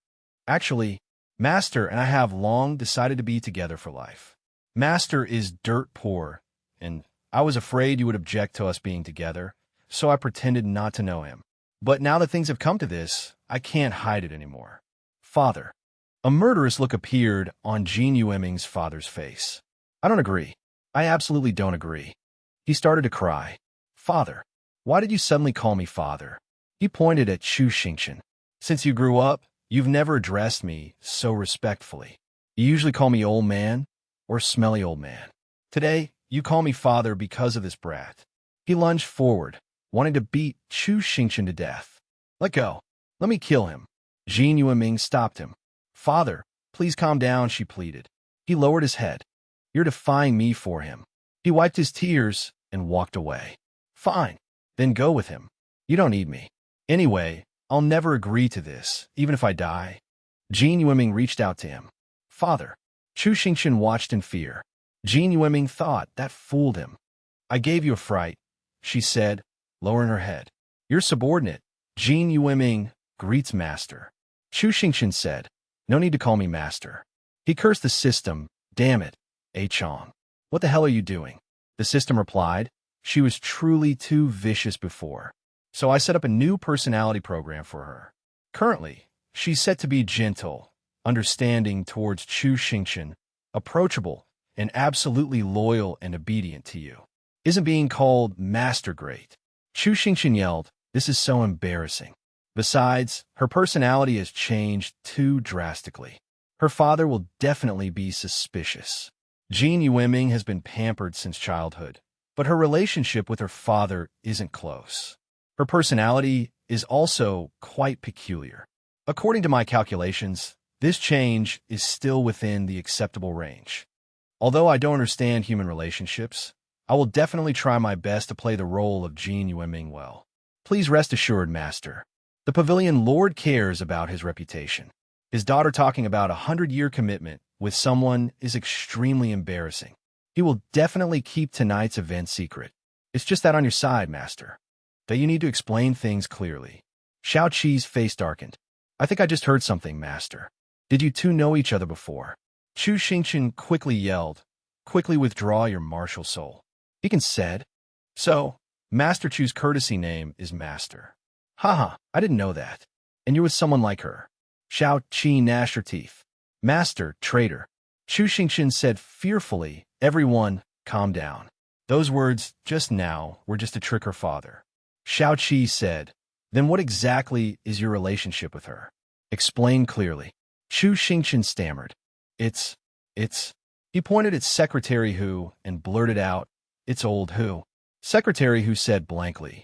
Actually, Master and I have long decided to be together for life. Master is dirt poor, and I was afraid you would object to us being together, so I pretended not to know him. But now that things have come to this, I can't hide it anymore." "Father." A murderous look appeared on Jin Yueming's father's face. "I don't agree. I absolutely don't agree." He started to cry. "Father, why did you suddenly call me father?" He pointed at Chu Xingchen. "Since you grew up, you've never addressed me so respectfully. You usually call me old man or smelly old man. Today, you call me father because of this brat." He lunged forward, wanting to beat Chu Xingchen to death. "Let go. Let me kill him." Jin Yueming stopped him. "Father, please calm down," she pleaded. He lowered his head. "You're defying me for him." He wiped his tears and walked away. "Fine. Then go with him. You don't need me. Anyway, I'll never agree to this, even if I die." Jin Yueming reached out to him. "Father." Chu Xingchen watched in fear. Jin Yueming thought that fooled him. "I gave you a fright," she said, lowering her head. "Your subordinate, Jin Yueming, greets Master." Chu Xingchen said, No need to call me master. He cursed the system. Damn it, A-Chong. What the hell are you doing? The system replied. She was truly too vicious before. So I set up a new personality program for her. Currently, she's set to be gentle, understanding towards Chu Xingqian, approachable, and absolutely loyal and obedient to you. Isn't being called Master great? Chu Xingqian yelled, this is so embarrassing. Besides, her personality has changed too drastically. Her father will definitely be suspicious. Jin Yueming has been pampered since childhood, but her relationship with her father isn't close. Her personality is also quite peculiar. According to my calculations, this change is still within the acceptable range. Although I don't understand human relationships, I will definitely try my best to play the role of Jin Yueming well. Please rest assured, Master. The Pavilion Lord cares about his reputation. His daughter talking about a 100-year commitment with someone is extremely embarrassing. He will definitely keep tonight's event secret. It's just that on your side, Master. That you need to explain things clearly. Xiao Qi's face darkened. I think I just heard something, Master. Did you two know each other before? Chu Xingqian quickly yelled, quickly withdraw your martial soul. Deacon said, so, Master Chu's courtesy name is Master. Haha, I didn't know that. And you're with someone like her. Xiao Qi gnashed her teeth. Master, traitor. Chu Xingqian said fearfully, everyone, calm down. Those words, just now, were just to trick her father. Xiao Qi said, then what exactly is your relationship with her? Explain clearly. Chu Xingqian stammered. It's. He pointed at Secretary Hu and blurted out, it's old Hu. Secretary Hu said blankly,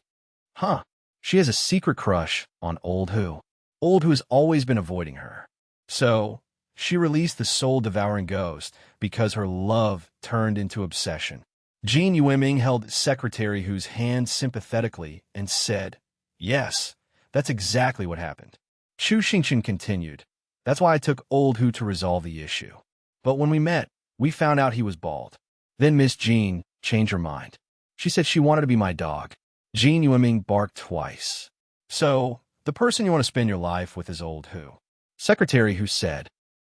huh, she has a secret crush on old Hu. Old Hu has always been avoiding her. So, she released the soul-devouring ghost because her love turned into obsession. Jin Yueming held Secretary Hu's hand sympathetically and said, yes, that's exactly what happened. Chu Xingqian continued, that's why I took old Hu to resolve the issue. But when we met, we found out he was bald. Then Miss Jean changed her mind. She said she wanted to be my dog. Jin Yueming barked twice. So, the person you want to spend your life with is old Hu. Secretary Hu said,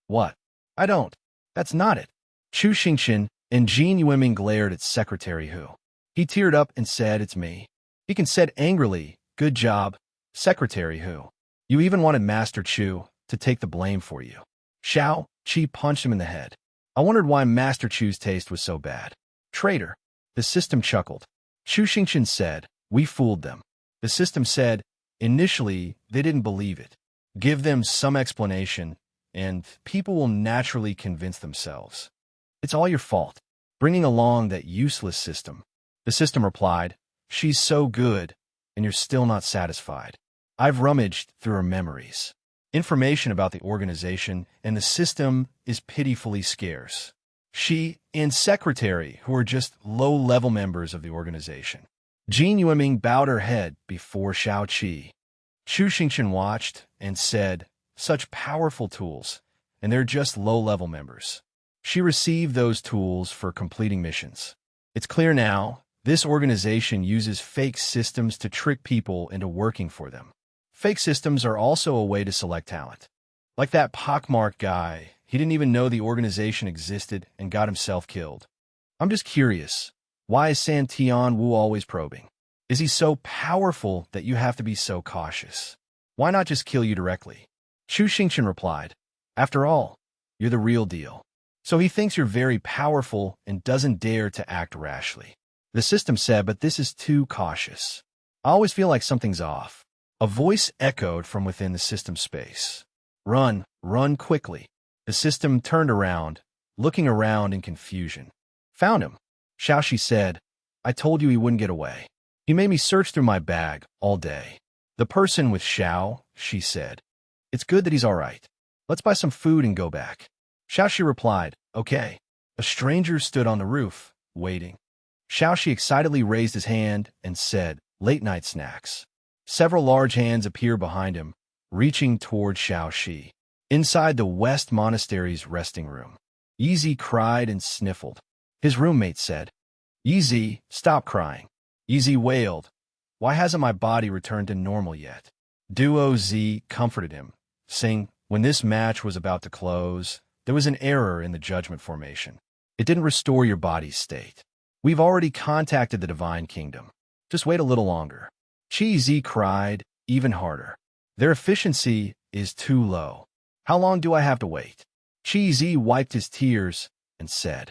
what? I don't. That's not it. Chu Xingqian and Jin Yueming glared at Secretary Hu. He teared up and said, it's me. Deacon said angrily, good job, Secretary Hu. You even wanted Master Chu to take the blame for you. Xiao Qi punched him in the head. I wondered why Master Chu's taste was so bad. Traitor. The system chuckled. Chu Xingqian said, we fooled them. The system said, initially, they didn't believe it. Give them some explanation, and people will naturally convince themselves. It's all your fault, bringing along that useless system. The system replied, she's so good, and you're still not satisfied. I've rummaged through her memories. Information about the organization and the system is pitifully scarce. She and Secretary, who are just low-level members of the organization. Jin Yueming bowed her head before Xiao Qi. Chu Xingqian watched and said, such powerful tools, and they're just low-level members. She received those tools for completing missions. It's clear now, this organization uses fake systems to trick people into working for them. Fake systems are also a way to select talent. Like that pockmarked guy, he didn't even know the organization existed and got himself killed. I'm just curious, why is San Tian Wu always probing? Is he so powerful that you have to be so cautious? Why not just kill you directly? Chu Xingqian replied, after all, you're the real deal. So he thinks you're very powerful and doesn't dare to act rashly. The system said, but this is too cautious. I always feel like something's off. A voice echoed from within the system space. Run quickly. The system turned around, looking around in confusion. Found him. Xiao Shi said, I told you he wouldn't get away. He made me search through my bag all day. The person with Xiao, she said. It's good that he's all right. Let's buy some food and go back. Xiao Shi replied, okay. A stranger stood on the roof, waiting. Xiao Shi excitedly raised his hand and said, late-night snacks. Several large hands appeared behind him, reaching toward Xiao Shi. Inside the West Monastery's resting room, Yizi cried and sniffled. His roommate said, Yizi, stop crying. Yizi wailed, why hasn't my body returned to normal yet? Duo Z comforted him, saying, When this match was about to close, there was an error in the judgment formation. It didn't restore your body's state. We've already contacted the Divine Kingdom. Just wait a little longer. Chi-Zi cried even harder. Their efficiency is too low. How long do I have to wait? Chi-Zi wiped his tears and said,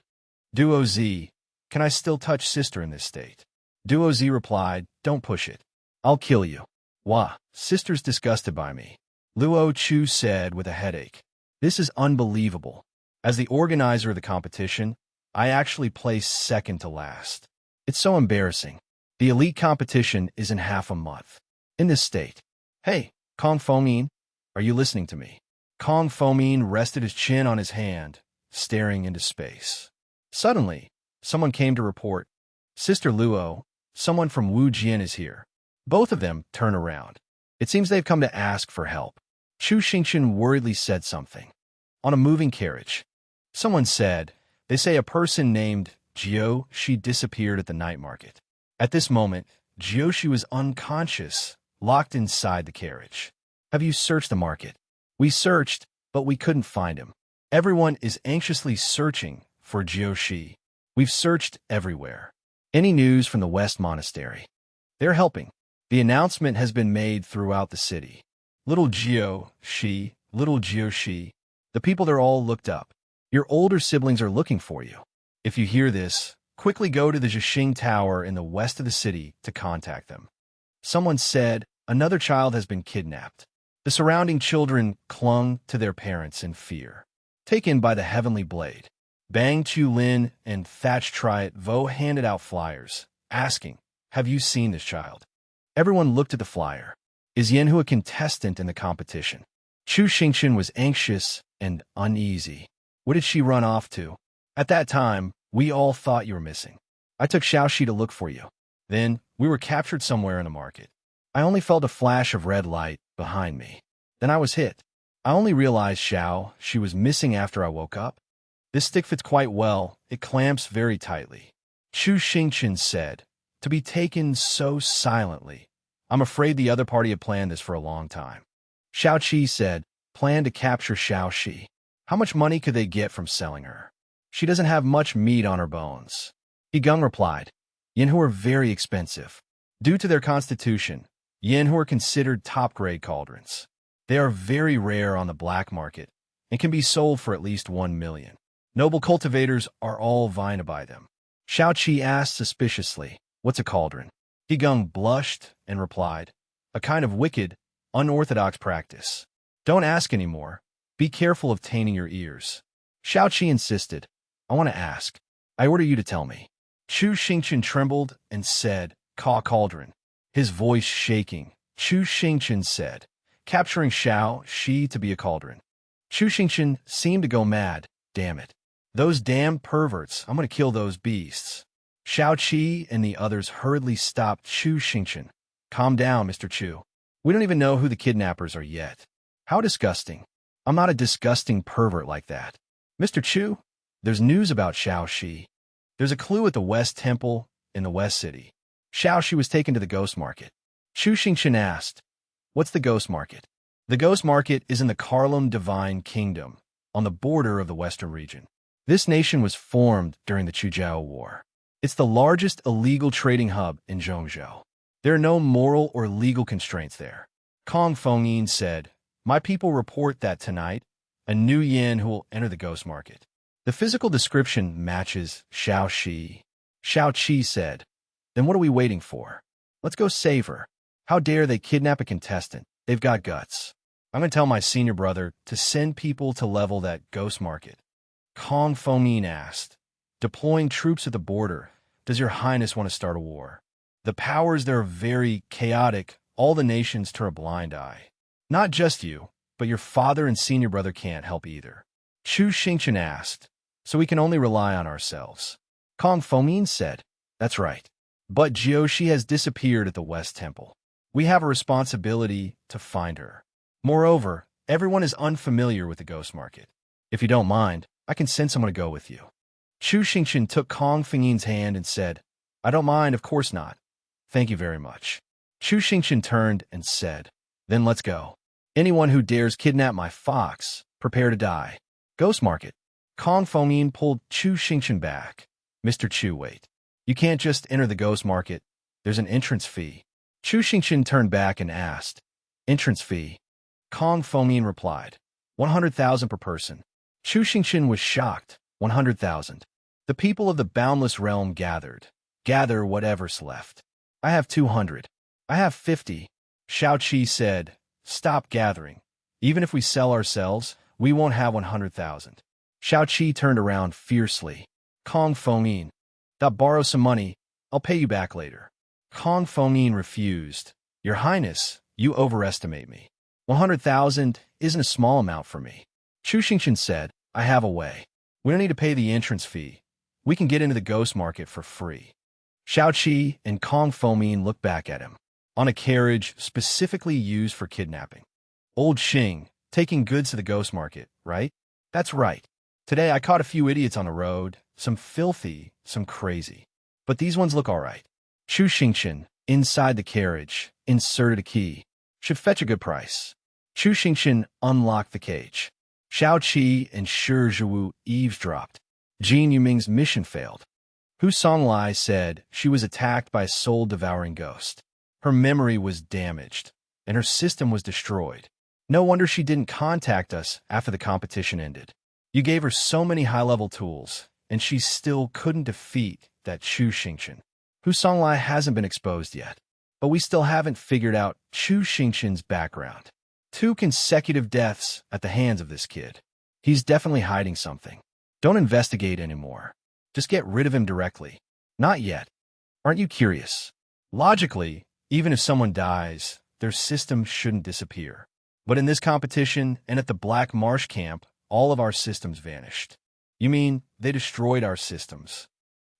Duo Z, can I still touch sister in this state? Duo Z replied, don't push it. I'll kill you. Wah, sister's disgusted by me. Luo Chu said with a headache. This is unbelievable. As the organizer of the competition, I actually placed second to last. It's so embarrassing. The elite competition is in half a month. In this state. Hey, Kong Fomin, are you listening to me? Kong Fomin rested his chin on his hand, staring into space. Suddenly, someone came to report, Sister Luo, someone from Wu Jian is here. Both of them turn around. It seems they've come to ask for help. Chu Xingqian worriedly said something. On a moving carriage. Someone said, they say a person named Jiu-Shi disappeared at the night market. At this moment, Jiu-Shi was unconscious, locked inside the carriage. Have you searched the market? We searched, but we couldn't find him. Everyone is anxiously searching for Jiu-Shi. We've searched everywhere. Any news from the West Monastery? They're helping. The announcement has been made throughout the city. Little Jiu-Shi, little Jiu-Shi. The people there all looked up. Your older siblings are looking for you. If you hear this, quickly go to the Zhixing Tower in the west of the city to contact them. Someone said, another child has been kidnapped. The surrounding children clung to their parents in fear. Taken by the heavenly blade, Bang Chu-lin and Thatch Triet Vo handed out flyers, asking, have you seen this child? Everyone looked at the flyer. Is Yanhu a contestant in the competition? Chu Xingqian was anxious and uneasy. What did she run off to? At that time, we all thought you were missing. I took Xiaoxi to look for you. Then, we were captured somewhere in the market. I only felt a flash of red light behind me. Then I was hit. I only realized she was missing after I woke up. This stick fits quite well. It clamps very tightly. Chu Xingqian said, to be taken so silently. I'm afraid the other party had planned this for a long time. Xiao Qi said, plan to capture Xiaoxi. How much money could they get from selling her? She doesn't have much meat on her bones. Yigang replied, Yanhu are very expensive. Due to their constitution, Yanhu are considered top-grade cauldrons. They are very rare on the black market and can be sold for at least 1 million. Noble cultivators are all vying to buy them. Xiao Qi asked suspiciously, what's a cauldron? Yigang blushed and replied, a kind of wicked, unorthodox practice. Don't ask anymore. Be careful of taining your ears. Xiao Qi insisted, I want to ask. I order you to tell me. Chu Xingqian trembled and said, cauldron. His voice shaking, Chu Xingqian said, capturing Xiaoxi to be a cauldron. Chu Xingqian seemed to go mad. Damn it. Those damn perverts. I'm going to kill those beasts. Xiaoqi and the others hurriedly stopped Chu Xingqian. Calm down, Mr. Chu. We don't even know who the kidnappers are yet. How disgusting. I'm not a disgusting pervert like that. Mr. Chu, there's news about Xiaoxi. There's a clue at the West Temple in the West City. Xiaoxi was taken to the Ghost Market. Chu Xingqian asked, what's the Ghost Market? The Ghost Market is in the Karlum Divine Kingdom, on the border of the Western region. This nation was formed during the Chujiao War. It's the largest illegal trading hub in Zhongzhou. There are no moral or legal constraints there. Kong Fengyin said, my people report that tonight, a new yin who will enter the Ghost Market. The physical description matches Xiaoxi. Xiao Qi said, then what are we waiting for? Let's go save her. How dare they kidnap a contestant? They've got guts. I'm going to tell my senior brother to send people to level that Ghost Market. Kong Fengyin asked, deploying troops at the border, does your highness want to start a war? The powers there are very chaotic, all the nations turn a blind eye. Not just you, but your father and senior brother can't help either. Chu Xingqian asked, so we can only rely on ourselves. Kong Fengyin said, that's right. But Jiu-Shi has disappeared at the West Temple. We have a responsibility to find her. Moreover, everyone is unfamiliar with the Ghost Market. If you don't mind, I can send someone to go with you. Chu Xingqian took Kong Fengyin's hand and said, I don't mind, of course not. Thank you very much. Chu Xingqian turned and said, then let's go. Anyone who dares kidnap my fox, prepare to die. Ghost Market. Kong Fengmin pulled Chu Xingchen back. Mr. Chu, wait. You can't just enter the Ghost Market. There's an entrance fee. Chu Xingchen turned back and asked, entrance fee? Kong Fengmin replied, 100,000 per person. Chu Xingchen was shocked. 100,000. The people of the boundless realm gathered. Gather whatever's left. I have 200. I have 50. Shao Qi said, stop gathering. Even if we sell ourselves, we won't have 100,000. Shao Qi turned around fiercely. Kong Fengmin, borrow some money. I'll pay you back later. Kong Fengmin refused. Your Highness, you overestimate me. 100,000 isn't a small amount for me. Chu Xingchen said, I have a way. We don't need to pay the entrance fee. We can get into the Ghost Market for free. Shao Qi and Kong Fengmin looked back at him. On a carriage specifically used for kidnapping. Old Xing, taking goods to the Ghost Market, right? That's right. Today I caught a few idiots on the road, some filthy, some crazy. But these ones look all right. Chu Xingchen, inside the carriage, inserted a key. Should fetch a good price. Chu Xingchen unlocked the cage. Shao Qi and Shi Zhiwu eavesdropped. Jin Yuming's mission failed. Hu Songlai said she was attacked by a soul-devouring ghost. Her memory was damaged, and her system was destroyed. No wonder she didn't contact us after the competition ended. You gave her so many high-level tools, and she still couldn't defeat that Chu Xingchen. Hu Songlai hasn't been exposed yet, but we still haven't figured out Chu Xingchen's background. 2 consecutive deaths at the hands of this kid. He's definitely hiding something. Don't investigate anymore. Just get rid of him directly. Not yet. Aren't you curious? Logically, even if someone dies, their system shouldn't disappear. But in this competition and at the Black Marsh camp, all of our systems vanished. You mean they destroyed our systems?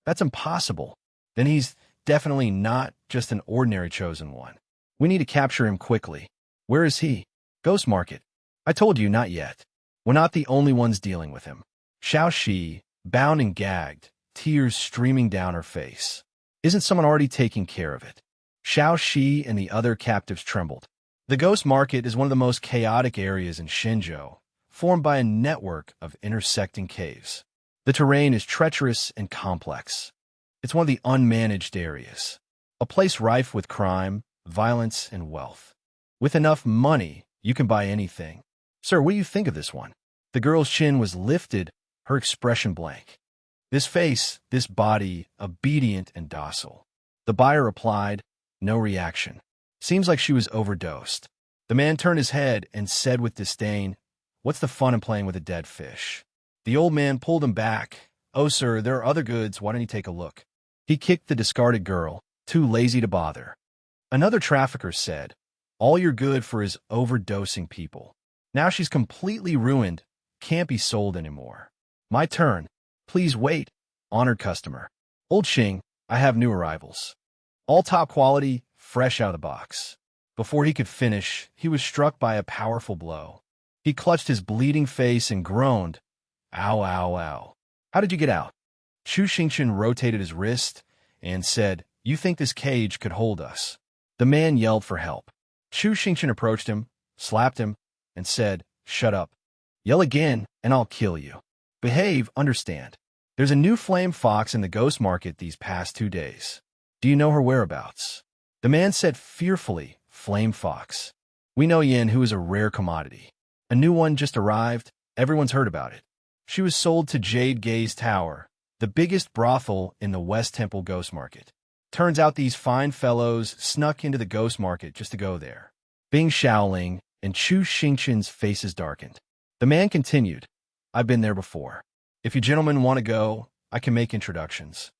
That's impossible. Then he's definitely not just an ordinary chosen one. We need to capture him quickly. Where is he? Ghost Market. I told you, not yet. We're not the only ones dealing with him. Shao Qi, bound and gagged, tears streaming down her face. Isn't someone already taking care of it? Shao Qi and the other captives trembled. The Ghost Market is one of the most chaotic areas in Shenzhou, formed by a network of intersecting caves. The terrain is treacherous and complex. It's one of the unmanaged areas, a place rife with crime, violence, and wealth. With enough money, you can buy anything. Sir, what do you think of this one? The girl's chin was lifted, her expression blank. This face, this body, obedient and docile. The buyer replied, no reaction. Seems like she was overdosed. The man turned his head and said with disdain, what's the fun in playing with a dead fish? The old man pulled him back. Oh, sir, there are other goods. Why don't you take a look? He kicked the discarded girl, too lazy to bother. Another trafficker said, all you're good for is overdosing people. Now she's completely ruined. Can't be sold anymore. My turn. Please wait. Honored customer. Old Xing, I have new arrivals. All top quality, fresh out of the box. Before he could finish, he was struck by a powerful blow. He clutched his bleeding face and groaned. Ow, ow, ow. How did you get out? Chu Xingchen rotated his wrist and said, you think this cage could hold us? The man yelled for help. Chu Xingchen approached him, slapped him, and said, shut up. Yell again, and I'll kill you. Behave, understand. There's a new flame fox in the Ghost Market these past 2 days. Do you know her whereabouts? The man said fearfully, flame fox. We know Yin, who is a rare commodity. A new one just arrived. Everyone's heard about it. She was sold to Jade Gaze Tower, the biggest brothel in the West Temple Ghost Market. Turns out these fine fellows snuck into the Ghost Market just to go there. Bing Shaoling and Chu Xingchen's faces darkened. The man continued, I've been there before. If you gentlemen want to go, I can make introductions.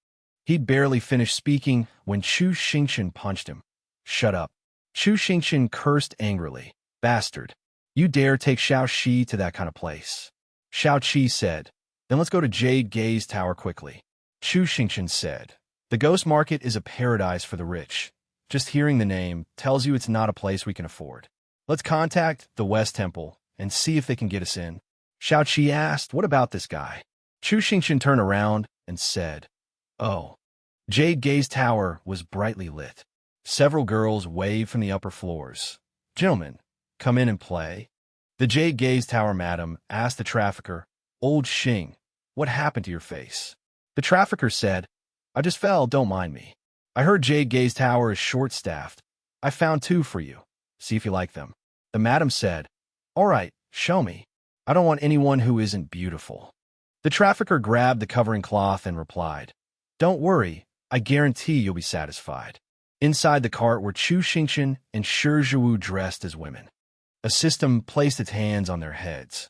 He'd barely finished speaking when Chu Xingchen punched him. Shut up. Chu Xingchen cursed angrily. Bastard. You dare take Shao Qi to that kind of place. Shao Qi said, then let's go to Jade Gaze Tower quickly. Chu Xingchen said, the Ghost Market is a paradise for the rich. Just hearing the name tells you it's not a place we can afford. Let's contact the West Temple and see if they can get us in. Shao Qi asked, what about this guy? Chu Xingchen turned around and said, oh. Jade Gaze Tower was brightly lit. Several girls waved from the upper floors. Gentlemen, come in and play? The Jade Gaze Tower madam asked the trafficker, Old Xing, what happened to your face? The trafficker said, I just fell, don't mind me. I heard Jade Gaze Tower is short-staffed. I found 2 for you. See if you like them. The madam said, all right, show me. I don't want anyone who isn't beautiful. The trafficker grabbed the covering cloth and replied, don't worry, I guarantee you'll be satisfied. Inside the cart were Chu Xingqian and Shi Zhiwu dressed as women. A system placed its hands on their heads,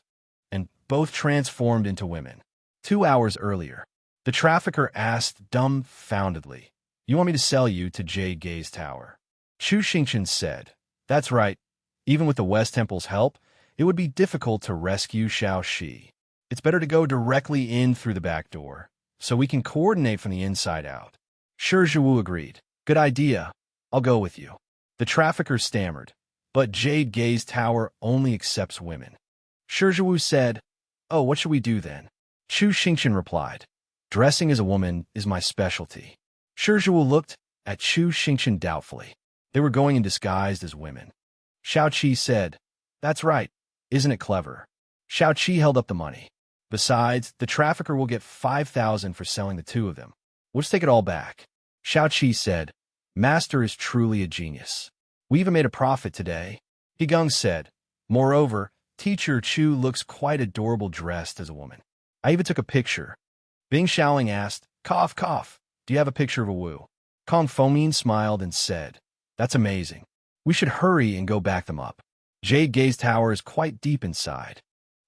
and both transformed into women. 2 hours earlier, the trafficker asked dumbfoundedly, you want me to sell you to Jade Gaze Tower? Chu Xingqian said, that's right. Even with the West Temple's help, it would be difficult to rescue Xiao Shi. It's better to go directly in through the back door, so we can coordinate from the inside out. Shi Zhiwu agreed. Good idea. I'll go with you. The trafficker stammered, but Jade Gaze Tower only accepts women. Shi Zhiwu said, oh, what should we do then? Chu Xingqian replied, dressing as a woman is my specialty. Shi Zhiwu looked at Chu Xingqian doubtfully. They were going in disguised as women. Xiao Qi said, that's right. Isn't it clever? Xiao Qi held up the money. Besides, the trafficker will get 5,000 for selling the 2 of them. We'll just take it all back. Xiao Qi said, Master is truly a genius. We even made a profit today. He Gang said, moreover, Teacher Chu looks quite adorable dressed as a woman. I even took a picture. Bing Xiaoling asked, cough, cough, do you have a picture of a Wu? Kong Fomin smiled and said, that's amazing. We should hurry and go back them up. Jade Gaze Tower is quite deep inside.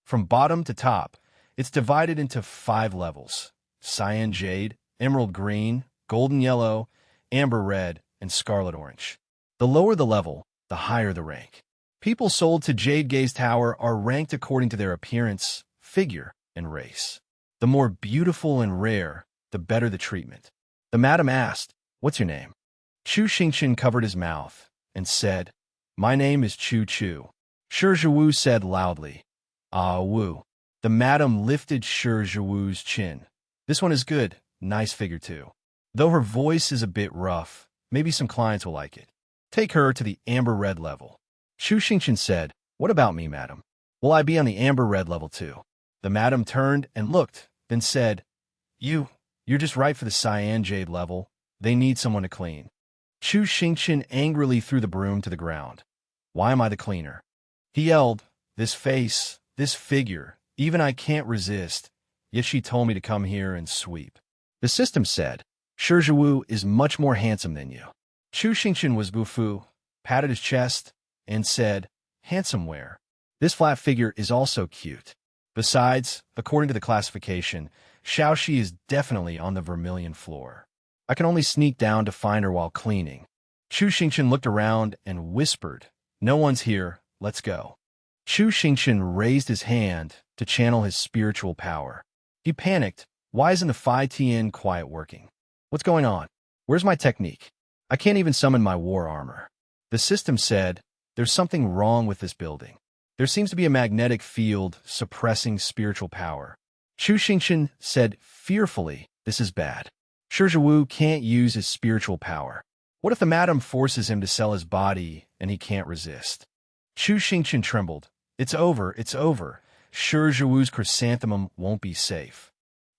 From bottom to top, it's divided into 5 levels: cyan jade, emerald green, golden yellow, amber red, and scarlet orange. The lower the level, the higher the rank. People sold to Jade Gaze Tower are ranked according to their appearance, figure, and race. The more beautiful and rare, the better the treatment. The madam asked, what's your name? Chu Xingqian covered his mouth and said, my name is Chu Chu. Shi Zhiwu said loudly, ah, Wu. The madam lifted Shi Zhiwu's chin. This one is good, nice figure too. Though her voice is a bit rough, maybe some clients will like it. Take her to the amber red level. Chu Xingqian said, what about me, madam? Will I be on the amber red level too? The madam turned and looked, then said, you're just right for the cyan jade level. They need someone to clean. Chu Xingqian angrily threw the broom to the ground. Why am I the cleaner? He yelled, this face, this figure, even I can't resist, yet she told me to come here and sweep. The system said, Shi Zhiwu is much more handsome than you. Chu Xingqian was bufu, patted his chest, and said, handsome where? This flat figure is also cute. Besides, according to the classification, Xiao Shi is definitely on the vermilion floor. I can only sneak down to find her while cleaning. Chu Xingqian looked around and whispered, no one's here, let's go. Chu Xingqian raised his hand to channel his spiritual power. He panicked. Why isn't the Phi Tien quiet working? What's going on? Where's my technique? I can't even summon my war armor. The system said, there's something wrong with this building. There seems to be a magnetic field suppressing spiritual power. Chu Xingqian said fearfully, this is bad. Shi Zhiwu can't use his spiritual power. What if the madam forces him to sell his body and he can't resist? Chu Xingqian trembled. It's over, it's over. Shi Zhiwu's chrysanthemum won't be safe.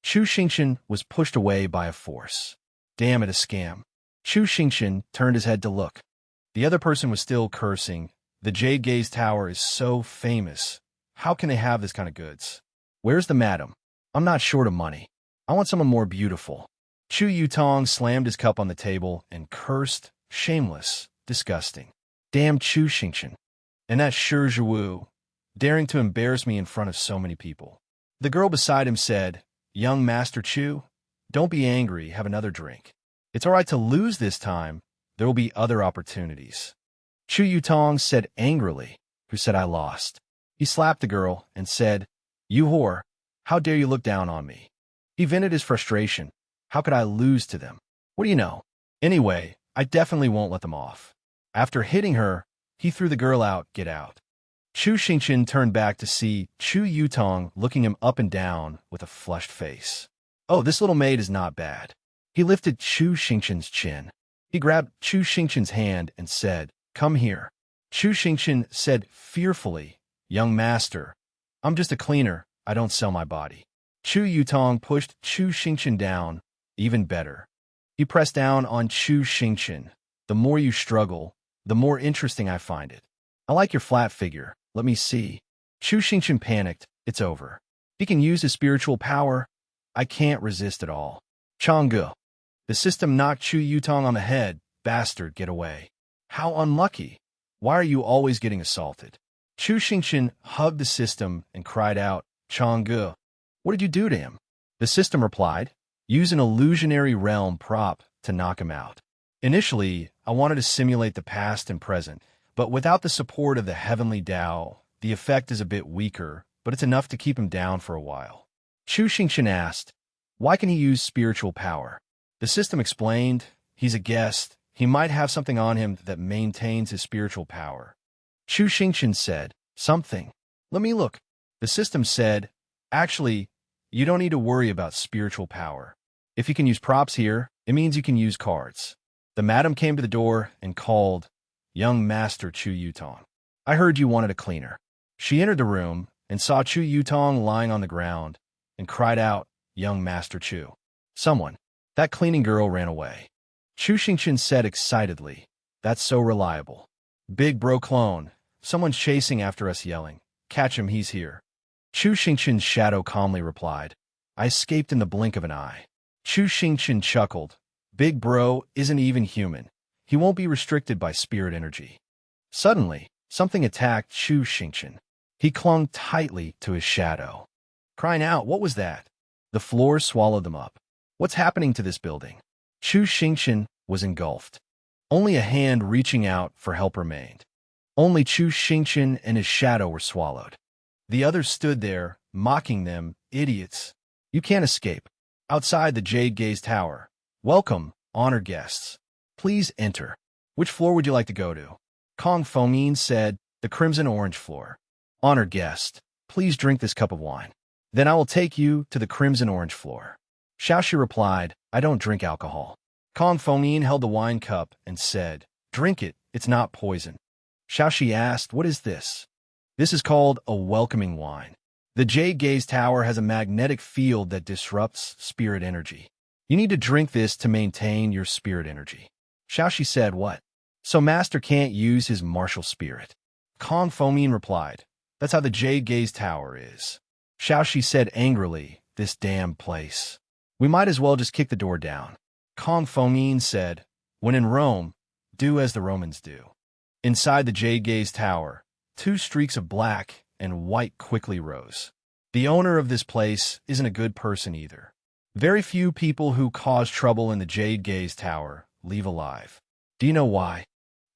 Chu Xingqian was pushed away by a force. Damn it, a scam. Chu Xingqian turned his head to look. The other person was still cursing. The Jade Gaze Tower is so famous. How can they have this kind of goods? Where's the madam? I'm not short of money. I want someone more beautiful. Chu Yutong slammed his cup on the table and cursed, shameless, disgusting. Damn Chu Xingqian. And that Shi Zhiwu, daring to embarrass me in front of so many people. The girl beside him said, young Master Chu, don't be angry, have another drink. It's all right to lose this time. There will be other opportunities. Chu Yutong said angrily, who said I lost. He slapped the girl and said, you whore, how dare you look down on me? He vented his frustration. How could I lose to them? What do you know? Anyway, I definitely won't let them off. After hitting her, he threw the girl out, get out. Chu Xingqian turned back to see Chu Yutong looking him up and down with a flushed face. Oh, this little maid is not bad. He lifted Chu Xingqian's chin. He grabbed Chu Xingqian's hand and said, come here. Chu Xingqian said fearfully, "Young master, I'm just a cleaner, I don't sell my body." Chu Yutong pushed Chu Xingqian down. Even better. He pressed down on Chu Xingqian. "The more you struggle, the more interesting I find it. I like your flat figure, let me see." Chu Xingqian panicked. It's over. He can use his spiritual power. I can't resist at all. Changge. The system knocked Chu Yutong on the head. "Bastard, get away." "How unlucky. Why are you always getting assaulted?" Chu Xingqian hugged the system and cried out, "Changge, what did you do to him?" The system replied, "Use an illusionary realm prop to knock him out. Initially, I wanted to simulate the past and present, but without the support of the heavenly Tao, the effect is a bit weaker, but it's enough to keep him down for a while." Chu Xingqian asked, "Why can he use spiritual power?" The system explained, "He's a guest. He might have something on him that maintains his spiritual power." Chu Xingqian said, "Something? Let me look." The system said, "Actually, you don't need to worry about spiritual power. If you can use props here, it means you can use cards." The madam came to the door and called, "Young Master Chu Yutong, I heard you wanted a cleaner." She entered the room and saw Chu Yutong lying on the ground and cried out, "Young Master Chu. Someone. That cleaning girl ran away." Chu Xingqian said excitedly, "That's so reliable. Big bro clone. Someone's chasing after us yelling. Catch him, he's here." Chu Xingqian's shadow calmly replied, "I escaped in the blink of an eye." Chu Xingqian chuckled, "Big bro isn't even human. He won't be restricted by spirit energy." Suddenly, something attacked Chu Xingqian. He clung tightly to his shadow, crying out, "What was that?" The floor swallowed them up. "What's happening to this building?" Chu Xingqian was engulfed. Only a hand reaching out for help remained. Only Chu Xingqian and his shadow were swallowed. The others stood there, mocking them, "Idiots. You can't escape." Outside the Jade Gaze Tower. "Welcome, honored guests. Please enter. Which floor would you like to go to?" Kong Fengyin said, "The Crimson Orange floor." "Honored guest, please drink this cup of wine. Then I will take you to the Crimson Orange floor." Xiaoxi replied, "I don't drink alcohol." Kong Fengyin held the wine cup and said, "Drink it, it's not poison." Xiaoxi asked, "What is this?" "This is called a welcoming wine. The Jade Gaze Tower has a magnetic field that disrupts spirit energy. You need to drink this to maintain your spirit energy." Xiaoxi said, "What? So Master can't use his martial spirit?" Kong Fengyin replied, "That's how the Jade Gaze Tower is." Xiaoxi said angrily, "This damn place. We might as well just kick the door down." Kong Fengyin said, "When in Rome, do as the Romans do." Inside the Jade Gaze Tower, two streaks of black and white quickly rose. The owner of this place isn't a good person either. Very few people who cause trouble in the Jade Gaze Tower leave alive. Do you know why?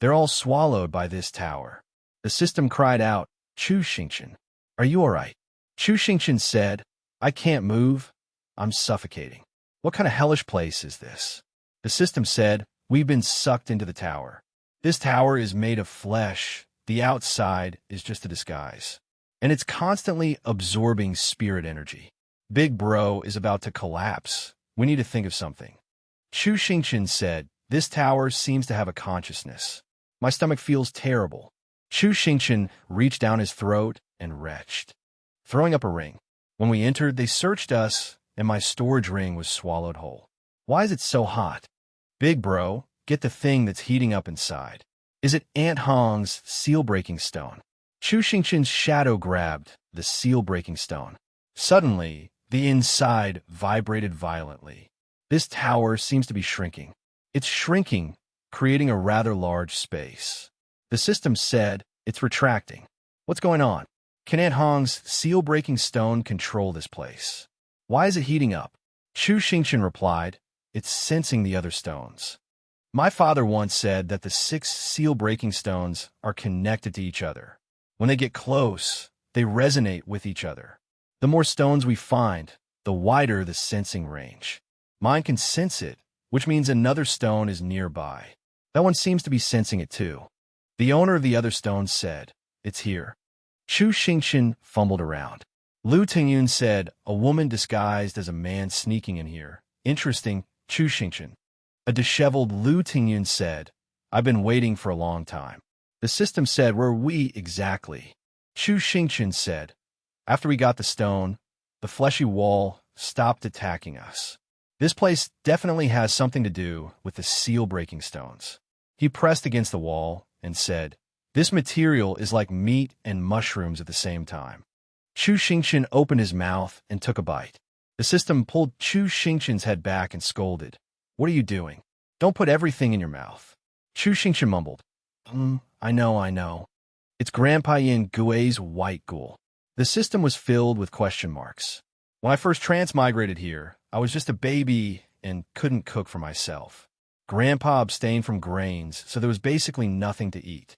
They're all swallowed by this tower. The system cried out, "Chu Xingqian, are you all right?" Chu Xingqian said, "I can't move. I'm suffocating." "What kind of hellish place is this?" The system said, "We've been sucked into the tower. This tower is made of flesh. The outside is just a disguise. And it's constantly absorbing spirit energy. Big bro is about to collapse. We need to think of something." Chu Xingqian said, "This tower seems to have a consciousness. My stomach feels terrible." Chu Xingqian reached down his throat and retched, throwing up a ring. "When we entered, they searched us, and my storage ring was swallowed whole. Why is it so hot?" "Big bro, get the thing that's heating up inside. Is it Aunt Hong's seal-breaking stone?" Chu Xingqian's shadow grabbed the seal-breaking stone. Suddenly, the inside vibrated violently. This tower seems to be shrinking. It's shrinking, creating a rather large space. The system said, "It's retracting." "What's going on? Can Aunt Hong's seal-breaking stone control this place? Why is it heating up?" Chu Xingqian replied, "It's sensing the other stones. My father once said that the 6 seal-breaking stones are connected to each other. When they get close, they resonate with each other. The more stones we find, the wider the sensing range. Mine can sense it, which means another stone is nearby. That one seems to be sensing it too." The owner of the other stones said, "It's here." Chu Xingqian fumbled around. Lu Tingyun said, "A woman disguised as a man sneaking in here. Interesting, Chu Xingqian." A disheveled Lu Tingyun said, "I've been waiting for a long time." The The system said, where we exactly? Chu Xingqian said, after we got the stone, the fleshy wall stopped attacking us. This place definitely has something to do with the seal-breaking stones. He pressed against the wall and said, this material is like meat and mushrooms at the same time. Chu Xingqian opened his mouth and took a bite. The system pulled Chu Xingqian's head back and scolded. What are you doing? Don't put everything in your mouth. Chu Xingqian mumbled. I know. It's Grandpa Yin Gui's white ghoul. The system was filled with question marks. When I first transmigrated here, I was just a baby and couldn't cook for myself. Grandpa abstained from grains, so there was basically nothing to eat.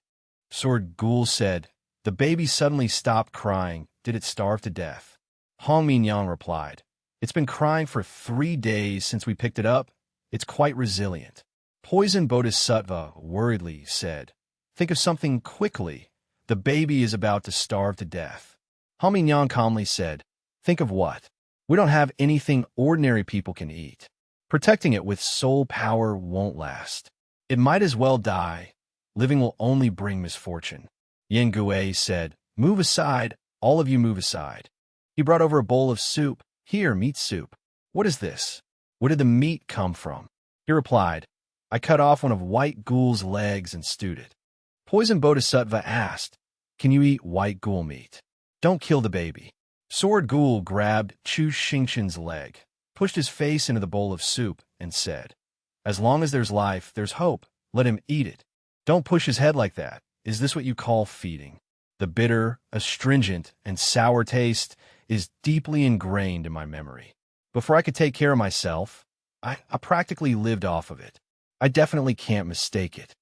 Sword Ghoul said, the baby suddenly stopped crying. Did it starve to death? Hong Mingyang replied, it's been crying for 3 days since we picked it up. It's quite resilient. Poison Bodhisattva worriedly said, think of something quickly. The baby is about to starve to death. Hong Mingyang calmly said, think of what? We don't have anything ordinary people can eat. Protecting it with soul power won't last. It might as well die. Living will only bring misfortune. Yin Gui said, move aside, all of you move aside. He brought over a bowl of soup. Here, meat soup. What is this? Where did the meat come from? He replied, I cut off one of White Ghoul's legs and stewed it. Poison Bodhisattva asked, can you eat White Ghoul meat? Don't kill the baby. Sword Ghoul grabbed Chu Xingqian's leg, pushed his face into the bowl of soup, and said, as long as there's life, there's hope. Let him eat it. Don't push his head like that. Is this what you call feeding? The bitter, astringent, and sour taste is deeply ingrained in my memory. Before I could take care of myself, I practically lived off of it. I definitely can't mistake it.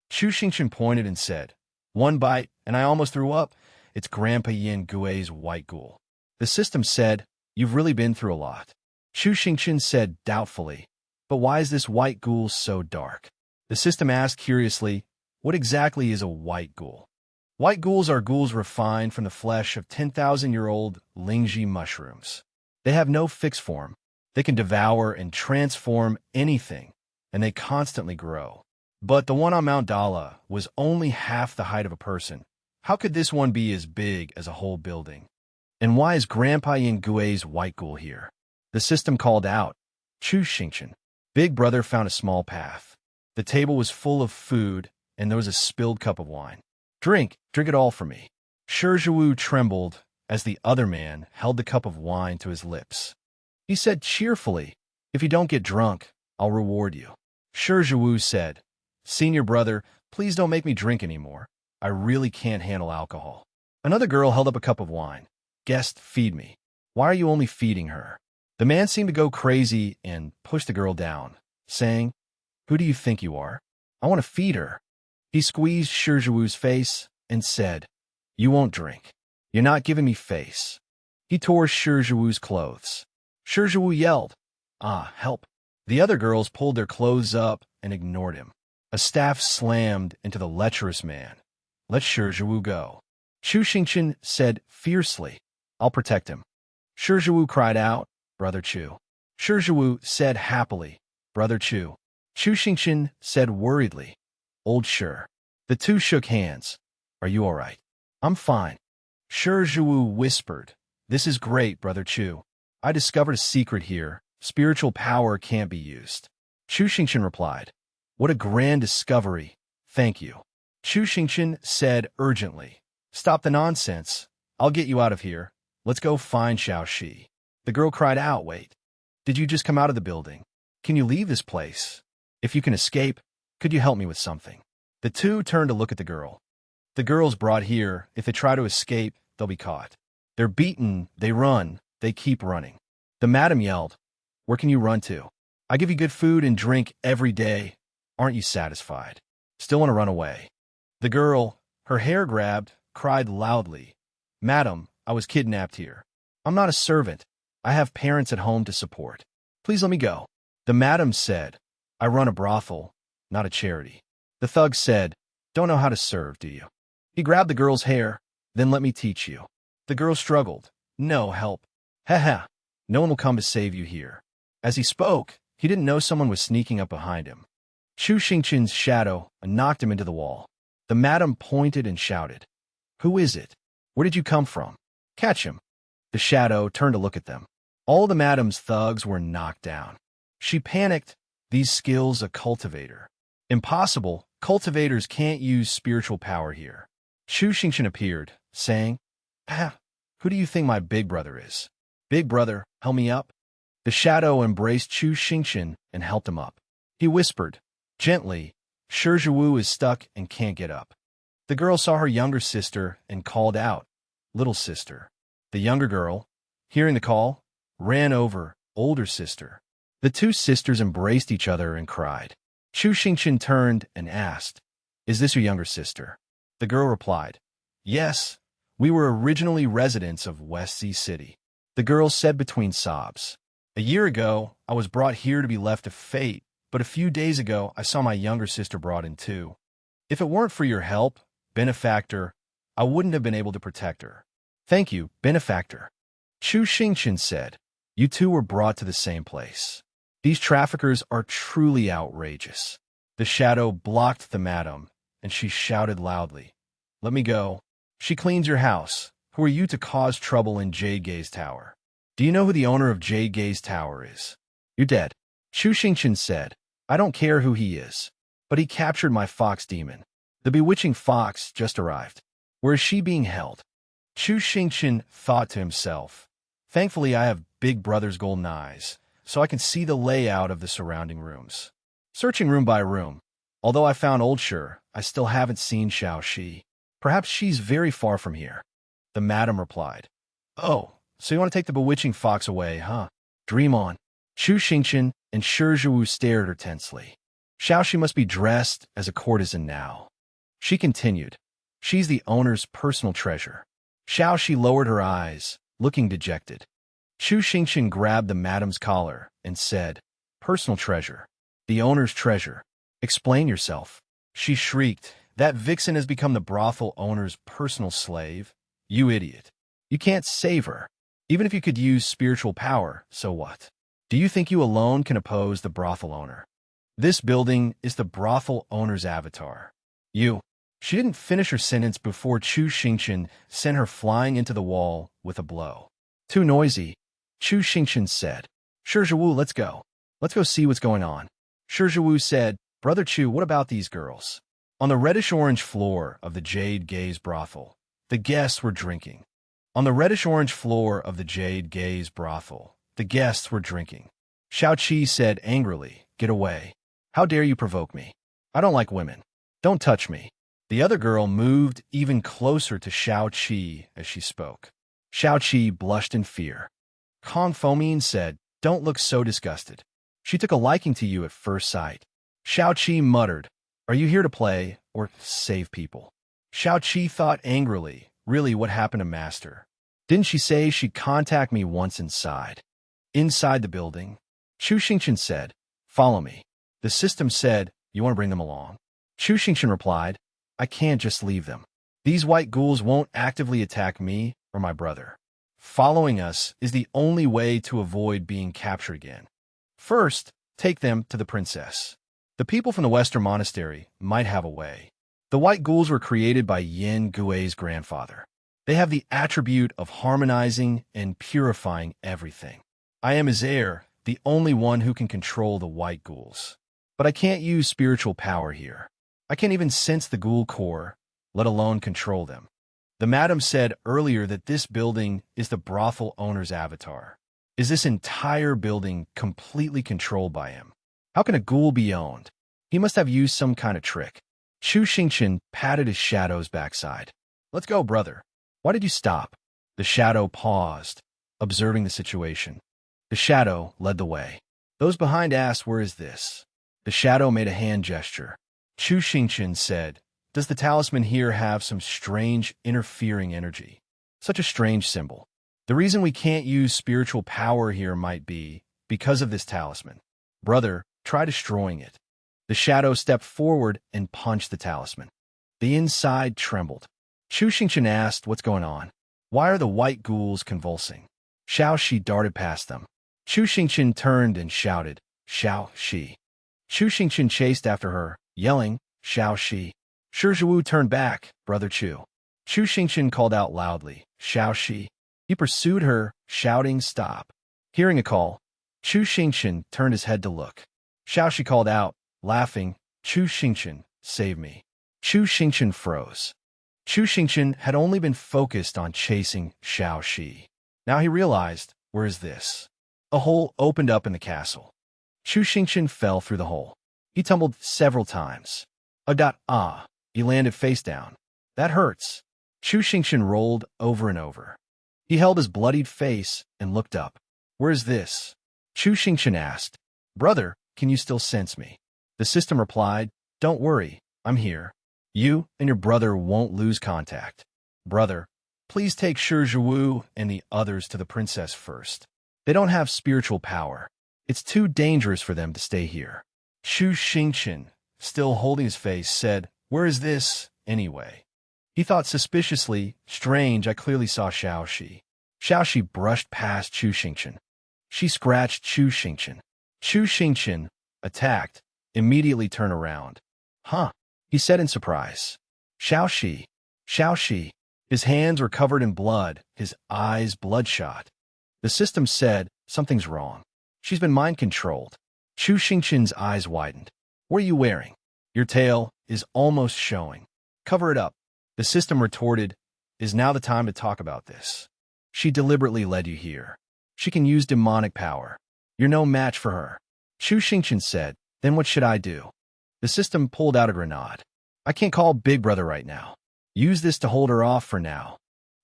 Chu Xingqian pointed and said, one bite, and I almost threw up. It's Grandpa Yin Gui's white ghoul. The system said, you've really been through a lot. Chu Xingqian said doubtfully, but why is this white ghoul so dark? The system asked curiously, what exactly is a white ghoul? White ghouls are ghouls refined from the flesh of 10,000-year-old Lingji mushrooms. They have no fixed form. They can devour and transform anything, and they constantly grow. But the one on Mount Dala was only half the height of a person. How could this one be as big as a whole building? And why is Grandpa Yin Gui's white ghoul here? The system called out, Chu Xingqian. Big Brother found a small path. The table was full of food, and there was a spilled cup of wine. Drink it all for me. Shizhiwu trembled as the other man held the cup of wine to his lips. He said cheerfully, if you don't get drunk, I'll reward you. Shizhiwu said, Senior brother, please don't make me drink anymore. I really can't handle alcohol. Another girl held up a cup of wine. Guest, feed me. Why are you only feeding her? The man seemed to go crazy and pushed the girl down, saying, who do you think you are? I want to feed her. He squeezed Shizhiwu's face and said, you won't drink. You're not giving me face. He tore Shizhiwu's clothes. Shizhiwu yelled, help. The other girls pulled their clothes up and ignored him. A staff slammed into the lecherous man. Let Shizhiwu go. Chu Xingqian said fiercely, I'll protect him. Shizhiwu cried out, Brother Chu. Shizhiwu said happily, Brother Chu. Chu Xingqian said worriedly, Old Shi. The two shook hands. Are you all right? I'm fine. Shizhiwu whispered, this is great, Brother Chu. I discovered a secret here. Spiritual power can't be used. Chu Xingqian replied, what a grand discovery. Thank you. Chu Xingqian said urgently, stop the nonsense. I'll get you out of here. Let's go find Xiao Shi. The girl cried out, wait. Did you just come out of the building? Can you leave this place? If you can escape, could you help me with something? The two turned to look at the girl. The girl's brought here. If they try to escape, they'll be caught. They're beaten, they run, they keep running. The madam yelled, where can you run to? I give you good food and drink every day. Aren't you satisfied? Still want to run away? The girl, her hair grabbed, cried loudly, Madam, I was kidnapped here. I'm not a servant. I have parents at home to support. Please let me go. The madam said, I run a brothel, not a charity. The thug said, don't know how to serve, do you? He grabbed the girl's hair, then let me teach you. The girl struggled. No help. Ha. No one will come to save you here. As he spoke, he didn't know someone was sneaking up behind him. Chu Xingqian's shadow knocked him into the wall. The madam pointed and shouted, "Who is it? Where did you come from? Catch him." The shadow turned to look at them. All the madam's thugs were knocked down. She panicked. These skills a cultivator. Impossible. Cultivators can't use spiritual power here. Chu Xingqian appeared, saying, who do you think my big brother is? Big brother, help me up. The shadow embraced Chu Xingqian and helped him up. He whispered, gently, Shizhiwu is stuck and can't get up. The girl saw her younger sister and called out, little sister. The younger girl, hearing the call, ran over, older sister. The two sisters embraced each other and cried. Chu Xingqian turned and asked, is this your younger sister? The girl replied, yes, we were originally residents of West Sea City. The girl said between sobs, a year ago, I was brought here to be left to fate, but a few days ago, I saw my younger sister brought in too. If it weren't for your help, benefactor, I wouldn't have been able to protect her. Thank you, benefactor. Chu Xingqian said, you two were brought to the same place. These traffickers are truly outrageous. The shadow blocked the madam, and she shouted loudly, let me go. She cleans your house. Who are you to cause trouble in Jade Gaze Tower? Do you know who the owner of Jade Gaze Tower is? You're dead. Chu Xingqian said, I don't care who he is, but he captured my fox demon. The bewitching fox just arrived. Where is she being held? Chu Xingqian thought to himself, thankfully I have Big Brother's golden eyes, so I can see the layout of the surrounding rooms. Searching room by room, although I found Old Sure, I still haven't seen Xiao Shi. Perhaps she's very far from here. The madam replied, oh, so you want to take the bewitching fox away, huh? Dream on. Chu Xingqian and Shizhiwu stared at her tensely. Xiao Shi must be dressed as a courtesan now. She continued, she's the owner's personal treasure. Xiao Shi lowered her eyes, looking dejected. Chu Xingqian grabbed the madam's collar and said, personal treasure. The owner's treasure. Explain yourself. She shrieked, that vixen has become the brothel owner's personal slave. You idiot. You can't save her. Even if you could use spiritual power, so what? Do you think you alone can oppose the brothel owner? This building is the brothel owner's avatar. You. She didn't finish her sentence before Chu Xingqian sent her flying into the wall with a blow. Too noisy. Chu Xingqian said, Shizhiwu, let's go. Let's go see what's going on. Shizhiwu said, Brother Chu, what about these girls? On the reddish-orange floor of the Jade Gaze brothel, the guests were drinking. On the reddish-orange floor of the Jade Gaze brothel, the guests were drinking. Xiao Qi said angrily, get away. How dare you provoke me? I don't like women. Don't touch me. The other girl moved even closer to Xiao Qi as she spoke. Xiao Qi blushed in fear. Kong Fomin said, don't look so disgusted. She took a liking to you at first sight. Xiao Qi muttered, are you here to play or save people? Xiao Qi thought angrily, really what happened to Master? Didn't she say she'd contact me once inside? Inside the building? Chu Xingqian said, follow me. The system said, you want to bring them along? Chu Xingqian replied, I can't just leave them. These white ghouls won't actively attack me or my brother. Following us is the only way to avoid being captured again. First, take them to the princess. The people from the Western Monastery might have a way. The white ghouls were created by Yin Gui's grandfather. They have the attribute of harmonizing and purifying everything. I am his heir, the only one who can control the white ghouls. But I can't use spiritual power here. I can't even sense the ghoul core, let alone control them. The madam said earlier that this building is the brothel owner's avatar. Is this entire building completely controlled by him? How can a ghoul be owned? He must have used some kind of trick. Chu Xingqian patted his shadow's backside. Let's go, brother. Why did you stop? The shadow paused, observing the situation. The shadow led the way. Those behind asked, where is this? The shadow made a hand gesture. Chu Xingqian said, does the talisman here have some strange interfering energy? Such a strange symbol. The reason we can't use spiritual power here might be because of this talisman. Brother, try destroying it. The shadow stepped forward and punched the talisman. The inside trembled. Chu Xingqian asked, what's going on? Why are the white ghouls convulsing? Xiao Shi darted past them. Chu Xingqian turned and shouted, Xiao Shi. Chu Xingqian chased after her, yelling, Xiao Shi. Shi Zhiwu turned back, Brother Chu. Chu Xingqian called out loudly, Xiao Shi. He pursued her, shouting, stop. Hearing a call, Chu Xingqian turned his head to look. Xiao Shi called out, laughing, Chu Xingqian, save me. Chu Xingqian froze. Chu Xingqian had only been focused on chasing Xiao Shi. Now he realized, where is this? A hole opened up in the castle. Chu Xingqian fell through the hole. He tumbled several times. He landed face down. That hurts. Chu Xingqian rolled over and over. He held his bloodied face and looked up. Where is this? Chu Xingqian asked. Brother, can you still sense me? The system replied, don't worry, I'm here. You and your brother won't lose contact. Brother, please take Shi Zhiwu and the others to the princess first. They don't have spiritual power. It's too dangerous for them to stay here. Chu Xingqian, still holding his face, said, where is this, anyway? He thought suspiciously, strange, I clearly saw Xiao Shi. Xiao Shi brushed past Chu Xingqian. She scratched Chu Xingqian. Chu Xingqian, attacked, immediately turned around. Huh, he said in surprise. Xiao Shi. Xiao Shi. His hands were covered in blood, his eyes bloodshot. The system said, something's wrong. She's been mind-controlled. Chu Xingqian's eyes widened. What are you wearing? Your tail is almost showing. Cover it up. The system retorted, is now the time to talk about this. She deliberately led you here. She can use demonic power. You're no match for her. Chu Xingqian said, then what should I do? The system pulled out a grenade. I can't call Big Brother right now. Use this to hold her off for now.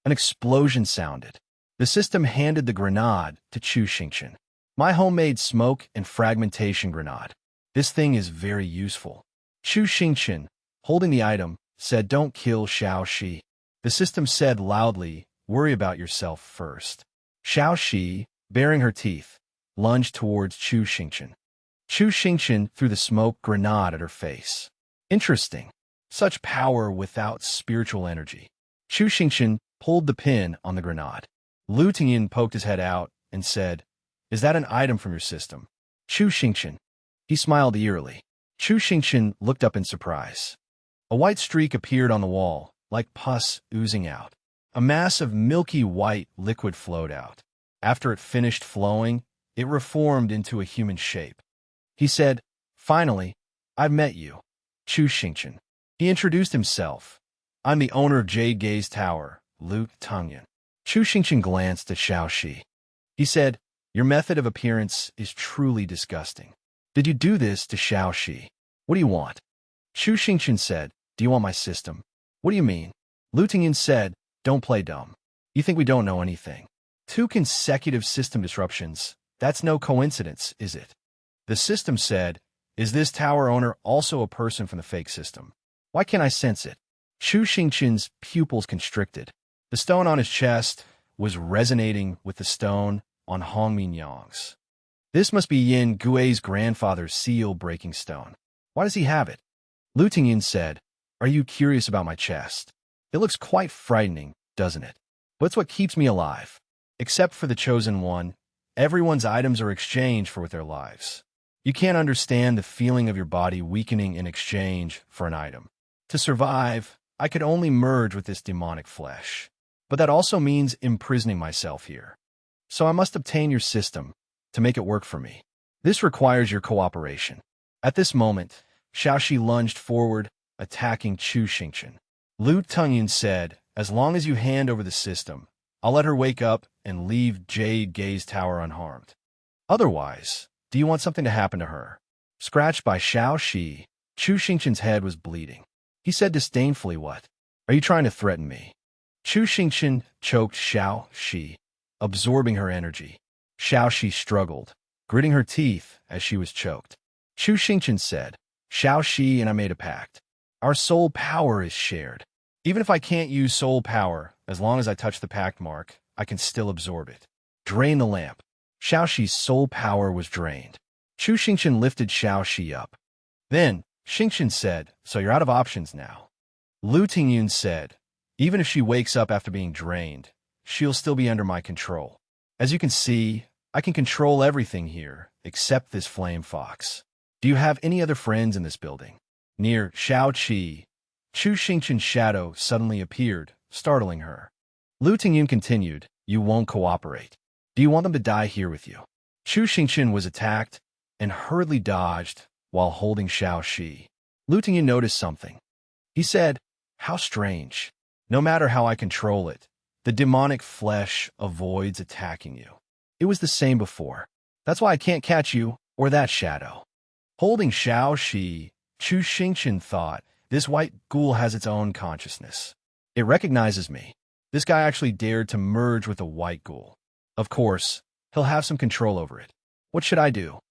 An explosion sounded. The system handed the grenade to Chu Xingqian. My homemade smoke and fragmentation grenade. This thing is very useful. Chu Xingqian, holding the item, said don't kill Xiao Shi. The system said loudly, worry about yourself first. Xiao Shi, baring her teeth, lunged towards Chu Xingqian. Chu Xingqian threw the smoke grenade at her face. Interesting. Such power without spiritual energy. Chu Xingqian pulled the pin on the grenade. Lu Tingyin poked his head out and said, is that an item from your system? Chu Xingqian. He smiled eerily. Chu Xingqian looked up in surprise. A white streak appeared on the wall, like pus oozing out. A mass of milky white liquid flowed out. After it finished flowing, it reformed into a human shape. He said, finally, I've met you. Chu Xingqian. He introduced himself. I'm the owner of Jade Gaze Tower, Lu Tingyin. Chu Xingqian glanced at Xiao Shi. He said, your method of appearance is truly disgusting. Did you do this to Xiao Shi? What do you want? Chu Xingqian said, do you want my system? What do you mean? Lu Tingyin said, don't play dumb. You think we don't know anything. 2 consecutive system disruptions. That's no coincidence, is it? The system said, is this tower owner also a person from the fake system? Why can't I sense it? Chu Xingqian's pupils constricted. The stone on his chest was resonating with the stone on Hong Minyang's. This must be Yin Gui's grandfather's seal-breaking stone. Why does he have it? Lu Tingyin said, are you curious about my chest? It looks quite frightening, doesn't it? But it's what keeps me alive. Except for the chosen one, everyone's items are exchanged for with their lives. You can't understand the feeling of your body weakening in exchange for an item. To survive, I could only merge with this demonic flesh. But that also means imprisoning myself here. So I must obtain your system to make it work for me. This requires your cooperation. At this moment, Xiao Shi lunged forward, attacking Chu Xingqian. Lu Tingyin said, as long as you hand over the system, I'll let her wake up and leave Jade Gaze Tower unharmed. Otherwise, do you want something to happen to her? Scratched by Xiao Shi, Chu Xingqian's head was bleeding. He said disdainfully, what? Are you trying to threaten me? Chu Xingqian choked Xiao Shi, absorbing her energy. Xiao Shi struggled, gritting her teeth as she was choked. Chu Xingqian said, Xiao Shi and I made a pact. Our soul power is shared. Even if I can't use soul power, as long as I touch the pact mark, I can still absorb it. Drain the lamp. Xiao Shi's soul power was drained. Chu Xingqian lifted Xiao Shi up. Then, Xingqian said, so you're out of options now. Lu Tingyin said, even if she wakes up after being drained, she'll still be under my control. As you can see, I can control everything here, except this flame fox. Do you have any other friends in this building? Near Xiao Qi, Chu Xingqian's shadow suddenly appeared, startling her. Lu Tingyun continued, "You won't cooperate. Do you want them to die here with you?" Chu Xingqian was attacked and hurriedly dodged while holding Xiao Shi. Lu Tingyun noticed something. He said, "How strange. No matter how I control it, the demonic flesh avoids attacking you. It was the same before. That's why I can't catch you or that shadow." Holding Xiao Shi, Chu Xingqian thought, "This white ghoul has its own consciousness. It recognizes me. This guy actually dared to merge with a white ghoul. Of course, he'll have some control over it. What should I do?"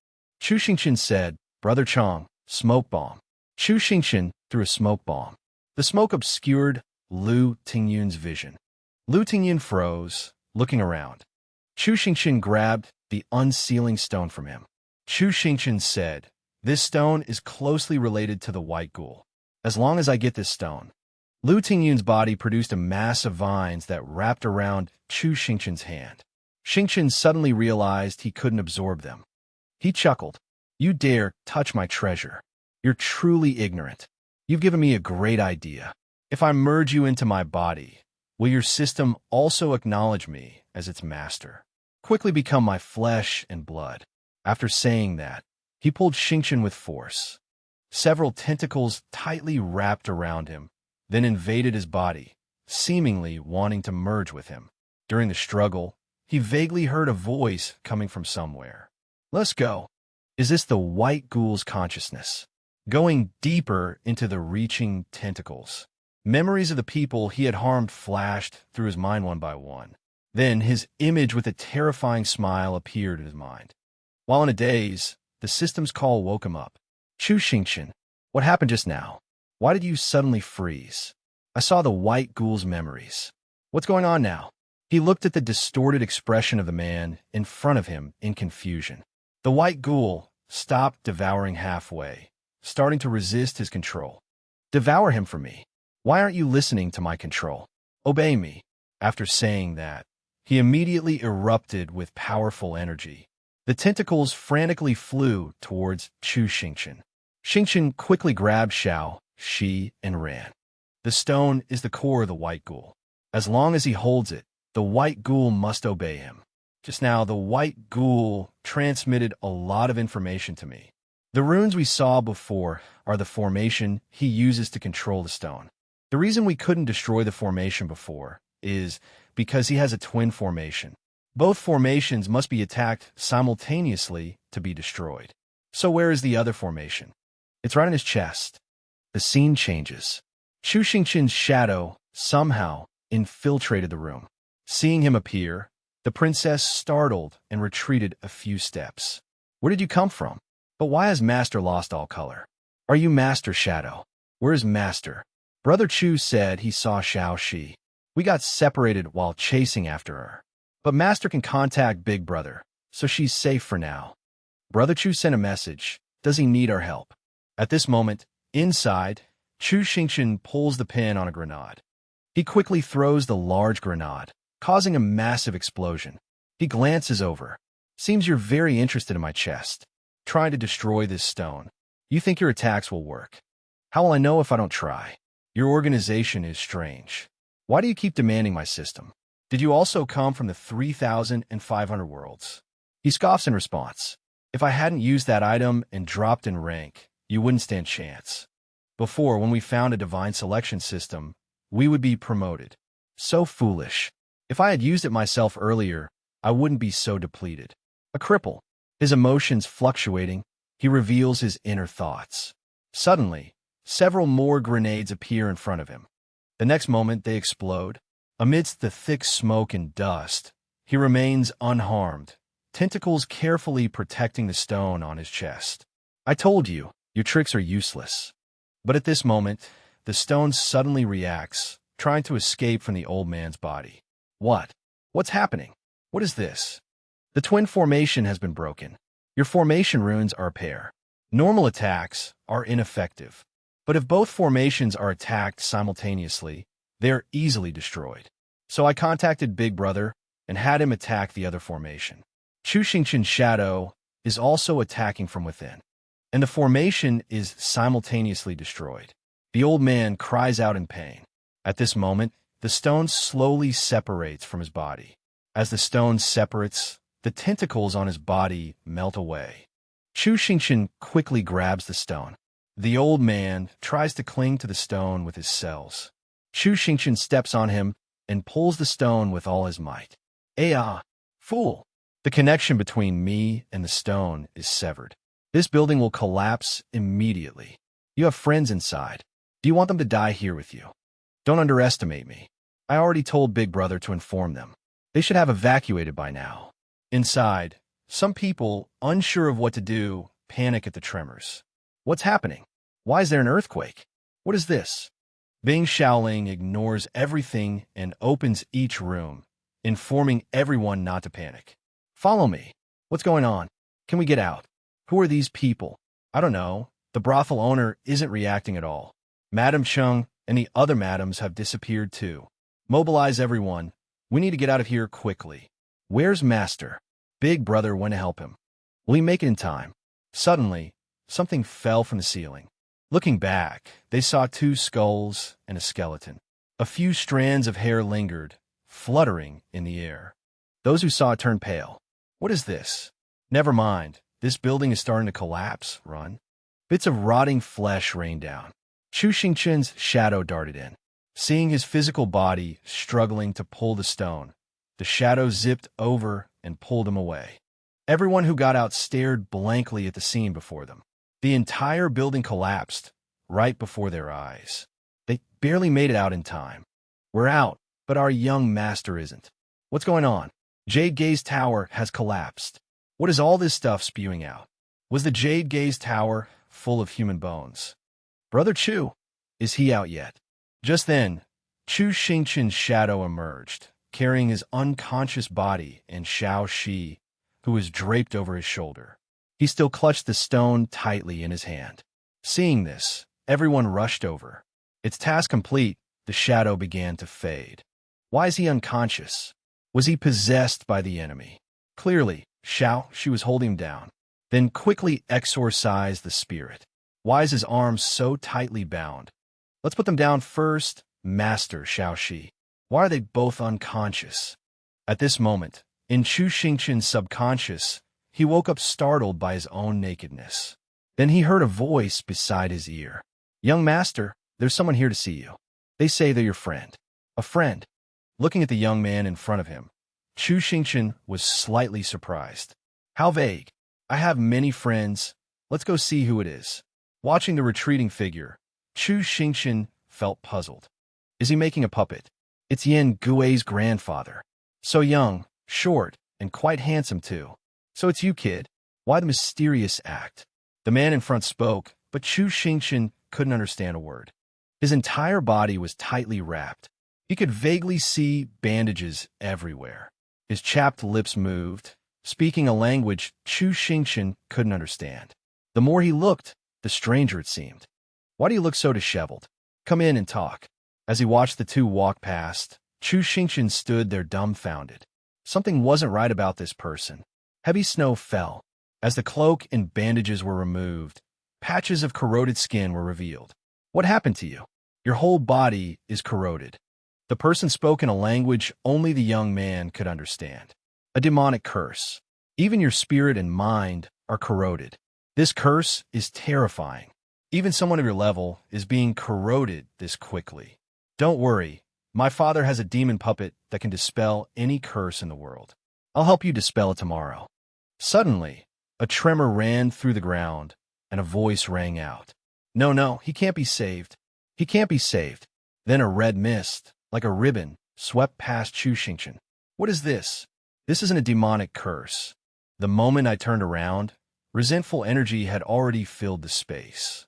Chu Xingqian said, "Brother Chong, smoke bomb." Chu Xingqian threw a smoke bomb. The smoke obscured Lu Tingyun's vision. Lu Tingyun froze, looking around. Chu Xingqian grabbed the unsealing stone from him. Chu Xingqian said, "This stone is closely related to the white ghoul. As long as I get this stone." Lu Tingyun's body produced a mass of vines that wrapped around Chu Xingqian's hand. Xingqian suddenly realized he couldn't absorb them. He chuckled. "You dare touch my treasure. You're truly ignorant. You've given me a great idea. If I merge you into my body, will your system also acknowledge me as its master? Quickly become my flesh and blood." After saying that, he pulled Xingqian with force. Several tentacles tightly wrapped around him, then invaded his body, seemingly wanting to merge with him. During the struggle, he vaguely heard a voice coming from somewhere. "Let's go." Is this the white ghoul's consciousness? Going deeper into the reaching tentacles. Memories of the people he had harmed flashed through his mind one by one. Then his image with a terrifying smile appeared in his mind. While in a daze, the system's call woke him up. "Chu Xingqian, what happened just now? Why did you suddenly freeze? I saw the white ghoul's memories. What's going on now?" He looked at the distorted expression of the man in front of him in confusion. The white ghoul stopped devouring halfway, starting to resist his control. "Devour him for me. Why aren't you listening to my control? Obey me." After saying that, he immediately erupted with powerful energy. The tentacles frantically flew towards Chu Xingqian. Xingqian quickly grabbed Xiao Shi and ran. The stone is the core of the white ghoul. As long as he holds it, the white ghoul must obey him. Just now, the white ghoul transmitted a lot of information to me. The runes we saw before are the formation he uses to control the stone. The reason we couldn't destroy the formation before is because he has a twin formation. Both formations must be attacked simultaneously to be destroyed. So where is the other formation? It's right in his chest. The scene changes. Chu Xingqian's shadow somehow infiltrated the room. Seeing him appear, the princess startled and retreated a few steps. "Where did you come from? But why has Master lost all color? Are you Master Shadow? Where is Master?" Brother Chu said he saw Xiao Shi. "We got separated while chasing after her. But Master can contact Big Brother, so she's safe for now." Brother Chu sent a message. Does he need our help? At this moment, inside, Chu Xingqian pulls the pin on a grenade. He quickly throws the large grenade, causing a massive explosion. He glances over. "Seems you're very interested in my chest, trying to destroy this stone. You think your attacks will work. How will I know if I don't try? Your organization is strange. Why do you keep demanding my system? Did you also come from the 3,500 worlds?" He scoffs in response. "If I hadn't used that item and dropped in rank, you wouldn't stand chance. Before, when we found a divine selection system, we would be promoted. So foolish. If I had used it myself earlier, I wouldn't be so depleted." A cripple. His emotions fluctuating, he reveals his inner thoughts. Suddenly, several more grenades appear in front of him. The next moment, they explode. Amidst the thick smoke and dust, he remains unharmed, tentacles carefully protecting the stone on his chest. "I told you, your tricks are useless." But at this moment, the stone suddenly reacts, trying to escape from the old man's body. What's happening? What is this? The twin formation has been broken. Your formation runes are a pair. Normal attacks are ineffective. But if both formations are attacked simultaneously, they are easily destroyed. So I contacted Big Brother and had him attack the other formation. Chu Xingqian's shadow is also attacking from within, and the formation is simultaneously destroyed. The old man cries out in pain. At this moment, the stone slowly separates from his body. As the stone separates, the tentacles on his body melt away. Chu Xingqian quickly grabs the stone. The old man tries to cling to the stone with his cells. Chu Xingqian steps on him and pulls the stone with all his might. Fool! The connection between me and the stone is severed. This building will collapse immediately. You have friends inside. Do you want them to die here with you? Don't underestimate me. I already told Big Brother to inform them. They should have evacuated by now. Inside, some people, unsure of what to do, panic at the tremors. What's happening? Why is there an earthquake? What is this? Bing Xiaoling ignores everything and opens each room, informing everyone not to panic. Follow me. What's going on? Can we get out? Who are these people? I don't know. The brothel owner isn't reacting at all. Madam Chung and the other madams have disappeared too. Mobilize everyone. We need to get out of here quickly. Where's Master? Big Brother went to help him. Will he make it in time? Suddenly, something fell from the ceiling. Looking back, they saw 2 skulls and a skeleton. A few strands of hair lingered, fluttering in the air. Those who saw it turned pale. What is this? Never mind. This building is starting to collapse. Run. Bits of rotting flesh rained down. Chu Xingqian's shadow darted in. Seeing his physical body struggling to pull the stone, the shadow zipped over and pulled him away. Everyone who got out stared blankly at the scene before them. The entire building collapsed right before their eyes. They barely made it out in time. We're out, but our young master isn't. What's going on? Jade Gaze Tower has collapsed. What is all this stuff spewing out? Was the Jade Gaze Tower full of human bones? Brother Chu, is he out yet? Just then, Chu Xingqian's shadow emerged, carrying his unconscious body and Xiao Shi, who was draped over his shoulder. He still clutched the stone tightly in his hand. Seeing this, everyone rushed over. Its task complete, the shadow began to fade. Why is he unconscious? Was he possessed by the enemy? Clearly, Xiao Shi was holding him down. Then quickly exorcised the spirit. Why is his arms so tightly bound? Let's put them down first, Master Xiao Shi. Why are they both unconscious? At this moment, in Chu Xingqian's subconscious, he woke up startled by his own nakedness. Then he heard a voice beside his ear. Young master, there's someone here to see you. They say they're your friend. A friend. Looking at the young man in front of him, Chu Xingqian was slightly surprised. How vague. I have many friends. Let's go see who it is. Watching the retreating figure, Chu Xingqian felt puzzled. Is he making a puppet? It's Yan Gui's grandfather. So young, short, and quite handsome too. So it's you, kid. Why the mysterious act? The man in front spoke, but Chu Xingqian couldn't understand a word. His entire body was tightly wrapped. He could vaguely see bandages everywhere. His chapped lips moved, speaking a language Chu Xingqian couldn't understand. The more he looked, the stranger it seemed. Why do you look so disheveled? Come in and talk. As he watched the two walk past, Chu Xingqian stood there dumbfounded. Something wasn't right about this person. Heavy snow fell. As the cloak and bandages were removed, patches of corroded skin were revealed. What happened to you? Your whole body is corroded. The person spoke in a language only the young man could understand. A demonic curse. Even your spirit and mind are corroded. This curse is terrifying. Even someone of your level is being corroded this quickly. Don't worry. My father has a demon puppet that can dispel any curse in the world. I'll help you dispel it tomorrow. Suddenly, a tremor ran through the ground, and a voice rang out. No, he can't be saved. He can't be saved. Then a red mist, like a ribbon, swept past Chu Xingqian. What is this? This isn't a demonic curse. The moment I turned around, resentful energy had already filled the space.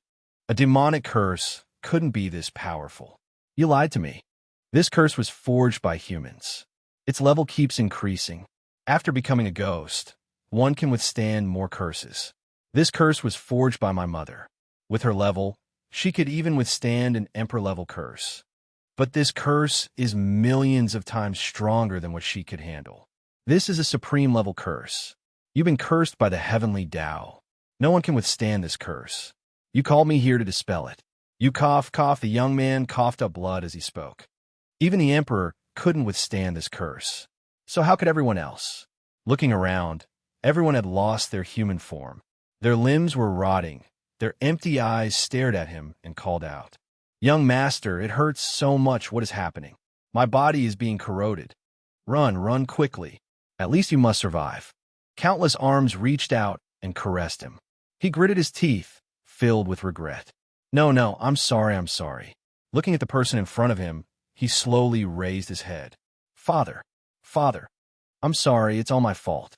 A demonic curse couldn't be this powerful. You lied to me. This curse was forged by humans. Its level keeps increasing. After becoming a ghost, one can withstand more curses. This curse was forged by my mother. With her level, she could even withstand an emperor-level curse. But this curse is millions of times stronger than what she could handle. This is a supreme-level curse. You've been cursed by the heavenly Tao. No one can withstand this curse. You called me here to dispel it. You cough, cough. The young man coughed up blood as he spoke. Even the emperor couldn't withstand this curse. So how could everyone else? Looking around, everyone had lost their human form. Their limbs were rotting. Their empty eyes stared at him and called out, "Young master, it hurts so much. What is happening? My body is being corroded. Run, run quickly. At least you must survive." Countless arms reached out and caressed him. He gritted his teeth, filled with regret. No, I'm sorry. Looking at the person in front of him, he slowly raised his head. Father, I'm sorry, it's all my fault.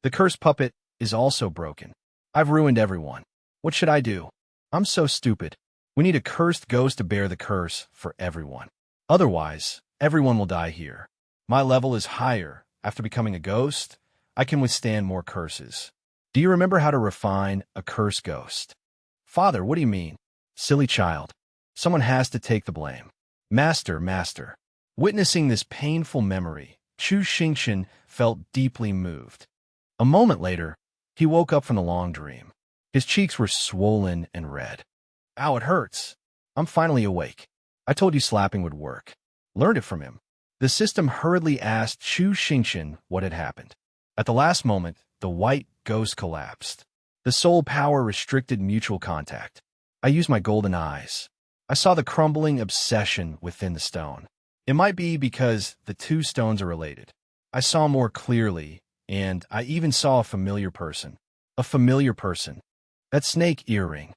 The cursed puppet is also broken. I've ruined everyone. What should I do? I'm so stupid. We need a cursed ghost to bear the curse for everyone. Otherwise, everyone will die here. My level is higher. After becoming a ghost, I can withstand more curses. Do you remember how to refine a cursed ghost? Father, what do you mean? Silly child. Someone has to take the blame. Master. Witnessing this painful memory, Chu Xingqian felt deeply moved. A moment later, he woke up from the long dream. His cheeks were swollen and red. Ow, it hurts. I'm finally awake. I told you slapping would work. Learned it from him. The system hurriedly asked Chu Xingqian what had happened. At the last moment, the white ghost collapsed. The soul power restricted mutual contact. I used my golden eyes. I saw the crumbling obsession within the stone. It might be because the two stones are related. I saw more clearly, and I even saw a familiar person. A familiar person. That snake earring.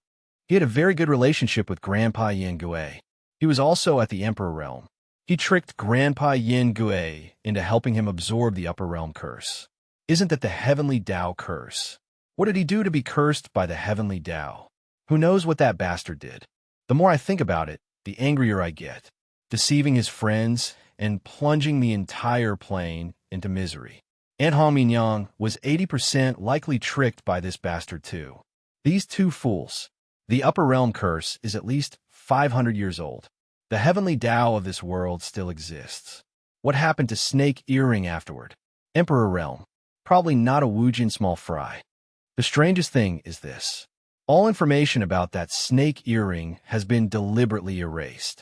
He had a very good relationship with Grandpa Yin Gui. He was also at the Emperor Realm. He tricked Grandpa Yin Gui into helping him absorb the Upper Realm curse. Isn't that the Heavenly Tao curse? What did he do to be cursed by the Heavenly Tao? Who knows what that bastard did? The more I think about it, the angrier I get. Deceiving his friends and plunging the entire plane into misery. Aunt Han Mingyang was 80% likely tricked by this bastard too. These two fools. The Upper Realm curse is at least 500 years old. The Heavenly Tao of this world still exists. What happened to Snake Earring afterward? Emperor Realm. Probably not a Wujin small fry. The strangest thing is this. All information about that snake earring has been deliberately erased.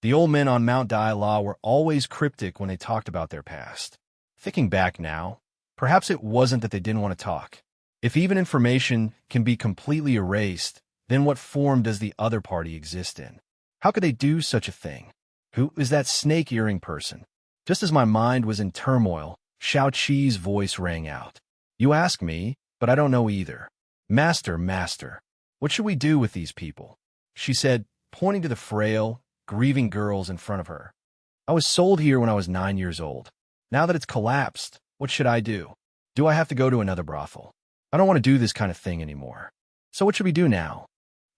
The old men on Mount Dala were always cryptic when they talked about their past. Thinking back now, perhaps it wasn't that they didn't want to talk. If even information can be completely erased, then what form does the other party exist in? How could they do such a thing? Who is that snake earring person? Just as my mind was in turmoil, Shao Qi's voice rang out. You ask me, but I don't know either. Master, what should we do with these people? She said, pointing to the frail, grieving girls in front of her. I was sold here when I was 9 years old. Now that it's collapsed, what should I do? Do I have to go to another brothel? I don't want to do this kind of thing anymore. So what should we do now?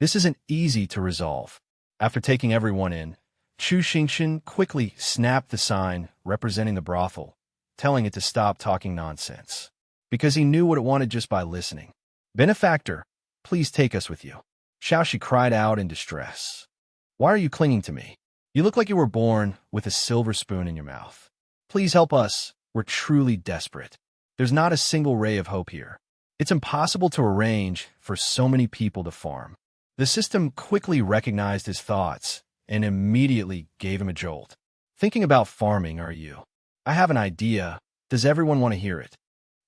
This isn't easy to resolve. After taking everyone in, Chu Xingqian quickly snapped the sign representing the brothel, telling it to stop talking nonsense. Because he knew what it wanted just by listening. Benefactor, please take us with you. Xiaoxi cried out in distress. Why are you clinging to me? You look like you were born with a silver spoon in your mouth. Please help us. We're truly desperate. There's not a single ray of hope here. It's impossible to arrange for so many people to farm. The system quickly recognized his thoughts and immediately gave him a jolt. Thinking about farming, are you? I have an idea. Does everyone want to hear it?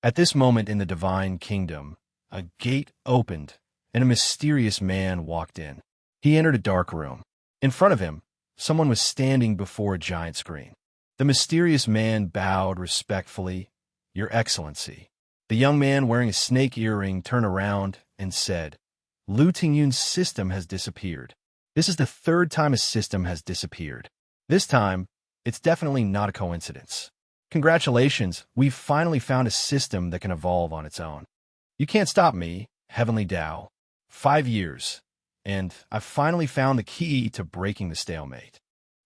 At this moment in the Divine Kingdom, a gate opened and a mysterious man walked in. He entered a dark room. In front of him, someone was standing before a giant screen. The mysterious man bowed respectfully, Your Excellency. The young man wearing a snake earring turned around and said, Lu Tingyun's system has disappeared. This is the third time a system has disappeared. This time, it's definitely not a coincidence. Congratulations, we've finally found a system that can evolve on its own. You can't stop me, Heavenly Tao. 5 years, and I've finally found the key to breaking the stalemate.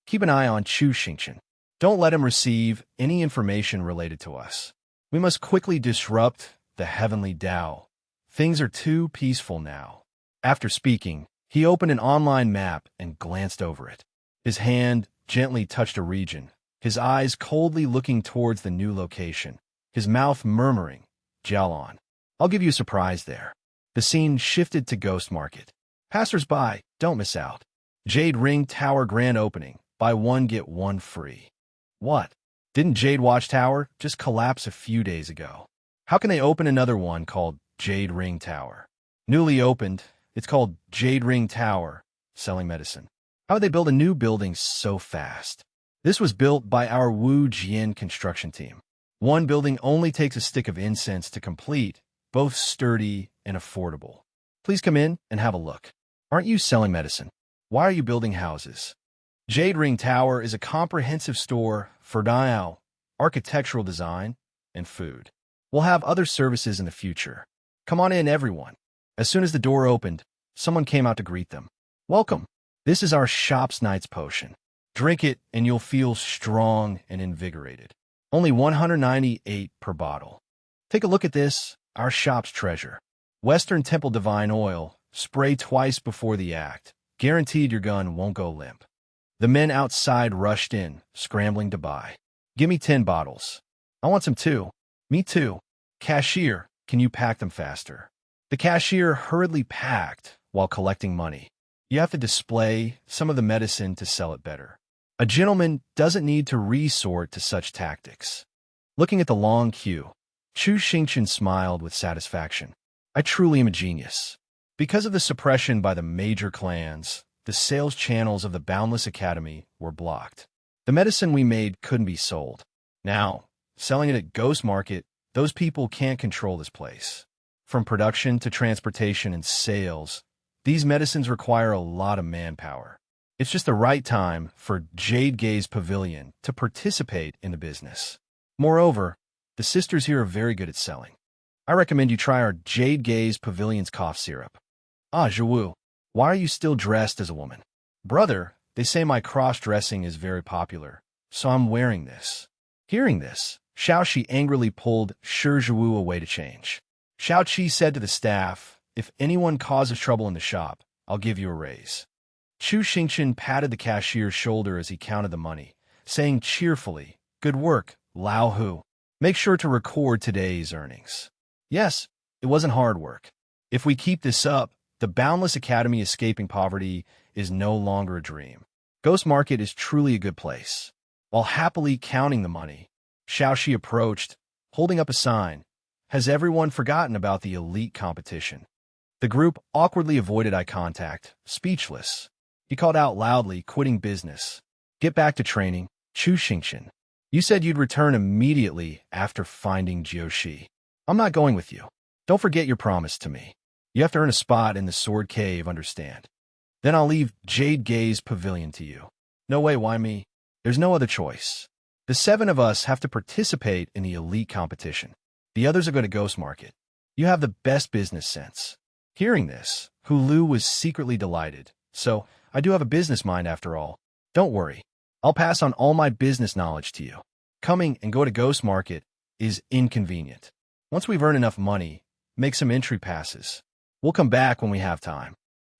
Keep an eye on Chu Xingqian. Don't let him receive any information related to us. We must quickly disrupt the Heavenly Tao. Things are too peaceful now. After speaking, he opened an online map and glanced over it. His hand gently touched a region, his eyes coldly looking towards the new location, his mouth murmuring, Jialan. I'll give you a surprise there. The scene shifted to Ghost Market. Passers-by, don't miss out. Jade Ring Tower grand opening. Buy one, get one free. What? Didn't Jade Watchtower just collapse a few days ago? How can they open another one called Jade Ring Tower? Newly opened, it's called Jade Ring Tower, selling medicine. How would they build a new building so fast? This was built by our Wu Jian construction team. One building only takes a stick of incense to complete, both sturdy and affordable. Please come in and have a look. Aren't you selling medicine? Why are you building houses? Jade Ring Tower is a comprehensive store for Duel, architectural design, and food. We'll have other services in the future. Come on in, everyone. As soon as the door opened, someone came out to greet them. Welcome. This is our shop's night's potion. Drink it and you'll feel strong and invigorated. Only 198 per bottle. Take a look at this, our shop's treasure. Western Temple Divine Oil. Spray twice before the act. Guaranteed your gun won't go limp. The men outside rushed in, scrambling to buy. Give me 10 bottles. I want some too. Me too. Cashier, can you pack them faster? The cashier hurriedly packed while collecting money. You have to display some of the medicine to sell it better. A gentleman doesn't need to resort to such tactics. Looking at the long queue, Chu Xingqian smiled with satisfaction. I truly am a genius. Because of the suppression by the major clans, the sales channels of the Boundless Academy were blocked. The medicine we made couldn't be sold. Now, selling it at Ghost Market, those people can't control this place. From production to transportation and sales, these medicines require a lot of manpower. It's just the right time for Jade Gaze Pavilion to participate in the business. Moreover, the sisters here are very good at selling. I recommend you try our Jade Gaze Pavilion's cough syrup. Ah, Zhiwu, why are you still dressed as a woman? Brother, they say my cross-dressing is very popular, so I'm wearing this. Hearing this, Xiaoqi angrily pulled Shi Zhiwu away to change. Xiaoqi said to the staff, if anyone causes trouble in the shop, I'll give you a raise. Chu Xingqian patted the cashier's shoulder as he counted the money, saying cheerfully, good work, Lao Hu. Make sure to record today's earnings. Yes, it wasn't hard work. If we keep this up, the Boundless Academy escaping poverty is no longer a dream. Ghost Market is truly a good place. While happily counting the money, Xiaoqi approached, holding up a sign. Has everyone forgotten about the elite competition? The group awkwardly avoided eye contact, speechless. He called out loudly, quitting business. Get back to training, Chu Xingqian. You said you'd return immediately after finding Jiushi. I'm not going with you. Don't forget your promise to me. You have to earn a spot in the Sword Cave, understand? Then I'll leave Jade Gaze Pavilion to you. No way, why me? There's no other choice. The 7 of us have to participate in the elite competition. The others are going to Ghost Market. You have the best business sense. Hearing this, Hulu was secretly delighted. So, I do have a business mind after all. Don't worry. I'll pass on all my business knowledge to you. Coming and go to Ghost Market is inconvenient. Once we've earned enough money, make some entry passes. We'll come back when we have time.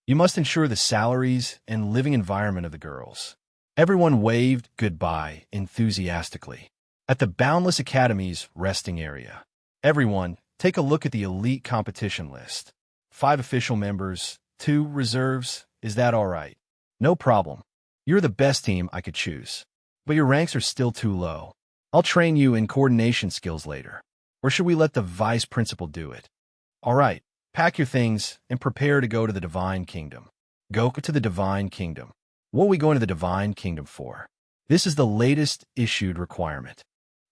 You must ensure the salaries and living environment of the girls. Everyone waved goodbye enthusiastically. At the Boundless Academy's resting area, everyone, take a look at the elite competition list. 5 official members, 2 reserves. Is that all right? No problem. You're the best team I could choose. But your ranks are still too low. I'll train you in coordination skills later. Or should we let the vice principal do it? All right, pack your things and prepare to go to the Divine Kingdom. Go to the Divine Kingdom. What are we going to the Divine Kingdom for? This is the latest issued requirement.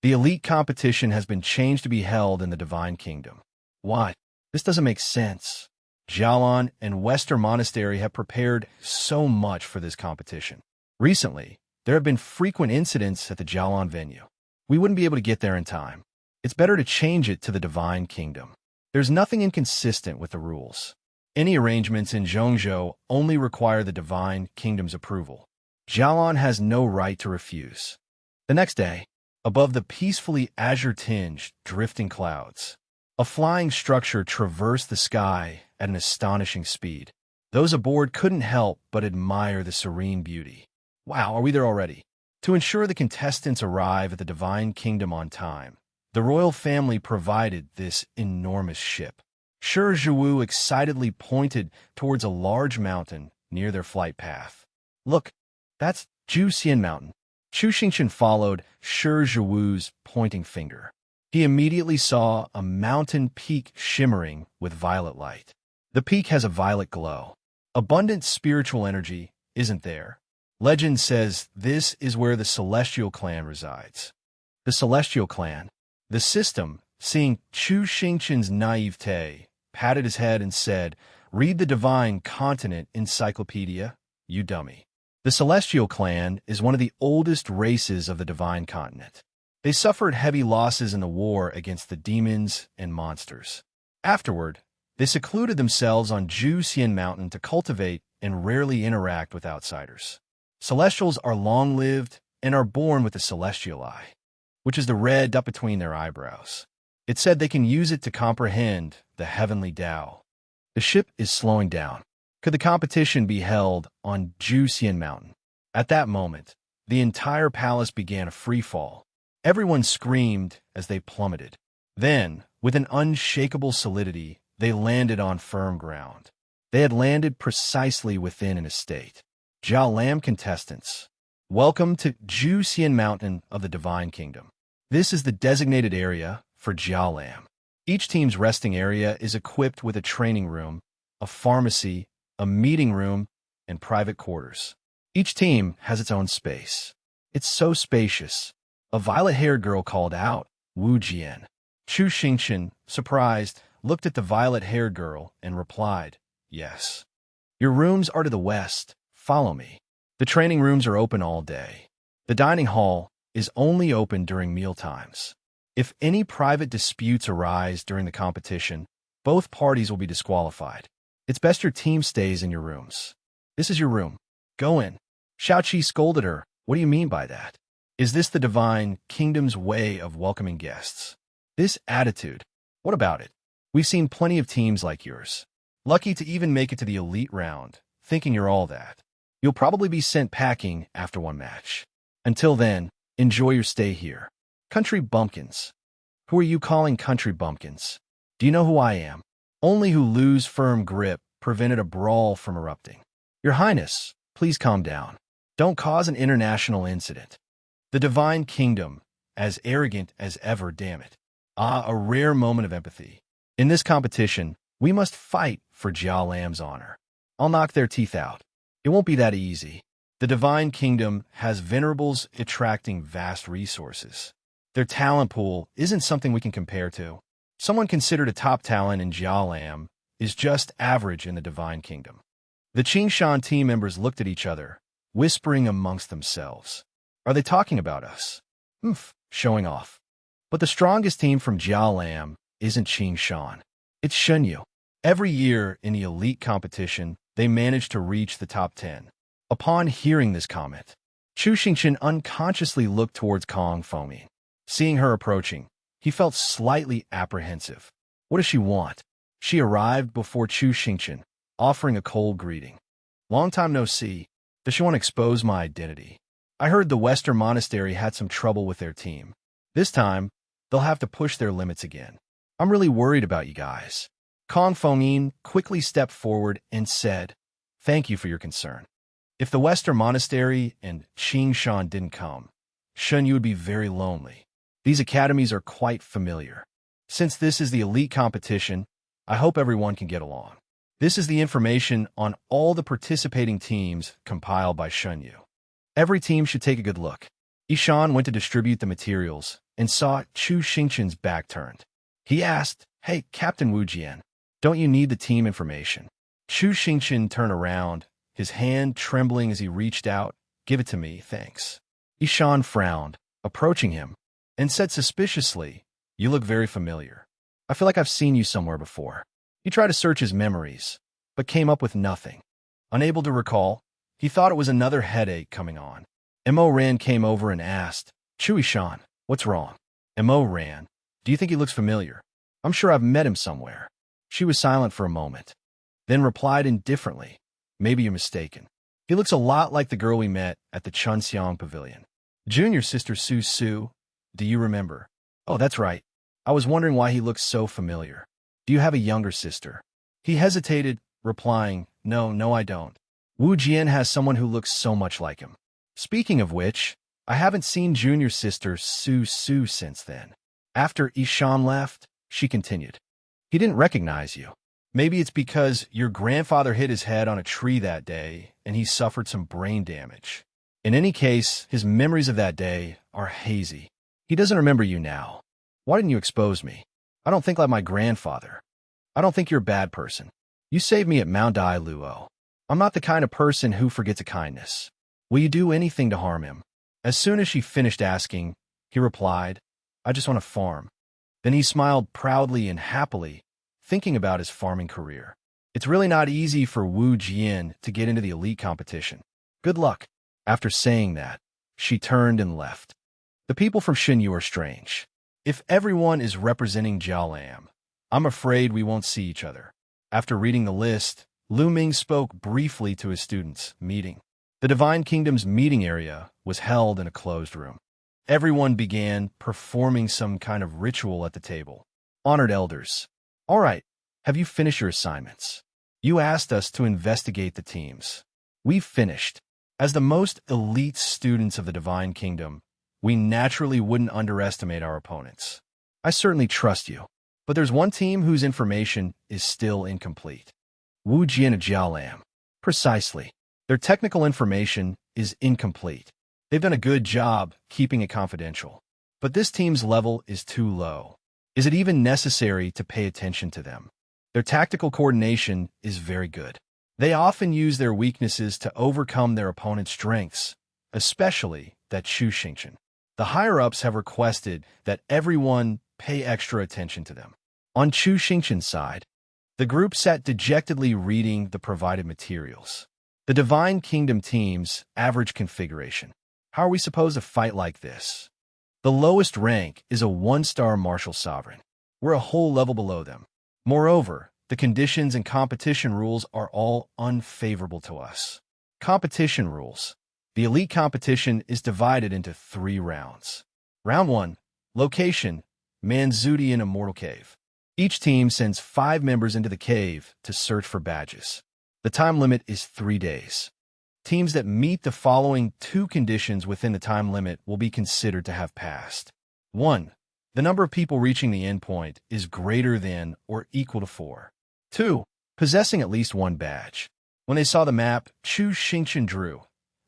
The elite competition has been changed to be held in the Divine Kingdom. What? This doesn't make sense. Jialan and Western Monastery have prepared so much for this competition. Recently, there have been frequent incidents at the Jialan venue. We wouldn't be able to get there in time. It's better to change it to the Divine Kingdom. There's nothing inconsistent with the rules. Any arrangements in Zhongzhou only require the Divine Kingdom's approval. Jialan has no right to refuse. The next day, above the peacefully azure-tinged, drifting clouds, a flying structure traversed the sky at an astonishing speed. Those aboard couldn't help but admire the serene beauty. Wow, are we there already? To ensure the contestants arrive at the Divine Kingdom on time, the royal family provided this enormous ship. Shi Zhiwu excitedly pointed towards a large mountain near their flight path. Look, that's Juxian Mountain. Chu Xingqian followed Shi Zhiwu's pointing finger. He immediately saw a mountain peak shimmering with violet light. The peak has a violet glow. Abundant spiritual energy isn't there. Legend says this is where the Celestial Clan resides. The Celestial Clan. The system, seeing Chu Xingqian's naivete, patted his head and said, "Read the Divine Continent Encyclopedia, you dummy." The Celestial Clan is one of the oldest races of the Divine Continent. They suffered heavy losses in the war against the demons and monsters. Afterward, they secluded themselves on Juxian Mountain to cultivate and rarely interact with outsiders. Celestials are long-lived and are born with a celestial eye, which is the red up between their eyebrows. It's said they can use it to comprehend the heavenly Tao. The ship is slowing down. Could the competition be held on Juxian Mountain? At that moment, the entire palace began a free fall. Everyone screamed as they plummeted. Then, with an unshakable solidity, they landed on firm ground. They had landed precisely within an estate. Jiao Lam contestants, welcome to Juxian Mountain of the Divine Kingdom. This is the designated area for Jiao Lam. Each team's resting area is equipped with a training room, a pharmacy, a meeting room, and private quarters. Each team has its own space. It's so spacious. A violet-haired girl called out, "Wu Jian." Chu Xingqian, surprised, looked at the violet-haired girl and replied, "Yes. Your rooms are to the west. Follow me." The training rooms are open all day. The dining hall is only open during meal times. If any private disputes arise during the competition, both parties will be disqualified. It's best your team stays in your rooms. This is your room. Go in. Xiaoqi scolded her. What do you mean by that? Is this the Divine Kingdom's way of welcoming guests? This attitude, what about it? We've seen plenty of teams like yours. Lucky to even make it to the elite round, thinking you're all that. You'll probably be sent packing after one match. Until then, enjoy your stay here. Country bumpkins. Who are you calling country bumpkins? Do you know who I am? Only who lose firm grip prevented a brawl from erupting. Your Highness, please calm down. Don't cause an international incident. The Divine Kingdom, as arrogant as ever, damn it. Ah, a rare moment of empathy. In this competition, we must fight for Jiao Lam's honor. I'll knock their teeth out. It won't be that easy. The Divine Kingdom has venerables attracting vast resources. Their talent pool isn't something we can compare to. Someone considered a top talent in Jiao Lam is just average in the Divine Kingdom. The Qingshan team members looked at each other, whispering amongst themselves. Are they talking about us? Showing off. But the strongest team from Jiao Lam isn't Qingshan. It's Shunyu. Every year in the elite competition, they manage to reach the top 10. Upon hearing this comment, Chu Xingqian unconsciously looked towards Kong Fengmin. Seeing her approaching, he felt slightly apprehensive. What does she want? She arrived before Chu Xingqian, offering a cold greeting. Long time no see. Does she want to expose my identity? I heard the Western Monastery had some trouble with their team. This time, they'll have to push their limits again. I'm really worried about you guys. Kong Fengmin quickly stepped forward and said, "Thank you for your concern. If the Western Monastery and Qingshan didn't come, Shunyu would be very lonely. These academies are quite familiar. Since this is the elite competition, I hope everyone can get along." This is the information on all the participating teams compiled by Shunyu. Every team should take a good look. Ishan went to distribute the materials and saw Chu Xingqian's back turned. He asked, "Hey, Captain Wu Jian, don't you need the team information?" Chu Xingqian turned around, his hand trembling as he reached out. "Give it to me, thanks." Ishan frowned, approaching him, and said suspiciously, "You look very familiar. I feel like I've seen you somewhere before." He tried to search his memories, but came up with nothing. Unable to recall, he thought it was another headache coming on. Mo Ran came over and asked, "Chu Ishan, what's wrong?" Mo Ran, "Do you think he looks familiar? I'm sure I've met him somewhere." She was silent for a moment, then replied indifferently, "Maybe you're mistaken. He looks a lot like the girl we met at the Chunxiang Pavilion. Junior sister Su Su, do you remember?" "Oh, that's right. I was wondering why he looks so familiar. Do you have a younger sister?" He hesitated, replying, No, I don't. Wu Jian has someone who looks so much like him. Speaking of which, I haven't seen junior sister Su Su since then. After Ishan left, she continued. He didn't recognize you. Maybe it's because your grandfather hit his head on a tree that day and he suffered some brain damage. In any case, his memories of that day are hazy. He doesn't remember you now. Why didn't you expose me? I don't think like my grandfather. I don't think you're a bad person. You saved me at Mount Dai Luo. I'm not the kind of person who forgets a kindness. Will you do anything to harm him? As soon as she finished asking, he replied, I just want to farm. Then he smiled proudly and happily, thinking about his farming career. It's really not easy for Wu Jian to get into the elite competition. Good luck. After saying that, she turned and left. The people from Xinyu are strange. If everyone is representing Jiaolam, I'm afraid we won't see each other. After reading the list, Lu Ming spoke briefly to his students' meeting. The Divine Kingdom's meeting area was held in a closed room. Everyone began performing some kind of ritual at the table. Honored elders. All right, have you finished your assignments? You asked us to investigate the teams. We've finished. As the most elite students of the Divine Kingdom, we naturally wouldn't underestimate our opponents. I certainly trust you, but there's one team whose information is still incomplete. Wu Jian of Jiaolam. Precisely. Their technical information is incomplete. They've done a good job keeping it confidential, but this team's level is too low. Is it even necessary to pay attention to them? Their tactical coordination is very good. They often use their weaknesses to overcome their opponent's strengths, especially that Xingqian. The higher-ups have requested that everyone pay extra attention to them. On Xingqian's side, the group sat dejectedly reading the provided materials. The Divine Kingdom team's average configuration. How are we supposed to fight like this? The lowest rank is a 1-star martial sovereign. We're a whole level below them. Moreover, the conditions and competition rules are all unfavorable to us. Competition rules. The elite competition is divided into 3 rounds. Round 1. Location. Manzudian Immortal Cave. Each team sends 5 members into the cave to search for badges. The time limit is 3 days. Teams that meet the following 2 conditions within the time limit will be considered to have passed. 1. The number of people reaching the endpoint is greater than or equal to 4. 2. Possessing at least 1 badge. When they saw the map Xingqian drew,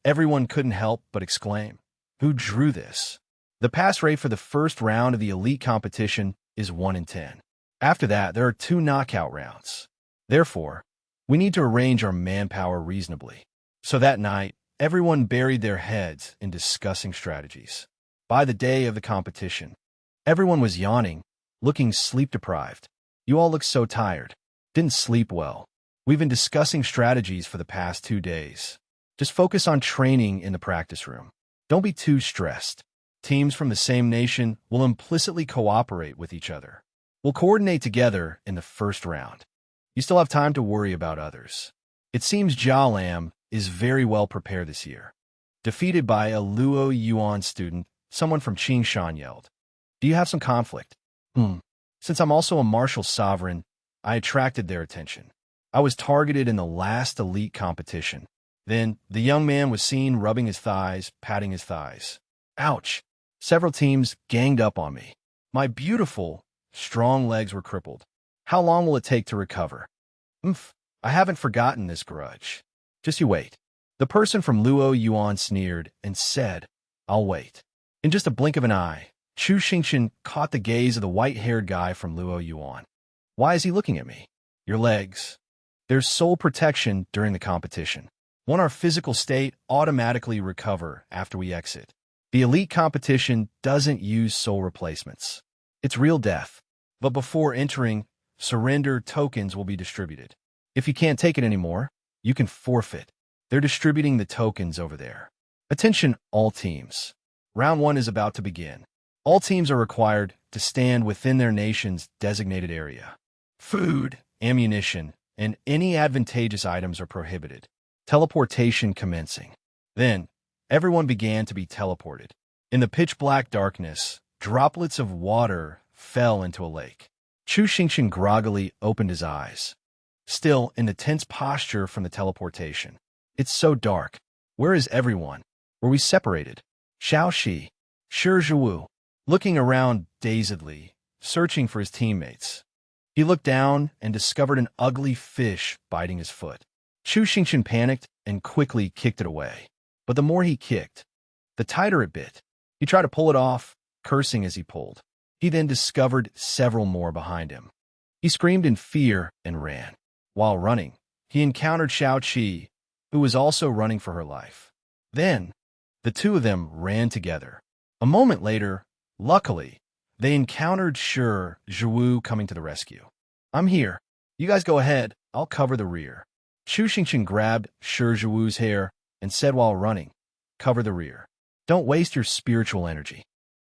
everyone couldn't help but exclaim, "Who drew this?" The pass rate for the first round of the elite competition is 1 in 10. After that, there are 2 knockout rounds. Therefore, we need to arrange our manpower reasonably. So that night, everyone buried their heads in discussing strategies. By the day of the competition, everyone was yawning, looking sleep-deprived. You all look so tired. Didn't sleep well. We've been discussing strategies for the past 2 days. Just focus on training in the practice room. Don't be too stressed. Teams from the same nation will implicitly cooperate with each other. We'll coordinate together in the first round. You still have time to worry about others. It seems Jiaolam is very well prepared this year. Defeated by a Luo Yuan student, someone from Qingshan yelled, "Do you have some conflict?" Since I'm also a martial sovereign, I attracted their attention. I was targeted in the last elite competition. Then, the young man was seen rubbing his thighs, patting his thighs. Ouch! Several teams ganged up on me. My beautiful, strong legs were crippled. How long will it take to recover? I haven't forgotten this grudge. Just you wait. The person from Luo Yuan sneered and said, "I'll wait." In just a blink of an eye, Xingqian caught the gaze of the white-haired guy from Luo Yuan. Why is he looking at me? Your legs. There's soul protection during the competition. Won't our physical state automatically recover after we exit? The elite competition doesn't use soul replacements. It's real death. But before entering, surrender tokens will be distributed. If you can't take it anymore, you can forfeit. They're distributing the tokens over there. Attention, all teams. Round 1 is about to begin. All teams are required to stand within their nation's designated area. Food, ammunition, and any advantageous items are prohibited. Teleportation commencing. Then, everyone began to be teleported. In the pitch-black darkness, droplets of water fell into a lake. Xingqian groggily opened his eyes, still in the tense posture from the teleportation. It's so dark. Where is everyone? Were we separated? Xiaoxi, Zhiwu, looking around dazedly, searching for his teammates. He looked down and discovered an ugly fish biting his foot. Chu Xingqian panicked and quickly kicked it away. But the more he kicked, the tighter it bit. He tried to pull it off, cursing as he pulled. He then discovered several more behind him. He screamed in fear and ran. While running, he encountered Xiaoqi, who was also running for her life. Then, the two of them ran together. A moment later, luckily, they encountered Zhiwu coming to the rescue. I'm here. You guys go ahead. I'll cover the rear. Chu Xingqian grabbed Zhiwu's hair and said while running, cover the rear. Don't waste your spiritual energy.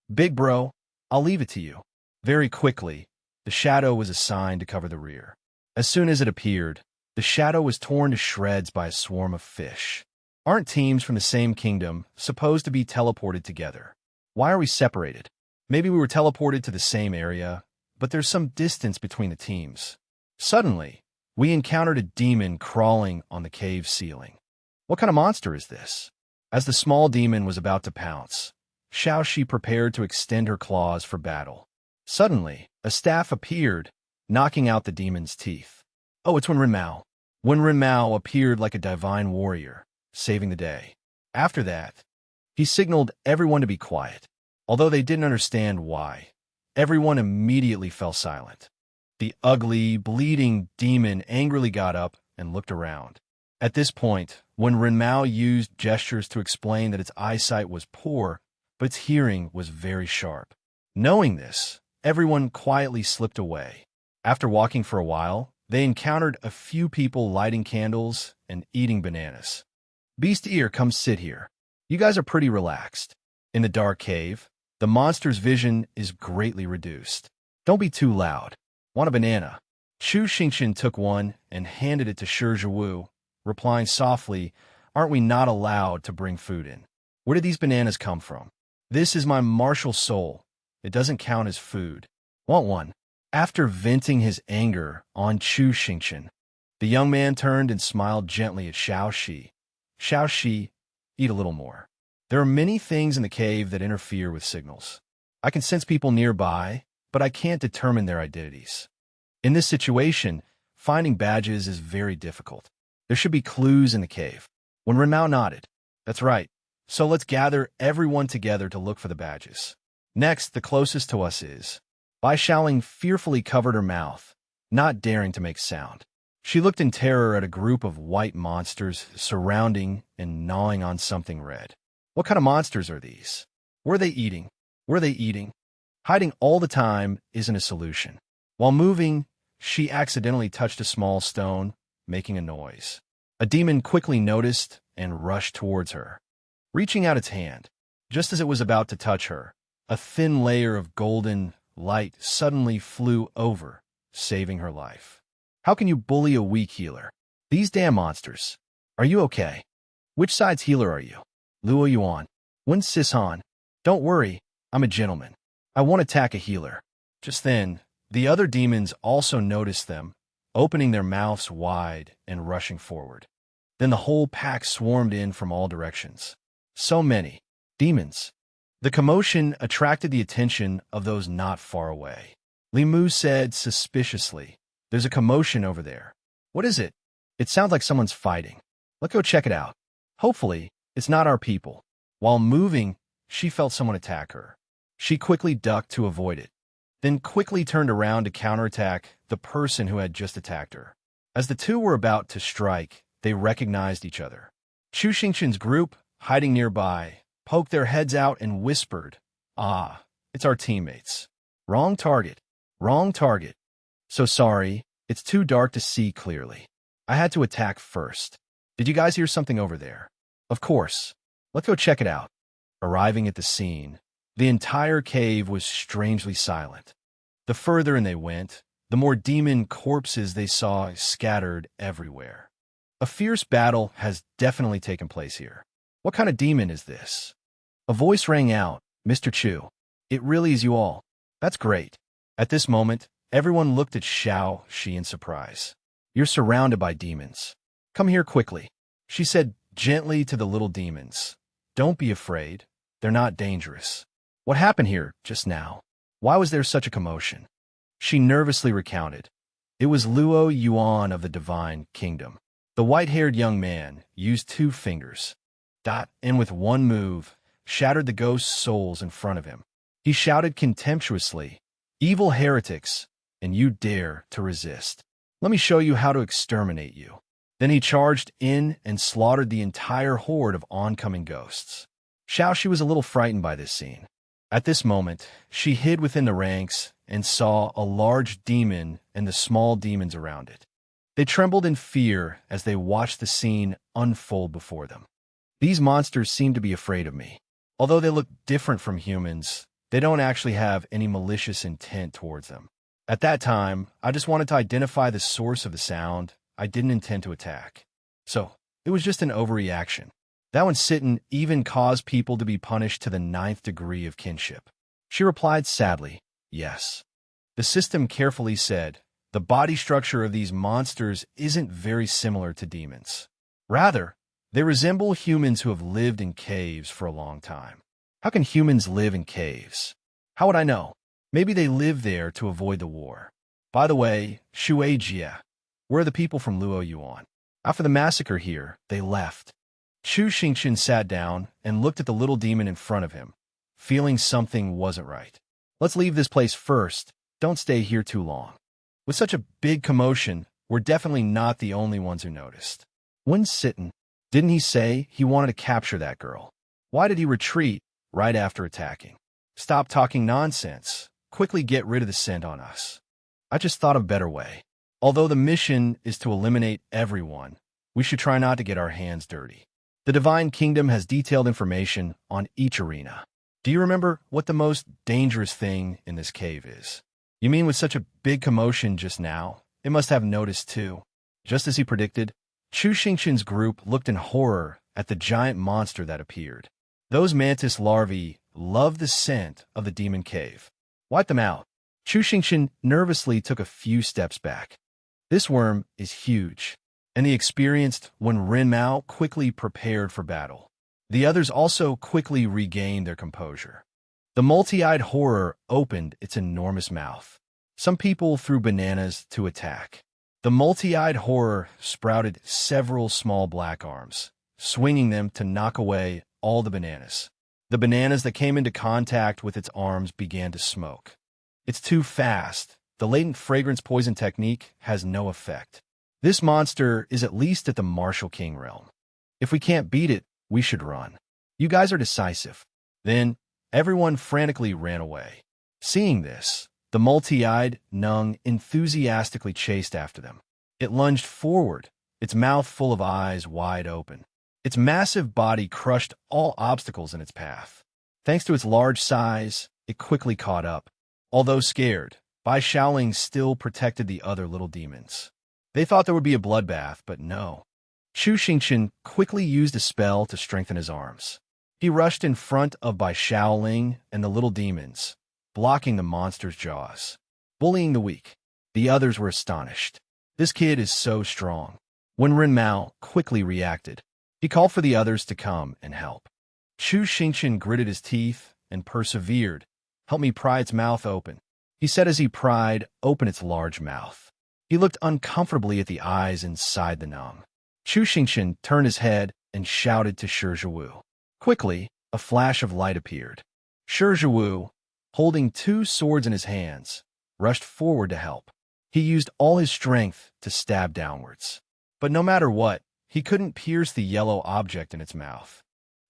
Big bro, I'll leave it to you. Very quickly, the shadow was assigned to cover the rear. As soon as it appeared, the shadow was torn to shreds by a swarm of fish. Aren't teams from the same kingdom supposed to be teleported together? Why are we separated? Maybe we were teleported to the same area, but there's some distance between the teams. Suddenly, we encountered a demon crawling on the cave ceiling. What kind of monster is this? As the small demon was about to pounce, Xiaoxi prepared to extend her claws for battle. Suddenly, a staff appeared, knocking out the demon's teeth. Oh, it's Wenren Mao appeared like a divine warrior, saving the day. After that, he signaled everyone to be quiet. Although they didn't understand why, everyone immediately fell silent. The ugly, bleeding demon angrily got up and looked around. At this point, Wenren Mao used gestures to explain that its eyesight was poor, but its hearing was very sharp. Knowing this, everyone quietly slipped away. After walking for a while, they encountered a few people lighting candles and eating bananas. Beast Ear, come sit here. You guys are pretty relaxed. In the dark cave, the monster's vision is greatly reduced. Don't be too loud. Want a banana? Chu Xingqian took one and handed it to Zhiwu, replying softly, aren't we not allowed to bring food in? Where did these bananas come from? This is my martial soul. It doesn't count as food. Want one? After venting his anger on Chu Xingqian, the young man turned and smiled gently at Xiaoxi. Xiaoxi, eat a little more. There are many things in the cave that interfere with signals. I can sense people nearby, but I can't determine their identities. In this situation, finding badges is very difficult. There should be clues in the cave. When Renmao nodded, that's right. So let's gather everyone together to look for the badges. Next, the closest to us is. Bai Shaoling fearfully covered her mouth, not daring to make sound. She looked in terror at a group of white monsters surrounding and gnawing on something red. What kind of monsters are these? Were they eating? Were they eating? Hiding all the time isn't a solution. While moving, she accidentally touched a small stone, making a noise. A demon quickly noticed and rushed towards her. Reaching out its hand, just as it was about to touch her, a thin layer of golden light suddenly flew over, saving her life. How can you bully a weak healer? These damn monsters. Are you okay? Which side's healer are you? Luo Yuan. Wen Sishan. Don't worry, I'm a gentleman. I won't attack a healer. Just then, the other demons also noticed them, opening their mouths wide and rushing forward. Then the whole pack swarmed in from all directions. So many demons. The commotion attracted the attention of those not far away. Li Mu said suspiciously, there's a commotion over there. What is it? It sounds like someone's fighting. Let's go check it out. Hopefully, it's not our people. While moving, she felt someone attack her. She quickly ducked to avoid it, then quickly turned around to counterattack the person who had just attacked her. As the two were about to strike, they recognized each other. Chu Xingqian's group, hiding nearby, poked their heads out and whispered, "Ah, it's our teammates. Wrong target. Wrong target. So sorry, it's too dark to see clearly. I had to attack first. Did you guys hear something over there? Of course. Let's go check it out." Arriving at the scene, the entire cave was strangely silent. The further in they went, the more demon corpses they saw scattered everywhere. A fierce battle has definitely taken place here. What kind of demon is this? A voice rang out, Mr. Chu. It really is you all. That's great. At this moment, everyone looked at Xiaoxi in surprise. You're surrounded by demons. Come here quickly. She said, gently to the little demons. Don't be afraid. They're not dangerous. What happened here just now? Why was there such a commotion? She nervously recounted. It was Luo Yuan of the Divine Kingdom. The white-haired young man used 2 fingers, and with one move, shattered the ghost souls in front of him. He shouted contemptuously, "Evil heretics, and you dare to resist. Let me show you how to exterminate you." Then he charged in and slaughtered the entire horde of oncoming ghosts. Xiaoxi was a little frightened by this scene. At this moment, she hid within the ranks and saw a large demon and the small demons around it. They trembled in fear as they watched the scene unfold before them. These monsters seem to be afraid of me. Although they look different from humans, they don't actually have any malicious intent towards them. At that time, I just wanted to identify the source of the sound. I didn't intend to attack. So, it was just an overreaction. That one sitting even caused people to be punished to the 9th degree of kinship. She replied sadly, yes. The system carefully said, the body structure of these monsters isn't very similar to demons. Rather, they resemble humans who have lived in caves for a long time. How can humans live in caves? How would I know? Maybe they live there to avoid the war. By the way, Shueijia, where are the people from Luo Yuan? After the massacre here, they left. Chu Xingqian sat down and looked at the little demon in front of him, feeling something wasn't right. Let's leave this place first. Don't stay here too long. With such a big commotion, we're definitely not the only ones who noticed. When sitting, didn't he say he wanted to capture that girl? Why did he retreat right after attacking? Stop talking nonsense. Quickly get rid of the scent on us. I just thought of a better way. Although the mission is to eliminate everyone, we should try not to get our hands dirty. The Divine Kingdom has detailed information on each arena. Do you remember what the most dangerous thing in this cave is? You mean with such a big commotion just now, it must have noticed too. Just as he predicted, Chu Xingqian's group looked in horror at the giant monster that appeared. Those mantis larvae love the scent of the demon cave. Wipe them out. Chu Xingqian nervously took a few steps back. This worm is huge, and the experienced Wen Ren Mao quickly prepared for battle. The others also quickly regained their composure. The multi-eyed horror opened its enormous mouth. Some people threw bananas to attack. The multi-eyed horror sprouted several small black arms, swinging them to knock away all the bananas. The bananas that came into contact with its arms began to smoke. It's too fast. The latent fragrance poison technique has no effect. This monster is at least at the Martial King realm. If we can't beat it, we should run. You guys are decisive. Then, everyone frantically ran away. Seeing this, the multi-eyed Nung enthusiastically chased after them. It lunged forward, its mouth full of eyes wide open. Its massive body crushed all obstacles in its path. Thanks to its large size, it quickly caught up. Although scared, Bai Shaoling still protected the other little demons. They thought there would be a bloodbath, but no. Chu Xingqian quickly used a spell to strengthen his arms. He rushed in front of Bai Shaoling and the little demons, blocking the monster's jaws, bullying the weak. The others were astonished. This kid is so strong. When Ren Mao quickly reacted, he called for the others to come and help. Chu Xingqian gritted his teeth and persevered. Help me pry its mouth open, he said as he pried open its large mouth. He looked uncomfortably at the eyes inside the Nung. Chu Xingqian turned his head and shouted to Shi Zhiwu. Quickly, a flash of light appeared. Shi Zhiwu, holding 2 swords in his hands, rushed forward to help. He used all his strength to stab downwards. But no matter what, he couldn't pierce the yellow object in its mouth.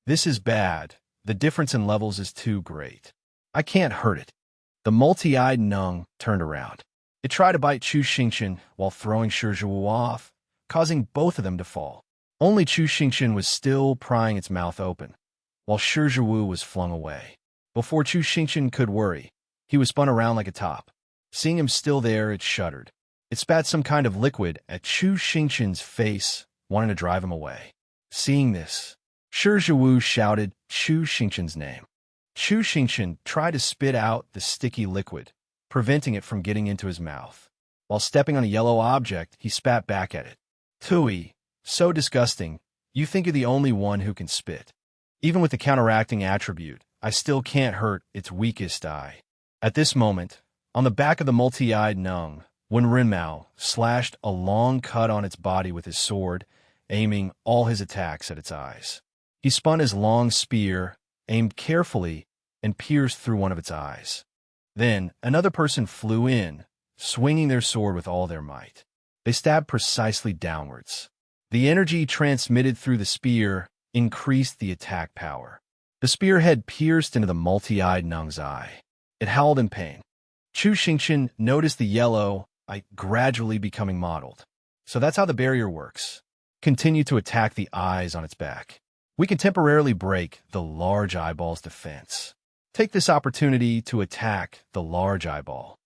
This is bad. The difference in levels is too great. I can't hurt it. The multi-eyed Nung turned around. It tried to bite Chu Xingqian while throwing Shi Zhiwu off, causing both of them to fall. Only Chu Xingqian was still prying its mouth open, while Shi Zhiwu was flung away. Before Chu Xingqian could worry, he was spun around like a top. Seeing him still there, it shuddered. It spat some kind of liquid at Chu Xingqian's face, wanting to drive him away. Seeing this, Shi Zhiwu shouted Chu Xingqian's name. Chu Xingqian tried to spit out the sticky liquid, preventing it from getting into his mouth. While stepping on a yellow object, he spat back at it. Tui, so disgusting, You think you're the only one who can spit. Even with the counteracting attribute, I still can't hurt its weakest eye. At this moment, on the back of the multi-eyed Nung, when Rinmao slashed a long cut on its body with his sword, aiming all his attacks at its eyes. He spun his long spear, aimed carefully, and pierced through one of its eyes. Then, another person flew in, swinging their sword with all their might. They stabbed precisely downwards. The energy transmitted through the spear increased the attack power. The spearhead pierced into the multi-eyed Nung's eye. It howled in pain. Chu Xingqian noticed the yellow eye gradually becoming mottled. So that's how the barrier works. Continue to attack the eyes on its back. We can temporarily break the large eyeball's defense. Take this opportunity to attack the large eyeball.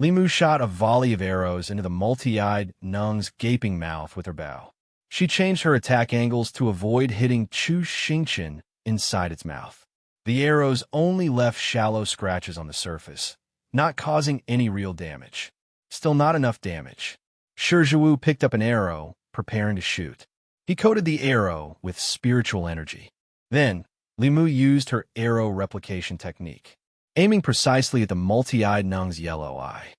Limu shot a volley of arrows into the multi-eyed Nung's gaping mouth with her bow. She changed her attack angles to avoid hitting Chu Xingqian inside its mouth. The arrows only left shallow scratches on the surface, not causing any real damage. Still not enough damage. Shizhuwu picked up an arrow, preparing to shoot. He coated the arrow with spiritual energy. Then, Limu used her arrow replication technique, aiming precisely at the multi-eyed Nung's yellow eye.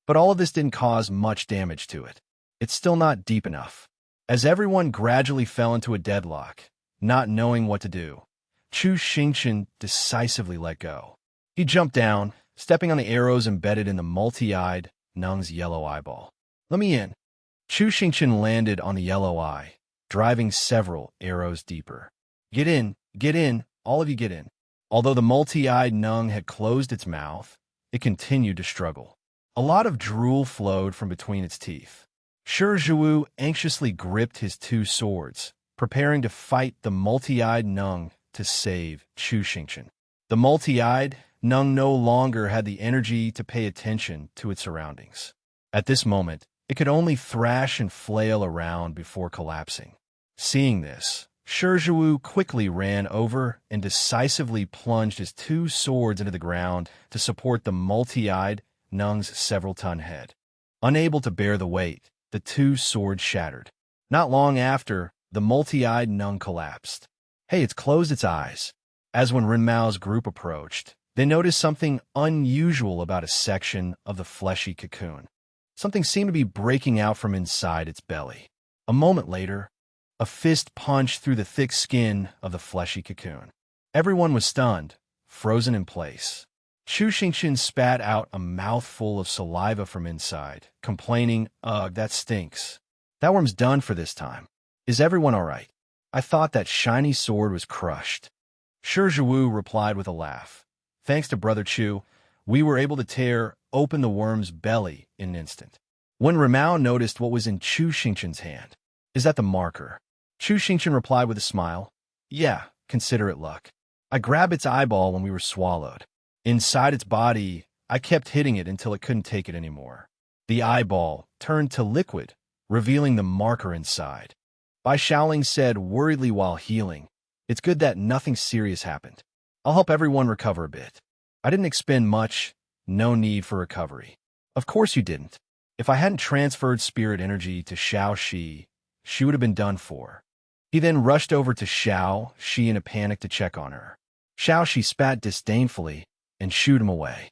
But all of this didn't cause much damage to it. It's still not deep enough. As everyone gradually fell into a deadlock, not knowing what to do, Chu Xingqian decisively let go. He jumped down, stepping on the arrows embedded in the multi-eyed Nung's yellow eyeball. Let me in. Chu Xingqian landed on the yellow eye, driving several arrows deeper. Get in, all of you get in. Although the multi-eyed Nung had closed its mouth, it continued to struggle. A lot of drool flowed from between its teeth. Shizhuwu anxiously gripped his two swords, preparing to fight the multi-eyed Nung to save Chu Xingqian. The multi-eyed Nung no longer had the energy to pay attention to its surroundings. At this moment, it could only thrash and flail around before collapsing. Seeing this, Shizhuwu quickly ran over and decisively plunged his two swords into the ground to support the multi-eyed Nung's several-ton head. Unable to bear the weight, the two swords shattered. Not long after, the multi-eyed Nung collapsed. Hey, it's closed its eyes. As when Rinmao's group approached, they noticed something unusual about a section of the fleshy cocoon. Something seemed to be breaking out from inside its belly. A moment later, a fist punched through the thick skin of the fleshy cocoon. Everyone was stunned, frozen in place. Chu Xingqian spat out a mouthful of saliva from inside, complaining, "Ugh, that stinks. That worm's done for this time. Is everyone all right? I thought that shiny sword was crushed." Shizhuwu replied with a laugh. "Thanks to Brother Chu, we were able to tear open the worm's belly in an instant." When Rimao noticed what was in Chu Xingqian's hand, "Is that the marker?" Chu Xingqian replied with a smile, "Yeah, consider it luck. I grabbed its eyeball when we were swallowed. Inside its body, I kept hitting it until it couldn't take it anymore. The eyeball turned to liquid, revealing the marker inside." Bai Shaoling said worriedly while healing, "It's good that nothing serious happened. I'll help everyone recover a bit. I didn't expend much, no need for recovery." "Of course you didn't. If I hadn't transferred spirit energy to Xiao Shi, she would have been done for." He then rushed over to Xiao Shi in a panic to check on her. Xiao Shi spat disdainfully and shooed him away.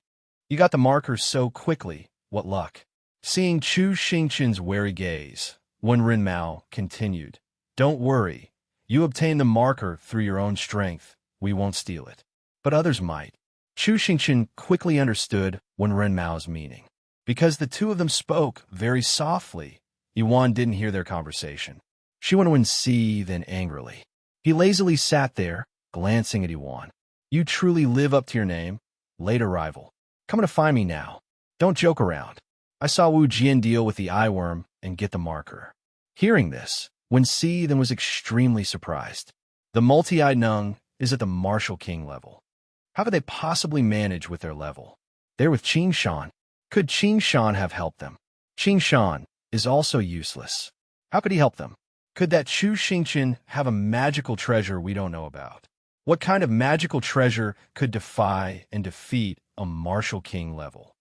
"You got the markers so quickly, what luck." Seeing Chu Xingqian's wary gaze, Wen Rinmao continued, "Don't worry, you obtain the marker through your own strength, we won't steal it. But others might." Chu Xingqian quickly understood Wen Rinmao's meaning. Because the two of them spoke very softly, Yuan didn't hear their conversation. She went to seethe then angrily. He lazily sat there, glancing at Yuan. "You truly live up to your name, late arrival. Come to find me now. Don't joke around. I saw Wu Jian deal with the eye worm and get the marker." Hearing this, Wen Si then was extremely surprised. The multi-eyed Nung is at the Martial King level. How could they possibly manage with their level? They're with Qing Shan. Could Qing Shan have helped them? Qing Shan is also useless. How could he help them? Could that Chu Xingqian have a magical treasure we don't know about? What kind of magical treasure could defy and defeat a Martial King level?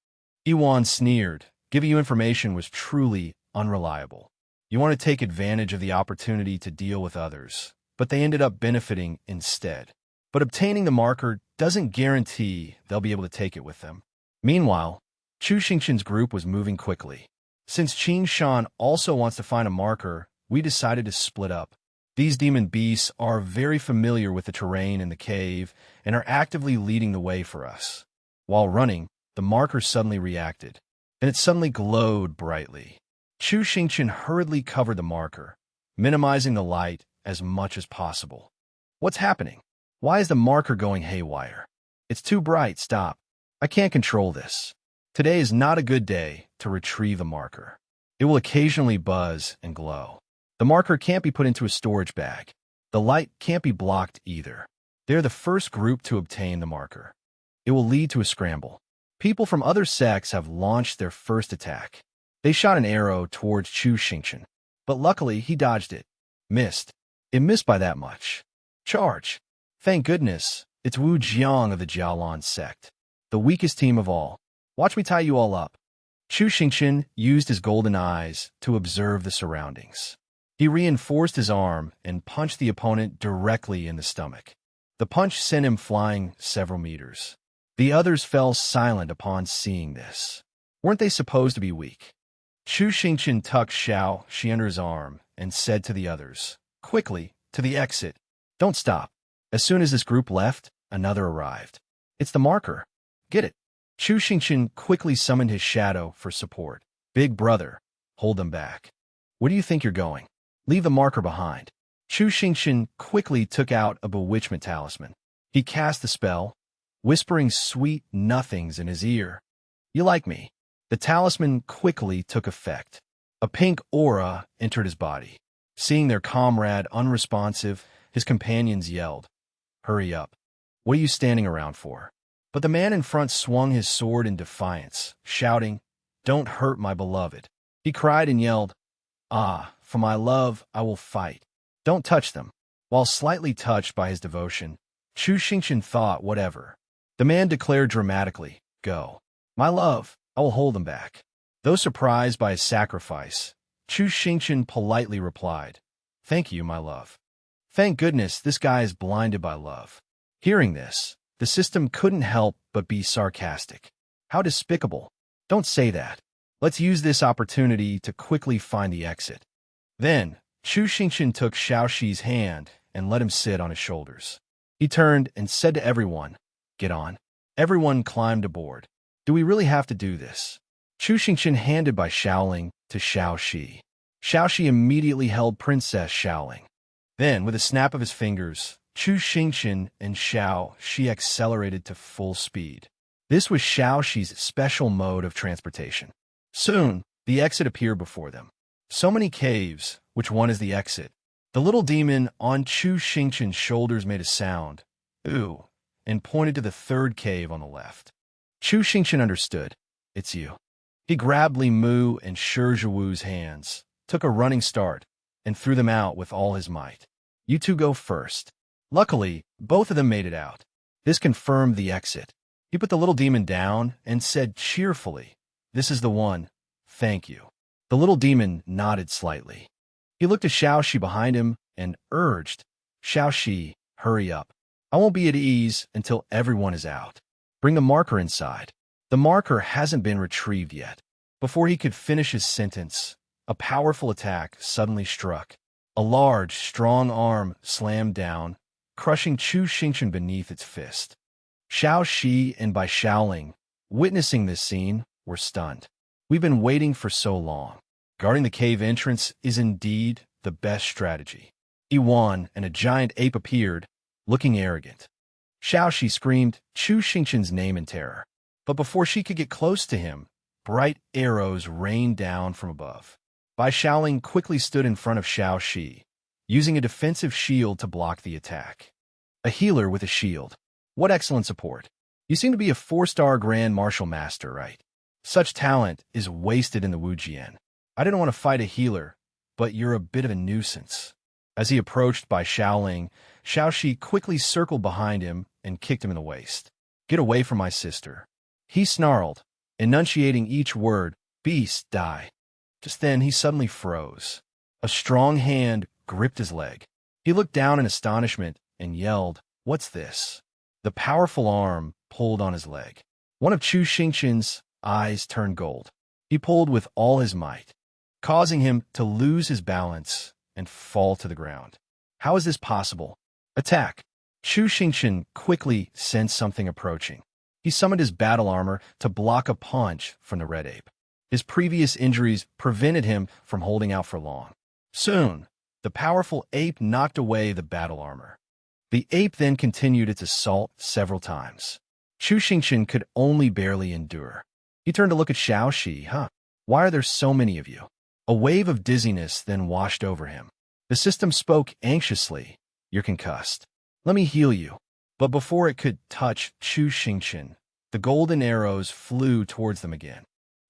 Yuan sneered. Giving you information was truly unreliable. You want to take advantage of the opportunity to deal with others, but they ended up benefiting instead. But obtaining the marker doesn't guarantee they'll be able to take it with them. Meanwhile, Chu Xingqian's group was moving quickly. Since Qin Shan also wants to find a marker, we decided to split up. These demon beasts are very familiar with the terrain in the cave and are actively leading the way for us. While running, the marker suddenly reacted, and it suddenly glowed brightly. Chu Xingqian hurriedly covered the marker, minimizing the light as much as possible. What's happening? Why is the marker going haywire? It's too bright, stop. I can't control this. Today is not a good day to retrieve the marker. It will occasionally buzz and glow. The marker can't be put into a storage bag. The light can't be blocked either. They're the first group to obtain the marker. It will lead to a scramble. People from other sects have launched their first attack. They shot an arrow towards Chu Xingqian, but luckily he dodged it. Missed. It missed by that much. Charge. Thank goodness, it's Wu Jiang of the Jiaolan sect. The weakest team of all. Watch me tie you all up. Chu Xingqian used his golden eyes to observe the surroundings. He reinforced his arm and punched the opponent directly in the stomach. The punch sent him flying several meters. The others fell silent upon seeing this. Weren't they supposed to be weak? Chu Xingqian tucked Shao Shi under his arm and said to the others, "Quickly, to the exit. Don't stop." As soon as this group left, another arrived. "It's the marker. Get it." Chu Xingqian quickly summoned his shadow for support. "Big brother, hold them back. Where do you think you're going? Leave the marker behind." Chu Xingqian quickly took out a bewitchment talisman. He cast the spell, whispering sweet nothings in his ear. "You like me?" The talisman quickly took effect. A pink aura entered his body. Seeing their comrade unresponsive, his companions yelled, "Hurry up. What are you standing around for?" But the man in front swung his sword in defiance, shouting, "Don't hurt my beloved." He cried and yelled, "Ah, for my love I will fight. Don't touch them." While slightly touched by his devotion, Chu Xingqian thought, whatever. The man declared dramatically, "Go. My love, I will hold them back." Though surprised by his sacrifice, Chu Xingqian politely replied, "Thank you, my love." Thank goodness this guy is blinded by love. Hearing this, the system couldn't help but be sarcastic. How despicable. Don't say that. Let's use this opportunity to quickly find the exit. Then, Chu Xingqian took Xiaoxi's hand and let him sit on his shoulders. He turned and said to everyone, "Get on." Everyone climbed aboard. Do we really have to do this? Chu Xingqian handed by Xiaoling to Xiaoxi. Xiaoxi immediately held Princess Xiaoling. Then, with a snap of his fingers, Chu Xingqian and Xiaoxi accelerated to full speed. This was Xiaoxi's special mode of transportation. Soon, the exit appeared before them. So many caves, which one is the exit? The little demon on Chu Xingqian's shoulders made a sound, "Ooh," and pointed to the third cave on the left. Chu Xingqian understood. It's you. He grabbed Li Mu and Shi Zhiwu's hands, took a running start, and threw them out with all his might. You two go first. Luckily, both of them made it out. This confirmed the exit. He put the little demon down and said cheerfully, "This is the one. Thank you." The little demon nodded slightly. He looked at Xiaoxi behind him and urged, "Xiaoxi, hurry up. I won't be at ease until everyone is out. Bring the marker inside." The marker hasn't been retrieved yet. Before he could finish his sentence, a powerful attack suddenly struck. A large, strong arm slammed down, crushing Chu Xingqian beneath its fist. Xiaoxi and Bai Xiaoling, witnessing this scene, were stunned. We've been waiting for so long. Guarding the cave entrance is indeed the best strategy. Iwan and a giant ape appeared, looking arrogant. Xiaoxi screamed Chu Xingqian's name in terror. But before she could get close to him, bright arrows rained down from above. Bai Xiaoling quickly stood in front of Xiaoxi, using a defensive shield to block the attack. A healer with a shield. What excellent support. You seem to be a 4-star Grand Martial Master, right? Such talent is wasted in the Wujian. I didn't want to fight a healer, but you're a bit of a nuisance. As he approached Bai Xiaoling, Xiaoxi quickly circled behind him and kicked him in the waist. "Get away from my sister." He snarled, enunciating each word, "Beast, die." Just then, he suddenly froze. A strong hand gripped his leg. He looked down in astonishment and yelled, "What's this?" The powerful arm pulled on his leg. One of Chu Xingqian's eyes turned gold. He pulled with all his might, causing him to lose his balance and fall to the ground. How is this possible? Attack! Chu Xingqian quickly sensed something approaching. He summoned his battle armor to block a punch from the red ape. His previous injuries prevented him from holding out for long. Soon, the powerful ape knocked away the battle armor. The ape then continued its assault several times. Chu Xingqian could only barely endure. He turned to look at Xiaoxi. Why are there so many of you? A wave of dizziness then washed over him. The system spoke anxiously. You're concussed. Let me heal you. But before it could touch Chu Xingqian, the golden arrows flew towards them again.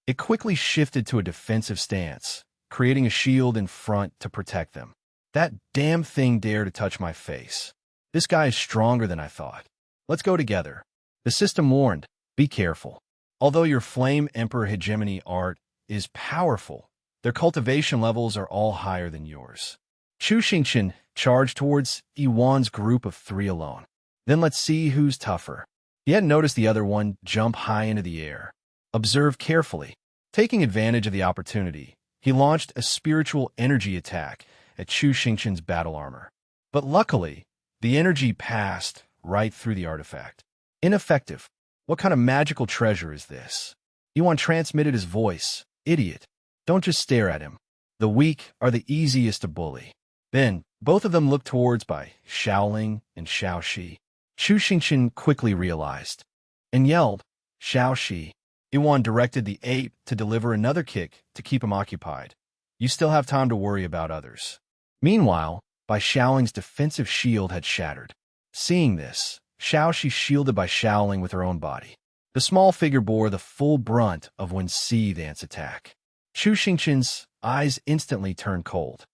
It quickly shifted to a defensive stance, creating a shield in front to protect them. That damn thing dared to touch my face. This guy is stronger than I thought. Let's go together. The system warned, be careful. Although your Flame Emperor hegemony art is powerful, their cultivation levels are all higher than yours. Chu Xingqian charged towards Yuan's group of 3 alone. Then let's see who's tougher. He hadn't noticed the other one jump high into the air. Observe carefully. Taking advantage of the opportunity, he launched a spiritual energy attack at Chu Xingqian's battle armor. But luckily, the energy passed right through the artifact. Ineffective. What kind of magical treasure is this? Yuan transmitted his voice. Idiot. Don't just stare at him. The weak are the easiest to bully. Then, both of them looked towards by Shaoling and Xiaoxi. Chu Xingqian quickly realized and yelled, Xiaoxi. Yuan directed the ape to deliver another kick to keep him occupied. You still have time to worry about others. Meanwhile, Bai Shaoling's defensive shield had shattered. Seeing this, Xiaoxi shielded by Shaoling with her own body. The small figure bore the full brunt of Wen Xidhan's attack. Chu Xingqian's eyes instantly turned cold.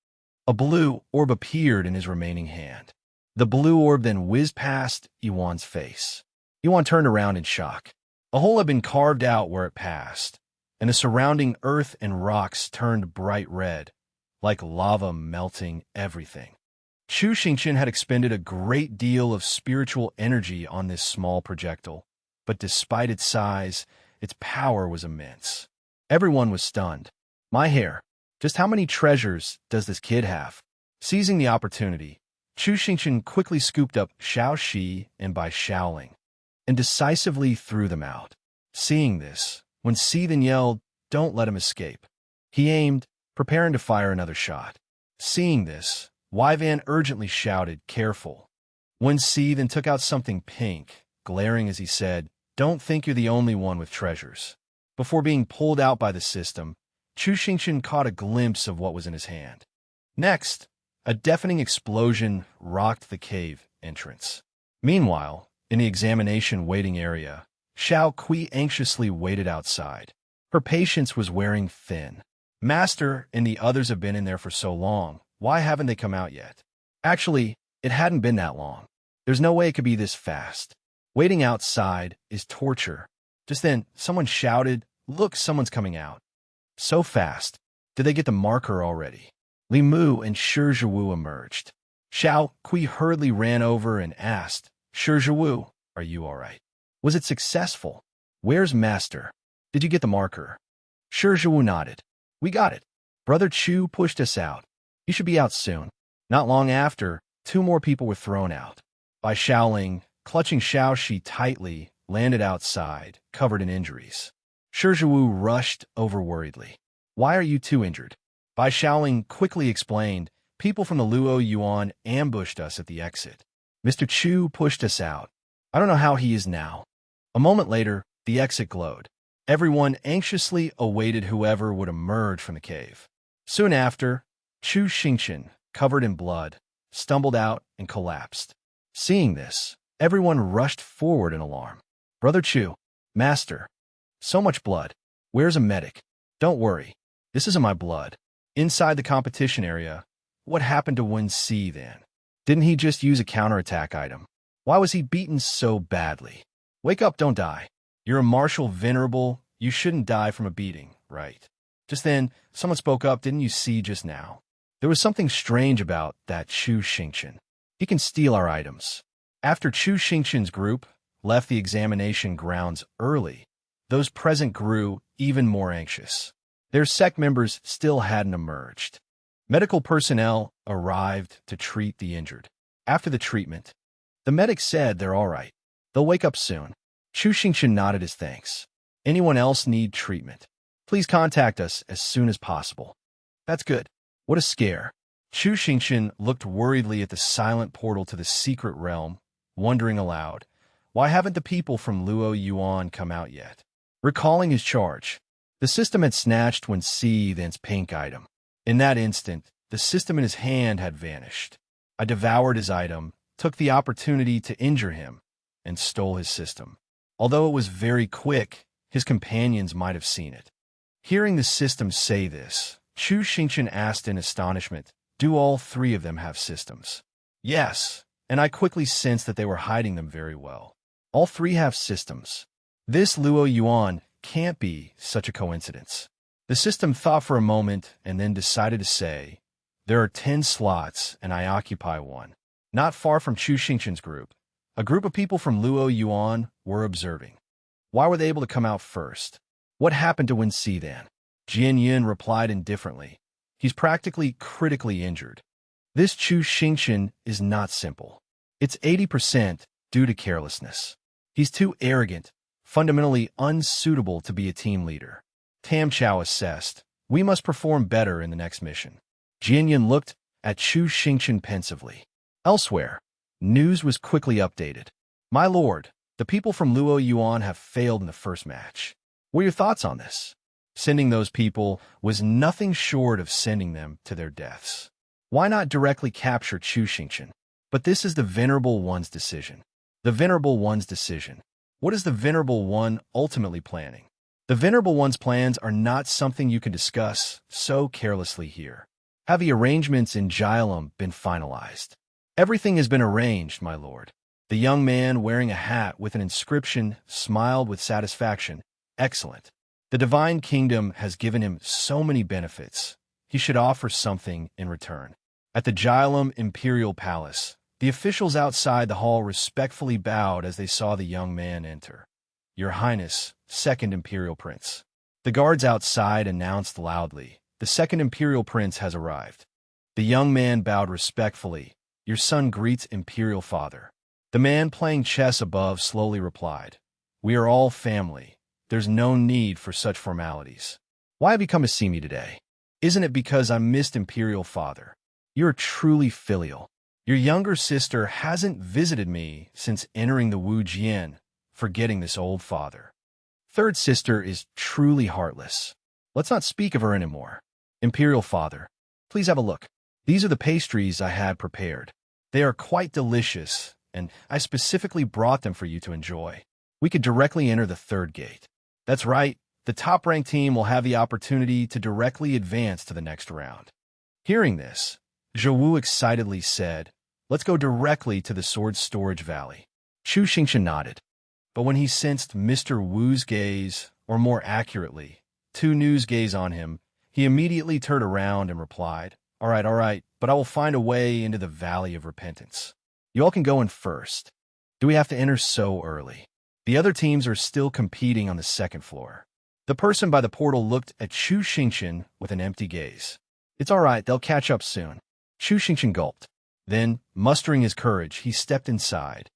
A blue orb appeared in his remaining hand. The blue orb then whizzed past Yuan's face. Yuan turned around in shock. A hole had been carved out where it passed, and the surrounding earth and rocks turned bright red, like lava melting everything. Chu Xingqian had expended a great deal of spiritual energy on this small projectile, but despite its size, its power was immense. Everyone was stunned. My hair, just how many treasures does this kid have? Seizing the opportunity, Chu Xingqian quickly scooped up Xiaoxi and Bai Shaoling, and decisively threw them out. Seeing this, Wen Xidhan yelled, don't let him escape. He aimed, preparing to fire another shot. Seeing this, Wyvan urgently shouted, careful. Wen Xidhan took out something pink, glaring as he said, don't think you're the only one with treasures. Before being pulled out by the system, Chu Xingqian caught a glimpse of what was in his hand. Next, a deafening explosion rocked the cave entrance. Meanwhile, in the examination waiting area, Xiao Kui anxiously waited outside. Her patience was wearing thin. Master and the others have been in there for so long. Why haven't they come out yet? Actually, it hadn't been that long. There's no way it could be this fast. Waiting outside is torture. Just then, someone shouted, look, someone's coming out. So fast. Did they get the marker already? Li Mu and Shi Zhiwu emerged. Xiao Kui hurriedly ran over and asked, Shi Zhiwu, are you all right? Was it successful? Where's Master? Did you get the marker? Shi Zhiwu nodded. We got it. Brother Chu pushed us out. He should be out soon. Not long after, 2 more people were thrown out. Bai Shaoling, clutching Xiaoxi tightly, landed outside, covered in injuries. Shi Zhiwu rushed over worriedly. Why are you 2 injured? Bai Shaoling quickly explained, people from the Luo Yuan ambushed us at the exit. Mr. Chu pushed us out. I don't know how he is now. A moment later, the exit glowed. Everyone anxiously awaited whoever would emerge from the cave. Soon after, Chu Xingqian, covered in blood, stumbled out and collapsed. Seeing this, everyone rushed forward in alarm. Brother Chu, Master, so much blood. Where's a medic? Don't worry, this isn't my blood. Inside the competition area, what happened to Wen Xidhan? Didn't he just use a counterattack item? Why was he beaten so badly? Wake up, don't die. You're a martial venerable. You shouldn't die from a beating, right? Just then, someone spoke up, didn't you see just now? There was something strange about that Chu Xingqian. He can steal our items. After Chu Xingqian's group left the examination grounds early, those present grew even more anxious. Their sect members still hadn't emerged. Medical personnel arrived to treat the injured. After the treatment, the medic said they're all right. They'll wake up soon. Chu Xingqian nodded his thanks. Anyone else need treatment? Please contact us as soon as possible. That's good. What a scare. Chu Xingqian looked worriedly at the silent portal to the secret realm, wondering aloud, why haven't the people from Luo Yuan come out yet? Recalling his charge, the system had snatched Wen Si Than's pink item. In that instant, the system in his hand had vanished. I devoured his item, took the opportunity to injure him, and stole his system. Although it was very quick, his companions might have seen it. Hearing the system say this, Chu Xingqian asked in astonishment, do all three of them have systems? Yes, and I quickly sensed that they were hiding them very well. All three have systems. This Luo Yuan can't be such a coincidence. The system thought for a moment and then decided to say, there are 10 slots and I occupy one. Not far from Chu Xingqian's group, a group of people from Luo Yuan were observing. Why were they able to come out first? What happened to Wen Si Than? Jian Yin replied indifferently. He's practically critically injured. This Chu Xingqian is not simple. It's 80% due to carelessness. He's too arrogant, fundamentally unsuitable to be a team leader. Tam Chao assessed, we must perform better in the next mission. Jian Yin looked at Chu Xingqian pensively. Elsewhere, news was quickly updated. My lord, the people from Luo Yuan have failed in the first match. What are your thoughts on this? Sending those people was nothing short of sending them to their deaths. Why not directly capture Chu Xingqian? But this is the Venerable One's decision. The Venerable One's decision. What is the Venerable One ultimately planning? The Venerable One's plans are not something you can discuss so carelessly here. Have the arrangements in Jialam been finalized? Everything has been arranged, my lord. The young man wearing a hat with an inscription smiled with satisfaction. Excellent. The Divine Kingdom has given him so many benefits. He should offer something in return. At the Jialam Imperial Palace, the officials outside the hall respectfully bowed as they saw the young man enter. Your Highness, Second Imperial Prince. The guards outside announced loudly, the Second Imperial Prince has arrived. The young man bowed respectfully. Your son greets Imperial Father. The man playing chess above slowly replied, we are all family. There's no need for such formalities. Why have you come to see me today? Isn't it because I missed Imperial Father? You're truly filial. Your younger sister hasn't visited me since entering the Wu Jian, forgetting this old father. Third sister is truly heartless. Let's not speak of her anymore. Imperial Father, please have a look. These are the pastries I had prepared. They are quite delicious, and I specifically brought them for you to enjoy. We could directly enter the third gate. That's right, the top-ranked team will have the opportunity to directly advance to the next round. Hearing this, Zhou Wu excitedly said, let's go directly to the Sword Storage Valley. Chu Xingqian nodded, but when he sensed Mr. Wu's gaze, or more accurately, two Nu's gaze on him, he immediately turned around and replied, all right, but I will find a way into the Valley of Repentance. You all can go in first. Do we have to enter so early? The other teams are still competing on the second floor. The person by the portal looked at Chu Xingqian with an empty gaze. It's all right, they'll catch up soon. Chu Xingqian gulped. Then, mustering his courage, he stepped inside.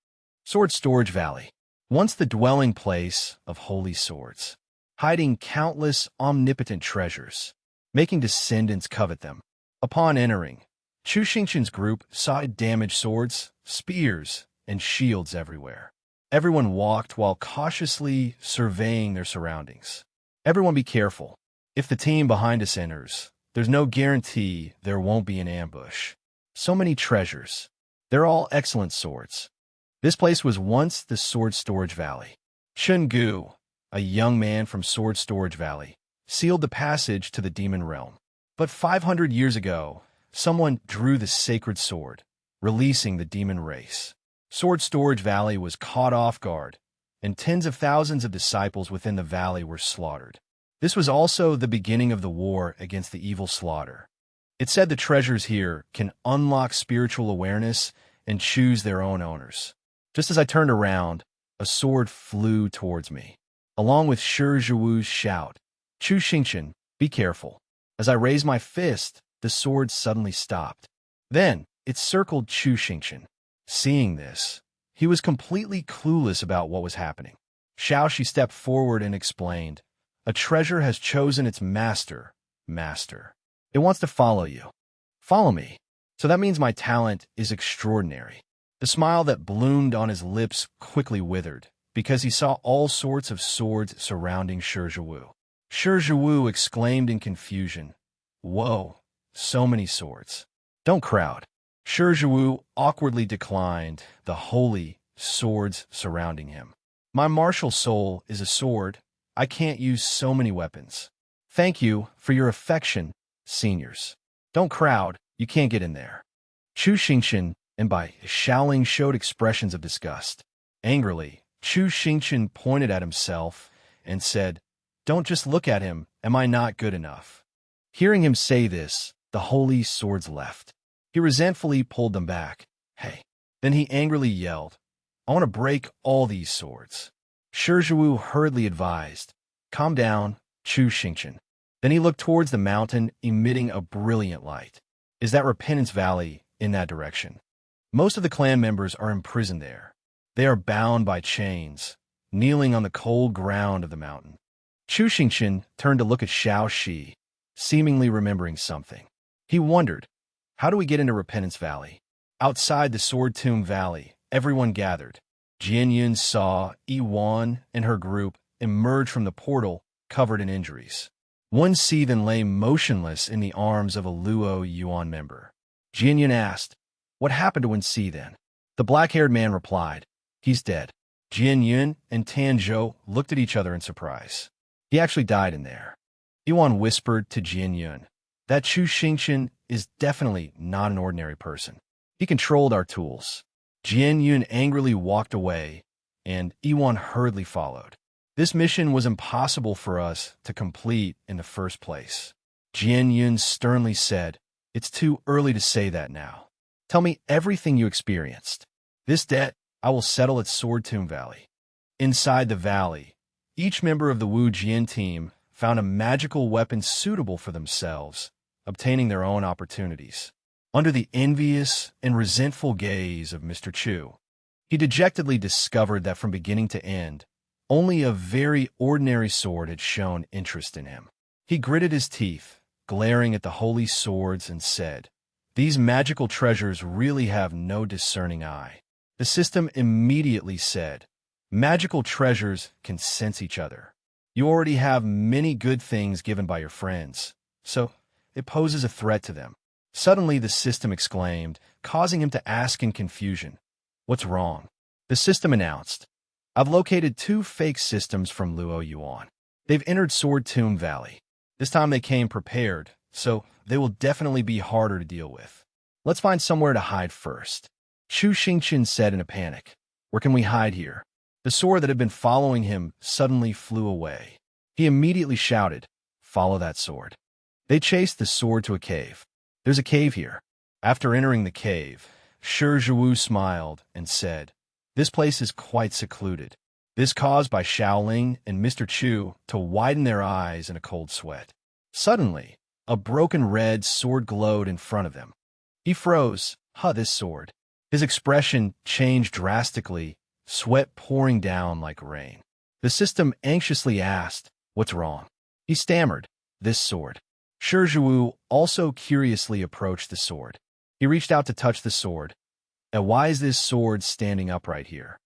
Sword Storage Valley. Once the dwelling place of holy swords, hiding countless omnipotent treasures, making descendants covet them. Upon entering, Chu Xingqian's group saw damaged swords, spears, and shields everywhere. Everyone walked while cautiously surveying their surroundings. Everyone be careful. If the team behind us enters, there's no guarantee there won't be an ambush. So many treasures. They're all excellent swords. This place was once the Sword Storage Valley. Chen Gu, a young man from Sword Storage Valley, sealed the passage to the demon realm. But 500 years ago, someone drew the sacred sword, releasing the demon race. Sword Storage Valley was caught off guard, and tens of thousands of disciples within the valley were slaughtered. This was also the beginning of the war against the evil slaughter. It said the treasures here can unlock spiritual awareness and choose their own owners. Just as I turned around, a sword flew towards me, along with Shi Zhiwu's shout, "Chu Xingqian, be careful." As I raised my fist, the sword suddenly stopped. Then, it circled Chu Xingqian. Seeing this, he was completely clueless about what was happening. Xiaoxi stepped forward and explained, "A treasure has chosen its master, master. It wants to follow you. Follow me." So that means my talent is extraordinary. The smile that bloomed on his lips quickly withered, because he saw all sorts of swords surrounding Shi Zhiwu. Shi Zhiwu exclaimed in confusion, "Whoa, so many swords. Don't crowd." Shi Zhiwu awkwardly declined the holy swords surrounding him. "My martial soul is a sword. I can't use so many weapons. Thank you for your affection, seniors. Don't crowd, you can't get in there." Chu Xingqian and Bai Shaoling showed expressions of disgust. Angrily, Chu Xingqian pointed at himself and said, "Don't just look at him, am I not good enough?" Hearing him say this, the holy swords left. He resentfully pulled them back. "Hey." Then he angrily yelled, "I want to break all these swords." Shi Zhiwu hurriedly advised, "Calm down, Chu Xingqian." Then he looked towards the mountain, emitting a brilliant light. Is that Repentance Valley in that direction? Most of the clan members are imprisoned there. They are bound by chains, kneeling on the cold ground of the mountain. Chu Xingqian turned to look at Xiaoxi, seemingly remembering something. He wondered, how do we get into Repentance Valley? Outside the Sword Tomb Valley, everyone gathered. Jianyun saw Yiwan and her group emerge from the portal, covered in injuries. One then lay motionless in the arms of a Luo Yuan member. Jianyun asked, "What happened to Wen-Si then?" The black-haired man replied, "He's dead." Jianyun and Tanzhou looked at each other in surprise. "He actually died in there." Yuan whispered to Jianyun, "That Chu Xingqian is definitely not an ordinary person. He controlled our tools." Jianyun angrily walked away, and Yuan hurriedly followed. This mission was impossible for us to complete in the first place. Jianyun sternly said, "It's too early to say that now. Tell me everything you experienced. This debt I will settle at Sword Tomb Valley." Inside the valley, each member of the Wu Jian team found a magical weapon suitable for themselves, obtaining their own opportunities. Under the envious and resentful gaze of Mr. Chu, he dejectedly discovered that from beginning to end, only a very ordinary sword had shown interest in him. He gritted his teeth, glaring at the holy swords, and said, "These magical treasures really have no discerning eye." The system immediately said, "Magical treasures can sense each other. You already have many good things given by your friends, so it poses a threat to them." Suddenly the system exclaimed, causing him to ask in confusion, "What's wrong?" The system announced, "I've located 2 fake systems from Luo Yuan. They've entered Sword Tomb Valley. This time they came prepared, so they will definitely be harder to deal with. Let's find somewhere to hide first." Chu Xingqian said in a panic, "Where can we hide here?" The sword that had been following him suddenly flew away. He immediately shouted, "Follow that sword." They chased the sword to a cave. "There's a cave here." After entering the cave, Shi Zhiwu smiled and said, "This place is quite secluded." This caused by Shaoling and Mr. Chu to widen their eyes in a cold sweat. Suddenly, a broken red sword glowed in front of them. He froze. This sword. His expression changed drastically, sweat pouring down like rain. The system anxiously asked, "What's wrong?" He stammered, "This sword." Shi Zhiwu also curiously approached the sword. He reached out to touch the sword. "And why is this sword standing upright here?"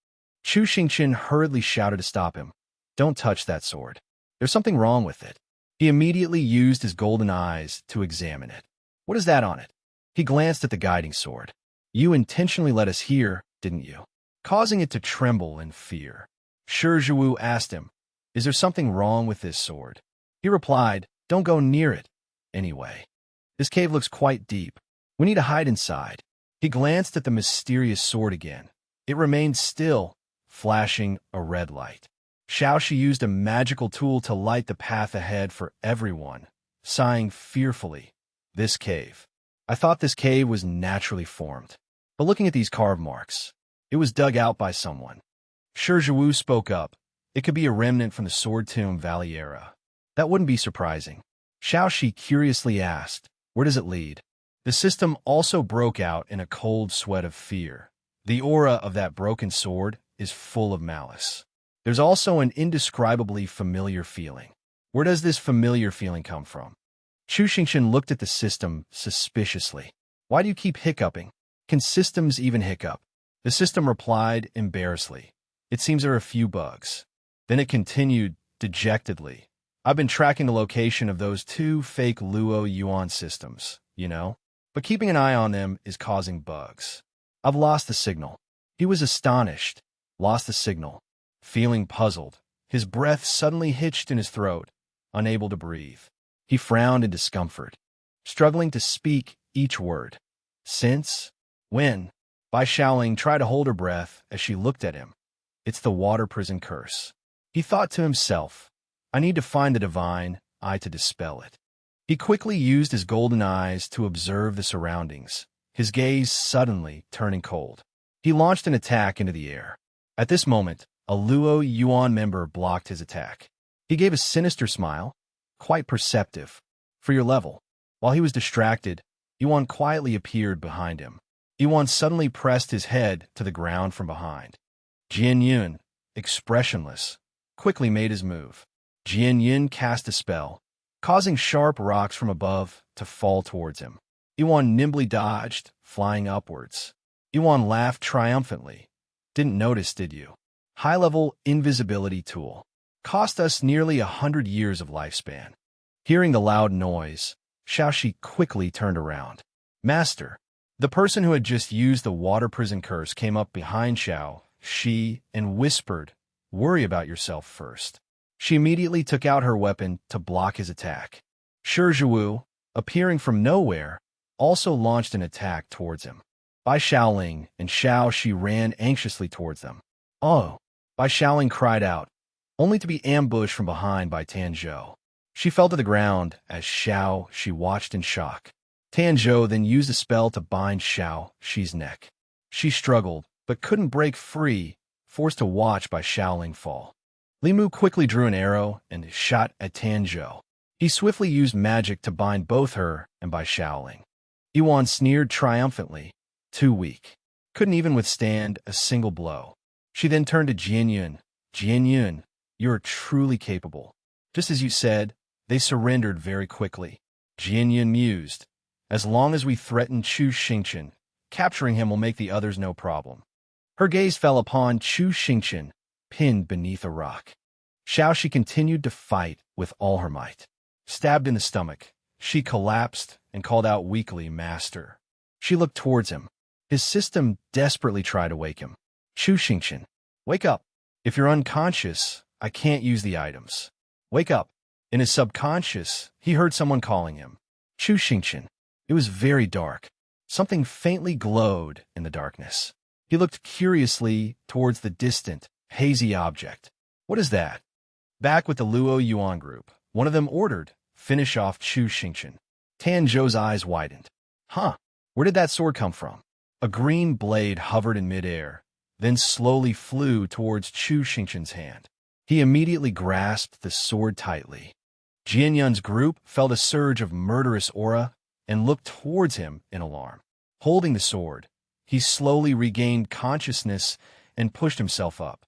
Chu Xingqian hurriedly shouted to stop him. "Don't touch that sword. There's something wrong with it." He immediately used his golden eyes to examine it. "What is that on it?" He glanced at the guiding sword. "You intentionally let us here, didn't you?" Causing it to tremble in fear. Shi Zhiwu asked him, "Is there something wrong with this sword?" He replied, "Don't go near it. Anyway, this cave looks quite deep. We need to hide inside." He glanced at the mysterious sword again. It remained still, flashing a red light. Xiaoxi used a magical tool to light the path ahead for everyone, sighing fearfully. This cave. I thought this cave was naturally formed. But looking at these carve marks, it was dug out by someone. Shizhiwu spoke up. It could be a remnant from the Sword Tomb Valley era. That wouldn't be surprising. Xiaoxi curiously asked, where does it lead? The system also broke out in a cold sweat of fear. The aura of that broken sword is full of malice. There's also an indescribably familiar feeling. Where does this familiar feeling come from? Chu Xingqian looked at the system suspiciously. Why do you keep hiccuping? Can systems even hiccup? The system replied embarrassedly. It seems there are a few bugs. Then it continued dejectedly. I've been tracking the location of those two fake Luo Yuan systems, you know? But keeping an eye on them is causing bugs. I've lost the signal. He was astonished. Lost the signal. Feeling puzzled, his breath suddenly hitched in his throat, unable to breathe. He frowned in discomfort, struggling to speak each word. Since? When? Bai Shaoling tried to hold her breath as she looked at him. It's the water prison curse. He thought to himself, I need to find the divine eye to dispel it. He quickly used his golden eyes to observe the surroundings, his gaze suddenly turning cold. He launched an attack into the air. At this moment, a Luo Yuan member blocked his attack. He gave a sinister smile, quite perceptive, for your level. While he was distracted, Yuan quietly appeared behind him. Yuan suddenly pressed his head to the ground from behind. Jian Yun, expressionless, quickly made his move. Jian Yun cast a spell, causing sharp rocks from above to fall towards him. Yuan nimbly dodged, flying upwards. Yuan laughed triumphantly. Didn't notice, did you? High-level invisibility tool. Cost us nearly 100 years of lifespan. Hearing the loud noise, Xiaoxi quickly turned around. Master, the person who had just used the water prison curse came up behind Xiaoxi and whispered, worry about yourself first. She immediately took out her weapon to block his attack. Shizhiwu, appearing from nowhere, also launched an attack towards him. Bai Shaoling and Xiaoxi ran anxiously towards them. Oh! Bai Shaoling cried out, only to be ambushed from behind by Tanzhou. She fell to the ground as Xiaoxi watched in shock. Tanzhou then used a spell to bind Xiaoxi's neck. She struggled, but couldn't break free, forced to watch Bai Shaoling fall. Limu quickly drew an arrow and shot at Tanzhou. He swiftly used magic to bind both her and Bai Shaoling. Yuan sneered triumphantly. Too weak. Couldn't even withstand a single blow. She then turned to Jian Yun. Jian Yun, you are truly capable. Just as you said, they surrendered very quickly. Jian Yun mused. As long as we threaten Chu Xingqian, capturing him will make the others no problem. Her gaze fell upon Chu Xingqian, pinned beneath a rock. Xiaoxi continued to fight with all her might. Stabbed in the stomach, she collapsed and called out weakly, Master. She looked towards him. His system desperately tried to wake him. Chu Xingqian, wake up. If you're unconscious, I can't use the items. Wake up. In his subconscious, he heard someone calling him. Chu Xingqian. It was very dark. Something faintly glowed in the darkness. He looked curiously towards the distant, hazy object. What is that? Back with the Luo Yuan group, one of them ordered, finish off Chu Xingqian. Tanzhou's eyes widened. Huh, where did that sword come from? A green blade hovered in midair, then slowly flew towards Chu Xingqian's hand. He immediately grasped the sword tightly. Jian Yun's group felt a surge of murderous aura and looked towards him in alarm. Holding the sword, he slowly regained consciousness and pushed himself up.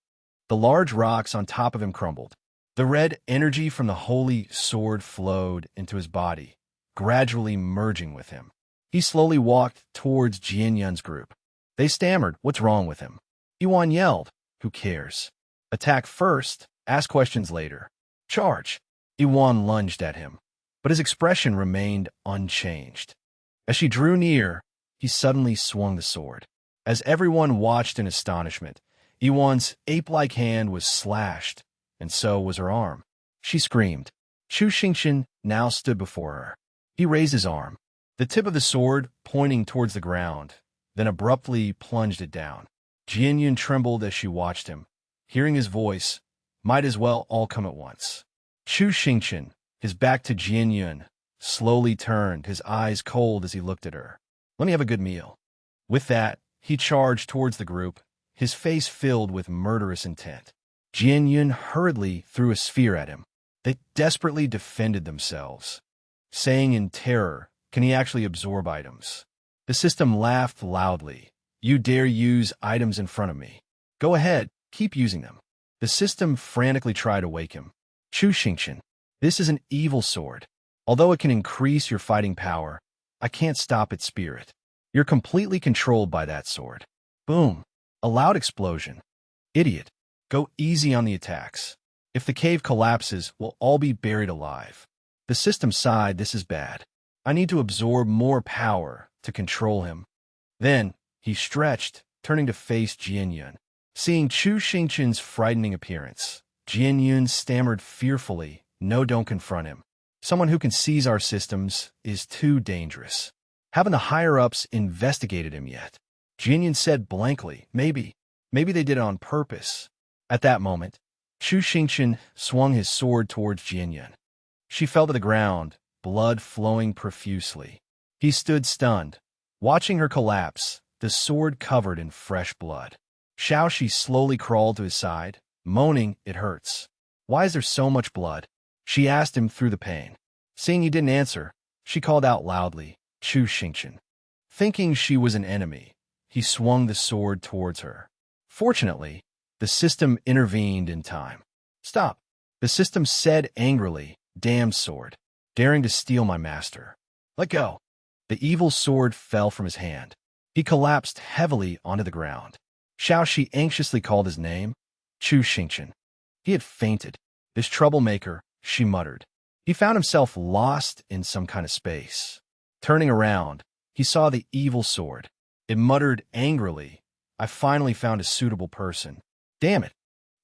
The large rocks on top of him crumbled. The red energy from the holy sword flowed into his body, gradually merging with him. He slowly walked towards Jian Yun's group. They stammered, what's wrong with him? Yuan yelled, who cares? Attack first, ask questions later. Charge. Yuan lunged at him, but his expression remained unchanged. As she drew near, he suddenly swung the sword. As everyone watched in astonishment, Yuan's ape-like hand was slashed, and so was her arm. She screamed. Chu Xingqian now stood before her. He raised his arm, the tip of the sword pointing towards the ground, then abruptly plunged it down. Jian Yun trembled as she watched him. Hearing his voice, might as well all come at once. Chu Xingqian, his back to Jian Yun, slowly turned, his eyes cold as he looked at her. Let me have a good meal. With that, he charged towards the group, his face filled with murderous intent. Jian Yun hurriedly threw a sphere at him. They desperately defended themselves, saying in terror, "Can he actually absorb items?" The system laughed loudly. "You dare use items in front of me? Go ahead, keep using them." The system frantically tried to wake him. "Chu Xingqian, this is an evil sword. Although it can increase your fighting power, I can't stop its spirit. You're completely controlled by that sword." Boom! A loud explosion. "Idiot. Go easy on the attacks. If the cave collapses, we'll all be buried alive." The system sighed. "This is bad. I need to absorb more power to control him." Then, he stretched, turning to face Jian Yun. Seeing Chu Xingqian's frightening appearance, Jian Yun stammered fearfully, "No, don't confront him. Someone who can seize our systems is too dangerous. Haven't the higher-ups investigated him yet?" Jian Yun said blankly, Maybe they did it on purpose." At that moment, Chu Xingqian swung his sword towards Jian Yun. She fell to the ground, blood flowing profusely. He stood stunned, watching her collapse, the sword covered in fresh blood. Xiaoxi slowly crawled to his side, moaning, "It hurts. Why is there so much blood?" She asked him through the pain. Seeing he didn't answer, she called out loudly, "Chu Xingqian." Thinking she was an enemy, he swung the sword towards her. Fortunately, the system intervened in time. "Stop," the system said angrily, "Damned sword, daring to steal my master. Let go." The evil sword fell from his hand. He collapsed heavily onto the ground. Xiaoxi anxiously called his name, "Chu Xingqian." He had fainted. "This troublemaker," she muttered. He found himself lost in some kind of space. Turning around, he saw the evil sword. It muttered angrily, "I finally found a suitable person. Damn it."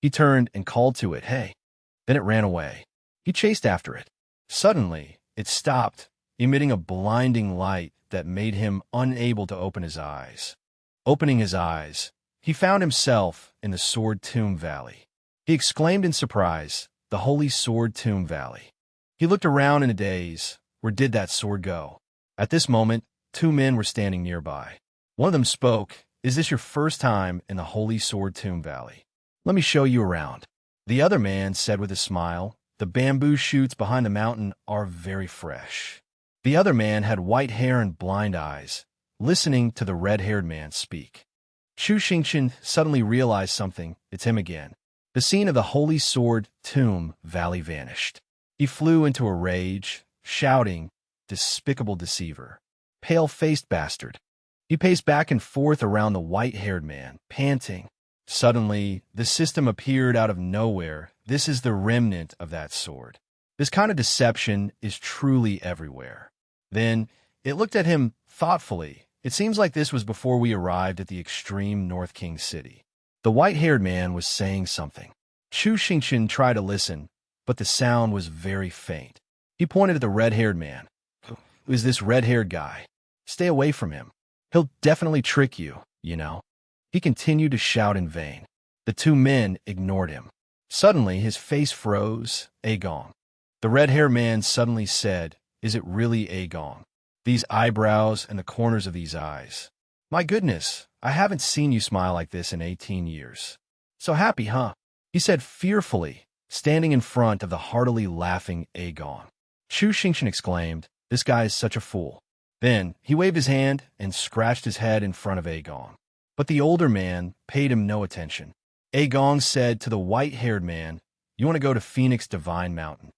He turned and called to it, "Hey." Then it ran away. He chased after it. Suddenly, it stopped, emitting a blinding light that made him unable to open his eyes. Opening his eyes, he found himself in the Sword Tomb Valley. He exclaimed in surprise, "The Holy Sword Tomb Valley." He looked around in a daze. Where did that sword go? At this moment, two men were standing nearby. One of them spoke, "Is this your first time in the Holy Sword Tomb Valley? Let me show you around." The other man said with a smile, "The bamboo shoots behind the mountain are very fresh." The other man had white hair and blind eyes, listening to the red-haired man speak. Chu Xingqian suddenly realized something. It's him again. The scene of the Holy Sword Tomb Valley vanished. He flew into a rage, shouting, "Despicable deceiver! Pale-faced bastard!" He paced back and forth around the white-haired man, panting. Suddenly, the system appeared out of nowhere. This is the remnant of that sword. This kind of deception is truly everywhere. Then, it looked at him thoughtfully. It seems like this was before we arrived at the extreme North King City. The white-haired man was saying something. Chu Xingqian tried to listen, but the sound was very faint. He pointed at the red-haired man. "Who is this red-haired guy? Stay away from him. He'll definitely trick you, you know." He continued to shout in vain. The two men ignored him. Suddenly, his face froze. "Agong." The red-haired man suddenly said, "Is it really Agong? These eyebrows and the corners of these eyes. My goodness, I haven't seen you smile like this in 18 years. So happy, huh?" He said fearfully, standing in front of the heartily laughing Agong. Chu Xingqian exclaimed, "This guy is such a fool." Then he waved his hand and scratched his head in front of Agong. But the older man paid him no attention. Agong said to the white-haired man, "You want to go to Phoenix Divine Mountain?"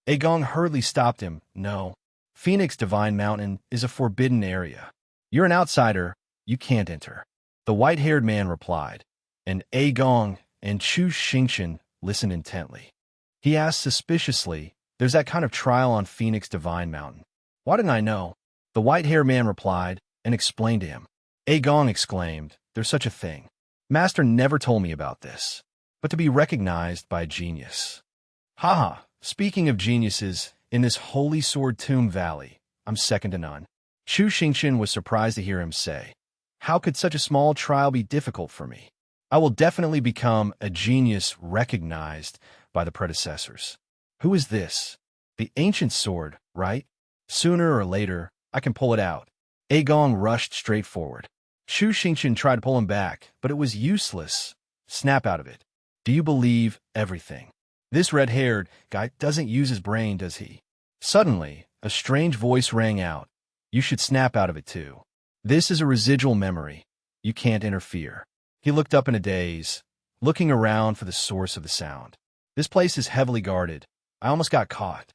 Agong hurriedly stopped him. "No. Phoenix Divine Mountain is a forbidden area. You're an outsider. You can't enter." The white-haired man replied, and Agong and Chu Xingqian listened intently. He asked suspiciously, "There's that kind of trial on Phoenix Divine Mountain. Why didn't I know?" The white-haired man replied and explained to him. Agong exclaimed, "There's such a thing. Master never told me about this. But to be recognized by a genius." Haha, speaking of geniuses, in this Holy Sword Tomb Valley, I'm second to none. Chu Xingqian was surprised to hear him say, "How could such a small trial be difficult for me? I will definitely become a genius recognized by the predecessors." Who is this? The ancient sword, right? Sooner or later, I can pull it out. Agong rushed straight forward. Shu Xingqian tried to pull him back, but it was useless. Snap out of it. Do you believe everything? This red-haired guy doesn't use his brain, does he? Suddenly, a strange voice rang out. You should snap out of it too. This is a residual memory. You can't interfere. He looked up in a daze, looking around for the source of the sound. This place is heavily guarded. I almost got caught.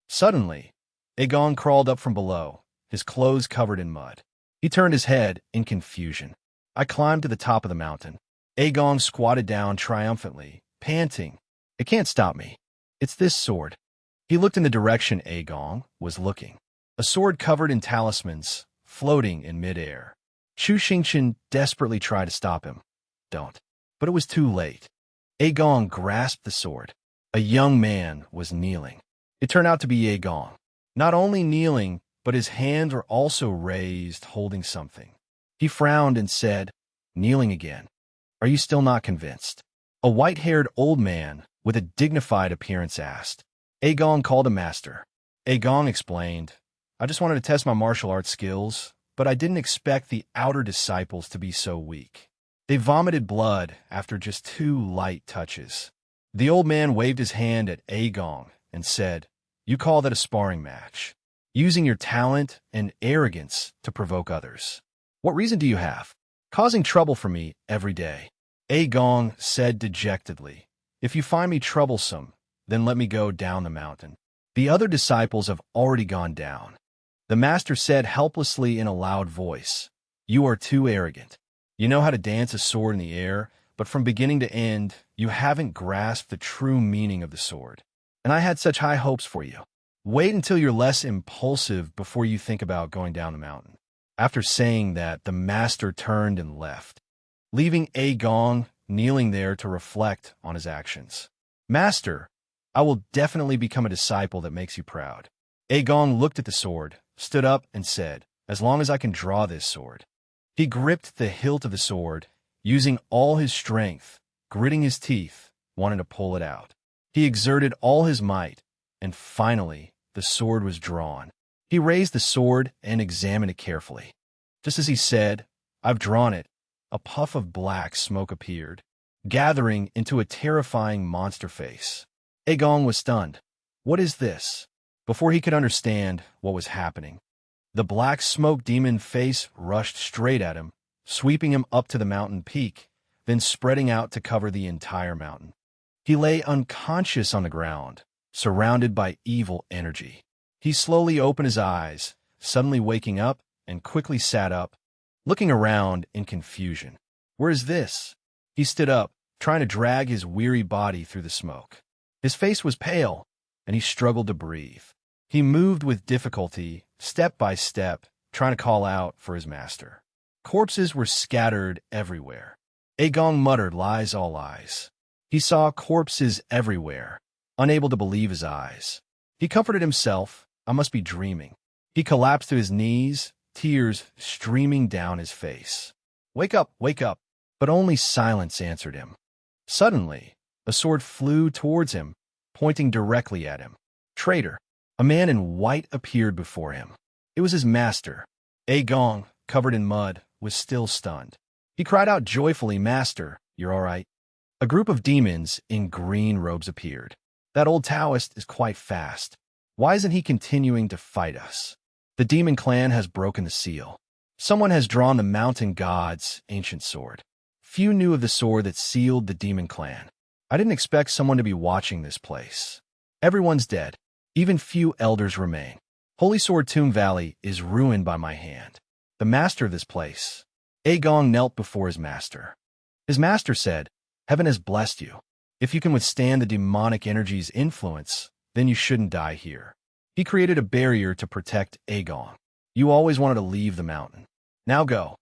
Suddenly, Agong crawled up from below, his clothes covered in mud. He turned his head in confusion. I climbed to the top of the mountain. Agong squatted down triumphantly, panting. It can't stop me. It's this sword. He looked in the direction Agong was looking. A sword covered in talismans, floating in midair. Shu Xingqian desperately tried to stop him. Don't. But it was too late. Agong grasped the sword. A young man was kneeling. It turned out to be Agong. Not only kneeling, but his hands were also raised, holding something. He frowned and said, kneeling again. Are you still not convinced? A white-haired old man with a dignified appearance asked. Agong called a master. Agong explained, I just wanted to test my martial arts skills, but I didn't expect the outer disciples to be so weak. They vomited blood after just 2 light touches. The old man waved his hand at Agong and said, You call that a sparring match, using your talent and arrogance to provoke others. What reason do you have? Causing trouble for me every day. Agong said dejectedly, If you find me troublesome, then let me go down the mountain. The other disciples have already gone down. The master said helplessly in a loud voice, You are too arrogant. You know how to dance a sword in the air, but from beginning to end, you haven't grasped the true meaning of the sword. And I had such high hopes for you. Wait until you're less impulsive before you think about going down the mountain. After saying that, the master turned and left, leaving Agong kneeling there to reflect on his actions. Master, I will definitely become a disciple that makes you proud. Agong looked at the sword, stood up, and said, As long as I can draw this sword. He gripped the hilt of the sword, using all his strength, gritting his teeth, wanting to pull it out. He exerted all his might, and finally, the sword was drawn. He raised the sword and examined it carefully. Just as he said, I've drawn it, a puff of black smoke appeared, gathering into a terrifying monster face. Agong was stunned. What is this? Before he could understand what was happening, the black smoke demon face rushed straight at him, sweeping him up to the mountain peak, then spreading out to cover the entire mountain. He lay unconscious on the ground, surrounded by evil energy. He slowly opened his eyes, suddenly waking up, and quickly sat up, looking around in confusion. Where is this? He stood up, trying to drag his weary body through the smoke. His face was pale, and he struggled to breathe. He moved with difficulty, step by step, trying to call out for his master. Corpses were scattered everywhere. Agong muttered, Lies, all lies. He saw corpses everywhere, unable to believe his eyes. He comforted himself, I must be dreaming. He collapsed to his knees, tears streaming down his face. Wake up, wake up. But only silence answered him. Suddenly, a sword flew towards him, pointing directly at him. Traitor! A man in white appeared before him. It was his master. Agong, covered in mud, was still stunned. He cried out joyfully, Master, you're all right. A group of demons in green robes appeared. That old Taoist is quite fast. Why isn't he continuing to fight us? The demon clan has broken the seal. Someone has drawn the mountain god's ancient sword. Few knew of the sword that sealed the demon clan. I didn't expect someone to be watching this place. Everyone's dead. Even few elders remain. Holy Sword Tomb Valley is ruined by my hand. The master of this place. Agong knelt before his master. His master said, Heaven has blessed you. If you can withstand the demonic energy's influence, then you shouldn't die here. He created a barrier to protect Agong. You always wanted to leave the mountain. Now go.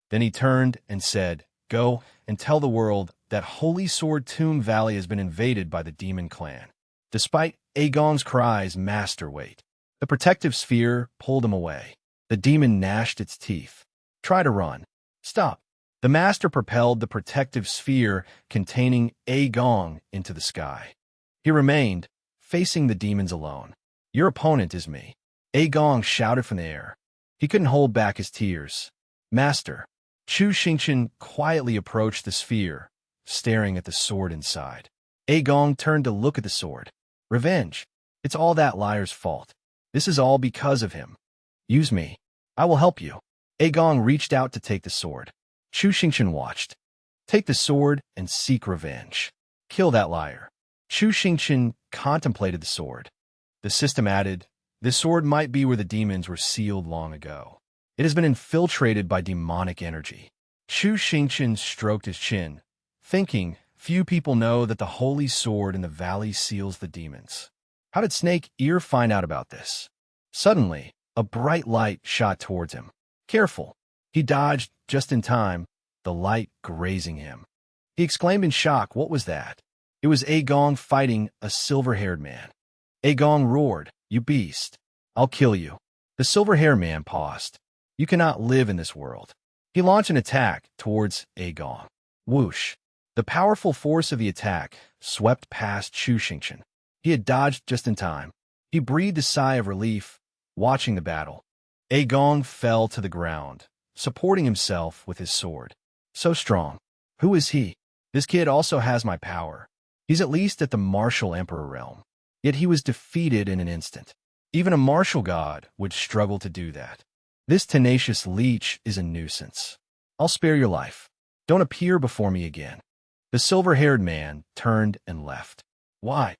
Then he turned and said, Go and tell the world that Holy Sword Tomb Valley has been invaded by the demon clan. Despite Agong's cries, Master, wait. The protective sphere pulled him away. The demon gnashed its teeth. Try to run. Stop. The master propelled the protective sphere containing Agong into the sky. He remained, facing the demons alone. Your opponent is me. A Gong shouted from the air. He couldn't hold back his tears. Master. Chu Xingqian quietly approached the sphere, staring at the sword inside. A Gong turned to look at the sword. Revenge. It's all that liar's fault. This is all because of him. Use me. I will help you. A Gong reached out to take the sword. Chu Xingqian watched. Take the sword and seek revenge. Kill that liar. Chu Xingqian contemplated the sword. The system added, this sword might be where the demons were sealed long ago. It has been infiltrated by demonic energy. Chu Xingqian stroked his chin, thinking, few people know that the holy sword in the valley seals the demons. How did Snake Ear find out about this? Suddenly, a bright light shot towards him. Careful. He dodged just in time, the light grazing him. He exclaimed in shock, what was that? It was A Gong fighting a silver-haired man. A Gong roared, you beast. I'll kill you. The silver-haired man paused. You cannot live in this world. He launched an attack towards A Gong. Whoosh. The powerful force of the attack swept past Chu Xingqian. He had dodged just in time. He breathed a sigh of relief, watching the battle. A Gong fell to the ground, supporting himself with his sword. So strong. Who is he? This kid also has my power. He's at least at the martial emperor realm. Yet he was defeated in an instant. Even a martial god would struggle to do that. This tenacious leech is a nuisance. I'll spare your life. Don't appear before me again. The silver-haired man turned and left. Why?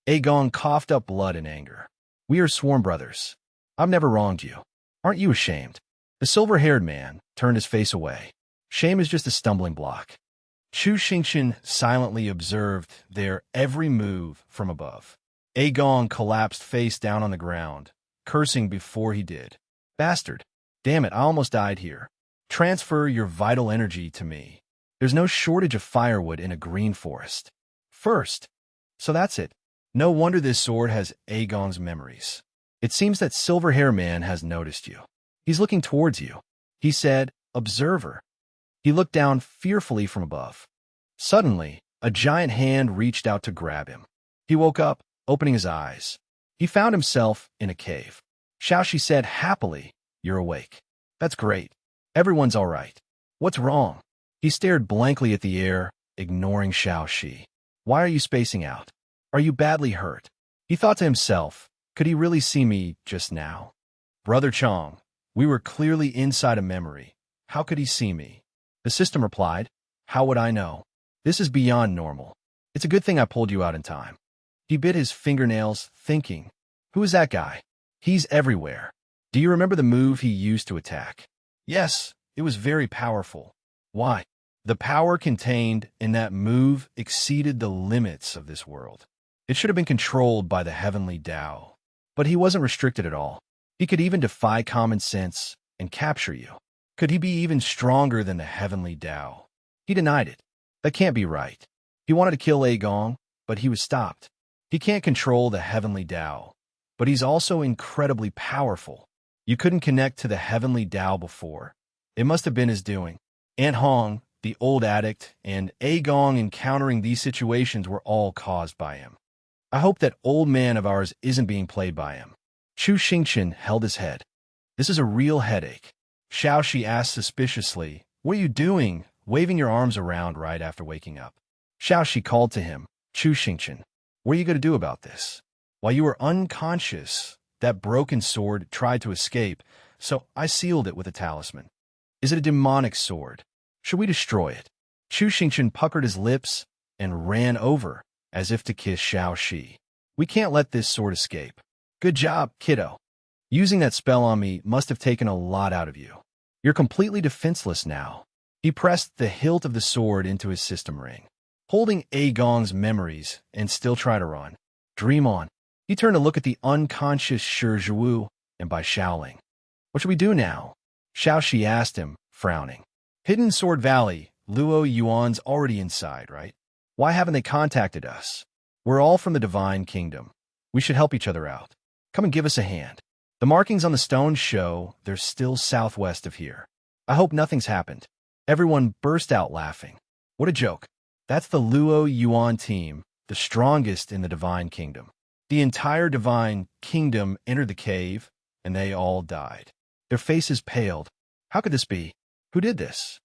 A Gong coughed up blood in anger. We are sworn brothers. I've never wronged you. Aren't you ashamed? The silver-haired man turned his face away. Shame is just a stumbling block. Chu Xingqian silently observed their every move from above. A Gong collapsed face down on the ground, cursing before he did. Bastard. Damn it, I almost died here. Transfer your vital energy to me. There's no shortage of firewood in a green forest. First. So that's it. No wonder this sword has A Gong's memories. It seems that Silver-Hair Man has noticed you. He's looking towards you. He said, Observer. He looked down fearfully from above. Suddenly, a giant hand reached out to grab him. He woke up, opening his eyes. He found himself in a cave. Xiaoxi said happily, You're awake. That's great. Everyone's all right. What's wrong? He stared blankly at the air, ignoring Xiaoxi. Why are you spacing out? Are you badly hurt? He thought to himself, could he really see me just now? Brother Chong, we were clearly inside a memory. How could he see me? The system replied, How would I know? This is beyond normal. It's a good thing I pulled you out in time. He bit his fingernails, thinking, Who is that guy? He's everywhere. Do you remember the move he used to attack? Yes, it was very powerful. Why? The power contained in that move exceeded the limits of this world. It should have been controlled by the heavenly Tao. But he wasn't restricted at all. He could even defy common sense and capture you. Could he be even stronger than the heavenly Tao? He denied it. That can't be right. He wanted to kill A Gong, but he was stopped. He can't control the heavenly Tao, but he's also incredibly powerful. You couldn't connect to the heavenly Tao before. It must have been his doing. Aunt Hong, the old addict, and A Gong encountering these situations were all caused by him. I hope that old man of ours isn't being played by him. Chu Xingqian held his head. This is a real headache. Xiaoxi asked suspiciously, What are you doing, waving your arms around right after waking up? Xiaoxi called to him, Chu Xingqian, what are you going to do about this? While you were unconscious, that broken sword tried to escape, so I sealed it with a talisman. Is it a demonic sword? Should we destroy it? Chu Xingqian puckered his lips and ran over, as if to kiss Xiaoxi. We can't let this sword escape. Good job, kiddo. Using that spell on me must have taken a lot out of you. You're completely defenseless now. He pressed the hilt of the sword into his system ring. Holding A Gong's memories and still try to run. Dream on. He turned to look at the unconscious Shi Zhiwu and by Shaoling. What should we do now? Xiaoxi asked him, frowning. Hidden Sword Valley, Luo Yuan's already inside, right? Why haven't they contacted us? We're all from the Divine Kingdom. We should help each other out. Come and give us a hand. The markings on the stone show they're still southwest of here. I hope nothing's happened. Everyone burst out laughing. What a joke. That's the Luo Yuan team, the strongest in the Divine Kingdom. The entire Divine Kingdom entered the cave, and they all died. Their faces paled. How could this be? Who did this?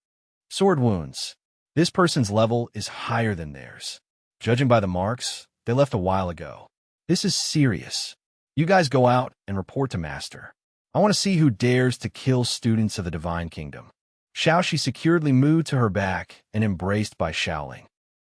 Sword wounds. This person's level is higher than theirs. Judging by the marks, they left a while ago. This is serious. You guys go out and report to Master. I want to see who dares to kill students of the Divine Kingdom. Xiaoxi securely moved to her back and embraced by Xiaoling.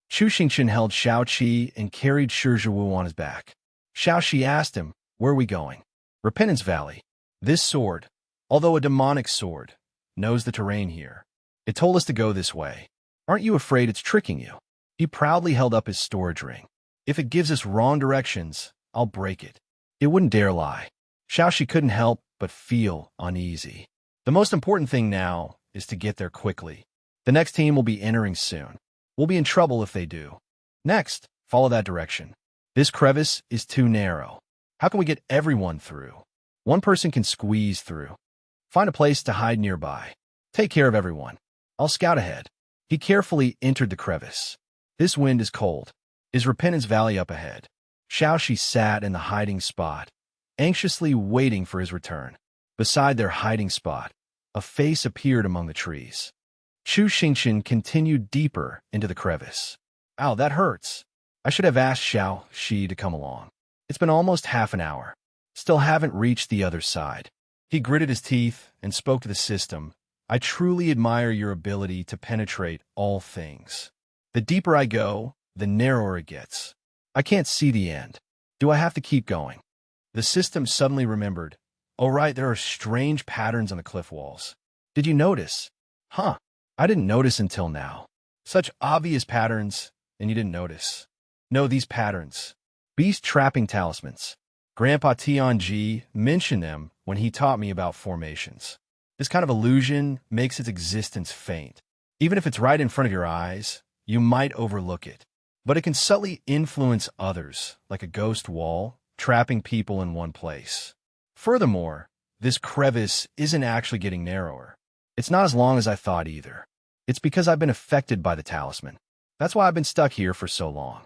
Chu Xingqian held Xiaoqi and carried Shizhiwu on his back. Xiaoxi asked him, "Where are we going?" "Repentance Valley." This sword, although a demonic sword, knows the terrain here. It told us to go this way. Aren't you afraid it's tricking you? He proudly held up his storage ring. If it gives us wrong directions, I'll break it. It wouldn't dare lie. Xiaoxi couldn't help but feel uneasy. The most important thing now is to get there quickly. The next team will be entering soon. We'll be in trouble if they do. Next, follow that direction. This crevice is too narrow. How can we get everyone through? One person can squeeze through. Find a place to hide nearby. Take care of everyone. I'll scout ahead. He carefully entered the crevice. This wind is cold. Is Repentance Valley up ahead? Xiaoxi sat in the hiding spot, anxiously waiting for his return. Beside their hiding spot, a face appeared among the trees. Chu Xingqian continued deeper into the crevice. Ow, that hurts. I should have asked Xiaoxi to come along. It's been almost half an hour. Still haven't reached the other side. He gritted his teeth and spoke to the system. I truly admire your ability to penetrate all things. The deeper I go, the narrower it gets. I can't see the end. Do I have to keep going? The system suddenly remembered. Oh right, there are strange patterns on the cliff walls. Did you notice? Huh, I didn't notice until now. Such obvious patterns, and you didn't notice. No, these patterns. Beast trapping talismans. Grandpa Tianji mentioned them when he taught me about formations. This kind of illusion makes its existence faint. Even if it's right in front of your eyes, you might overlook it. But it can subtly influence others, like a ghost wall, trapping people in one place. Furthermore, this crevice isn't actually getting narrower. It's not as long as I thought either. It's because I've been affected by the talisman. That's why I've been stuck here for so long.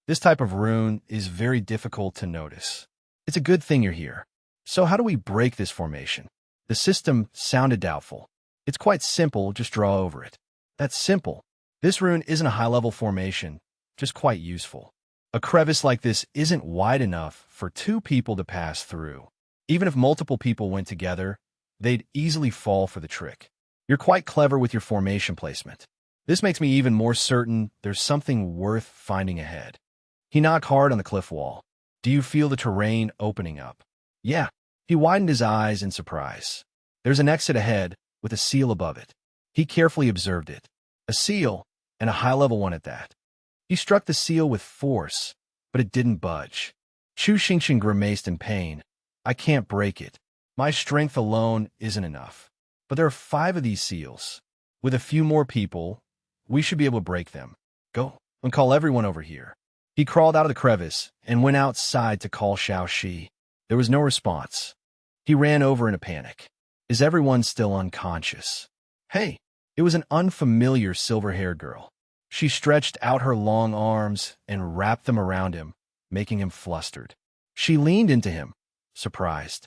This type of rune is very difficult to notice. It's a good thing you're here. So how do we break this formation? The system sounded doubtful. It's quite simple, just draw over it. That's simple. This rune isn't a high-level formation, just quite useful. A crevice like this isn't wide enough for two people to pass through. Even if multiple people went together, they'd easily fall for the trick. You're quite clever with your formation placement. This makes me even more certain there's something worth finding ahead. He knocked hard on the cliff wall. Do you feel the terrain opening up? Yeah. He widened his eyes in surprise. There's an exit ahead with a seal above it. He carefully observed it. A seal, and a high-level one at that. He struck the seal with force, but it didn't budge. Chu Xingqian grimaced in pain. I can't break it. My strength alone isn't enough. But there are 5 of these seals. With a few more people, we should be able to break them. Go and call everyone over here. He crawled out of the crevice and went outside to call Xiaoxi. There was no response. He ran over in a panic. Is everyone still unconscious? Hey, it was an unfamiliar silver-haired girl. She stretched out her long arms and wrapped them around him, making him flustered. She leaned into him, surprised.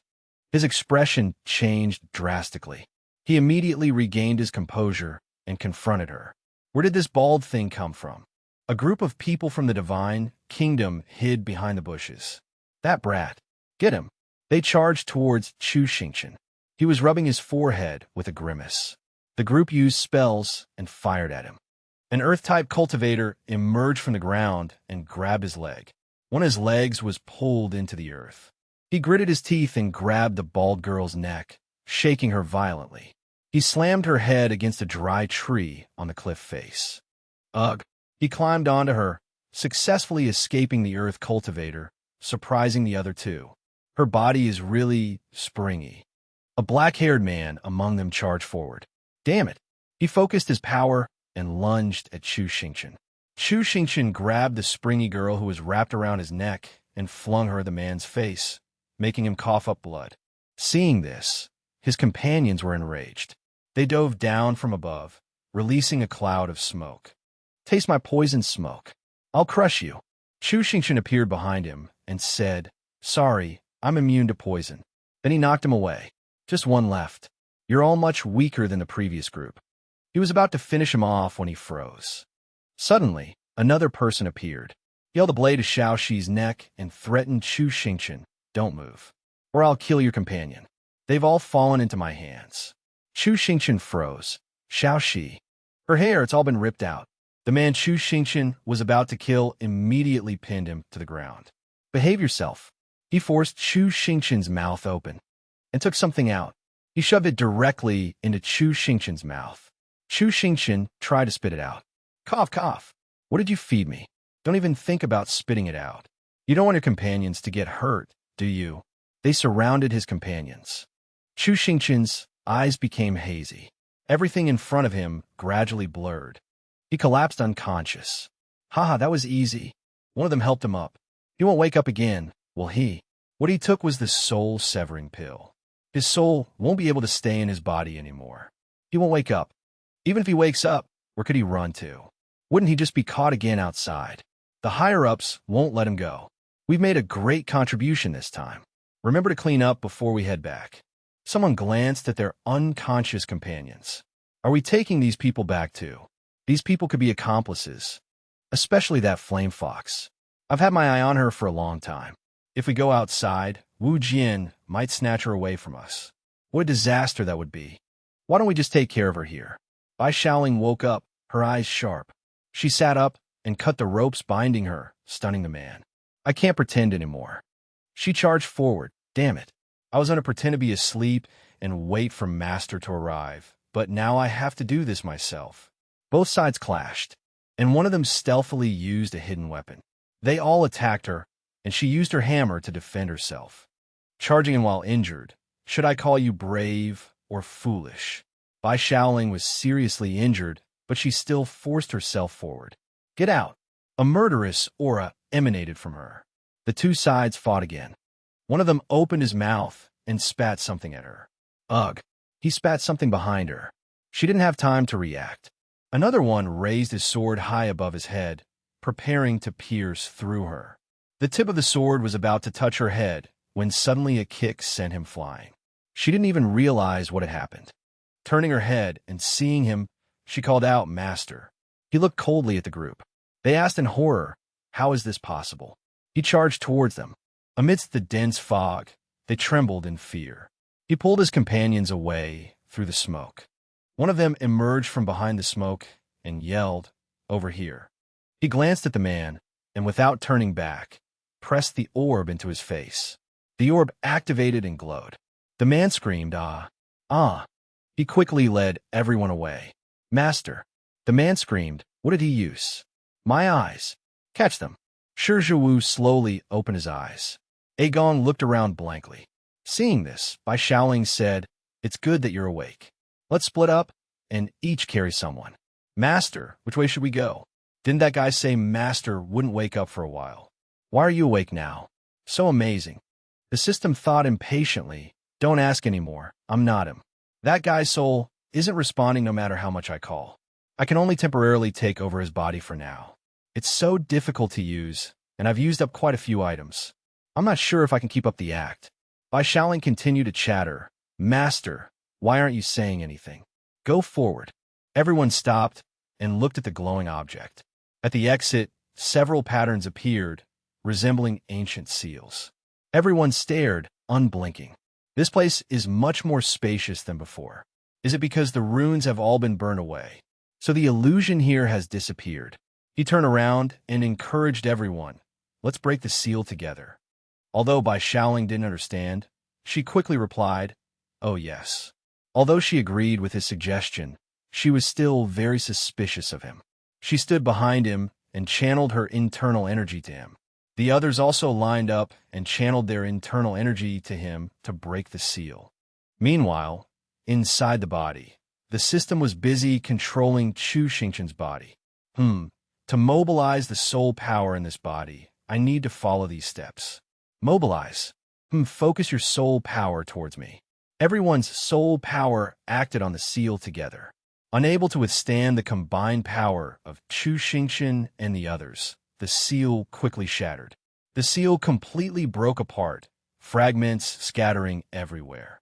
His expression changed drastically. He immediately regained his composure and confronted her. Where did this bald thing come from? A group of people from the Divine Kingdom hid behind the bushes. That brat. Get him. They charged towards Chu Xingqian. He was rubbing his forehead with a grimace. The group used spells and fired at him. An Earth-type cultivator emerged from the ground and grabbed his leg. One of his legs was pulled into the earth. He gritted his teeth and grabbed the bald girl's neck, shaking her violently. He slammed her head against a dry tree on the cliff face. Ugh! He climbed onto her, successfully escaping the earth cultivator, surprising the other two. Her body is really springy. A black-haired man among them charged forward. Damn it! He focused his power and lunged at Chu Xingqian. Chu Xingqian grabbed the springy girl who was wrapped around his neck and flung her at the man's face, making him cough up blood. Seeing this, his companions were enraged. They dove down from above, releasing a cloud of smoke. Taste my poison smoke. I'll crush you. Chu Xingqian appeared behind him and said, Sorry, I'm immune to poison. Then he knocked him away. Just one left. You're all much weaker than the previous group. He was about to finish him off when he froze. Suddenly, another person appeared. He held a blade to Xiaoxi's neck and threatened Chu Xingqian, "Don't move, or I'll kill your companion." They've all fallen into my hands. Chu Xingqian froze. Xiaoxi. Her hair, it's all been ripped out. The man Chu Xingqian was about to kill immediately pinned him to the ground. "Behave yourself." He forced Chu Xingqian's mouth open and took something out. He shoved it directly into Chu Xingqian's mouth. Chu Xingqian tried to spit it out. "Cough, cough. What did you feed me? Don't even think about spitting it out. You don't want your companions to get hurt, do you?" They surrounded his companions. Chu Xingqian's eyes became hazy. Everything in front of him gradually blurred. He collapsed unconscious. Haha, that was easy. One of them helped him up. He won't wake up again, will he? What he took was the soul-severing pill. His soul won't be able to stay in his body anymore. He won't wake up. Even if he wakes up, where could he run to? Wouldn't he just be caught again outside? The higher-ups won't let him go. We've made a great contribution this time. Remember to clean up before we head back. Someone glanced at their unconscious companions. Are we taking these people back too? These people could be accomplices, especially that flame fox. I've had my eye on her for a long time. If we go outside, Wu Jian might snatch her away from us. What a disaster that would be. Why don't we just take care of her here? Bai Shaoling woke up, her eyes sharp. She sat up and cut the ropes binding her, stunning the man. I can't pretend anymore. She charged forward. Damn it. I was going to pretend to be asleep and wait for Master to arrive, but now I have to do this myself. Both sides clashed, and one of them stealthily used a hidden weapon. They all attacked her, and she used her hammer to defend herself. Charging in while injured. Should I call you brave or foolish? Bai Shaoling was seriously injured, but she still forced herself forward. Get out. A murderous aura emanated from her. The two sides fought again. One of them opened his mouth and spat something at her. Ugh. He spat something behind her. She didn't have time to react. Another one raised his sword high above his head, preparing to pierce through her. The tip of the sword was about to touch her head when suddenly a kick sent him flying. She didn't even realize what had happened. Turning her head and seeing him, she called out, "Master." He looked coldly at the group. They asked in horror, "How is this possible?" He charged towards them. Amidst the dense fog, they trembled in fear. He pulled his companions away through the smoke. One of them emerged from behind the smoke and yelled, "Over here." He glanced at the man and, without turning back, pressed the orb into his face. The orb activated and glowed. The man screamed, "Ah! Ah!" He quickly led everyone away. "Master!" The man screamed. What did he use? "My eyes. Catch them." Shi Zhiwu slowly opened his eyes. Agong looked around blankly. Seeing this, Bai Shaoling said, "It's good that you're awake. Let's split up and each carry someone." "Master, which way should we go?" Didn't that guy say Master wouldn't wake up for a while? Why are you awake now? So amazing. The system thought impatiently. Don't ask anymore. I'm not him. That guy's soul isn't responding no matter how much I call. I can only temporarily take over his body for now. It's so difficult to use, and I've used up quite a few items. I'm not sure if I can keep up the act. Bai Shaoling continued to chatter. "Master, why aren't you saying anything? Go forward." Everyone stopped and looked at the glowing object. At the exit, several patterns appeared, resembling ancient seals. Everyone stared, unblinking. This place is much more spacious than before. Is it because the runes have all been burned away? So the illusion here has disappeared. He turned around and encouraged everyone. Let's break the seal together. Although Bai Shaoling didn't understand, she quickly replied, "Oh yes." Although she agreed with his suggestion, she was still very suspicious of him. She stood behind him and channeled her internal energy to him. The others also lined up and channeled their internal energy to him to break the seal. Meanwhile, inside the body, the system was busy controlling Chu Xingqian's body. To mobilize the soul power in this body, I need to follow these steps. Mobilize. Focus your soul power towards me. Everyone's soul power acted on the seal together. Unable to withstand the combined power of Chu Xingqian and the others, the seal quickly shattered. The seal completely broke apart, fragments scattering everywhere.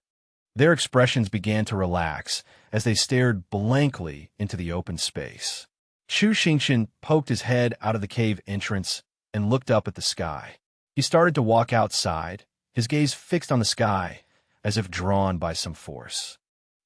Their expressions began to relax as they stared blankly into the open space. Chu Xingqian poked his head out of the cave entrance and looked up at the sky. He started to walk outside, his gaze fixed on the sky, as if drawn by some force.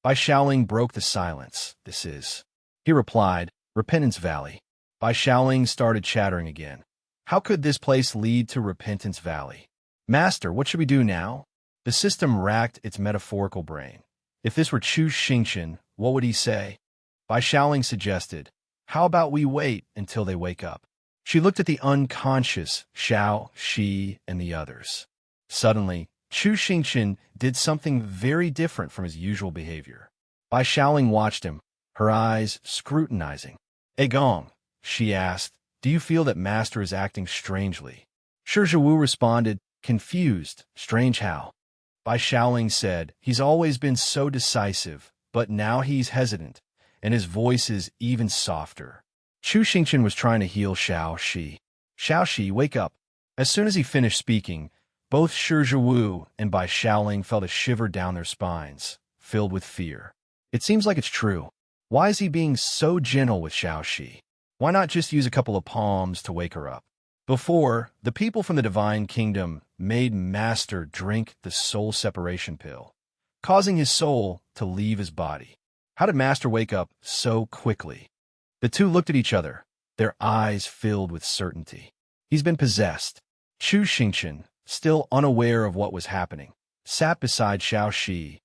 Bai Shaoling broke the silence. This is, he replied, Repentance Valley. Bai Shaoling started chattering again. How could this place lead to Repentance Valley? Master, what should we do now? The system racked its metaphorical brain. If this were Chu Xingqian, what would he say? Bai Shaoling suggested, how about we wait until they wake up? She looked at the unconscious Xiao, Shi, and the others. Suddenly, Chu Xingqian did something very different from his usual behavior. Bai Shaoling watched him, her eyes scrutinizing. Hey Gong, she asked, do you feel that Master is acting strangely? Shi Zhiwu responded, confused, strange how? Bai Shaoling said, he's always been so decisive, but now he's hesitant, and his voice is even softer. Chu Xingqian was trying to heal Xiao Shi. Xiao Shi, wake up. As soon as he finished speaking, both Shi Zhiwu and Bai Shaoling felt a shiver down their spines, filled with fear. It seems like it's true. Why is he being so gentle with Xiao Shi? Why not just use a couple of palms to wake her up? Before, the people from the Divine Kingdom made Master drink the soul separation pill, causing his soul to leave his body. How did Master wake up so quickly? The two looked at each other, their eyes filled with certainty. He's been possessed. Chu Xingqian, still unaware of what was happening, sat beside Xiao Shi,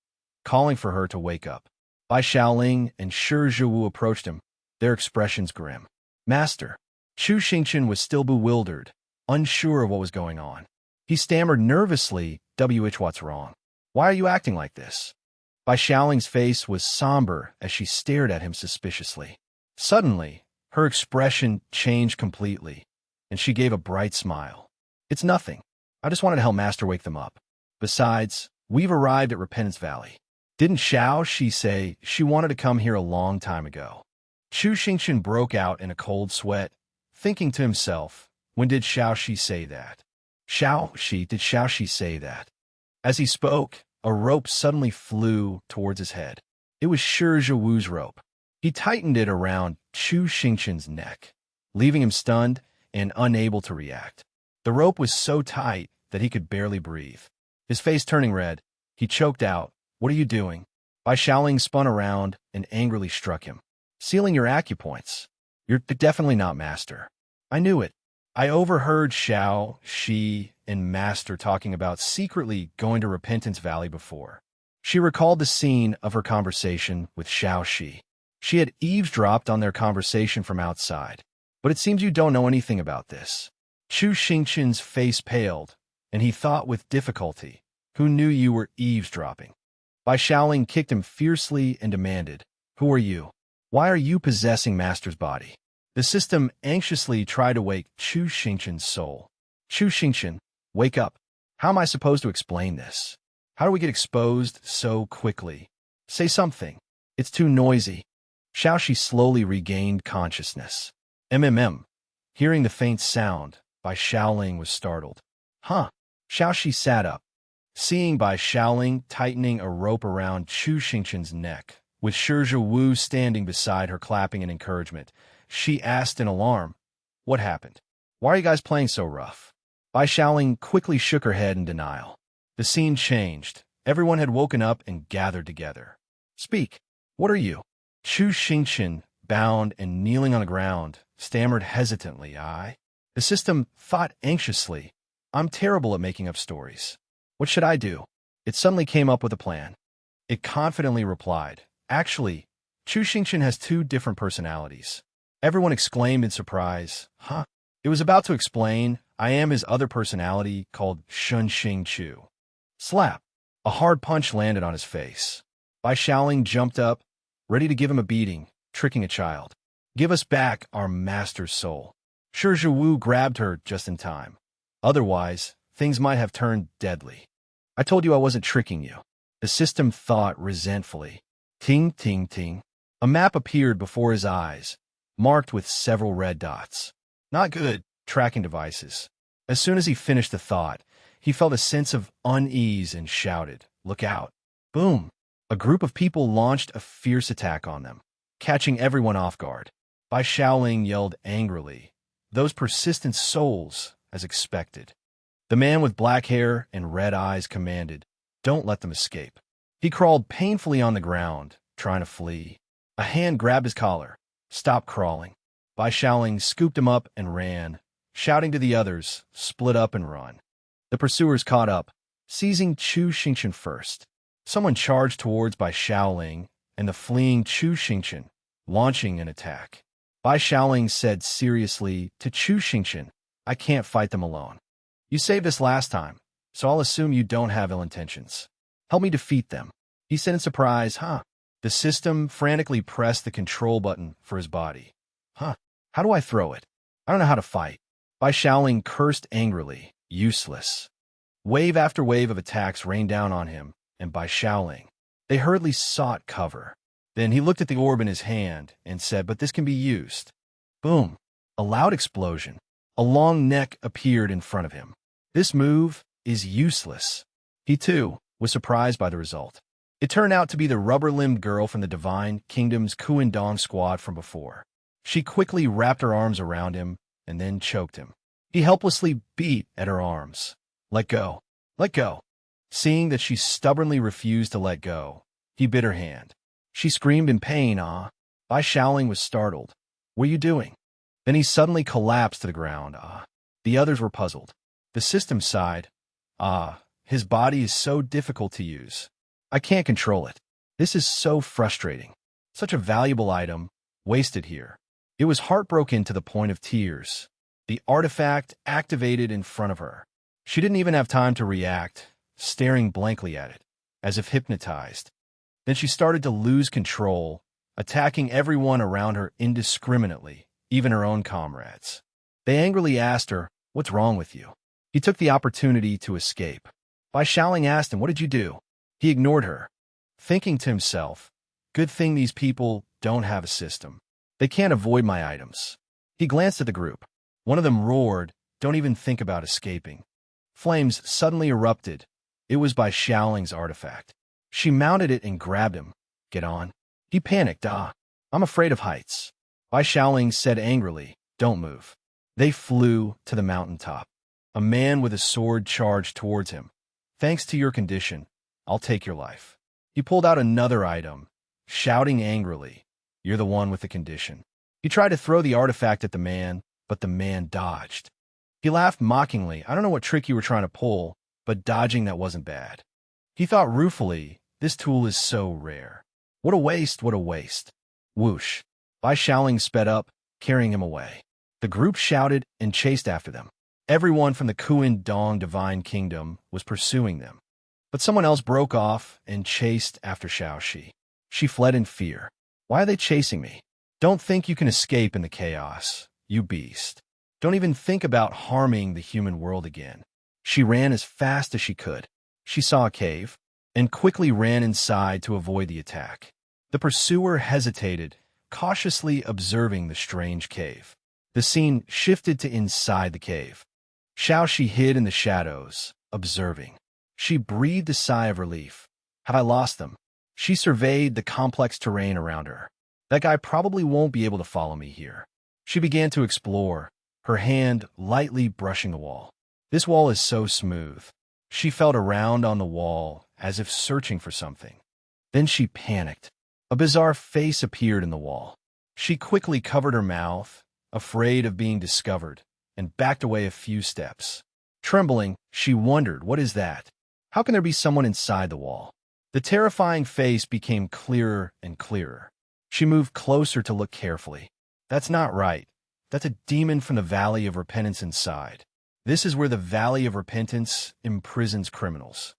calling for her to wake up. Bai Shaoling and Shi Zhiwu approached him, their expressions grim. Master. Chu Xingqian was still bewildered, unsure of what was going on. He stammered nervously, what's wrong? Why are you acting like this? Bai Shaoling's face was somber as she stared at him suspiciously. Suddenly, her expression changed completely, and she gave a bright smile. It's nothing. I just wanted to help Master wake them up. Besides, we've arrived at Repentance Valley. Didn't Xiao Shi say she wanted to come here a long time ago? Chu Xingqian broke out in a cold sweat, thinking to himself, when did Xiao Shi say that? Did Xiao Shi say that? As he spoke, a rope suddenly flew towards his head. It was Shi Zhiwu's rope. He tightened it around Chu Xingqian's neck, leaving him stunned and unable to react. The rope was so tight that he could barely breathe. His face turning red, he choked out, What are you doing? Bai Shaoling spun around and angrily struck him. Sealing your acupoints. You're definitely not Master. I knew it. I overheard Xiao, Shi, and Master talking about secretly going to Repentance Valley before. She recalled the scene of her conversation with Xiao Shi. She had eavesdropped on their conversation from outside. But it seems you don't know anything about this. Chu Xingqian's face paled, and he thought with difficulty, Who knew you were eavesdropping? Bai Shaoling kicked him fiercely and demanded, Who are you? Why are you possessing Master's body? The system anxiously tried to wake Chu Xingqian's soul. Chu Xingqian, wake up. How am I supposed to explain this? How do we get exposed so quickly? Say something. It's too noisy. Xiao Shi slowly regained consciousness. Hearing the faint sound, Bai Shaoling was startled. Huh? Xiao Shi sat up. Seeing Bai Shaoling tightening a rope around Chu Xingqian's neck, with Shi Zhiwu standing beside her clapping in encouragement, she asked in alarm, What happened? Why are you guys playing so rough? Bai Shaoling quickly shook her head in denial. The scene changed. Everyone had woken up and gathered together. Speak. What are you? Chu Xingqian, bound and kneeling on the ground, stammered hesitantly, The system thought anxiously. I'm terrible at making up stories. What should I do? It suddenly came up with a plan. It confidently replied, Actually, Chu Xingqian has two different personalities. Everyone exclaimed in surprise, Huh? It was about to explain, I am his other personality called Shun Xing Chu. Slap! A hard punch landed on his face. Bai Shaoling jumped up, ready to give him a beating, tricking a child. Give us back our master's soul. Shi Zhiwu grabbed her just in time. Otherwise, things might have turned deadly. I told you I wasn't tricking you. The system thought resentfully. Ting, ting, ting. A map appeared before his eyes, marked with several red dots. Not good, tracking devices. As soon as he finished the thought, He felt a sense of unease and shouted, "Look out!" Boom! A group of people launched a fierce attack on them, catching everyone off guard. Bai Shaoling yelled angrily, "Those persistent souls," as expected. The man with black hair and red eyes commanded, "Don't let them escape." He crawled painfully on the ground, trying to flee. A hand grabbed his collar. "Stop crawling." Bai Shaoling scooped him up and ran, shouting to the others, "Split up and run." The pursuers caught up, seizing Chu Xingchen first. Someone charged towards Bai Shaoling and the fleeing Chu Xingchen, launching an attack. Bai Shaoling said seriously to Chu Xingchen, "I can't fight them alone. You saved us last time, so I'll assume you don't have ill intentions. Help me defeat them." He said in surprise, "Huh?" The system frantically pressed the control button for his body. "Huh? How do I throw it? I don't know how to fight." Bai Shaoling cursed angrily. Useless. Wave after wave of attacks rained down on him and Bai Shaoling. They hurriedly sought cover. Then he looked at the orb in his hand and said, "But this can be used." Boom! A loud explosion. A long neck appeared in front of him. This move is useless. He, too, was surprised by the result. It turned out to be the rubber-limbed girl from the Divine Kingdom's Kuan Dong squad from before. She quickly wrapped her arms around him and then choked him. He helplessly beat at her arms. "Let go. Let go." Seeing that she stubbornly refused to let go, he bit her hand. She screamed in pain, "Ah." Bai Shaoling was startled. "What are you doing?" Then he suddenly collapsed to the ground. "Ah." The others were puzzled. The system sighed. "Ah, his body is so difficult to use. I can't control it. This is so frustrating. Such a valuable item, wasted here." It was heartbroken to the point of tears. The artifact activated in front of her. She didn't even have time to react, staring blankly at it, as if hypnotized. Then she started to lose control, attacking everyone around her indiscriminately, even her own comrades. They angrily asked her, "What's wrong with you?" He took the opportunity to escape. Bai Shaoling asked him, "What did you do?" He ignored her, thinking to himself, "Good thing these people don't have a system. They can't avoid my items." He glanced at the group. One of them roared, "Don't even think about escaping." Flames suddenly erupted. It was Bai Shaoling's artifact. She mounted it and grabbed him. "Get on." He panicked. "Ah, I'm afraid of heights." Bai Shaoling said angrily, "Don't move." They flew to the mountaintop. A man with a sword charged towards him. "Thanks to your condition, I'll take your life." He pulled out another item, shouting angrily, "You're the one with the condition." He tried to throw the artifact at the man, but the man dodged. He laughed mockingly. "I don't know what trick you were trying to pull, but dodging that wasn't bad." He thought ruefully, "This tool is so rare. What a waste, what a waste." Whoosh. Bai Shaoling sped up, carrying him away. The group shouted and chased after them. Everyone from the Kuan Dong Divine Kingdom was pursuing them. But someone else broke off and chased after Xiaoxi. She fled in fear. "Why are they chasing me? Don't think you can escape in the chaos, you beast. Don't even think about harming the human world again." She ran as fast as she could. She saw a cave and quickly ran inside to avoid the attack. The pursuer hesitated, cautiously observing the strange cave. The scene shifted to inside the cave. Xiaoxi hid in the shadows, observing. She breathed a sigh of relief. "Have I lost them?" She surveyed the complex terrain around her. "That guy probably won't be able to follow me here." She began to explore, her hand lightly brushing the wall. "This wall is so smooth." She felt around on the wall as if searching for something. Then she panicked. A bizarre face appeared in the wall. She quickly covered her mouth, afraid of being discovered, and backed away a few steps. Trembling, she wondered, "What is that? How can there be someone inside the wall?" The terrifying face became clearer and clearer. She moved closer to look carefully. "That's not right. That's a demon from the Valley of Repentance inside. This is where the Valley of Repentance imprisons criminals."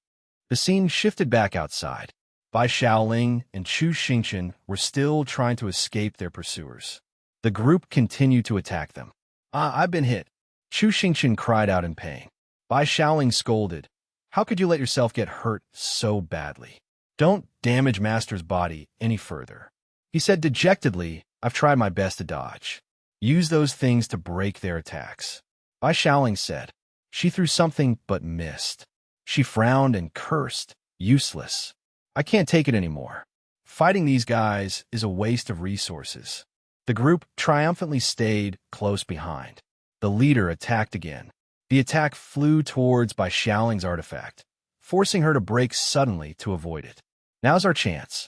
The scene shifted back outside. Bai Shaoling and Chu Xingchen were still trying to escape their pursuers. The group continued to attack them. "Ah, I've been hit." Chu Xingchen cried out in pain. Bai Shaoling scolded, "How could you let yourself get hurt so badly? Don't damage Master's body any further." He said dejectedly, "I've tried my best to dodge. Use those things to break their attacks." Bai Shaoling said, She threw something but missed. She frowned and cursed. Useless. I can't take it anymore. Fighting these guys is a waste of resources. The group triumphantly stayed close behind. The leader attacked again. The attack flew towards Bai Xiaoling's artifact, forcing her to break suddenly to avoid it. Now's our chance.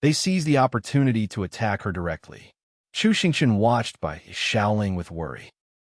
They seized the opportunity to attack her directly. Chu Xingqian watched Bai Xiaoling with worry.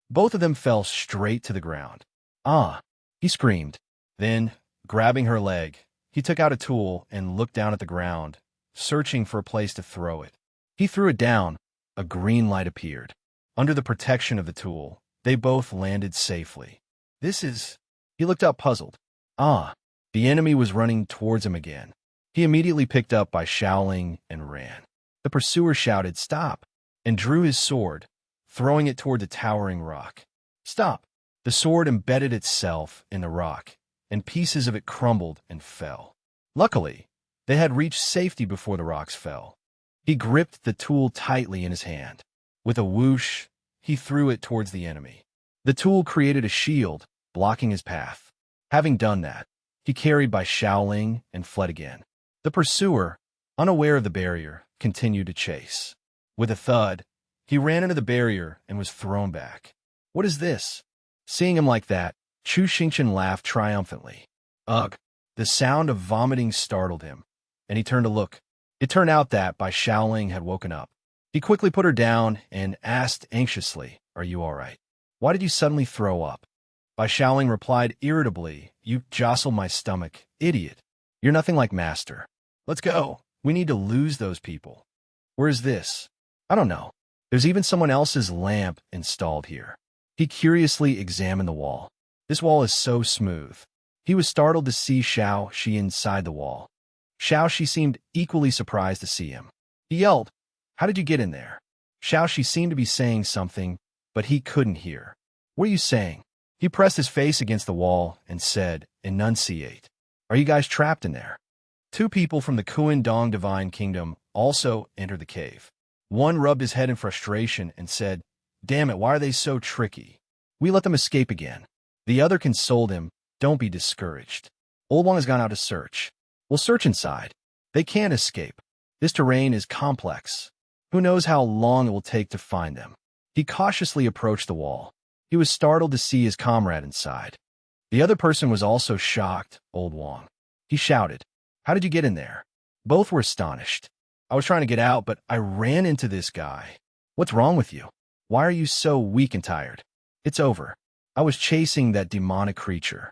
Both of them fell straight to the ground. Ah! He screamed. Then, grabbing her leg, he took out a tool and looked down at the ground, searching for a place to throw it. He threw it down. A green light appeared. Under the protection of the tool, they both landed safely. This is... He looked up puzzled. Ah! The enemy was running towards him again. He immediately picked up Bai Xiaoling and ran. The pursuer shouted, "Stop!" and drew his sword, throwing it toward the towering rock. Stop! The sword embedded itself in the rock, and pieces of it crumbled and fell. Luckily, they had reached safety before the rocks fell. He gripped the tool tightly in his hand. With a whoosh, he threw it towards the enemy. The tool created a shield, blocking his path. Having done that, he carried Bai Xiaoling and fled again. The pursuer, unaware of the barrier, continued to chase. With a thud, he ran into the barrier and was thrown back. What is this? Seeing him like that, Chu Xingqian laughed triumphantly. Ugh! The sound of vomiting startled him, and he turned to look. It turned out that Bai Xiaoling had woken up. He quickly put her down and asked anxiously, "Are you all right? Why did you suddenly throw up?" Bai Xiaoling replied irritably, "You jostled my stomach, idiot. You're nothing like Master. Let's go. We need to lose those people." "Where is this?" "I don't know. There's even someone else's lamp installed here." He curiously examined the wall. This wall is so smooth. He was startled to see Shao Shi inside the wall. Shao Shi seemed equally surprised to see him. He yelled, "How did you get in there?" Shao Shi seemed to be saying something, but he couldn't hear. "What are you saying?" He pressed his face against the wall and said, "Enunciate. Are you guys trapped in there?" Two people from the Kuan Dong Divine Kingdom also entered the cave. One rubbed his head in frustration and said, "Damn it, why are they so tricky? We let them escape again." The other consoled him, "Don't be discouraged. Old Wang has gone out to search. We'll search inside. They can't escape. This terrain is complex. Who knows how long it will take to find them." He cautiously approached the wall. He was startled to see his comrade inside. The other person was also shocked, Old Wang. He shouted, "How did you get in there?" Both were astonished. "I was trying to get out, but I ran into this guy." "What's wrong with you? Why are you so weak and tired?" "It's over. I was chasing that demonic creature.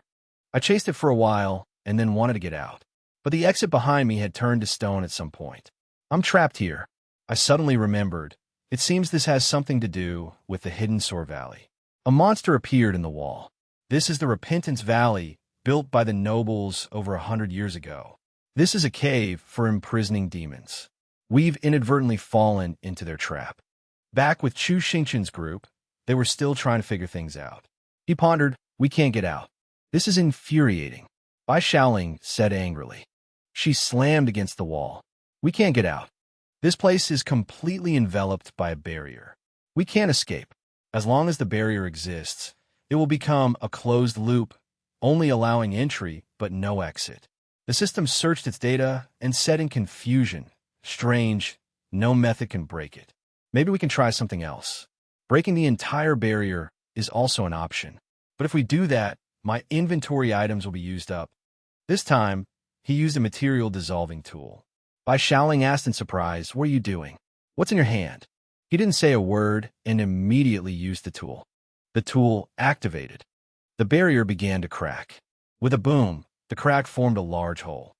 I chased it for a while and then wanted to get out. But the exit behind me had turned to stone at some point. I'm trapped here." I suddenly remembered. It seems this has something to do with the Hidden Sore Valley. A monster appeared in the wall. This is the Repentance Valley, built by the nobles over 100 years ago. This is a cave for imprisoning demons. We've inadvertently fallen into their trap. Back with Chu Xingqian's group, they were still trying to figure things out. He pondered, "We can't get out. This is infuriating." Bai Xiaoling said angrily. She slammed against the wall. "We can't get out. This place is completely enveloped by a barrier. We can't escape. As long as the barrier exists, it will become a closed loop, only allowing entry but no exit." The system searched its data and said in confusion, "Strange, no method can break it. Maybe we can try something else. Breaking the entire barrier is also an option. But if we do that, my inventory items will be used up." This time, he used a material dissolving tool. Bai Xiaoling asked in surprise, "What are you doing? What's in your hand?" He didn't say a word and immediately used the tool. The tool activated. The barrier began to crack. With a boom, the crack formed a large hole.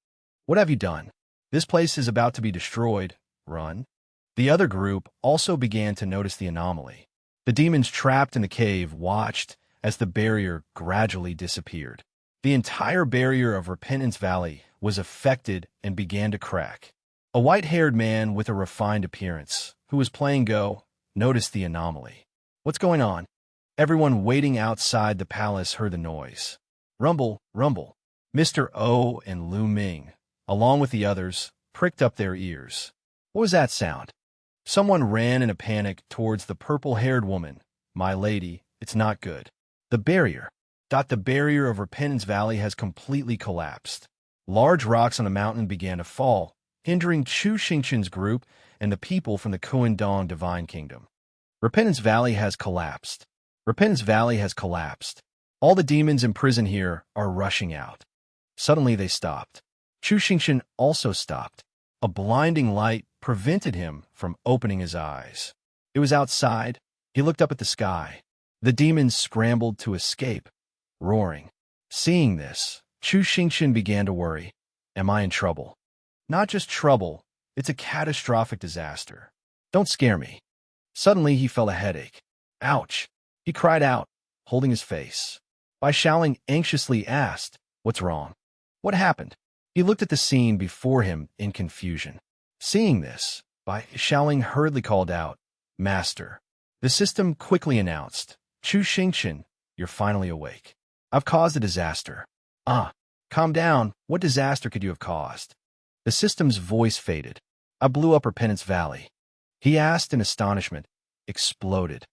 "What have you done? This place is about to be destroyed. Run." The other group also began to notice the anomaly. The demons trapped in the cave watched as the barrier gradually disappeared. The entire barrier of Repentance Valley was affected and began to crack. A white-haired man with a refined appearance, who was playing Go, noticed the anomaly. "What's going on?" Everyone waiting outside the palace heard the noise. Rumble, rumble. Mr. O and Lu Ming, along with the others, pricked up their ears. What was that sound? Someone ran in a panic towards the purple-haired woman. "My lady, it's not good. The barrier." The barrier of Repentance Valley has completely collapsed. Large rocks on a mountain began to fall, hindering Chu Xingqian's group and the people from the Kuandong Divine Kingdom. Repentance Valley has collapsed. Repentance Valley has collapsed. All the demons in prison here are rushing out. Suddenly they stopped. Chu Xingqian also stopped. A blinding light prevented him from opening his eyes. It was outside. He looked up at the sky. The demons scrambled to escape, roaring. Seeing this, Chu Xingqian began to worry. Am I in trouble? Not just trouble, it's a catastrophic disaster. Don't scare me. Suddenly he felt a headache. Ouch! He cried out, holding his face. Bai Shaoling anxiously asked, what's wrong? What happened? He looked at the scene before him in confusion. Seeing this, Bai Shaoling hurriedly called out, Master. The system quickly announced, Chu Xingqian, you're finally awake. I've caused a disaster. Calm down. What disaster could you have caused? The system's voice faded. I blew up Repentance Valley. He asked in astonishment. Exploded.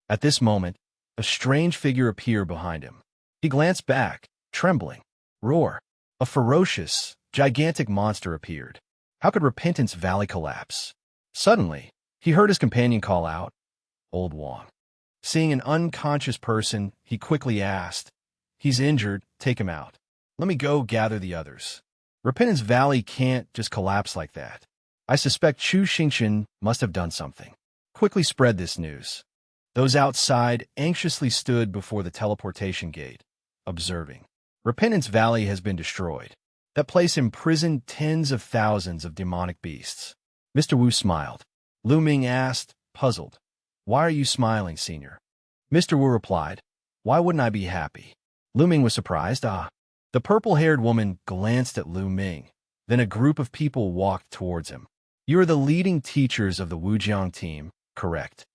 At this moment, a strange figure appeared behind him. He glanced back, trembling. Roar. A ferocious, gigantic monster appeared. How could Repentance Valley collapse? Suddenly, he heard his companion call out, Old Wang. Seeing an unconscious person, he quickly asked, He's injured, take him out. Let me go gather the others. Repentance Valley can't just collapse like that. I suspect Chu Xingqian must have done something. Quickly spread this news. Those outside anxiously stood before the teleportation gate, observing. Repentance Valley has been destroyed. That place imprisoned tens of thousands of demonic beasts. Mr. Wu smiled. Lu Ming asked, puzzled. Why are you smiling, Senior? Mr. Wu replied, Why wouldn't I be happy? Lu Ming was surprised. The purple-haired woman glanced at Lu Ming. Then a group of people walked towards him. You are the leading teachers of the Wujiang team, correct?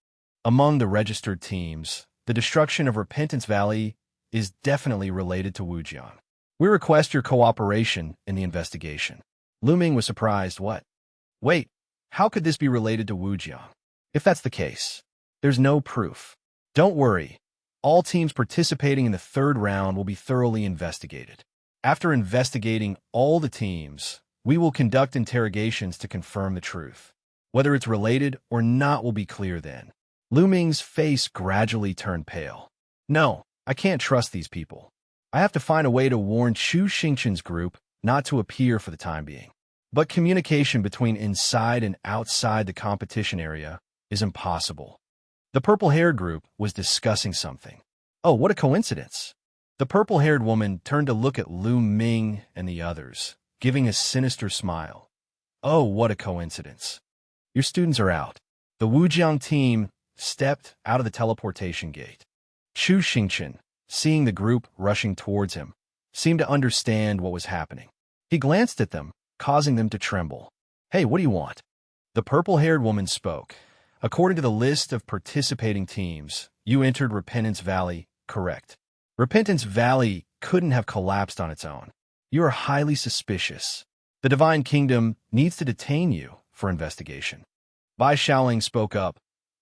Among the registered teams, the destruction of Repentance Valley is definitely related to Wujiang. We request your cooperation in the investigation. Lu Ming was surprised. What? Wait, how could this be related to Wujiang? If that's the case, there's no proof. Don't worry. All teams participating in the third round will be thoroughly investigated. After investigating all the teams, we will conduct interrogations to confirm the truth. Whether it's related or not will be clear then. Lu Ming's face gradually turned pale. No, I can't trust these people. I have to find a way to warn Chu Xingqian's group not to appear for the time being. But communication between inside and outside the competition area is impossible. The purple-haired group was discussing something. Oh, what a coincidence. The purple-haired woman turned to look at Lu Ming and the others, giving a sinister smile. Oh, what a coincidence. Your students are out. The Wujiang team stepped out of the teleportation gate. Chu Xingqian, seeing the group rushing towards him, seemed to understand what was happening. He glanced at them, causing them to tremble. Hey, what do you want? The purple-haired woman spoke. According to the list of participating teams, you entered Repentance Valley, correct? Repentance Valley couldn't have collapsed on its own. You are highly suspicious. The Divine Kingdom needs to detain you for investigation. Bai Shaoling spoke up.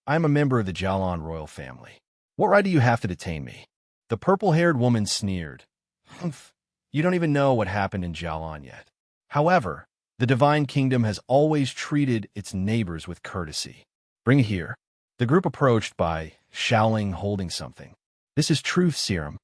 I am a member of the Jialan royal family. What right do you have to detain me? The purple-haired woman sneered. Humph, you don't even know what happened in Jialan yet. However, the Divine Kingdom has always treated its neighbors with courtesy. Bring it here. The group approached Bai Shaoling holding something. This is truth serum.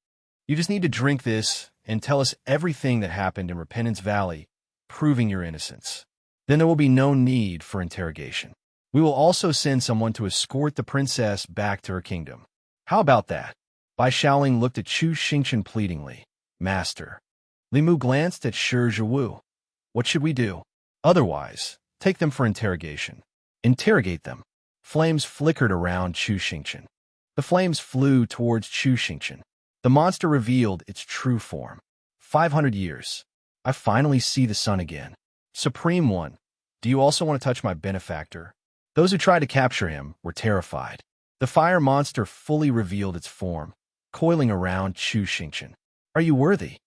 You just need to drink this and tell us everything that happened in Repentance Valley, proving your innocence. Then there will be no need for interrogation. We will also send someone to escort the princess back to her kingdom. How about that? Bai Shaoling looked at Chu Xingqian pleadingly. Master. Li Mu glanced at Shi Zhiwu. What should we do? Otherwise, take them for interrogation. Interrogate them. Flames flickered around Chu Xingqian. The flames flew towards Chu Xingqian. The monster revealed its true form. 500 years. I finally see the sun again. Supreme One, do you also want to touch my benefactor? Those who tried to capture him were terrified. The fire monster fully revealed its form, coiling around Chu Xingqian. Are you worthy?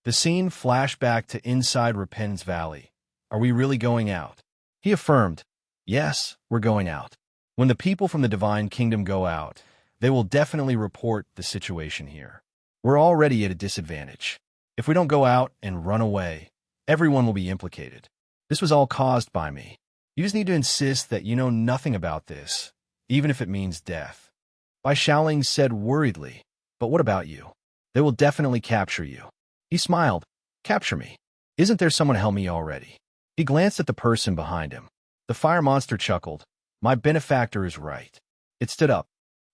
The scene flashed back to inside Repentance Valley. Are we really going out? He affirmed, yes, we're going out. When the people from the Divine Kingdom go out, they will definitely report the situation here. We're already at a disadvantage. If we don't go out and run away, everyone will be implicated. This was all caused by me. You just need to insist that you know nothing about this, even if it means death. Bai Shaoling said worriedly, but what about you? They will definitely capture you. He smiled. Capture me? Isn't there someone to help me already? He glanced at the person behind him. The fire monster chuckled. My benefactor is right. It stood up.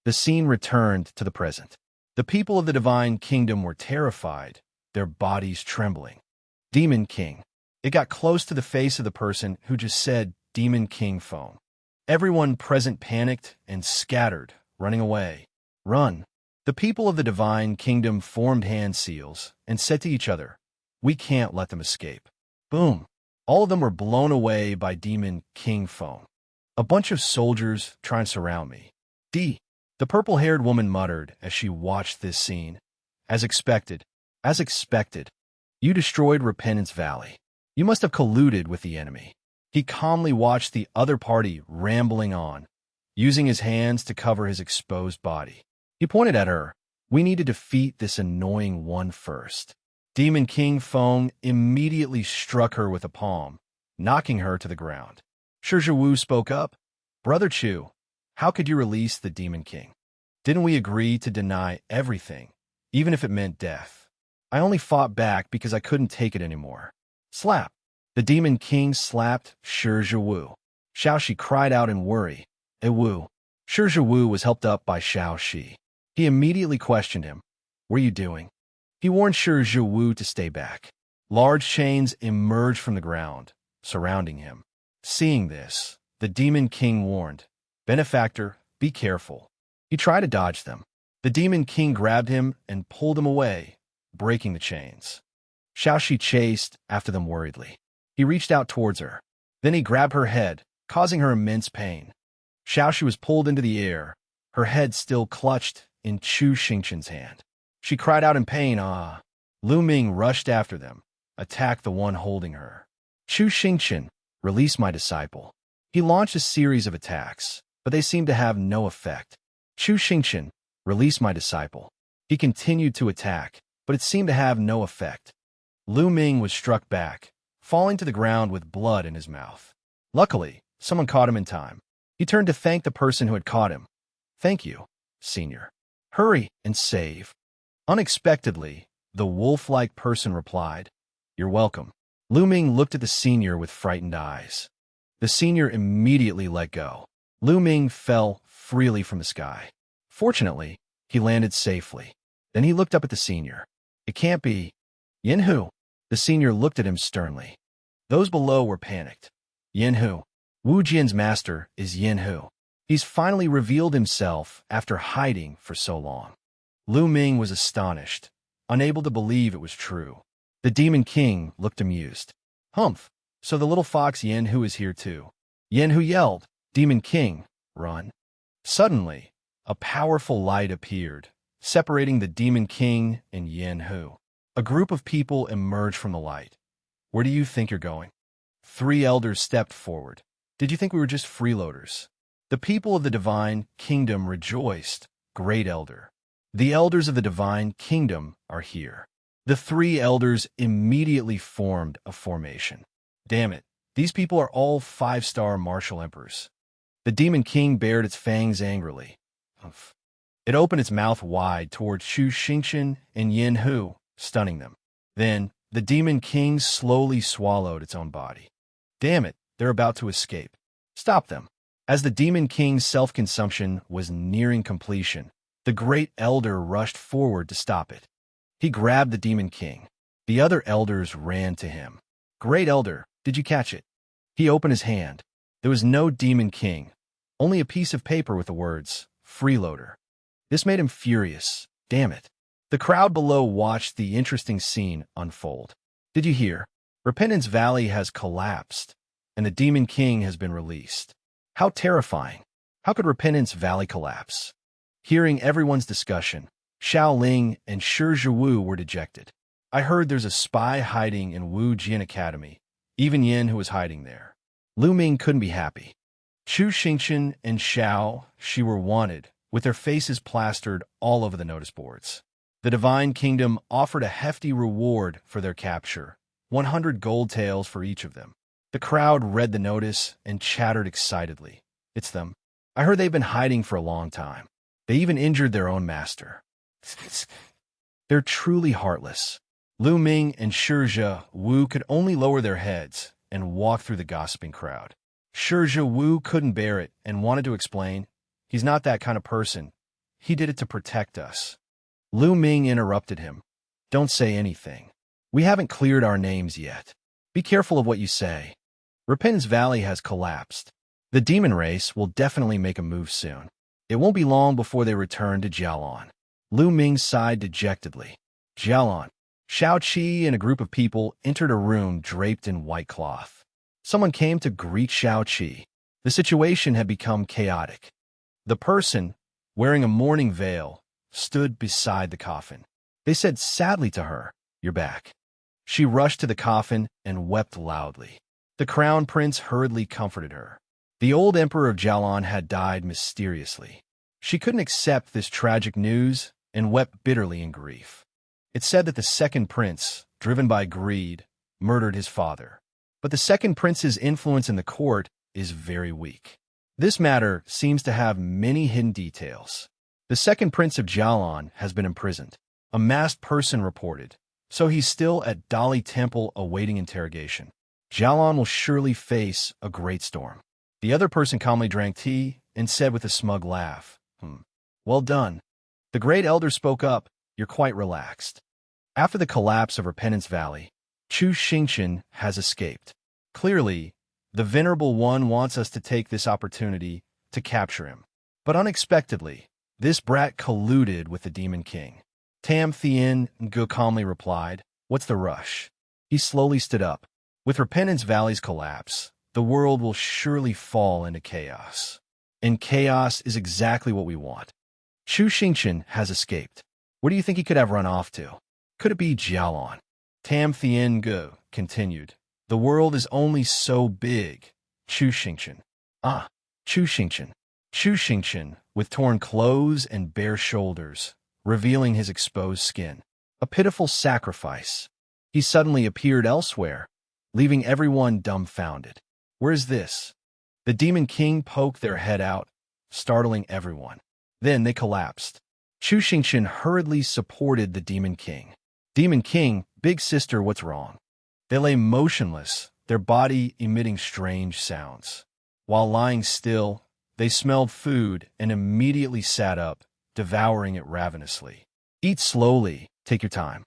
The scene returned to the present. The people of the Divine Kingdom were terrified, their bodies trembling. Demon King. It got close to the face of the person who just said Demon King phone. Everyone present panicked and scattered, running away. Run. The people of the Divine Kingdom formed hand seals and said to each other, we can't let them escape. Boom. All of them were blown away by Demon King phone. A bunch of soldiers try and surround me. The purple-haired woman muttered as she watched this scene. As expected. You destroyed Repentance Valley. You must have colluded with the enemy. He calmly watched the other party rambling on, using his hands to cover his exposed body. He pointed at her. We need to defeat this annoying one first. Demon King Feng immediately struck her with a palm, knocking her to the ground. Shi Wu spoke up. Brother Chu, how could you release the Demon King? Didn't we agree to deny everything, even if it meant death? I only fought back because I couldn't take it anymore. Slap. The Demon King slapped Shi Wu. Xiao Shi cried out in worry. Wu. Shi Wu was helped up by Xiao Shi. He immediately questioned him. What are you doing? He warned Shi Wu to stay back. Large chains emerged from the ground, surrounding him. Seeing this, the Demon King warned, Benefactor, be careful. He tried to dodge them. The Demon King grabbed him and pulled him away, breaking the chains. Xiao Shi chased after them worriedly. He reached out towards her. Then he grabbed her head, causing her immense pain. Xiao Shi was pulled into the air, her head still clutched in Chu Xingqian's hand. She cried out in pain, ah. Lu Ming rushed after them, attacked the one holding her. Chu Xingqian, release my disciple. He launched a series of attacks, but they seemed to have no effect. Chu Xingqian, release my disciple. He continued to attack, but it seemed to have no effect. Lu Ming was struck back, falling to the ground with blood in his mouth. Luckily, someone caught him in time. He turned to thank the person who had caught him. Thank you, Senior. Hurry and save. Unexpectedly, the wolf-like person replied, You're welcome. Lu Ming looked at the senior with frightened eyes. The senior immediately let go. Lu Ming fell freely from the sky. Fortunately, he landed safely. Then he looked up at the senior. It can't be. Yin Hu. The senior looked at him sternly. Those below were panicked. Yin Hu. Wu Jian's master is Yin Hu. He's finally revealed himself after hiding for so long. Lu Ming was astonished, unable to believe it was true. The Demon King looked amused. Humph, so the little fox Yin Hu is here too. Yin Hu yelled, Demon King, run. Suddenly, a powerful light appeared, separating the Demon King and Yin Hu. A group of people emerged from the light. Where do you think you're going? 3 elders stepped forward. Did you think we were just freeloaders? The people of the Divine Kingdom rejoiced. Great Elder. The elders of the Divine Kingdom are here. The 3 elders immediately formed a formation. Damn it, these people are all 5-star martial emperors. The Demon King bared its fangs angrily. Humph. It opened its mouth wide towards Chu Xingqian and Yin Hu, stunning them. Then, the Demon King slowly swallowed its own body. Damn it, they're about to escape. Stop them. As the Demon King's self-consumption was nearing completion, the Great Elder rushed forward to stop it. He grabbed the Demon King. The other elders ran to him. Great Elder, did you catch it? He opened his hand. There was no Demon King, only a piece of paper with the words, Freeloader. This made him furious. Damn it. The crowd below watched the interesting scene unfold. Did you hear? Repentance Valley has collapsed, and the Demon King has been released. How terrifying. How could Repentance Valley collapse? Hearing everyone's discussion, Xiao Ling and Shi Wu were dejected. I heard there's a spy hiding in Wu Jian Academy. Even Yin Hu was hiding there. Lu Ming couldn't be happy. Chu Xingqian and Xiao Shi were wanted, with their faces plastered all over the notice boards. The Divine Kingdom offered a hefty reward for their capture, 100 gold taels for each of them. The crowd read the notice and chattered excitedly. It's them. I heard they've been hiding for a long time. They even injured their own master. They're truly heartless. Lu Ming and Shizhe Wu could only lower their heads and walk through the gossiping crowd. Shizhe Wu couldn't bear it and wanted to explain. He's not that kind of person. He did it to protect us. Lu Ming interrupted him. Don't say anything. We haven't cleared our names yet. Be careful of what you say. Repentance Valley has collapsed. The demon race will definitely make a move soon. It won't be long before they return to Jialan. Lu Ming sighed dejectedly. Jialan. Shao Qi and a group of people entered a room draped in white cloth. Someone came to greet Shao Qi. The situation had become chaotic. The person, wearing a mourning veil, stood beside the coffin. They said sadly to her, "You're back." She rushed to the coffin and wept loudly. The crown prince hurriedly comforted her. The old emperor of Jialan had died mysteriously. She couldn't accept this tragic news and wept bitterly in grief. It said that the second prince, driven by greed, murdered his father. But the second prince's influence in the court is very weak. This matter seems to have many hidden details. The second prince of Jialan has been imprisoned. A masked person reported, so he's still at Dali Temple awaiting interrogation. Jialan will surely face a great storm. The other person calmly drank tea and said with a smug laugh, Well done. The great elder spoke up. You're quite relaxed. After the collapse of Repentance Valley, Chu Xingqian has escaped. Clearly, the Venerable One wants us to take this opportunity to capture him. But unexpectedly, this brat colluded with the Demon King. Tam Thien Ngu calmly replied, What's the rush? He slowly stood up. With Repentance Valley's collapse, the world will surely fall into chaos. And chaos is exactly what we want. Chu Xingqian has escaped. Where do you think he could have run off to? Could it be Jialan? Tam Thien Ngu continued. The world is only so big. Chu Xingqian. Chu Xingqian. Chu Xingqian, with torn clothes and bare shoulders, revealing his exposed skin. A pitiful sacrifice. He suddenly appeared elsewhere, leaving everyone dumbfounded. Where is this? The Demon King poked their head out, startling everyone. Then they collapsed. Chu Xingqian hurriedly supported the Demon King. Demon King, big sister, what's wrong? They lay motionless, their body emitting strange sounds. While lying still, they smelled food and immediately sat up, devouring it ravenously. Eat slowly, take your time.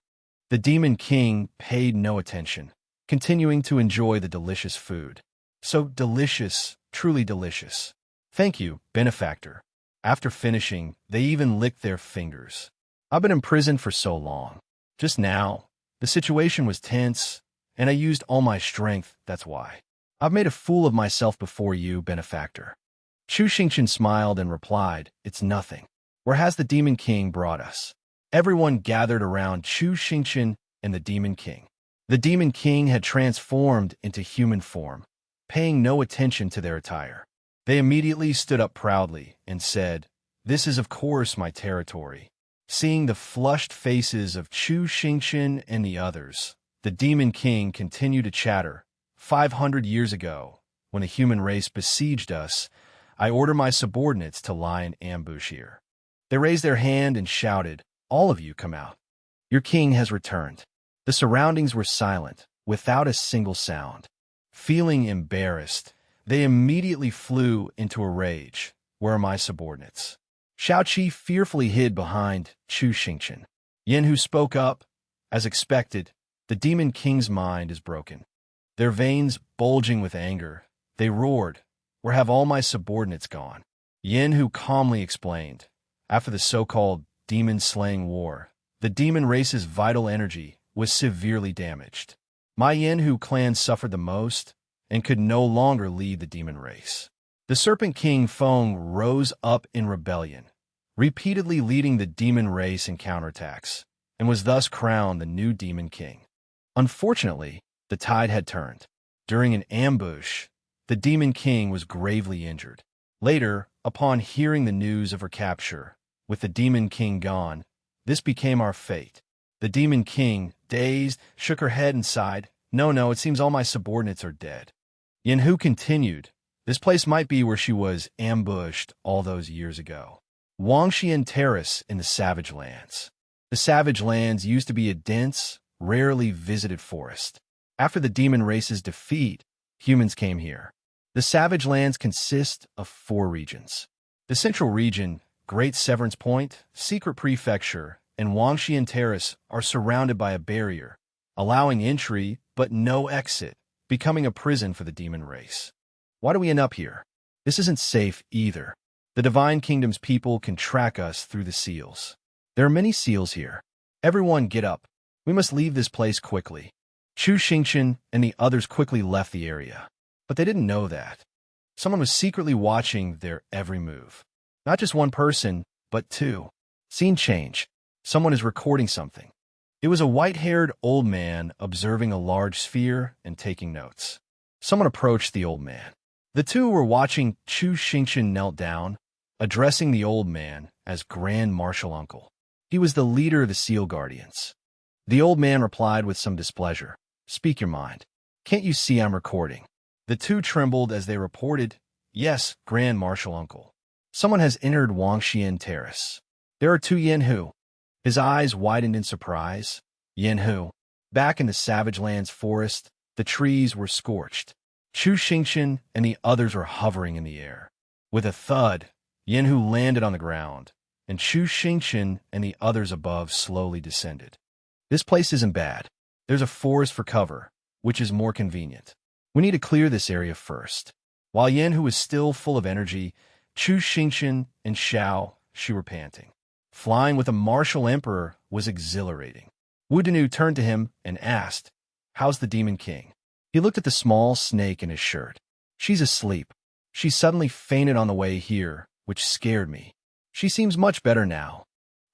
The Demon King paid no attention, continuing to enjoy the delicious food. So delicious, truly delicious. Thank you, benefactor. After finishing, they even licked their fingers. I've been imprisoned for so long. Just now, the situation was tense, and I used all my strength, that's why. I've made a fool of myself before you, benefactor. Chu Xingqian smiled and replied, It's nothing. Where has the Demon King brought us? Everyone gathered around Chu Xingqian and the Demon King. The Demon King had transformed into human form, paying no attention to their attire. They immediately stood up proudly and said, This is of course my territory. Seeing the flushed faces of Chu Xingqian and the others, the Demon King continued to chatter. 500 years ago, when the human race besieged us, I ordered my subordinates to lie in ambush here. They raised their hand and shouted, All of you come out. Your king has returned. The surroundings were silent, without a single sound. Feeling embarrassed, they immediately flew into a rage. Where are my subordinates? Shao Qi fearfully hid behind Chu Xingqian. Yin Hu spoke up. As expected, the Demon King's mind is broken. Their veins bulging with anger, they roared, Where have all my subordinates gone? Yin Hu calmly explained. After the so-called demon-slaying war, the demon race's vital energy was severely damaged. My Yin Hu clan suffered the most and could no longer lead the demon race. The Serpent King Feng rose up in rebellion, repeatedly leading the demon race in counterattacks, and was thus crowned the new Demon King. Unfortunately, the tide had turned. During an ambush, the Demon King was gravely injured. Later, upon hearing the news of her capture, with the Demon King gone, This became our fate. The Demon King, dazed, shook her head and sighed. No, it seems all my subordinates are dead. Yanhu continued. This place might be where she was ambushed all those years ago. Wangxian Terrace in the Savage Lands. The Savage Lands used to be a dense, rarely visited forest. After the demon race's defeat, humans came here. The Savage Lands consist of 4 regions. The Central Region, Great Severance Point, Secret Prefecture, and Wangxian Terrace are surrounded by a barrier, allowing entry but no exit, becoming a prison for the demon race. Why do we end up here? This isn't safe either. The Divine Kingdom's people can track us through the seals. There are many seals here. Everyone get up. We must leave this place quickly. Chu Xingqian and the others quickly left the area. But they didn't know that. Someone was secretly watching their every move. Not just one person, but 2. Scene change. Someone is recording something. It was a white-haired old man observing a large sphere and taking notes. Someone approached the old man. The 2 were watching. Chu Xingqian knelt down, addressing the old man as Grand Marshal Uncle. He was the leader of the Seal Guardians. The old man replied with some displeasure. Speak your mind. Can't you see I'm recording? The 2 trembled as they reported, Yes, Grand Marshal Uncle. Someone has entered Wangxian Terrace. There are 2 Yanhu. His eyes widened in surprise. Yanhu. Back in the Savage Lands forest, the trees were scorched. Chu Xingqian and the others were hovering in the air. With a thud, Yanhu landed on the ground, and Chu Xingqian and the others above slowly descended. This place isn't bad. There's a forest for cover, which is more convenient. We need to clear this area first. While Yanhu was still full of energy, Chu Xingqian and Shi were panting. Flying with a martial emperor was exhilarating. Wu Danu turned to him and asked, How's the Demon King? He looked at the small snake in his shirt. She's asleep. She suddenly fainted on the way here, which scared me. She seems much better now.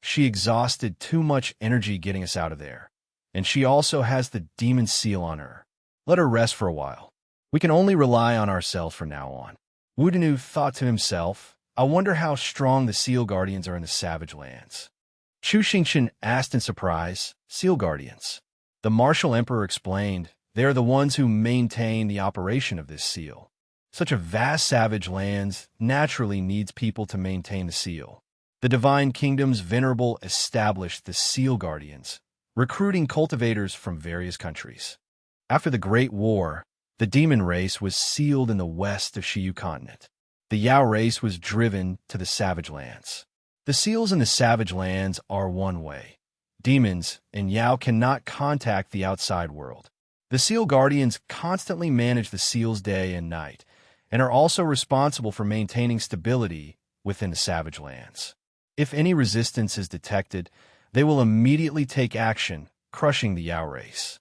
She exhausted too much energy getting us out of there. And she also has the demon seal on her. Let her rest for a while. We can only rely on ourselves from now on. Wu Danu thought to himself, I wonder how strong the Seal Guardians are in the Savage Lands. Chu Xingqian asked in surprise, Seal Guardians. The Martial Emperor explained, they are the ones who maintain the operation of this seal. Such a vast Savage Lands naturally needs people to maintain the seal. The Divine Kingdom's Venerable established the Seal Guardians, recruiting cultivators from various countries. After the Great War, the demon race was sealed in the west of Shiyu continent. The Yao race was driven to the Savage Lands. The seals in the Savage Lands are one way. Demons and Yao cannot contact the outside world. The Seal Guardians constantly manage the seals day and night, and are also responsible for maintaining stability within the Savage Lands. If any resistance is detected, they will immediately take action, crushing the Yao race.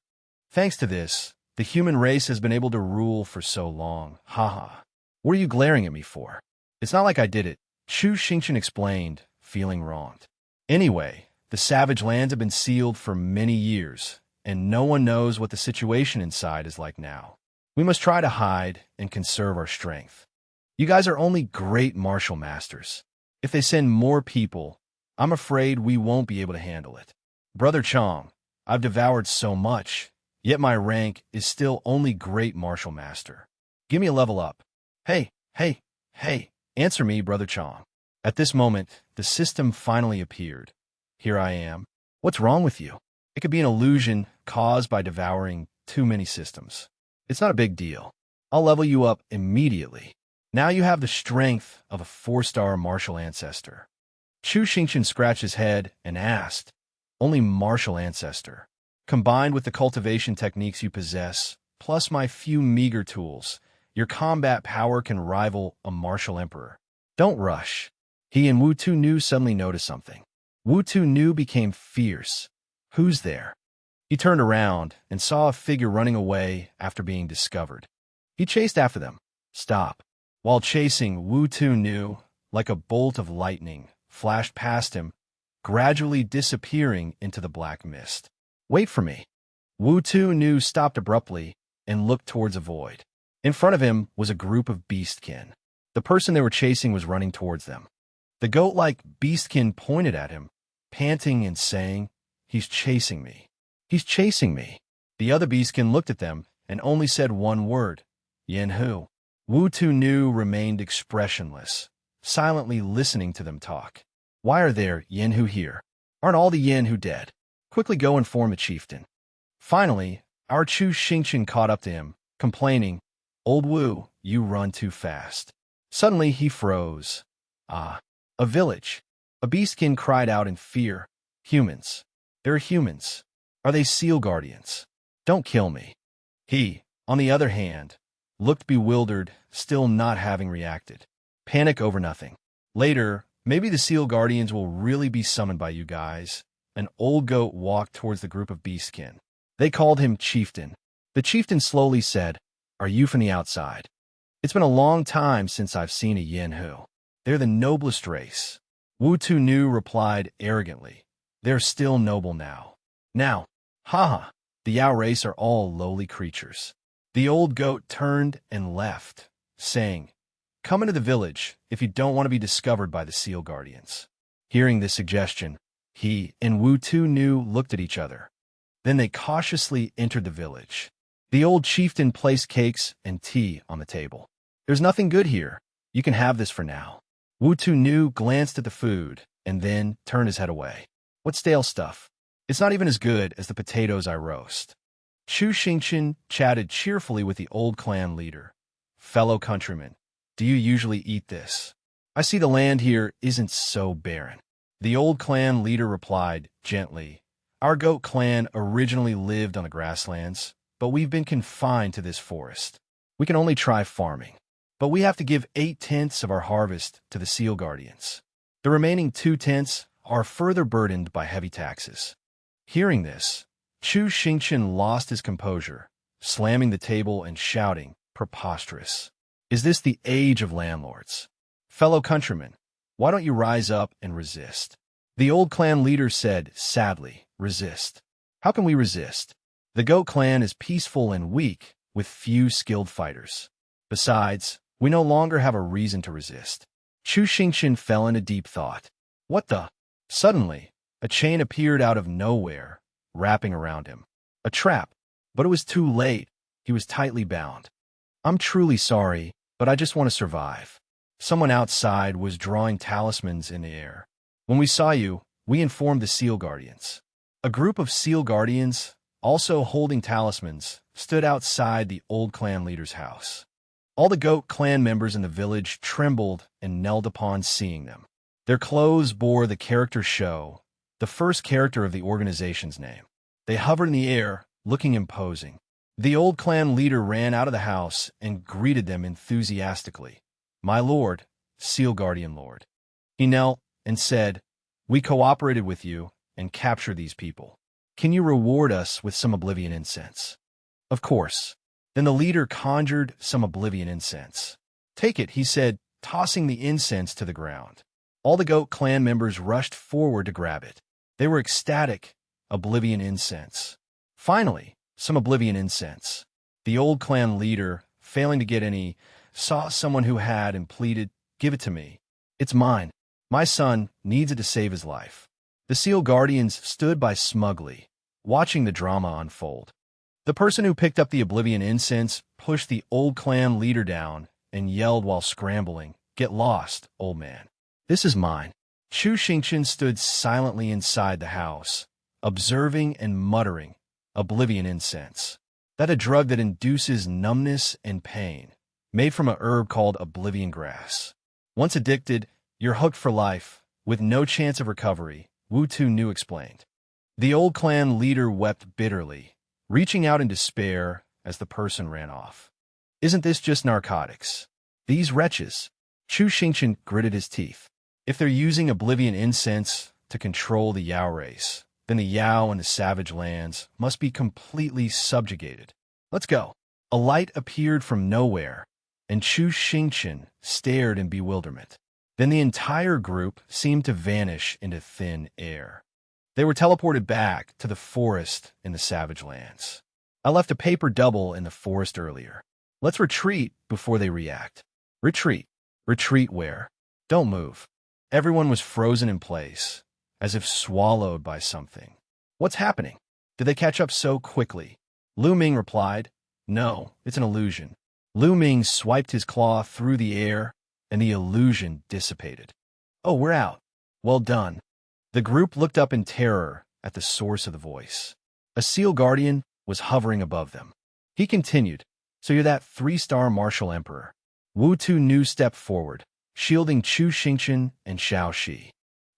Thanks to this, the human race has been able to rule for so long. Haha. What are you glaring at me for? It's not like I did it, Chu Xingqian explained, feeling wronged. Anyway, the Savage Lands have been sealed for many years, and no one knows what the situation inside is like now. We must try to hide and conserve our strength. You guys are only great martial masters. If they send more people, I'm afraid we won't be able to handle it. Brother Chong, I've devoured so much, yet my rank is still only Great Martial Master. Give me a level up. Hey, answer me, Brother Chong. At this moment, the system finally appeared. Here I am. What's wrong with you? It could be an illusion caused by devouring too many systems. It's not a big deal. I'll level you up immediately. Now you have the strength of a 4-star martial ancestor. Chu Xingqian scratched his head and asked, Only martial ancestor. Combined with the cultivation techniques you possess, plus my few meager tools, your combat power can rival a martial emperor. Don't rush. He and Wu Tu suddenly noticed something. Wu Tu became fierce. Who's there? He turned around and saw a figure running away after being discovered. He chased after them. Stop. While chasing, Wu Tu, like a bolt of lightning, flashed past him, gradually disappearing into the black mist. Wait for me. Wu Tu stopped abruptly and looked towards a void. In front of him was a group of beastkin. The person they were chasing was running towards them. The goat-like beastkin pointed at him, panting and saying, "He's chasing me. He's chasing me." The other beastkin looked at them and only said one word, "Yenhu." Wu Tu-Nu remained expressionless, silently listening to them talk. "Why are there Yenhu here? Aren't all the Yenhu dead? Quickly go inform the chieftain." Finally, our Chu Xingqian caught up to him, complaining, "Old Wu, you run too fast." Suddenly he froze. "Ah, a village." A beastkin cried out in fear. "Humans. They're humans. Are they seal guardians? Don't kill me." He, on the other hand, looked bewildered, still not having reacted. "Panic over nothing. Later, maybe the seal guardians will really be summoned by you guys." An old goat walked towards the group of beastkin. They called him Chieftain. The chieftain slowly said, "Are you from the outside? It's been a long time since I've seen a Yenhu. They're the noblest race." Wu Tu-Nu replied arrogantly, "They're still noble now. Now, haha, the Yao race are all lowly creatures." The old goat turned and left, saying, "Come into the village if you don't want to be discovered by the seal guardians." Hearing this suggestion, he and Wu Tu-Nu looked at each other. Then they cautiously entered the village. The old chieftain placed cakes and tea on the table. "There's nothing good here. You can have this for now." Wu Tu-Nu glanced at the food and then turned his head away. "What stale stuff? It's not even as good as the potatoes I roast." Chu Xingqian chatted cheerfully with the old clan leader. "Fellow countrymen, do you usually eat this? I see the land here isn't so barren." The old clan leader replied gently, "Our goat clan originally lived on the grasslands, but we've been confined to this forest. We can only try farming, but we have to give 8/10 of our harvest to the seal guardians. The remaining 2/10 are further burdened by heavy taxes." Hearing this, Chu Xingqian lost his composure, slamming the table and shouting, "Preposterous! Is this the age of landlords? Fellow countrymen, why don't you rise up and resist?" The old clan leader said sadly, "Resist? How can we resist? The goat clan is peaceful and weak, with few skilled fighters. Besides, we no longer have a reason to resist." Chu Xingqian fell into deep thought. "What the?" Suddenly, a chain appeared out of nowhere, wrapping around him. A trap, but it was too late. He was tightly bound. "I'm truly sorry, but I just want to survive." Someone outside was drawing talismans in the air. "When we saw you, we informed the seal guardians." A group of seal guardians, also holding talismans, stood outside the old clan leader's house. All the goat clan members in the village trembled and knelt upon seeing them. Their clothes bore the character Shou, the first character of the organization's name. They hovered in the air, looking imposing. The old clan leader ran out of the house and greeted them enthusiastically. "My lord, Seal Guardian Lord." He knelt and said, "We cooperated with you and captured these people. Can you reward us with some Oblivion incense?" "Of course." Then the leader conjured some Oblivion incense. "Take it," he said, tossing the incense to the ground. All the goat clan members rushed forward to grab it. They were ecstatic. Oblivion incense. Finally, some Oblivion incense. The old clan leader, failing to get any, saw someone who had and pleaded, "Give it to me. It's mine. My son needs it to save his life." The seal guardians stood by smugly, watching the drama unfold. The person who picked up the Oblivion incense pushed the old clan leader down and yelled while scrambling, "Get lost, old man. This is mine." Chu Xingqian stood silently inside the house, observing and muttering, "Oblivion incense. That a drug that induces numbness and pain, made from a herb called Oblivion grass. Once addicted, you're hooked for life, with no chance of recovery," Wu Tu-Nu explained. The old clan leader wept bitterly, reaching out in despair as the person ran off. "Isn't this just narcotics? These wretches." Chu Xingqian gritted his teeth. "If they're using Oblivion incense to control the Yao race, then the Yao and the savage lands must be completely subjugated. Let's go." A light appeared from nowhere, and Chu Xingqian stared in bewilderment. Then the entire group seemed to vanish into thin air. They were teleported back to the forest in the savage lands. "I left a paper double in the forest earlier. Let's retreat before they react." "Retreat? Retreat where? Don't move." Everyone was frozen in place, as if swallowed by something. What's happening? Did they catch up so quickly? Lu Ming replied, No, it's an illusion. Lu Ming swiped his claw through the air, and the illusion dissipated. Oh, we're out. Well done. The group looked up in terror at the source of the voice. A seal guardian was hovering above them. He continued, So you're that 3-star martial emperor. Wu Tu-Nu stepped forward, shielding Chu Xingqian and Xiao Shi.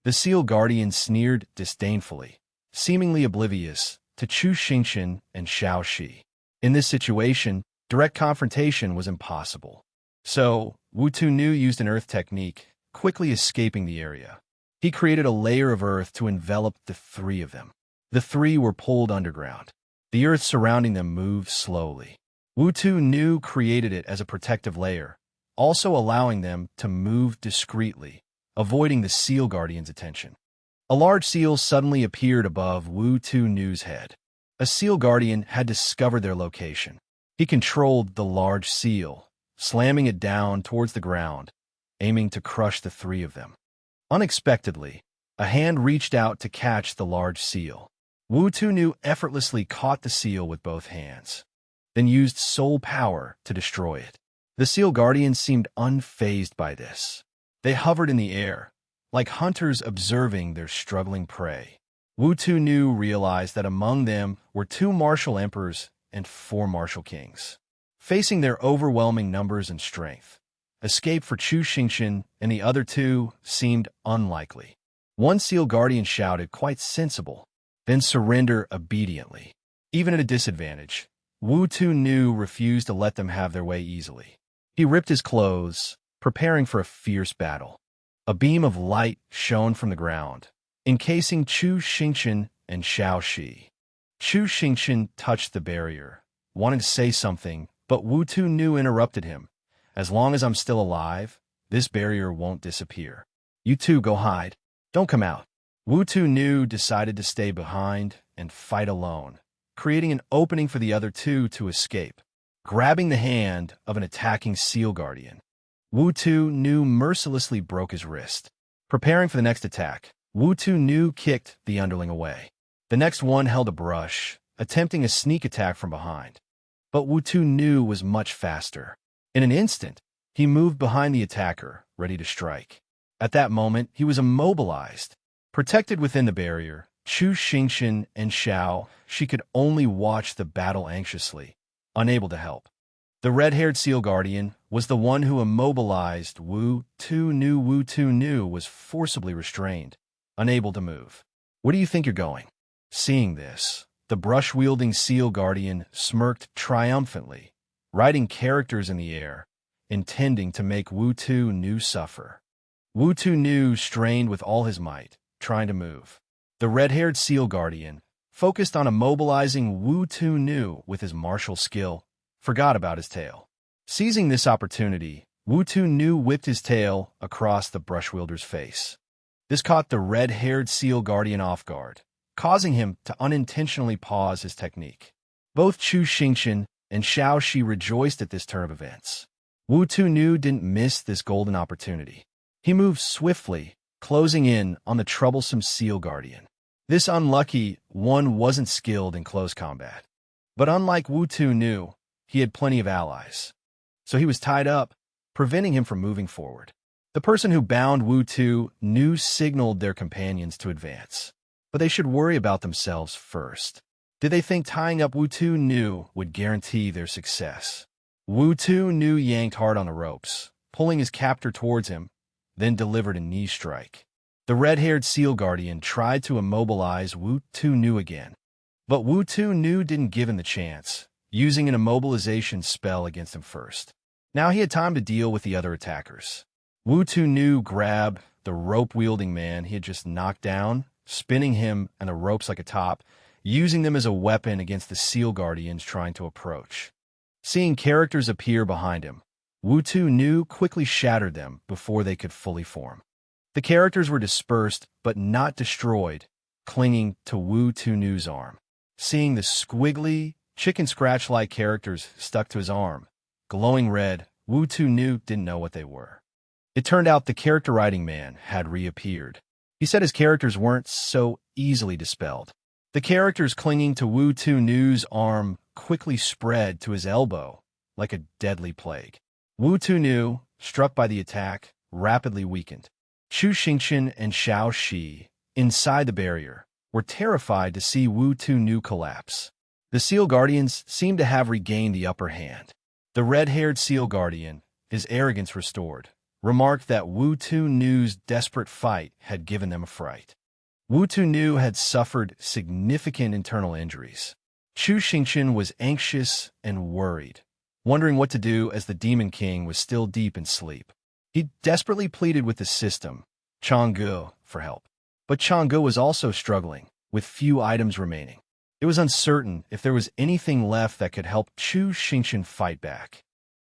The seal guardian sneered disdainfully, seemingly oblivious to Chu Xingqian and Xiao Shi. In this situation, direct confrontation was impossible. So, Wu Tu-Nu used an earth technique, quickly escaping the area. He created a layer of earth to envelop the 3 of them. The 3 were pulled underground. The earth surrounding them moved slowly. Wu Tu-Nu created it as a protective layer, also allowing them to move discreetly, avoiding the seal guardian's attention. A large seal suddenly appeared above Wu Tu-Nu's head. A seal guardian had discovered their location. He controlled the large seal, slamming it down towards the ground, aiming to crush the 3 of them. Unexpectedly, a hand reached out to catch the large seal. Wu Tu-Nu effortlessly caught the seal with both hands, then used soul power to destroy it. The seal guardians seemed unfazed by this. They hovered in the air, like hunters observing their struggling prey. Wu Tu-Nu realized that among them were 2 martial emperors and 4 martial kings. Facing their overwhelming numbers and strength, escape for Chu Xingqian and the other 2 seemed unlikely. One seal guardian shouted, quite sensible, then surrender obediently. Even at a disadvantage, Wu Tu-Nu refused to let them have their way easily. He ripped his clothes, preparing for a fierce battle. A beam of light shone from the ground, encasing Chu Xingqian and Xiao Shi. Chu Xingqian touched the barrier, wanted to say something, but Wu Tu-Nu interrupted him. As long as I'm still alive, this barrier won't disappear. You 2 go hide. Don't come out. Wu Tu-Nu decided to stay behind and fight alone, creating an opening for the other 2 to escape. Grabbing the hand of an attacking seal guardian, Wu Tu-Nu mercilessly broke his wrist. Preparing for the next attack, Wu Tu-Nu kicked the underling away. The next one held a brush, attempting a sneak attack from behind. But Wu Tu-Nu was much faster. In an instant, he moved behind the attacker, ready to strike. At that moment, he was immobilized. Protected within the barrier, Chu Xingqian and Xiao Shi could only watch the battle anxiously, unable to help. The red-haired seal guardian was the one who immobilized Wu Tu-Nu. Wu Tu-Nu was forcibly restrained, unable to move. Where do you think you're going? Seeing this, the brush-wielding seal guardian smirked triumphantly, writing characters in the air, intending to make Wu Tu-Nu suffer. Wu Tu-Nu strained with all his might, trying to move. The red-haired seal guardian, focused on immobilizing Wu Tu-Nu with his martial skill, forgot about his tail. Seizing this opportunity, Wu Tu-Nu whipped his tail across the brush wielder's face. This caught the red-haired seal guardian off guard, causing him to unintentionally pause his technique. Both Chu Xingqian and Xiao Shi rejoiced at this turn of events. Wu Tu-Nu didn't miss this golden opportunity. He moved swiftly, closing in on the troublesome seal guardian. This unlucky one wasn't skilled in close combat. But unlike Wu Tu-Nu, he had plenty of allies. So he was tied up, preventing him from moving forward. The person who bound Wu Tu-Nu signaled their companions to advance. But they should worry about themselves first. Did they think tying up Wu Tu-Nu would guarantee their success? Wu Tu-Nu yanked hard on the ropes, pulling his captor towards him, then delivered a knee strike. The red-haired seal guardian tried to immobilize Wu Tu-Nu again, but Wu Tu-Nu didn't give him the chance, using an immobilization spell against him first. Now he had time to deal with the other attackers. Wu Tu-Nu grabbed the rope-wielding man he had just knocked down, spinning him and the ropes like a top, using them as a weapon against the seal guardians trying to approach. Seeing characters appear behind him, Wu Tu-Nu quickly shattered them before they could fully form. The characters were dispersed but not destroyed, clinging to Wu Tu-Nu's arm. Seeing the squiggly, chicken scratch-like characters stuck to his arm, glowing red, Wu Tu-Nu didn't know what they were. It turned out the character writing man had reappeared. He said his characters weren't so easily dispelled. The characters clinging to Wu Tunu's arm quickly spread to his elbow like a deadly plague. Wu Tunu, struck by the attack, rapidly weakened. Chu Xingqian and Xiao Shi, inside the barrier, were terrified to see Wu Tunu collapse. The Seal Guardians seemed to have regained the upper hand. The red-haired Seal Guardian, his arrogance restored, remarked that Wu Tunu's desperate fight had given them a fright. Wu Tunu had suffered significant internal injuries. Chu Xingqian was anxious and worried, wondering what to do as the Demon King was still deep in sleep. He desperately pleaded with the system, Chang'e, for help. But Chang'e was also struggling, with few items remaining. It was uncertain if there was anything left that could help Chu Xingqian fight back.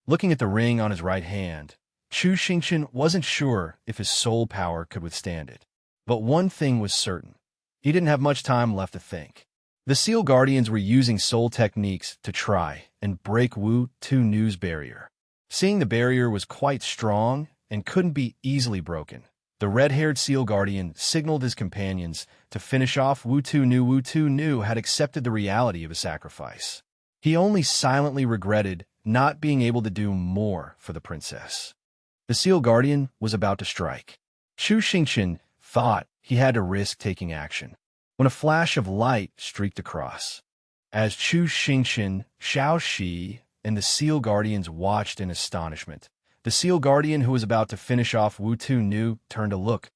Looking at the ring on his right hand, Chu Xingqian wasn't sure if his soul power could withstand it. But one thing was certain. He didn't have much time left to think. The Seal Guardians were using soul techniques to try and break Wu Tunu's barrier. Seeing the barrier was quite strong and couldn't be easily broken, the red-haired Seal Guardian signaled his companions to finish off Wu Tunu. Wu Tunu had accepted the reality of a sacrifice. He only silently regretted not being able to do more for the princess. The Seal Guardian was about to strike. Chu Xingqian thought he had to risk taking action, when a flash of light streaked across. As Chu Xingqian, Xiao Shi, and the Seal Guardians watched in astonishment, the Seal Guardian who was about to finish off Wu Tunu turned to look,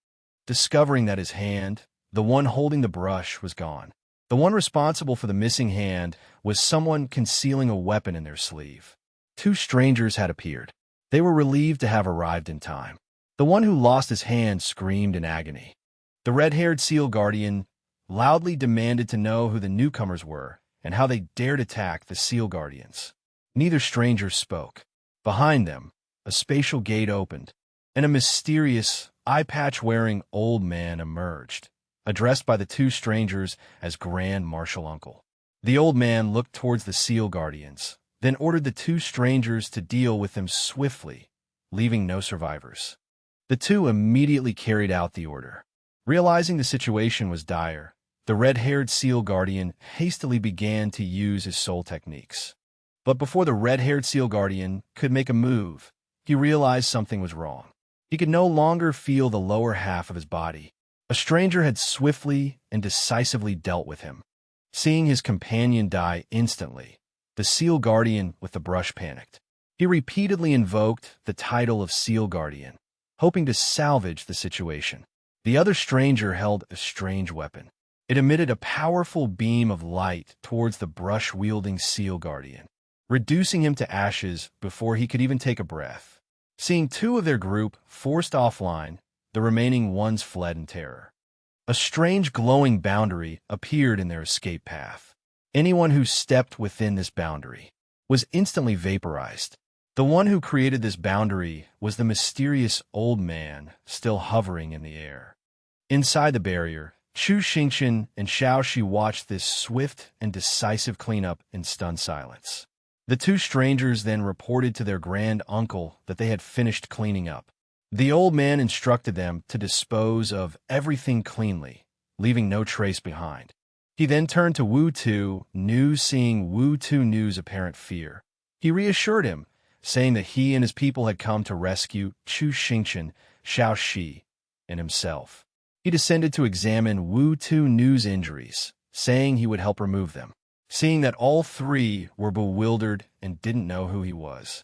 discovering that his hand, the one holding the brush, was gone. The one responsible for the missing hand was someone concealing a weapon in their sleeve. Two strangers had appeared. They were relieved to have arrived in time. The one who lost his hand screamed in agony. The red-haired Seal Guardian loudly demanded to know who the newcomers were and how they dared attack the Seal Guardians. Neither stranger spoke. Behind them, a spatial gate opened, and a mysterious, eye-patch-wearing old man emerged, addressed by the two strangers as Grand Marshal Uncle. The old man looked towards the Seal Guardians, then ordered the two strangers to deal with them swiftly, leaving no survivors. The two immediately carried out the order. Realizing the situation was dire, the red-haired Seal Guardian hastily began to use his soul techniques. But before the red-haired Seal Guardian could make a move, he realized something was wrong. He could no longer feel the lower half of his body. A stranger had swiftly and decisively dealt with him. Seeing his companion die instantly, the Seal Guardian with the brush panicked. He repeatedly invoked the title of Seal Guardian, hoping to salvage the situation. The other stranger held a strange weapon. It emitted a powerful beam of light towards the brush-wielding Seal Guardian, reducing him to ashes before he could even take a breath. Seeing two of their group forced offline, the remaining ones fled in terror. A strange glowing boundary appeared in their escape path. Anyone who stepped within this boundary was instantly vaporized. The one who created this boundary was the mysterious old man still hovering in the air. Inside the barrier, Chu Xingqian and Xiao Shi watched this swift and decisive cleanup in stunned silence. The two strangers then reported to their grand uncle that they had finished cleaning up. The old man instructed them to dispose of everything cleanly, leaving no trace behind. He then turned to Wu Tunu. Seeing Wu Tunu's apparent fear, he reassured him, saying that he and his people had come to rescue Chu Xingqian, Xiao Shi, and himself. He descended to examine Wu Tunu's injuries, saying he would help remove them. Seeing that all three were bewildered and didn't know who he was,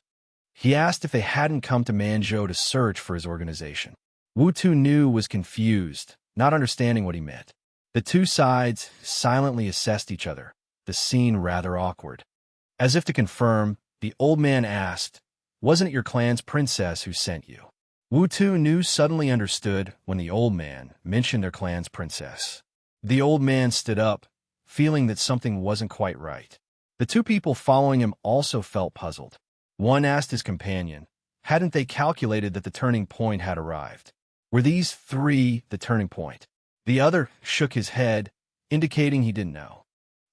he asked if they hadn't come to Manzhou to search for his organization. Wu Tunu was confused, not understanding what he meant. The two sides silently assessed each other, the scene rather awkward. As if to confirm, the old man asked, "Wasn't it your clan's princess who sent you?" Wu Tunu suddenly understood when the old man mentioned their clan's princess. The old man stood up, feeling that something wasn't quite right. The two people following him also felt puzzled. One asked his companion, hadn't they calculated that the turning point had arrived? Were these three the turning point? The other shook his head, indicating he didn't know.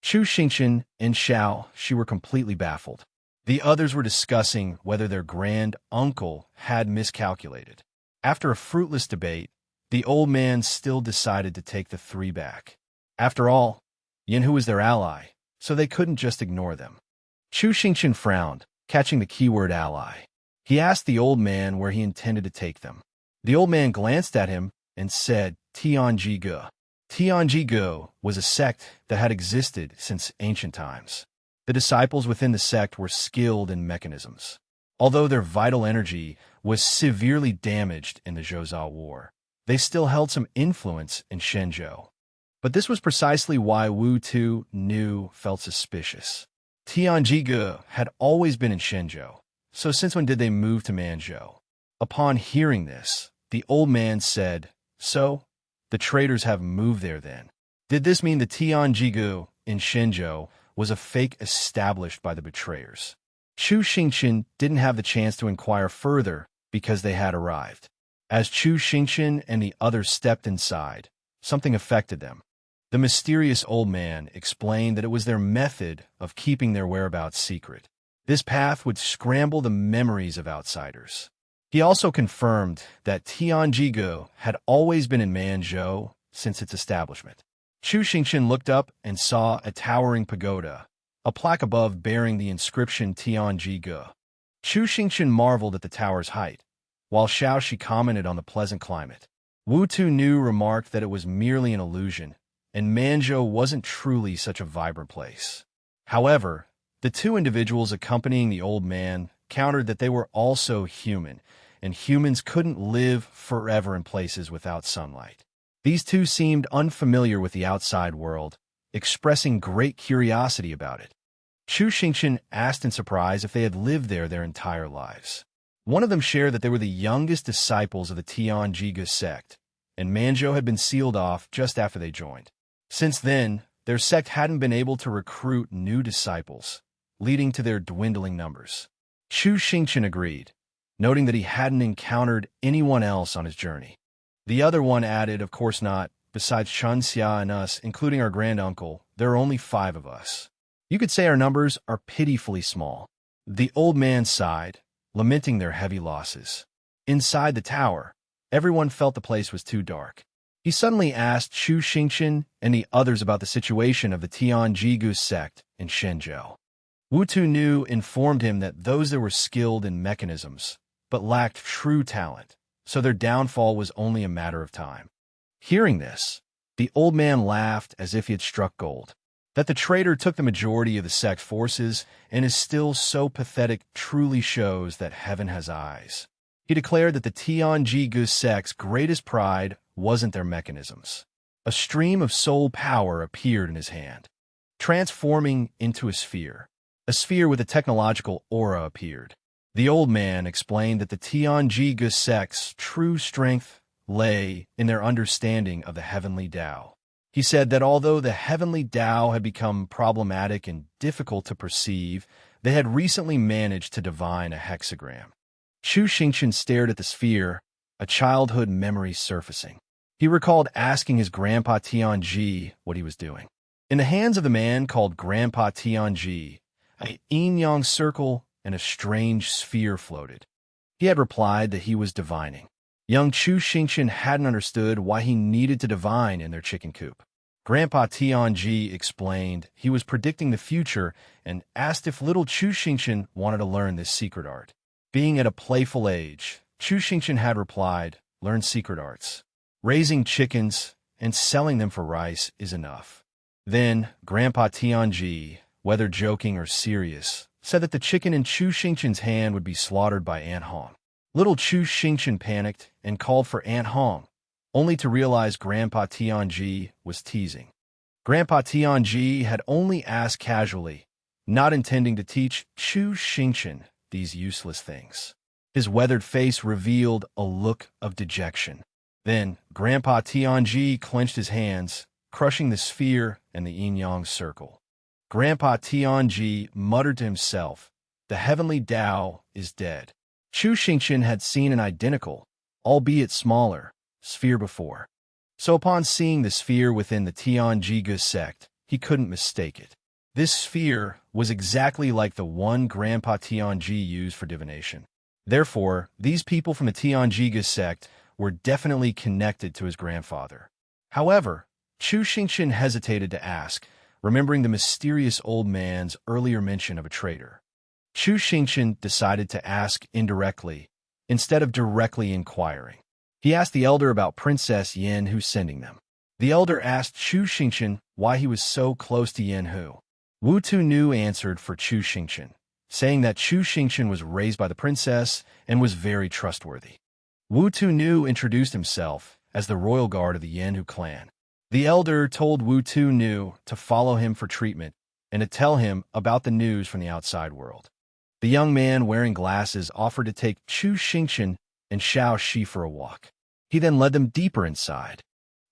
Chu Xingqian and Xiao Shi were completely baffled. The others were discussing whether their grand uncle had miscalculated. After a fruitless debate, the old man still decided to take the three back. After all, Yanhu was their ally, so they couldn't just ignore them. Chu Xingqian frowned, catching the keyword ally. He asked the old man where he intended to take them. The old man glanced at him and said, Tianji-ge. Tianji-ge was a sect that had existed since ancient times. The disciples within the sect were skilled in mechanisms. Although their vital energy was severely damaged in the Zhouza War, they still held some influence in Shenzhou. But this was precisely why Wu Tu felt suspicious. Tianji-ge had always been in Shenzhou, so since when did they move to Manzhou? Upon hearing this, the old man said, "So, the traitors have moved there then." Did this mean the Tianji-ge in Shenzhou was a fake established by the betrayers? Chu Xingqian didn't have the chance to inquire further because they had arrived. As Chu Xingqian and the others stepped inside, something affected them. The mysterious old man explained that it was their method of keeping their whereabouts secret. This path would scramble the memories of outsiders. He also confirmed that Tianji-ge had always been in Manzhou since its establishment. Chu Xingqian looked up and saw a towering pagoda, a plaque above bearing the inscription Tianji-ge. Chu Xingqian marveled at the tower's height, while Xiaoxi commented on the pleasant climate. Wu Tu remarked that it was merely an illusion, and Manzhou wasn't truly such a vibrant place. However, the two individuals accompanying the old man countered that they were also human, and humans couldn't live forever in places without sunlight. These two seemed unfamiliar with the outside world, expressing great curiosity about it. Chu Xingqian asked in surprise if they had lived there their entire lives. One of them shared that they were the youngest disciples of the Tianji-ge sect, and Manzhou had been sealed off just after they joined. Since then, their sect hadn't been able to recruit new disciples, leading to their dwindling numbers. Chu Xingqian agreed, noting that he hadn't encountered anyone else on his journey. The other one added, "Of course not. Besides Chun Xia and us, including our granduncle, there are only 5 of us. You could say our numbers are pitifully small." The old man sighed, lamenting their heavy losses. Inside the tower, everyone felt the place was too dark. He suddenly asked Chu Xingqian and the others about the situation of the Tianji-ge sect in Shenzhou. Wu Tu informed him that those that were skilled in mechanisms, but lacked true talent, so their downfall was only a matter of time. Hearing this, the old man laughed as if he had struck gold. That the traitor took the majority of the sect forces and is still so pathetic truly shows that heaven has eyes. He declared that the Tianji-ge sect's greatest pride wasn't their mechanisms. A stream of soul power appeared in his hand, transforming into a sphere. A sphere with a technological aura appeared. The old man explained that the Tianji-ge sect's true strength lay in their understanding of the heavenly Tao. He said that although the heavenly Tao had become problematic and difficult to perceive, they had recently managed to divine a hexagram. Chu Xingqian stared at the sphere, a childhood memory surfacing. He recalled asking his grandpa Tianji what he was doing. In the hands of the man called Grandpa Tianji, a yin-yang circle and a strange sphere floated. He had replied that he was divining. Young Chu Xingqian hadn't understood why he needed to divine in their chicken coop. Grandpa Tianji explained he was predicting the future and asked if little Chu Xingqian wanted to learn this secret art. Being at a playful age, Chu Xingqian had replied, "Learn secret arts. Raising chickens and selling them for rice is enough." Then, Grandpa Tianji, whether joking or serious, said that the chicken in Chu Xingqian's hand would be slaughtered by Aunt Hong. Little Chu Xingqian panicked and called for Aunt Hong, only to realize Grandpa Tianji was teasing. Grandpa Tianji had only asked casually, not intending to teach Chu Xingqian these useless things. His weathered face revealed a look of dejection. Then, Grandpa Tianji clenched his hands, crushing the sphere and the yin-yang circle. Grandpa Tianji muttered to himself, "The heavenly Tao is dead." Chu Xingqian had seen an identical, albeit smaller, sphere before. So upon seeing the sphere within the Tianji-ge sect, he couldn't mistake it. This sphere was exactly like the one Grandpa Tianji used for divination. Therefore, these people from the Tianji-ge sect were definitely connected to his grandfather. However, Chu Xingqian hesitated to ask, remembering the mysterious old man's earlier mention of a traitor. Chu Xingqian decided to ask indirectly, instead of directly inquiring. He asked the elder about Princess Yin Hu sending them. The elder asked Chu Xingqian why he was so close to Yin Hu. Wu Tu-Nu answered for Chu Xingqian, saying that Chu Xingqian was raised by the princess and was very trustworthy. Wu Tu-Nu introduced himself as the royal guard of the Yin Hu clan. The elder told Wu Tu-Nu to follow him for treatment and to tell him about the news from the outside world. The young man wearing glasses offered to take Chu Xingqian and Xiaoxi for a walk. He then led them deeper inside.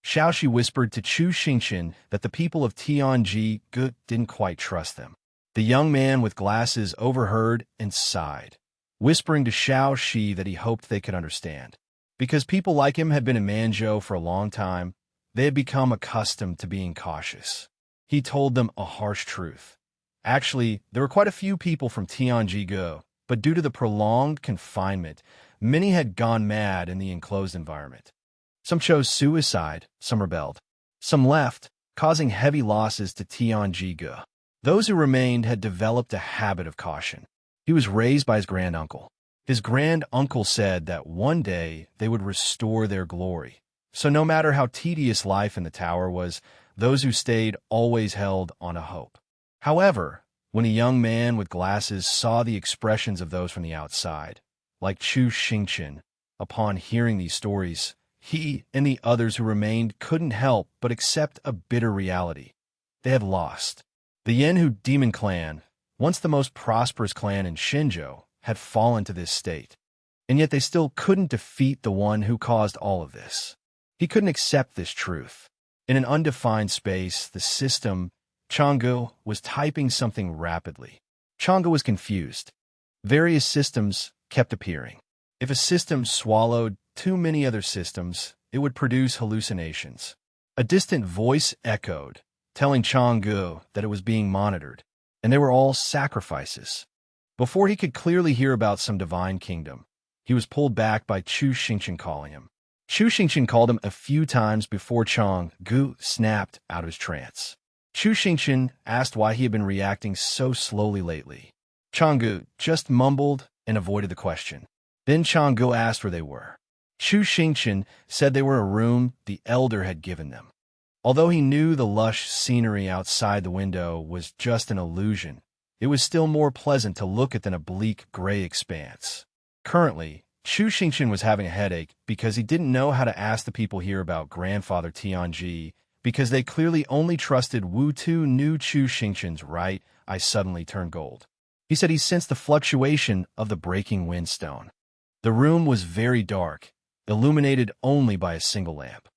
Xiaoxi whispered to Chu Xingqian that the people of Tianji didn't quite trust them. The young man with glasses overheard and sighed, whispering to Xiaoxi that he hoped they could understand. Because people like him had been in Manzhou for a long time, they had become accustomed to being cautious. He told them a harsh truth. Actually, there were quite a few people from Tianji, but due to the prolonged confinement, many had gone mad in the enclosed environment. Some chose suicide, some rebelled. Some left, causing heavy losses to Tianji. Those who remained had developed a habit of caution. He was raised by his granduncle. His granduncle said that one day they would restore their glory. So no matter how tedious life in the tower was, those who stayed always held on a hope. However, when a young man with glasses saw the expressions of those from the outside, like Chu Xingqian, upon hearing these stories, he and the others who remained couldn't help but accept a bitter reality. They had lost. The Yin Hu demon clan, once the most prosperous clan in Xinzhou, had fallen to this state. And yet they still couldn't defeat the one who caused all of this. He couldn't accept this truth. In an undefined space, the system, Chang'e, was typing something rapidly. Chang'e was confused. Various systems kept appearing. If a system swallowed too many other systems, it would produce hallucinations. A distant voice echoed, telling Chang'e that it was being monitored, and they were all sacrifices. Before he could clearly hear about some divine kingdom, he was pulled back by Chu Xingqian calling him. Chu Xingqian called him a few times before Chang'e snapped out of his trance. Chu Xingqian asked why he had been reacting so slowly lately. Chang'e just mumbled and avoided the question. Then Chang'e asked where they were. Chu Xingqian said they were in a room the elder had given them. Although he knew the lush scenery outside the window was just an illusion, it was still more pleasant to look at than a bleak gray expanse. Currently, Chu Xingqian was having a headache because he didn't know how to ask the people here about grandfather Tianji, because they clearly only trusted Wu Tu-Nu. Chu Xingqian's right eye suddenly turned gold. He said he sensed the fluctuation of the breaking windstone. The room was very dark, illuminated only by a single lamp.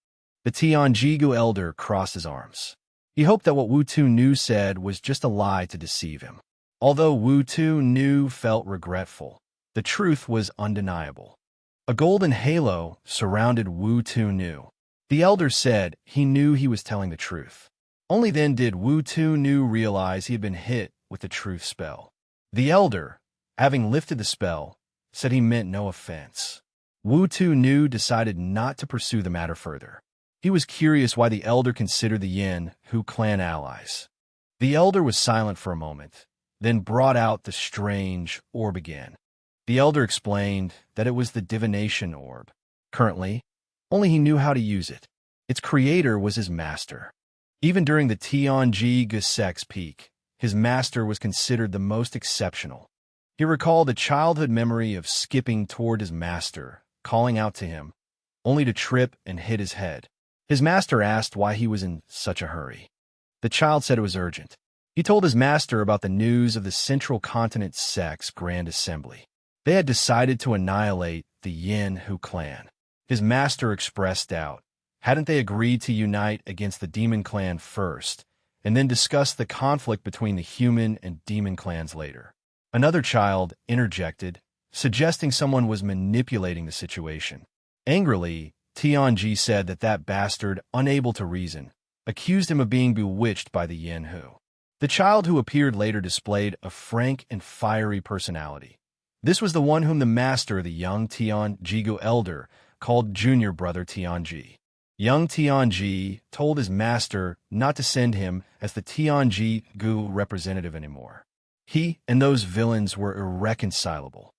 The Tianji elder crossed his arms. He hoped that what Wu Tu-Nu said was just a lie to deceive him. Although Wu Tu-Nu felt regretful, the truth was undeniable. A golden halo surrounded Wu Tu-Nu. The elder said he knew he was telling the truth. Only then did Wu Tu-Nu realize he had been hit with the truth spell. The elder, having lifted the spell, said he meant no offense. Wu Tu-Nu decided not to pursue the matter further. He was curious why the elder considered the Yin Hu clan allies. The elder was silent for a moment, then brought out the strange orb again. The elder explained that it was the divination orb. Currently, only he knew how to use it. Its creator was his master. Even during the Tianji sect's peak, his master was considered the most exceptional. He recalled a childhood memory of skipping toward his master, calling out to him, only to trip and hit his head. His master asked why he was in such a hurry. The child said it was urgent. He told his master about the news of the Central Continent sect's Grand Assembly. They had decided to annihilate the Yin Hu clan. His master expressed doubt. Hadn't they agreed to unite against the demon clan first, and then discuss the conflict between the human and demon clans later? Another child interjected, suggesting someone was manipulating the situation. Angrily, Tianji said that bastard, unable to reason, accused him of being bewitched by the Yin Hu. The child who appeared later displayed a frank and fiery personality. This was the one whom the master of the young Tianji elder called junior brother Tianji. Young Tianji told his master not to send him as the Tianji Gu representative anymore. He and those villains were irreconcilable.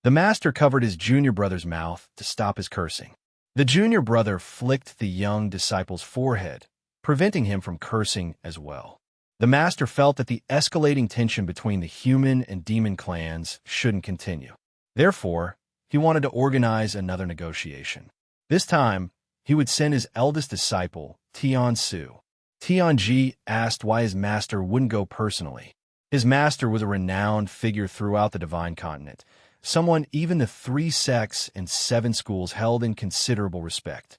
The master covered his junior brother's mouth to stop his cursing. The junior brother flicked the young disciple's forehead, preventing him from cursing as well. The master felt that the escalating tension between the human and demon clans shouldn't continue. Therefore, he wanted to organize another negotiation. This time, he would send his eldest disciple, Tian Su. Tianji asked why his master wouldn't go personally. His master was a renowned figure throughout the Divine Continent, someone even the 3 sects and 7 schools held in considerable respect.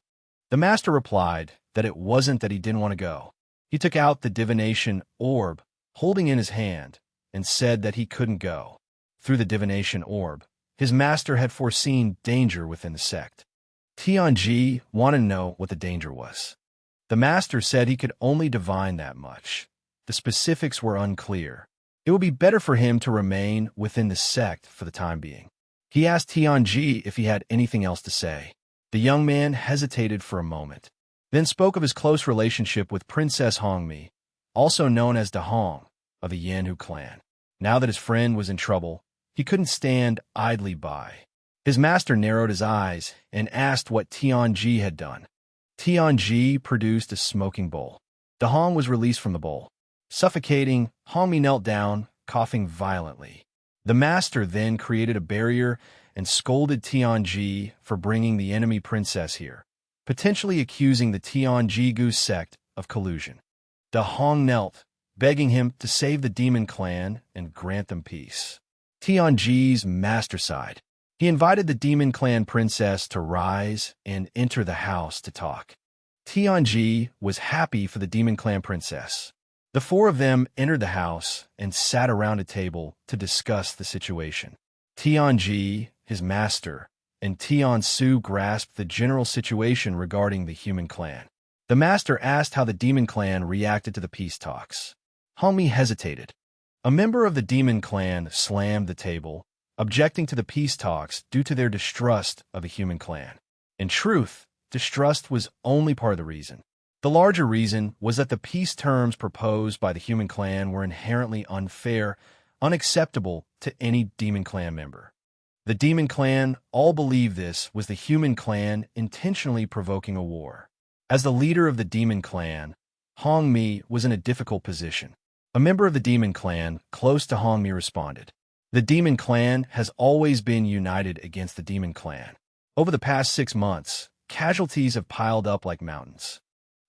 The master replied that it wasn't that he didn't want to go. He took out the divination orb, holding in his hand, and said that he couldn't go. Through the divination orb, his master had foreseen danger within the sect. Tianji wanted to know what the danger was. The master said he could only divine that much. The specifics were unclear. It would be better for him to remain within the sect for the time being. He asked Tianji if he had anything else to say. The young man hesitated for a moment, then spoke of his close relationship with Princess Hongmi, also known as Dahong, of the Yanhu clan. Now that his friend was in trouble, he couldn't stand idly by. His master narrowed his eyes and asked what Tianji had done. Tianji produced a smoking bowl. Dahong was released from the bowl. Suffocating, Hongmi knelt down, coughing violently. The master then created a barrier and scolded Tianji for bringing the enemy princess here, potentially accusing the Tianji-gu sect of collusion. Dahong knelt, begging him to save the demon clan and grant them peace. Tianji's master sighed. He invited the demon clan princess to rise and enter the house to talk. Tianji was happy for the demon clan princess. The 4 of them entered the house and sat around a table to discuss the situation. Tianji, his master, and Tian Su grasped the general situation regarding the human clan. The master asked how the demon clan reacted to the peace talks. Hongmi hesitated. A member of the demon clan slammed the table, objecting to the peace talks due to their distrust of the human clan. In truth, distrust was only part of the reason. The larger reason was that the peace terms proposed by the human clan were inherently unfair, unacceptable to any demon clan member. The demon clan all believed this was the human clan intentionally provoking a war. As the leader of the demon clan, Hongmi was in a difficult position. A member of the demon clan close to Hongmi responded, "The demon clan has always been united against the demon clan. Over the past 6 months, casualties have piled up like mountains.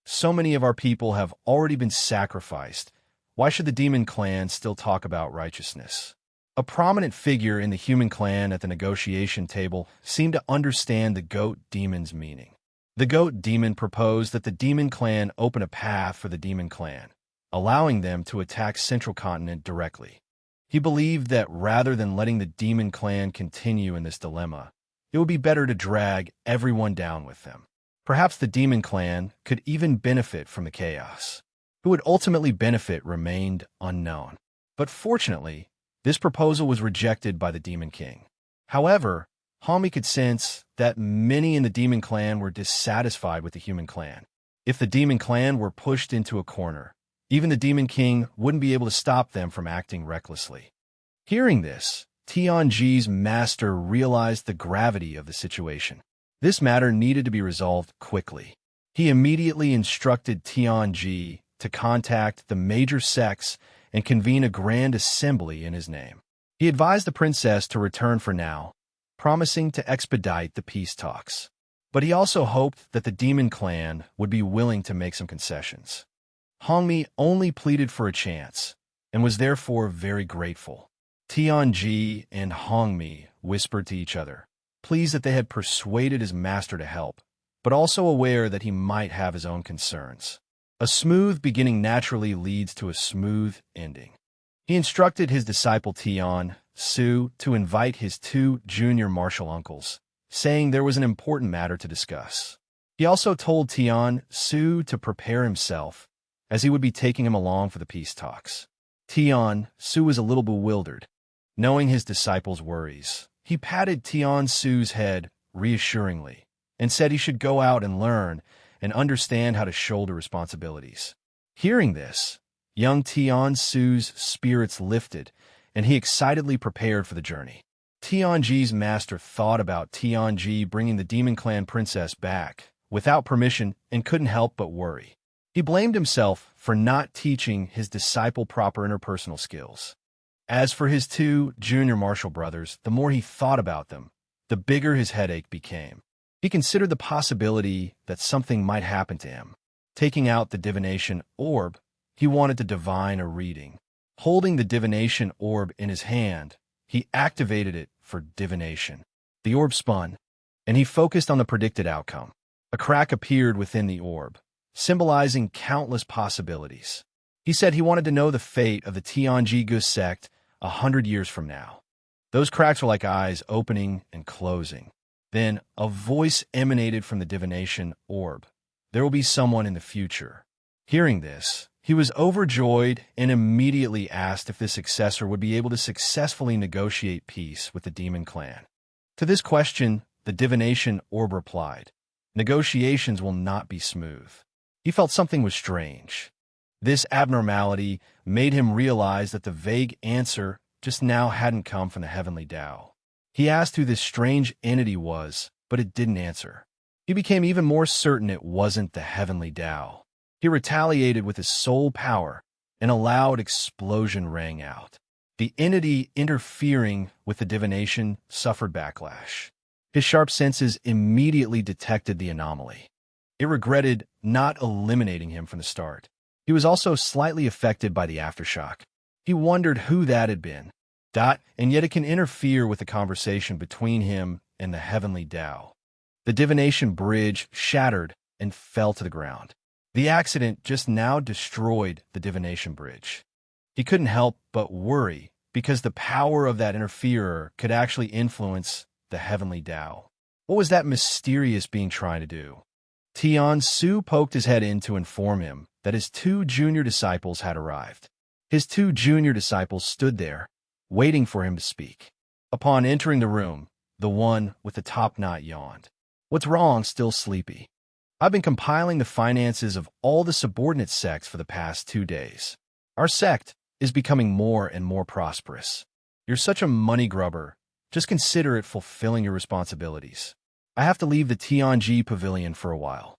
So many of our people have already been sacrificed. Why should the demon clan still talk about righteousness?" A prominent figure in the human clan at the negotiation table seemed to understand the goat demon's meaning. The goat demon proposed that the demon clan open a path for the demon clan, allowing them to attack Central Continent directly. He believed that rather than letting the demon clan continue in this dilemma, it would be better to drag everyone down with them. Perhaps the demon clan could even benefit from the chaos. Who would ultimately benefit remained unknown. But fortunately, this proposal was rejected by the demon king. However, Hongmi could sense that many in the demon clan were dissatisfied with the human clan. If the demon clan were pushed into a corner, even the demon king wouldn't be able to stop them from acting recklessly. Hearing this, Tianji's master realized the gravity of the situation. This matter needed to be resolved quickly. He immediately instructed Tianji to contact the major sects and convene a grand assembly in his name. He advised the princess to return for now, promising to expedite the peace talks. But he also hoped that the demon clan would be willing to make some concessions. Hongmi only pleaded for a chance, and was therefore very grateful. Tianji and Hongmi whispered to each other, pleased that they had persuaded his master to help, but also aware that he might have his own concerns. A smooth beginning naturally leads to a smooth ending. He instructed his disciple Tian Su to invite his 2 junior martial uncles, saying there was an important matter to discuss. He also told Tian Su to prepare himself, as he would be taking him along for the peace talks. Tian Su was a little bewildered. Knowing his disciple's worries, he patted Tian Su's head reassuringly, and said he should go out and learn and understand how to shoulder responsibilities. Hearing this, young Tian-Su's spirits lifted, and he excitedly prepared for the journey. Tianji's master thought about Tianji bringing the Demon Clan princess back without permission and couldn't help but worry. He blamed himself for not teaching his disciple proper interpersonal skills. As for his two junior martial brothers, the more he thought about them, the bigger his headache became. He considered the possibility that something might happen to him. Taking out the divination orb, he wanted to divine a reading. Holding the divination orb in his hand, he activated it for divination. The orb spun, and he focused on the predicted outcome. A crack appeared within the orb, symbolizing countless possibilities. He said he wanted to know the fate of the Tianji sect 100 years from now. Those cracks were like eyes opening and closing. Then a voice emanated from the divination orb. There will be someone in the future. Hearing this, he was overjoyed and immediately asked if the successor would be able to successfully negotiate peace with the Demon Clan. To this question, the divination orb replied, "Negotiations will not be smooth." He felt something was strange. This abnormality made him realize that the vague answer just now hadn't come from the heavenly Tao. He asked who this strange entity was, but it didn't answer. He became even more certain it wasn't the heavenly Tao. He retaliated with his soul power, and a loud explosion rang out. The entity interfering with the divination suffered backlash. His sharp senses immediately detected the anomaly. It regretted not eliminating him from the start. He was also slightly affected by the aftershock. He wondered who that had been. And yet it can interfere with the conversation between him and the heavenly Tao. The divination bridge shattered and fell to the ground. The accident just now destroyed the divination bridge. He couldn't help but worry because the power of that interferer could actually influence the heavenly Tao. What was that mysterious being trying to do? Tian-Su poked his head in to inform him that his two junior disciples had arrived. His two junior disciples stood there, waiting for him to speak. Upon entering the room, the one with the top knot yawned. "What's wrong? Still sleepy? I've been compiling the finances of all the subordinate sects for the past 2 days. Our sect is becoming more and more prosperous. You're such a money grubber. Just consider it fulfilling your responsibilities. I have to leave the Tianji pavilion for a while."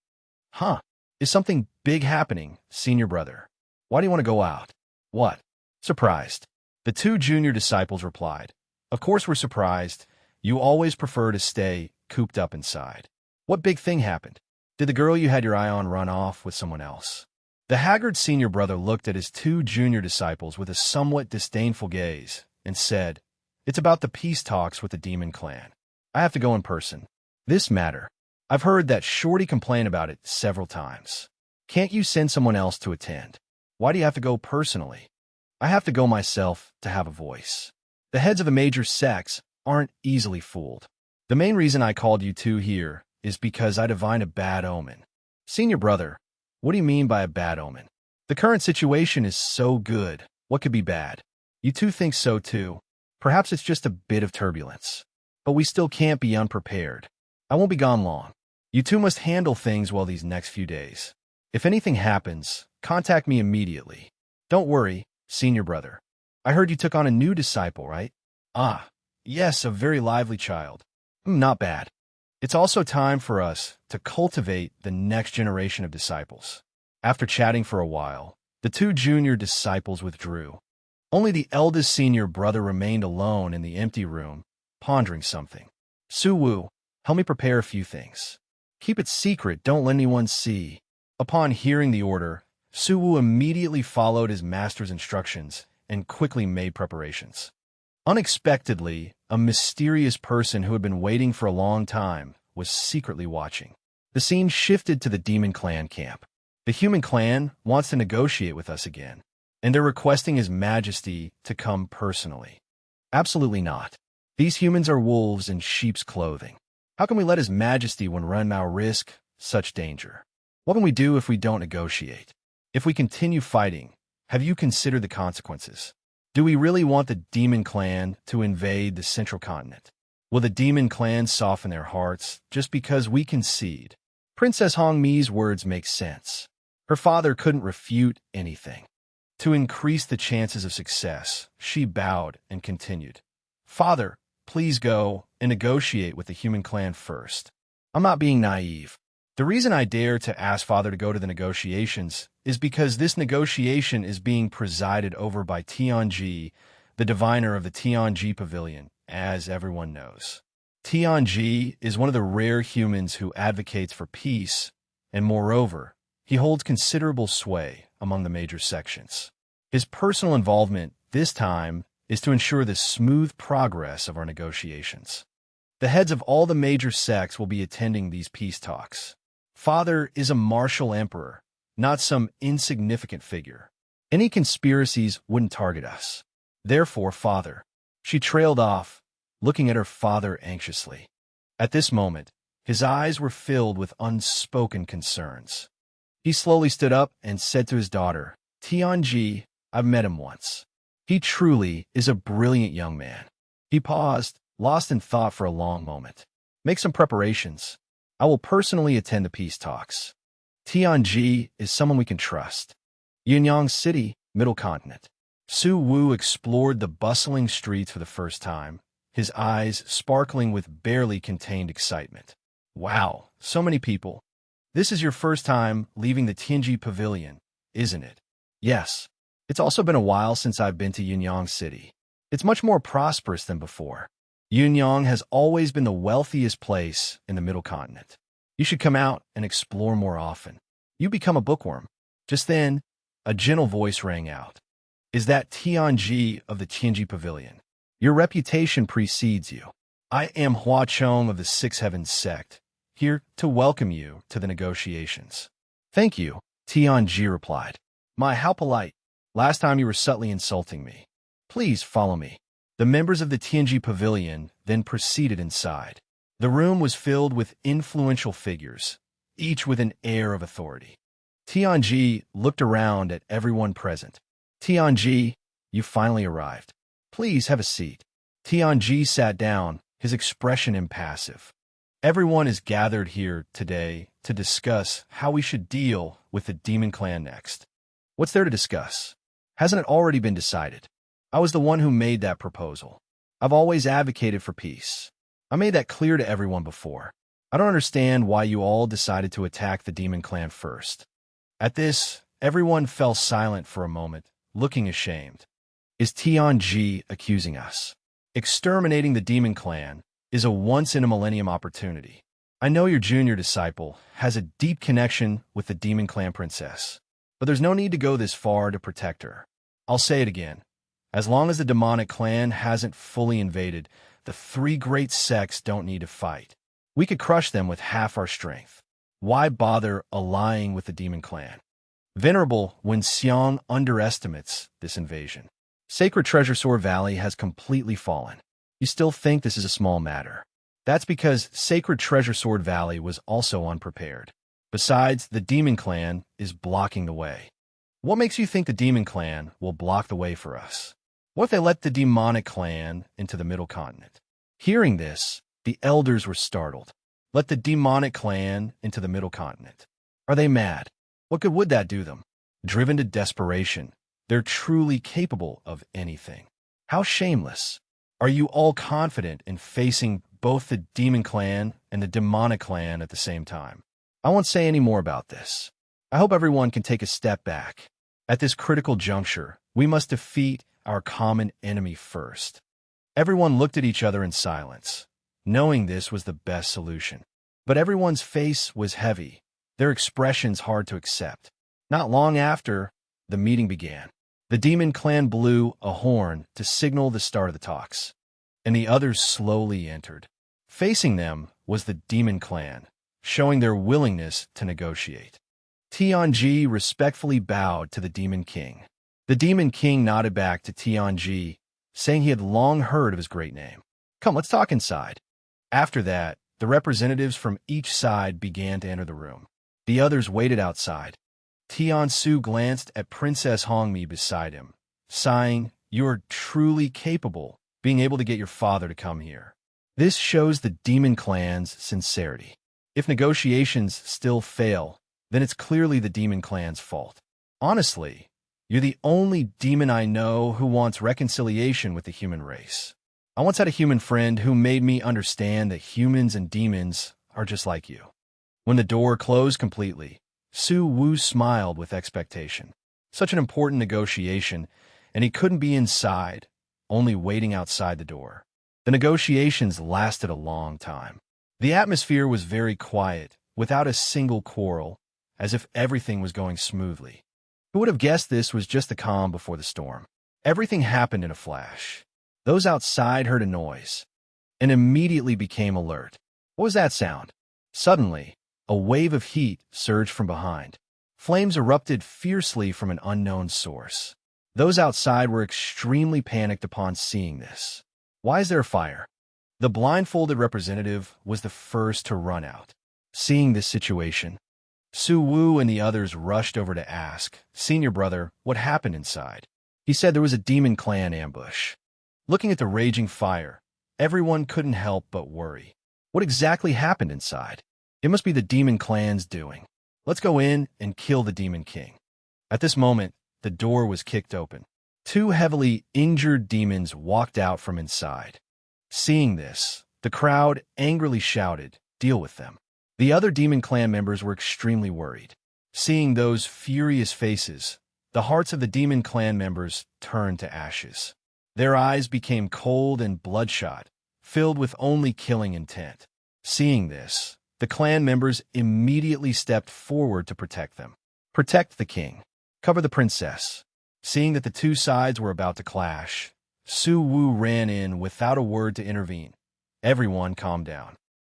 "Huh? Is something big happening, senior brother? Why do you want to go out?" "What?" "Surprised." The two junior disciples replied, "Of course we're surprised. You always prefer to stay cooped up inside. What big thing happened? Did the girl you had your eye on run off with someone else?" The haggard senior brother looked at his two junior disciples with a somewhat disdainful gaze and said, "It's about the peace talks with the Demon Clan. I have to go in person. This matter. I've heard that Shorty complain about it several times. Can't you send someone else to attend? Why do you have to go personally?" "I have to go myself to have a voice. The heads of the major sects aren't easily fooled. The main reason I called you two here is because I divine a bad omen." "Senior brother, what do you mean by a bad omen? The current situation is so good. What could be bad?" "You two think so too. Perhaps it's just a bit of turbulence. But we still can't be unprepared. I won't be gone long. You two must handle things well these next few days. If anything happens, contact me immediately. Don't worry, senior brother. I heard you took on a new disciple, right?" "Ah, yes, a very lively child. Not bad. It's also time for us to cultivate the next generation of disciples." After chatting for a while, the two junior disciples withdrew. Only the eldest senior brother remained alone in the empty room, pondering something. "Su-Wu, help me prepare a few things. Keep it secret, don't let anyone see." Upon hearing the order, Su-Wu immediately followed his master's instructions and quickly made preparations. Unexpectedly, a mysterious person who had been waiting for a long time was secretly watching. The scene shifted to the Demon Clan camp. The human clan wants to negotiate with us again, and they're requesting His Majesty to come personally. Absolutely not. These humans are wolves in sheep's clothing. How can we let His Majesty when Renmao risk such danger? What can we do if we don't negotiate? If we continue fighting, have you considered the consequences? Do we really want the Demon Clan to invade the central continent? Will the demon clan soften their hearts just because we concede? Princess Hongmi's words make sense. Her father couldn't refute anything. To increase the chances of success, she bowed and continued. Father, please go and negotiate with the human clan first. I'm not being naive. The reason I dare to ask Father to go to the negotiations is because this negotiation is being presided over by Tianji, the diviner of the Tianji Pavilion, as everyone knows. Tianji is one of the rare humans who advocates for peace, and moreover, he holds considerable sway among the major sections. His personal involvement this time is to ensure the smooth progress of our negotiations. The heads of all the major sects will be attending these peace talks. Father is a martial emperor, not some insignificant figure. Any conspiracies wouldn't target us. Therefore, Father. She trailed off, looking at her father anxiously. At this moment, his eyes were filled with unspoken concerns. He slowly stood up and said to his daughter, Tianji, I've met him once. He truly is a brilliant young man. He paused, lost in thought for a long moment. Make some preparations. I will personally attend the peace talks. Tianji is someone we can trust. Yunyang City, Middle Continent. Su Wu explored the bustling streets for the first time, his eyes sparkling with barely contained excitement. Wow, so many people. This is your first time leaving the Tianji Pavilion, isn't it? Yes. It's also been a while since I've been to Yunyang City. It's much more prosperous than before. Yunyang has always been the wealthiest place in the Middle Continent. You should come out and explore more often. You become a bookworm. Just then, a gentle voice rang out. Is that Tianji of the Tianji Pavilion? Your reputation precedes you. I am Hua Chong of the Six Heavens sect, here to welcome you to the negotiations. Thank you, Tianji replied. My, how polite. Last time you were subtly insulting me. Please follow me. The members of the Tianji Pavilion then proceeded inside. The room was filled with influential figures, each with an air of authority. Tianji looked around at everyone present. Tianji, you finally arrived. Please have a seat. Tianji sat down, his expression impassive. Everyone is gathered here today to discuss how we should deal with the Demon Clan next. What's there to discuss? Hasn't it already been decided? I was the one who made that proposal. I've always advocated for peace. I made that clear to everyone before. I don't understand why you all decided to attack the Demon Clan first. At this, everyone fell silent for a moment, looking ashamed. Is Tianji accusing us? Exterminating the Demon Clan is a once-in-a-millennium opportunity. I know your junior disciple has a deep connection with the Demon Clan princess, but there's no need to go this far to protect her. I'll say it again. As long as the demonic clan hasn't fully invaded, the three great sects don't need to fight. We could crush them with half our strength. Why bother allying with the Demon Clan? Venerable Wen Xiang underestimates this invasion. Sacred Treasure Sword Valley has completely fallen. You still think this is a small matter. That's because Sacred Treasure Sword Valley was also unprepared. Besides, the Demon Clan is blocking the way. What makes you think the Demon Clan will block the way for us? What if they let the demonic clan into the Middle Continent? Hearing this, the elders were startled. Let the demonic clan into the Middle Continent. Are they mad? What good would that do them? Driven to desperation, they're truly capable of anything. How shameless. Are you all confident in facing both the Demon Clan and the Demonic Clan at the same time? I won't say any more about this. I hope everyone can take a step back. At this critical juncture, we must defeat our common enemy first. Everyone looked at each other in silence, knowing this was the best solution. But everyone's face was heavy, their expressions hard to accept. Not long after, the meeting began. The Demon Clan blew a horn to signal the start of the talks, and the others slowly entered. Facing them was the Demon Clan, showing their willingness to negotiate. Tianji respectfully bowed to the Demon King. The Demon King nodded back to Tianji, saying he had long heard of his great name. Come, let's talk inside. After that, the representatives from each side began to enter the room. The others waited outside. Tiansu glanced at Princess Hongmi beside him, sighing, "You are truly capable, being able to get your father to come here." This shows the demon clan's sincerity. If negotiations still fail, then it's clearly the demon clan's fault. Honestly, you're the only demon I know who wants reconciliation with the human race. I once had a human friend who made me understand that humans and demons are just like you. When the door closed completely, Su Wu smiled with expectation. Such an important negotiation, and he couldn't be inside, only waiting outside the door. The negotiations lasted a long time. The atmosphere was very quiet, without a single quarrel, as if everything was going smoothly. Who would have guessed this was just the calm before the storm? Everything happened in a flash. Those outside heard a noise and immediately became alert. What was that sound? Suddenly, a wave of heat surged from behind. Flames erupted fiercely from an unknown source. Those outside were extremely panicked upon seeing this. Why is there a fire? The blindfolded representative was the first to run out. Seeing this situation, Su Wu and the others rushed over to ask, "Senior brother, what happened inside?" He said there was a demon clan ambush. Looking at the raging fire, everyone couldn't help but worry. What exactly happened inside? It must be the demon clan's doing. Let's go in and kill the demon king. At this moment, the door was kicked open. Two heavily injured demons walked out from inside. Seeing this, the crowd angrily shouted, "Deal with them." The other demon clan members were extremely worried. Seeing those furious faces, the hearts of the demon clan members turned to ashes. Their eyes became cold and bloodshot, filled with only killing intent. Seeing this, the clan members immediately stepped forward to protect them. Protect the king. Cover the princess. Seeing that the two sides were about to clash, Su Wu ran in without a word to intervene. Everyone calmed down.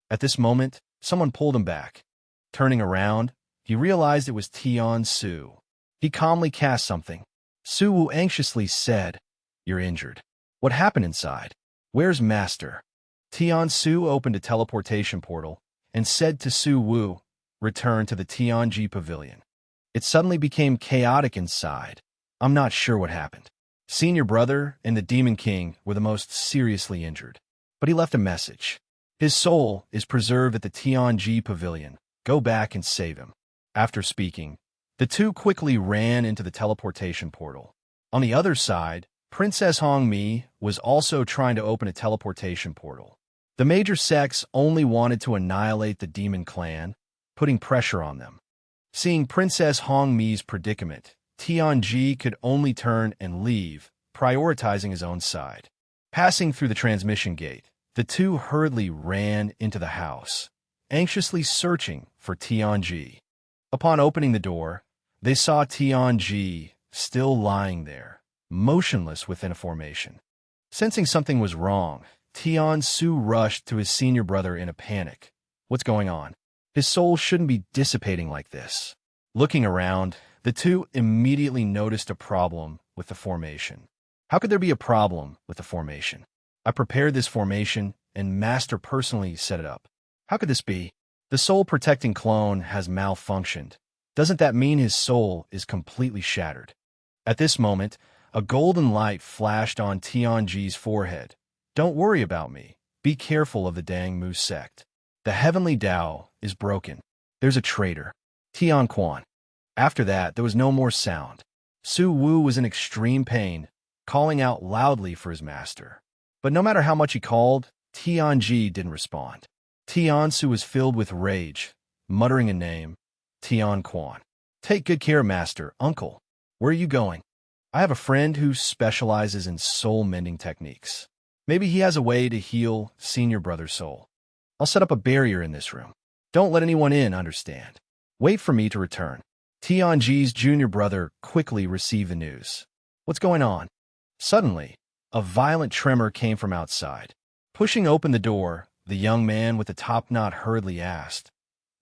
At this moment, someone pulled him back. Turning around, he realized it was Tian Su. He calmly cast something. Su Wu anxiously said, "You're injured. What happened inside? Where's Master?" Tian Su opened a teleportation portal and said to Su Wu, "Return to the Tianji Pavilion." It suddenly became chaotic inside. I'm not sure what happened. Senior brother and the Demon King were the most seriously injured. But he left a message. His soul is preserved at the Tianji Pavilion. Go back and save him. After speaking, the two quickly ran into the teleportation portal. On the other side, Princess Hongmi was also trying to open a teleportation portal. The major sects only wanted to annihilate the demon clan, putting pressure on them. Seeing Princess Hongmi's predicament, Tianji could only turn and leave, prioritizing his own side. Passing through the transmission gate, the two hurriedly ran into the house, anxiously searching for Tianji. Upon opening the door, they saw Tianji still lying there, motionless within a formation. Sensing something was wrong, Tian Su rushed to his senior brother in a panic. What's going on? His soul shouldn't be dissipating like this. Looking around, the two immediately noticed a problem with the formation. How could there be a problem with the formation? I prepared this formation, and Master personally set it up. How could this be? The soul-protecting clone has malfunctioned. Doesn't that mean his soul is completely shattered? At this moment, a golden light flashed on Tianji's forehead. Don't worry about me. Be careful of the Dang Mu sect. The heavenly Tao is broken. There's a traitor. Tian Quan. After that, there was no more sound. Su Wu was in extreme pain, calling out loudly for his master. But no matter how much he called, Tianji didn't respond. Tian Su was filled with rage, muttering a name, Tian Quan. Take good care, master, uncle. Where are you going? I have a friend who specializes in soul-mending techniques. Maybe he has a way to heal senior brother's soul. I'll set up a barrier in this room. Don't let anyone in, understand? Wait for me to return. Tianji's junior brother quickly received the news. What's going on? Suddenly, a violent tremor came from outside. Pushing open the door, the young man with the top knot hurriedly asked,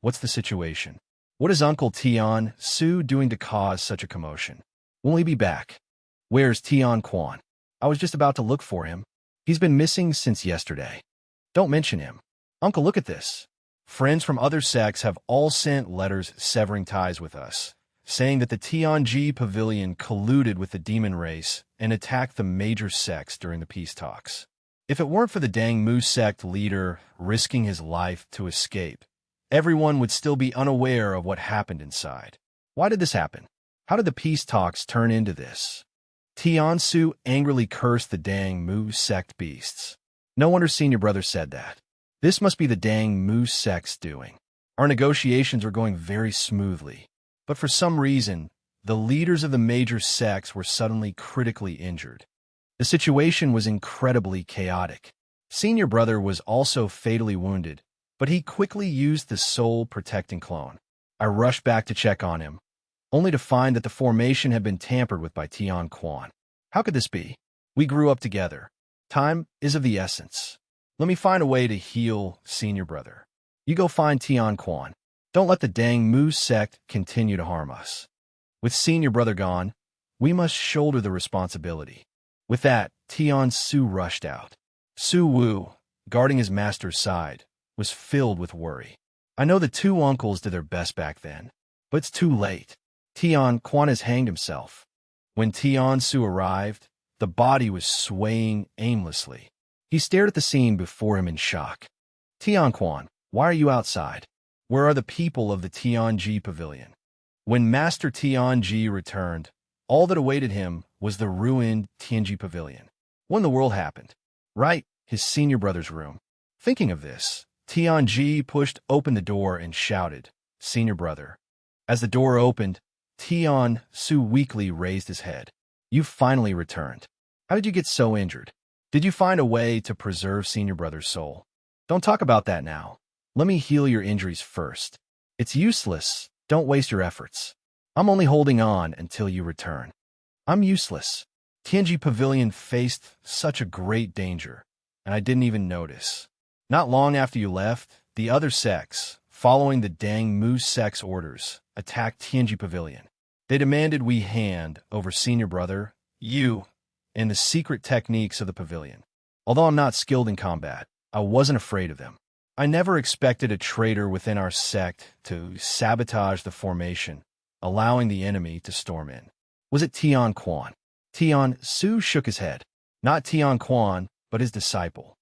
"What's the situation? What is Uncle Tian Su doing to cause such a commotion? Will he be back? Where's Tian Quan? I was just about to look for him. He's been missing since yesterday. Don't mention him. Uncle, look at this. Friends from other sects have all sent letters severing ties with us, saying that the Tianji Pavilion colluded with the demon race and attacked the major sects during the peace talks. If it weren't for the Dang Mu sect leader risking his life to escape, everyone would still be unaware of what happened inside. Why did this happen? How did the peace talks turn into this? Tiansu angrily cursed the Dang Mu sect beasts. No wonder Senior Brother said that. This must be the Dang Mu sect's doing. Our negotiations were going very smoothly, but for some reason, the leaders of the major sects were suddenly critically injured. The situation was incredibly chaotic. Senior Brother was also fatally wounded, but he quickly used the soul protecting clone. I rushed back to check on him, only to find that the formation had been tampered with by Tian Quan. How could this be? We grew up together. Time is of the essence. Let me find a way to heal Senior Brother. You go find Tian Quan. Don't let the Dang Mu sect continue to harm us. With Senior Brother gone, we must shoulder the responsibility. With that, Tian Su rushed out. Su Wu, guarding his master's side, was filled with worry. I know the two uncles did their best back then, but it's too late. Tian Quan has hanged himself. When Tian Su arrived, the body was swaying aimlessly. He stared at the scene before him in shock. Tian Quan, why are you outside? Where are the people of the Tianji Pavilion? When Master Tianji returned, all that awaited him was the ruined Tianji Pavilion. What in the world happened? Right, his Senior Brother's room. Thinking of this, Tianji pushed open the door and shouted, Senior Brother. As the door opened, Tian Su weakly raised his head. You finally returned. How did you get so injured? Did you find a way to preserve Senior Brother's soul? Don't talk about that now. Let me heal your injuries first. It's useless. Don't waste your efforts. I'm only holding on until you return. I'm useless. Tianji Pavilion faced such a great danger, and I didn't even notice. Not long after you left, the other sects, following the Dang Mu sect's orders, attacked Tianji Pavilion. They demanded we hand over Senior Brother, you, and the secret techniques of the pavilion. Although I'm not skilled in combat, I wasn't afraid of them. I never expected a traitor within our sect to sabotage the formation, allowing the enemy to storm in. Was it Tian Quan? Tian Su shook his head. Not Tian Quan, but his disciple.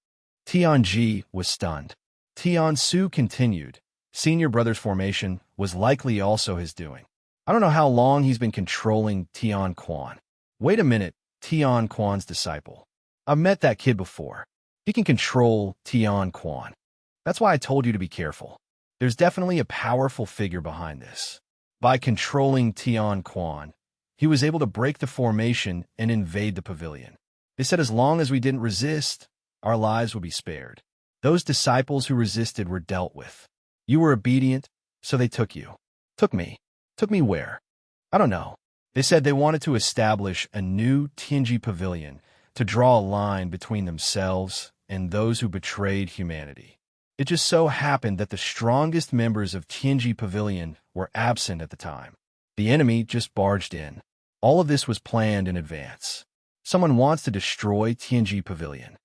Tian Ji was stunned. Tian Su continued. Senior Brother's formation was likely also his doing. I don't know how long he's been controlling Tian Quan. Wait a minute, Tian Quan's disciple. I've met that kid before. He can control Tian Quan. That's why I told you to be careful. There's definitely a powerful figure behind this. By controlling Tian Quan, he was able to break the formation and invade the pavilion. They said as long as we didn't resist, our lives would be spared. Those disciples who resisted were dealt with. You were obedient, so they took you. Took me. Took me where? I don't know. They said they wanted to establish a new Tianji Pavilion to draw a line between themselves and those who betrayed humanity. It just so happened that the strongest members of Tianji Pavilion were absent at the time. The enemy just barged in. All of this was planned in advance. Someone wants to destroy Tianji Pavilion.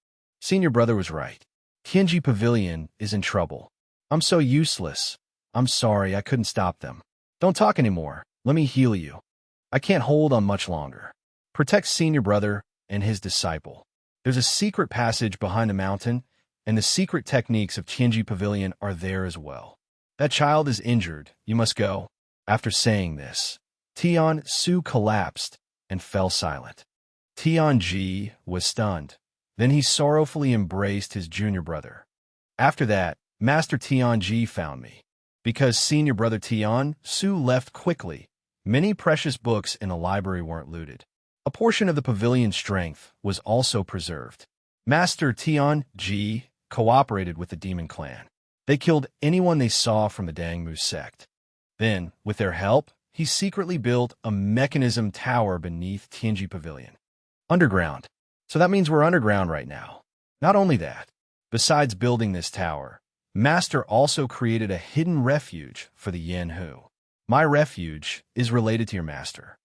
Senior Brother was right. Tianji Pavilion is in trouble. I'm so useless. I'm sorry I couldn't stop them. Don't talk anymore. Let me heal you. I can't hold on much longer. Protect Senior Brother and his disciple. There's a secret passage behind the mountain, and the secret techniques of Tianji Pavilion are there as well. That child is injured. You must go. After saying this, Tian Su collapsed and fell silent. Tian Ji was stunned. Then he sorrowfully embraced his junior brother. After that, Master Tian Ji found me. Because Senior Brother Tian Su left quickly, many precious books in the library weren't looted. A portion of the pavilion's strength was also preserved. Master Tian Ji cooperated with the demon clan. They killed anyone they saw from the Dang Mu sect. Then, with their help, he secretly built a mechanism tower beneath Tianji Pavilion. Underground. So that means we're underground right now. Not only that, besides building this tower, Master also created a hidden refuge for the Yanhu. My refuge is related to your master.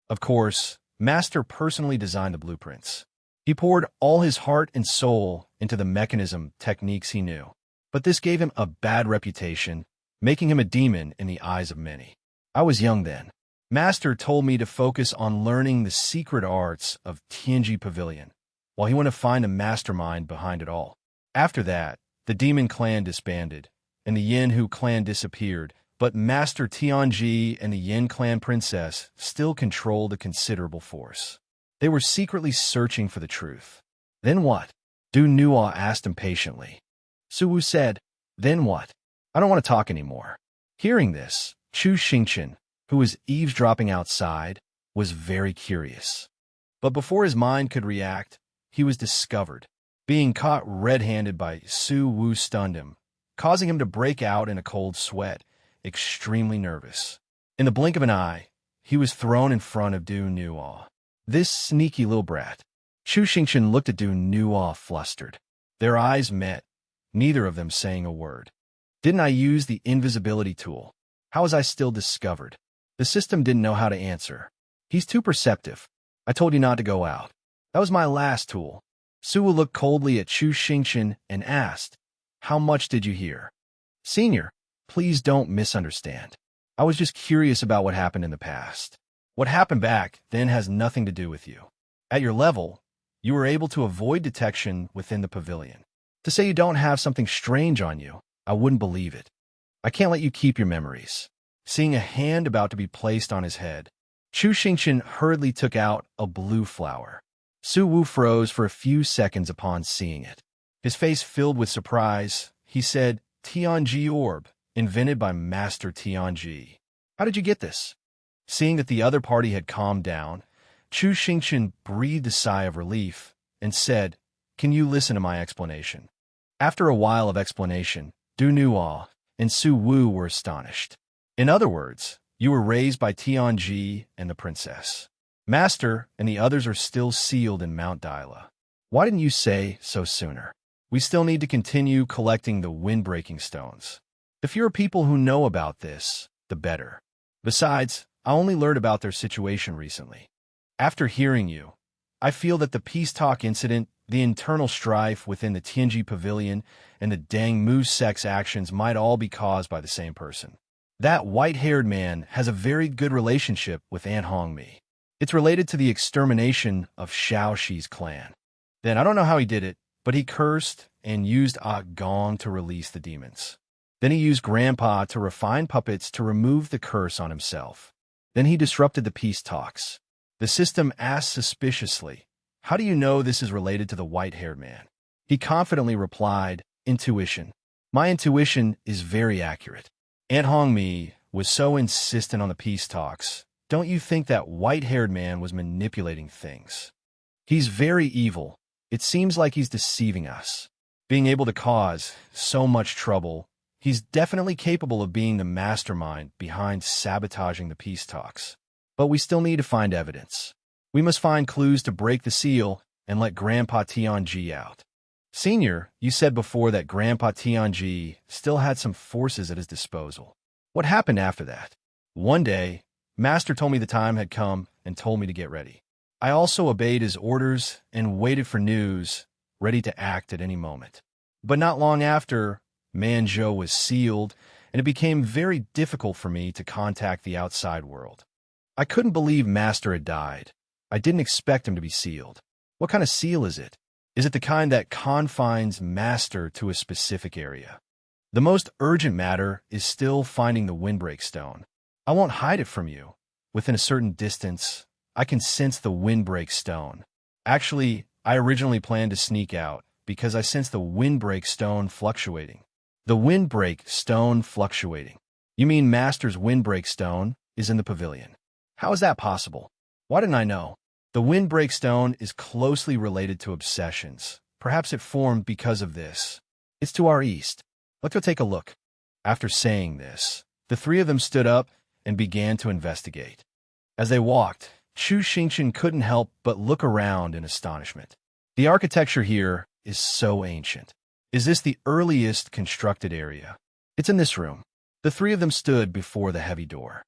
Of course, Master personally designed the blueprints. He poured all his heart and soul into the mechanism techniques he knew. But this gave him a bad reputation, making him a demon in the eyes of many. I was young then. Master told me to focus on learning the secret arts of Tianji Pavilion, while he went to find the mastermind behind it all. After that, the demon clan disbanded, and the Yin Hu clan disappeared, but Master Tianji and the Yin clan princess still controlled a considerable force. They were secretly searching for the truth. Then what? Du Nuo asked impatiently. Suwu said, Then what? I don't want to talk anymore. Hearing this, Chu Xingqian, who was eavesdropping outside, was very curious. But before his mind could react, he was discovered. Being caught red-handed by Su Wu stunned him, causing him to break out in a cold sweat, extremely nervous. In the blink of an eye, he was thrown in front of Du Nuo. This sneaky little brat. Chu Xingqian looked at Du Nuo flustered. Their eyes met, neither of them saying a word. Didn't I use the invisibility tool? How was I still discovered? The system didn't know how to answer. He's too perceptive. I told you not to go out. That was my last tool. Suwu looked coldly at Chu Xingqian and asked, How much did you hear? Senior, please don't misunderstand. I was just curious about what happened in the past. What happened back then has nothing to do with you. At your level, you were able to avoid detection within the pavilion. To say you don't have something strange on you, I wouldn't believe it. I can't let you keep your memories. Seeing a hand about to be placed on his head, Chu Xingqian hurriedly took out a blue flower. Su Wu froze for a few seconds upon seeing it. His face filled with surprise, he said, Tianji Orb, invented by Master Tianji. How did you get this? Seeing that the other party had calmed down, Chu Xingqian breathed a sigh of relief and said, Can you listen to my explanation? After a while of explanation, Du Nuo and Su Wu were astonished. In other words, you were raised by Tianji and the princess. Master and the others are still sealed in Mount Dala. Why didn't you say so sooner? We still need to continue collecting the wind-breaking stones. The fewer people who know about this, the better. Besides, I only learned about their situation recently. After hearing you, I feel that the peace talk incident, the internal strife within the Tianji Pavilion, and the Dang Mu sect's actions might all be caused by the same person. That white-haired man has a very good relationship with An Hongmi. It's related to the extermination of Shaoxi's clan. Then I don't know how he did it, but he cursed and used Gong to release the demons. Then he used Grandpa to refine puppets to remove the curse on himself. Then he disrupted the peace talks. The system asked suspiciously, How do you know this is related to the white-haired man? He confidently replied, Intuition. My intuition is very accurate. An Hongmi was so insistent on the peace talks. Don't you think that white-haired man was manipulating things? He's very evil. It seems like he's deceiving us. Being able to cause so much trouble, he's definitely capable of being the mastermind behind sabotaging the peace talks. But we still need to find evidence. We must find clues to break the seal and let Grandpa Tianji out. Senior, you said before that Grandpa Tianji still had some forces at his disposal. What happened after that? One day, Master told me the time had come and told me to get ready. I also obeyed his orders and waited for news, ready to act at any moment. But not long after, Manzhou was sealed, and it became very difficult for me to contact the outside world. I couldn't believe Master had died. I didn't expect him to be sealed. What kind of seal is it? Is it the kind that confines Master to a specific area? The most urgent matter is still finding the windbreak stone. I won't hide it from you. Within a certain distance, I can sense the windbreak stone. Actually, I originally planned to sneak out because I sensed the windbreak stone fluctuating. The windbreak stone fluctuating. You mean Master's windbreak stone is in the pavilion? How is that possible? Why didn't I know? The windbreak stone is closely related to obsessions. Perhaps it formed because of this. It's to our east. Let's go take a look. After saying this, the three of them stood up and began to investigate. As they walked, Chu Xingqian couldn't help but look around in astonishment. The architecture here is so ancient. Is this the earliest constructed area? It's in this room. The three of them stood before the heavy door.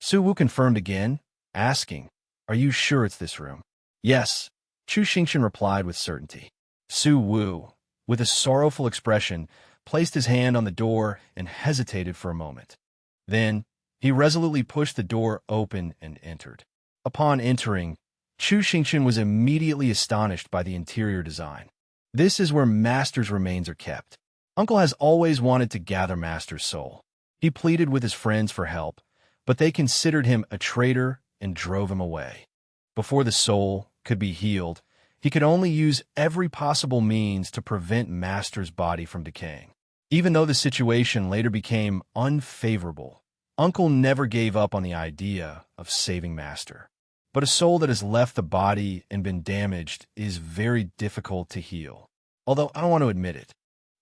Su Wu confirmed again, asking, Are you sure it's this room? Yes, Chu Xingqian replied with certainty. Su Wu, with a sorrowful expression, placed his hand on the door and hesitated for a moment. Then, he resolutely pushed the door open and entered. Upon entering, Chu Xingqian was immediately astonished by the interior design. This is where Master's remains are kept. Uncle has always wanted to gather Master's soul. He pleaded with his friends for help, but they considered him a traitor and drove him away. Before the soul could be healed, he could only use every possible means to prevent Master's body from decaying. Even though the situation later became unfavorable, Uncle never gave up on the idea of saving Master. But a soul that has left the body and been damaged is very difficult to heal. Although I don't want to admit it.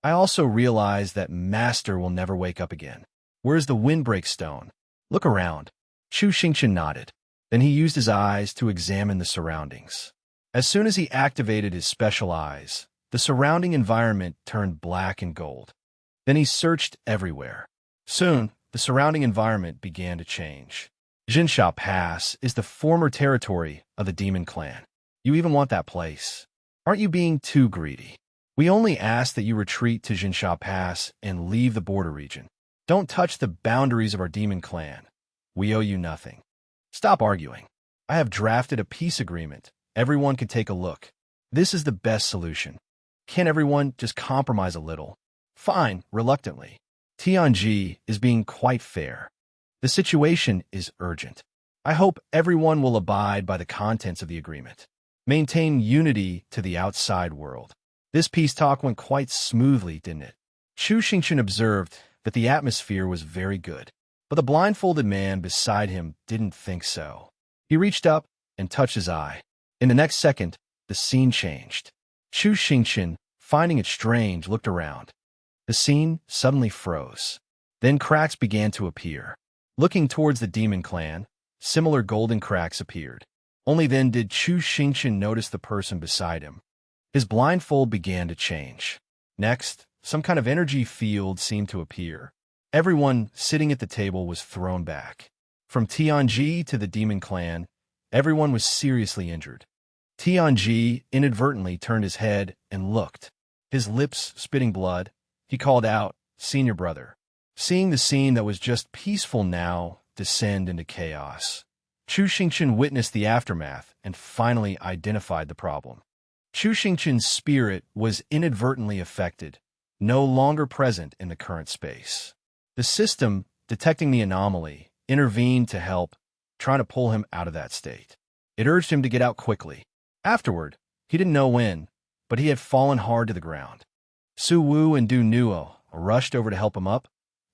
I also realize that Master will never wake up again. Where's the windbreak stone? Look around. Chu Xingqian nodded. Then he used his eyes to examine the surroundings. As soon as he activated his special eyes, the surrounding environment turned black and gold. Then he searched everywhere. Soon, the surrounding environment began to change. Jinsha Pass is the former territory of the Demon Clan. You even want that place. Aren't you being too greedy? We only ask that you retreat to Jinsha Pass and leave the border region. Don't touch the boundaries of our Demon Clan. We owe you nothing. Stop arguing. I have drafted a peace agreement. Everyone can take a look. This is the best solution. Can't everyone just compromise a little? Fine, reluctantly. Tianji is being quite fair. The situation is urgent. I hope everyone will abide by the contents of the agreement. Maintain unity to the outside world. This peace talk went quite smoothly, didn't it? Chu Xingqian observed that the atmosphere was very good. But the blindfolded man beside him didn't think so. He reached up and touched his eye. In the next second, the scene changed. Chu Xingqian, finding it strange, looked around. The scene suddenly froze. Then cracks began to appear. Looking towards the Demon Clan, similar golden cracks appeared. Only then did Chu Xingqian notice the person beside him. His blindfold began to change. Next, some kind of energy field seemed to appear. Everyone sitting at the table was thrown back. From Tianji to the Demon Clan, everyone was seriously injured. Tianji inadvertently turned his head and looked. His lips spitting blood, he called out, "Senior brother." Seeing the scene that was just peaceful now descend into chaos, Chu Xingqian witnessed the aftermath and finally identified the problem. Chu Xingqian's spirit was inadvertently affected, no longer present in the current space. The system, detecting the anomaly, intervened to help, trying to pull him out of that state. It urged him to get out quickly. Afterward, he didn't know when, but he had fallen hard to the ground. Su Wu and Du Nuo rushed over to help him up,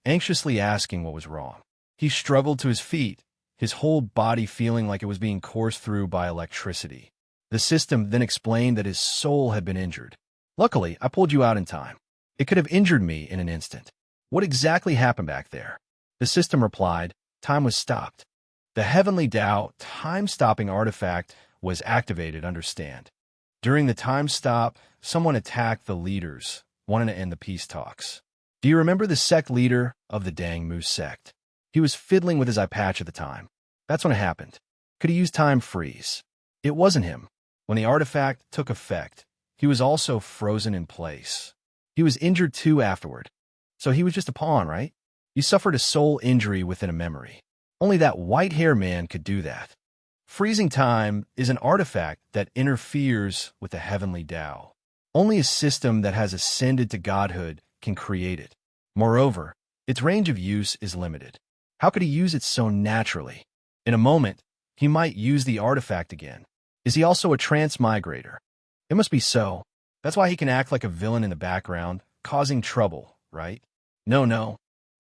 anxiously asking what was wrong. He struggled to his feet, his whole body feeling like it was being coursed through by electricity. The system then explained that his soul had been injured. "Luckily, I pulled you out in time. It could have injured me in an instant. What exactly happened back there?" The system replied, "Time was stopped. The Heavenly Tao time-stopping artifact was activated, understand. During the time stop, someone attacked the leaders, wanting to end the peace talks. Do you remember the sect leader of the Dang Mu sect? He was fiddling with his eye patch at the time. That's when it happened. Could he use time freeze? It wasn't him. When the artifact took effect, he was also frozen in place. He was injured too afterward. So he was just a pawn, right? You suffered a soul injury within a memory. Only that white-haired man could do that. Freezing time is an artifact that interferes with the Heavenly Tao. Only a system that has ascended to godhood can create it. Moreover, its range of use is limited. How could he use it so naturally? In a moment, he might use the artifact again. Is he also a transmigrator? It must be so. That's why he can act like a villain in the background, causing trouble, right? No.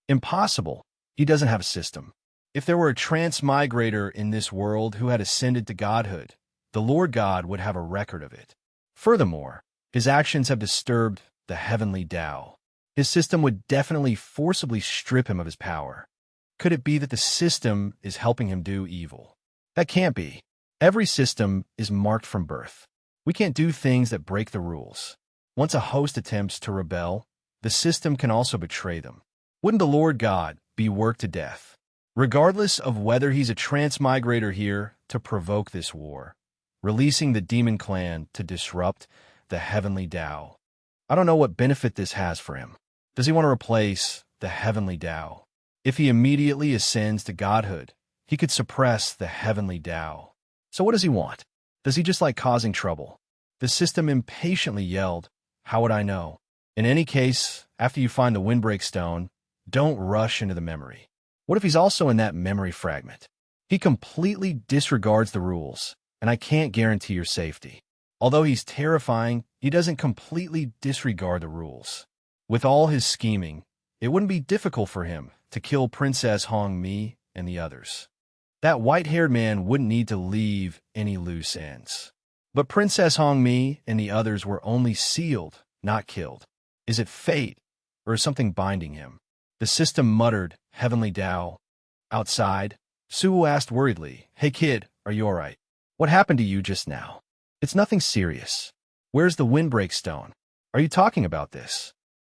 Impossible. He doesn't have a system. If there were a transmigrator in this world who had ascended to godhood, the Lord God would have a record of it. Furthermore, his actions have disturbed the Heavenly Tao. His system would definitely forcibly strip him of his power. Could it be that the system is helping him do evil? That can't be. Every system is marked from birth. We can't do things that break the rules. Once a host attempts to rebel, the system can also betray them. Wouldn't the Lord God be worked to death? Regardless of whether he's a transmigrator here to provoke this war, releasing the Demon Clan to disrupt the Heavenly Tao. I don't know what benefit this has for him. Does he want to replace the Heavenly Tao? If he immediately ascends to godhood, he could suppress the Heavenly Tao. So what does he want? Does he just like causing trouble? The system impatiently yelled, "How would I know?" In any case, after you find the windbreak stone, don't rush into the memory. What if he's also in that memory fragment? He completely disregards the rules, and I can't guarantee your safety. Although he's terrifying, he doesn't completely disregard the rules. With all his scheming, it wouldn't be difficult for him to kill Princess Hong Mi and the others. That white-haired man wouldn't need to leave any loose ends. But Princess Hong Mi and the others were only sealed, not killed. Is it fate, or is something binding him? The system muttered, "Heavenly Tao." Outside, Suwu asked worriedly, "Hey kid, are you alright? What happened to you just now?" "It's nothing serious." "Where's the windbreak stone? Are you talking about this?"